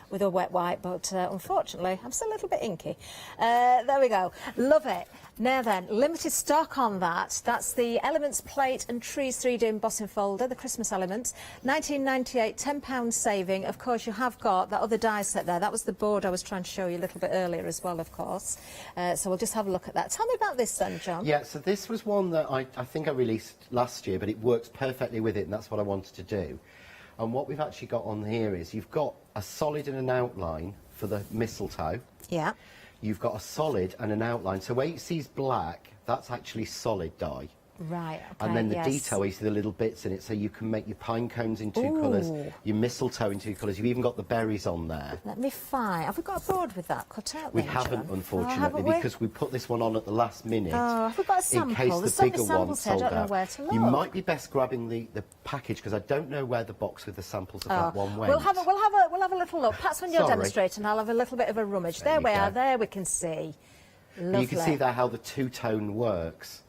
with a wet wipe, but unfortunately I'm still a little bit inky. There we go. Love it. Now then, limited stock on that. That's the Elements Plate and Trees 3D embossing folder, the Christmas Elements. £19.98, £10 saving. Of course, you have got that other die set there. That was the board I was trying to show you a little bit earlier as well, of course. So we'll just have a look at that. Tell me about this then, John. Yeah, so this was one that I think I released last year, but it works perfectly with it, and that's what I wanted to do. And what we've actually got on here is you've got a solid and an outline for the mistletoe. Yeah. You've got a solid and an outline. So where you see black, that's actually solid dye. Right, okay, and then the yes. detail, you see the little bits in it, so you can make your pine cones in 2 colours, your mistletoe in 2 colours. You've even got the berries on there. Let me find. Have we got a board with that cut out? We then, haven't, John? unfortunately, because we put this one on at the last minute. Oh, have we got a sample? In case There's the so many bigger one samples here, I sold don't know out. where to look. You might be best grabbing the package, because I don't know where the box with the samples of that one went. We'll have a little look. Perhaps when you're demonstrating, I'll have a little bit of a rummage. There we are. There we can see. Lovely. You can see there how the two-tone works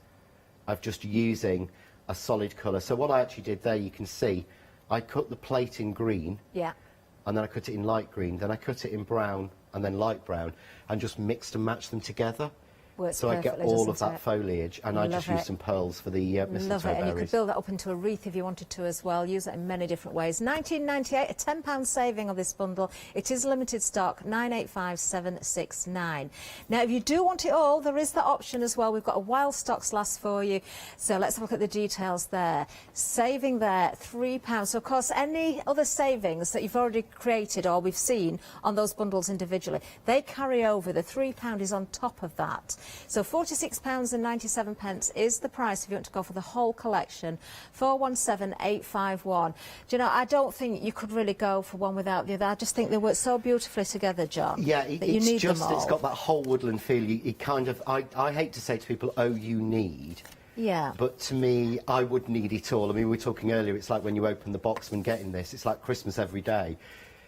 of just using a solid colour. So what I actually did there, you can see, I cut the plate in green. Yeah. And then I cut it in light green. Then I cut it in brown and then light brown, and just mixed and matched them together. Works so I get perfectly, all of doesn't that it? foliage, and I just Love use it. some pearls for the mistletoe Love it, and you berries. could build that up into a wreath if you wanted to as well. Use it in many different ways. £19.98, a £10 saving on this bundle. It is limited stock, 985769. Now, if you do want it all, there is that option as well. We've got a while stocks last for you. So let's have a look at the details there. Saving there, £3. So, of course, any other savings that you've already created or we've seen on those bundles individually, they carry over. The £3 is on top of that. So £46.97 is the price if you want to go for the whole collection. 417851. Do you know, I don't think you could really go for one without the other. I just think they work so beautifully together, John. Yeah, that you need them all. It's got that whole woodland feel. You kind of, I hate to say to people, oh, you need. Yeah. But to me, I would need it all. I mean, we were talking earlier, it's like when you open the box when getting this, it's like Christmas every day,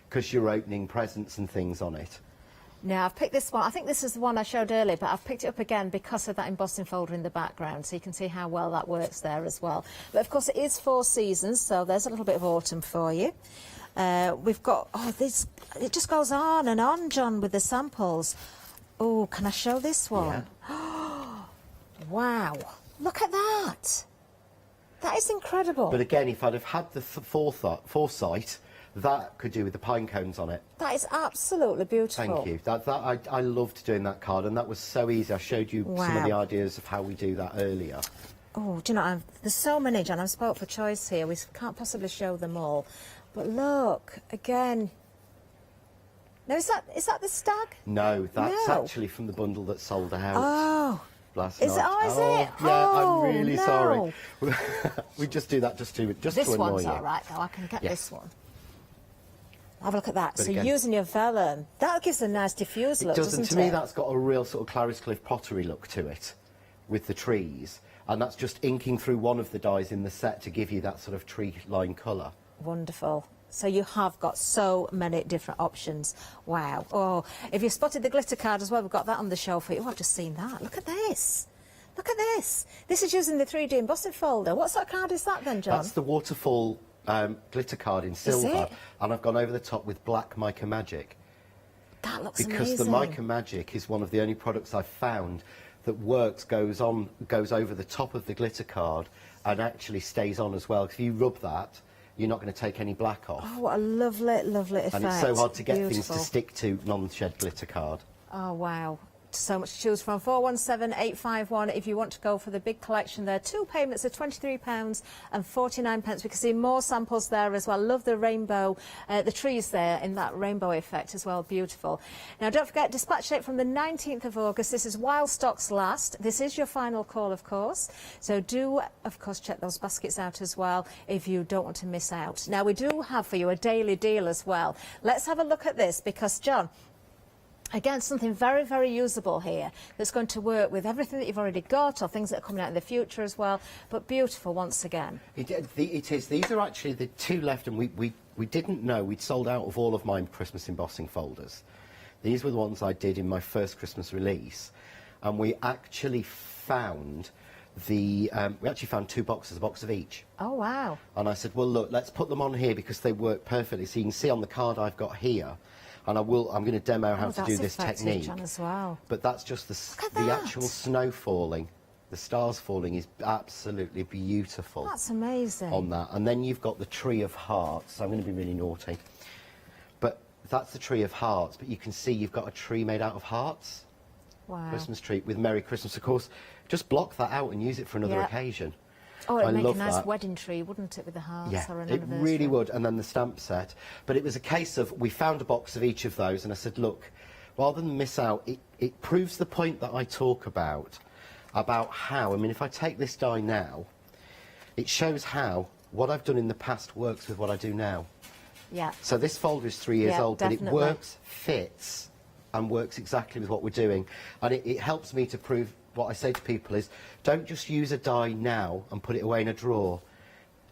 because you're opening presents and things on it. Now, I've picked this one. I think this is the one I showed earlier, but I've picked it up again because of that embossing folder in the background, so you can see how well that works there as well. But, of course, it is 4 seasons, so there's a little bit of autumn for you. We've got, this, it just goes on and on, John, with the samples. Oh, can I show this one? Yeah. Wow. Look at that. That is incredible. But again, if I'd have had the foresight, that could do with the pine cones on it. That is absolutely beautiful. Thank you. I loved doing that card, and that was so easy. I showed you some of the ideas of how we do that earlier. Oh, do you know, there's so many, John. I'm spoilt for choice here. We can't possibly show them all. But look, again. Now, is that the stag? No, that's actually from the bundle that sold out. Oh. Last night. Is it? Yeah, oh, I'm really no. sorry. We just do that just to annoy you. This one's all right, though. I can get this one. Have a look at that. But so again, using your vellum, that gives a nice diffuse look, doesn't it? To me, that's got a real sort of Clariscliffe pottery look to it, with the trees, and that's just inking through one of the dies in the set to give you that sort of tree line colour. Wonderful. So you have got so many different options. Wow. Oh, if you spotted the glitter card as well, we've got that on the show for you. Oh, I've just seen that. Look at this. Look at this. This is using the 3D embossing folder. What sort of card is that then, John? That's the waterfall glitter card in silver, and I've gone over the top with black Mica Magic. That looks because amazing. The Mica Magic is one of the only products I've found that works, goes over the top of the glitter card and actually stays on as well. If you rub that, you're not going to take any black off. Oh, what a lovely, lovely effect. And it's so hard to get Beautiful. things to stick to non-shed glitter card. Oh, wow. So much to choose from. 417851 if you want to go for the big collection there. 2 payments of £23.49. We can see more samples there as well. Love the rainbow, the trees there in that rainbow effect as well. Beautiful. Now, don't forget, dispatch date from the 19th of August. This is while stocks last. This is your final call, of course. So do, of course, check those baskets out as well if you don't want to miss out. Now, we do have for you a daily deal as well. Let's have a look at this because, John, again, something very, very usable here that's going to work with everything that you've already got or things that are coming out in the future as well, but beautiful once again. It is. These are actually the 2 left, and we didn't know. We'd sold out of all of my Christmas embossing folders. These were the ones I did in my first Christmas release, and we actually found we actually found 2 boxes, a box of each. Oh, wow. And I said, well, look, let's put them on here because they work perfectly. So you can see on the card I've got here, and I'm going to demo how to do this technique. John, as well. But that's just the actual snow falling. The stars falling is absolutely beautiful. That's amazing. On that. And then you've got the tree of hearts. I'm going to be really naughty. But that's the tree of hearts. But you can see you've got a tree made out of hearts. Wow. Christmas tree with Merry Christmas. Of course, just block that out and use it for another occasion. Oh, it'd make a nice that. wedding tree, wouldn't it, with the hearts Yeah, or an it anniversary? really would. And then the stamp set. But it was a case of, we found a box of each of those, and I said, look, rather than miss out, it proves the point that I talk about how, I mean, if I take this die now, it shows how what I've done in the past works with what I do now. Yeah. So this folder is 3 years old, definitely. but it works, fits, and works exactly with what we're doing. And it helps me to prove, what I say to people is, don't just use a die now and put it away in a drawer.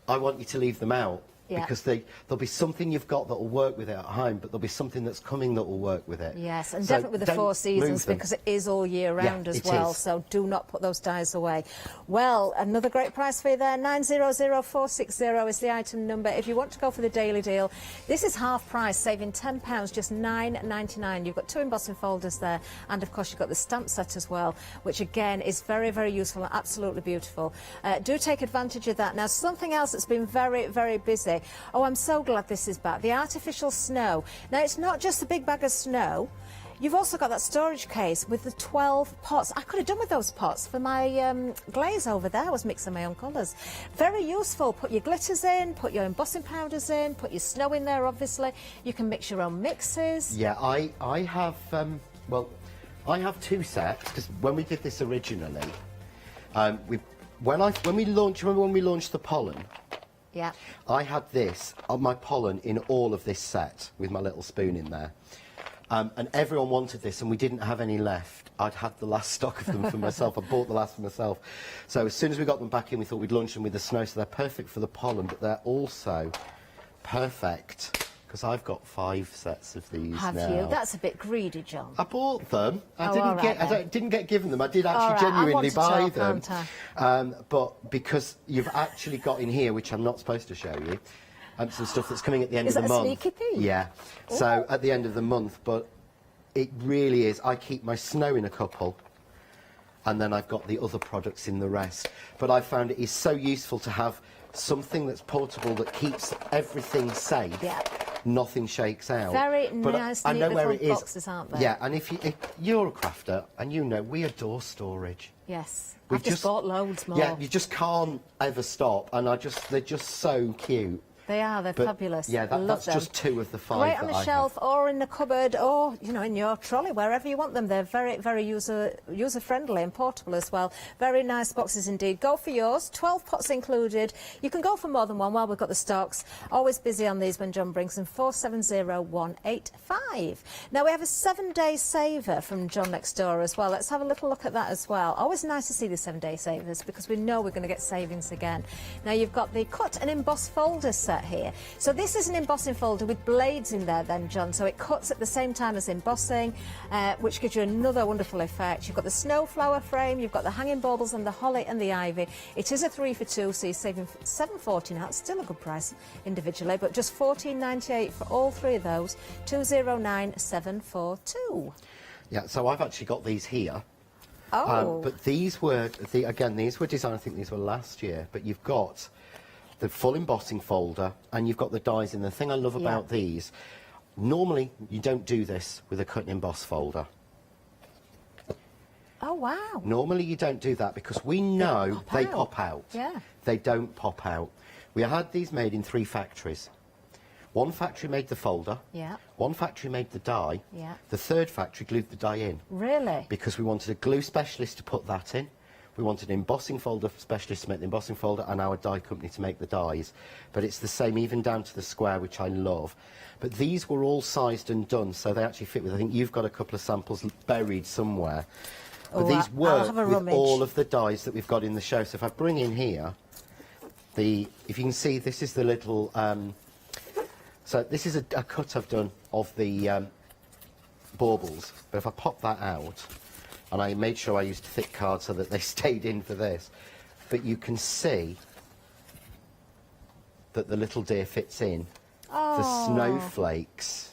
I want you to leave them out. Yeah. Because there'll be something you've got that will work with it at home, but there'll be something that's coming that will work with it. Yes, and So definitely with the don't 4 seasons, move them. because it is all year round as it well, is. so do not put those dies away. Well, another great price for you there, 900460 is the item number. If you want to go for the daily deal, this is half price, saving £10, just £9.99. You've got 2 embossing folders there, and of course you've got the stamp set as well, which again is very, very useful and absolutely beautiful. Do take advantage of that. Now, something else that's been very, very busy. Oh, I'm so glad this is back. The artificial snow. Now, it's not just a big bag of snow. You've also got that storage case with the 12 pots. I could have done with those pots for my glaze over there. I was mixing my own colours. Very useful. Put your glitters in, put your embossing powders in, put your snow in there, obviously. You can mix your own mixes. Yeah, I have, well, I have 2 sets, because when we did this originally, when we launched the pollen, yeah, I had this, my pollen, in all of this set with my little spoon in there. And everyone wanted this, and we didn't have any left. I'd had the last stock of them for myself. I bought the last for myself. So as soon as we got them back in, we thought we'd launch them with the snow, so they're perfect for the pollen, but they're also perfect, because I've got 5 sets of these Have now. you? That's a bit greedy, John. I bought them. I right didn't get given them. I did actually All right, genuinely buy to them. talk, can't I? But because you've actually got in here, which I'm not supposed to show you, some stuff that's coming at the end Is of the that a month. sneaky peek? Yeah. So at the end of the month, but it really is. I keep my snow in a couple, and then I've got the other products in the rest. But I found it is so useful to have something that's portable that keeps everything safe. Yeah. Nothing shakes out. Very but nice, I neat know where little it is. boxes, aren't they? Yeah, and if you're a crafter, and you know, we adore storage. Yes. We I've just bought loads more. Yeah, you just can't ever stop, and they're just so cute. They are, they're But, fabulous. Yeah, I love that's them. just 2 of the 5 Great that on the I shelf have. or in the cupboard or, you know, in your trolley, wherever you want them. They're very, very user-friendly and portable as well. Very nice boxes indeed. Go for yours. 12 pots included. You can go for more than one while we've got the stocks. Always busy on these when John brings them. 470185. Now, we have a 7-day saver from John next door as well. Let's have a little look at that as well. Always nice to see the 7-day savers because we know we're going to get savings again. Now, you've got the cut and emboss folder set here. So this is an embossing folder with blades in there then, John, so it cuts at the same time as embossing, which gives you another wonderful effect. You've got the snowflower frame, you've got the hanging baubles and the holly and the ivy. It is a 3 for 2, so you're saving £7.40 now. It's still a good price individually, but just £14.98 for all 3 of those, 209742. Yeah, so I've actually got these here. Oh. But these were, these were designed, I think these were last year, but you've got the full embossing folder, and you've got the dies in. The thing I love about these, normally you don't do this with a cut and emboss folder. Oh, wow. Normally you don't do that because we know they pop out. Yeah. They don't pop out. We had these made in 3 factories. 1 factory made the folder. Yeah. 1 factory made the die. Yeah. The 3rd factory glued the die in. Really? Because we wanted a glue specialist to put that in. We wanted an embossing folder specialist to make the embossing folder, and our die company to make the dies. But it's the same even down to the square, which I love. But these were all sized and done, so they actually fit with. I think you've got a couple of samples buried somewhere. But these work with all of the dies that we've got in the show. So if I bring in here, if you can see, this is the little. So this is a cut I've done of the baubles. But if I pop that out. And I made sure I used thick cards so that they stayed in for this. But you can see that the little deer fits in. Oh. The snowflakes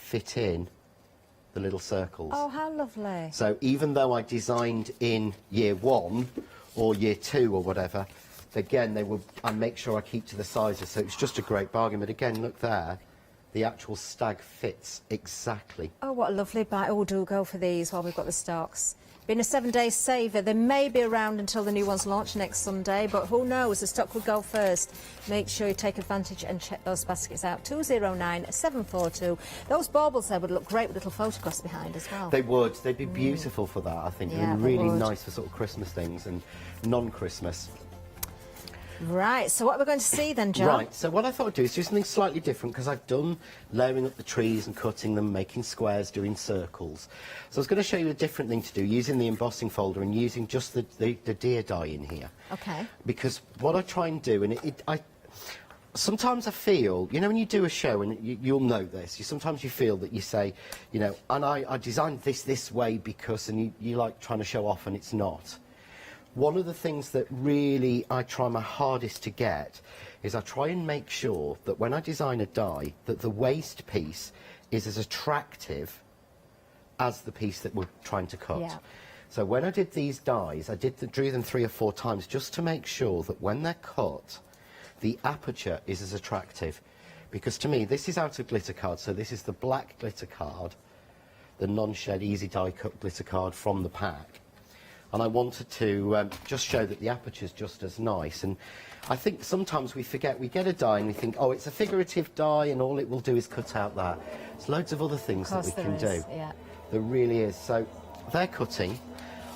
fit in the little circles. Oh, how lovely. So even though I designed in year 1 or year 2 or whatever, again, I make sure I keep to the sizes, so it's just a great bargain. But again, look there, the actual stag fits exactly. Oh, what a lovely buy. Oh, do go for these while we've got the stocks. Been a 7-day saver. They may be around until the new ones launch next Sunday, but who knows? The stock could go first. Make sure you take advantage and check those baskets out. 209742. Those baubles there would look great with little photographs behind as well. They would. They'd be beautiful for that, I think. Yeah, They'd be they really would. nice for sort of Christmas things and non-Christmas. Right, so what we're going to see then, John? Right, so what I thought I'd do is do something slightly different, because I've done layering up the trees and cutting them, making squares, doing circles. So I was going to show you a different thing to do, using the embossing folder and using just the deer dye in here. Okay. Because what I try and do, and sometimes I feel, you know, when you do a show, and you'll know this, sometimes you feel that you say, you know, and I designed this way because, and you like trying to show off and it's not. One of the things that really I try my hardest to get is I try and make sure that when I design a die, that the waste piece is as attractive as the piece that we're trying to cut. Yeah. So when I did these dies, I drew them 3 or 4 times just to make sure that when they're cut, the aperture is as attractive. Because to me, this is out of glitter card, so this is the black glitter card, the non-shed easy die cut glitter card from the pack. And I wanted to just show that the aperture's just as nice. And I think sometimes we forget, we get a die and we think, oh, it's a figurative die and all it will do is cut out that. There's loads of other things that we can do. Yeah. There really is. So they're cutting.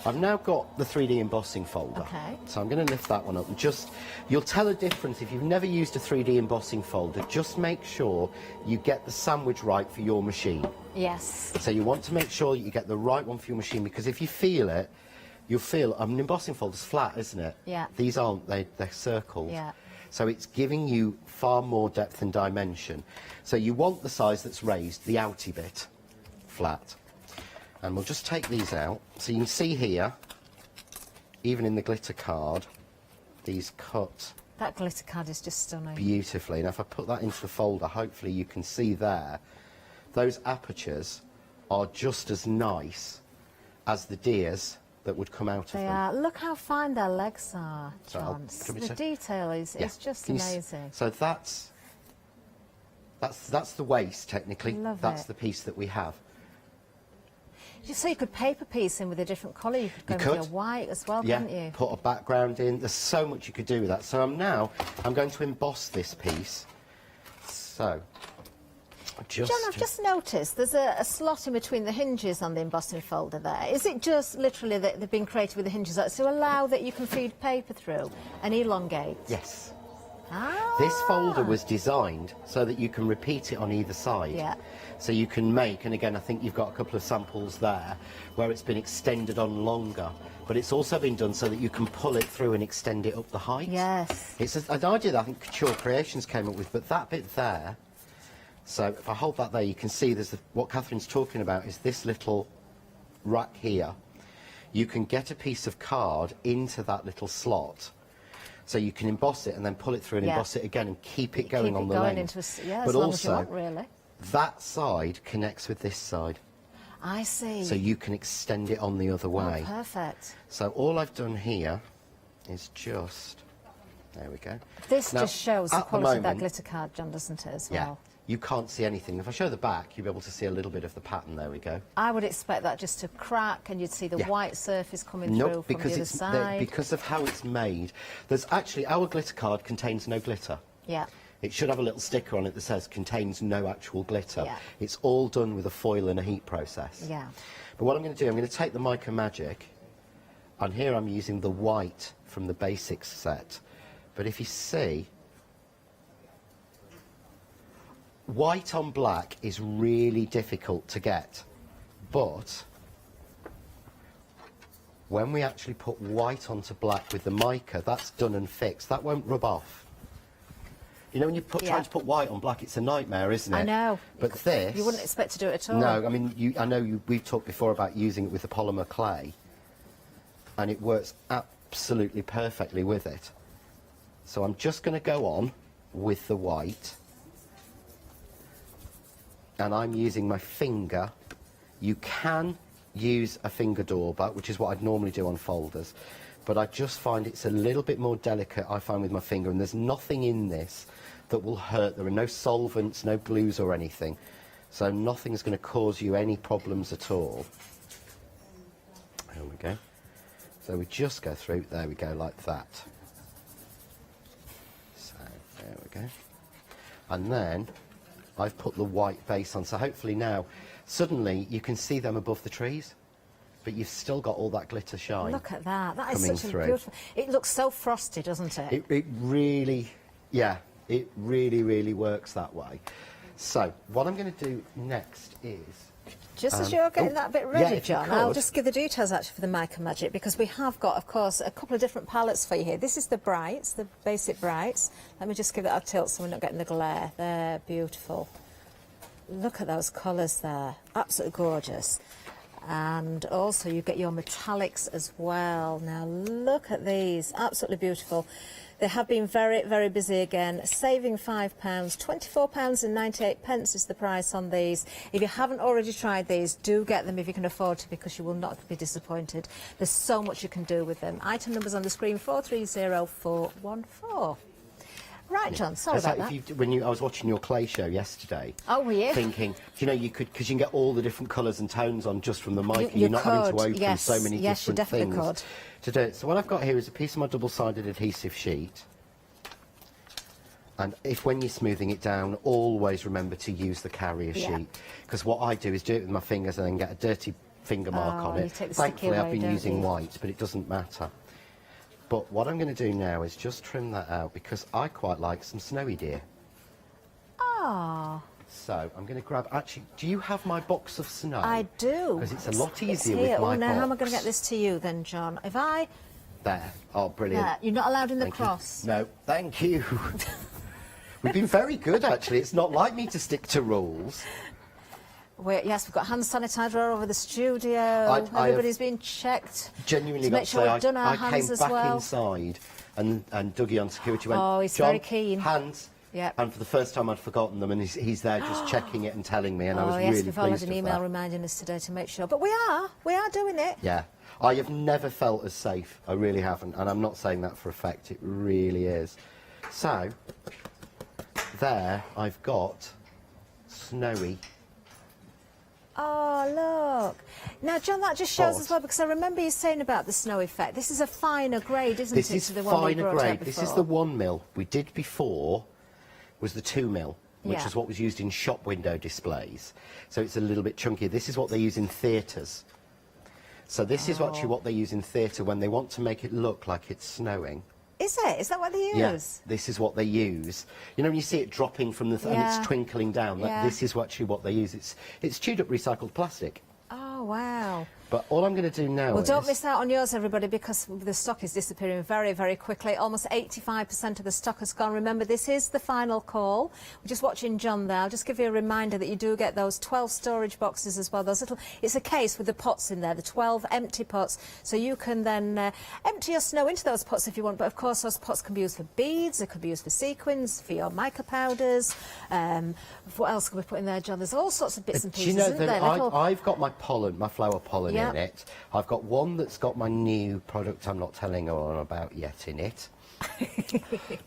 I've now got the 3D embossing folder. Okay. So I'm going to lift that one up and just, you'll tell a difference if you've never used a 3D embossing folder. Just make sure you get the sandwich right for your machine. Yes. So you want to make sure that you get the right one for your machine, because if you feel it, you'll feel, an embossing folder's flat, isn't it? Yeah. These aren't, they're circled. Yeah. So it's giving you far more depth and dimension. So you want the size that's raised, the outy bit, flat. And we'll just take these out. So you can see here, even in the glitter card, these cut That glitter card is just stunning. beautifully. Now if I put that into the folder, hopefully you can see there, those apertures are just as nice as the deers that would come out of They them. are. Look how fine their legs are, So John. The detail is Yeah. just Can you s- amazing. So that's the waist, technically. Love That's it. the piece that we have. So you could paper piece in with a different colour. You could go You with could. your white as well, Yeah, couldn't you? put a background in. There's so much you could do with that. So I'm going to emboss this piece. So, John, I've just noticed there's a slot in between the hinges on the embossing folder there. Is it just literally that they've been created with the hinges to allow that you can feed paper through and elongate? Yes. Ah. This folder was designed so that you can repeat it on either side. Yeah. So you can make, and again, I think you've got a couple of samples there where it's been extended on longer, but it's also been done so that you can pull it through and extend it up the height. Yes. It's an idea that I think Couture Creations came up with, but that bit there, so if I hold that there, you can see there's what Catherine's talking about is this little rack here. You can get a piece of card into that little slot, so you can emboss it and then pull it through and Yeah. emboss it again and keep it going Keep on it the going length. into a, yeah, But as long also, as you want, really. that side connects with this side, I see. so you can extend it on the other way. Oh, perfect. So all I've done here is just, there we go. This Now, just shows the at quality of that moment- glitter card, John, doesn't it, as Yeah, well? you can't see anything. If I show the back, you'll be able to see a little bit of the pattern. There we go. I would expect that just to crack and you'd see the Yeah. white surface coming through Nope, from because the other it's side. because of how it's made. There's actually, our glitter card contains no glitter. Yeah. It should have a little sticker on it that says contains no actual glitter. Yeah. It's all done with a foil and a heat process. Yeah. But what I'm going to do, I'm going to take the Mica Magic, and here I'm using the white from the Basics set. But if you see, white on black is really difficult to get. But when we actually put white onto black with the mica, that's done and fixed. That won't rub off. You know, when you try to put white on black, it's a nightmare, isn't it? I know. But this... You wouldn't expect to do it at all. No, I mean, I know we've talked before about using it with the polymer clay, and it works absolutely perfectly with it. So I'm just going to go on with the white. and I'm using my finger. You can use a finger dauber, which is what I'd normally do on folders, but I just find it's a little bit more delicate, I find, with my finger, and there's nothing in this that will hurt. There are no solvents, no glues or anything, so nothing's going to cause you any problems at all. There we go. So we just go through, there we go, like that. So, there we go. And then I've put the white base on, so hopefully now, suddenly you can see them above the trees, but you've still got all that glitter shine. Look at that. That is coming such a through. beautiful... It looks so frosty, doesn't it? It really, yeah, it really, really works that way. So, what I'm going to do next is... Just as you're getting that bit ready, yeah, John, I'll just give the details actually for the Mica Magic, because we have got, of course, a couple of different palettes for you here. This is the brights, the basic brights. Let me just give it a tilt so we're not getting the glare. They're beautiful. Look at those colours there. Absolutely gorgeous. And also you get your metallics as well. Now look at these. Absolutely beautiful. They have been very, very busy again, saving £5. £24.98 is the price on these. If you haven't already tried these, do get them if you can afford to, because you will not be disappointed. There's so much you can do with them. Item numbers on the screen, 430414. Right, John, sorry That's about like that. if you, I was watching your clay show yesterday. Oh, were you? Thinking, you know, you could, because you can get all the different colours and tones on just from the mic, You you're not having to could, open yes, so many yes, you different definitely things to do it. So what I've got here is a piece of my double-sided adhesive sheet. And if when you're smoothing it down, always remember to use the carrier sheet. Because what I do is do it with my fingers and then get a dirty finger mark on you it. take the Thankfully, sticky I've away, been don't using you? white, but it doesn't matter. But what I'm going to do now is just trim that out, because I quite like some snowy deer. Ah. So I'm going to grab, actually, do you have my box of snow? I do. Because it's a lot easier here. with my Oh, now box. how am I going to get this to you then, John? If I... There. Oh, brilliant. There. You're not allowed in the Thank you. cross. No, thank you. We've been very good, actually. It's not like me to stick to rules. Yes, we've got hand sanitizer all over the studio. Everybody's been checked. Genuinely to got make sure to we've say, done our I hands came as back well. inside and Dougie on security went, Oh, he's John, very keen. hands. Yep. And for the first time I'd forgotten them, and he's there just checking it and telling me, and I was yes, really we've all had pleased an with email that. reminding us today to make sure. But we are doing it. Yeah. I have never felt as safe. I really haven't. And I'm not saying that for effect. It really is. So, there I've got snowy. Oh, look. Now, John, that just shows as well, because I remember you saying about the snow effect. This is a finer grade, isn't This it, is to the one we finer brought grade. out before? This is the 1mm. We did before was the 2mm, which Yeah. is what was used in shop window displays. So it's a little bit chunkier. This is what they use in theatres. So this is actually what they use in theatre when they want to make it look like it's snowing. Is it? Is that what they use? Yeah, this is what they use. You know, when you see it dropping from the and Yeah. it's twinkling down, Yeah. this is actually what they use. It's chewed up recycled plastic. Oh, wow. But all I'm going to do now Well, is... don't miss out on yours, everybody, because the stock is disappearing very, very quickly. Almost 85% of the stock has gone. Remember, this is the final call. We're just watching John there. I'll just give you a reminder that you do get those 12 storage boxes as well. Those little, it's a case with the pots in there, the 12 empty pots. So you can then empty your snow into those pots if you want. But, of course, those pots can be used for beads. They could be used for sequins, for your mica powders. What else can we put in there, John? There's all sorts of bits and Do you pieces, know isn't that there? I've got my pollen, my flower pollen Yep. in it. I've got one that's got my new product I'm not telling anyone about yet in it.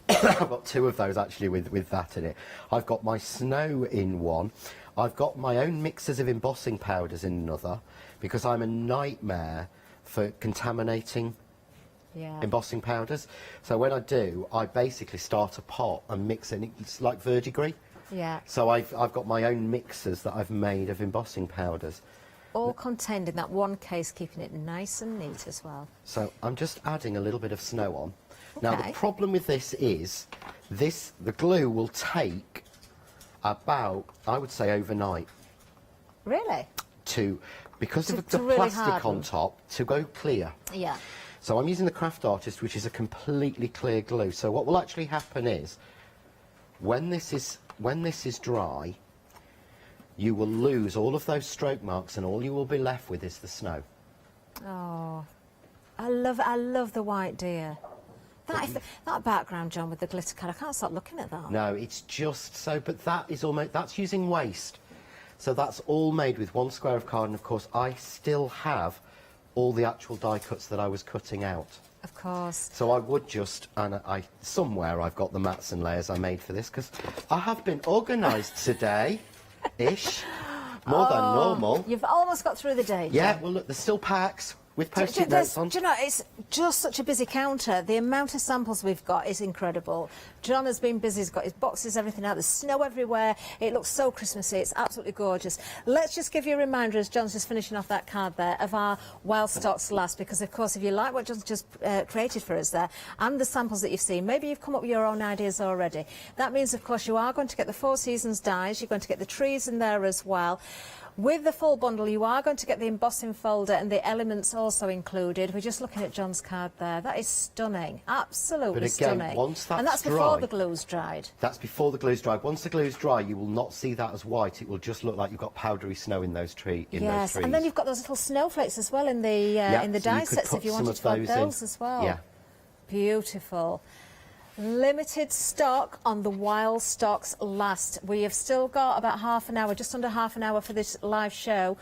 I've got two of those actually with that in it. I've got my snow in one. I've got my own mixers of embossing powders in another, because I'm a nightmare for contaminating embossing powders. So when I do, I basically start a pot and mix it. It's like verdigris. Yeah. So I've got my own mixers that I've made of embossing powders. All contained in that one case, keeping it nice and neat as well. So I'm just adding a little bit of snow on. Now Okay. the problem with this is, the glue will take about, I would say, overnight Really? because of To the really plastic on harden. top, to go clear. Yeah. So I'm using the Craft Artist, which is a completely clear glue. So what will actually happen is, when this is dry, you will lose all of those stroke marks, and all you will be left with is the snow. Oh, I love the white deer. That background, John, with the glitter colour, I can't stop looking at that. No, it's just so, but that's using waste. So that's all made with 1 square of card, and of course I still have all the actual die cuts that I was cutting out. Of course. So I would just, and somewhere I've got the mats and layers I made for this, because I have been organised today-ish, more than normal. You've almost got through the day, John. Yeah, well look, there's still packs with post-it notes on. Do you know, it's just such a busy counter. The amount of samples we've got is incredible. John has been busy, he's got his boxes, everything out. There's snow everywhere. It looks so Christmassy. It's absolutely gorgeous. Let's just give you a reminder, as John's just finishing off that card there, of our While Stocks Last, because, of course, if you like what John's just created for us there, and the samples that you've seen, maybe you've come up with your own ideas already. That means, of course, you are going to get the 4 Seasons dies. You're going to get the trees in there as well. With the full bundle, you are going to get the embossing folder and the elements also included. We're just looking at John's card there. That is stunning. Absolutely But again, stunning. once that's and that's dry, before the glue's dried. That's before the glue's dried. Once the glue's dry, you will not see that as white. It will just look like you've got powdery snow in those trees. Yes, and then you've got those little snowflakes as well in the die sets if you wanted to add those as well. Yeah. Beautiful. Limited stock on the While Stocks Last. We have still got about half an hour, just under half an hour for this live show.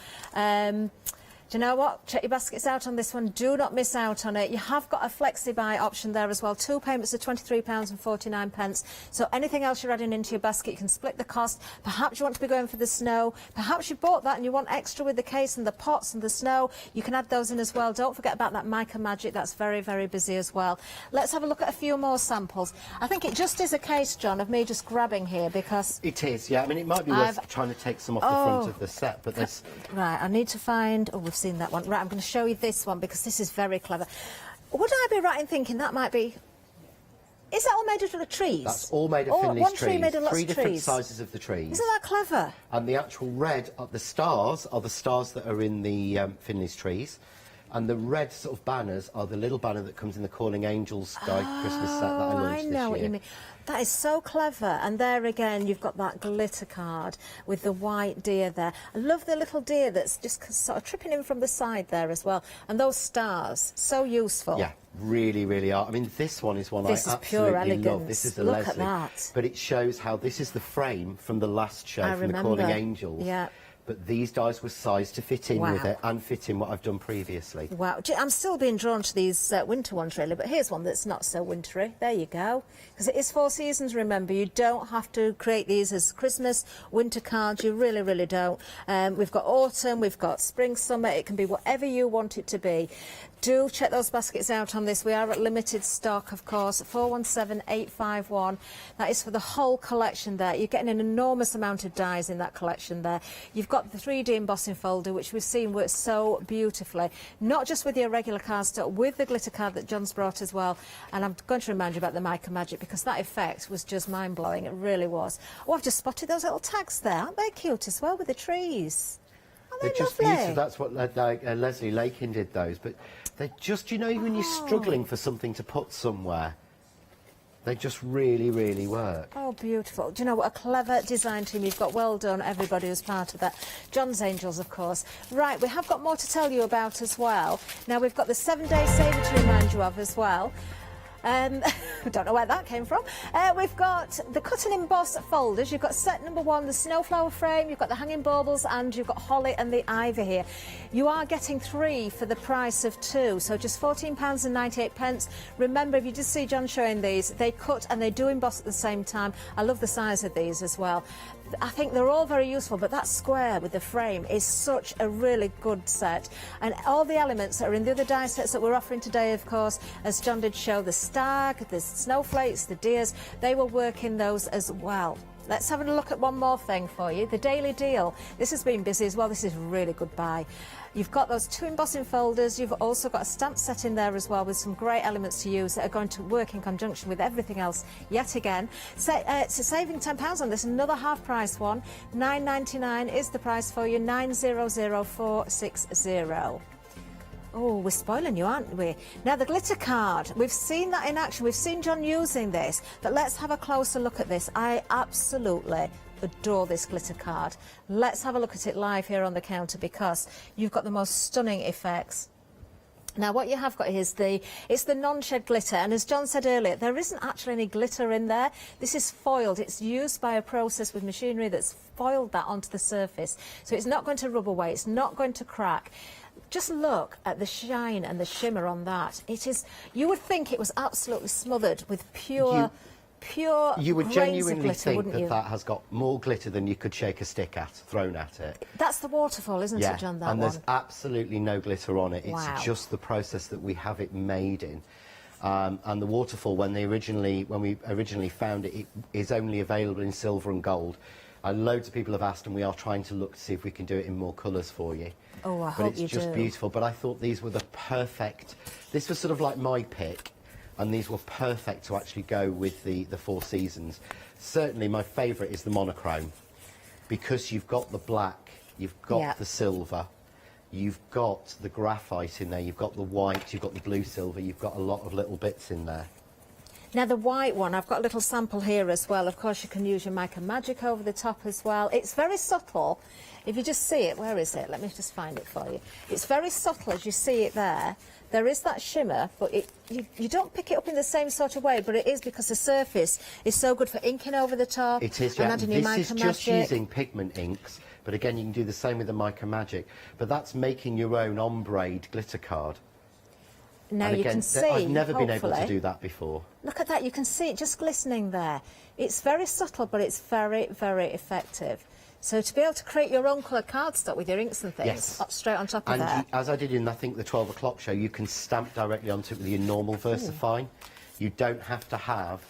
Do you know what? Check your baskets out on this one. Do not miss out on it. You have got a flexi-buy option there as well. 2 payments of £23.49. So anything else you're adding into your basket, you can split the cost. Perhaps you want to be going for the snow. Perhaps you bought that and you want extra with the case and the pots and the snow. You can add those in as well. Don't forget about that mica magic. That's very, very busy as well. Let's have a look at a few more samples. I think it just is a case, John, of me just grabbing here because... It is, yeah. I mean, it might be worth trying to take some off the front of the set, but there's... Right, I need to find... Oh, we've seen that one. Right, I'm going to show you this one because this is very clever. Would I be right in thinking that might be... Is that all made of trees? That's all made of Finley's one trees. Tree made of lots 3 of different trees. sizes of the trees. Isn't that clever? And the actual red, the stars are the stars that are in the Finley's trees. And the red sort of banners are the little banner that comes in the Calling Angels Christmas set that I launched this year. I know what you mean. That is so clever. And there again, you've got that glitter card with the white deer there. I love the little deer that's just sort of tripping in from the side there as well. And those stars, so useful. Yeah, really, really are. I mean, this one is one I absolutely love. This is a Look Leslie. at that. But it shows how this is the frame from the last show from the Calling Angels. Yeah. But these dies were sized to fit in with it and fit in what I've done previously. Wow. I'm still being drawn to these winter ones, really, but here's one that's not so wintry. There you go. Because it is 4 seasons, remember. You don't have to create these as Christmas, winter cards. You really, really don't. We've got autumn, we've got spring, summer. It can be whatever you want it to be. Do check those baskets out on this. We are at limited stock, of course, 417851. That is for the whole collection there. You're getting an enormous amount of dies in that collection there. You've got the 3D embossing folder, which we've seen works so beautifully. Not just with your regular cardstock, with the glitter card that John's brought as well. And I'm going to remind you about the mica magic because that effect was just mind-blowing. It really was. Oh, I've just spotted those little tags there. Aren't they cute as well with the trees? They're just beautiful. That's what Leslie Lakin did those. But they're just, you know, when you're struggling for something to put somewhere, they just really, really work. Oh, beautiful. Do you know what a clever design team you've got? Well done, everybody who's part of that. John's Angels, of course. Right, we have got more to tell you about as well. Now, we've got the 7-day saver to remind you of as well. I don't know where that came from. We've got the cut and emboss folders. You've got set number 1, the snowflower frame. You've got the hanging baubles, and you've got holly and the ivy here. You are getting 3 for the price of 2, so just £14.98. Remember, if you just see John showing these, they cut and they do emboss at the same time. I love the size of these as well. I think they're all very useful, but that square with the frame is such a really good set. And all the elements that are in the other die sets that we're offering today, of course, as John did show, the stag, the snowflakes, the deers, they will work in those as well. Let's have a look at one more thing for you, the daily deal. This has been busy as well. This is a really good buy. You've got those 2 embossing folders. You've also got a stamp set in there as well with some great elements to use that are going to work in conjunction with everything else yet again. So, it's a saving £10 on this, another half-price one. £9.99 is the price for you, 900460. Oh, we're spoiling you, aren't we? Now, the glitter card, we've seen that in action. We've seen John using this, but let's have a closer look at this. I absolutely adore this glitter card. Let's have a look at it live here on the counter because you've got the most stunning effects. Now, what you have got here is it's the non-shed glitter, and as John said earlier, there isn't actually any glitter in there. This is foiled. It's used by a process with machinery that's foiled that onto the surface. So it's not going to rub away, it's not going to crack. Just look at the shine and the shimmer on that. It is, you would think it was absolutely smothered with pure You would grains genuinely of glitter, think wouldn't that you? that has got more glitter than you could shake a stick at, thrown at it. That's the waterfall, isn't Yeah, it, John, that and one? there's absolutely no glitter on it. It's Wow. just the process that we have it made in. And the waterfall, when we originally found it, it is only available in silver and gold. Loads of people have asked, and we are trying to look to see if we can do it in more colours for you. Oh, I but hope it's you just do. beautiful. But I thought these were the perfect. This was sort of like my pick, and these were perfect to actually go with the Four Seasons. Certainly, my favourite is the monochrome, because you've got the black, you've got the silver, you've got the graphite in there, you've got the white, you've got the blue silver, you've got a lot of little bits in there. Now the white one, I've got a little sample here as well. Of course, you can use your Mica Magic over the top as well. It's very subtle. If you just see it, where is it? Let me just find it for you. It's very subtle as you see it there. There is that shimmer, but you don't pick it up in the same sort of way, but it is because the surface is so good for inking over the top. It is, and yeah. adding your This Mica is just Magic. using pigment inks, but again, you can do the same with the Mica Magic. But that's making your own ombre glitter card. Now and you again, can see, I've never been able to hopefully. do that before. Look at that, you can see it just glistening there. It's very subtle, but it's very, very effective. So to be able to create your own colour cardstock with your inks and things, Yes. up straight on top of And that. as I did in, I think, the 12 o'clock show, you can stamp directly onto it with your normal VersaFine. You don't have to have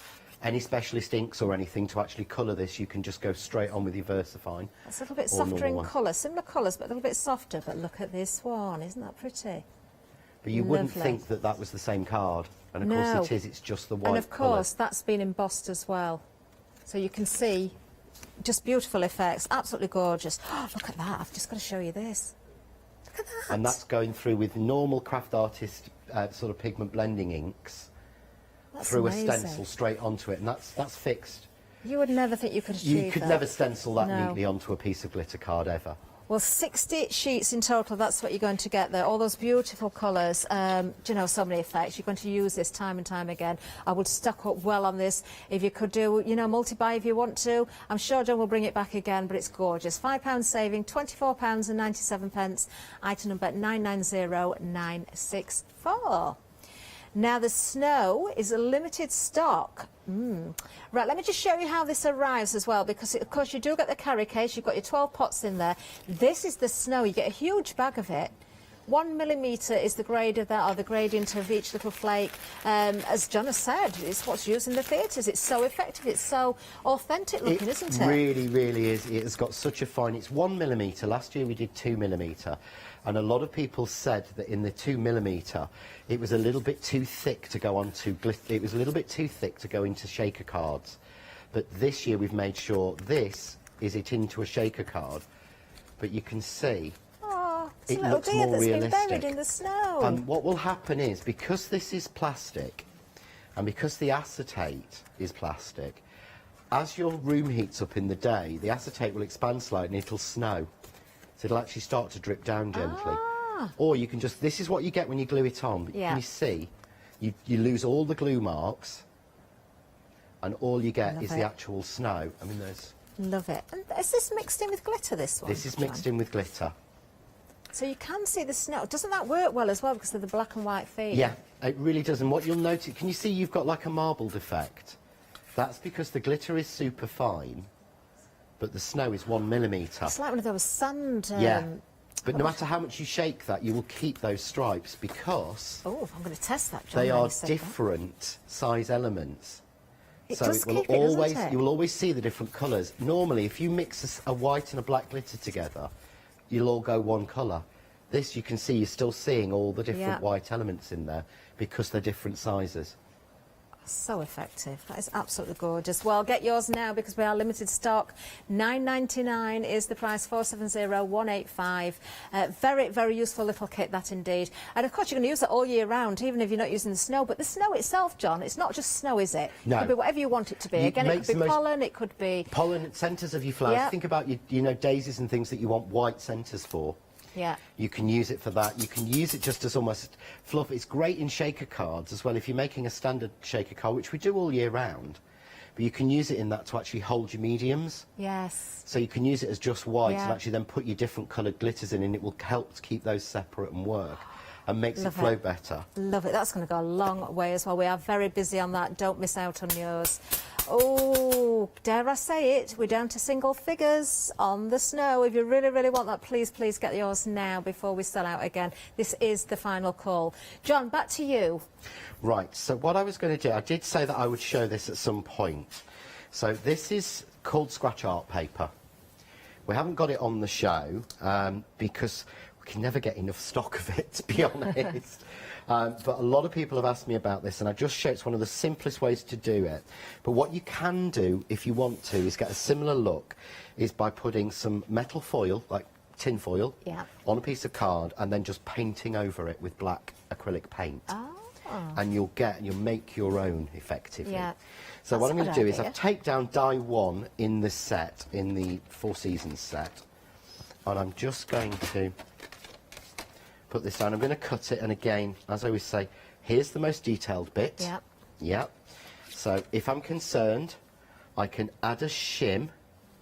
any specialist inks or anything to actually colour this. You can just go straight on with your VersaFine. It's a little bit or softer normal in one. colour, similar colours, but a little bit softer. But look at this one, isn't that pretty? But you wouldn't Lovely. think that that was the same card. And of No. course it is, it's just the white And of course, colour. that's been embossed as well. So you can see just beautiful effects, absolutely gorgeous. Look at that, I've just got to show you this. Look at that. And that's going through with normal craft artist sort of pigment blending inks That's through amazing. a stencil straight onto it, and that's fixed. You would never think you could achieve that. You could never stencil that No. neatly onto a piece of glitter card ever. Well, 60 sheets in total, that's what you're going to get there. All those beautiful colours, do you know, so many effects. You're going to use this time and time again. I would stock up well on this. If you could do, you know, multi-buy if you want to. I'm sure John will bring it back again, but it's gorgeous. £5 saving, £24.97. Item number 990964. Now, the snow is a limited stock. Right, let me just show you how this arrives as well, because, of course, you do get the carry case. You've got your 12 pots in there. This is the snow. You get a huge bag of it. 1 millimetre is the grade of that, or the gradient of each little flake. As John has said, it's what's used in the theatres. It's so effective. It's so authentic looking, isn't it? Really, really is. It has got such a fine... It's 1 millimetre. Last year we did 2 millimetre. And a lot of people said that in the 2 millimetre, it was a little bit too thick to go onto glitter. It was a little bit too thick to go into shaker cards. But this year we've made sure this is it into a shaker card. But you can see It's a it little looks deer more that's been realistic. buried in the snow. And what will happen is, because this is plastic, and because the acetate is plastic, as your room heats up in the day, the acetate will expand slightly and it'll snow. So it'll actually start to drip down gently. Or you can just, this is what you get when you glue it on. Yeah. Can you see? You lose all the glue marks, and all you get Love is it. the actual snow. I mean, there's... Love it. And is this mixed in with glitter, this one? This is mixed in with glitter. So you can see the snow. Doesn't that work well as well because of the black and white theme? Yeah, it really does. And what you'll notice, can you see you've got like a marbled effect? That's because the glitter is super fine, but the snow is 1 millimetre. It's like one of those sand... Yeah, but no matter how much you shake that, you will keep those stripes because Oh, I'm going to test that, John. they when are you said that. different size elements. It So does it will keep it, doesn't always, it? you will always see the different colours. Normally, if you mix a white and a black glitter together, you'll all go one colour. This, you can see, you're still seeing all the different Yeah. white elements in there because they're different sizes. So effective. That is absolutely gorgeous. Well, get yours now because we are limited stock. $9.99 is the price, 470-185. Very, very useful little kit, that indeed. And of course, you can use it all year round, even if you're not using the snow. But the snow itself, John, it's not just snow, is it? No. It could be whatever you want it to be. It Again, it makes could be the most- pollen, it could be... Pollen centres of your flowers. Yeah. Think about your, daisies and things that you want white centres for. Yeah. You can use it for that. You can use it just as almost fluff. It's great in shaker cards as well. If you're making a standard shaker card, which we do all year round, but you can use it in that to actually hold your mediums. Yes. So you can use it as just white Yeah. and actually then put your different coloured glitters in, and it will help to keep those separate and work, and makes Love it flow it. better. Love it. That's going to go a long way as well. We are very busy on that. Don't miss out on yours. Oh, dare I say it, we're down to single figures on the snow. If you really, really want that, please, please get yours now before we sell out again. This is the final call. John, back to you. Right, so what I was going to do, I did say that I would show this at some point. So this is called scratch art paper. We haven't got it on the show because we can never get enough stock of it, to be honest. But a lot of people have asked me about this, and I just show it's one of the simplest ways to do it. But what you can do, if you want to, is get a similar look, is by putting some metal foil, like tin foil, on a piece of card, and then just painting over it with black acrylic paint. And you'll make your own effectively. Yeah. So what I'm going to do is idea. I've taken down die 1 in the set, in the Four Seasons set, and I'm just going to put this down. I'm going to cut it, and again, as I always say, here's the most detailed bit. Yeah. Yeah. So if I'm concerned, I can add a shim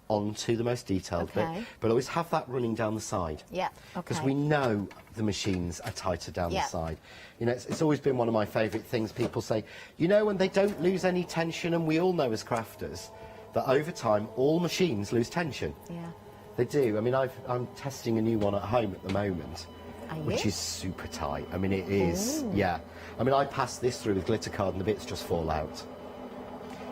onto the most detailed bit, but always have that running down the side. Yeah, Because okay. we know the machines are tighter down Yeah. the side. You know, it's always been one of my favourite things. People say, you know, when they don't lose any tension, and we all know as crafters that over time all machines lose tension. Yeah. They do. I mean, I'm testing a new one at home at the moment, Are which you? is super tight. I mean, it is. Ooh. Yeah. I mean, I passed this through with glitter card and the bits just fall out.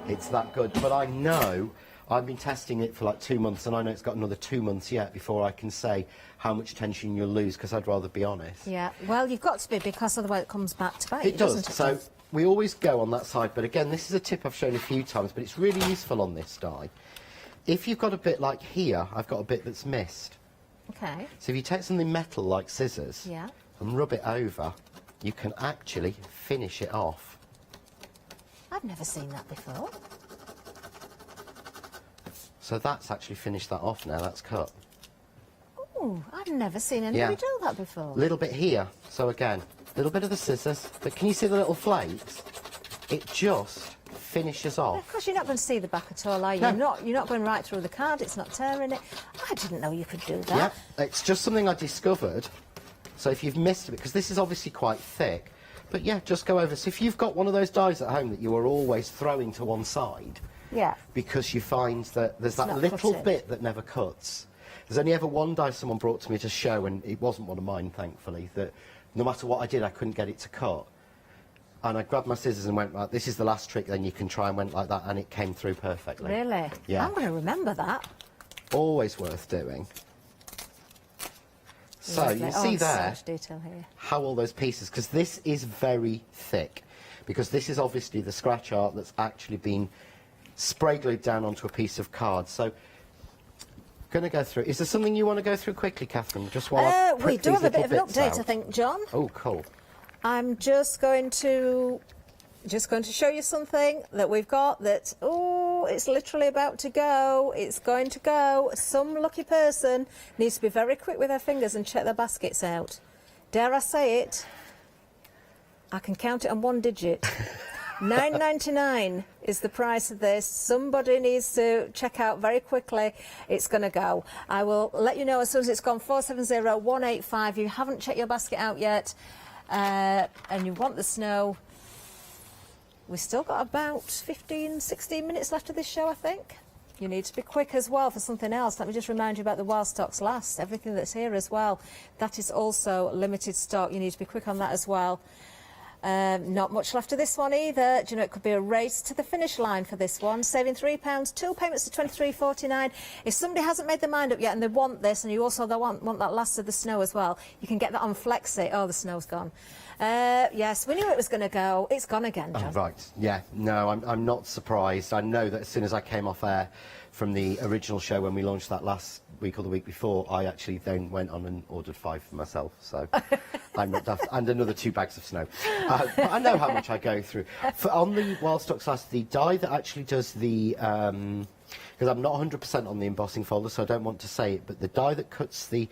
It's that good. But I know, I've been testing it for like 2 months, and I know it's got another 2 months yet before I can say how much tension you'll lose, because I'd rather be honest. Yeah. Well, you've got to be, because otherwise it comes back to bite you, It does. doesn't it? So we always go on that side, but again, this is a tip I've shown a few times, but it's really useful on this die. If you've got a bit like here, I've got a bit that's missed. Okay. So if you take something metal like scissors Yeah. and rub it over, you can actually finish it off. I've never seen that before. So that's actually finished that off now, that's cut. Oh, I've never seen anybody Yeah. do that before. A little bit here, so again, a little bit of the scissors, but can you see the little flakes? It just finishes off. Of course, you're not going to see the back at all, are you? No. You're not going right through the card. It's not tearing it. I didn't know you could do that. Yeah, it's just something I discovered. So if you've missed it, because this is obviously quite thick, but yeah, just go over. So if you've got one of those dies at home that you are always throwing to one side, Yeah. because you find that there's that not little cutting. bit that never cuts. There's only ever one die someone brought to me to show, and it wasn't one of mine, thankfully, that no matter what I did, I couldn't get it to cut. And I grabbed my scissors and went, right, this is the last trick, then you can try, and went like that, and it came through perfectly. Really? Yeah. I'm going to remember that. Always worth doing. So Lovely. you Oh, see so there much detail here. how all those pieces, because this is very thick, because this is obviously the scratch art that's actually been spray glued down onto a piece of card. So going to go through. Is there something you want to go through quickly, Catherine? Just while I We prick do these have a bit of little an bits update, out? I think, John. Oh, cool. I'm just going to show you something that we've got that, oh, it's literally about to go. It's going to go. Some lucky person needs to be very quick with their fingers and check their baskets out. Dare I say it? I can count it on one digit. $9.99 is the price of this. Somebody needs to check out very quickly. It's going to go. I will let you know as soon as it's gone. 470-185. You haven't checked your basket out yet, and you want the snow. We've still got about 15, 16 minutes left of this show, I think. You need to be quick as well for something else. Let me just remind you about the While Stocks Last. Everything that's here as well. That is also limited stock. You need to be quick on that as well. Not much left of this one either. Do you know, it could be a race to the finish line for this one. Saving £3, 2 payments to £23.49. If somebody hasn't made their mind up yet and they want this, and you also want that last of the snow as well, you can get that on Flexi. Oh, the snow's gone. Yes, we knew it was going to go. It's gone again, John. Oh, right. Yeah. No, I'm not surprised. I know that as soon as I came off air from the original show when we launched that last week or the week before, I actually then went on and ordered 5 for myself. So I'm not daft. And another 2 bags of snow. But I know how much I go through. On the Wild Stocks Last, the die that actually does the... because I'm not 100% on the embossing folder, so I don't want to say it, but the die that cuts the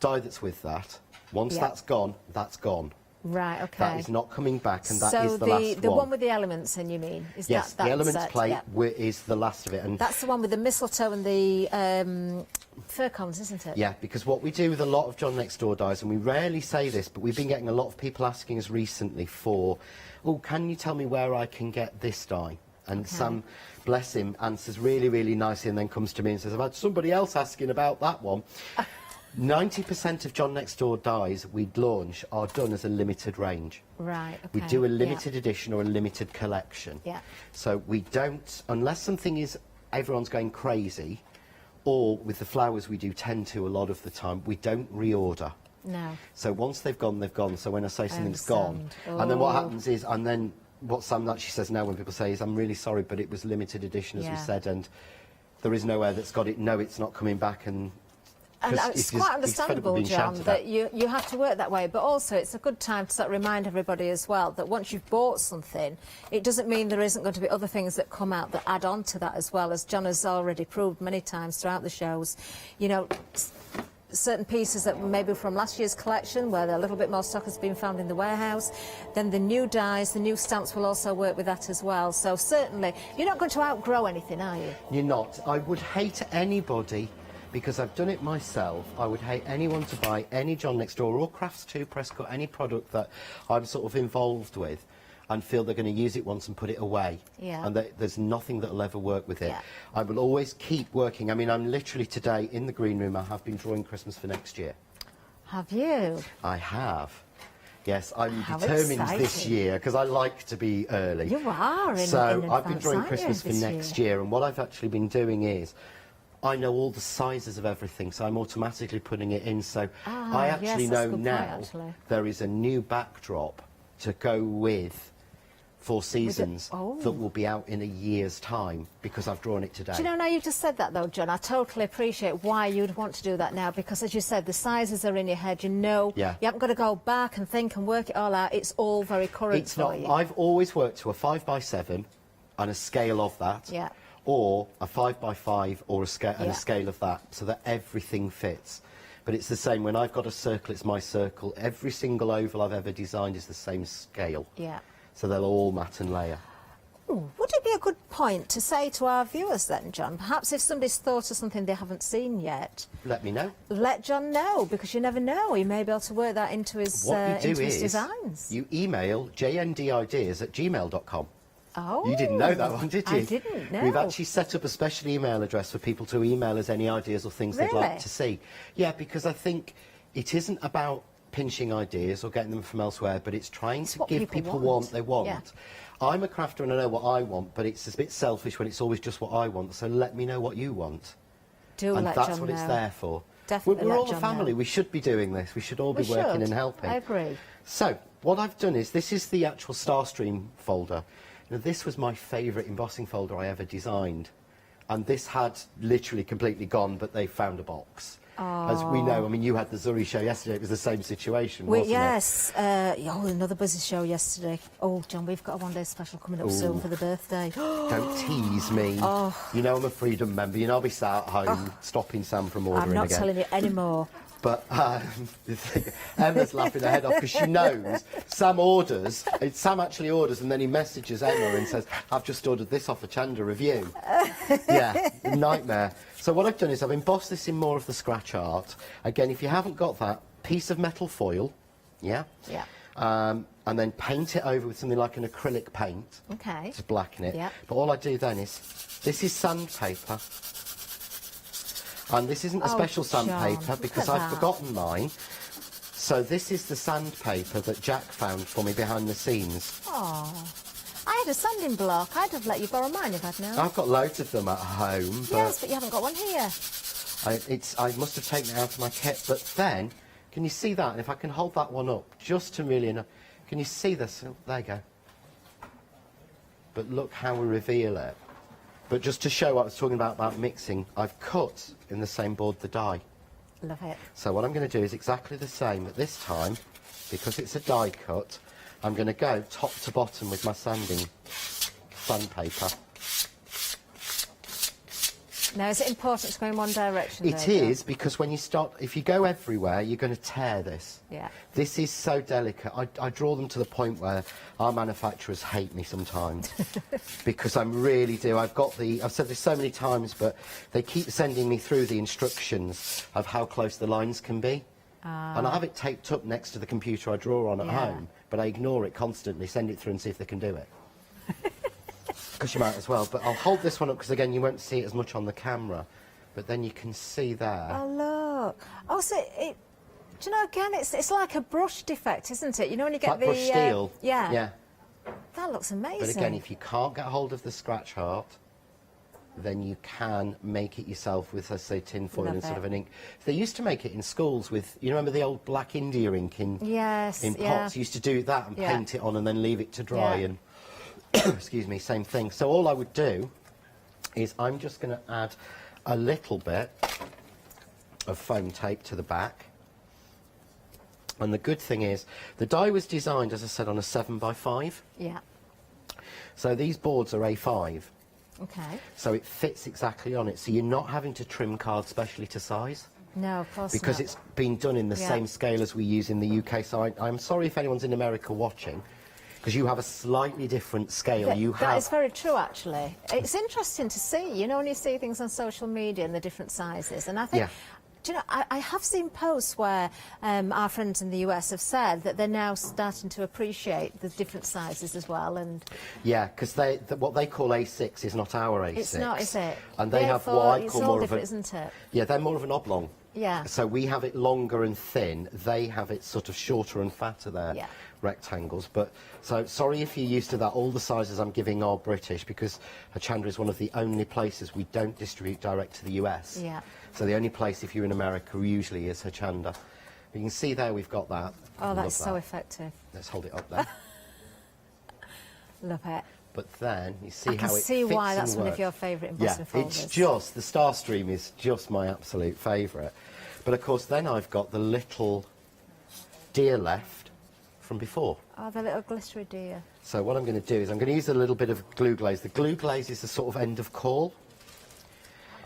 dye that's with that. Once Yeah. that's gone, that's gone. Right, okay. That is not coming back, and that so is the last the one. one with the elements in, you mean? Is Yes, that, the elements that's, plate yeah. is the last of it. And That's the one with the mistletoe and the fir cones, isn't it? yeah, because what we do with a lot of John Next Door dies, and we rarely say this, but we've been getting a lot of people asking us recently for, oh, can you tell me where I can get this die? And Sam, bless him, answers really, really nicely and then comes to me and says, I've had somebody else asking about that one. 90% of John Next Door dies we launch are done as a limited range. Right, okay. We do a limited edition or a limited collection. Yeah. So we don't, unless something is, everyone's going crazy, or with the flowers we do tend to a lot of the time, we don't reorder. No. So once they've gone, they've gone. So when I say something's gone, understand. and then what Oh. happens is, and then what Sam actually says now when people say is, I'm really sorry, but it was limited edition, as we Yeah. said, and there is nowhere that's got it. No, it's not coming back, and And 'cause it's he's quite fed up understandable, with being John, shouted that at. you have to work that way, but also it's a good time to sort of remind everybody as well that once you've bought something, it doesn't mean there isn't going to be other things that come out that add on to that as well, as John has already proved many times throughout the shows. You know, certain pieces that maybe from last year's collection where a little bit more stock has been found in the warehouse, then the new dies, the new stamps will also work with that as well. So certainly, you're not going to outgrow anything, are you? You're not. I would hate anybody, because I've done it myself, I would hate anyone to buy any John Next Door or Crafts 2 Prescott, any product that I'm sort of involved with, and feel they're going to use it once and put it away. Yeah. And there's nothing that'll ever work with it. Yeah. I will always keep working. I mean, I'm literally today in the green room, I have been drawing Christmas for next year. Have you? I have. Yes, I'm How determined this exciting. year, because I like to be early. You are in So in I've been advance, drawing aren't you, Christmas for this next year, and what I've actually been doing is, I know all the sizes of everything, so I'm automatically putting it in. So I actually yes, that's a know good point, now actually. there is a new backdrop to go with Four Seasons that will be out in a year's time, because I've drawn it today. Do you know, now you just said that though, John, I totally appreciate why you'd want to do that now, because as you said, the sizes are in your head, you know, Yeah. you haven't got to go back and think and work it all out, it's all very current It's for not. you. I've always worked to a 5x7 and a scale of that. Yeah. Or a 5x5 or a scale and Yeah. a scale of that, so that everything fits. But it's the same, when I've got a circle, it's my circle. Every single oval I've ever designed is the same scale. Yeah. So they'll all mat and layer. Ooh, would it be a good point to say to our viewers then, John, perhaps if somebody's thought of something they haven't seen yet, Let me know. let John know, because you never know, he may be able to work that into his, What you into do his is, designs. you email jndideas@gmail.com. Oh, You didn't know that one, did you? I didn't, no. We've actually set up a special email address for people to email us any ideas or things they'd like Really? to see. Yeah, because I think it isn't about pinching ideas or getting them from elsewhere, but it's trying to what give people people want. what they want. Yeah. I'm a crafter and I know what I want, but it's a bit selfish when it's always just what I want, so let me know what you want. Do and let that's John what it's know. there for. Definitely We're let all John a family. know. We should be doing this. We should all be We working should. and helping. I agree. So, what I've done is, this is the actual Starstream folder. Now, this was my favourite embossing folder I ever designed. And this had literally completely gone, but they found a box. As we know, I mean, you had the Zuri show yesterday, it was the same situation, wasn't Yes, another busy show yesterday. Oh, John, we've got a one-day special coming up soon Ooh. for the birthday. it? Don't tease me. Oh. You know I'm a Freedom member. You know I'll be sat at home stopping Sam from ordering I'm not again. telling you anymore. But Emma's laughing her head off because she knows Sam orders. Sam actually orders, and then he messages Emma and says, "I've just ordered this off a Hochanda review." Yeah, nightmare. So what I've done is I've embossed this in more of the scratch art. Again, if you haven't got that, piece of metal foil, yeah, Yeah. and then paint it over with something like an acrylic paint. Okay. To blacken it. Yeah. But all I do then is, this is sandpaper. And this isn't a Oh, special John, sandpaper look because at I've that. forgotten mine. So this is the sandpaper that Jack found for me behind the scenes. Oh, I had a sanding block. I'd have let you borrow mine if I'd known. I've got loads of them at home, but Yes, but you haven't got one here. I must have taken it out of my kit. But then, can you see that? And if I can hold that one up just to really, can you see this? Oh, there you go. But look how we reveal it. But just to show what I was talking about mixing, I've cut in the same board the die. Love it. So what I'm going to do is exactly the same, but this time, because it's a die cut, I'm going to go top to bottom with my sandpaper. Now, is it important to go in one direction? It is, because when you start, if you go everywhere, you're going to tear this. Yeah. This is so delicate. I draw them to the point where our manufacturers hate me sometimes because I really do. I've said this so many times, but they keep sending me through the instructions of how close the lines can be. And I have it taped up next to the computer I draw on at home, but I ignore it constantly, send it through and see if they can do it. Because you might as well. But I'll hold this one up because, again, you won't see it as much on the camera. But then you can see there. Oh, look. Oh, so do you know, again, it's like a brush defect, isn't it? You know when you get like the... brush steel. Yeah. Yeah. That looks amazing. But again, if you can't get hold of the scratch heart, then you can make it yourself with, let's say, tin foil instead of an ink. They used to make it in schools with, you remember the old black India ink in pots? You used to do that and paint it on and then leave it to dry and, excuse me, same thing. So all I would do is I'm just going to add a little bit of foam tape to the back. And the good thing is, the die was designed, as I said, on a 7x5. Yeah. So these boards are A5. Okay. So it fits exactly on it. So you're not having to trim cards specially to size. No, of course because not. it's been done in the same scale as we use in the UK. So I'm sorry if anyone's in America watching, because you have a slightly different scale. That is very true, actually. It's interesting to see, you know, when you see things on social media and the different sizes. And I think... Do you know, I have seen posts where our friends in the US have said that they're now starting to appreciate the different sizes as well. And yeah, because what they call A6 is not our A6. It's not, is it? And they have what I call more of a... isn't it? Yeah, they're more of an oblong. Yeah. So we have it longer and thin. They have it sort of shorter and fatter there. Yeah. Rectangles. But so sorry if you're used to that. All the sizes I'm giving are British, because Hochanda is one of the only places we don't distribute direct to the US. Yeah. So the only place, if you're in America, usually is Hochanda. You can see there we've got that. Oh, that's so effective. Let's hold it up there. Love it. But then you see how it I can see fits why and that's one of works. your favourite embossing folders. It's just, the Starstream is just my absolute favourite. But of course then I've got the little deer left from before. Oh, the little glittery deer. So what I'm going to do is I'm going to use a little bit of glue glaze. The glue glaze is the sort of end of call.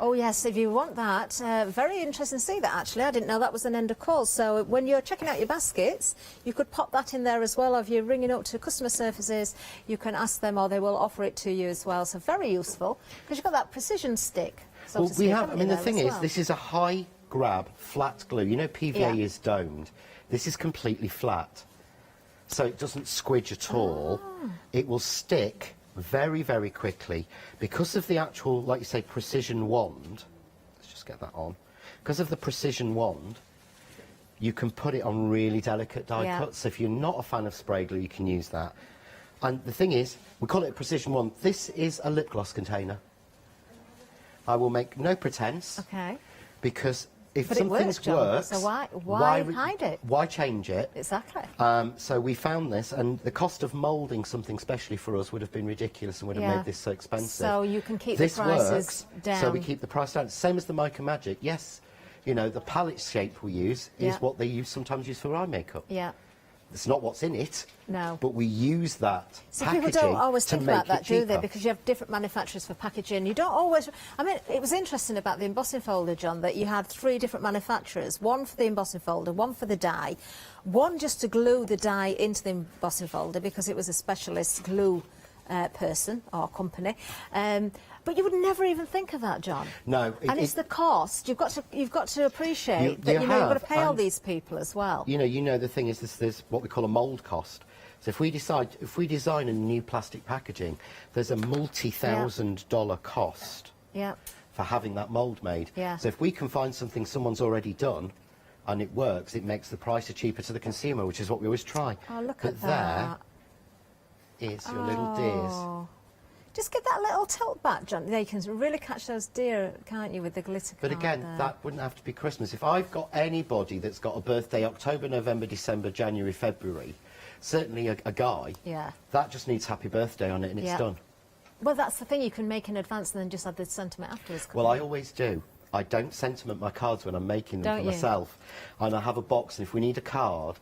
Oh yes, if you want that, very interesting to see that actually. I didn't know that was an end of call. So when you're checking out your baskets, you could pop that in there as well. If you're ringing up to customer services, you can ask them or they will offer it to you as well. So very useful, because you've got that precision stick. So Well, we have, I mean, the thing is, this is a high grab, flat glue. You know PVA is domed. This is completely flat. So it doesn't squidge at all. It will stick very, very quickly because of the actual, like you say, precision wand. Let's just get that on. Because of the precision wand, you can put it on really delicate die cuts. So if you're not a fan of spray glue, you can use that. And the thing is, we call it a precision wand. This is a lip gloss container. I will make no pretense. Okay. Because if but something works, works, so why hide it? Why change it? Exactly. So we found this, and the cost of moulding something specially for us would have been ridiculous and would have made this so expensive. So you can keep this the prices works, down. So we keep the price down. Same as the Mica Magic. Yes, you know, the palette shape we use is what they sometimes use for eye makeup. Yeah. It's not what's in it. No. But we use that So packaging people don't always think about that, do they? cheaper. Because you have different manufacturers for packaging. You don't always... I mean, it was interesting about the embossing folder, John, that you had 3 different manufacturers. One for the embossing folder, one for the die, one just to glue the die into the embossing folder because it was a specialist glue person or company. But you would never even think of that, John. No. And it's the cost. You've got to appreciate that you've got to pay all these people as well. You know, the thing is, there's what we call a mould cost. So if we design a new plastic packaging, there's a multi-$1,000 cost for having that mould made. Yeah. So if we can find something someone's already done and it works, it makes the price cheaper to the consumer, which is what we always try. Oh, look but at that. There is your little deers. Just get that little tilt back, John. There, you can really catch those deer, can't you, with the glitter But card again, there. that wouldn't have to be Christmas. If I've got anybody that's got a birthday October, November, December, January, February, certainly a guy, that just needs happy birthday on it and it's done. Well, that's the thing. You can make in advance and then just add the sentiment afterwards. Well, I always do. I don't sentiment my cards when I'm making them for myself. And I have a box, and if we need a card,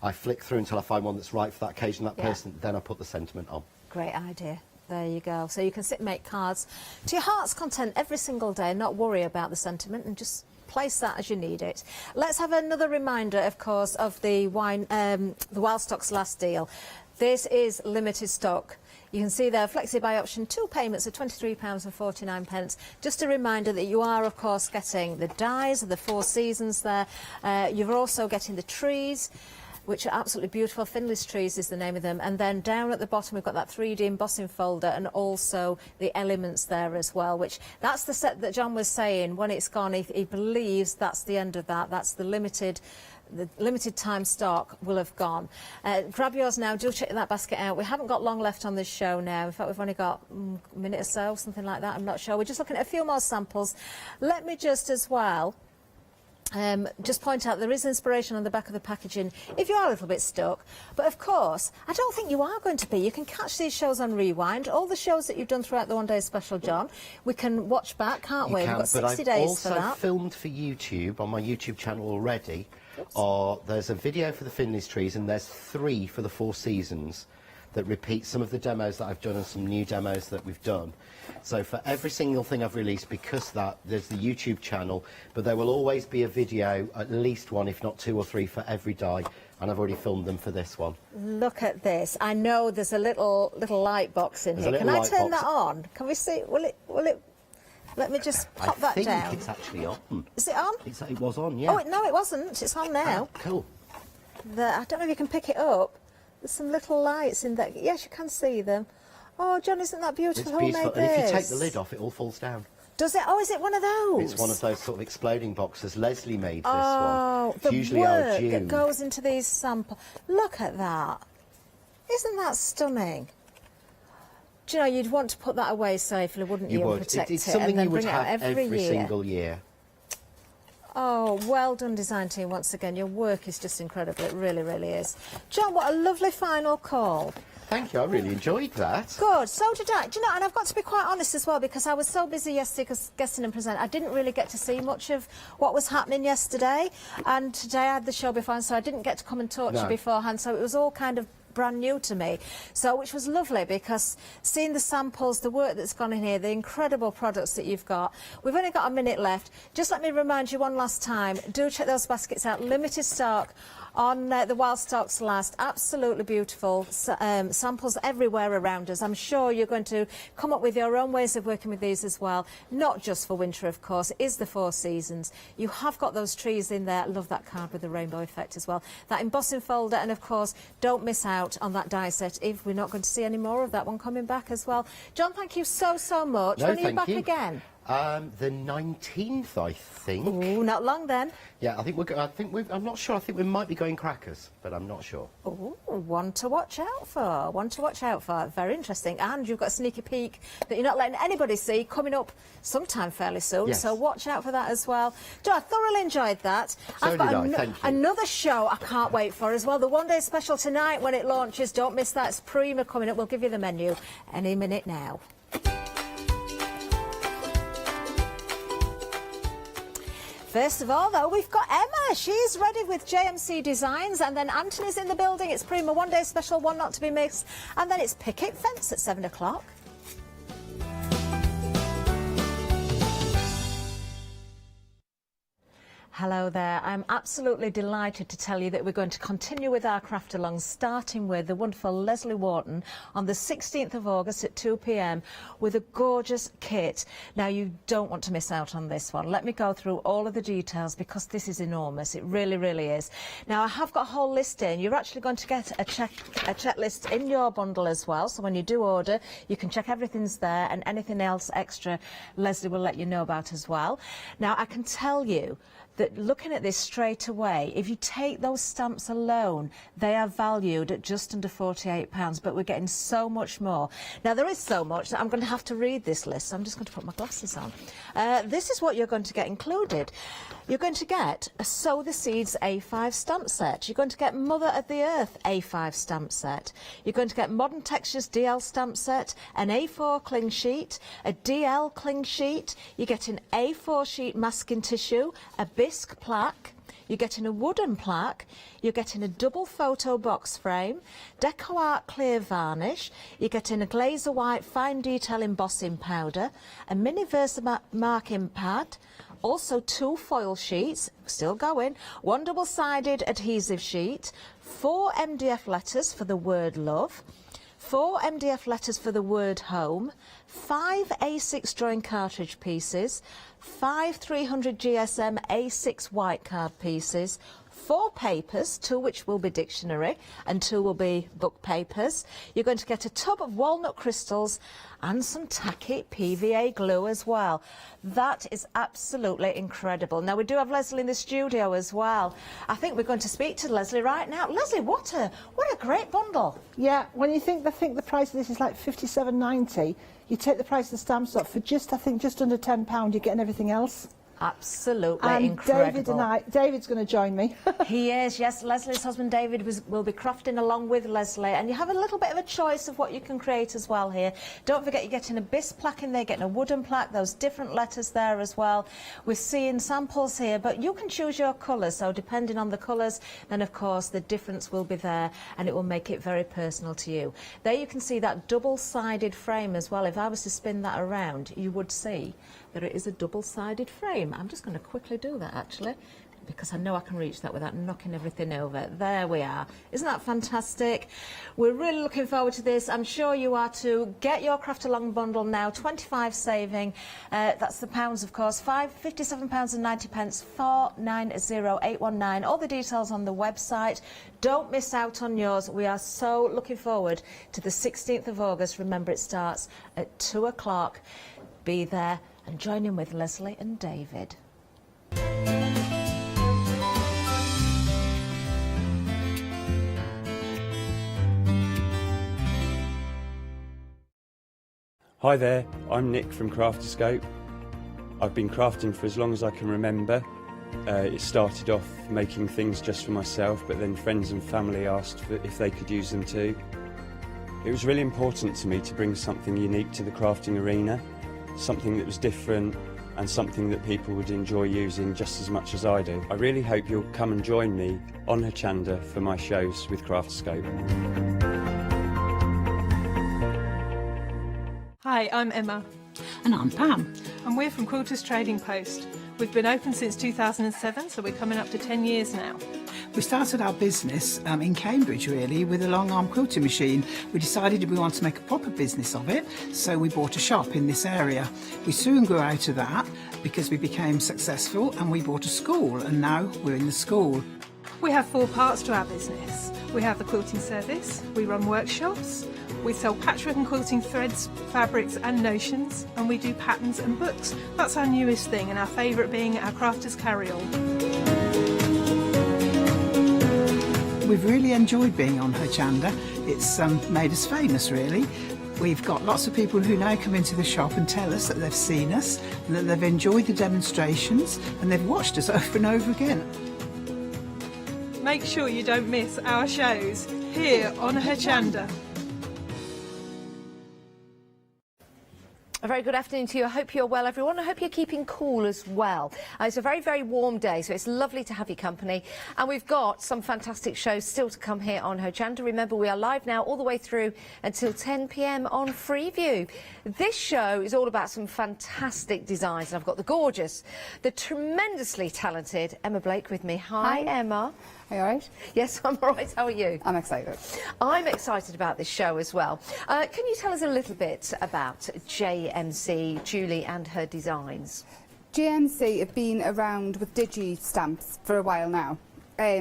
I flick through until I find one that's right for that occasion, that person, then I put the sentiment on. Great idea. There you go. So you can sit and make cards to your heart's content every single day and not worry about the sentiment, and just place that as you need it. Let's have another reminder, of course, of the Wild Stock's last deal. This is limited stock. You can see there, Flexi Buy option, 2 payments of £23.49. Just a reminder that you are, of course, getting the dies of the 4 seasons there. You're also getting the trees, which are absolutely beautiful. Finley's Trees is the name of them. And then down at the bottom, we've got that 3D embossing folder and also the elements there as well, which that's the set that John was saying. When it's gone, he believes that's the end of that. That's the limited time stock will have gone. Grab yours now. Do check that basket out. We haven't got long left on this show now. In fact, we've only got a minute or so, something like that. I'm not sure. We're just looking at a few more samples. Let me just as well just point out there is inspiration on the back of the packaging if you are a little bit stuck. But of course, I don't think you are going to be. You can catch these shows on Rewind. All the shows that you've done throughout the One Day Special, John, we can watch back, can't we? We've got 60 days for that. I've also filmed for YouTube on my YouTube channel already. There's a video for the Finley's Trees, and there's 3 for the 4 seasons that repeat some of the demos that I've done and some new demos that we've done. So for every single thing I've released, because there's the YouTube channel, but there will always be a video, at least 1, if not 2 or 3, for every die, and I've already filmed them for this one. Look at this. I know there's a little light box in here. Can I turn that on? Can we see? Will it? Let me just pop that down. I think it's actually on. Is it on? It was on, yeah. Oh, no, it wasn't. It's on now. Oh, cool. I don't know if you can pick it up. There's some little lights in there. Yes, you can see them. Oh, John, isn't that beautiful? It's beautiful. And if you take the lid off, it all falls down. Does it? Oh, is it one of those? It's one of those sort of exploding boxes. Leslie made this one. Oh, the usually work that goes into these samples. Look at that. Isn't that stunning? Do you know, you'd want to put that away safely, wouldn't you? You would. And protect It's it, something and then you would bring have it out every year. single year. Oh, well done, design team, once again. Your work is just incredible. It really, really is. John, what a lovely final call. Thank you. I really enjoyed that. Good. So did I. Do you know, and I've got to be quite honest as well, because I was so busy yesterday guesting and presenting, I didn't really get to see much of what was happening yesterday. And today I had the show beforehand, so I didn't get to come and talk to you beforehand. So it was all kind of brand new to me, so which was lovely, because seeing the samples, the work that's gone in here, the incredible products that you've got. We've only got a minute left. Just let me remind you one last time, do check those baskets out. Limited stock on the Wild Stock's last. Absolutely beautiful samples everywhere around us. I'm sure you're going to come up with your own ways of working with these as well, not just for winter, of course. It is the 4 seasons. You have got those trees in there. I love that card with the rainbow effect as well. That embossing folder, and of course, don't miss out on that die set if we're not going to see any more of that one coming back as well. John, thank you so much. No, when are you thank back you. again? The 19th, I think. Ooh, not long then. Yeah, I'm not sure. I think we might be going crackers, but I'm not sure. Oh, one to watch out for. One to watch out for. Very interesting. And you've got a sneaky peek that you're not letting anybody see coming up sometime fairly soon. Yes. So watch out for that as well. John, I thoroughly enjoyed that. So I've got did I. Thank you. another show I can't wait for as well. The One Day Special tonight when it launches. Don't miss that. It's Prima coming up. We'll give you the menu any minute now. First of all, though, we've got Emma. She's ready with JMC Designs, and then Anthony's in the building. It's Prima One Day Special, one not to be missed, and then it's Picket Fence at 7 o'clock. Hello there. I'm absolutely delighted to tell you that we're going to continue with our craft along, starting with the wonderful Leslie Wharton on the 16th of August at 2 p.m. with a gorgeous kit. Now, you don't want to miss out on this one. Let me go through all of the details because this is enormous. It really, really is. Now, I have got a whole list in. You're actually going to get a checklist in your bundle as well. So when you do order, you can check everything's there, and anything else extra, Leslie will let you know about as well. Now, I can tell you that looking at this straight away, if you take those stamps alone, they are valued at just under £48, but we're getting so much more. Now, there is so much that I'm going to have to read this list, so I'm just going to put my glasses on. This is what you're going to get included. You're going to get a Sow the Seeds A5 stamp set. You're going to get Mother of the Earth A5 stamp set. You're going to get Modern Textures DL stamp set, an A4 cling sheet, a DL cling sheet. You get an A4 sheet masking tissue, a bisque plaque. You're getting a wooden plaque, you're getting a double photo box frame, Deco Art clear varnish, you're getting a glazer white fine detail embossing powder, a mini Versa marking pad, also 2 foil sheets, still going, 1 double-sided adhesive sheet, 4 MDF letters for the word love, 4 MDF letters for the word home, 5 A6 drawing cartridge pieces, 5 300 GSM A6 white card pieces, 4 papers, 2 which will be dictionary and 2 will be book papers. You're going to get a tub of walnut crystals and some tacky PVA glue as well. That is absolutely incredible. Now, we do have Leslie in the studio as well. I think we're going to speak to Leslie right now. Leslie, what a great bundle. Yeah, when you think the price of this is like £57.90, you take the price of the stamps up for just, I think, just under £10, you're getting everything else. Absolutely and incredible. David's going to join me. He is, yes. Leslie's husband David will be crafting along with Leslie, and you have a little bit of a choice of what you can create as well here. Don't forget, you're getting a bisque plaque in there, getting a wooden plaque, those different letters there as well. We're seeing samples here, but you can choose your colours, so depending on the colours, then of course the difference will be there, and it will make it very personal to you. There you can see that double-sided frame as well. If I was to spin that around, you would see that it is a double-sided frame. I'm just going to quickly do that actually, because I know I can reach that without knocking everything over. There we are. Isn't that fantastic? We're really looking forward to this. I'm sure you are too. Get your Craft Along bundle now, 25 saving. That's the pounds, of course. £57.90, 490819. All the details on the website. Don't miss out on yours. We are so looking forward to the 16th of August. Remember, it starts at 2 o'clock. Be there and join in with Leslie and David. Hi there, I'm Nick from Crafterscope. I've been crafting for as long as I can remember. It started off making things just for myself, but then friends and family asked if they could use them too. It was really important to me to bring something unique to the crafting arena, something that was different and something that people would enjoy using just as much as I do. I really hope you'll come and join me on Hochanda for my shows with Crafterscope. Hi, I'm Emma. And I'm Pam. And we're from Quilters Trading Post. We've been open since 2007, so we're coming up to 10 years now. We started our business in Cambridge, really, with a long-arm quilting machine. We decided we wanted to make a proper business of it, so we bought a shop in this area. We soon grew out of that because we became successful, and we bought a school, and now we're in the school. We have 4 parts to our business. We have the quilting service, we run workshops, we sell patchwork and quilting threads, fabrics and notions, and we do patterns and books. That's our newest thing, and our favourite being our crafters carry-all. We've really enjoyed being on Hochanda. It's made us famous, really. We've got lots of people who now come into the shop and tell us that they've seen us, and that they've enjoyed the demonstrations, and they've watched us over and over again. Make sure you don't miss our shows here on Hochanda. A very good afternoon to you. I hope you're well, everyone. I hope you're keeping cool as well. It's a very, very warm day, so it's lovely to have your company. And we've got some fantastic shows still to come here on Hochanda. Remember, we are live now all the way through until 10 p.m. on Freeview. This show is all about some fantastic designs. And I've got the gorgeous, the tremendously talented Emma Blake with me. Hi. Emma. Are you all right? Yes, I'm all right. How are you? I'm excited. I'm excited about this show as well. Can you tell us a little bit about JMC, Julie and her designs? JMC have been around with digi stamps for a while now.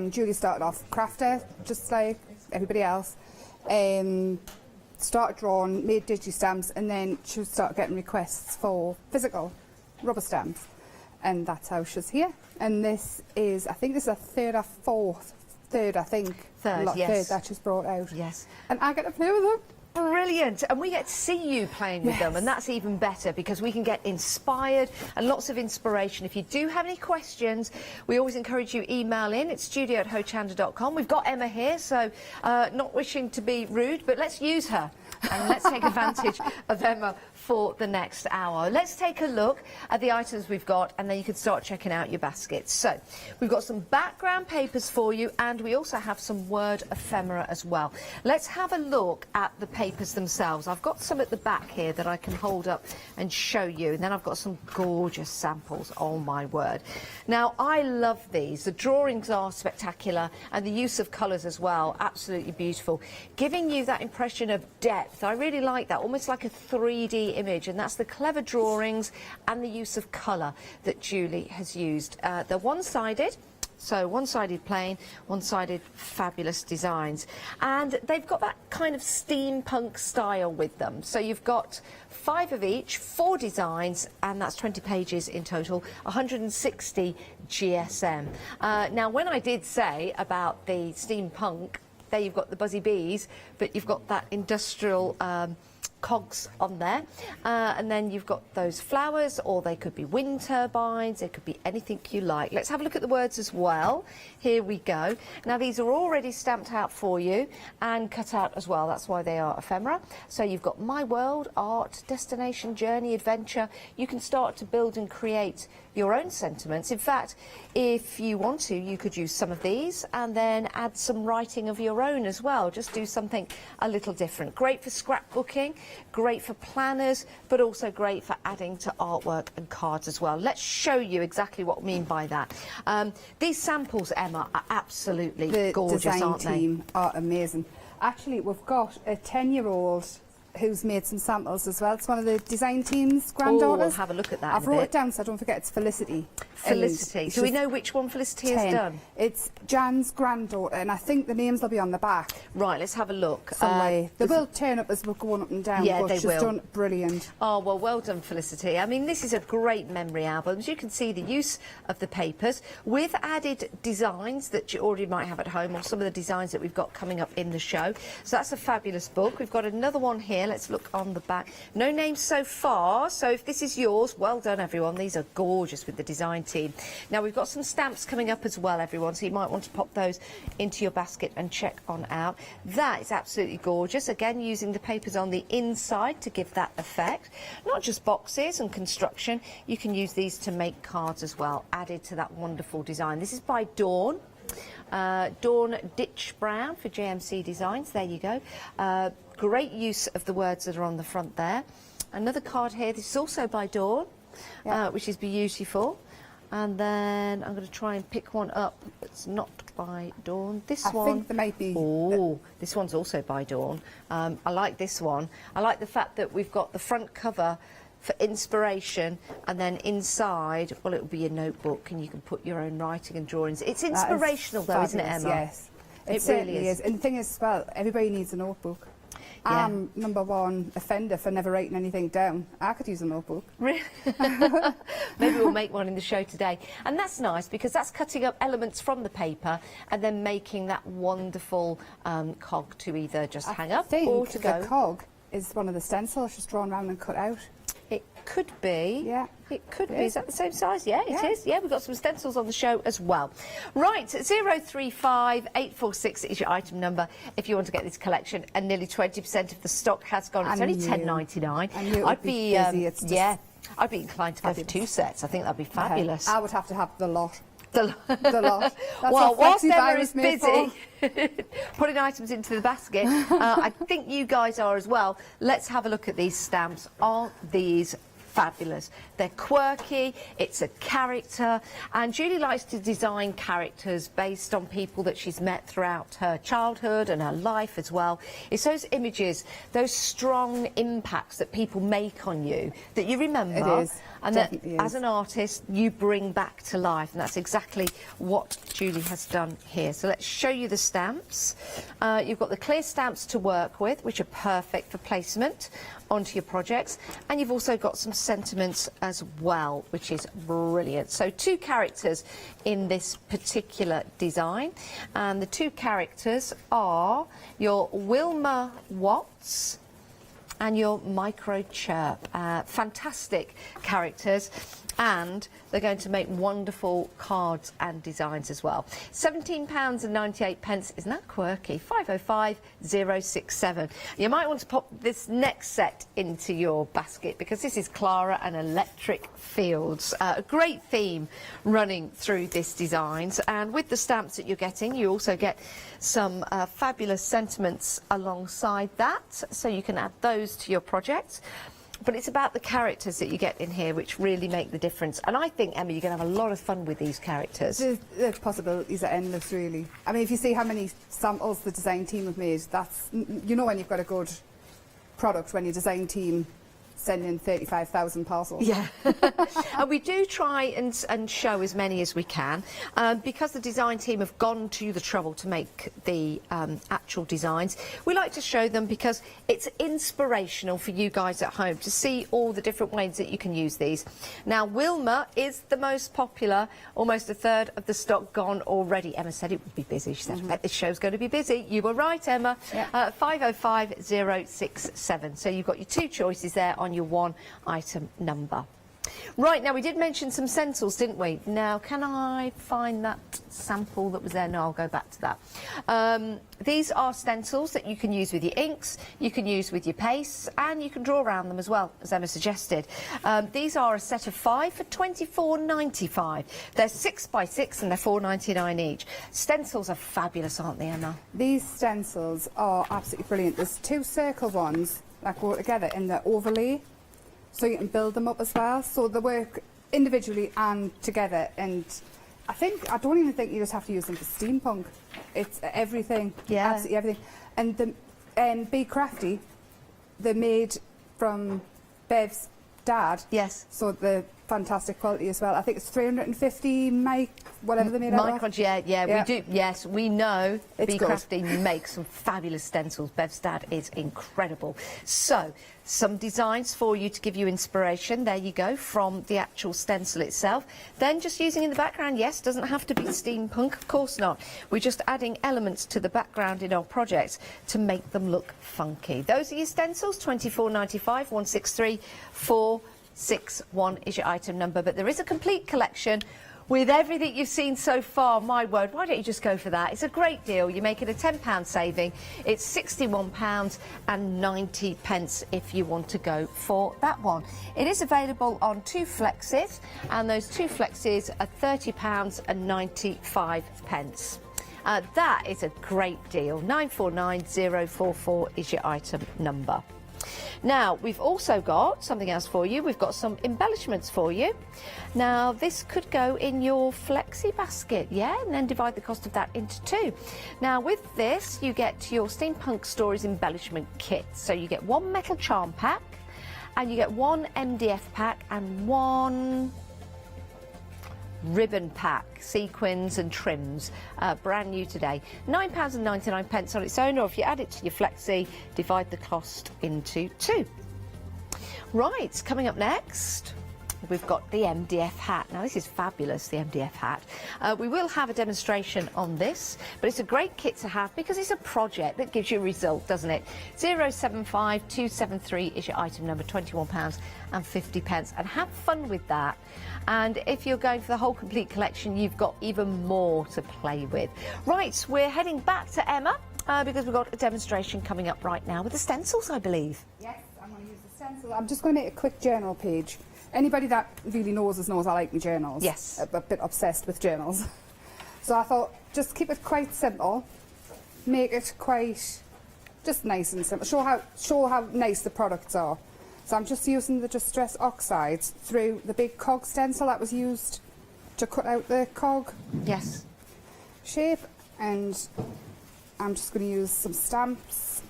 Julie started off crafter, just like everybody else. Started drawing, made digi stamps, and then she started getting requests for physical rubber stamps. And that's how she's here. And this is, I think this is a third or third, I think. Third, yes. Third that she's brought out. Yes. And I get to play with them. Brilliant, and we get to see you playing with them, and that's even better because we can get inspired and lots of inspiration. If you do have any questions, we always encourage you email in. It's studio@hochanda.com. We've got Emma here, so not wishing to be rude, but let's use her and let's take advantage of Emma for the next hour. Let's take a look at the items we've got, and then you can start checking out your baskets. So we've got some background papers for you, and we also have some word ephemera as well. Let's have a look at the papers themselves. I've got some at the back here that I can hold up and show you, and then I've got some gorgeous samples. Oh my word. Now I love these. The drawings are spectacular, and the use of colours as well, absolutely beautiful, giving you that impression of depth. I really like that, almost like a 3D image, and that's the clever drawings and the use of colour that Julie has used. They're one-sided, so one-sided plain, one-sided fabulous designs, and they've got that kind of steampunk style with them. So you've got 5 of each, 4 designs, and that's 20 pages in total, 160 GSM. Now when I did say about the steampunk, there you've got the buzzy bees, but you've got that industrial cogs on there, and then you've got those flowers, or they could be wind turbines, it could be anything you like. Let's have a look at the words as well. Here we go. Now these are already stamped out for you and cut out as well, that's why they are ephemera. So you've got my world, art, destination, journey, adventure. You can start to build and create your own sentiments. In fact, if you want to, you could use some of these and then add some writing of your own as well. Just do something a little different. Great for scrapbooking, great for planners, but also great for adding to artwork and cards as well. Let's show you exactly what I mean by that. These samples, Emma, are absolutely gorgeous, aren't they? The design team are amazing. Actually, we've got a 10-year-old who's made some samples as well. It's one of the design team's granddaughters. Oh, we'll have a look at that. I've wrote it down so I don't forget. It's Felicity. Felicity. Do we know which one Felicity has done? It's Jan's granddaughter, and I think the names will be on the back. Right, let's have a look. They will turn up as we're going up and down. Yeah, but they she's will. done brilliant. Oh, well, well done, Felicity. I mean, this is a great memory album. As you can see, the use of the papers with added designs that you already might have at home, or some of the designs that we've got coming up in the show. So that's a fabulous book. We've got another one here. Let's look on the back. No names so far, so if this is yours, well done, everyone. These are gorgeous with the design team. Now, we've got some stamps coming up as well, everyone, so you might want to pop those into your basket and check on out. That is absolutely gorgeous. Again, using the papers on the inside to give that effect. Not just boxes and construction, you can use these to make cards as well, added to that wonderful design. This is by Dawn. Dawn Ditch Brown for JMC Designs. There you go. Great use of the words that are on the front there. Another card here. This is also by Dawn, which is beautiful. And then I'm going to try and pick one up that's not by Dawn. This one. I think there might be. Oh, this one's also by Dawn. I like this one. I like the fact that we've got the front cover for inspiration, and then inside, well, it will be a notebook, and you can put your own writing and drawings. It's inspirational, though, isn't it, Emma? Yes, it certainly really is. And the thing is, well, everybody needs a notebook. Yeah. I'm #1 offender for never writing anything down. I could use a notebook. Really? Maybe we'll make one in the show today. And that's nice because that's cutting up elements from the paper and then making that wonderful cog to either just hang up or to go. The cog is one of the stencils just drawn around and cut out. It could be. Yeah. It could be. Is that the same size? Yeah, it is. Yeah, we've got some stencils on the show as well. Right, 035846 is your item number if you want to get this collection, and nearly 20% of the stock has gone. It's only $10.99. I'd be busy. I'd be inclined to go for 2 sets. I think that'd be fabulous. I would have to have the lot. The lot. Well, whilst Emma is busy putting items into the basket, I think you guys are as well. Let's have a look at these stamps. Aren't these fabulous? They're quirky, it's a character, and Julie likes to design characters based on people that she's met throughout her childhood and her life as well. It's those images, those strong impacts that people make on you that you remember. It is. And that as an artist you bring back to life, and that's exactly what Julie has done here. So let's show you the stamps. You've got the clear stamps to work with, which are perfect for placement onto your projects, and you've also got some sentiments as well, which is brilliant. So 2 characters in this particular design, and the 2 characters are your Wilma Watts and your micro chirp. Fantastic characters, and they're going to make wonderful cards and designs as well. £17.98. Isn't that quirky? 505067. You might want to pop this next set into your basket because this is Clara and Electric Fields. A great theme running through this designs, and with the stamps that you're getting, you also get some fabulous sentiments alongside that, so you can add those to your project. But it's about the characters that you get in here which really make the difference. And I think, Emma, you're going to have a lot of fun with these characters. The possibilities are endless, really. I mean, if you see how many samples the design team have made, that's, you know, when you've got a good product, when your design team send in 35,000 parcels. Yeah. And we do try and show as many as we can, because the design team have gone to the trouble to make the actual designs. We like to show them because it's inspirational for you guys at home to see all the different ways that you can use these. Now, Wilma is the most popular, almost a third of the stock gone already. Emma said it would be busy. She said, I bet this show's going to be busy. You were right, Emma. Yeah. 505067. So you've got your two choices there on your one item number. Right, now we did mention some stencils, didn't we? Now, can I find that sample that was there? No, I'll go back to that. These are stencils that you can use with your inks, you can use with your pastes, and you can draw around them as well, as Emma suggested. These are a set of 5 for £24.95. They're 6 by 6 and they're £4.99 each. Stencils are fabulous, aren't they, Emma? These stencils are absolutely brilliant. There's two circle ones that go together in the overlay, so you can build them up as well. So they work individually and together, and I don't even think you just have to use them for steampunk. It's everything, absolutely everything. And the Be Crafty, they're made from Bev's dad. Yes. So the fantastic quality as well. I think it's 350 whatever they made out of. Microns, yeah, we do. Yes, we know Be Crafty makes some fabulous stencils. Bev's dad is incredible. So, some designs for you to give you inspiration. There you go, from the actual stencil itself. Then just using in the background, yes, doesn't have to be steampunk, of course not. We're just adding elements to the background in our projects to make them look funky. Those are your stencils, £24.95, 163461 is your item number. But there is a complete collection with everything you've seen so far. My word, why don't you just go for that? It's a great deal. You make it a £10 saving. It's £61.90 if you want to go for that one. It is available on 2 flexes, and those 2 flexes are £30.95. That is a great deal. 949044 is your item number. Now, we've also got something else for you. We've got some embellishments for you. Now, this could go in your flexi basket, yeah, and then divide the cost of that into 2. Now, with this, you get your Steampunk Stories embellishment kit. So you get 1 metal charm pack, and you get 1 MDF pack and 1 ribbon pack, sequins and trims, brand new today. £9.99 on its own, or if you add it to your flexi, divide the cost into 2. Right, coming up next, we've got the MDF hat. Now, this is fabulous, the MDF hat. We will have a demonstration on this, but it's a great kit to have because it's a project that gives you a result, doesn't it? 075273 is your item number, £21.50, and have fun with that. And if you're going for the whole complete collection, you've got even more to play with. Right, we're heading back to Emma because we've got a demonstration coming up right now with the stencils, I believe. Yes, I'm going to use the stencil. I'm just going to make a quick journal page. Anybody that really knows us knows I like my journals. Yes. A bit obsessed with journals. So I thought, just keep it quite simple, make it quite just nice and simple. Show how nice the products are. So I'm just using the Distress Oxides through the big cog stencil that was used to cut out the cog shape, and I'm just going to use some stamps.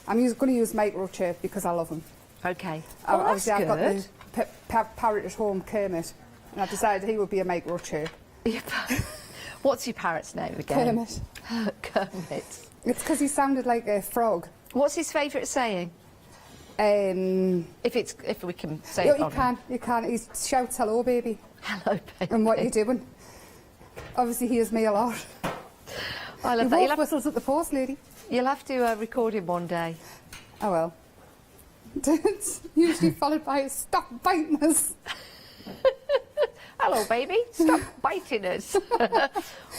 I'm going to use microchirp because I love them. Okay. Obviously, I've got the parrot at home, Kermit, and I decided he would be a microchirp. What's your parrot's name again? Kermit. Kermit. It's because he sounded like a frog. What's his favourite saying? If we can say it on him. You can. He shouts, "Hello, baby." Hello, baby. And what you doing? Obviously, he hears me a lot. I love that. He whistles at the post, lady. You'll have to record him one day. Oh well. It's usually followed by stop biting us. Hello, baby. Stop biting us.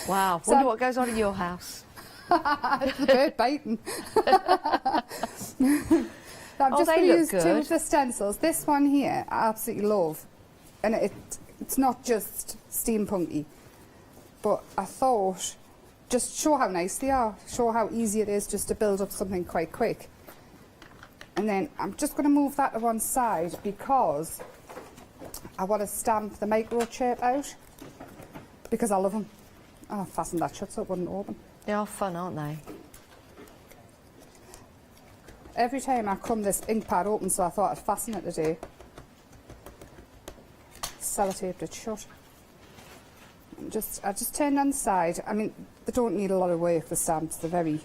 Wow. So- Wonder what goes on in your house. It's the bird biting. I'm Oh, just they going to look use two good. of the stencils. This one here, I absolutely love. And it's not just steampunky. But I thought, just show how nice they are. Show how easy it is just to build up something quite quick. And then I'm just going to move that to one side because I want to stamp the microchip out. Because I love them. Oh, I fastened that shut so it wouldn't open. They are fun, aren't they? Every time I come, this ink pad opens, so I thought I'd fasten it today. Sellotaped it shut. And I just turned on the side. I mean, they don't need a lot of work, the stamps. They're very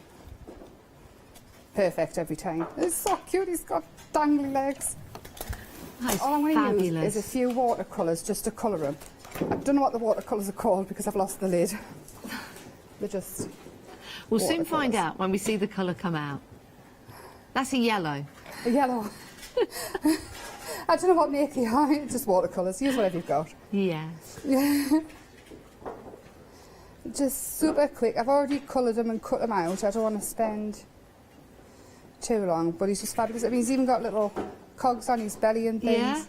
perfect every time. It's so cute, he's got dangly legs. All I'm going to use is a few watercolours just to colour them. I don't know what the watercolours are called because I've lost the lid. They're just We'll soon watercolours. find out when we see the colour come out. That's a yellow. A yellow. I don't know what make they are, it's just watercolours. Use whatever you've got. Yeah. Just super quick. I've already coloured them and cut them out. I don't want to spend too long, but he's just fabulous. I mean, he's even got little cogs on his belly and things. Yeah.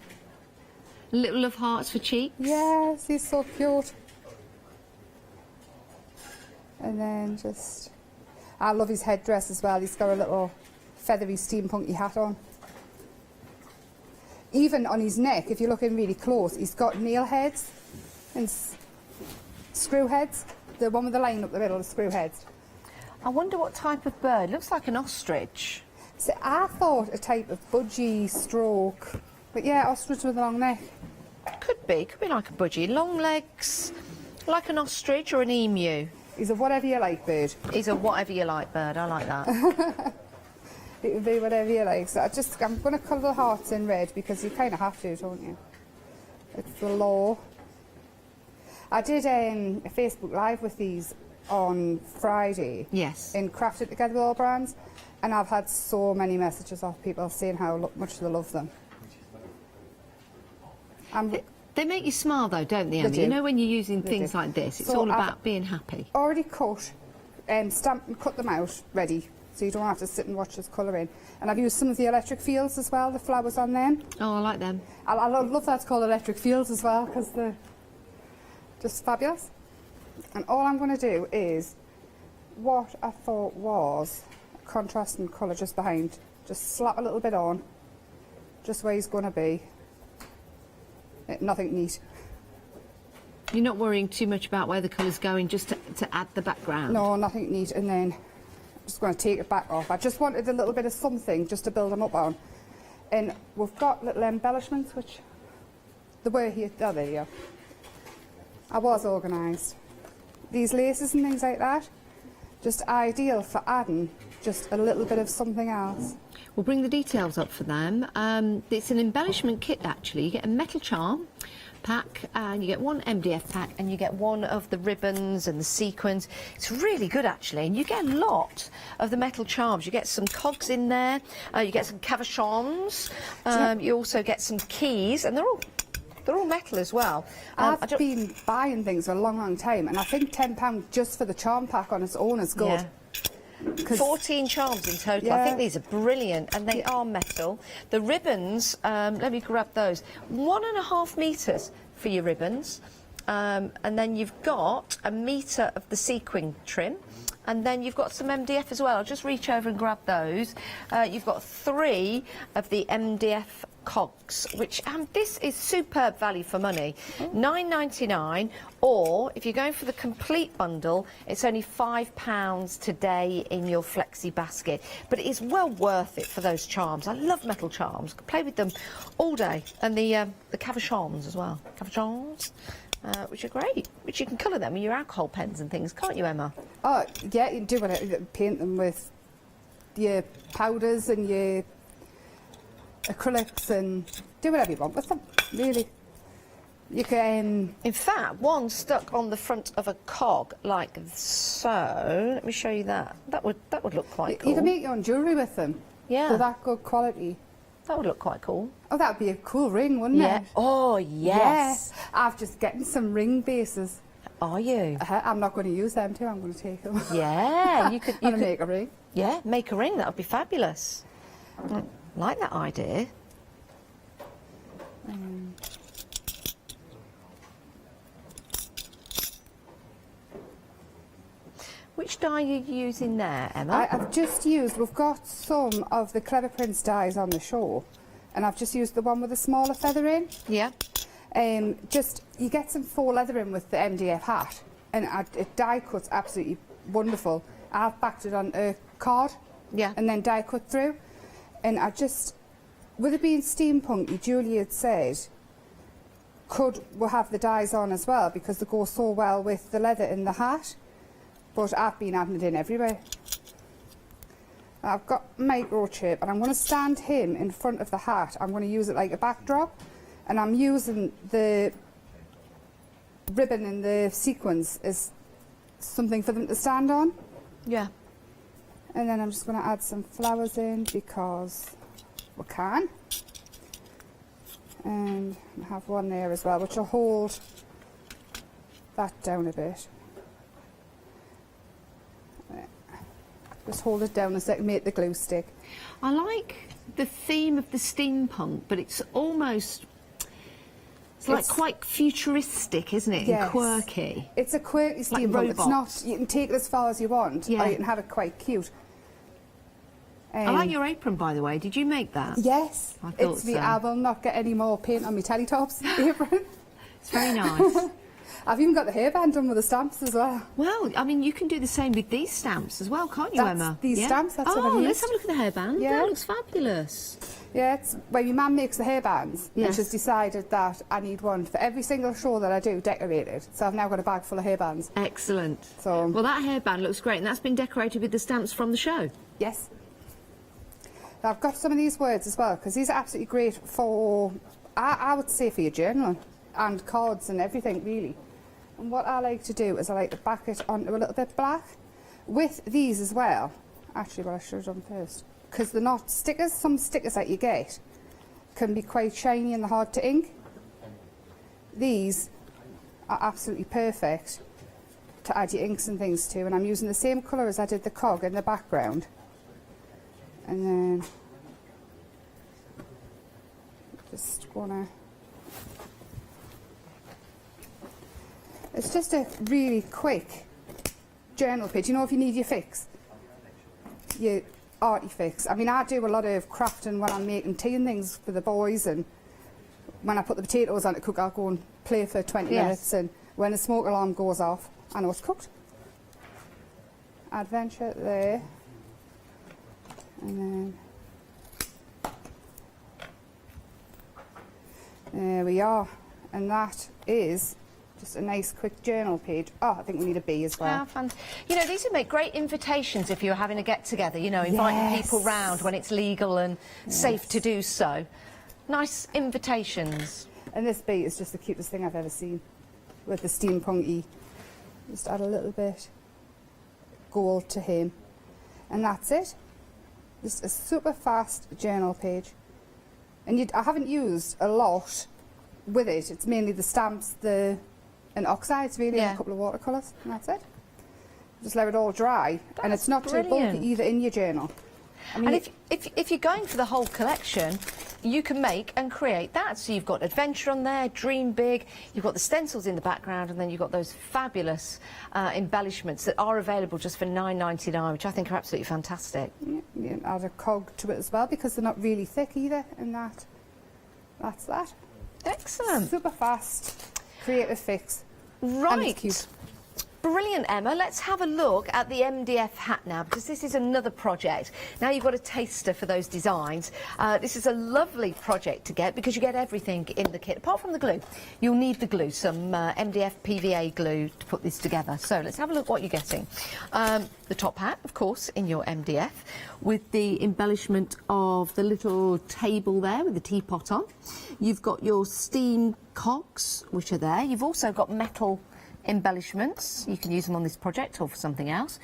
Little love hearts for cheeks. Yes, he's so cute. And then just... I love his headdress as well. He's got a little feathery steampunky hat on. Even on his neck, if you're looking really close, he's got nail heads and screw heads. The one with the line up the middle, the screw heads. I wonder what type of bird. Looks like an ostrich. So I thought a type of budgie stroke, but yeah, ostrich with a long neck. Could be like a budgie. Long legs, like an ostrich or an emu. He's a whatever you like bird. He's a whatever you like bird. I like that. It would be whatever you like. So I'm going to colour the hearts in red because you kind of have to, don't you? It's the law. I did a Facebook Live with these on Friday. Yes. In Crafted Together with All Brands. And I've had so many messages off people saying how much they love them. They make you smile though, don't they, They Emma? do. You know when you're using They things do. like this, it's So all I've about being happy. already cut, stamped and cut them out, ready. So you don't have to sit and watch us colour in. And I've used some of the electric fields as well, the flowers on them. Oh, I like them. I love that it's called electric fields as well because they're just fabulous. And all I'm going to do is what I thought was a contrasting colour just behind. Just slap a little bit on, just where he's going to be. Nothing neat. You're not worrying too much about where the colour's going, just to add the background. No, nothing neat. And then I'm just going to take it back off. I just wanted a little bit of something just to build them up on. And we've got little embellishments, which they were here. Oh, there you go. I was organised. These laces and things like that, just ideal for adding just a little bit of something else. We'll bring the details up for them. It's an embellishment kit, actually. You get a metal charm pack, and you get one MDF pack, and you get one of the ribbons and the sequins. It's really good, actually, and you get a lot of the metal charms. You get some cogs in there, you get some cabochons, you also get some keys, and they're all metal as well. I've been buying things for a long, long time, and I think £10 just for the charm pack on its own is good. Yeah. 14 charms in total. Yeah. I think these are brilliant, and they are metal. The ribbons, let me grab those. 1.5 metres for your ribbons, and then you've got 1 metre of the sequin trim, and then you've got some MDF as well. I'll just reach over and grab those. You've got 3 of the MDF cogs, which this is superb value for money. £9.99, or if you're going for the complete bundle, it's only £5 today in your flexi basket. But it is well worth it for those charms. I love metal charms. Could play with them all day, and the cabochons as well. Cabochons. Which are great, which you can colour them with your alcohol pens and things, can't you, Emma? Oh, yeah, you can do it. Paint them with your powders and your acrylics and do whatever you want with them, really. You can... In fact, one stuck on the front of a cog like so. Let me show you that. That would look quite cool. You can make your own jewellery with them. Yeah. They're that good quality. That would look quite cool. Oh, that would be a cool ring, wouldn't it? Oh, yes. Yeah. I've just getting some ring bases. Are you? I'm not going to use them too. I'm going to take them. Yeah, you could. You could make a ring. Yeah, make a ring. That would be fabulous. I like that idea. Which dye are you using there, Emma? I've just used, we've got some of the Clever Prince dyes on the show, and I've just used the one with a smaller feather in. Yeah. Just, you get some faux leather in with the MDF hat, and it die cuts absolutely wonderful. I've backed it on a card, and then die cut through, and I just, with it being steampunky, Julie had said, we'll have the dyes on as well, because they go so well with the leather in the hat. But I've been adding it in everywhere. I've got microchip, and I'm going to stand him in front of the hat. I'm going to use it like a backdrop, and I'm using the ribbon and the sequins as something for them to stand on. Yeah. And then I'm just going to add some flowers in because we can. And I have one there as well, which will hold that down a bit. Just hold it down a second, make the glue stick. I like the theme of the steampunk, but it's almost, it's like quite futuristic, isn't it? Yes. And quirky. It's a quirky Like steampunk. It's robots. not, you can take it as far as you want, Yeah. or you can have it quite cute. I like your apron, by the way. Did you make that? Yes. I thought It's so. I will not get any more paint on my teletops apron. It's very nice. I've even got the hairband done with the stamps as well. Well, I mean, you can do the same with these stamps as well, can't you, That's Emma? these stamps, that's what I've Oh, let's used. have a look at the hairband. Yeah. That looks fabulous. Yeah, it's where my mum makes the hairbands, and Yes. she's decided that I need one for every single show that I do decorated. So I've now got a bag full of hairbands. Excellent. So, well, that hairband looks great, and that's been decorated with the stamps from the show. Yes. I've got some of these words as well, because these are absolutely great for, I would say, for your journal and cards and everything, really. And what I like to do is I like to back it onto a little bit black. With these as well, actually what I should have done first, because they're not stickers. Some stickers that you get can be quite shiny and they're hard to ink. These are absolutely perfect to add your inks and things to, and I'm using the same colour as I did the cog in the background. And then just wanna, it's just a really quick journal page. You know, if you need your fix, your arty fix. I mean, I do a lot of crafting when I'm making tea and things for the boys, and when I put the potatoes on to cook, I'll go and play for 20 minutes, and when the smoke alarm goes off, I know it's cooked. Adventure there. And then there we are, and that is just a nice quick journal page. Oh, I think we need a bee as well. How fun. You know, these would make great invitations if you're having a get-together, you know, inviting people round when it's legal and safe to do so. Nice invitations. And this bee is just the cutest thing I've ever seen, with the steampunky. Just add a little bit gold to him, and that's it. Just a super fast journal page. And I haven't used a lot with it. It's mainly the stamps, and oxides really, and a couple of watercolours, and that's it. Just let it all dry, and it's not too bulky either in your journal. I mean, and if you're going for the whole collection, you can make and create that. So you've got adventure on there, dream big, you've got the stencils in the background, and then you've got those fabulous embellishments that are available just for £9.99, which I think are absolutely fantastic. Yeah, you can add a cog to it as well, because they're not really thick either, and that's that. Excellent. Super fast, creative fix. Right. And it's cute. Brilliant, Emma. Let's have a look at the MDF hat now, because this is another project. Now you've got a taster for those designs. This is a lovely project to get, because you get everything in the kit, apart from the glue. You'll need the glue, some MDF PVA glue to put this together. So let's have a look what you're getting. The top hat, of course, in your MDF, with the embellishment of the little table there with the teapot on. You've got your steam cogs, which are there. You've also got metal embellishments. You can use them on this project or for something else.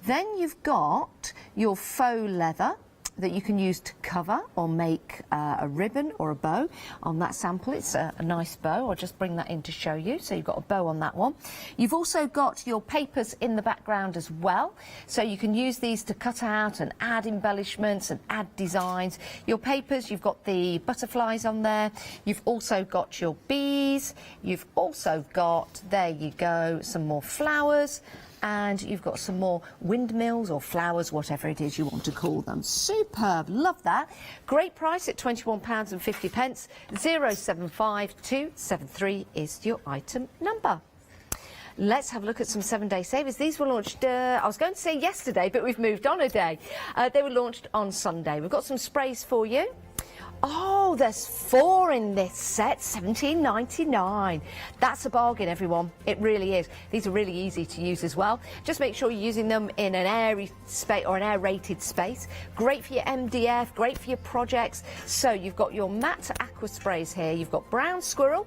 Then you've got your faux leather that you can use to cover or make a ribbon or a bow on that sample. It's a nice bow. I'll just bring that in to show you. So you've got a bow on that one. You've also got your papers in the background as well. So you can use these to cut out and add embellishments and add designs. Your papers, you've got the butterflies on there. You've also got your bees. You've also got, there you go, some more flowers. And you've got some more windmills or flowers, whatever it is you want to call them. Superb, love that. Great price at £21.50. 075273 is your item number. Let's have a look at some 7-day savers. These were launched, I was going to say yesterday, but we've moved on a day. They were launched on Sunday. We've got some sprays for you. Oh, there's 4 in this set, £17.99. That's a bargain, everyone. It really is. These are really easy to use as well. Just make sure you're using them in an airy space or an aerated space. Great for your MDF, great for your projects. So you've got your matte aqua sprays here. You've got brown squirrel,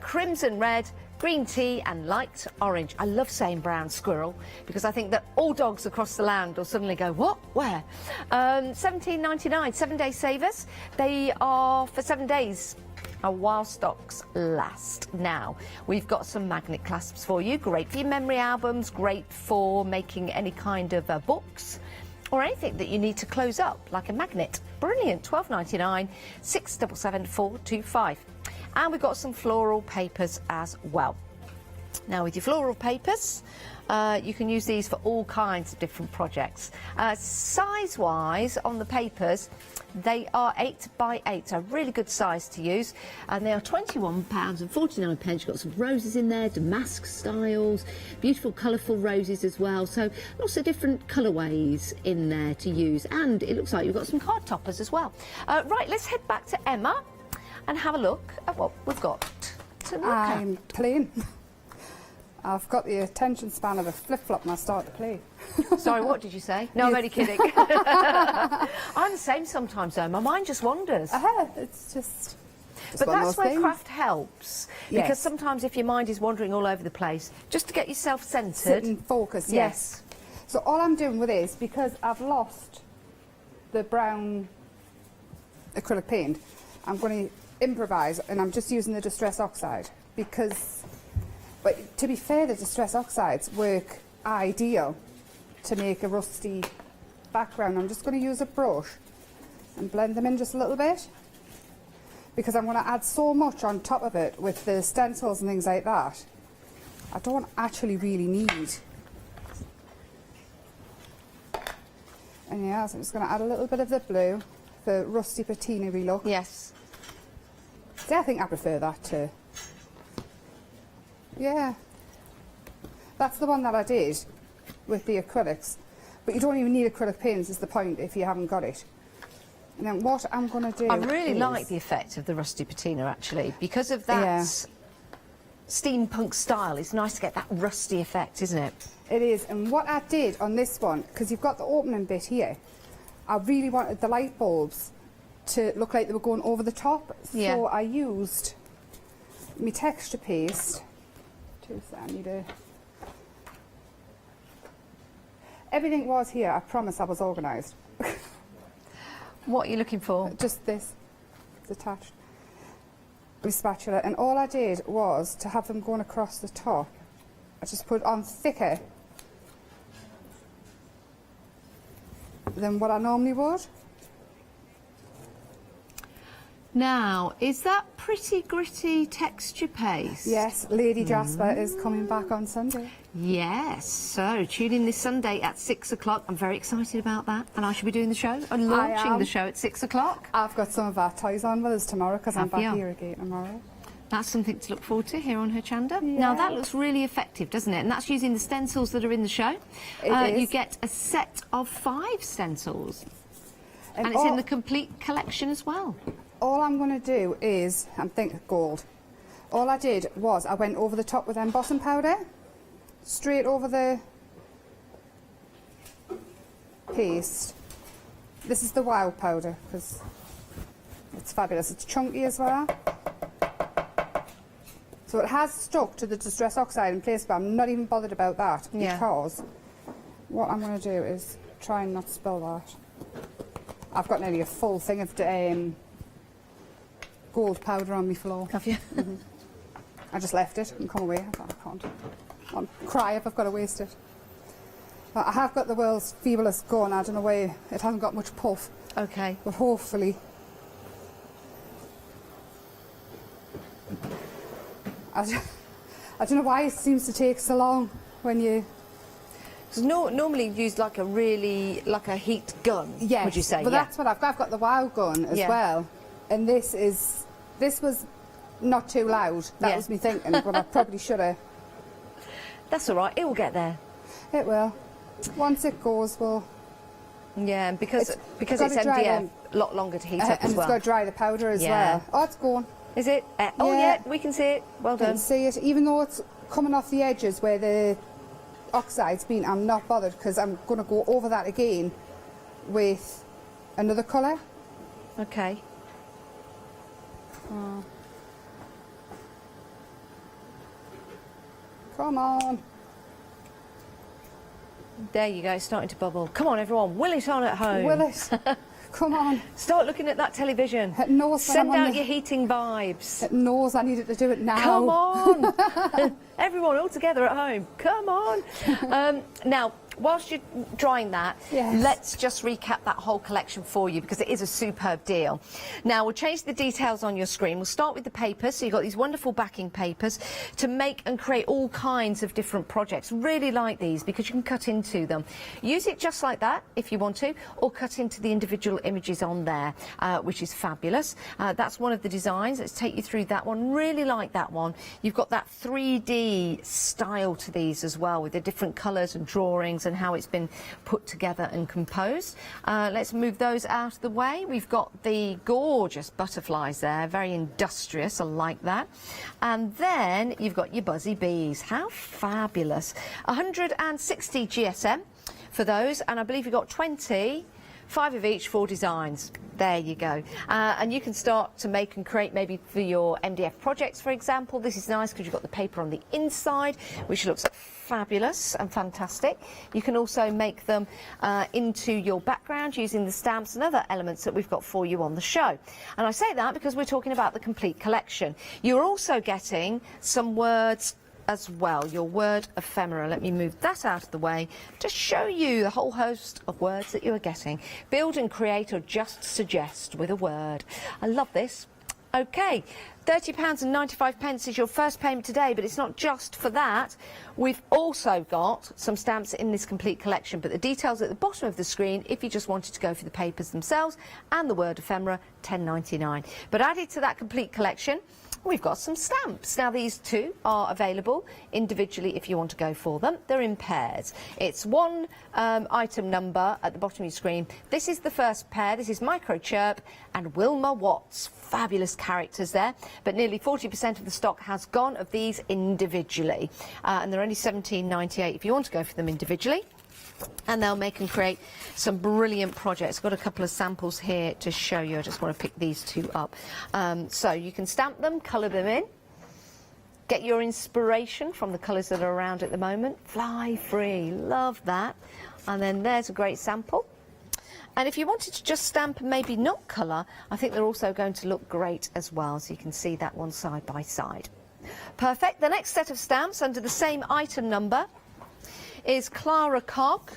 crimson red, green tea and light orange. I love saying brown squirrel because I think that all dogs across the land will suddenly go, what? Where? £17.99, 7-day savers. They are for 7 days while stocks last. Now, we've got some magnet clasps for you. Great for your memory albums, great for making any kind of books or anything that you need to close up, like a magnet. Brilliant, £12.99, 677 425. And we've got some floral papers as well. Now, with your floral papers, you can use these for all kinds of different projects. Size-wise, on the papers, they are 8 by 8, so a really good size to use. And they are £21.49. You've got some roses in there, damask styles, beautiful colourful roses as well. So lots of different colourways in there to use. And it looks like you've got some card toppers as well. Right, let's head back to Emma and have a look at what we've got to look at. I'm playing. I've got the attention span of a flip-flop and I start to play. Sorry, what did you say? No, I'm only kidding. I'm the same sometimes, though. My mind just wanders. It's just... But that's where craft helps. Yes. Because sometimes if your mind is wandering all over the place, just to get yourself centred... Sit and focus, yes. So all I'm doing with this, because I've lost the brown acrylic paint, I'm going to improvise and I'm just using the Distress Oxide because... But to be fair, the Distress Oxides work ideal to make a rusty background. I'm just going to use a brush and blend them in just a little bit because I'm going to add so much on top of it with the stencils and things like that. I don't actually really need. And yeah, so I'm just going to add a little bit of the blue for rusty patina-y look. Yes. See, I think I prefer that too. Yeah, that's the one that I did with the acrylics, but you don't even need acrylic paints is the point if you haven't got it. And then what I'm going to do I really like the effect of the rusty patina actually, because of that steampunk style. It's nice to get that rusty effect, isn't it? It is, and what I did on this one, because you've got the opening bit here, I really wanted the light bulbs to look like they were going over the top, so I used my texture paste. I need a... Everything was here, I promise I was organised. What are you looking for? Just this, it's attached. My spatula, and all I did was to have them going across the top. I just put on thicker than what I normally would. Now, is that Pretty Gritty texture paste? Yes, Lady Jasper is coming back on Sunday. Yes, so tune in this Sunday at 6 o'clock. I'm very excited about that. And I shall be doing the show and launching the show at 6 o'clock. I've got some of our toys on with us tomorrow because I'm back here again tomorrow. That's something to look forward to here on Hochanda. Yeah. Now, that looks really effective, doesn't it? And that's using the stencils that are in the show. It is. You get a set of 5 stencils. And it's in the complete collection as well. All I'm going to do is, I'm thinking gold. All I did was I went over the top with embossing powder, straight over the paste. This is the wild powder because it's fabulous. It's chunky as well. So it has stuck to the Distress Oxide in place, but I'm not even bothered about that because what I'm going to do is try and not spill that. I've got nearly a full thing of gold powder on my floor. Have you? I just left it and come away. I can't. I'll cry if I've got to waste it. But I have got the world's feeblest gun. I don't know why it hasn't got much puff. Okay. But hopefully. I don't know why it seems to take so long when you... Normally you use like a heat gun, yes, would you say? But that's what I've got. I've got the wow gun as well. And this was not too loud. That was me thinking, but I probably should have. That's all right, it will get there. It will. Once it goes, well... Yeah, because it's MDF, a lot longer to heat up and as well. it's got to dry the powder as well. Oh, it's going. Is it? Oh, yeah, we can see it. Well done. You can see it, even though it's coming off the edges where the oxide's been. I'm not bothered because I'm going to go over that again with another colour. Okay. Come on. There you go, it's starting to bubble. Come on, everyone, will it on at home. Will it? Come on. Start looking at that television. It knows Send out your heating vibes. It knows I needed to do it now. Come on. Everyone all together at home. Come on. Now, whilst you're drying that, let's just recap that whole collection for you because it is a superb deal. Now, we'll change the details on your screen. We'll start with the papers. So you've got these wonderful backing papers to make and create all kinds of different projects. Really like these because you can cut into them. Use it just like that if you want to, or cut into the individual images on there, which is fabulous. That's one of the designs. Let's take you through that one. Really like that one. You've got that 3D style to these as well with the different colours and drawings and how it's been put together and composed. Let's move those out of the way. We've got the gorgeous butterflies there, very industrious, I like that. And then you've got your buzzy bees. How fabulous. 160 GSM for those, and I believe you've got 20, 5 of each, 4 designs. There you go. And you can start to make and create maybe for your MDF projects, for example. This is nice because you've got the paper on the inside, which looks fabulous and fantastic. You can also make them into your background using the stamps and other elements that we've got for you on the show. And I say that because we're talking about the complete collection. You're also getting some words as well, your word ephemera. Let me move that out of the way to show you the whole host of words that you are getting. Build and create or just suggest with a word. I love this. Okay, £30.95 is your first payment today, but it's not just for that. We've also got some stamps in this complete collection, but the details are at the bottom of the screen if you just wanted to go for the papers themselves, and the word ephemera, £10.99. But added to that complete collection, we've got some stamps. Now, these two are available individually if you want to go for them. They're in pairs. It's one item number at the bottom of your screen. This is the first pair. This is Microchirp and Wilma Watts. Fabulous characters there. But nearly 40% of the stock has gone of these individually. And they're only £17.98 if you want to go for them individually. And they'll make and create some brilliant projects. Got a couple of samples here to show you. I just want to pick these two up. So you can stamp them, colour them in, get your inspiration from the colours that are around at the moment. Fly free, love that. And then there's a great sample. And if you wanted to just stamp and maybe not colour, I think they're also going to look great as well. So you can see that one side by side. Perfect. The next set of stamps under the same item number is Clara Cock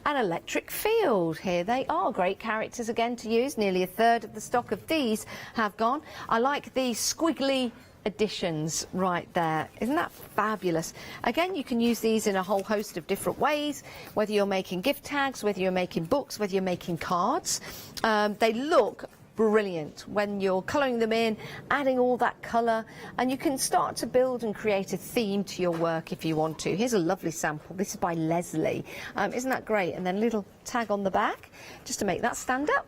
and Electric Field. Here they are, great characters again to use. Nearly a third of the stock of these have gone. I like the squiggly additions right there. Isn't that fabulous? Again, you can use these in a whole host of different ways, whether you're making gift tags, whether you're making books, whether you're making cards. They look brilliant when you're colouring them in, adding all that colour, and you can start to build and create a theme to your work if you want to. Here's a lovely sample. This is by Leslie. Isn't that great? And then a little tag on the back just to make that stand up.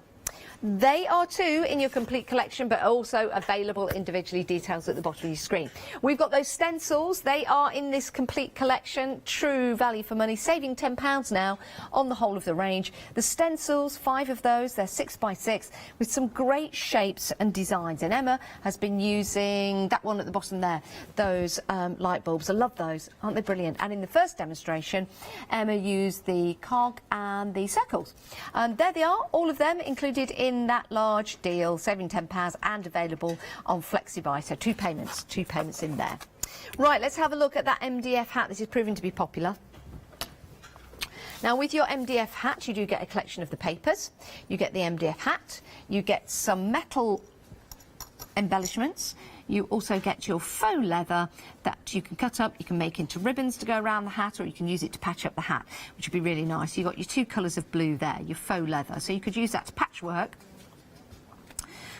They are too in your complete collection, but also available individually, details at the bottom of your screen. We've got those stencils. They are in this complete collection. True value for money, saving £10 now on the whole of the range. The stencils, 5 of those, they're 6x6 with some great shapes and designs. And Emma has been using that one at the bottom there, those light bulbs. I love those, aren't they brilliant? And in the first demonstration, Emma used the cog and the circles. And there they are, all of them included in that large deal, saving £10 and available on FlexiBuy. So two payments in there. Right, let's have a look at that MDF hat. This is proving to be popular. Now, with your MDF hat, you do get a collection of the papers. You get the MDF hat. You get some metal embellishments. You also get your faux leather that you can cut up, you can make into ribbons to go around the hat, or you can use it to patch up the hat, which would be really nice. You've got your 2 colours of blue there, your faux leather, so you could use that to patchwork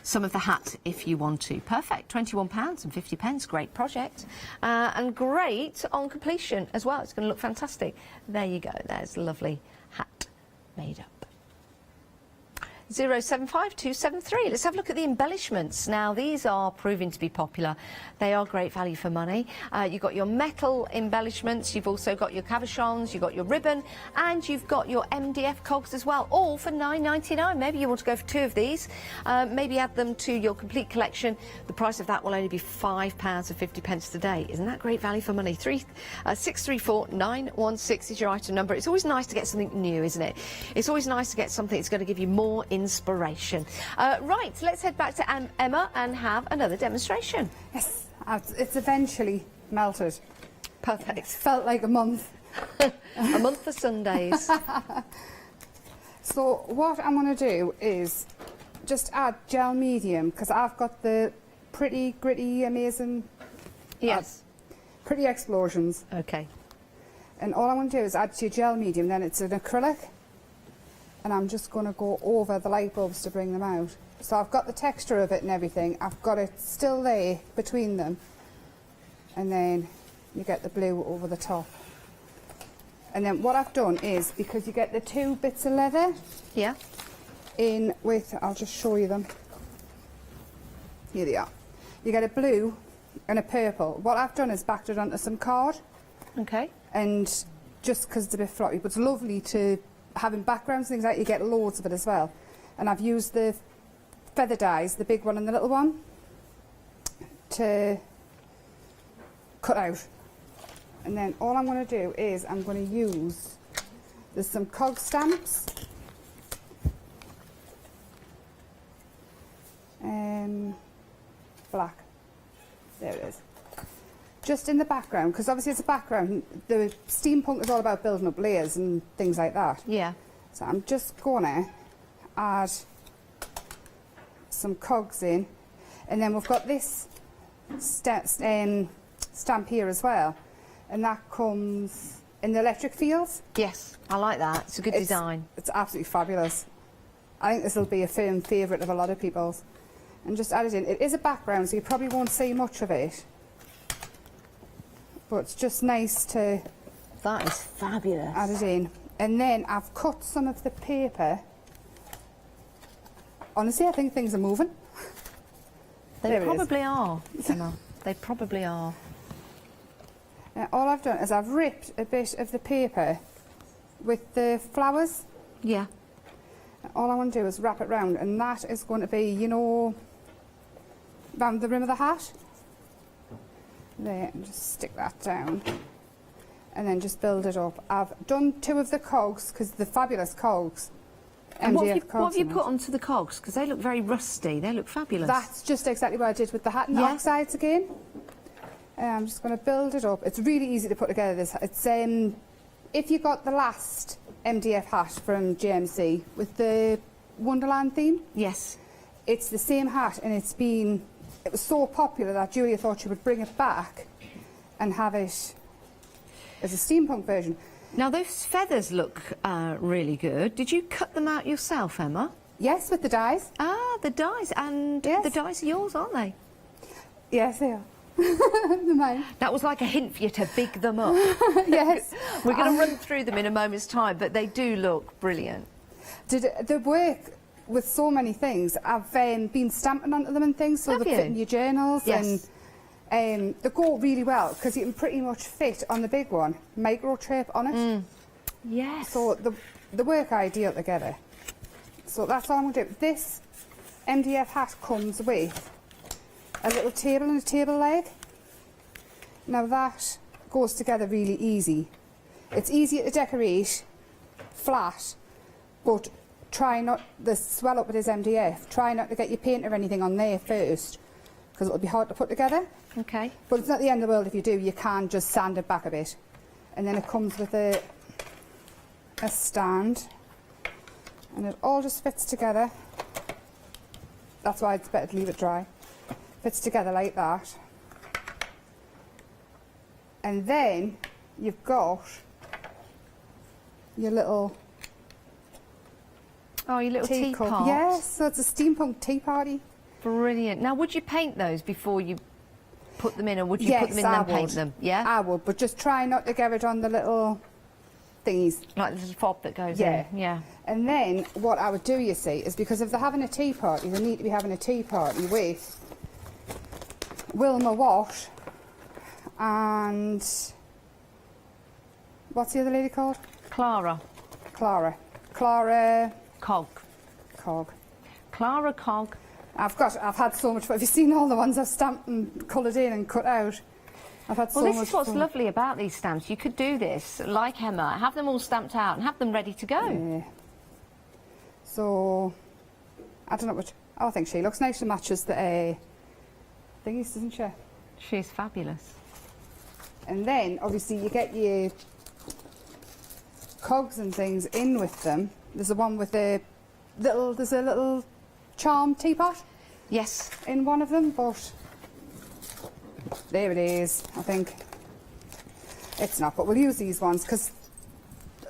some of the hat if you want to. Perfect, £21.50, great project, and great on completion as well. It's going to look fantastic. There you go, there's a lovely hat made up. 075273. Let's have a look at the embellishments. Now, these are proving to be popular. They are great value for money. You've got your metal embellishments, you've also got your cabochons, you've got your ribbon, and you've got your MDF cogs as well, all for £9.99. Maybe you want to go for 2 of these. Maybe add them to your complete collection. The price of that will only be £5.50 today. Isn't that great value for money? 634916 is your item number. It's always nice to get something new, isn't it? It's always nice to get something that's going to give you more inspiration. Right, let's head back to Emma and have another demonstration. Yes, it's eventually melted. Perfect. It's felt like a month. A month for Sundays. So what I'm going to do is just add gel medium, because I've got the pretty, gritty, amazing... Yes. Pretty explosions. Okay. And all I'm going to do is add to your gel medium, then it's an acrylic. And I'm just going to go over the light bulbs to bring them out. So I've got the texture of it and everything. I've got it still there between them. And then you get the blue over the top. And then what I've done is, because you get the 2 bits of leather. Yeah. In with, I'll just show you them. Here they are. You get a blue and a purple. What I've done is backed it onto some card. Okay. And just because it's a bit floppy, but it's lovely to... having backgrounds and things like that, you get loads of it as well. And I've used the feather dyes, the big one and the little one, to cut out. And then all I'm going to do is I'm going to use, there's some cog stamps. Black. There it is. Just in the background, because obviously it's a background. The steampunk is all about building up layers and things like that. Yeah. So I'm just gonna add some cogs in, and then we've got this stamp here as well, and that comes in the electric fields. Yes, I like that. It's a good design. It's absolutely fabulous. I think this will be a firm favourite of a lot of people's. And just add it in. It is a background, so you probably won't see much of it. But it's just nice to... That is fabulous. Add it in. And then I've cut some of the paper. Honestly, I think things are moving. They probably are, Emma. They probably are. Now, all I've done is I've ripped a bit of the paper with the flowers. Yeah. And all I want to do is wrap it round, and that is going to be, you know, round the rim of the hat. There, and just stick that down. And then just build it up. I've done 2 of the cogs, because the fabulous cogs. And what have you put onto the cogs? Because they look very rusty. They look fabulous. That's just exactly what I did with the hat and the oxides again. I'm just going to build it up. It's really easy to put together. This. It's if you got the last MDF hat from GMC with the Wonderland theme. Yes. It's the same hat, and it was so popular that Julia thought she would bring it back and have it as a steampunk version. Now, those feathers look really good. Did you cut them out yourself, Emma? Yes, with the dyes. Ah, the dyes. And the dyes are yours, aren't they? Yes, they are. That was like a hint for you to big them up. Yes. We're going to run through them in a moment's time, but they do look brilliant. The work with so many things, I've been stamping onto them and things, so they fit in your journals. Yes. And they go really well because you can pretty much fit on the big one microtape on it. Yes. So they work ideal together. So that's all I'm going to do. This MDF hat comes with a little table and a table leg. Now that goes together really easy. It's easier to decorate flat, but try not to swell up with this MDF. Try not to get your paint or anything on there first, because it'll be hard to put together. Okay. But it's not the end of the world if you do. You can just sand it back a bit. And then it comes with a stand, and it all just fits together. That's why it's better to leave it dry. Fits together like that. And then you've got your little teapot. Yes, so it's a steampunk tea party. Brilliant. Now, would you paint those before you put them in, or would you put them in and then paint them? Yeah, I would, but just try not to get it on the little thingies. Like the little fob that goes in. Yeah. And then what I would do, you see, is because if they're having a tea party, they need to be having a tea party with Wilma Wash and what's the other lady called? Clara. Cog. Clara Cog. I've had so much fun. Have you seen all the ones I've stamped and coloured in and cut out? I've had so much fun. Well, this is what's lovely about these stamps. You could do this, like Emma, have them all stamped out and have them ready to go. Yeah. So, I don't know which... I think she looks nice. She matches the thingies, doesn't she? She's fabulous. And then, obviously, you get your cogs and things in with them. There's the one with the little... There's a little charm teapot. Yes. In one of them, but... There it is, I think. It's not, but we'll use these ones, because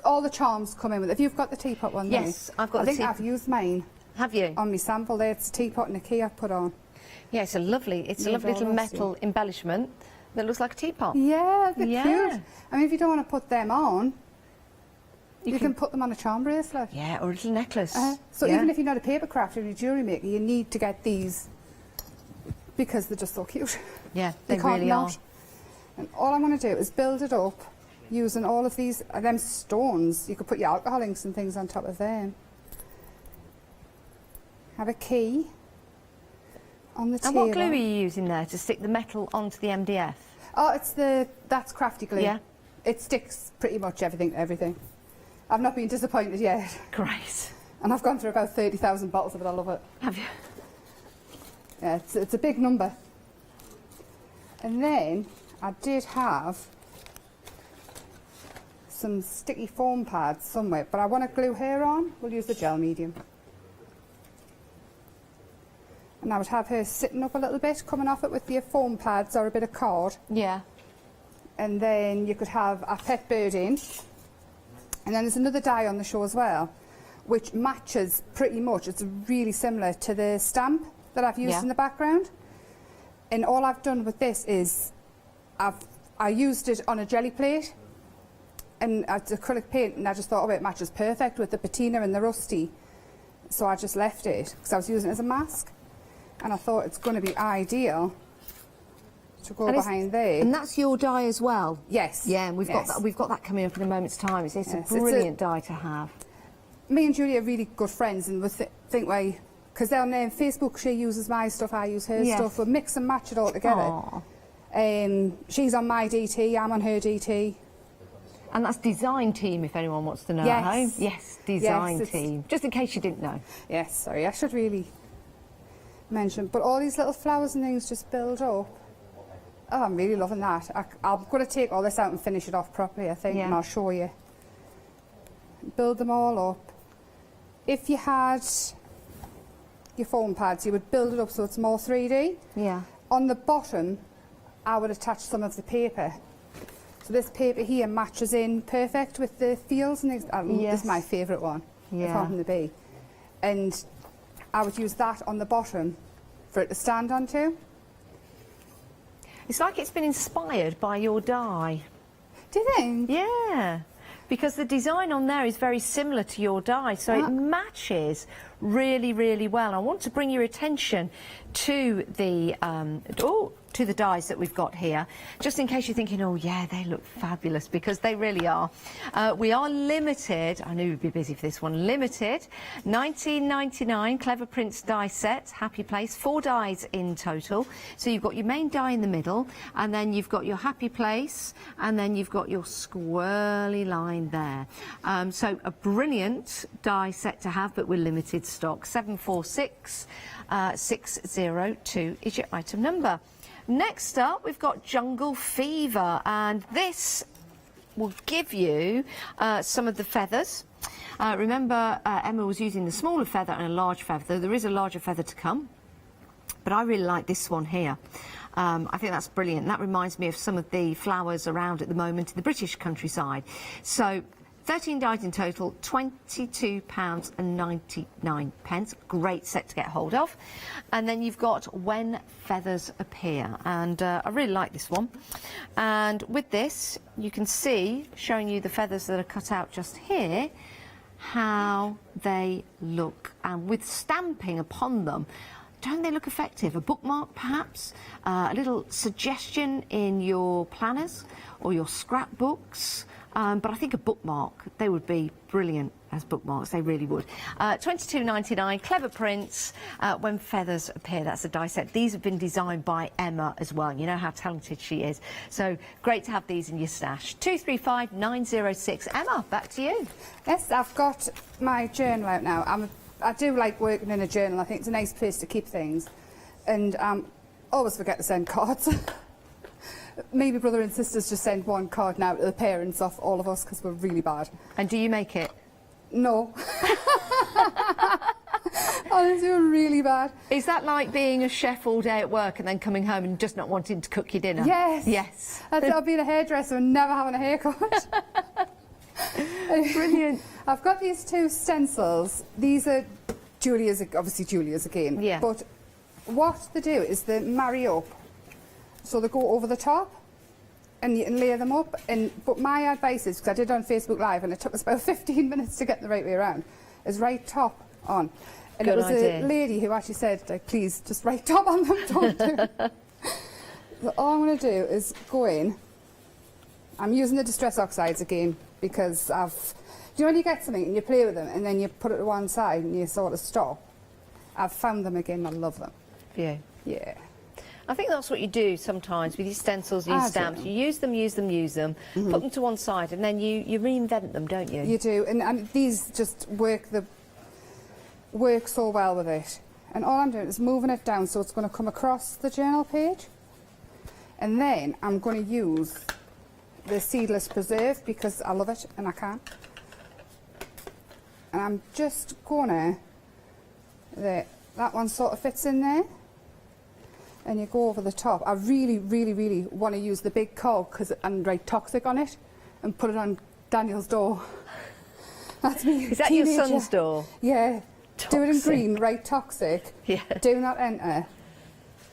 all the charms come in with it. If you've got the teapot one there. Yes, I've got the teapot. I think I've used mine. Have you? On my sample there, it's a teapot and a key I've put on. Yeah, it's a lovely little metal embellishment that looks like a teapot. Yeah, they're cute. I mean, if you don't want to put them on, you can put them on a charm bracelet. Yeah, or a little necklace. So even if you're not a papercraft or a jewellery maker, you need to get these because they're just so cute. Yeah, they you can't really not. are. And all I'm going to do is build it up using all of these, them stones. You could put your alcohol inks and things on top of them. Have a key on the table. And what glue are you using there to stick the metal onto the MDF? Oh, that's crafty glue. Yeah. It sticks pretty much everything to everything. I've not been disappointed yet. Great. And I've gone through about 30,000 bottles of it. I love it. Have you? Yeah, it's a big number. And then I did have some sticky foam pads somewhere, but I want to glue her on. We'll use the gel medium. And I would have her sitting up a little bit, coming off it with your foam pads or a bit of cord. Yeah. And then you could have a pet bird in. And then there's another die on the show as well, which matches pretty much. It's really similar to the stamp that I've used in the background. And all I've done with this is I used it on a jelly plate and it's acrylic paint, and I just thought, oh, it matches perfect with the patina and the rusty. So I just left it because I was using it as a mask. And I thought it's going to be ideal to go behind there. And that's your die as well? Yes. Yeah, and we've got that coming up in a moment's time. It's a brilliant die to have. Me and Julie are really good friends, and we think because on Facebook she uses my stuff, I use her stuff. We mix and match it all together. She's on my DT, I'm on her DT. And that's design team, if anyone wants to know at home. Yes, design team. Just in case you didn't know. Yes, sorry, I should really mention. But all these little flowers and things just build up. Oh, I'm really loving that. I'm going to take all this out and finish it off properly, I think, and I'll show you. Build them all up. If you had your foam pads, you would build it up so it's more 3D. Yeah. On the bottom, I would attach some of the paper. So this paper here matches in perfect with the fields and things. This is my favourite one. Yeah. Apart from the bee. And I would use that on the bottom for it to stand onto. It's like it's been inspired by your die. Do you think? Yeah. Because the design on there is very similar to your die, so it matches really, really well. I want to bring your attention to the dies that we've got here, just in case you're thinking, oh yeah, they look fabulous, because they really are. We are limited, I knew we'd be busy for this one, limited, $19.99 Clever Prints die set, Happy Place, 4 dies in total. So you've got your main die in the middle, and then you've got your Happy Place, and then you've got your squirrely line there. So a brilliant die set to have, but we're limited stock. 746602 is your item number. Next up, we've got Jungle Fever, and this will give you some of the feathers. Remember, Emma was using the smaller feather and a large feather. There is a larger feather to come, but I really like this one here. I think that's brilliant. That reminds me of some of the flowers around at the moment in the British countryside. So 13 dies in total, £22.99. Great set to get hold of. And then you've got When Feathers Appear. And I really like this one. And with this, you can see, showing you the feathers that are cut out just here, how they look. And with stamping upon them, don't they look effective? A bookmark, perhaps? A little suggestion in your planners or your scrapbooks. But I think a bookmark, they would be brilliant as bookmarks, they really would. $22.99, Clever Prints, When Feathers Appear. That's a die set. These have been designed by Emma as well. You know how talented she is. So great to have these in your stash. 235906. Emma, back to you. Yes, I've got my journal out now. I do like working in a journal. I think it's a nice place to keep things. And always forget to send cards. Maybe brother and sisters just send one card now to the parents of all of us, because we're really bad. And do you make it? No. Honestly, we're really bad. Is that like being a chef all day at work and then coming home and just not wanting to cook your dinner? Yes. Yes. That's like being a hairdresser and never having a haircut. Brilliant. I've got these 2 stencils. These are Julia's, obviously Julia's again. Yeah. But what they do is they marry up. So they go over the top, and you can layer them up. But my advice is, because I did it on Facebook Live, and it took us about 15 minutes to get the right way around, is right top on. And Good it was idea. a lady who actually said, like, please, just right top on them, don't do it. So all I'm going to do is go in. I'm using the Distress Oxides again, because do you know when you get something and you play with them, and then you put it to one side and you sort of stop? I've found them again, I love them. Yeah. Yeah. I think that's what you do sometimes with your stencils and your stamps. You use them, put them to one side, and then you reinvent them, don't you? You do, and these just work so well with it. And all I'm doing is moving it down so it's going to come across the journal page. And then I'm going to use the Seedless Preserve, because I love it and I can. And I'm just going to, that one sort of fits in there. And you go over the top. I really, really, really want to use the big cog and write toxic on it and put it on Daniel's door. That's me. Is that your son's door? Yeah. Toxic. Do it in green, write toxic. Yeah. Do not enter.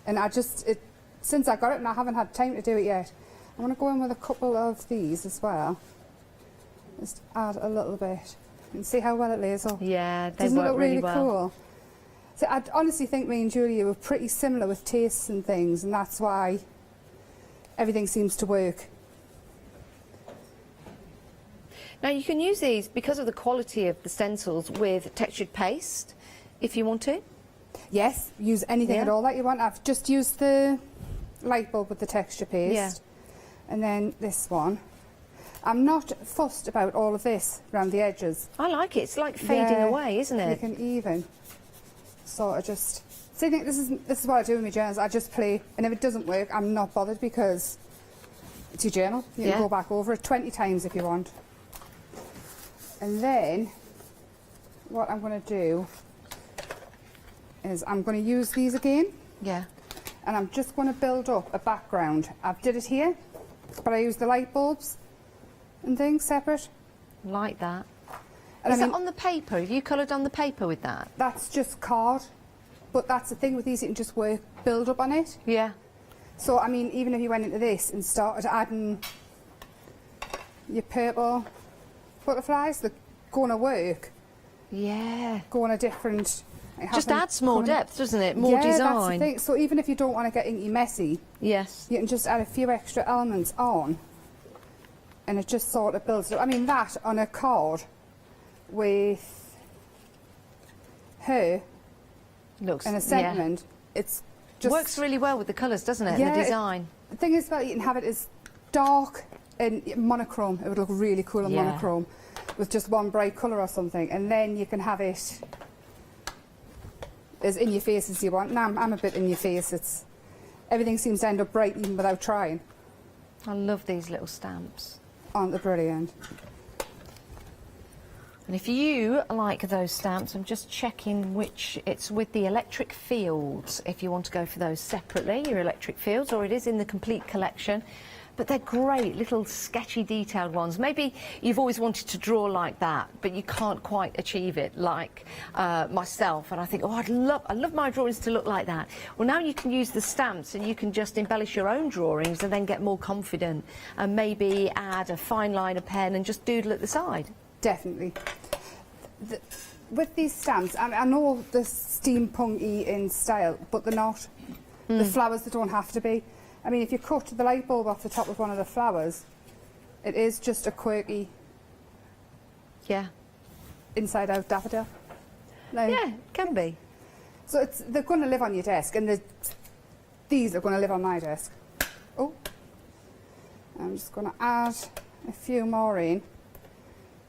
And since I got it and I haven't had time to do it yet, I'm going to go in with a couple of these as well. Just add a little bit and see how well it lays up. Yeah, they Doesn't it work look really really well. cool? So I honestly think me and Julia were pretty similar with tastes and things, and that's why everything seems to work. Now you can use these, because of the quality of the stencils, with textured paste, if you want to. Yes, use anything at all that you want. I've just used the light bulb with the texture paste. Yeah. And then this one. I'm not fussed about all of this around the edges. I like it. It's like fading away, isn't it? You can even sort of just... See, I think this is what I do with my journals. I just play, and if it doesn't work, I'm not bothered, because it's your journal. You can go back over it 20 times if you want. And then what I'm going to do is I'm going to use these again. Yeah. And I'm just going to build up a background. I've did it here, but I used the light bulbs and things separate. Like that. And Is that on the paper? Have you coloured on the paper with that? That's just card. But that's the thing with these, you can just build up on it. Yeah. So, I mean, even if you went into this and started adding your purple butterflies, they're going to work Yeah. Go on a different... Just adds more depth, doesn't it? More That's the design. thing. So even if you don't want to get inky messy, yes, you can just add a few extra elements on, and it just sort of builds it up. I mean, that on a card with her looks and a sentiment, it's just... Works really well with the colours, doesn't it? Yeah, The design. The thing is that you can have it as dark and monochrome. It would look really cool on monochrome with just one bright colour or something, and then you can have it as in your face as you want. Now I'm a bit in your face. It's everything seems to end up bright even without trying. I love these little stamps. Aren't they brilliant? And if you like those stamps, I'm just checking which it's with the electric fields. If you want to go for those separately, your electric fields, or it is in the complete collection. But they're great, little sketchy, detailed ones. Maybe you've always wanted to draw like that, but you can't quite achieve it like myself. And I think, oh, I'd love my drawings to look like that. Well, now you can use the stamps and you can just embellish your own drawings and then get more confident and maybe add a fine liner pen and just doodle at the side. Definitely. With these stamps, I know they're steampunky in style, but they're not. The flowers, they don't have to be. I mean, if you cut the light bulb off the top of one of the flowers, it is just a quirky, inside-out daffodil. No. Yeah, it can be. So they're going to live on your desk, and these are going to live on my desk. Oh, I'm just going to add a few more in,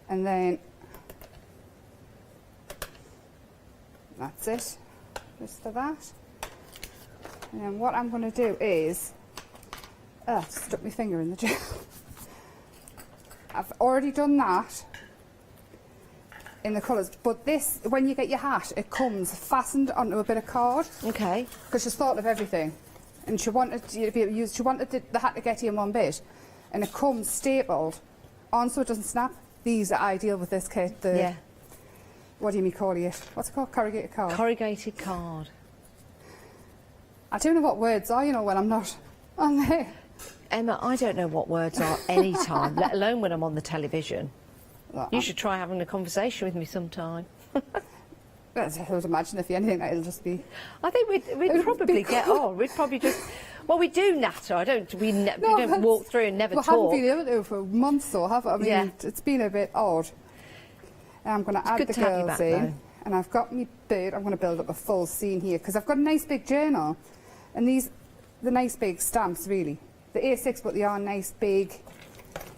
and then that's it, just for that. And then what I'm going to do is, I stuck my finger in the gel. I've already done that in the colours, but this, when you get your hat, it comes fastened onto a bit of card. Okay. Because she's thought of everything, and she wanted you to be able to use. She wanted the hat to get you in one bit, and it comes stapled on so it doesn't snap. These are ideal with this kit. What do you call it? What's it called? Corrugated card. Corrugated card. I don't know what words are, you know, when I'm not on there. Emma, I don't know what words are any time, let alone when I'm on the television. Well, you should try having a conversation with me sometime. I would imagine if anything, it'll just be... I think we'd probably get on. We'd probably just... Well, we do natter. We don't walk through and never talk. We haven't been able to for months, though, have we? I mean, it's been a bit odd. And I'm going to add the girls in. And I've got my bird. I'm going to build up a full scene here, because I've got a nice big journal. And these, the nice big stamps, really. The A6, but they are nice, big,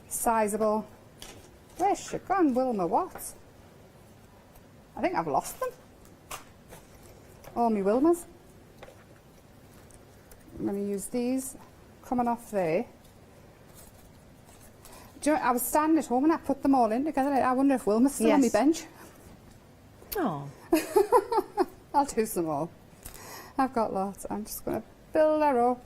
sizable. Where's she gone, Wilma Watts? I think I've lost them. All my Wilmas. I'm going to use these coming off there. Do you know, I was standing at home and I put them all in together. I wonder if Wilma's still on my bench. Oh. I'll do some more. I've got lots. I'm just going to build her up.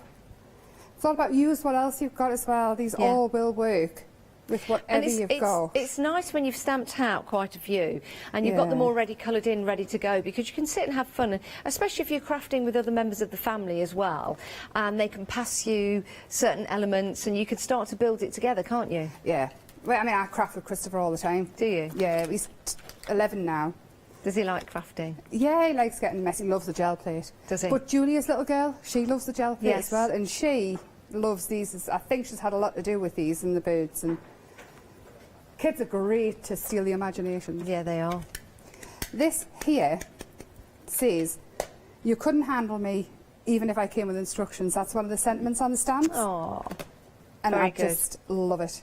It's all about use what else you've got as well. These all will work with whatever you've got. It's nice when you've stamped out quite a few and you've got them already coloured in, ready to go, because you can sit and have fun, and especially if you're crafting with other members of the family as well, and they can pass you certain elements and you can start to build it together, can't you? Yeah. Well, I mean, I craft with Christopher all the time. Do you? Yeah, he's 11 now. Does he like crafting? Yeah, he likes getting messy. He loves the gel plate. Does he? But Julia's little girl, she loves the gel plate as well, and she loves these. I think she's had a lot to do with these and the birds. And kids are great to steal the imagination. Yeah, they are. This here says, "You couldn't handle me even if I came with instructions." That's one of the sentiments on the stamps. Oh, and very I just love it.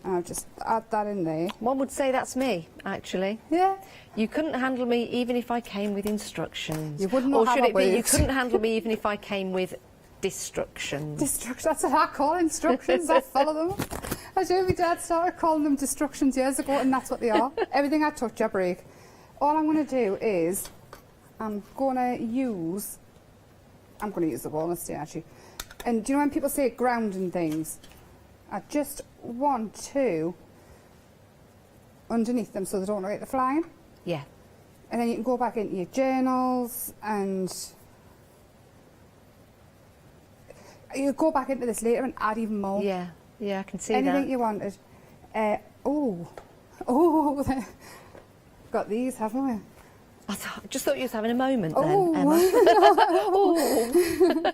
And I'll just add that in there. One would say that's me, actually. Yeah. You couldn't handle me even if I came with instructions. You wouldn't know or how should it it be, you works. couldn't handle me even if I came with destructions. Destructions, that's what I call instructions. I follow them. I do. My dad started calling them destructions years ago, and that's what they are. Everything I touch, I break. All I'm going to do is, I'm going to use the walnut stain, actually. And do you know when people say grounding things? I just want to underneath them so they don't get the flying. Yeah. And then you can go back into your journals and you go back into this later and add even more. Yeah, yeah, I can see Anything that. you wanted. got these, haven't we? I just thought you was having a moment then, Oh. Emma. Oh.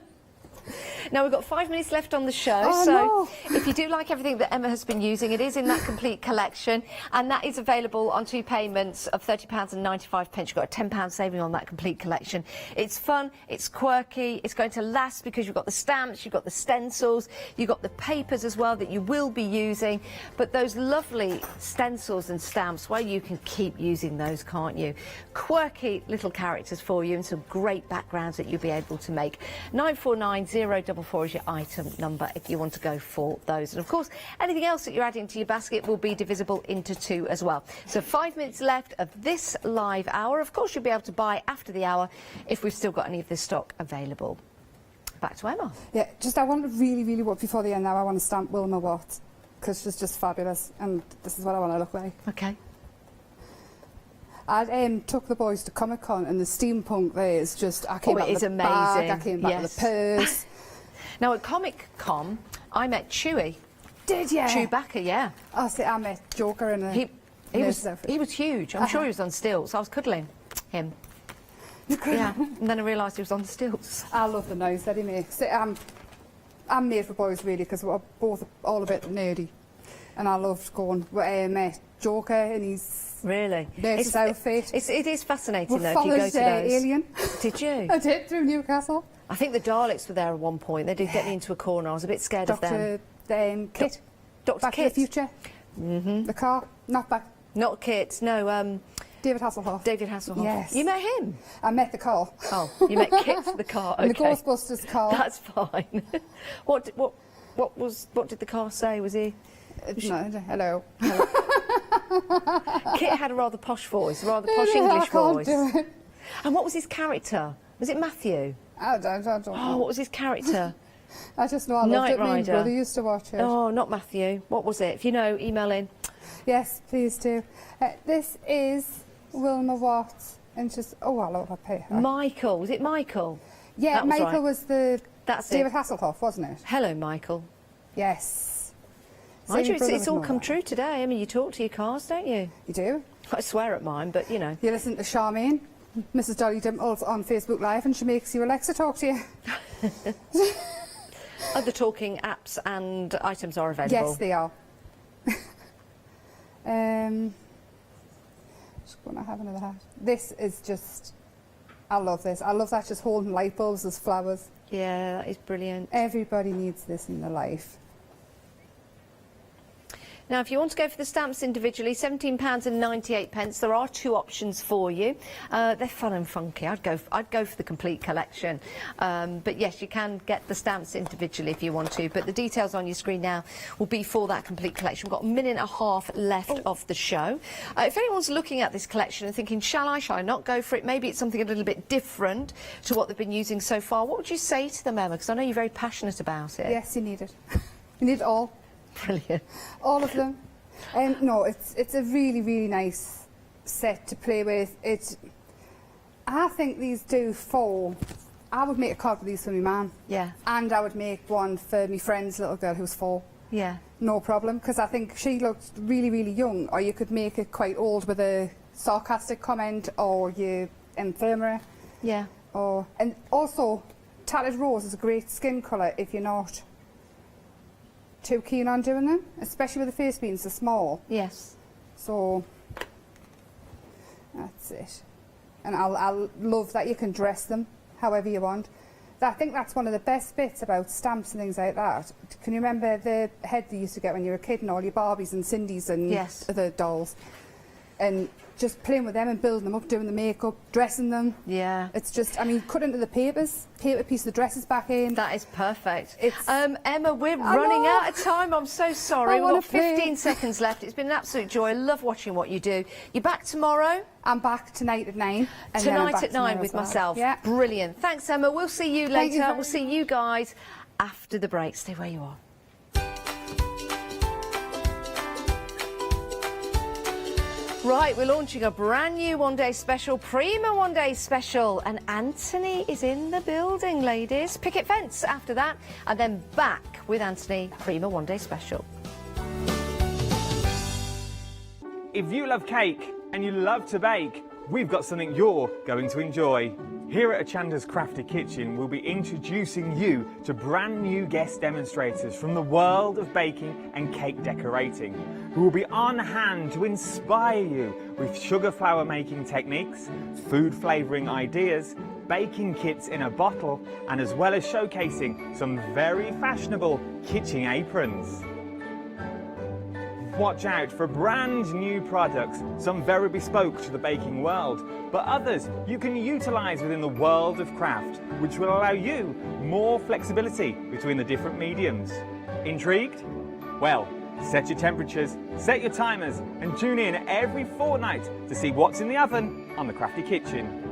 Now, we've got 5 minutes left on the show, Oh, so no. if you do like everything that Emma has been using, it is in that complete collection, and that is available on 2 payments of £30.95. You've got a £10 saving on that complete collection. It's fun, it's quirky, it's going to last because you've got the stamps, you've got the stencils, you've got the papers as well that you will be using, but those lovely stencils and stamps, well, you can keep using those, can't you? Quirky little characters for you and some great backgrounds that you'll be able to make. 949044 is your item number if you want to go for those. And of course, anything else that you're adding to your basket will be divisible into 2 as well. So 5 minutes left of this live hour. Of course, you'll be able to buy after the hour if we've still got any of this stock available. Back to Emma. Yeah, just I want to really, before the end now, I want to stamp Wilma Watt, because she's just fabulous, and this is what I want to look like. Okay. I took the boys to Comic-Con, and the steampunk there is just, I came back it with is the amazing. bag, I came back with the purse. Now, at Comic-Con, I met Chewie. Did you? Chewbacca, yeah. Oh, see, I met Joker in a He nurse's outfit. was huge. I'm sure he was on stilts. I was cuddling him. Yeah, and then I realised he was on stilts. I love the nose that he makes. I'm made for boys, really, because we're both all a bit nerdy. And I loved going met Joker in his nurse's outfit. It is fascinating, We though, if you go to followed those. Alien. Did you? I did, through Newcastle. I think the Daleks were there at one point. They did get me into a corner. I was a bit scared of them. Dr. Kit. Dr. Back Kit. to the Future. The car. Not back. Not Kit, no. David Hasselhoff. David Hasselhoff. Yes. You met him? I met the car. Oh, you met Kit the car. Okay. In the Ghostbusters car. That's fine. What did the car say? Was he? No, hello. Kit had a rather posh voice, a rather posh I English can't voice. do it. And what was his character? Was it Matthew? I don't know. Oh, what was his character? I just know I loved Knight it. My Rider. brother used to watch it. Oh, not Matthew. What was it? If you know, email in. Yes, please do. This is Wilma Watt, and just I love her paper. Michael. Was it Michael? Yeah, That was Michael right. was the That's David it. Hasselhoff, wasn't it? Hello, Michael. Yes. Mind Same you, brother it's would all know come that. true today. I mean, you talk to your cars, don't you? You do. I swear at mine, but you know. You listen to Charmaine, Mrs. Dolly Dimples on Facebook Live, and she makes your Alexa talk to you. Other talking apps and items are available. Yes, they are. Just going to have another hat. This is just, I love this. I love that, just holding light bulbs as flowers. Yeah, that is brilliant. Everybody needs this in their life. Now, if you want to go for the stamps individually, £17.98. There are 2 options for you. They're fun and funky. I'd go for the complete collection. But yes, you can get the stamps individually if you want to. But the details on your screen now will be for that complete collection. We've got a minute and a half left of the show. If anyone's looking at this collection and thinking, shall I not go for it? Maybe it's something a little bit different to what they've been using so far. What would you say to them, Emma? Because I know you're very passionate about it. Yes, you need it. You need it all. Brilliant. All of them. No, it's a really nice set to play with. I think these do fall. I would make a card with these for my man. Yeah. And I would make one for my friend's little girl who's 4. Yeah. No problem, because I think she looks really young, or you could make it quite old with a sarcastic comment, or your infirmary. Yeah. And also, tattered rose is a great skin colour if you're not too keen on doing them, especially with the face being so small. Yes. So that's it. And I'll love that you can dress them however you want. I think that's one of the best bits about stamps and things like that. Can you remember the head you used to get when you were a kid, and all your Barbies and Cindy's and other dolls? And just playing with them and building them up, doing the makeup, dressing them. Yeah. It's just, I mean, cut into the papers, paper piece the dresses back in. That is perfect. It's, Emma, we're running out of time. I'm so sorry. We've got 15 play. seconds left. It's been an absolute joy. I love watching what you do. You're back tomorrow? I'm back tonight at 9. And then I'm Tonight back at 9 tomorrow with as well. myself. Yeah. Brilliant. Thanks, Emma. We'll see you Thank you later. very We'll see you guys after the break. Stay where you are. Right, we're launching a brand new one-day special, Prima one-day special, and Anthony is in the building, ladies. Picket fence after that, and then back with Anthony, Prima one-day special. If you love cake, and you love to bake, we've got something you're going to enjoy. Here at Hochanda's Crafty Kitchen, we'll be introducing you to brand new guest demonstrators from the world of baking and cake decorating, who will be on hand to inspire you with sugar flour making techniques, food flavouring ideas, baking kits in a bottle, and as well as showcasing some very fashionable kitchen aprons. Watch out for brand new products, some very bespoke to the baking world, but others you can utilise within the world of craft, which will allow you more flexibility between the different mediums. Intrigued? Well, set your temperatures, set your timers, and tune in every fortnight to see what's in the oven on the Crafty Kitchen.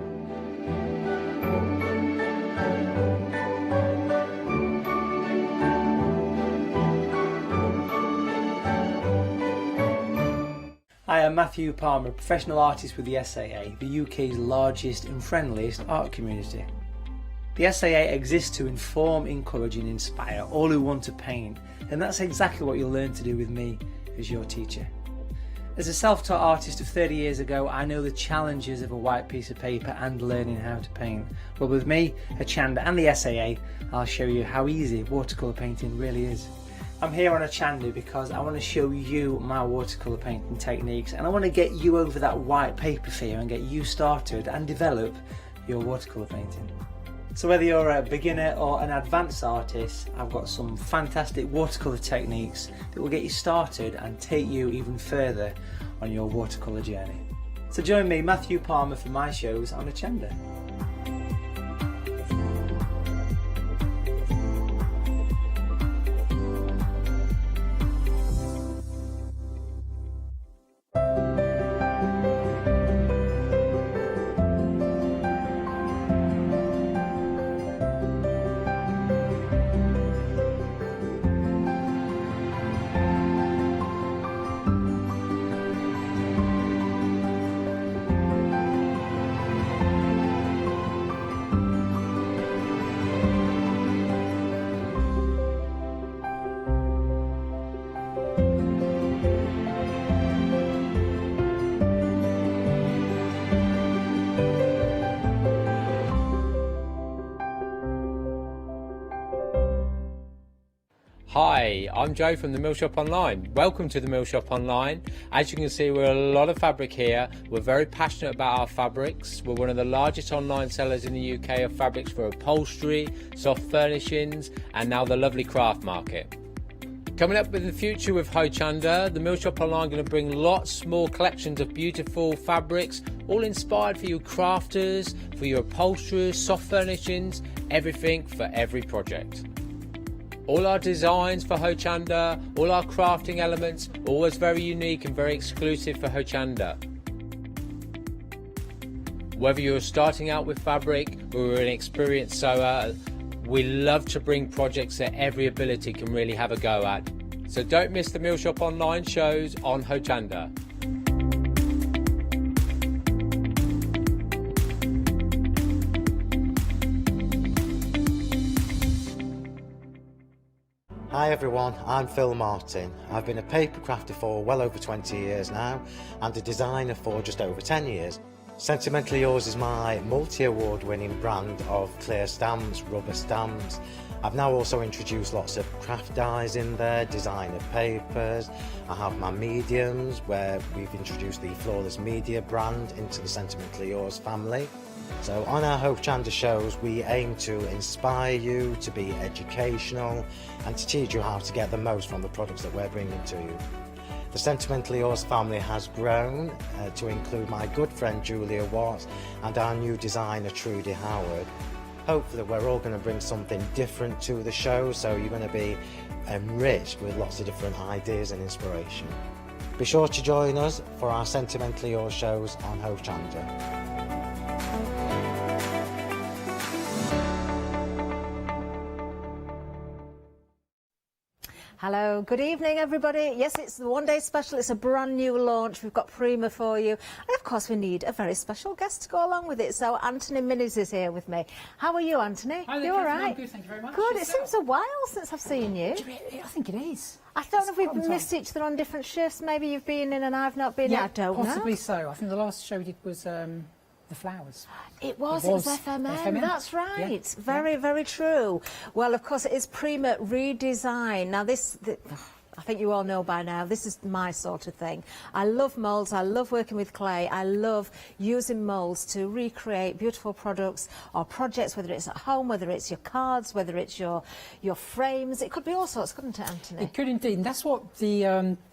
Hi, I'm Matthew Palmer, a professional artist with the SAA, the UK's largest and friendliest art community. The SAA exists to inform, encourage and inspire all who want to paint, and that's exactly what you'll learn to do with me as your teacher. As a self-taught artist of 30 years ago, I know the challenges of a white piece of paper and learning how to paint. Well, with me, Hochanda and the SAA, I'll show you how easy watercolour painting really is. I'm here on Hochanda because I want to show you my watercolour painting techniques, and I want to get you over that white paper fear and get you started and develop your watercolour painting. So whether you're a beginner or an advanced artist, I've got some fantastic watercolour techniques that will get you started and take you even further on your watercolour journey. So join me, Matthew Palmer, for my shows on Hochanda. Hi, I'm Joe from the Mill Shop Online. Welcome to the Mill Shop Online. As you can see, we're a lot of fabric here. We're very passionate about our fabrics. We're one of the largest online sellers in the UK of fabrics for upholstery, soft furnishings, and now the lovely craft market. Coming up in the future with Hochanda, the Mill Shop Online are going to bring lots more collections of beautiful fabrics, all inspired for you crafters, for your upholsterers, soft furnishings, everything for every project. All our designs for Hochanda, all our crafting elements, always very unique and very exclusive for Hochanda. Whether you're starting out with fabric or an experienced sewer, we love to bring projects that every ability can really have a go at. So don't miss the Mill Shop Online shows on Hochanda. Hi everyone, I'm Phil Martin. I've been a paper crafter for well over 20 years now and a designer for just over 10 years. Sentimentally Yours is my multi-award winning brand of clear stamps, rubber stamps. I've now also introduced lots of craft dyes in there, designer papers. I have my mediums where we've introduced the Flawless Media brand into the Sentimentally Yours family. So on our Hochanda shows we aim to inspire you, to be educational and to teach you how to get the most from the products that we're bringing to you. The Sentimentally Yours family has grown to include my good friend Julia Watts and our new designer Trudy Howard. Hopefully we're all going to bring something different to the show, so you're going to be enriched with lots of different ideas and inspiration. Be sure to join us for our Sentimentally Yours shows on Hochanda. Hello, good evening everybody. Yes, it's the one day special, it's a brand new launch, we've got Prima for you. And of course we need a very special guest to go along with it. So Anthony Minnies is here with me. How are you, Anthony? Hi there, you all Catherine, right? I'm good, thank you very much. Good, Yourself? it seems a while since I've seen you. I think it is. I don't know if we've missed each other on different shifts, maybe you've been in and I've not been in, I don't know. Possibly so. I think the last show we did was The Flowers. It was FMM, that's right. Yeah. Very, very true. Well, of course, it is Prima redesign. Now, I think you all know by now, this is my sort of thing. I love moulds, I love working with clay, I love using moulds to recreate beautiful products or projects, whether it's at home, whether it's your cards, whether it's your frames. It could be all sorts, couldn't it, Anthony? It could indeed, and that's what the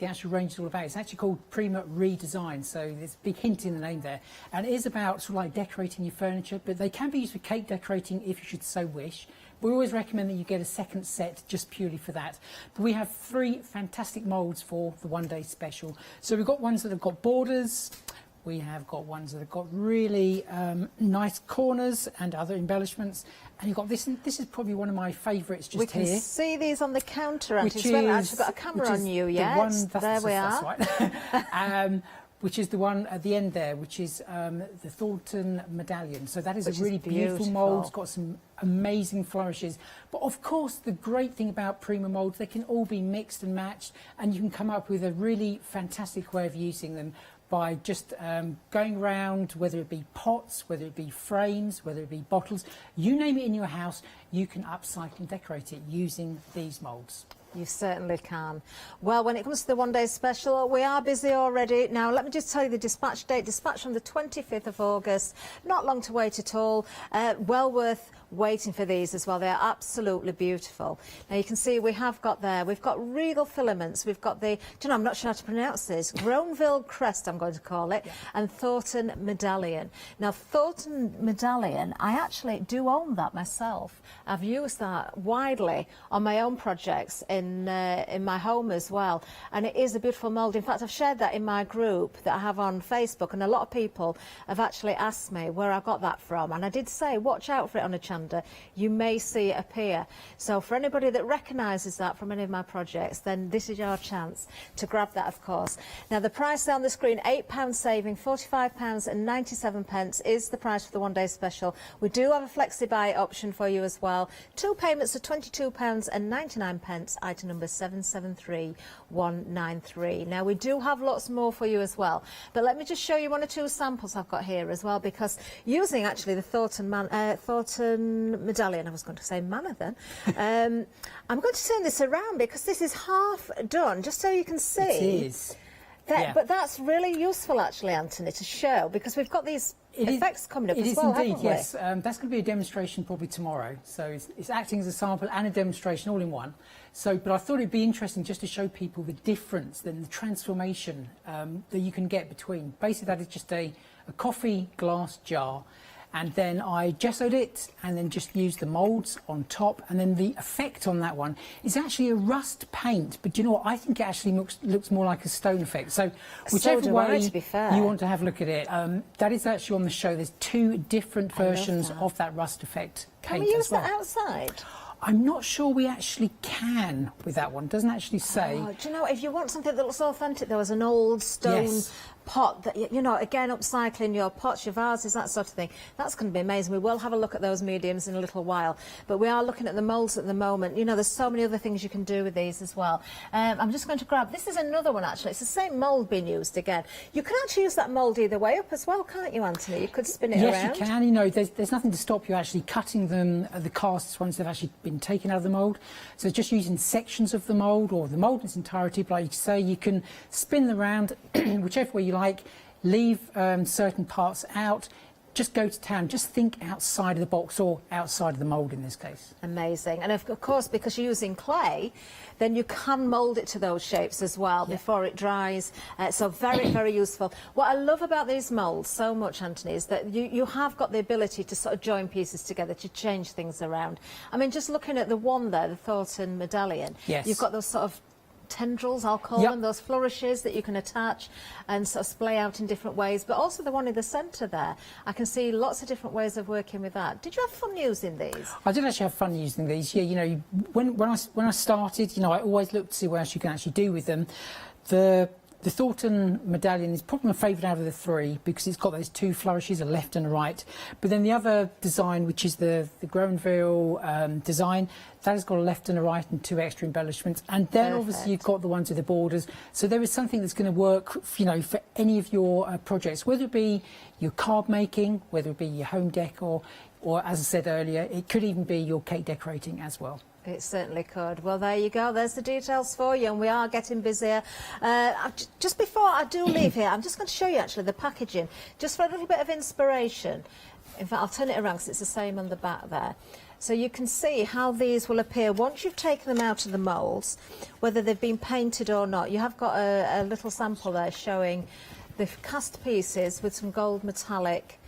actual range is all about. It's actually called Prima Redesign, so there's a big hint in the name there. And it is about sort of like decorating your furniture, but they can be used for cake decorating if you should so wish. We always recommend that you get a second set just purely for that. But we have 3 fantastic moulds for the one day special. So we've got ones that have got borders, we have got ones that have got really nice corners and other embellishments. And you've got this, and this is probably one of my favourites just here. We can see these on the counter, Anthony. We haven't actually got a camera on you yet. There we are. That's right. Which is the one at the end there, which is the Thornton medallion. So that is a really beautiful mould. It's got some amazing flourishes. But of course, the great thing about Prima moulds, they can all be mixed and matched, and you can come up with a really fantastic way of using them by just going around, whether it be pots, whether it be frames, whether it be bottles, you name it in your house, you can upcycle and decorate it using these moulds. You certainly can. Well, when it comes to the one day special, we are busy already. Now, let me just tell you the dispatch date. Dispatch on the 25th of August. Not long to wait at all. Well worth waiting for these as well. They are absolutely beautiful. Now, you can see we've got Regal Filaments. We've got I'm not sure how to pronounce this. Gronville Crest, I'm going to call it. Yeah. And Thornton Medallion. Now, Thornton Medallion, I actually do own that myself. I've used that widely on my own projects in my home as well, and it is a beautiful mould. In fact, I've shared that in my group that I have on Facebook, and a lot of people have actually asked me where I got that from, and I did say watch out for it on Hochanda, you may see it appear. So for anybody that recognises that from any of my projects, then this is your chance to grab that, of course. Now the price on the screen, £8 saving, £45.97 is the price for the one day special. We do have a flexi buy option for you as well. 2 payments of £22.99, item number 773193. Now we do have lots more for you as well, but let me just show you 1 or 2 samples I've got here as well, because using actually the Thornton medallion, I was going to say manor then, I'm going to turn this around because this is half done, just so you can see. It is. Yeah. But that's really useful actually, Anthony, to show, because we've got these effects coming up as well, haven't we? Yes. That's going to be a demonstration probably tomorrow. So it's acting as a sample and a demonstration all in one. So, but I thought it'd be interesting just to show people the difference, the transformation that you can get between. Basically, that is just a coffee glass jar. And then I gessoed it and then just used the moulds on top, and then the effect on that one is actually a rust paint, but you know what, I think it actually looks more like a stone effect. So whichever way to be fair. You want to have a look at it, that is actually on the show. There's 2 different versions of that rust effect paint. Can we use as well. that outside? I'm not sure we actually can with that one. It doesn't actually say. Oh, do you know, if you want something that looks authentic, there was an old stone pot that, you know, again, upcycling your pots, your vases, that sort of thing. That's going to be amazing. We will have a look at those mediums in a little while. But we are looking at the moulds at the moment. You know, there's so many other things you can do with these as well. I'm just going to grab, this is another one actually. It's the same mould being used again. You can actually use that mould either way up as well, can't you, Anthony? You could spin it around. Yes, you can. You know, there's nothing to stop you actually cutting them, the casts, once they've actually been taken out of the mould. So just using sections of the mould or the mould in its entirety, but like you say, you can spin them around whichever way you like, leave certain parts out, just go to town, just think outside of the box or outside of the mould in this case. Amazing. And of course, because you're using clay, then you can mould it to those shapes as well before it dries. So very, very useful. What I love about these moulds so much, Anthony, is that you have got the ability to sort of join pieces together, to change things around. I mean, just looking at the one there, the Thornton medallion, you've got those sort of tendrils, I'll call them, those flourishes that you can attach and sort of splay out in different ways, but also the one in the centre there. I can see lots of different ways of working with that. Did you have fun using these? I did actually have fun using these. Yeah, you know, when I started, you know, I always looked to see what else you can actually do with them. The Thornton medallion is probably my favourite out of the three because it's got those two flourishes, a left and a right. But then the other design, which is the Rowandean design, that has got a left and a right and two extra embellishments. And then obviously you've got the ones with the borders. So there is something that's going to work, you know, for any of your projects, whether it be your card making, whether it be your home decor, or as I said earlier, it could even be your cake decorating as well. It certainly could. Well, there you go. There's the details for you, and we are getting busier. Just before I do leave here, I'm just going to show you actually the packaging, just for a little bit of inspiration. In fact, I'll turn it around because it's the same on the back there. So you can see how these will appear once you've taken them out of the moulds, whether they've been painted or not. You have got a little sample there showing the cast pieces with some gold metallic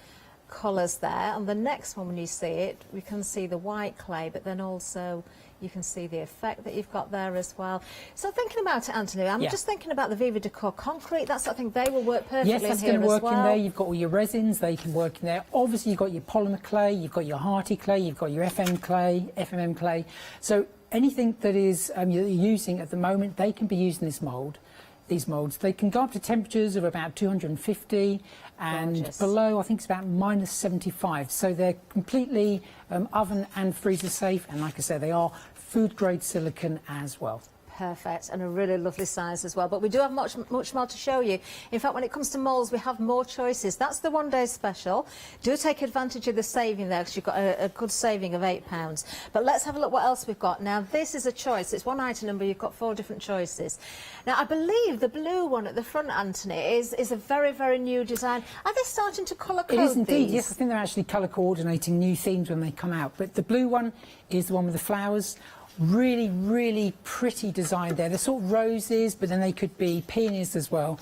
colours there. On the next one, when you see it, we can see the white clay, but then also you can see the effect that you've got there as well. So thinking about it, Anthony, I'm just thinking about the Viva Decor concrete. That's, I think, they will work perfectly in here as well. Yes, that's going to work in there. You've got all your resins, they can work in there. Obviously, you've got your polymer clay, you've got your hearty clay, you've got your FMM clay. So anything that is you're using at the moment, they can be used in this mould. These moulds, they can go up to temperatures of about 250 and below, I think it's about -75. So they're completely oven and freezer safe, and like I said, they are food grade silicone as well. Perfect, and a really lovely size as well. But we do have much more to show you. In fact, when it comes to moulds, we have more choices. That's the one-day special. Do take advantage of the saving there, because you've got a good saving of £8. But let's have a look what else we've got. Now, this is a choice. It's one item number. You've got 4 different choices. Now, I believe the blue one at the front, Anthony, is a very, very new design. Are they starting to colour code It is indeed, these? yes. I think they're actually colour coordinating new themes when they come out. But the blue one is the one with the flowers. Really, really pretty design there. They're sort of roses, but then they could be peonies as well.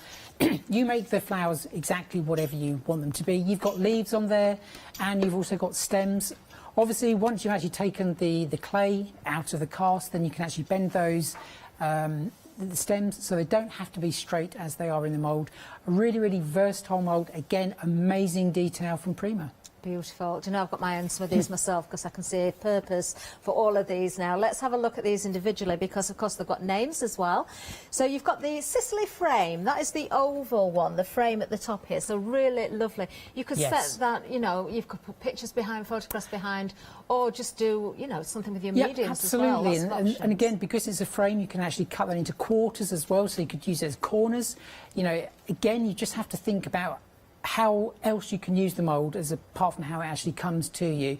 You make the flowers exactly whatever you want them to be. You've got leaves on there, and you've also got stems. Obviously, once you've actually taken the clay out of the cast, then you can actually bend those the stems so they don't have to be straight as they are in the mould. A really, really versatile mould. Again, amazing detail from Prima. Beautiful. Do you know, I've got my hands with these myself because I can see a purpose for all of these now. Let's have a look at these individually because, of course, they've got names as well. So you've got the Sicily frame. That is the oval one, the frame at the top here. So really lovely. You could set that, you know, you could put pictures behind, photographs behind, or just do, you know, something with your mediums as well. Absolutely. And again, because it's a frame, you can actually cut that into quarters as well. So you could use it as corners. You know, again, you just have to think about how else you can use the mould as apart from how it actually comes to you.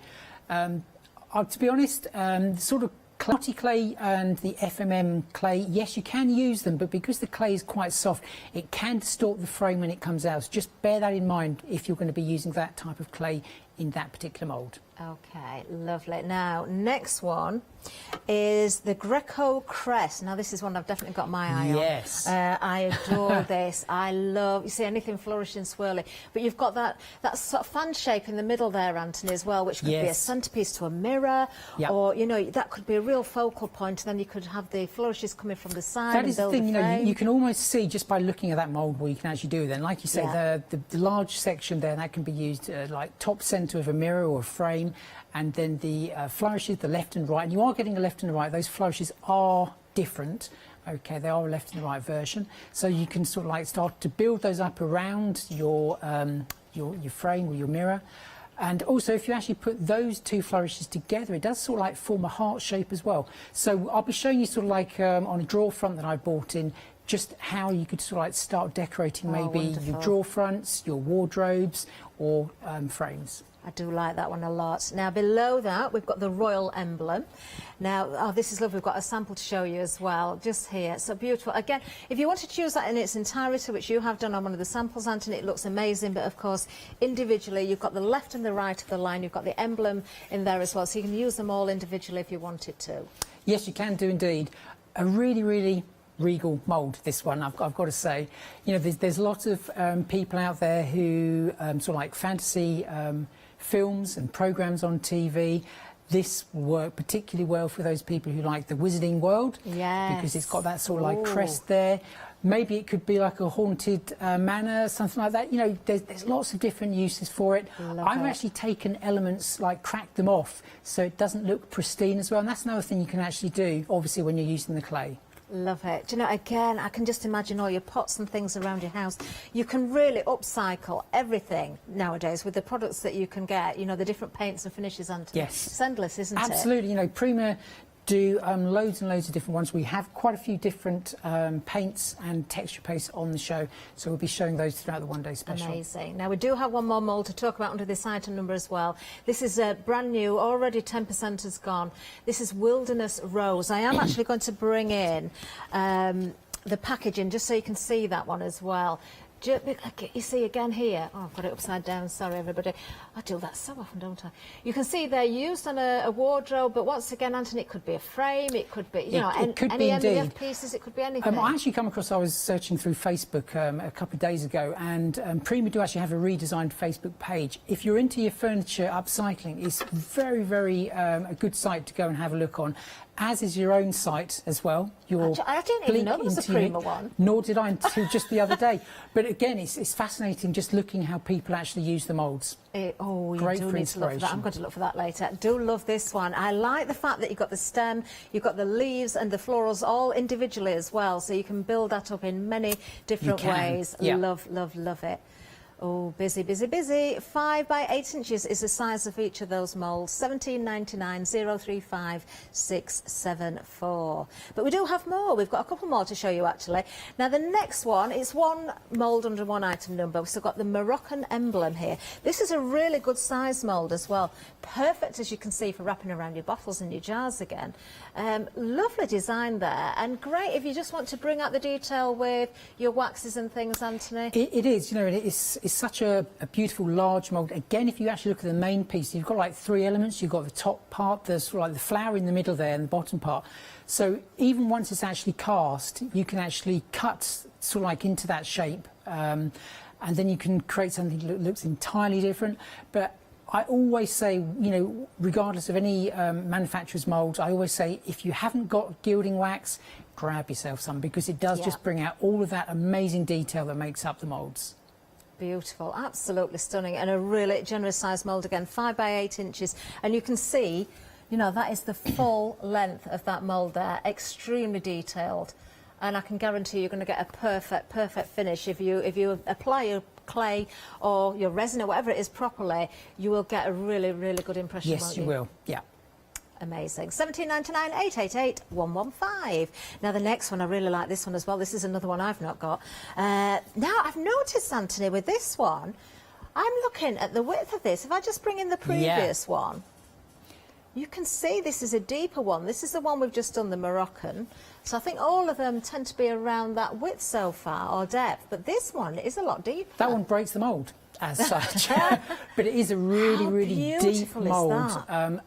To be honest, the sort of clarity clay and the FMM clay, yes, you can use them, but because the clay is quite soft, it can distort the frame when it comes out. So just bear that in mind if you're going to be using that type of clay in that particular mould. Okay, lovely. Now, next one is the Greco crest. Now, this is one I've definitely got my eye on. Yes. I adore this. I love, you see anything flourishing, swirly. But you've got that sort of fan shape in the middle there, Anthony, as well, which could be a centrepiece to a mirror, or, you know, that could be a real focal point. And then you could have the flourishes coming from the side. That is the thing, you know, you can almost see just by looking at that mould what you can actually do then. Like you say, the large section there, that can be used like top centre of a mirror or a frame. And then the flourishes, the left and right, and you are getting a left and a right. Those flourishes are different. Okay, they are a left and the right version. So you can sort of like start to build those up around your frame or your mirror. And also, if you actually put those two flourishes together, it does sort of like form a heart shape as well. So I'll be showing you sort of like on a drawer front that I bought in, just how you could sort of like start decorating maybe your drawer fronts, your wardrobes, or frames. I do like that one a lot. Now, below that, we've got the royal emblem. Now, this is lovely. We've got a sample to show you as well, just here. So beautiful. Again, if you wanted to use that in its entirety, which you have done on one of the samples, Anthony, it looks amazing. But, of course, individually, you've got the left and the right of the line. You've got the emblem in there as well. So you can use them all individually if you wanted to. Yes, you can do indeed. A really, really regal mould, this one, I've got to say. You know, there's lots of people out there who sort of like fantasy films and programmes on TV. this will work particularly well for those people who like the Wizarding World. Yes. Because it's got that sort of like crest there. Maybe it could be like a haunted manor, something like that. You know, there's lots of different uses for it. I've actually taken elements, like cracked them off, so it doesn't look pristine as well. And that's another thing you can actually do, obviously, when you're using the clay. Love it. Do you know, again, I can just imagine all your pots and things around your house. You can really upcycle everything nowadays with the products that you can get, you know, the different paints and finishes. Yes. It's endless, isn't it? Absolutely. You know, Prima do loads and loads of different ones. We have quite a few different paints and texture pastes on the show, so we'll be showing those throughout the one-day special. Amazing. Now, we do have one more mould to talk about under this item number as well. This is brand new, already 10% has gone. This is Wilderness Rose. I am actually going to bring in the packaging just so you can see that one as well. You see again here, oh, I've got it upside down, sorry everybody. I do that so often, don't I? You can see they're used on a wardrobe, but once again, Anthony, it could be a frame, it could be, you know, any MDF pieces, it could be anything. I actually come across, I was searching through Facebook a couple of days ago, and Prima do actually have a redesigned Facebook page. If you're into your furniture upcycling, it's very, very a good site to go and have a look on. As is your own site as well. I didn't even know there was a Prima one. Nor did I until just the other day. But again, it's fascinating just looking how people actually use the moulds. You Great do for need to look for that. I'm going to look for that later. Do love this one. I like the fact that you've got the stem, you've got the leaves and the florals all individually as well, so you can build that up in many different ways. Yeah. Love, love, love it. Oh, busy, busy, busy. 5 by 8 inches is the size of each of those moulds. $17.99, 035 674. But we do have more. We've got a couple more to show you, actually. Now, the next one is one mould under one item number. We've still got the Moroccan emblem here. This is a really good size mould as well. Perfect, as you can see, for wrapping around your bottles and your jars again. Lovely design there. And great if you just want to bring out the detail with your waxes and things, Anthony. It is, you know, it's such a beautiful large mould. Again, if you actually look at the main piece, you've got like 3 elements. You've got the top part, there's sort of like the flower in the middle there, and the bottom part. So even once it's actually cast, you can actually cut sort of like into that shape, and then you can create something that looks entirely different. But I always say, you know, regardless of any manufacturer's moulds, I always say if you haven't got gilding wax, grab yourself some, because it does just bring out all of that amazing detail that makes up the moulds. Beautiful, absolutely stunning, and a really generous size mould again, 5 by 8 inches, and you can see, you know, that is the full length of that mould there, extremely detailed, and I can guarantee you're going to get a perfect finish if you apply your clay or your resin or whatever it is properly. You will get a really good impression. Yes, you will. Yeah. Amazing. $17.99 888 115. Now the next one, I really like this one as well. This is another one I've not got. Now I've noticed, Anthony, with this one, I'm looking at the width of this. If I just bring in the previous one, you can see this is a deeper one. This is the one we've just done, the Moroccan. So I think all of them tend to be around that width so far, or depth. But this one is a lot deeper. That one breaks the mould as such. But it is a really deep mould.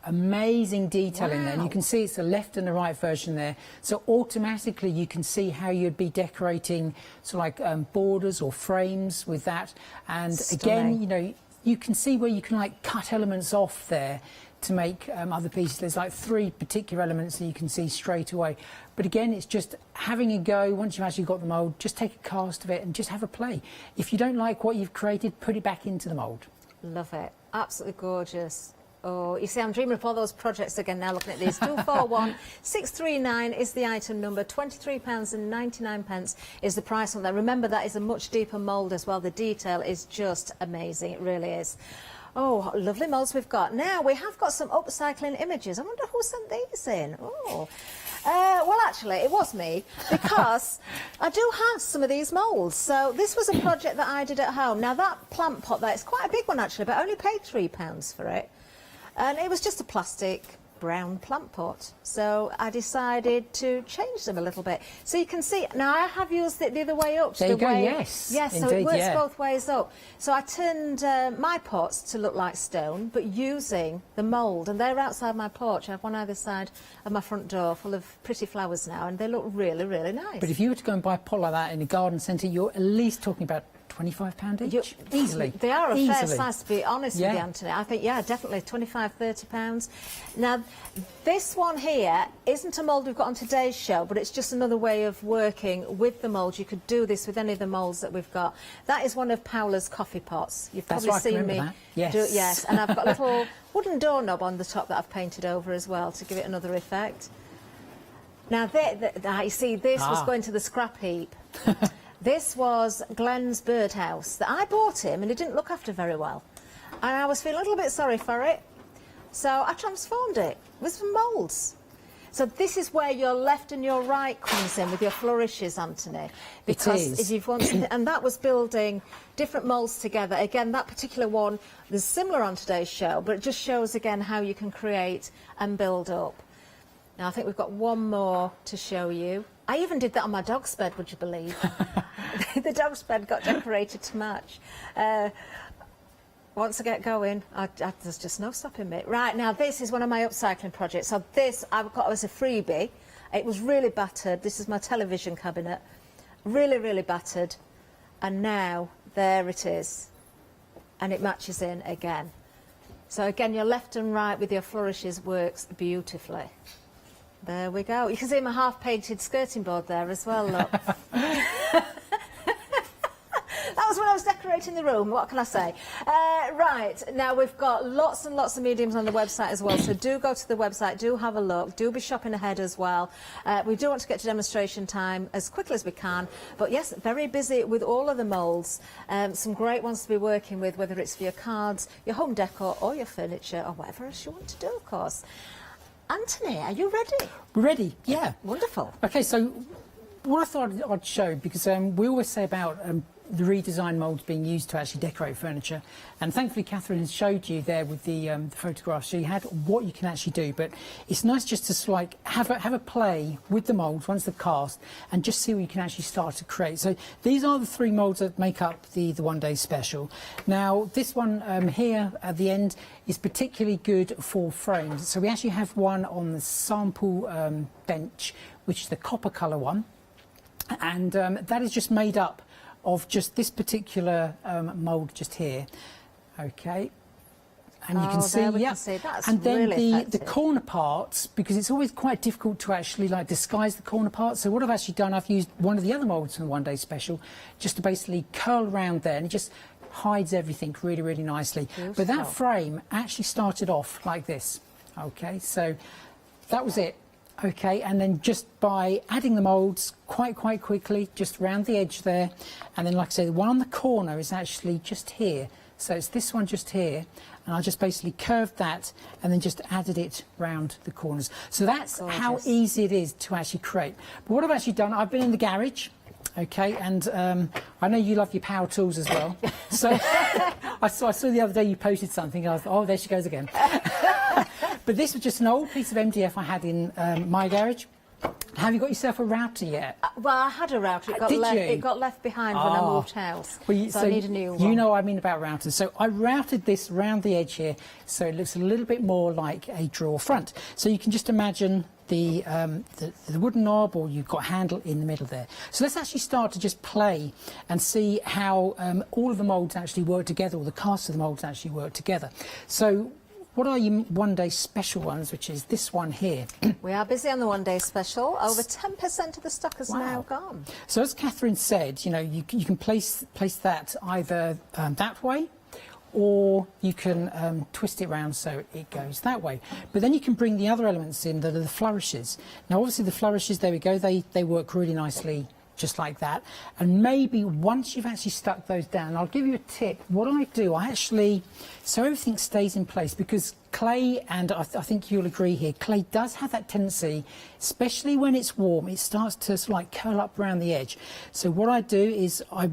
Amazing detail in there. And you can see it's the left and the right version there. So automatically you can see how you'd be decorating sort of like borders or frames with that. And again, you know, you can see where you can like cut elements off there to make other pieces. There's like 3 particular elements that you can see straight away. But again, it's just having a go. Once you've actually got the mould, just take a cast of it and just have a play. If you don't like what you've created, put it back into the mould. Love it. Absolutely gorgeous. Oh, you see, I'm dreaming of all those projects again now, looking at these. 241 639 is the item number. £23.99 is the price on that. Remember, that is a much deeper mould as well. The detail is just amazing. It really is. Oh, lovely moulds we've got. Now, we have got some upcycling images. I wonder who sent these in. Oh. Well, actually, it was me, because I do have some of these moulds. So this was a project that I did at home. Now, that plant pot there, it's quite a big one, actually, but I only paid £3 for it. And it was just a plastic brown plant pot. So I decided to change them a little bit. So you can see, now I have used it the other way up. There you go, yes. Yes, indeed, so it works both ways up. So I turned my pots to look like stone, but using the mould. And they're outside my porch. I have one either side of my front door full of pretty flowers now, and they look really nice. But if you were to go and buy a pot like that in a garden centre, you're at least talking about £25 each? Easily. They are a fair Easily. size, to be honest with you, Anthony. I think, yeah, definitely £25–30. Now, this one here isn't a mould we've got on today's show, but it's just another way of working with the mould. You could do this with any of the moulds that we've got. That is one of Paola's coffee pots. You've That's probably right, seen me Yes. do it. Yes, and I've got a little wooden doorknob on the top that I've painted over as well to give it another effect. Now, you see, this was going to the scrap heap. This was Glenn's birdhouse that I bought him, and he didn't look after very well. And I was feeling a little bit sorry for it, so I transformed it with some moulds. So this is where your left and your right comes in with your flourishes, Anthony. Because if you've wanted, and that was building different moulds together. Again, that particular one is similar on today's show, but it just shows again how you can create and build up. Now I think we've got one more to show you. I even did that on my dog's bed, would you believe? The dog's bed got decorated to match. Once I get going, there's just no stopping me. Right, now this is one of my upcycling projects. So this I've got as a freebie. It was really battered. This is my television cabinet. Really, really battered. And now, there it is. And it matches in again. So again, your left and right with your flourishes works beautifully. There we go. You can see my half-painted skirting board there as well, look. That was when I was decorating the room, what can I say? Right, now we've got lots and lots of mediums on the website as well, so do go to the website, do have a look, do be shopping ahead as well. We do want to get to demonstration time as quickly as we can, but yes, very busy with all of the moulds. Some great ones to be working with, whether it's for your cards, your home decor, or your furniture, or whatever else you want to do, of course. Anthony, are you ready? We're ready, yeah. Wonderful. Okay, so what I thought I'd show, because we always say about the redesigned moulds being used to actually decorate furniture, and thankfully Catherine has showed you there with the photographs. She had what you can actually do, but it's nice just to sort of have a play with the moulds once they're cast and just see what you can actually start to create. So these are the 3 moulds that make up the one day special. Now this one here at the end is particularly good for frames. So we actually have one on the sample bench, which is the copper colour one, and that is just made up of just this particular mould just here. Okay, and you can see, and then really the corner parts, because it's always quite difficult to actually disguise the corner parts. So what I've actually done, I've used one of the other moulds from the one day special just to basically curl around there, and it just hides everything really, really nicely. But that frame actually started off like this. Okay, so that was it. Okay, and then just by adding the moulds quite quickly, just around the edge there, and then like I say, the one on the corner is actually just here. So it's this one just here, and I just basically curved that and then just added it round the corners. So that's how easy it is to actually create. But what I've actually done, I've been in the garage, okay, and I know you love your power tools as well. So I saw the other day you posted something, and I thought, oh, there she goes again. But this was just an old piece of MDF I had in my garage. Have you got yourself a router yet? Well, I had a router. It got left behind when I moved house. Well, so I need a new one. You know what I mean about routers. So I routed this round the edge here, so it looks a little bit more like a drawer front. So you can just imagine the wooden knob, or you've got a handle in the middle there. So let's actually start to just play and see how all of the moulds actually work together, or the casts of the moulds actually work together. So what are your one day special ones, which is this one here? We are busy on the one day special. Over 10% of the stock is now gone. So as Catherine said, you know, you can place that either that way, or you can twist it around so it goes that way. But then you can bring the other elements in that are the flourishes. Now obviously the flourishes, there we go, they work really nicely just like that. And maybe once you've actually stuck those down, I'll give you a tip. What I do, so everything stays in place, because clay, and I think you'll agree here, clay does have that tendency, especially when it's warm, it starts to sort of curl up around the edge. So what I do is I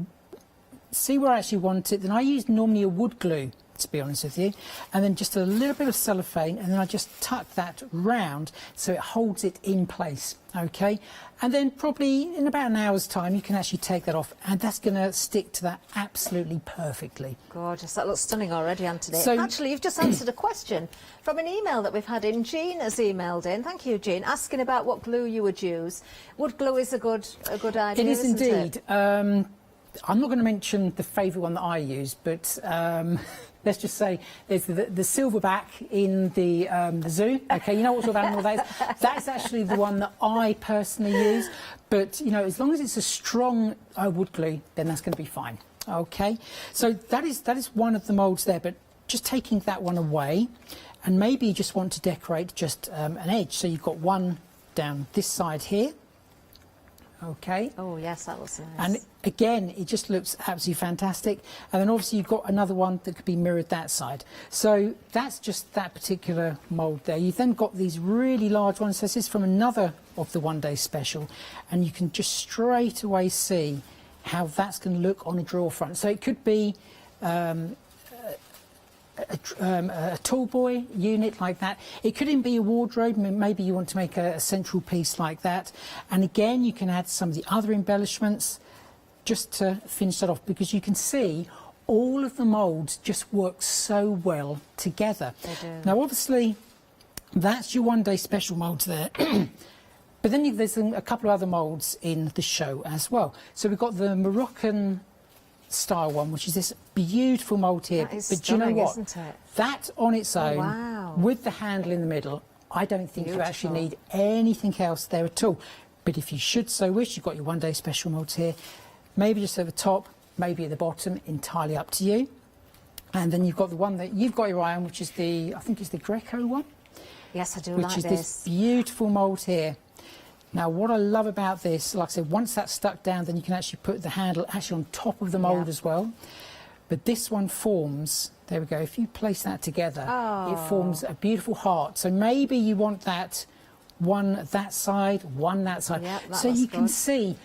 see where I actually want it, then I use normally a wood glue, to be honest with you, and then just a little bit of cellophane, and then I just tuck that round so it holds it in place. Okay, and then probably in about an hour's time you can actually take that off, and that's going to stick to that absolutely perfectly. Gorgeous. That looks stunning already, Anthony. So, actually, you've just answered a question from an email that we've had in. Jean has emailed in, thank you, Jean, asking about what glue you would use. Wood glue is a good idea, It is isn't indeed. it? I'm not going to mention the favourite one that I use, but let's just say there's the silverback in the zoo. Okay, you know what sort of animal that is? That's actually the one that I personally use. But, you know, as long as it's a strong wood glue, then that's going to be fine. Okay, so that is one of the moulds there, but just taking that one away, and maybe you just want to decorate just an edge. So you've got one down this side here. Okay. Oh yes, that looks nice. And again, it just looks absolutely fantastic. And then obviously you've got another one that could be mirrored that side. So that's just that particular mould there. You've then got these really large ones. So this is from another of the one-day special, and you can just straight away see how that's going to look on a drawer front. So it could be a tall boy unit like that. It could even be a wardrobe. Maybe you want to make a central piece like that. And again, you can add some of the other embellishments just to finish that off, because you can see all of the moulds just work so well together. They do. Now, obviously, that's your one-day special moulds there. But then there's a couple of other moulds in the show as well. So we've got the Moroccan style one, which is this beautiful mould here. That is but do you know stunning, what? isn't it? That on its own, wow. with the handle in the middle, I don't think you actually Beautiful. need anything else there at all. But if you should so wish, you've got your one-day special moulds here. Maybe just at the top, maybe at the bottom, entirely up to you. And then you've got the one that you've got your eye on, which is the, I think it's the Greco one. Yes, I do Which like is this. this beautiful mould here. Now, what I love about this, like I said, once that's stuck down, then you can actually put the handle actually on top of the mould as well. But this one forms, there we go, if you place that together, it forms a beautiful heart. So maybe you want that one that side, one that side. Yep, that so looks you can good. see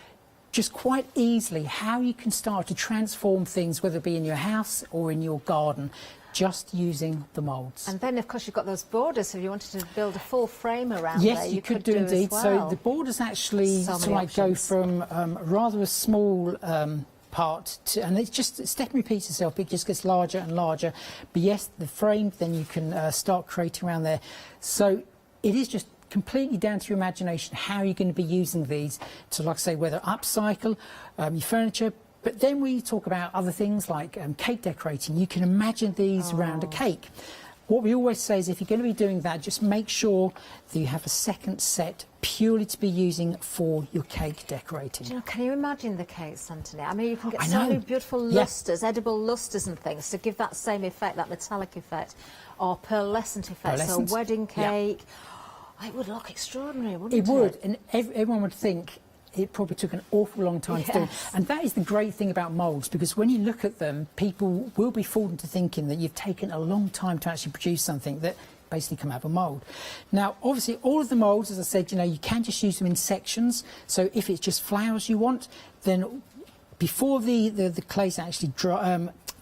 just quite easily how you can start to transform things, whether it be in your house or in your garden, just using the moulds. And then, of course, you've got those borders. So if you wanted to build a full frame around Yes, there, you could do as indeed. well. So the borders actually So sort of many like go options. from rather a small part to, and it's definitely repeats itself. It just gets larger and larger. But yes, the frame, then you can start creating around there. So it is just completely down to your imagination how you're going to be using these to, like I say, whether upcycle your furniture. But then we talk about other things like cake decorating. You can imagine these around a cake. What we always say is if you're going to be doing that, just make sure that you have a second set purely to be using for your cake decorating. Do you know, can you imagine the cakes, Anthony? I mean, you can get I so know. many beautiful lustres, edible lustres and things to give that same effect, that metallic effect, or pearlescent effect. Pearlescent. So a wedding Yeah. cake. Oh, it would look extraordinary, wouldn't it? It would, and everyone would think it probably took an awful long time to do. Yes. And that is the great thing about moulds, because when you look at them, people will be fooled into thinking that you've taken a long time to actually produce something that basically come out of a mould. Now, obviously, all of the moulds, as I said, you know, you can just use them in sections. So if it's just flowers you want, then before the clay's actually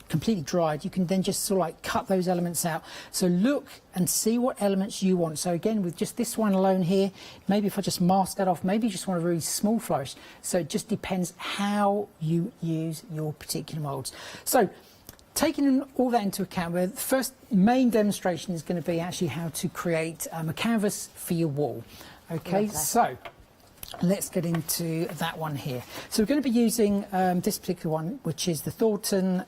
completely dried, you can then just sort of like cut those elements out. So look and see what elements you want. So again, with just this one alone here, maybe if I just mask that off, maybe you just want a really small flourish. So it just depends how you use your particular moulds. So taking all that into account, the first main demonstration is going to be actually how to create a canvas for your wall. Okay, so let's get into that one here. So we're going to be using this particular one, which is the Thornton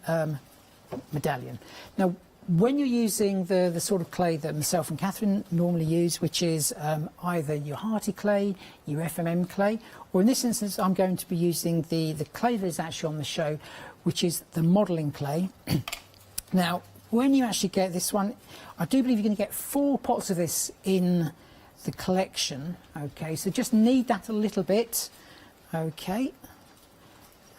medallion. Now, when you're using the sort of clay that myself and Catherine normally use, which is either your Hearty clay, your FMM clay, or in this instance, I'm going to be using the clay that is actually on the show, which is the modelling clay. Now, when you actually get this one, I do believe you're going to get 4 pots of this in the collection. Okay, so just knead that a little bit. Okay,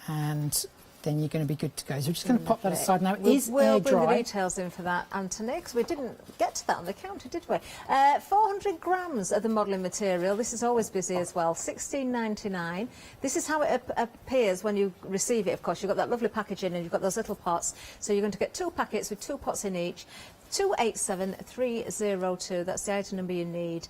and then you're going to be good to go. So we're just going to pop that aside now. It is air We'll bring the dry. details in for that, Anthony, because we didn't get to that on the counter, did we? 400 grams of the modelling material. This is always busy as well. $16.99. This is how it appears when you receive it. Of course, you've got that lovely packaging and you've got those little pots. So you're going to get 2 packets with 2 pots in each. 287302. That's the item number you need.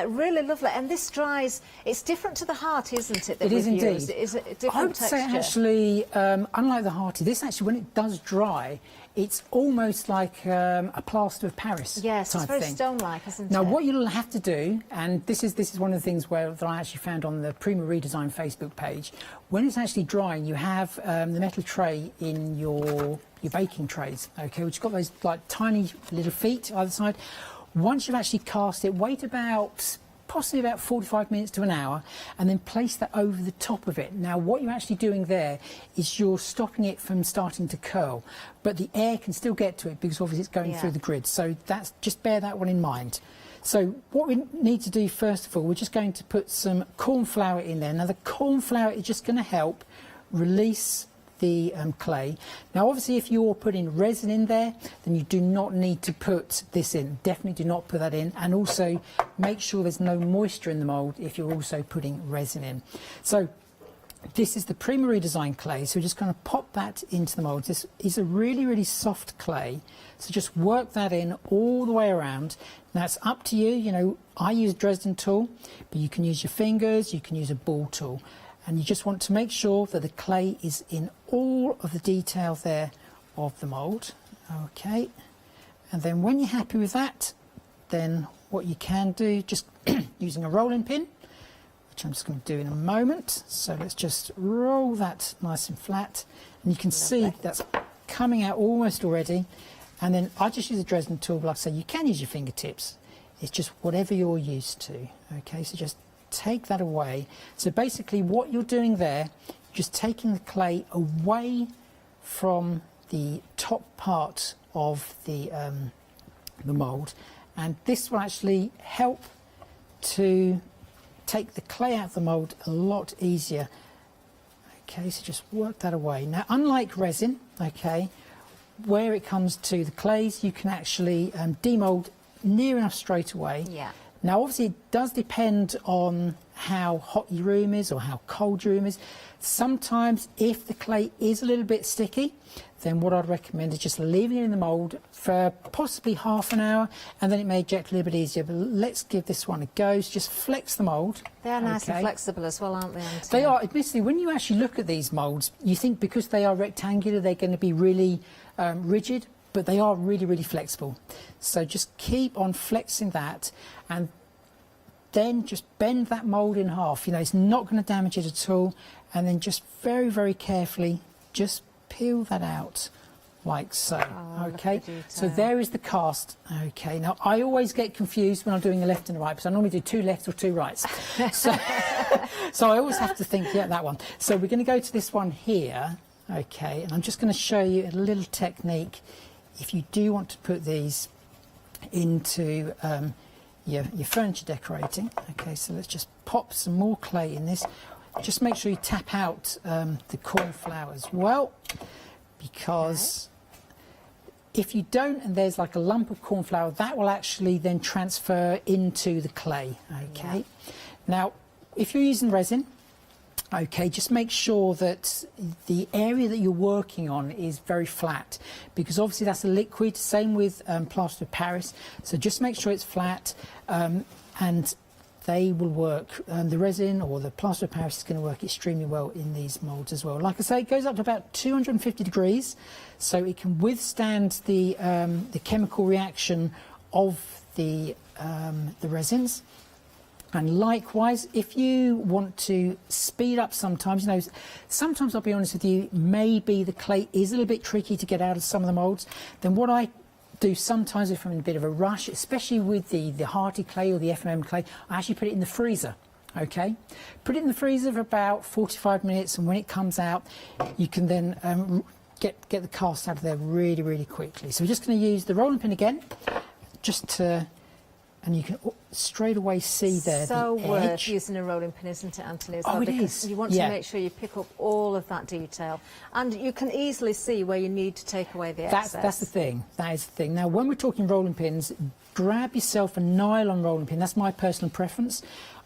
Really lovely. And this dries, it's different to the heart, isn't it? That It is we've indeed. used? It is a different I would texture. say actually, unlike the Hearty, this actually, when it does dry, it's almost like a plaster of Paris Yes, type it's very thing. stone-like, isn't Now, it? what you'll have to do, and this is one of the things that I actually found on the Prima Redesign Facebook page, when it's actually drying, you have the metal tray in your baking trays, okay, which got those like tiny little feet either side. Once you've actually cast it, wait possibly about 45 minutes to an hour, and then place that over the top of it. Now, what you're actually doing there is you're stopping it from starting to curl, but the air can still get to it because obviously it's going through the grid. So just bear that one in mind. So what we need to do first of all, we're just going to put some corn flour in there. Now, the corn flour is just going to help release the clay. Now, obviously, if you're putting resin in there, then you do not need to put this in. Definitely do not put that in. And also make sure there's no moisture in the mould if you're also putting resin in. So this is the Prima Redesign clay. So we're just going to pop that into the mould. This is a really, really soft clay. So just work that in all the way around. Now, it's up to you. You know, I use Dresden tool, but you can use your fingers, you can use a ball tool. And you just want to make sure that the clay is in all of the detail there of the mould. Okay, and then when you're happy with that, then what you can do, just using a rolling pin, which I'm just going to do in a moment. So let's just roll that nice and flat, and you can see that's coming out almost already. And then I just use a Dresden tool, like I say, you can use your fingertips. It's just whatever you're used to. Okay, so just take that away. So basically what you're doing there, just taking the clay away from the top part of the mould, and this will actually help to take the clay out of the mould a lot easier. Okay, so just work that away. Now, unlike resin, okay, where it comes to the clays, you can actually demould near enough straight away. Yeah. Now, obviously, it does depend on how hot your room is or how cold your room is. Sometimes, if the clay is a little bit sticky, then what I'd recommend is just leaving it in the mould for possibly half an hour, and then it may eject a little bit easier. But let's give this one a go. So just flex the mould. They are nice and flexible as well, aren't they, Anthony? They are. Admittedly, when you actually look at these moulds, you think because they are rectangular, they're going to be really rigid, but they are really, really flexible. So just keep on flexing that, and then just bend that mould in half. You know, it's not going to damage it at all. And then just very, very carefully, just peel that out like so. Okay, so there is the cast. Okay, now I always get confused when I'm doing a left and a right, because I normally do 2 lefts or 2 rights. So I always have to think, yeah, that one. So we're going to go to this one here. Okay, and I'm just going to show you a little technique if you do want to put these into your furniture decorating. Okay, so let's just pop some more clay in this. Just make sure you tap out the corn flour as well, because if you don't and there's like a lump of corn flour, that will actually then transfer into the clay. Okay, now if you're using resin, okay, just make sure that the area that you're working on is very flat, because obviously that's a liquid, same with plaster of Paris, so just make sure it's flat, and they will work. The resin or the plaster of Paris is going to work extremely well in these moulds as well. Like I say, it goes up to about 250 degrees, so it can withstand the chemical reaction of the resins. And likewise, if you want to speed up sometimes, you know, sometimes I'll be honest with you, maybe the clay is a little bit tricky to get out of some of the moulds, then what I do sometimes if I'm in a bit of a rush, especially with the Hearty clay or the FMM clay, I actually put it in the freezer. Okay, put it in the freezer for about 45 minutes, and when it comes out, you can then get the cast out of there really, really quickly. So we're just going to use the rolling pin again, just to, and you can straight away see there so the worth edge. using a rolling pin, isn't it, Anthony? As Oh, well, it because is. you want to make sure you pick up all of that detail, and you can easily see where you need to take away the excess. That's the thing. That is the thing. Now, when we're talking rolling pins, grab yourself a nylon rolling pin. That's my personal preference.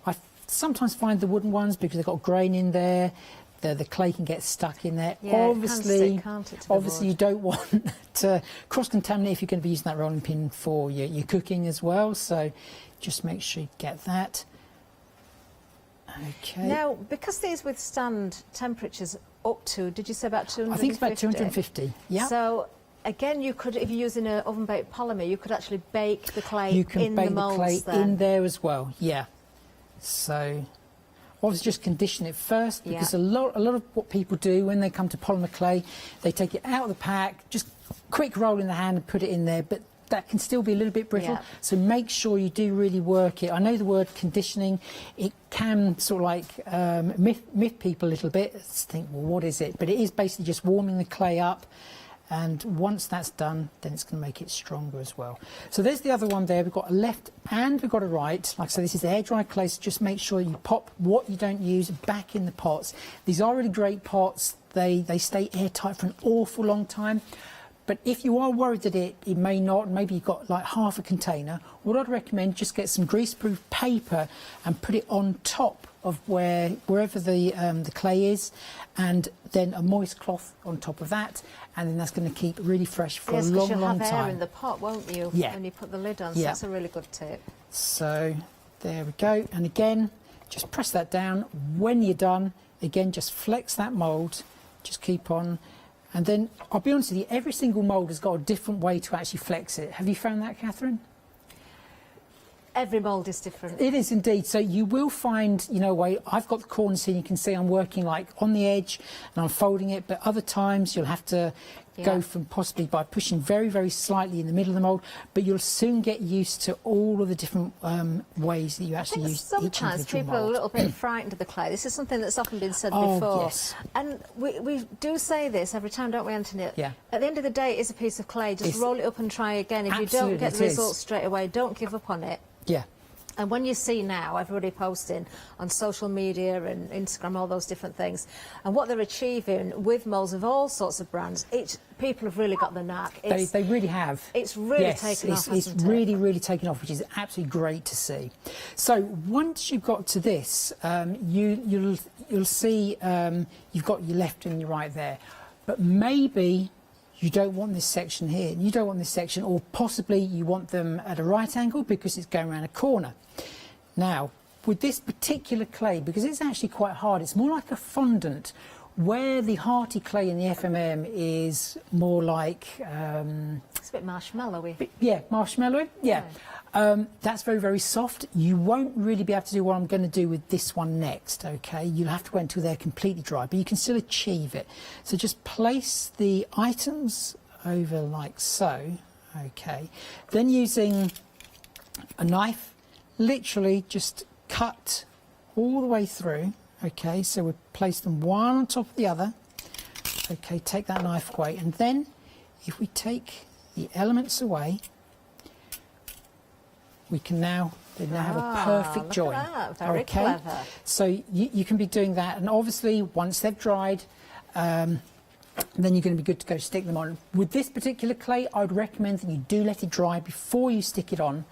I sometimes find the wooden ones, because they've got grain in there, the clay can get stuck in there. Yeah, obviously, it can stick, can't it, to the obviously you don't want to cross-contaminate if you're going to be using that rolling pin for your cooking as well. So just make sure you get that. Okay. Now, because these withstand temperatures up to, did you say about 250? I think it's about 250. Yeah. So again, you could, if you're using an oven-baked polymer, you could actually bake the clay you can in bake the moulds clay then. in there as well. Yeah. So obviously just condition it first, because a lot of what people do when they come to polymer clay, they take it out of the pack, just quick roll in the hand and put it in there, but that can still be a little bit brittle. Yeah. So make sure you do really work it. I know the word conditioning, it can sort of like myth people a little bit, think, well, what is it? But it is basically just warming the clay up, and once that's done, then it's going to make it stronger as well. So there's the other one there. We've got a left and we've got a right. Like I said, this is air dry clay, so just make sure you pop what you don't use back in the pots. These are really great pots. They stay airtight for an awful long time. But if you are worried that it may not, maybe you've got like half a container, what I'd recommend, just get some greaseproof paper and put it on top of wherever the clay is, and then a moist cloth on top of that, and then that's going to keep really fresh for a long, long you'll have time. air in the pot, won't you? Yeah. When you put the lid on, so Yeah. that's a really good tip. So there we go, and again, just press that down. When you're done, again, just flex that mould, just keep on. And then, I'll be honest with you, every single mould has got a different way to actually flex it. Have you found that, Catherine? Every mould is different. It is indeed. So you will find, you know, a way. I've got the corners here, you can see I'm working like on the edge and I'm folding it, but other times you'll have to go from possibly by pushing very, very slightly in the middle of the mould, but you'll soon get used to all of the different ways that you actually use each Sometimes individual people are a mould. little bit frightened of the clay. This is something that's often been said Oh, before. yes. And we do say this every time, don't we, Anthony? Yeah. At the end of the day, it is a piece of clay. Just It's- roll it up and try again. If you Absolutely, don't get the it is. results straight away, don't give up on it. Yeah. And when you see now everybody posting on social media and Instagram, all those different things, and what they're achieving with moulds of all sorts of brands, people have really got the knack. They really have. It's really yes, taken off, It's hasn't it? really, really taken off, which is absolutely great to see. So once you've got to this, you'll see you've got your left and your right there, but maybe you don't want this section here, you don't want this section, or possibly you want them at a right angle because it's going around a corner. Now, with this particular clay, because it's actually quite hard, it's more like a fondant, where the hearty clay in the FMM is more like... it's a bit marshmallowy. Yeah, marshmallowy, yeah. That's very, very soft. You won't really be able to do what I'm going to do with this one next, okay? You'll have to wait until they're completely dry, but you can still achieve it. So just place the items over like so, okay? Then using a knife, literally just cut all the way through, okay? So we place them one on top of the other, okay? Take that knife away, and then if we take the elements away, we can now have a perfect join. Look at that. Very okay? clever. So you can be doing that, and obviously once they've dried, then you're going to be good to go stick them on. With this particular clay, I would recommend that you do let it dry before you stick it on,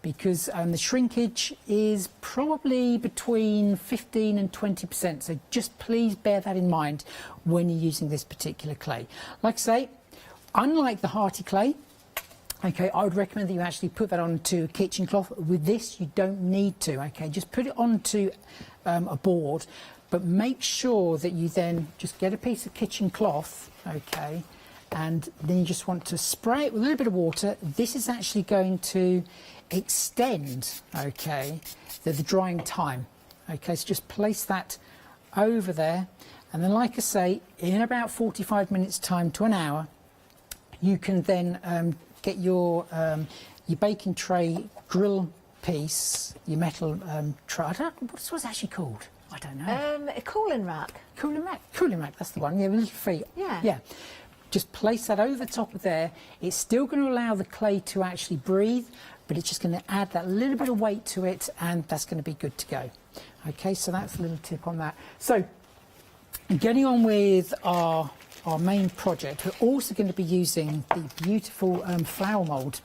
because the shrinkage is probably between 15 and 20%. So just please bear that in mind when you're using this particular clay. Like I say, unlike the hearty clay, okay, I would recommend that you actually put that onto a kitchen cloth. With this, you don't need to, okay? Just put it onto a board, but make sure that you then just get a piece of kitchen cloth, okay, and then you just want to spray it with a little bit of water. This is actually going to extend, okay, the drying time. Okay, so just place that over there, and then, like I say, in about 45 minutes time to an hour, you can then get your baking tray grill piece, your metal tray. I don't know, what's it actually called? I don't know. A cooling rack. Cooling rack, that's the one. Yeah, with little feet. Yeah. Yeah. Just place that over the top of there. It's still going to allow the clay to actually breathe, but it's just going to add that little bit of weight to it, and that's going to be good to go. Okay, so that's a little tip on that. So, getting on with our main project, we're also going to be using the beautiful flower mould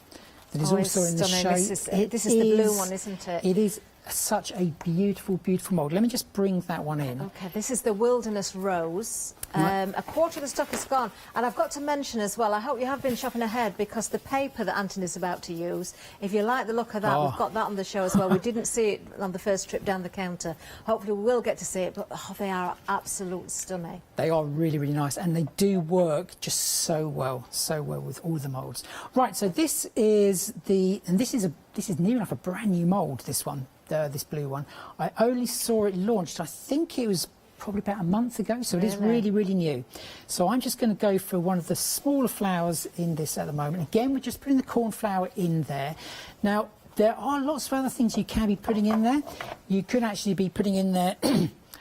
that is also in the show. This is the blue one, isn't it? It is such a beautiful, beautiful mould. Let me just bring that one in. Okay, this is the Wilderness Rose. A quarter of the stock is gone. And I've got to mention as well, I hope you have been shopping ahead, because the paper that Anthony's about to use, if you like the look of that, we've got that on the show as well. We didn't see it on the first trip down the counter. Hopefully we will get to see it, but they are absolutely stunning. They are really, really nice, and they do work just so well with all the moulds. Right, so this is this is near enough a brand new mould, this one, this blue one. I only saw it launched, I think it was probably about a month ago, so it is really, really new. So I'm just going to go for one of the smaller flowers in this at the moment. Again, we're just putting the cornflower in there. Now, there are lots of other things you can be putting in there. You could actually be putting in there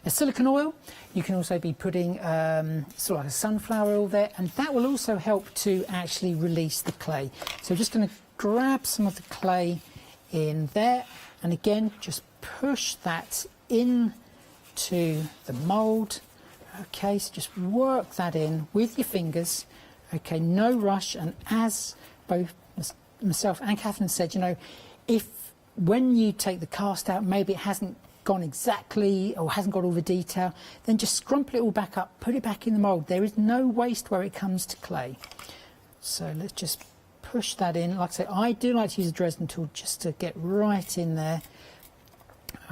a silicone oil. You can also be putting sort of like a sunflower oil there, and that will also help to actually release the clay. So I'm just going to grab some of the clay in there, and again, just push that in to the mould. Okay, so just work that in with your fingers. Okay, no rush. And as both myself and Catherine said, you know, if when you take the cast out, maybe it hasn't gone exactly or hasn't got all the detail, then just scrumple it all back up, put it back in the mould. There is no waste where it comes to clay. So let's just push that in. Like I say, I do like to use a Dresden tool just to get right in there.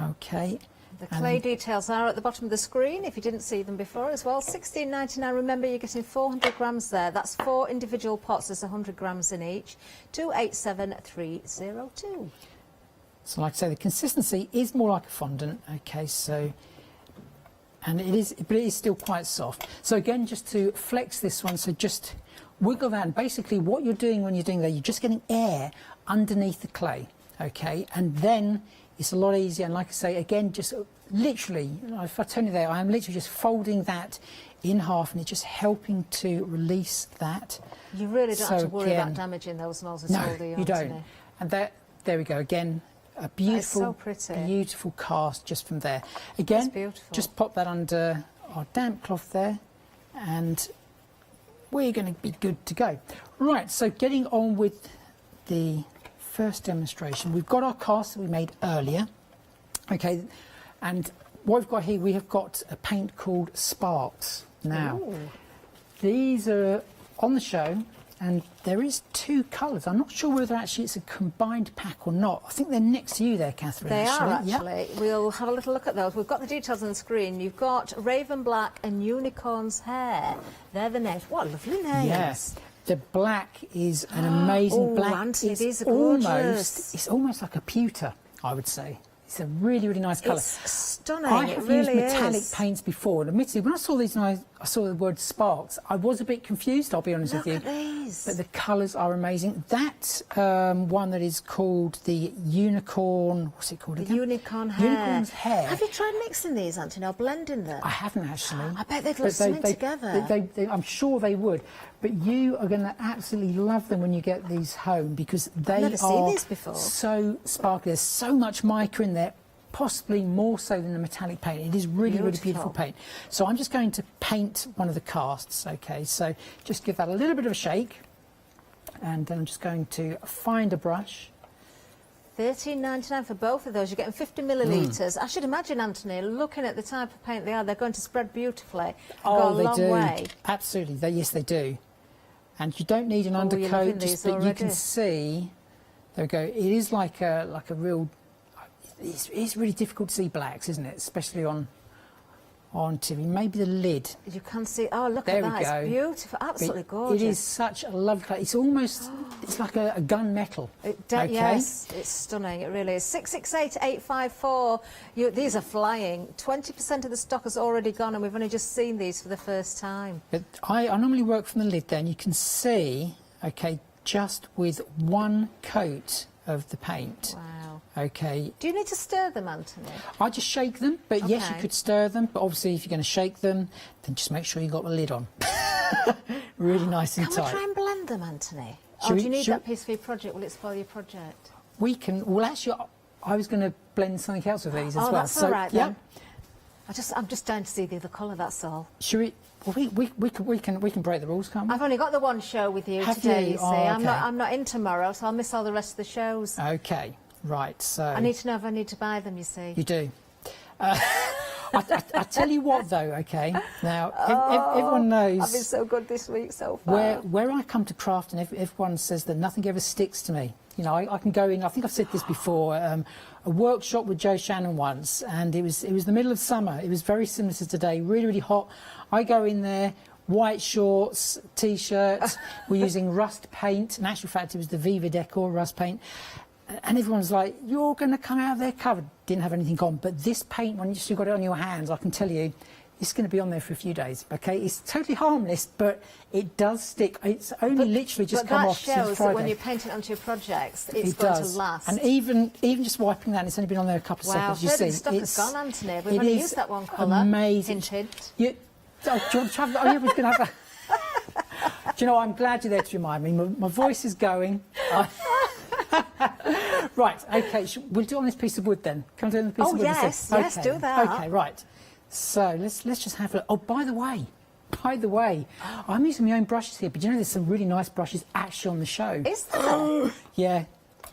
Okay. The clay details are at the bottom of the screen, if you didn't see them before as well. $16.99. Remember, you're getting 400 grams there. That's 4 individual pots. There's 100 grams in each. 287302. So like I say, the consistency is more like a fondant. Okay, so, and it is, but it is still quite soft. So again, just to flex this one, so just wiggle that, and basically what you're doing when you're doing that, you're just getting air underneath the clay. Okay, and then it's a lot easier. And like I say, again, just literally, if I turn you there, I am literally just folding that in half, and it's just helping to release that. You really don't have to worry about damaging those molds at all, do you? No, you don't. And that, there we go. Again, a beautiful, beautiful cast just from there. Again, just pop that under our damp cloth there, and we're going to be good to go. Right, so getting on with the first demonstration, we've got our cast that we made earlier. Okay, and what we've got here, we have got a paint called Sparks. Now, these are on the show, and there is 2 colours. I'm not sure whether actually it's a combined pack or not. I think they're next to you there, Catherine. They are actually. Yep. We'll have a little look at those. We've got the details on the screen. You've got Raven Black and Unicorn's Hair. They're the names. What lovely names. Yes. The black is an amazing black. Anthony, these are gorgeous. It's almost like a pewter, I would say. It's a really, really nice colour. It's stunning. I have used metallic paints before, and admittedly, when I saw these and I saw the word Sparks, I was a bit confused, I'll be honest with you. Look at these. But the colours are amazing. That one that is called the Unicorn, what's it called again? The Unicorn Hair. Unicorn's Hair. Have you tried mixing these, Anthony, or blending them? I haven't actually. I bet they'd look stunning together. I'm sure they would. But you are going to absolutely love them when you get these home, because they never seen these before. So sparkly. There's so much mica in there, possibly more so than the metallic paint. It is really, really beautiful paint. So I'm just going to paint one of the casts. Okay, so just give that a little bit of a shake, and then I'm just going to find a brush. $13.99 for both of those. You're getting 50 millilitres. I should imagine, Anthony, looking at the type of paint they are, they're going to spread beautifully. Oh, go a long way. Absolutely. Yes, they do. And you don't need an undercoat, just that you can see. There we go. It is like a real. It's really difficult to see blacks, isn't it? Especially on TV. Maybe the lid. You can see. Oh, look at that! It's beautiful, absolutely gorgeous. It is such a lovely colour. It's almost. It's like a gunmetal. Okay? Yes, it's stunning. It really is. 668-854. These are flying. 20% of the stock has already gone, and we've only just seen these for the first time. But I normally work from the lid there, and you can see. Okay, just with one coat of the paint. Wow. Okay. Do you need to stir them, Anthony? I just shake them, but yes, you could stir them. But obviously, if you're going to shake them, then just make sure you've got the lid on. Really nice and tight. Can we try and blend them, Anthony? Or do you need that piece for your project? Will it spoil your project? We can. Well, actually, I was going to blend something else with these as well. Oh, that's all right then. I'm just dying to see the other colour. That's all. Should we? Well, we can break the rules, can't we? I've only got the one show with you today. You see, I'm not in tomorrow, so I'll miss all the rest of the shows. Okay. Right, so... I need to know if I need to buy them, you see. You do. I tell you what, though, okay? Now, everyone knows... I've been so good this week so far. Where I come to craft, and everyone says that nothing ever sticks to me. You know, I can go in, I think I've said this before, a workshop with Joe Shannon once, and it was the middle of summer. It was very similar to today, really, really hot. I go in there, white shorts, T-shirt, we're using rust paint. In actual fact, it was the Viva Decor rust paint. And everyone's like, you're going to come out of there covered. Didn't have anything on. But this paint, when you still got it on your hands, I can tell you, it's going to be on there for a few days, OK? It's totally harmless, but it does stick. It's only literally just come off since Friday. But that shows that when you paint it onto your projects, it's going to last. And even just wiping that, it's only been on there a couple of seconds. You see, stuff has gone, Anthony. We've only used that one colour. Amazing. Hint. Do you want to try? Oh, yeah, we're going to have a... Do you know, I'm glad you're there to remind me. My voice is going. Right, OK, we'll do it on this piece of wood then. Can I do it on the piece of wood? Yes, okay. yes, do that. OK, right. So let's just have a... Oh, by the way, I'm using my own brushes here, but you know there's some really nice brushes actually on the show. Is there? Yeah.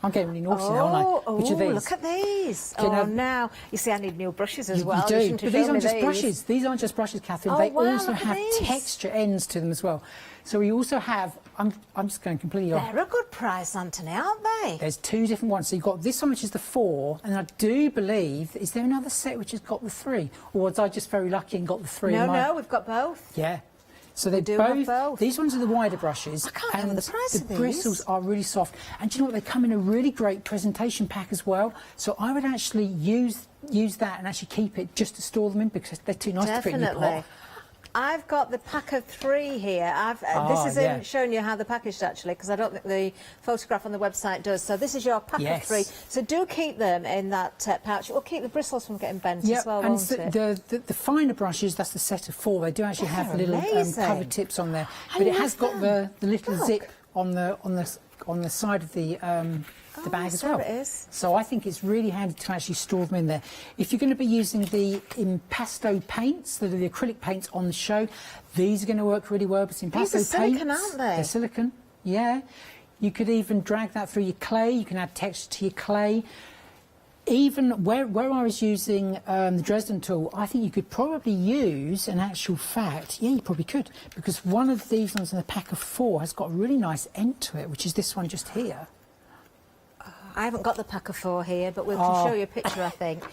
I'm getting really naughty now, aren't I? Which are these? Look at these. Now, you see, I need new brushes as you well. You do, but these aren't just brushes. These aren't just brushes, Catherine. They also have texture ends to them as well. So we also have... I'm just going completely off. They're a good price, Anthony, aren't they? There's two different ones. So you've got this one, which is the 4, and I do believe... Is there another set which has got the 3? Or was I just very lucky and got the 3? No, we've got both. Yeah. So they both. These ones are the wider brushes. I can't remember the price of these. The bristles are really soft. And do you know what? They come in a really great presentation pack as well. So I would actually use that and actually keep it just to store them in because they're too nice to put in your pot. I've got the pack of 3 here. This isn't showing you how they're packaged, actually, because I don't think the photograph on the website does. So this is your pack of 3. So do keep them in that pouch. It will keep the bristles from getting bent as well, won't it? The finer brushes, that's the set of 4. They do actually have little cover tips on there. But it has got the little zip on the side of the bag as well. It is. So I think it's really handy to actually store them in there. If you're going to be using the impasto paints, the acrylic paints on the show, these are going to work really well. But impasto these are silicone, aren't they? They're silicone, yeah. You could even drag that through your clay. You can add texture to your clay. Even where I was using the Dresden tool, I think you could probably use, in actual fact, yeah, you probably could, because one of these ones in the pack of 4 has got a really nice end to it, which is this one just here. I haven't got the pack of 4 here, but we can show you a picture, I think.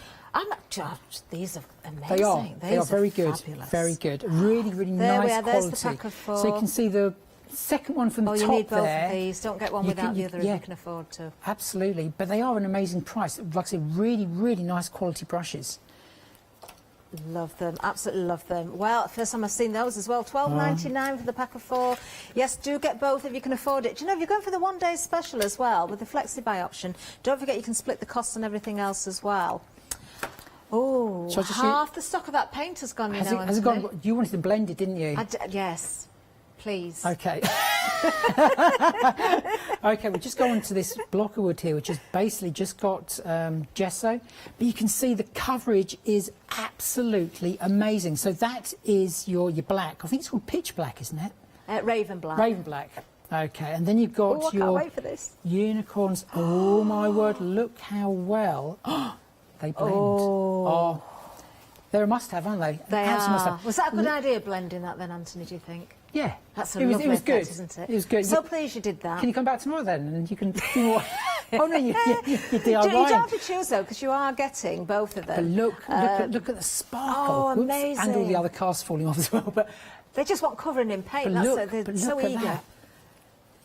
These are amazing. They are very good. Fabulous. Very good. Really, really nice quality. There's the pack of 4. So you can see the second one from the top there. You need both of these. Don't get one without the other if you can afford to. Absolutely. But they are an amazing price. Like I said, really, really nice quality brushes. Love them, absolutely love them. Well, first time I've seen those as well. $12.99 for the pack of 4. Yes, do get both if you can afford it. Do you know, if you're going for the one-day special as well, with the flexi-buy option, don't forget you can split the costs and everything else as well. Oh, half the stock of that paint has gone, you know, has it gone? You wanted them blended, didn't you? Yes, please. OK. OK, we'll just go on to this block of wood here, which has basically just got gesso. But you can see the coverage is absolutely amazing. So that is your black. I think it's called pitch black, isn't it? Raven black. Raven black. OK, and then you've got your can't wait for this. Unicorns. Oh, my word, look how well they blend. Oh. They're a must-have, aren't they? They are. Was that a good idea, blending that then, Anthony, do you think? Yeah. That's a lovely effect, good. Isn't it? It was good. So pleased you did that. Can you come back tomorrow then and you can do more? Oh no, you DIY. You don't have to choose though, because you are getting both of them. But look at the sparkle. Oh, amazing. And all the other cars falling off as well. But they just want covering in paint. They're so eager. That.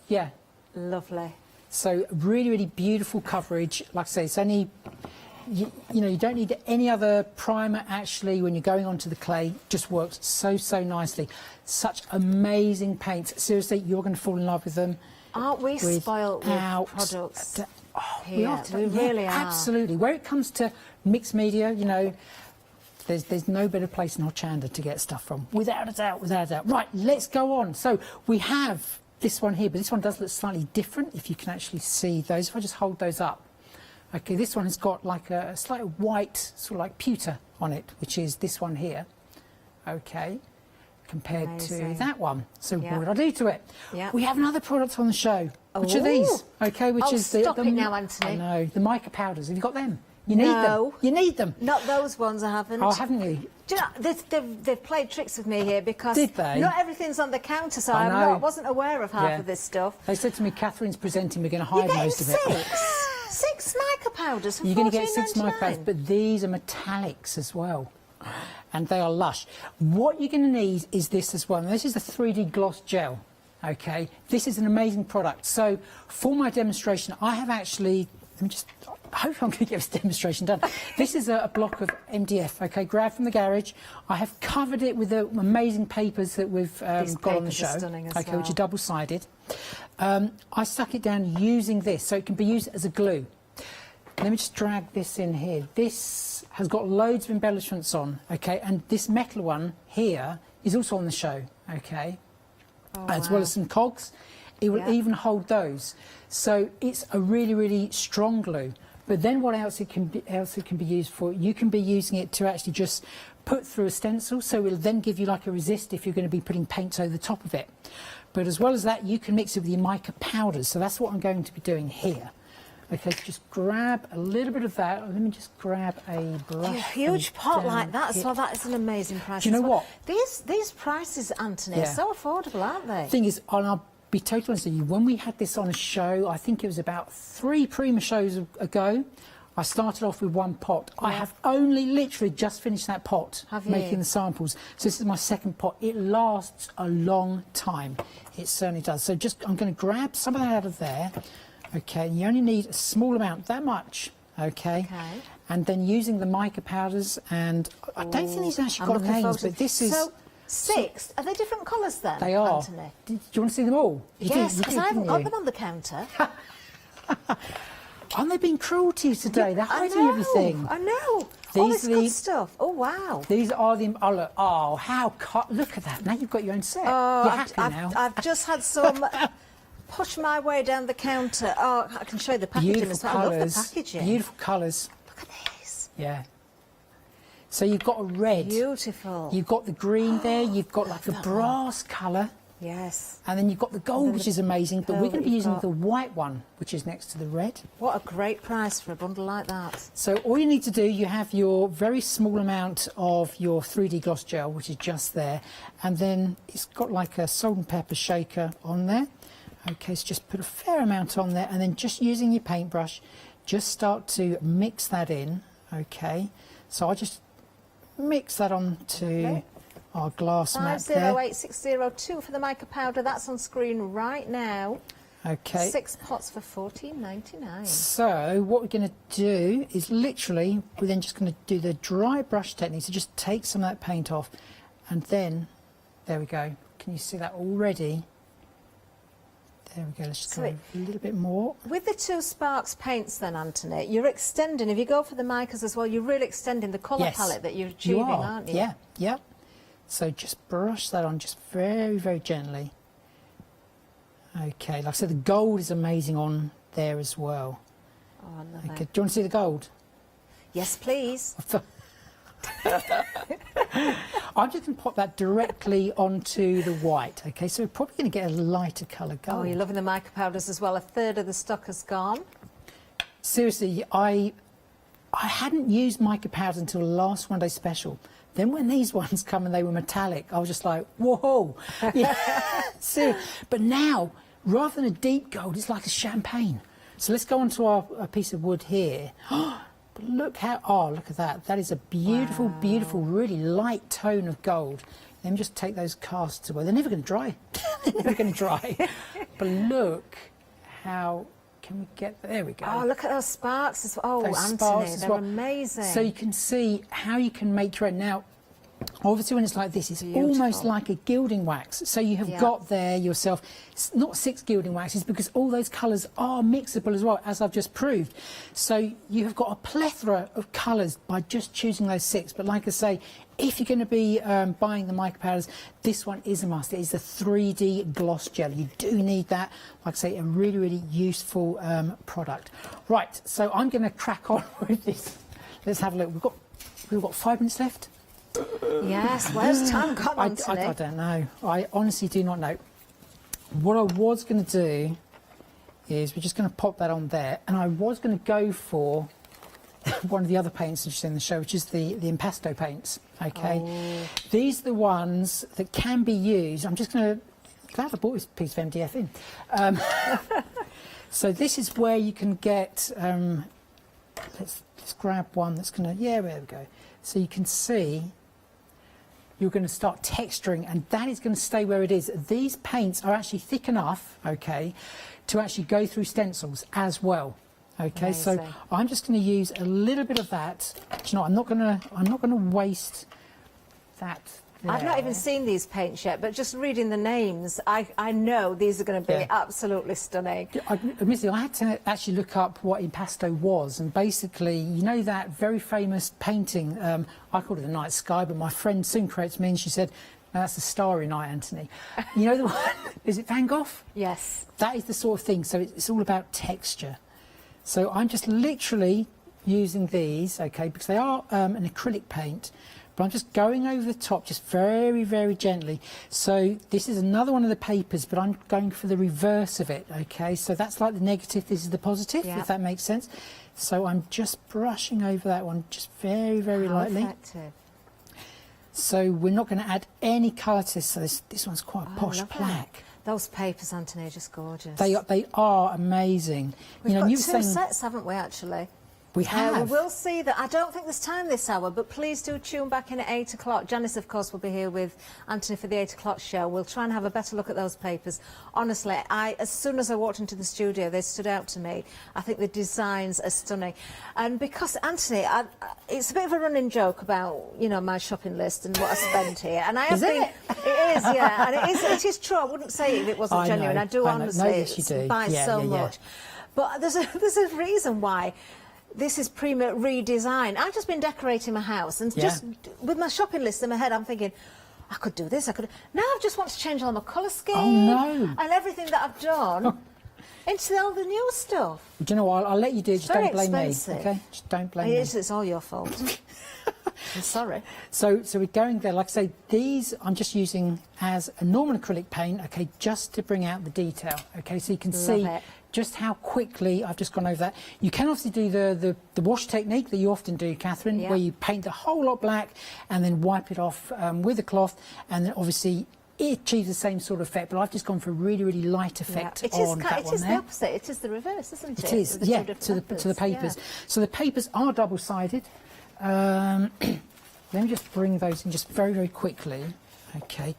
Yeah. Lovely. So really, really beautiful coverage. Like I say, it's only. You know, you don't need any other primer actually when you're going onto the clay. Just works so nicely. Such amazing paints. Seriously, you're going to fall in love with them. Aren't we spoiled with products? We are. We really are. Absolutely. Where it comes to mixed media, you know, there's no better place in Hochanda to get stuff from. Without a doubt, without a doubt. Right, let's go on. So we have this one here, but this one does look slightly different if you can actually see those. If I just hold those up. OK, this one has got like a slight white, sort of like pewter on it, which is this one here. OK. compared Amazing. to that one. So Yeah. what did I do to it? Yeah. We have another product on the show, which are Ooh. these, okay, which Oh, is stop it now, Anthony. I know, the mica powders. Have you got them? You need No. them. You need them. Not those ones, I haven't. Oh, haven't you? Do you know, they've played tricks with me here because Did they? not everything's on the counter, so I know. wasn't aware of half Yeah. of this stuff. They said to me, Catherine's presenting, we're going to You're hide getting most of it. six mica powders for You're going to get 6 mica $14.99. powders, but these are metallics as well. And they are lush. What you're going to need is this as well. Now, this is the 3D gloss gel. Okay, this is an amazing product. So for my demonstration, I have actually, let me just, I hope I'm going to get this demonstration done. This is a block of MDF, okay, grabbed from the garage. I have covered it with the amazing papers that we've got on the papers are show, stunning as okay, well. which are double-sided. I stuck it down using this, so it can be used as a glue. Let me just drag this in here. This has got loads of embellishments on, okay, and this metal one here is also on the show, okay, as well as some cogs. It will even hold those. So it's a really, really strong glue. But then what else it can be used for? You can be using it to actually just put through a stencil, so it'll then give you like a resist if you're going to be putting paints over the top of it. But as well as that, you can mix it with your mica powders. So that's what I'm going to be doing here. Okay, just grab a little bit of that. Let me just grab a brush. A huge pot down like that as here. well. That is an amazing price. Do you know as well. what? These prices, Anthony, Yeah. are so affordable, aren't they? The thing is, and I'll be totally honest with you, when we had this on a show, I think it was about 3 Prima shows ago, I started off with 1 pot. I have only literally just finished that pot, Have you? making the samples. So this is my 2nd pot. It lasts a long time. It certainly does. So just, I'm going to grab some of that out of there. Okay, you only need a small amount, that much. Okay. And then using the mica powders, and I don't think these actually got names, but this is... So, 6? Are they different colours then, They are. Anthony? Do you want to see them all? You Yes, did, because you I did, haven't didn't got you? them on the counter. Aren't they being cruel to you today? They're hiding everything. I know. All this These are good the- stuff. Oh, wow. These are the... Oh, look, how... Look at that. Now you've got your own set. Oh, You're happy now. I've just had some... push my way down the counter. Oh, I can show you the packaging Beautiful as well. I love colours. the packaging. Beautiful colours. Look at these. Yeah. So you've got a red. Beautiful. You've got the green there. You've got like a brass colour. Yes. And then you've got the gold, which is amazing. But pearl we're going that to be you've using got. the white one, which is next to the red. What a great price for a bundle like that. So all you need to do, you have your very small amount of your 3D gloss gel, which is just there. And then it's got like a salt and pepper shaker on there. Okay, so just put a fair amount on there, and then just using your paintbrush, just start to mix that in. Okay, so I just mix that onto our glass mat there. 508602 for the mica powder. That's on screen right now. Okay. 6 pots for $14.99. So what we're going to do is literally, we're then just going to do the dry brush technique. So just take some of that paint off, and then, there we go. Can you see that already? There we go, let's just So go a little bit more. With the 2 Sparks paints then, Anthony, you're extending, if you go for the micas as well, you're really extending the colour Yes, palette that you're achieving, you are. aren't you? Yeah, yeah. So just brush that on just very, very gently. Okay, like I said, the gold is amazing on there as well. Oh, I love Okay, it. do you want to see the gold? Yes, please. I'm just going to pop that directly onto the white. Okay, so we're probably going to get a lighter colour gold. Oh, you're loving the mica powders as well. A third of the stock has gone. Seriously, I hadn't used mica powder until last one day special. Then when these ones come and they were metallic, I was just like, whoa. Yeah. But now, rather than a deep gold, it's like a champagne. So let's go on to our piece of wood here. But look how, look at that. That is a beautiful, beautiful, really light tone of gold. Let me just take those casts away. They're never going to dry. They're never going to dry. But look how, can we get, there we go. Oh, look at those sparks as well. Oh, Those Anthony, sparks as they're well. amazing. So you can see how you can make your own. Now, obviously when it's like this, it's Beautiful. almost like a gilding wax. So you have got there yourself, not 6 gilding waxes, because all those colours are mixable as well, as I've just proved. So you have got a plethora of colours by just choosing those 6. But like I say, if you're going to be buying the mica powders, this one is a must. It is the 3D gloss gel. You do need that. Like I say, a really, really useful product. Right, so I'm going to crack on with this. Let's have a look. We've got 5 minutes left. Yes, where's time gone, Anthony? I don't know. I honestly do not know. What I was going to do is we're just going to pop that on there, and I was going to go for one of the other paints that you see in the show, which is the impasto paints. Okay, these are the ones that can be used. I'm just going to. Glad I bought this piece of MDF in. So this is where you can get. Let's grab one that's going to. Yeah, there we go. So you can see. You're going to start texturing, and that is going to stay where it is. These paints are actually thick enough, okay, to actually go through stencils as well. Okay, Amazing. so I'm just going to use a little bit of that. Do you know, I'm not going to waste that. I've not even seen these paints yet, but just reading the names, I know these are going to be absolutely stunning. Admittedly, I had to actually look up what impasto was, and basically, you know that very famous painting, I called it the night sky, but my friend soon corrected me and she said, no, that's the Starry Night, Anthony. You know the one, is it Van Gogh? Yes. That is the sort of thing, so it's all about texture. So I'm just literally using these, okay, because they are an acrylic paint, but I'm just going over the top, just very, very gently. So this is another one of the papers, but I'm going for the reverse of it, okay? So that's like the negative, this is the positive, if that makes sense. So I'm just brushing over that one, just very, very lightly. Effective. So we're not going to add any colour to this, so this one's quite a posh black. Those papers, Anthony, are just gorgeous. They are amazing. We've you know, got you two were saying, sets, haven't we, actually? We have. We will see that. I don't think there's time this hour, but please do tune back in at 8 o'clock. Janice, of course, will be here with Anthony for the 8 o'clock show. We'll try and have a better look at those papers. Honestly, as soon as I walked into the studio, they stood out to me. I think the designs are stunning. And because, Anthony, it's a bit of a running joke about, you know, my shopping list and what I spend here. And I have been... It is, yeah. And it is true. I wouldn't say it if it wasn't genuine. I do honestly buy so much. But there's a reason why. This is Prima redesign. I've just been decorating my house, and just with my shopping list in my head, I'm thinking, I could do this, I could... Now I just want to change all my colour scheme and everything that I've done into all the new stuff. Do you know what? I'll let you do it, just don't blame me, okay? Just don't blame me. It's all your fault. I'm sorry. So we're going there. Like I say, these I'm just using as a normal acrylic paint, okay, just to bring out the detail, okay? So you can see just how quickly I've just gone over that. You can obviously do the wash technique that you often do, Catherine, where you paint the whole lot black and then wipe it off with a cloth, and then obviously it achieves the same sort of effect, but I've just gone for a really, really light effect on that one there. It is the opposite. It is the reverse, isn't it? It is, yeah, to the papers. Yeah. So the papers are double-sided. Let me just bring those in just very, very quickly. Okay.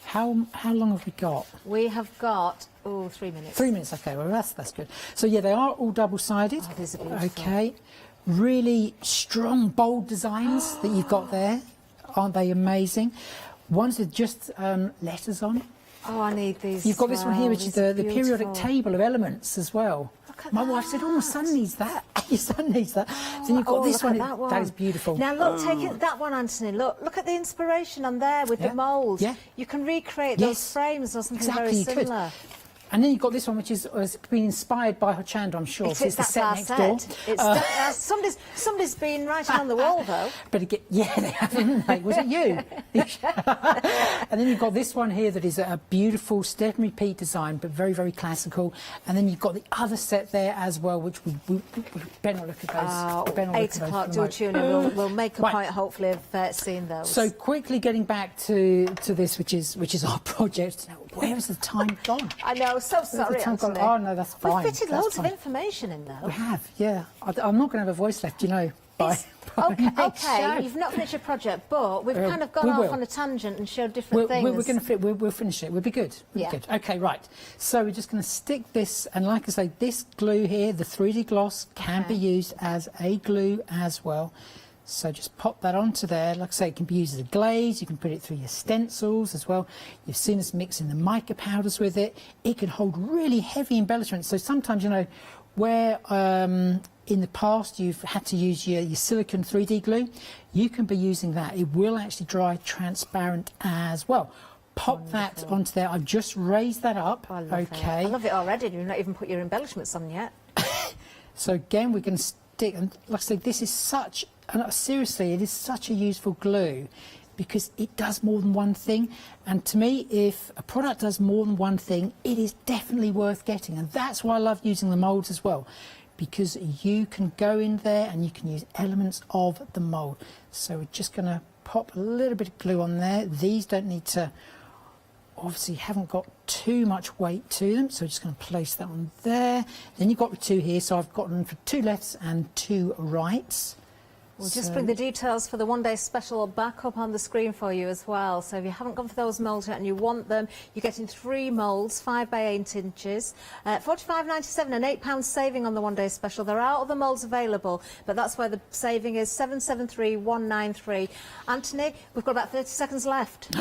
How long have we got? We have got 3 minutes. 3 minutes. Okay. Well, that's good. So yeah, they are all double-sided. Oh, these are beautiful. Okay. Really strong, bold designs that you've got there. Aren't they amazing? Ones with just letters on. Oh, I need these. You've got this one here, which is the periodic table of elements as well. My wife said, "Oh, my son needs that. Your son needs that." Then you've got this one. That is beautiful. Now look, take it that one, Anthony. Look at the inspiration on there with the mould. Yeah. You can recreate those frames or something very similar. And then you've got this one, which has been inspired by Hochanda, I'm sure. It's the set next door. It's somebody's been right on the wall, though. But again, yeah, they haven't. Like, was it you? And then you've got this one here that is a beautiful step and repeat design, but very, very classical. And then you've got the other set there as well, which we better not look at those. 8 o'clock, do tune in. We'll make a point, hopefully, of seeing those. So quickly getting back to this, which is our project. Now, where has the time gone? I know. So sorry, Anthony. Oh, no, that's fine. We've fitted loads of information in, though. We have, yeah. I'm not going to have a voice left, you know. Okay, you've not finished your project, but we've kind of gone off on a tangent and showed different things. We'll finish it. We'll be good. Good. Okay, right. So we're just going to stick this, and like I say, this glue here, the 3D gloss, can be used as a glue as well. So just pop that onto there. Like I say, it can be used as a glaze. You can put it through your stencils as well. You've seen us mixing the mica powders with it. It can hold really heavy embellishments. So sometimes, you know, where in the past you've had to use your silicone 3D glue, you can be using that. It will actually dry transparent as well. Pop that onto there. I've just raised that up. I love it. I love it already. You've not even put your embellishments on yet. So again, we're going to stick, and like I say, this is such And seriously, it is such a useful glue because it does more than one thing. And to me, if a product does more than one thing, it is definitely worth getting. And that's why I love using the moulds as well, because you can go in there and you can use elements of the mould. So we're just going to pop a little bit of glue on there. These don't need to, obviously haven't got too much weight to them, so we're just going to place that on there. Then you've got the two here, so I've got them for 2 lefts and 2 rights. We'll just bring the details for the one-day special back up on the screen for you as well. So if you haven't gone for those moulds yet and you want them, you're getting 3 moulds, 5 by 8 inches, £45.97, an £8 saving on the one-day special. There are other moulds available, but that's where the saving is, 773,193. Anthony, we've got about 30 seconds left. Do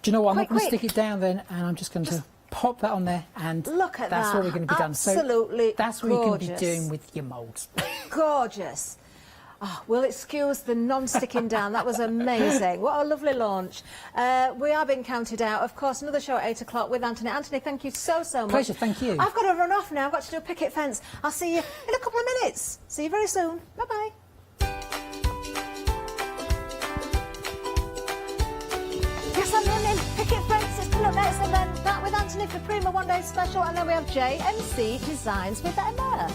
you know what? I'm not going to Quick. stick it down then, and I'm just going to pop that on there, and Look at that's that. what we're going to be done. Absolutely So that's what you can be gorgeous. doing with your moulds. Gorgeous. Oh, we'll excuse the non-sticking down. That was amazing. What a lovely launch. We are being counted out. Of course, another show at 8 o'clock with Anthony. Anthony, thank you so much. Pleasure, thank you. I've got to run off now. I've got to do a picket fence. I'll see you in a couple of minutes. See you very soon. Bye-bye. Yes, I'm running. Picket fence is still up next, and then back with Anthony for Prima One Day Special, and then we have JMC Designs with Emma.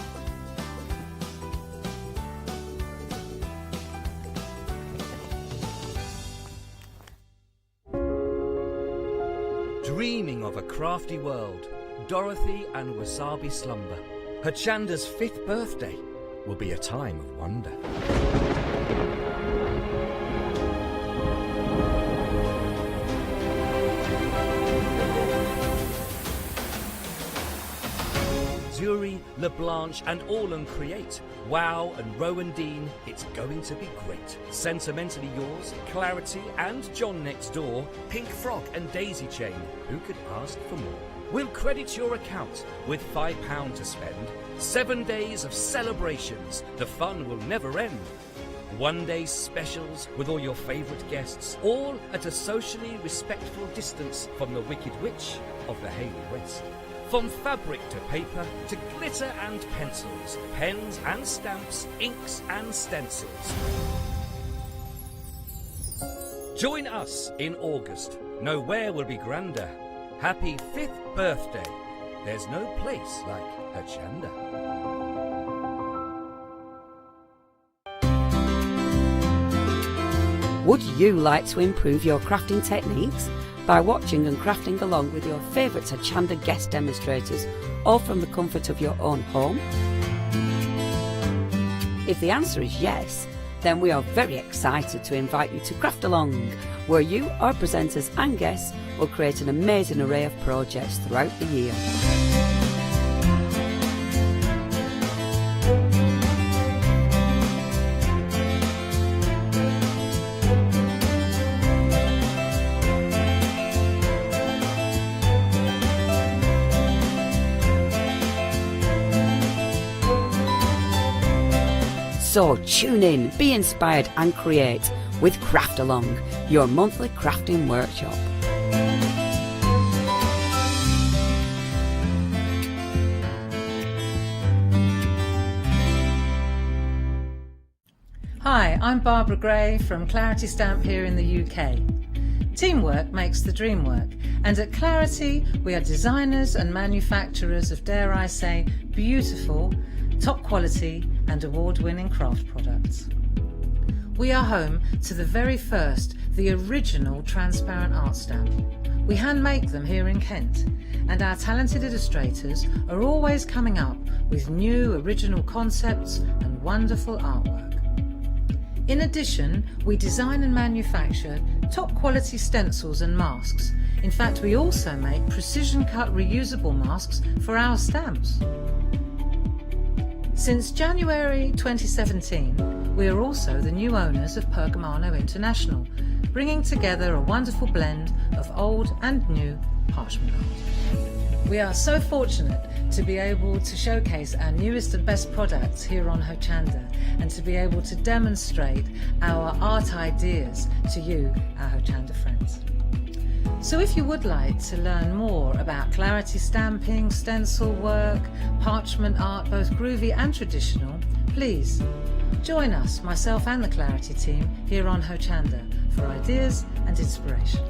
Dreaming of a crafty world, Dorothy and Wasabi slumber. Hochanda's 5th birthday will be a time of wonder. Zuri, LeBlanche and Orlan create. Wow and Rowandean, it's going to be great. Sentimentally yours, Clarity and John Next Door, Pink Frog and Daisy Chain. Who could ask for more? We'll credit your account with £5 to spend. 7 days of celebrations. The fun will never end. One-day specials with all your favourite guests, all at a socially respectful distance from the Wicked Witch of the Haley West. From fabric to paper, to glitter and pencils, pens and stamps, inks and stencils. Join us in August. Nowhere will be grander. Happy 5th birthday. There's no place like Hochanda. Would you like to improve your crafting techniques by watching and crafting along with your favourite Hochanda guest demonstrators, or from the comfort of your own home? If the answer is yes, then we are very excited to invite you to Craft Along, where you, our presenters and guests, will create an amazing array of projects throughout the year. So tune in, be inspired and create with Craft Along, your monthly crafting workshop. Hi, I'm Barbara Gray from Clarity Stamp here in the UK. Teamwork makes the dream work, and at Clarity we are designers and manufacturers of, dare I say, beautiful, top quality and award-winning craft products. We are home to the very first, the original transparent art stamp. We hand make them here in Kent, and our talented illustrators are always coming up with new original concepts and wonderful artwork. In addition, we design and manufacture top quality stencils and masks. In fact, we also make precision cut reusable masks for our stamps. Since January 2017, we are also the new owners of Pergamano International, bringing together a wonderful blend of old and new parchment art. We are so fortunate to be able to showcase our newest and best products here on Hochanda, and to be able to demonstrate our art ideas to you, our Hochanda friends. So if you would like to learn more about Clarity stamping, stencil work, parchment art, both groovy and traditional, please Join us, myself and the Clarity team, here on Hochanda for ideas and inspiration.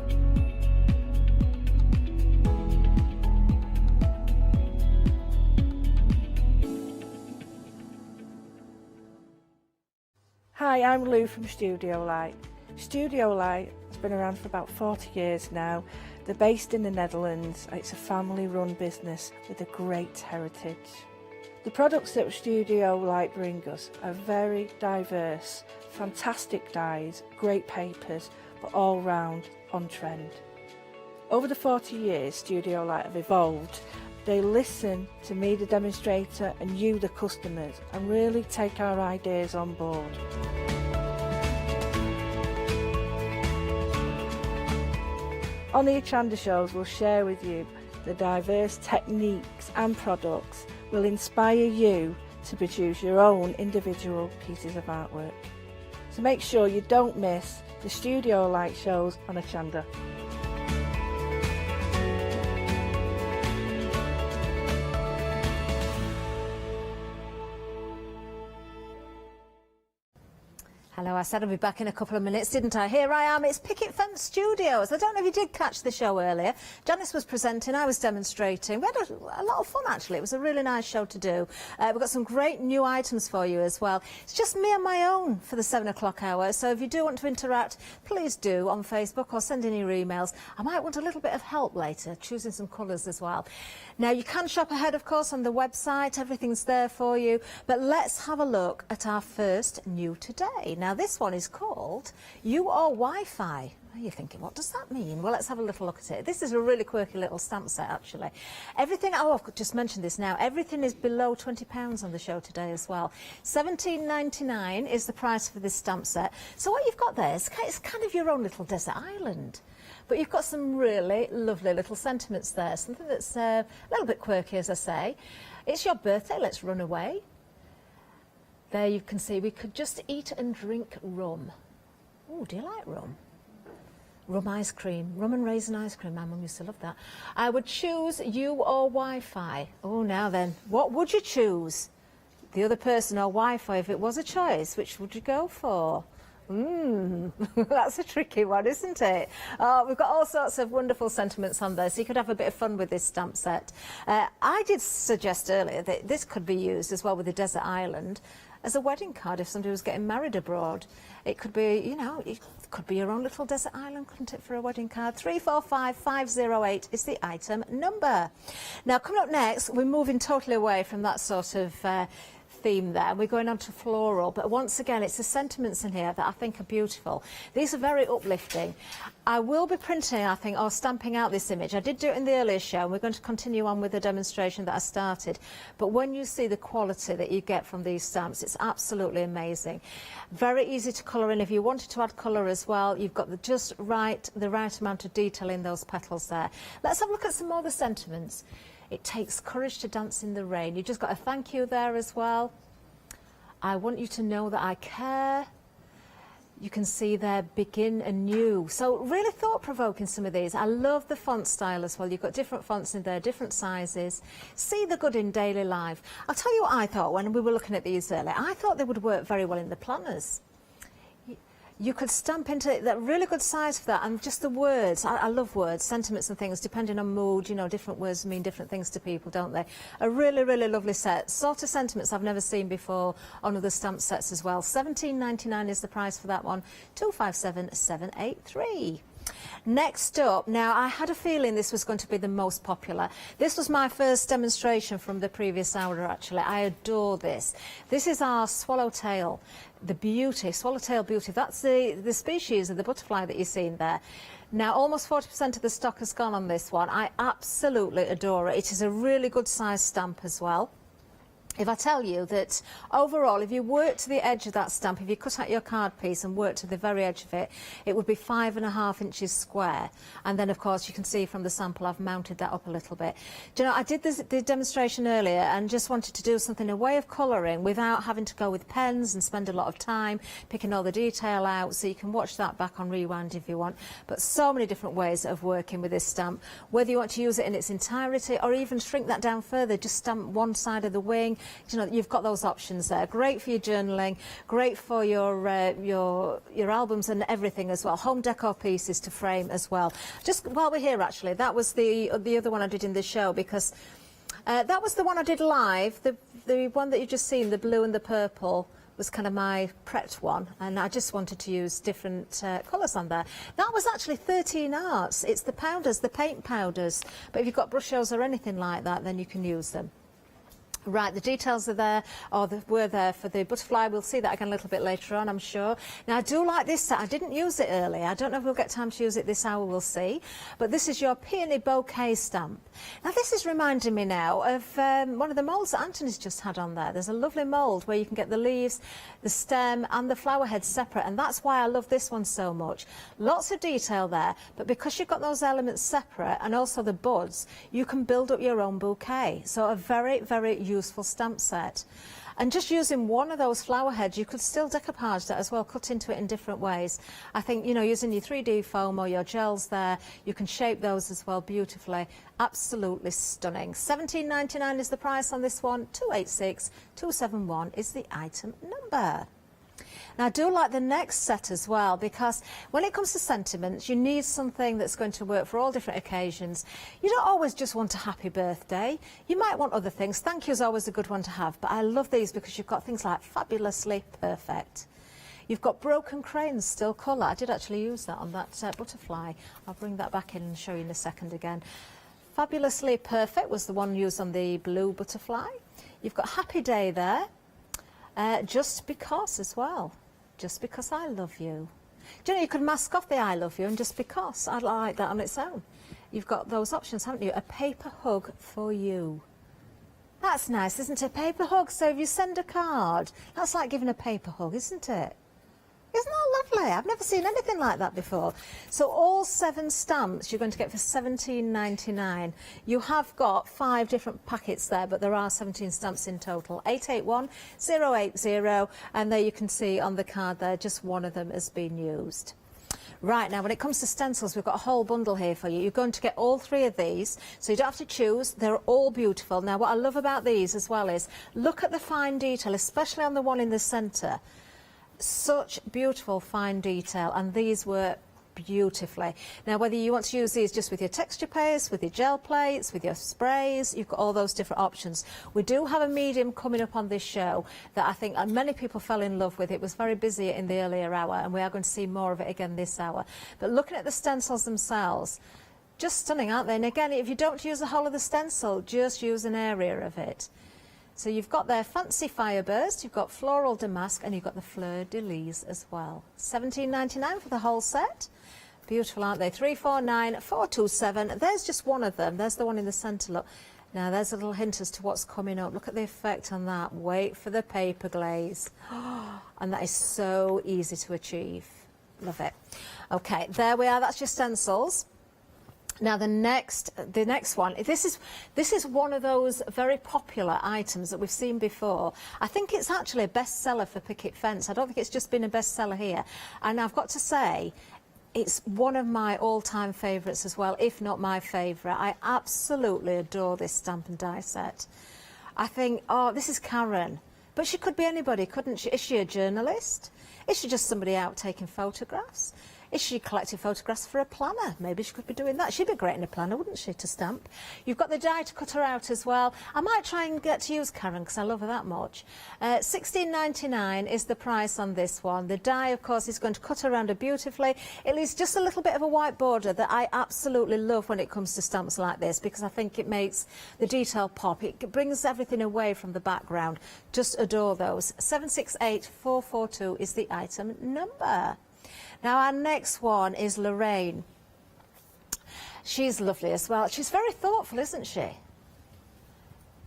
Hi, I'm Lou from Studio Light. Studio Light has been around for about 40 years now. They're based in the Netherlands. It's a family-run business with a great heritage. The products that Studio Light bring us are very diverse, fantastic dyes, great papers, but all round on trend. Over the 40 years Studio Light have evolved. They listen to me, the demonstrator, and you, the customers, and really take our ideas on board. On the Hochanda shows, we'll share with you the diverse techniques and products will inspire you to produce your own individual pieces of artwork. So make sure you don't miss the Studio Light shows on Hochanda. Hello, I said I'd be back in a couple of minutes, didn't I? Here I am, it's Picket Fence Studios. I don't know if you did catch the show earlier. Janice was presenting, I was demonstrating. We had a lot of fun, actually. It was a really nice show to do. We've got some great new items for you as well. It's just me on my own for the 7 o'clock hour, so if you do want to interact, please do on Facebook or send in your emails. I might want a little bit of help later, choosing some colours as well. Now, you can shop ahead, of course, on the website. Everything's there for you. But let's have a look at our first new today. Now, this one is called You Are Wi-Fi. You're thinking, what does that mean? Well, let's have a little look at it. This is a really quirky little stamp set, actually. Everything, oh, I've just mentioned this now, everything is below £20 on the show today as well. £17.99 is the price for this stamp set. So what you've got there is it's kind of your own little desert island. But you've got some really lovely little sentiments there, something that's a little bit quirky, as I say. It's your birthday, let's run away. There you can see we could just eat and drink rum. Oh, do you like rum? Rum ice cream, rum and raisin ice cream. My mum used to love that. I would choose you or Wi-Fi. Oh, now then, what would you choose? The other person or Wi-Fi? If it was a choice, which would you go for? That's a tricky one, isn't it? We've got all sorts of wonderful sentiments on there, so you could have a bit of fun with this stamp set. I did suggest earlier that this could be used as well with the desert island as a wedding card if somebody was getting married abroad. It could be, you know, it could be your own little desert island, couldn't it, for a wedding card? 345508 is the item number. Now, coming up next, we're moving totally away from that sort of theme there. We're going on to floral, but once again, it's the sentiments in here that I think are beautiful. These are very uplifting. I will be printing, I think, or stamping out this image. I did do it in the earlier show, and we're going to continue on with the demonstration that I started. But when you see the quality that you get from these stamps, it's absolutely amazing. Very easy to colour in. If you wanted to add colour as well, you've got the right amount of detail in those petals there. Let's have a look at some more of the sentiments. It takes courage to dance in the rain. You've just got a thank you there as well. I want you to know that I care. You can see there, begin anew. So really thought-provoking, some of these. I love the font style as well. You've got different fonts in there, different sizes. See the good in daily life. I'll tell you what I thought when we were looking at these earlier. I thought they would work very well in the planners. You could stamp into that really good size for that, and just the words. I love words, sentiments and things, depending on mood, you know, different words mean different things to people, don't they? A really, really lovely set. Sort of sentiments I've never seen before on other stamp sets as well. £17.99 is the price for that one, 257783. Next up, now I had a feeling this was going to be the most popular. This was my first demonstration from the previous hour, actually. I adore this. This is our swallowtail, the beauty, swallowtail beauty. That's the species of the butterfly that you're seeing there. Now, almost 40% of the stock has gone on this one. I absolutely adore it. It is a really good size stamp as well. If I tell you that overall, if you work to the edge of that stamp, if you cut out your card piece and work to the very edge of it, it would be 5.5 inches square. And then, of course, you can see from the sample I've mounted that up a little bit. Do you know, I did the demonstration earlier and just wanted to do something, a way of colouring without having to go with pens and spend a lot of time picking all the detail out, so you can watch that back on rewind if you want. But so many different ways of working with this stamp, whether you want to use it in its entirety or even shrink that down further, just stamp one side of the wing, You know, you've got those options there. Great for your journaling, great for your albums and everything as well. Home decor pieces to frame as well. Just while we're here, actually, that was the other one I did in this show, because that was the one I did live. The one that you've just seen, the blue and the purple, was kind of my prepped one, and I just wanted to use different colours on there. That was actually 13 Arts. It's the powders, the paint powders, but if you've got brushes or anything like that, then you can use them. Right, the details are there, or were there for the butterfly. We'll see that again a little bit later on, I'm sure. Now, I do like this set. I didn't use it earlier. I don't know if we'll get time to use it this hour, we'll see. But this is your peony bouquet stamp. Now, this is reminding me now of one of the moulds that Anthony's just had on there. There's a lovely mould where you can get the leaves, the stem and the flower heads separate, and that's why I love this one so much. Lots of detail there, but because you've got those elements separate and also the buds, you can build up your own bouquet. So a very, very useful stamp set. And just using one of those flower heads, you could still decoupage that as well, cut into it in different ways. I think, you know, using your 3D foam or your gels there, you can shape those as well beautifully. Absolutely stunning. £17.99 is the price on this one. 286271 is the item number. Now, I do like the next set as well, because when it comes to sentiments, you need something that's going to work for all different occasions. You don't always just want a happy birthday. You might want other things. Thank you is always a good one to have, but I love these because you've got things like fabulously perfect. You've got broken cranes, still colour. I did actually use that on that butterfly. I'll bring that back in and show you in a second again. Fabulously perfect was the one used on the blue butterfly. You've got happy day there. Just because as well. Just because I love you. Do you know, you could mask off the I love you and just because. I like that on its own. You've got those options, haven't you? A paper hug for you. That's nice, isn't it? A paper hug. So if you send a card, that's like giving a paper hug, isn't it? Isn't that lovely? I've never seen anything like that before. So all 7 stamps you're going to get for £17.99. You have got 5 different packets there, but there are 17 stamps in total. 881080, and there you can see on the card there, just one of them has been used. Right, now when it comes to stencils, we've got a whole bundle here for you. You're going to get all 3 of these, so you don't have to choose. They're all beautiful. Now, what I love about these as well is, look at the fine detail, especially on the one in the centre. Such beautiful fine detail, and these work beautifully. Now, whether you want to use these just with your texture paste, with your gel plates, with your sprays, you've got all those different options. We do have a medium coming up on this show that I think many people fell in love with. It was very busy in the earlier hour, and we are going to see more of it again this hour. But looking at the stencils themselves, just stunning, aren't they? And again, if you don't use the whole of the stencil, just use an area of it. So you've got their fancy fireburst, you've got floral damask, and you've got the fleur-de-lis as well. £17.99 for the whole set. Beautiful, aren't they? 349427. There's just one of them. There's the one in the centre, look. Now, there's a little hint as to what's coming up. Look at the effect on that. Wait for the paper glaze. And that is so easy to achieve. Love it. Okay, there we are. That's your stencils. Now the next one, this is one of those very popular items that we've seen before. I think it's actually a bestseller for Picket Fence. I don't think it's just been a bestseller here. And I've got to say, it's one of my all-time favourites as well, if not my favourite. I absolutely adore this stamp and die set. I think, oh, this is Karen. But she could be anybody, couldn't she? Is she a journalist? Is she just somebody out taking photographs? Is she collecting photographs for a planner? Maybe she could be doing that. She'd be great in a planner, wouldn't she, to stamp? You've got the die to cut her out as well. I might try and get to use Karen because I love her that much. £16.99 is the price on this one. The die, of course, is going to cut around her beautifully. It leaves just a little bit of a white border that I absolutely love when it comes to stamps like this, because I think it makes the detail pop. It brings everything away from the background. Just adore those. 768442 is the item number. Now, our next one is Lorraine. She's lovely as well. She's very thoughtful, isn't she?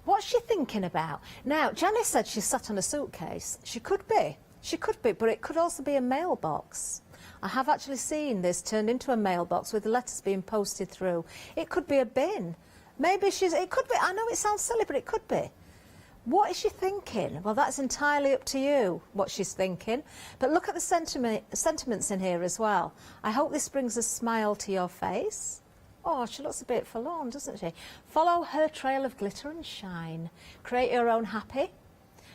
What's she thinking about? Now, Janice said she sat on a suitcase. She could be, but it could also be a mailbox. I have actually seen this turned into a mailbox with the letters being posted through. It could be a bin. Maybe it could be, I know it sounds silly, but it could be. What is she thinking? Well, that's entirely up to you, what she's thinking. But look at the sentiments in here as well. I hope this brings a smile to your face. Oh, she looks a bit forlorn, doesn't she? Follow her trail of glitter and shine. Create your own happy.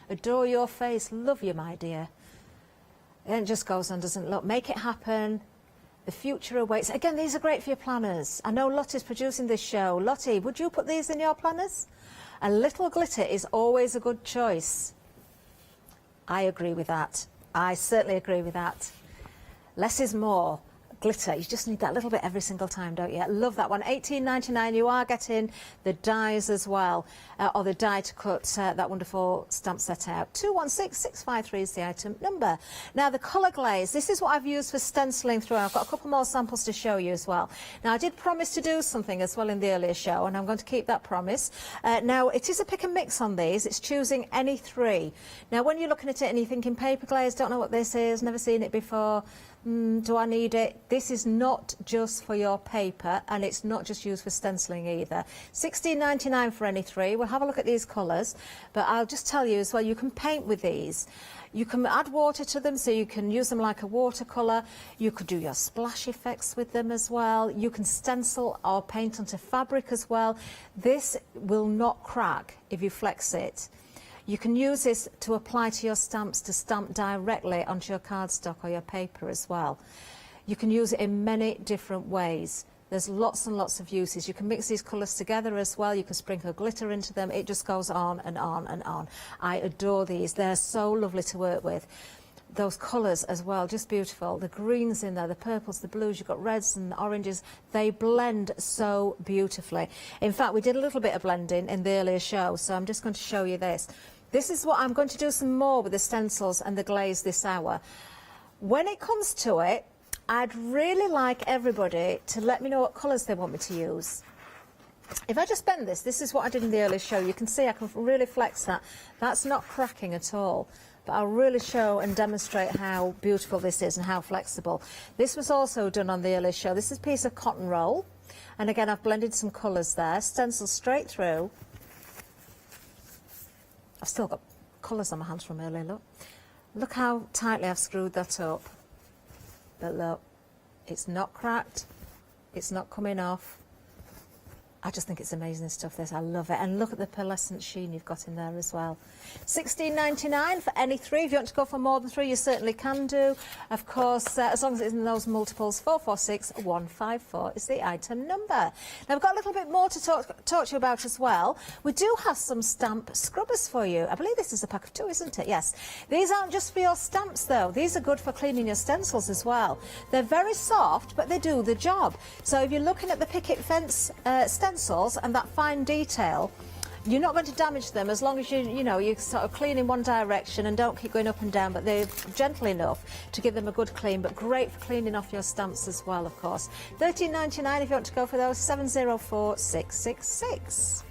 Adore your face. Love you, my dear. And it just goes on, doesn't it? Look, make it happen. The future awaits. Again, these are great for your planners. I know Lottie's producing this show. Lottie, would you put these in your planners? A little glitter is always a good choice. I agree with that. I certainly agree with that. Less is more. Glitter, you just need that little bit every single time, don't you? I love that one. $18.99. You are getting the dies as well, or the die to cut that wonderful stamp set out. 216653 is the item number. Now the colour glaze, this is what I've used for stenciling through. I've got a couple more samples to show you as well. Now I did promise to do something as well in the earlier show, and I'm going to keep that promise. Now it is a pick and mix on these. It's choosing any three. Now when you're looking at it and you're thinking paper glaze, don't know what this is, never seen it before, do I need it? This is not just for your paper, and it's not just used for stenciling either. $16.99 for any three. We'll have a look at these colours, but I'll just tell you as well, you can paint with these. You can add water to them, so you can use them like a watercolour. You could do your splash effects with them as well. You can stencil or paint onto fabric as well. This will not crack if you flex it. You can use this to apply to your stamps to stamp directly onto your cardstock or your paper as well. You can use it in many different ways. There's lots and lots of uses. You can mix these colours together as well. You can sprinkle glitter into them. It just goes on and on and on. I adore these. They're so lovely to work with. Those colours as well, just beautiful. The greens in there, the purples, the blues, you've got reds and oranges. They blend so beautifully. In fact, we did a little bit of blending in the earlier show, so I'm just going to show you this. This is what I'm going to do some more with the stencils and the glaze this hour. When it comes to it, I'd really like everybody to let me know what colours they want me to use. If I just bend this, this is what I did in the earlier show. You can see I can really flex that. That's not cracking at all. But I'll really show and demonstrate how beautiful this is and how flexible. This was also done on the earlier show. This is a piece of cotton roll. And again, I've blended some colours there, stenciled straight through. I've still got colours on my hands from earlier, look. Look how tightly I've screwed that up. But look, it's not cracked, it's not coming off. I just think it's amazing stuff, this. I love it. And look at the pearlescent sheen you've got in there as well. $16.99 for any three. If you want to go for more than three, you certainly can do. Of course, as long as it's in those multiples, 446154 is the item number. Now, we've got a little bit more to talk to you about as well. We do have some stamp scrubbers for you. I believe this is a pack of two, isn't it? Yes. These aren't just for your stamps, though. These are good for cleaning your stencils as well. They're very soft, but they do the job. So if you're looking at the picket fence stencils and that fine detail, you're not going to damage them as long as you sort of clean in one direction and don't keep going up and down, but they're gentle enough to give them a good clean, but great for cleaning off your stamps as well, of course. $13.99 if you want to go for those. 704666.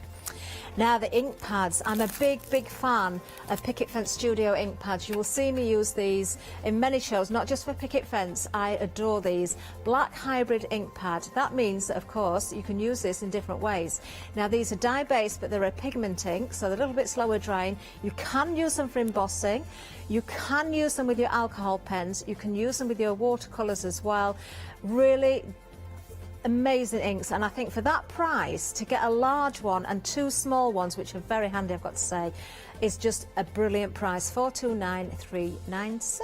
Now the ink pads, I'm a big fan of Picket Fence Studio ink pads. You will see me use these in many shows, not just for Picket Fence. I adore these. Black hybrid ink pad. That means that, of course, you can use this in different ways. Now these are dye-based, but they're a pigment ink, so they're a little bit slower drying. You can use them for embossing. You can use them with your alcohol pens. You can use them with your watercolours as well. Really amazing inks, and I think for that price to get a large one and two small ones, which are very handy, I've got to say, is just a brilliant price. 429396.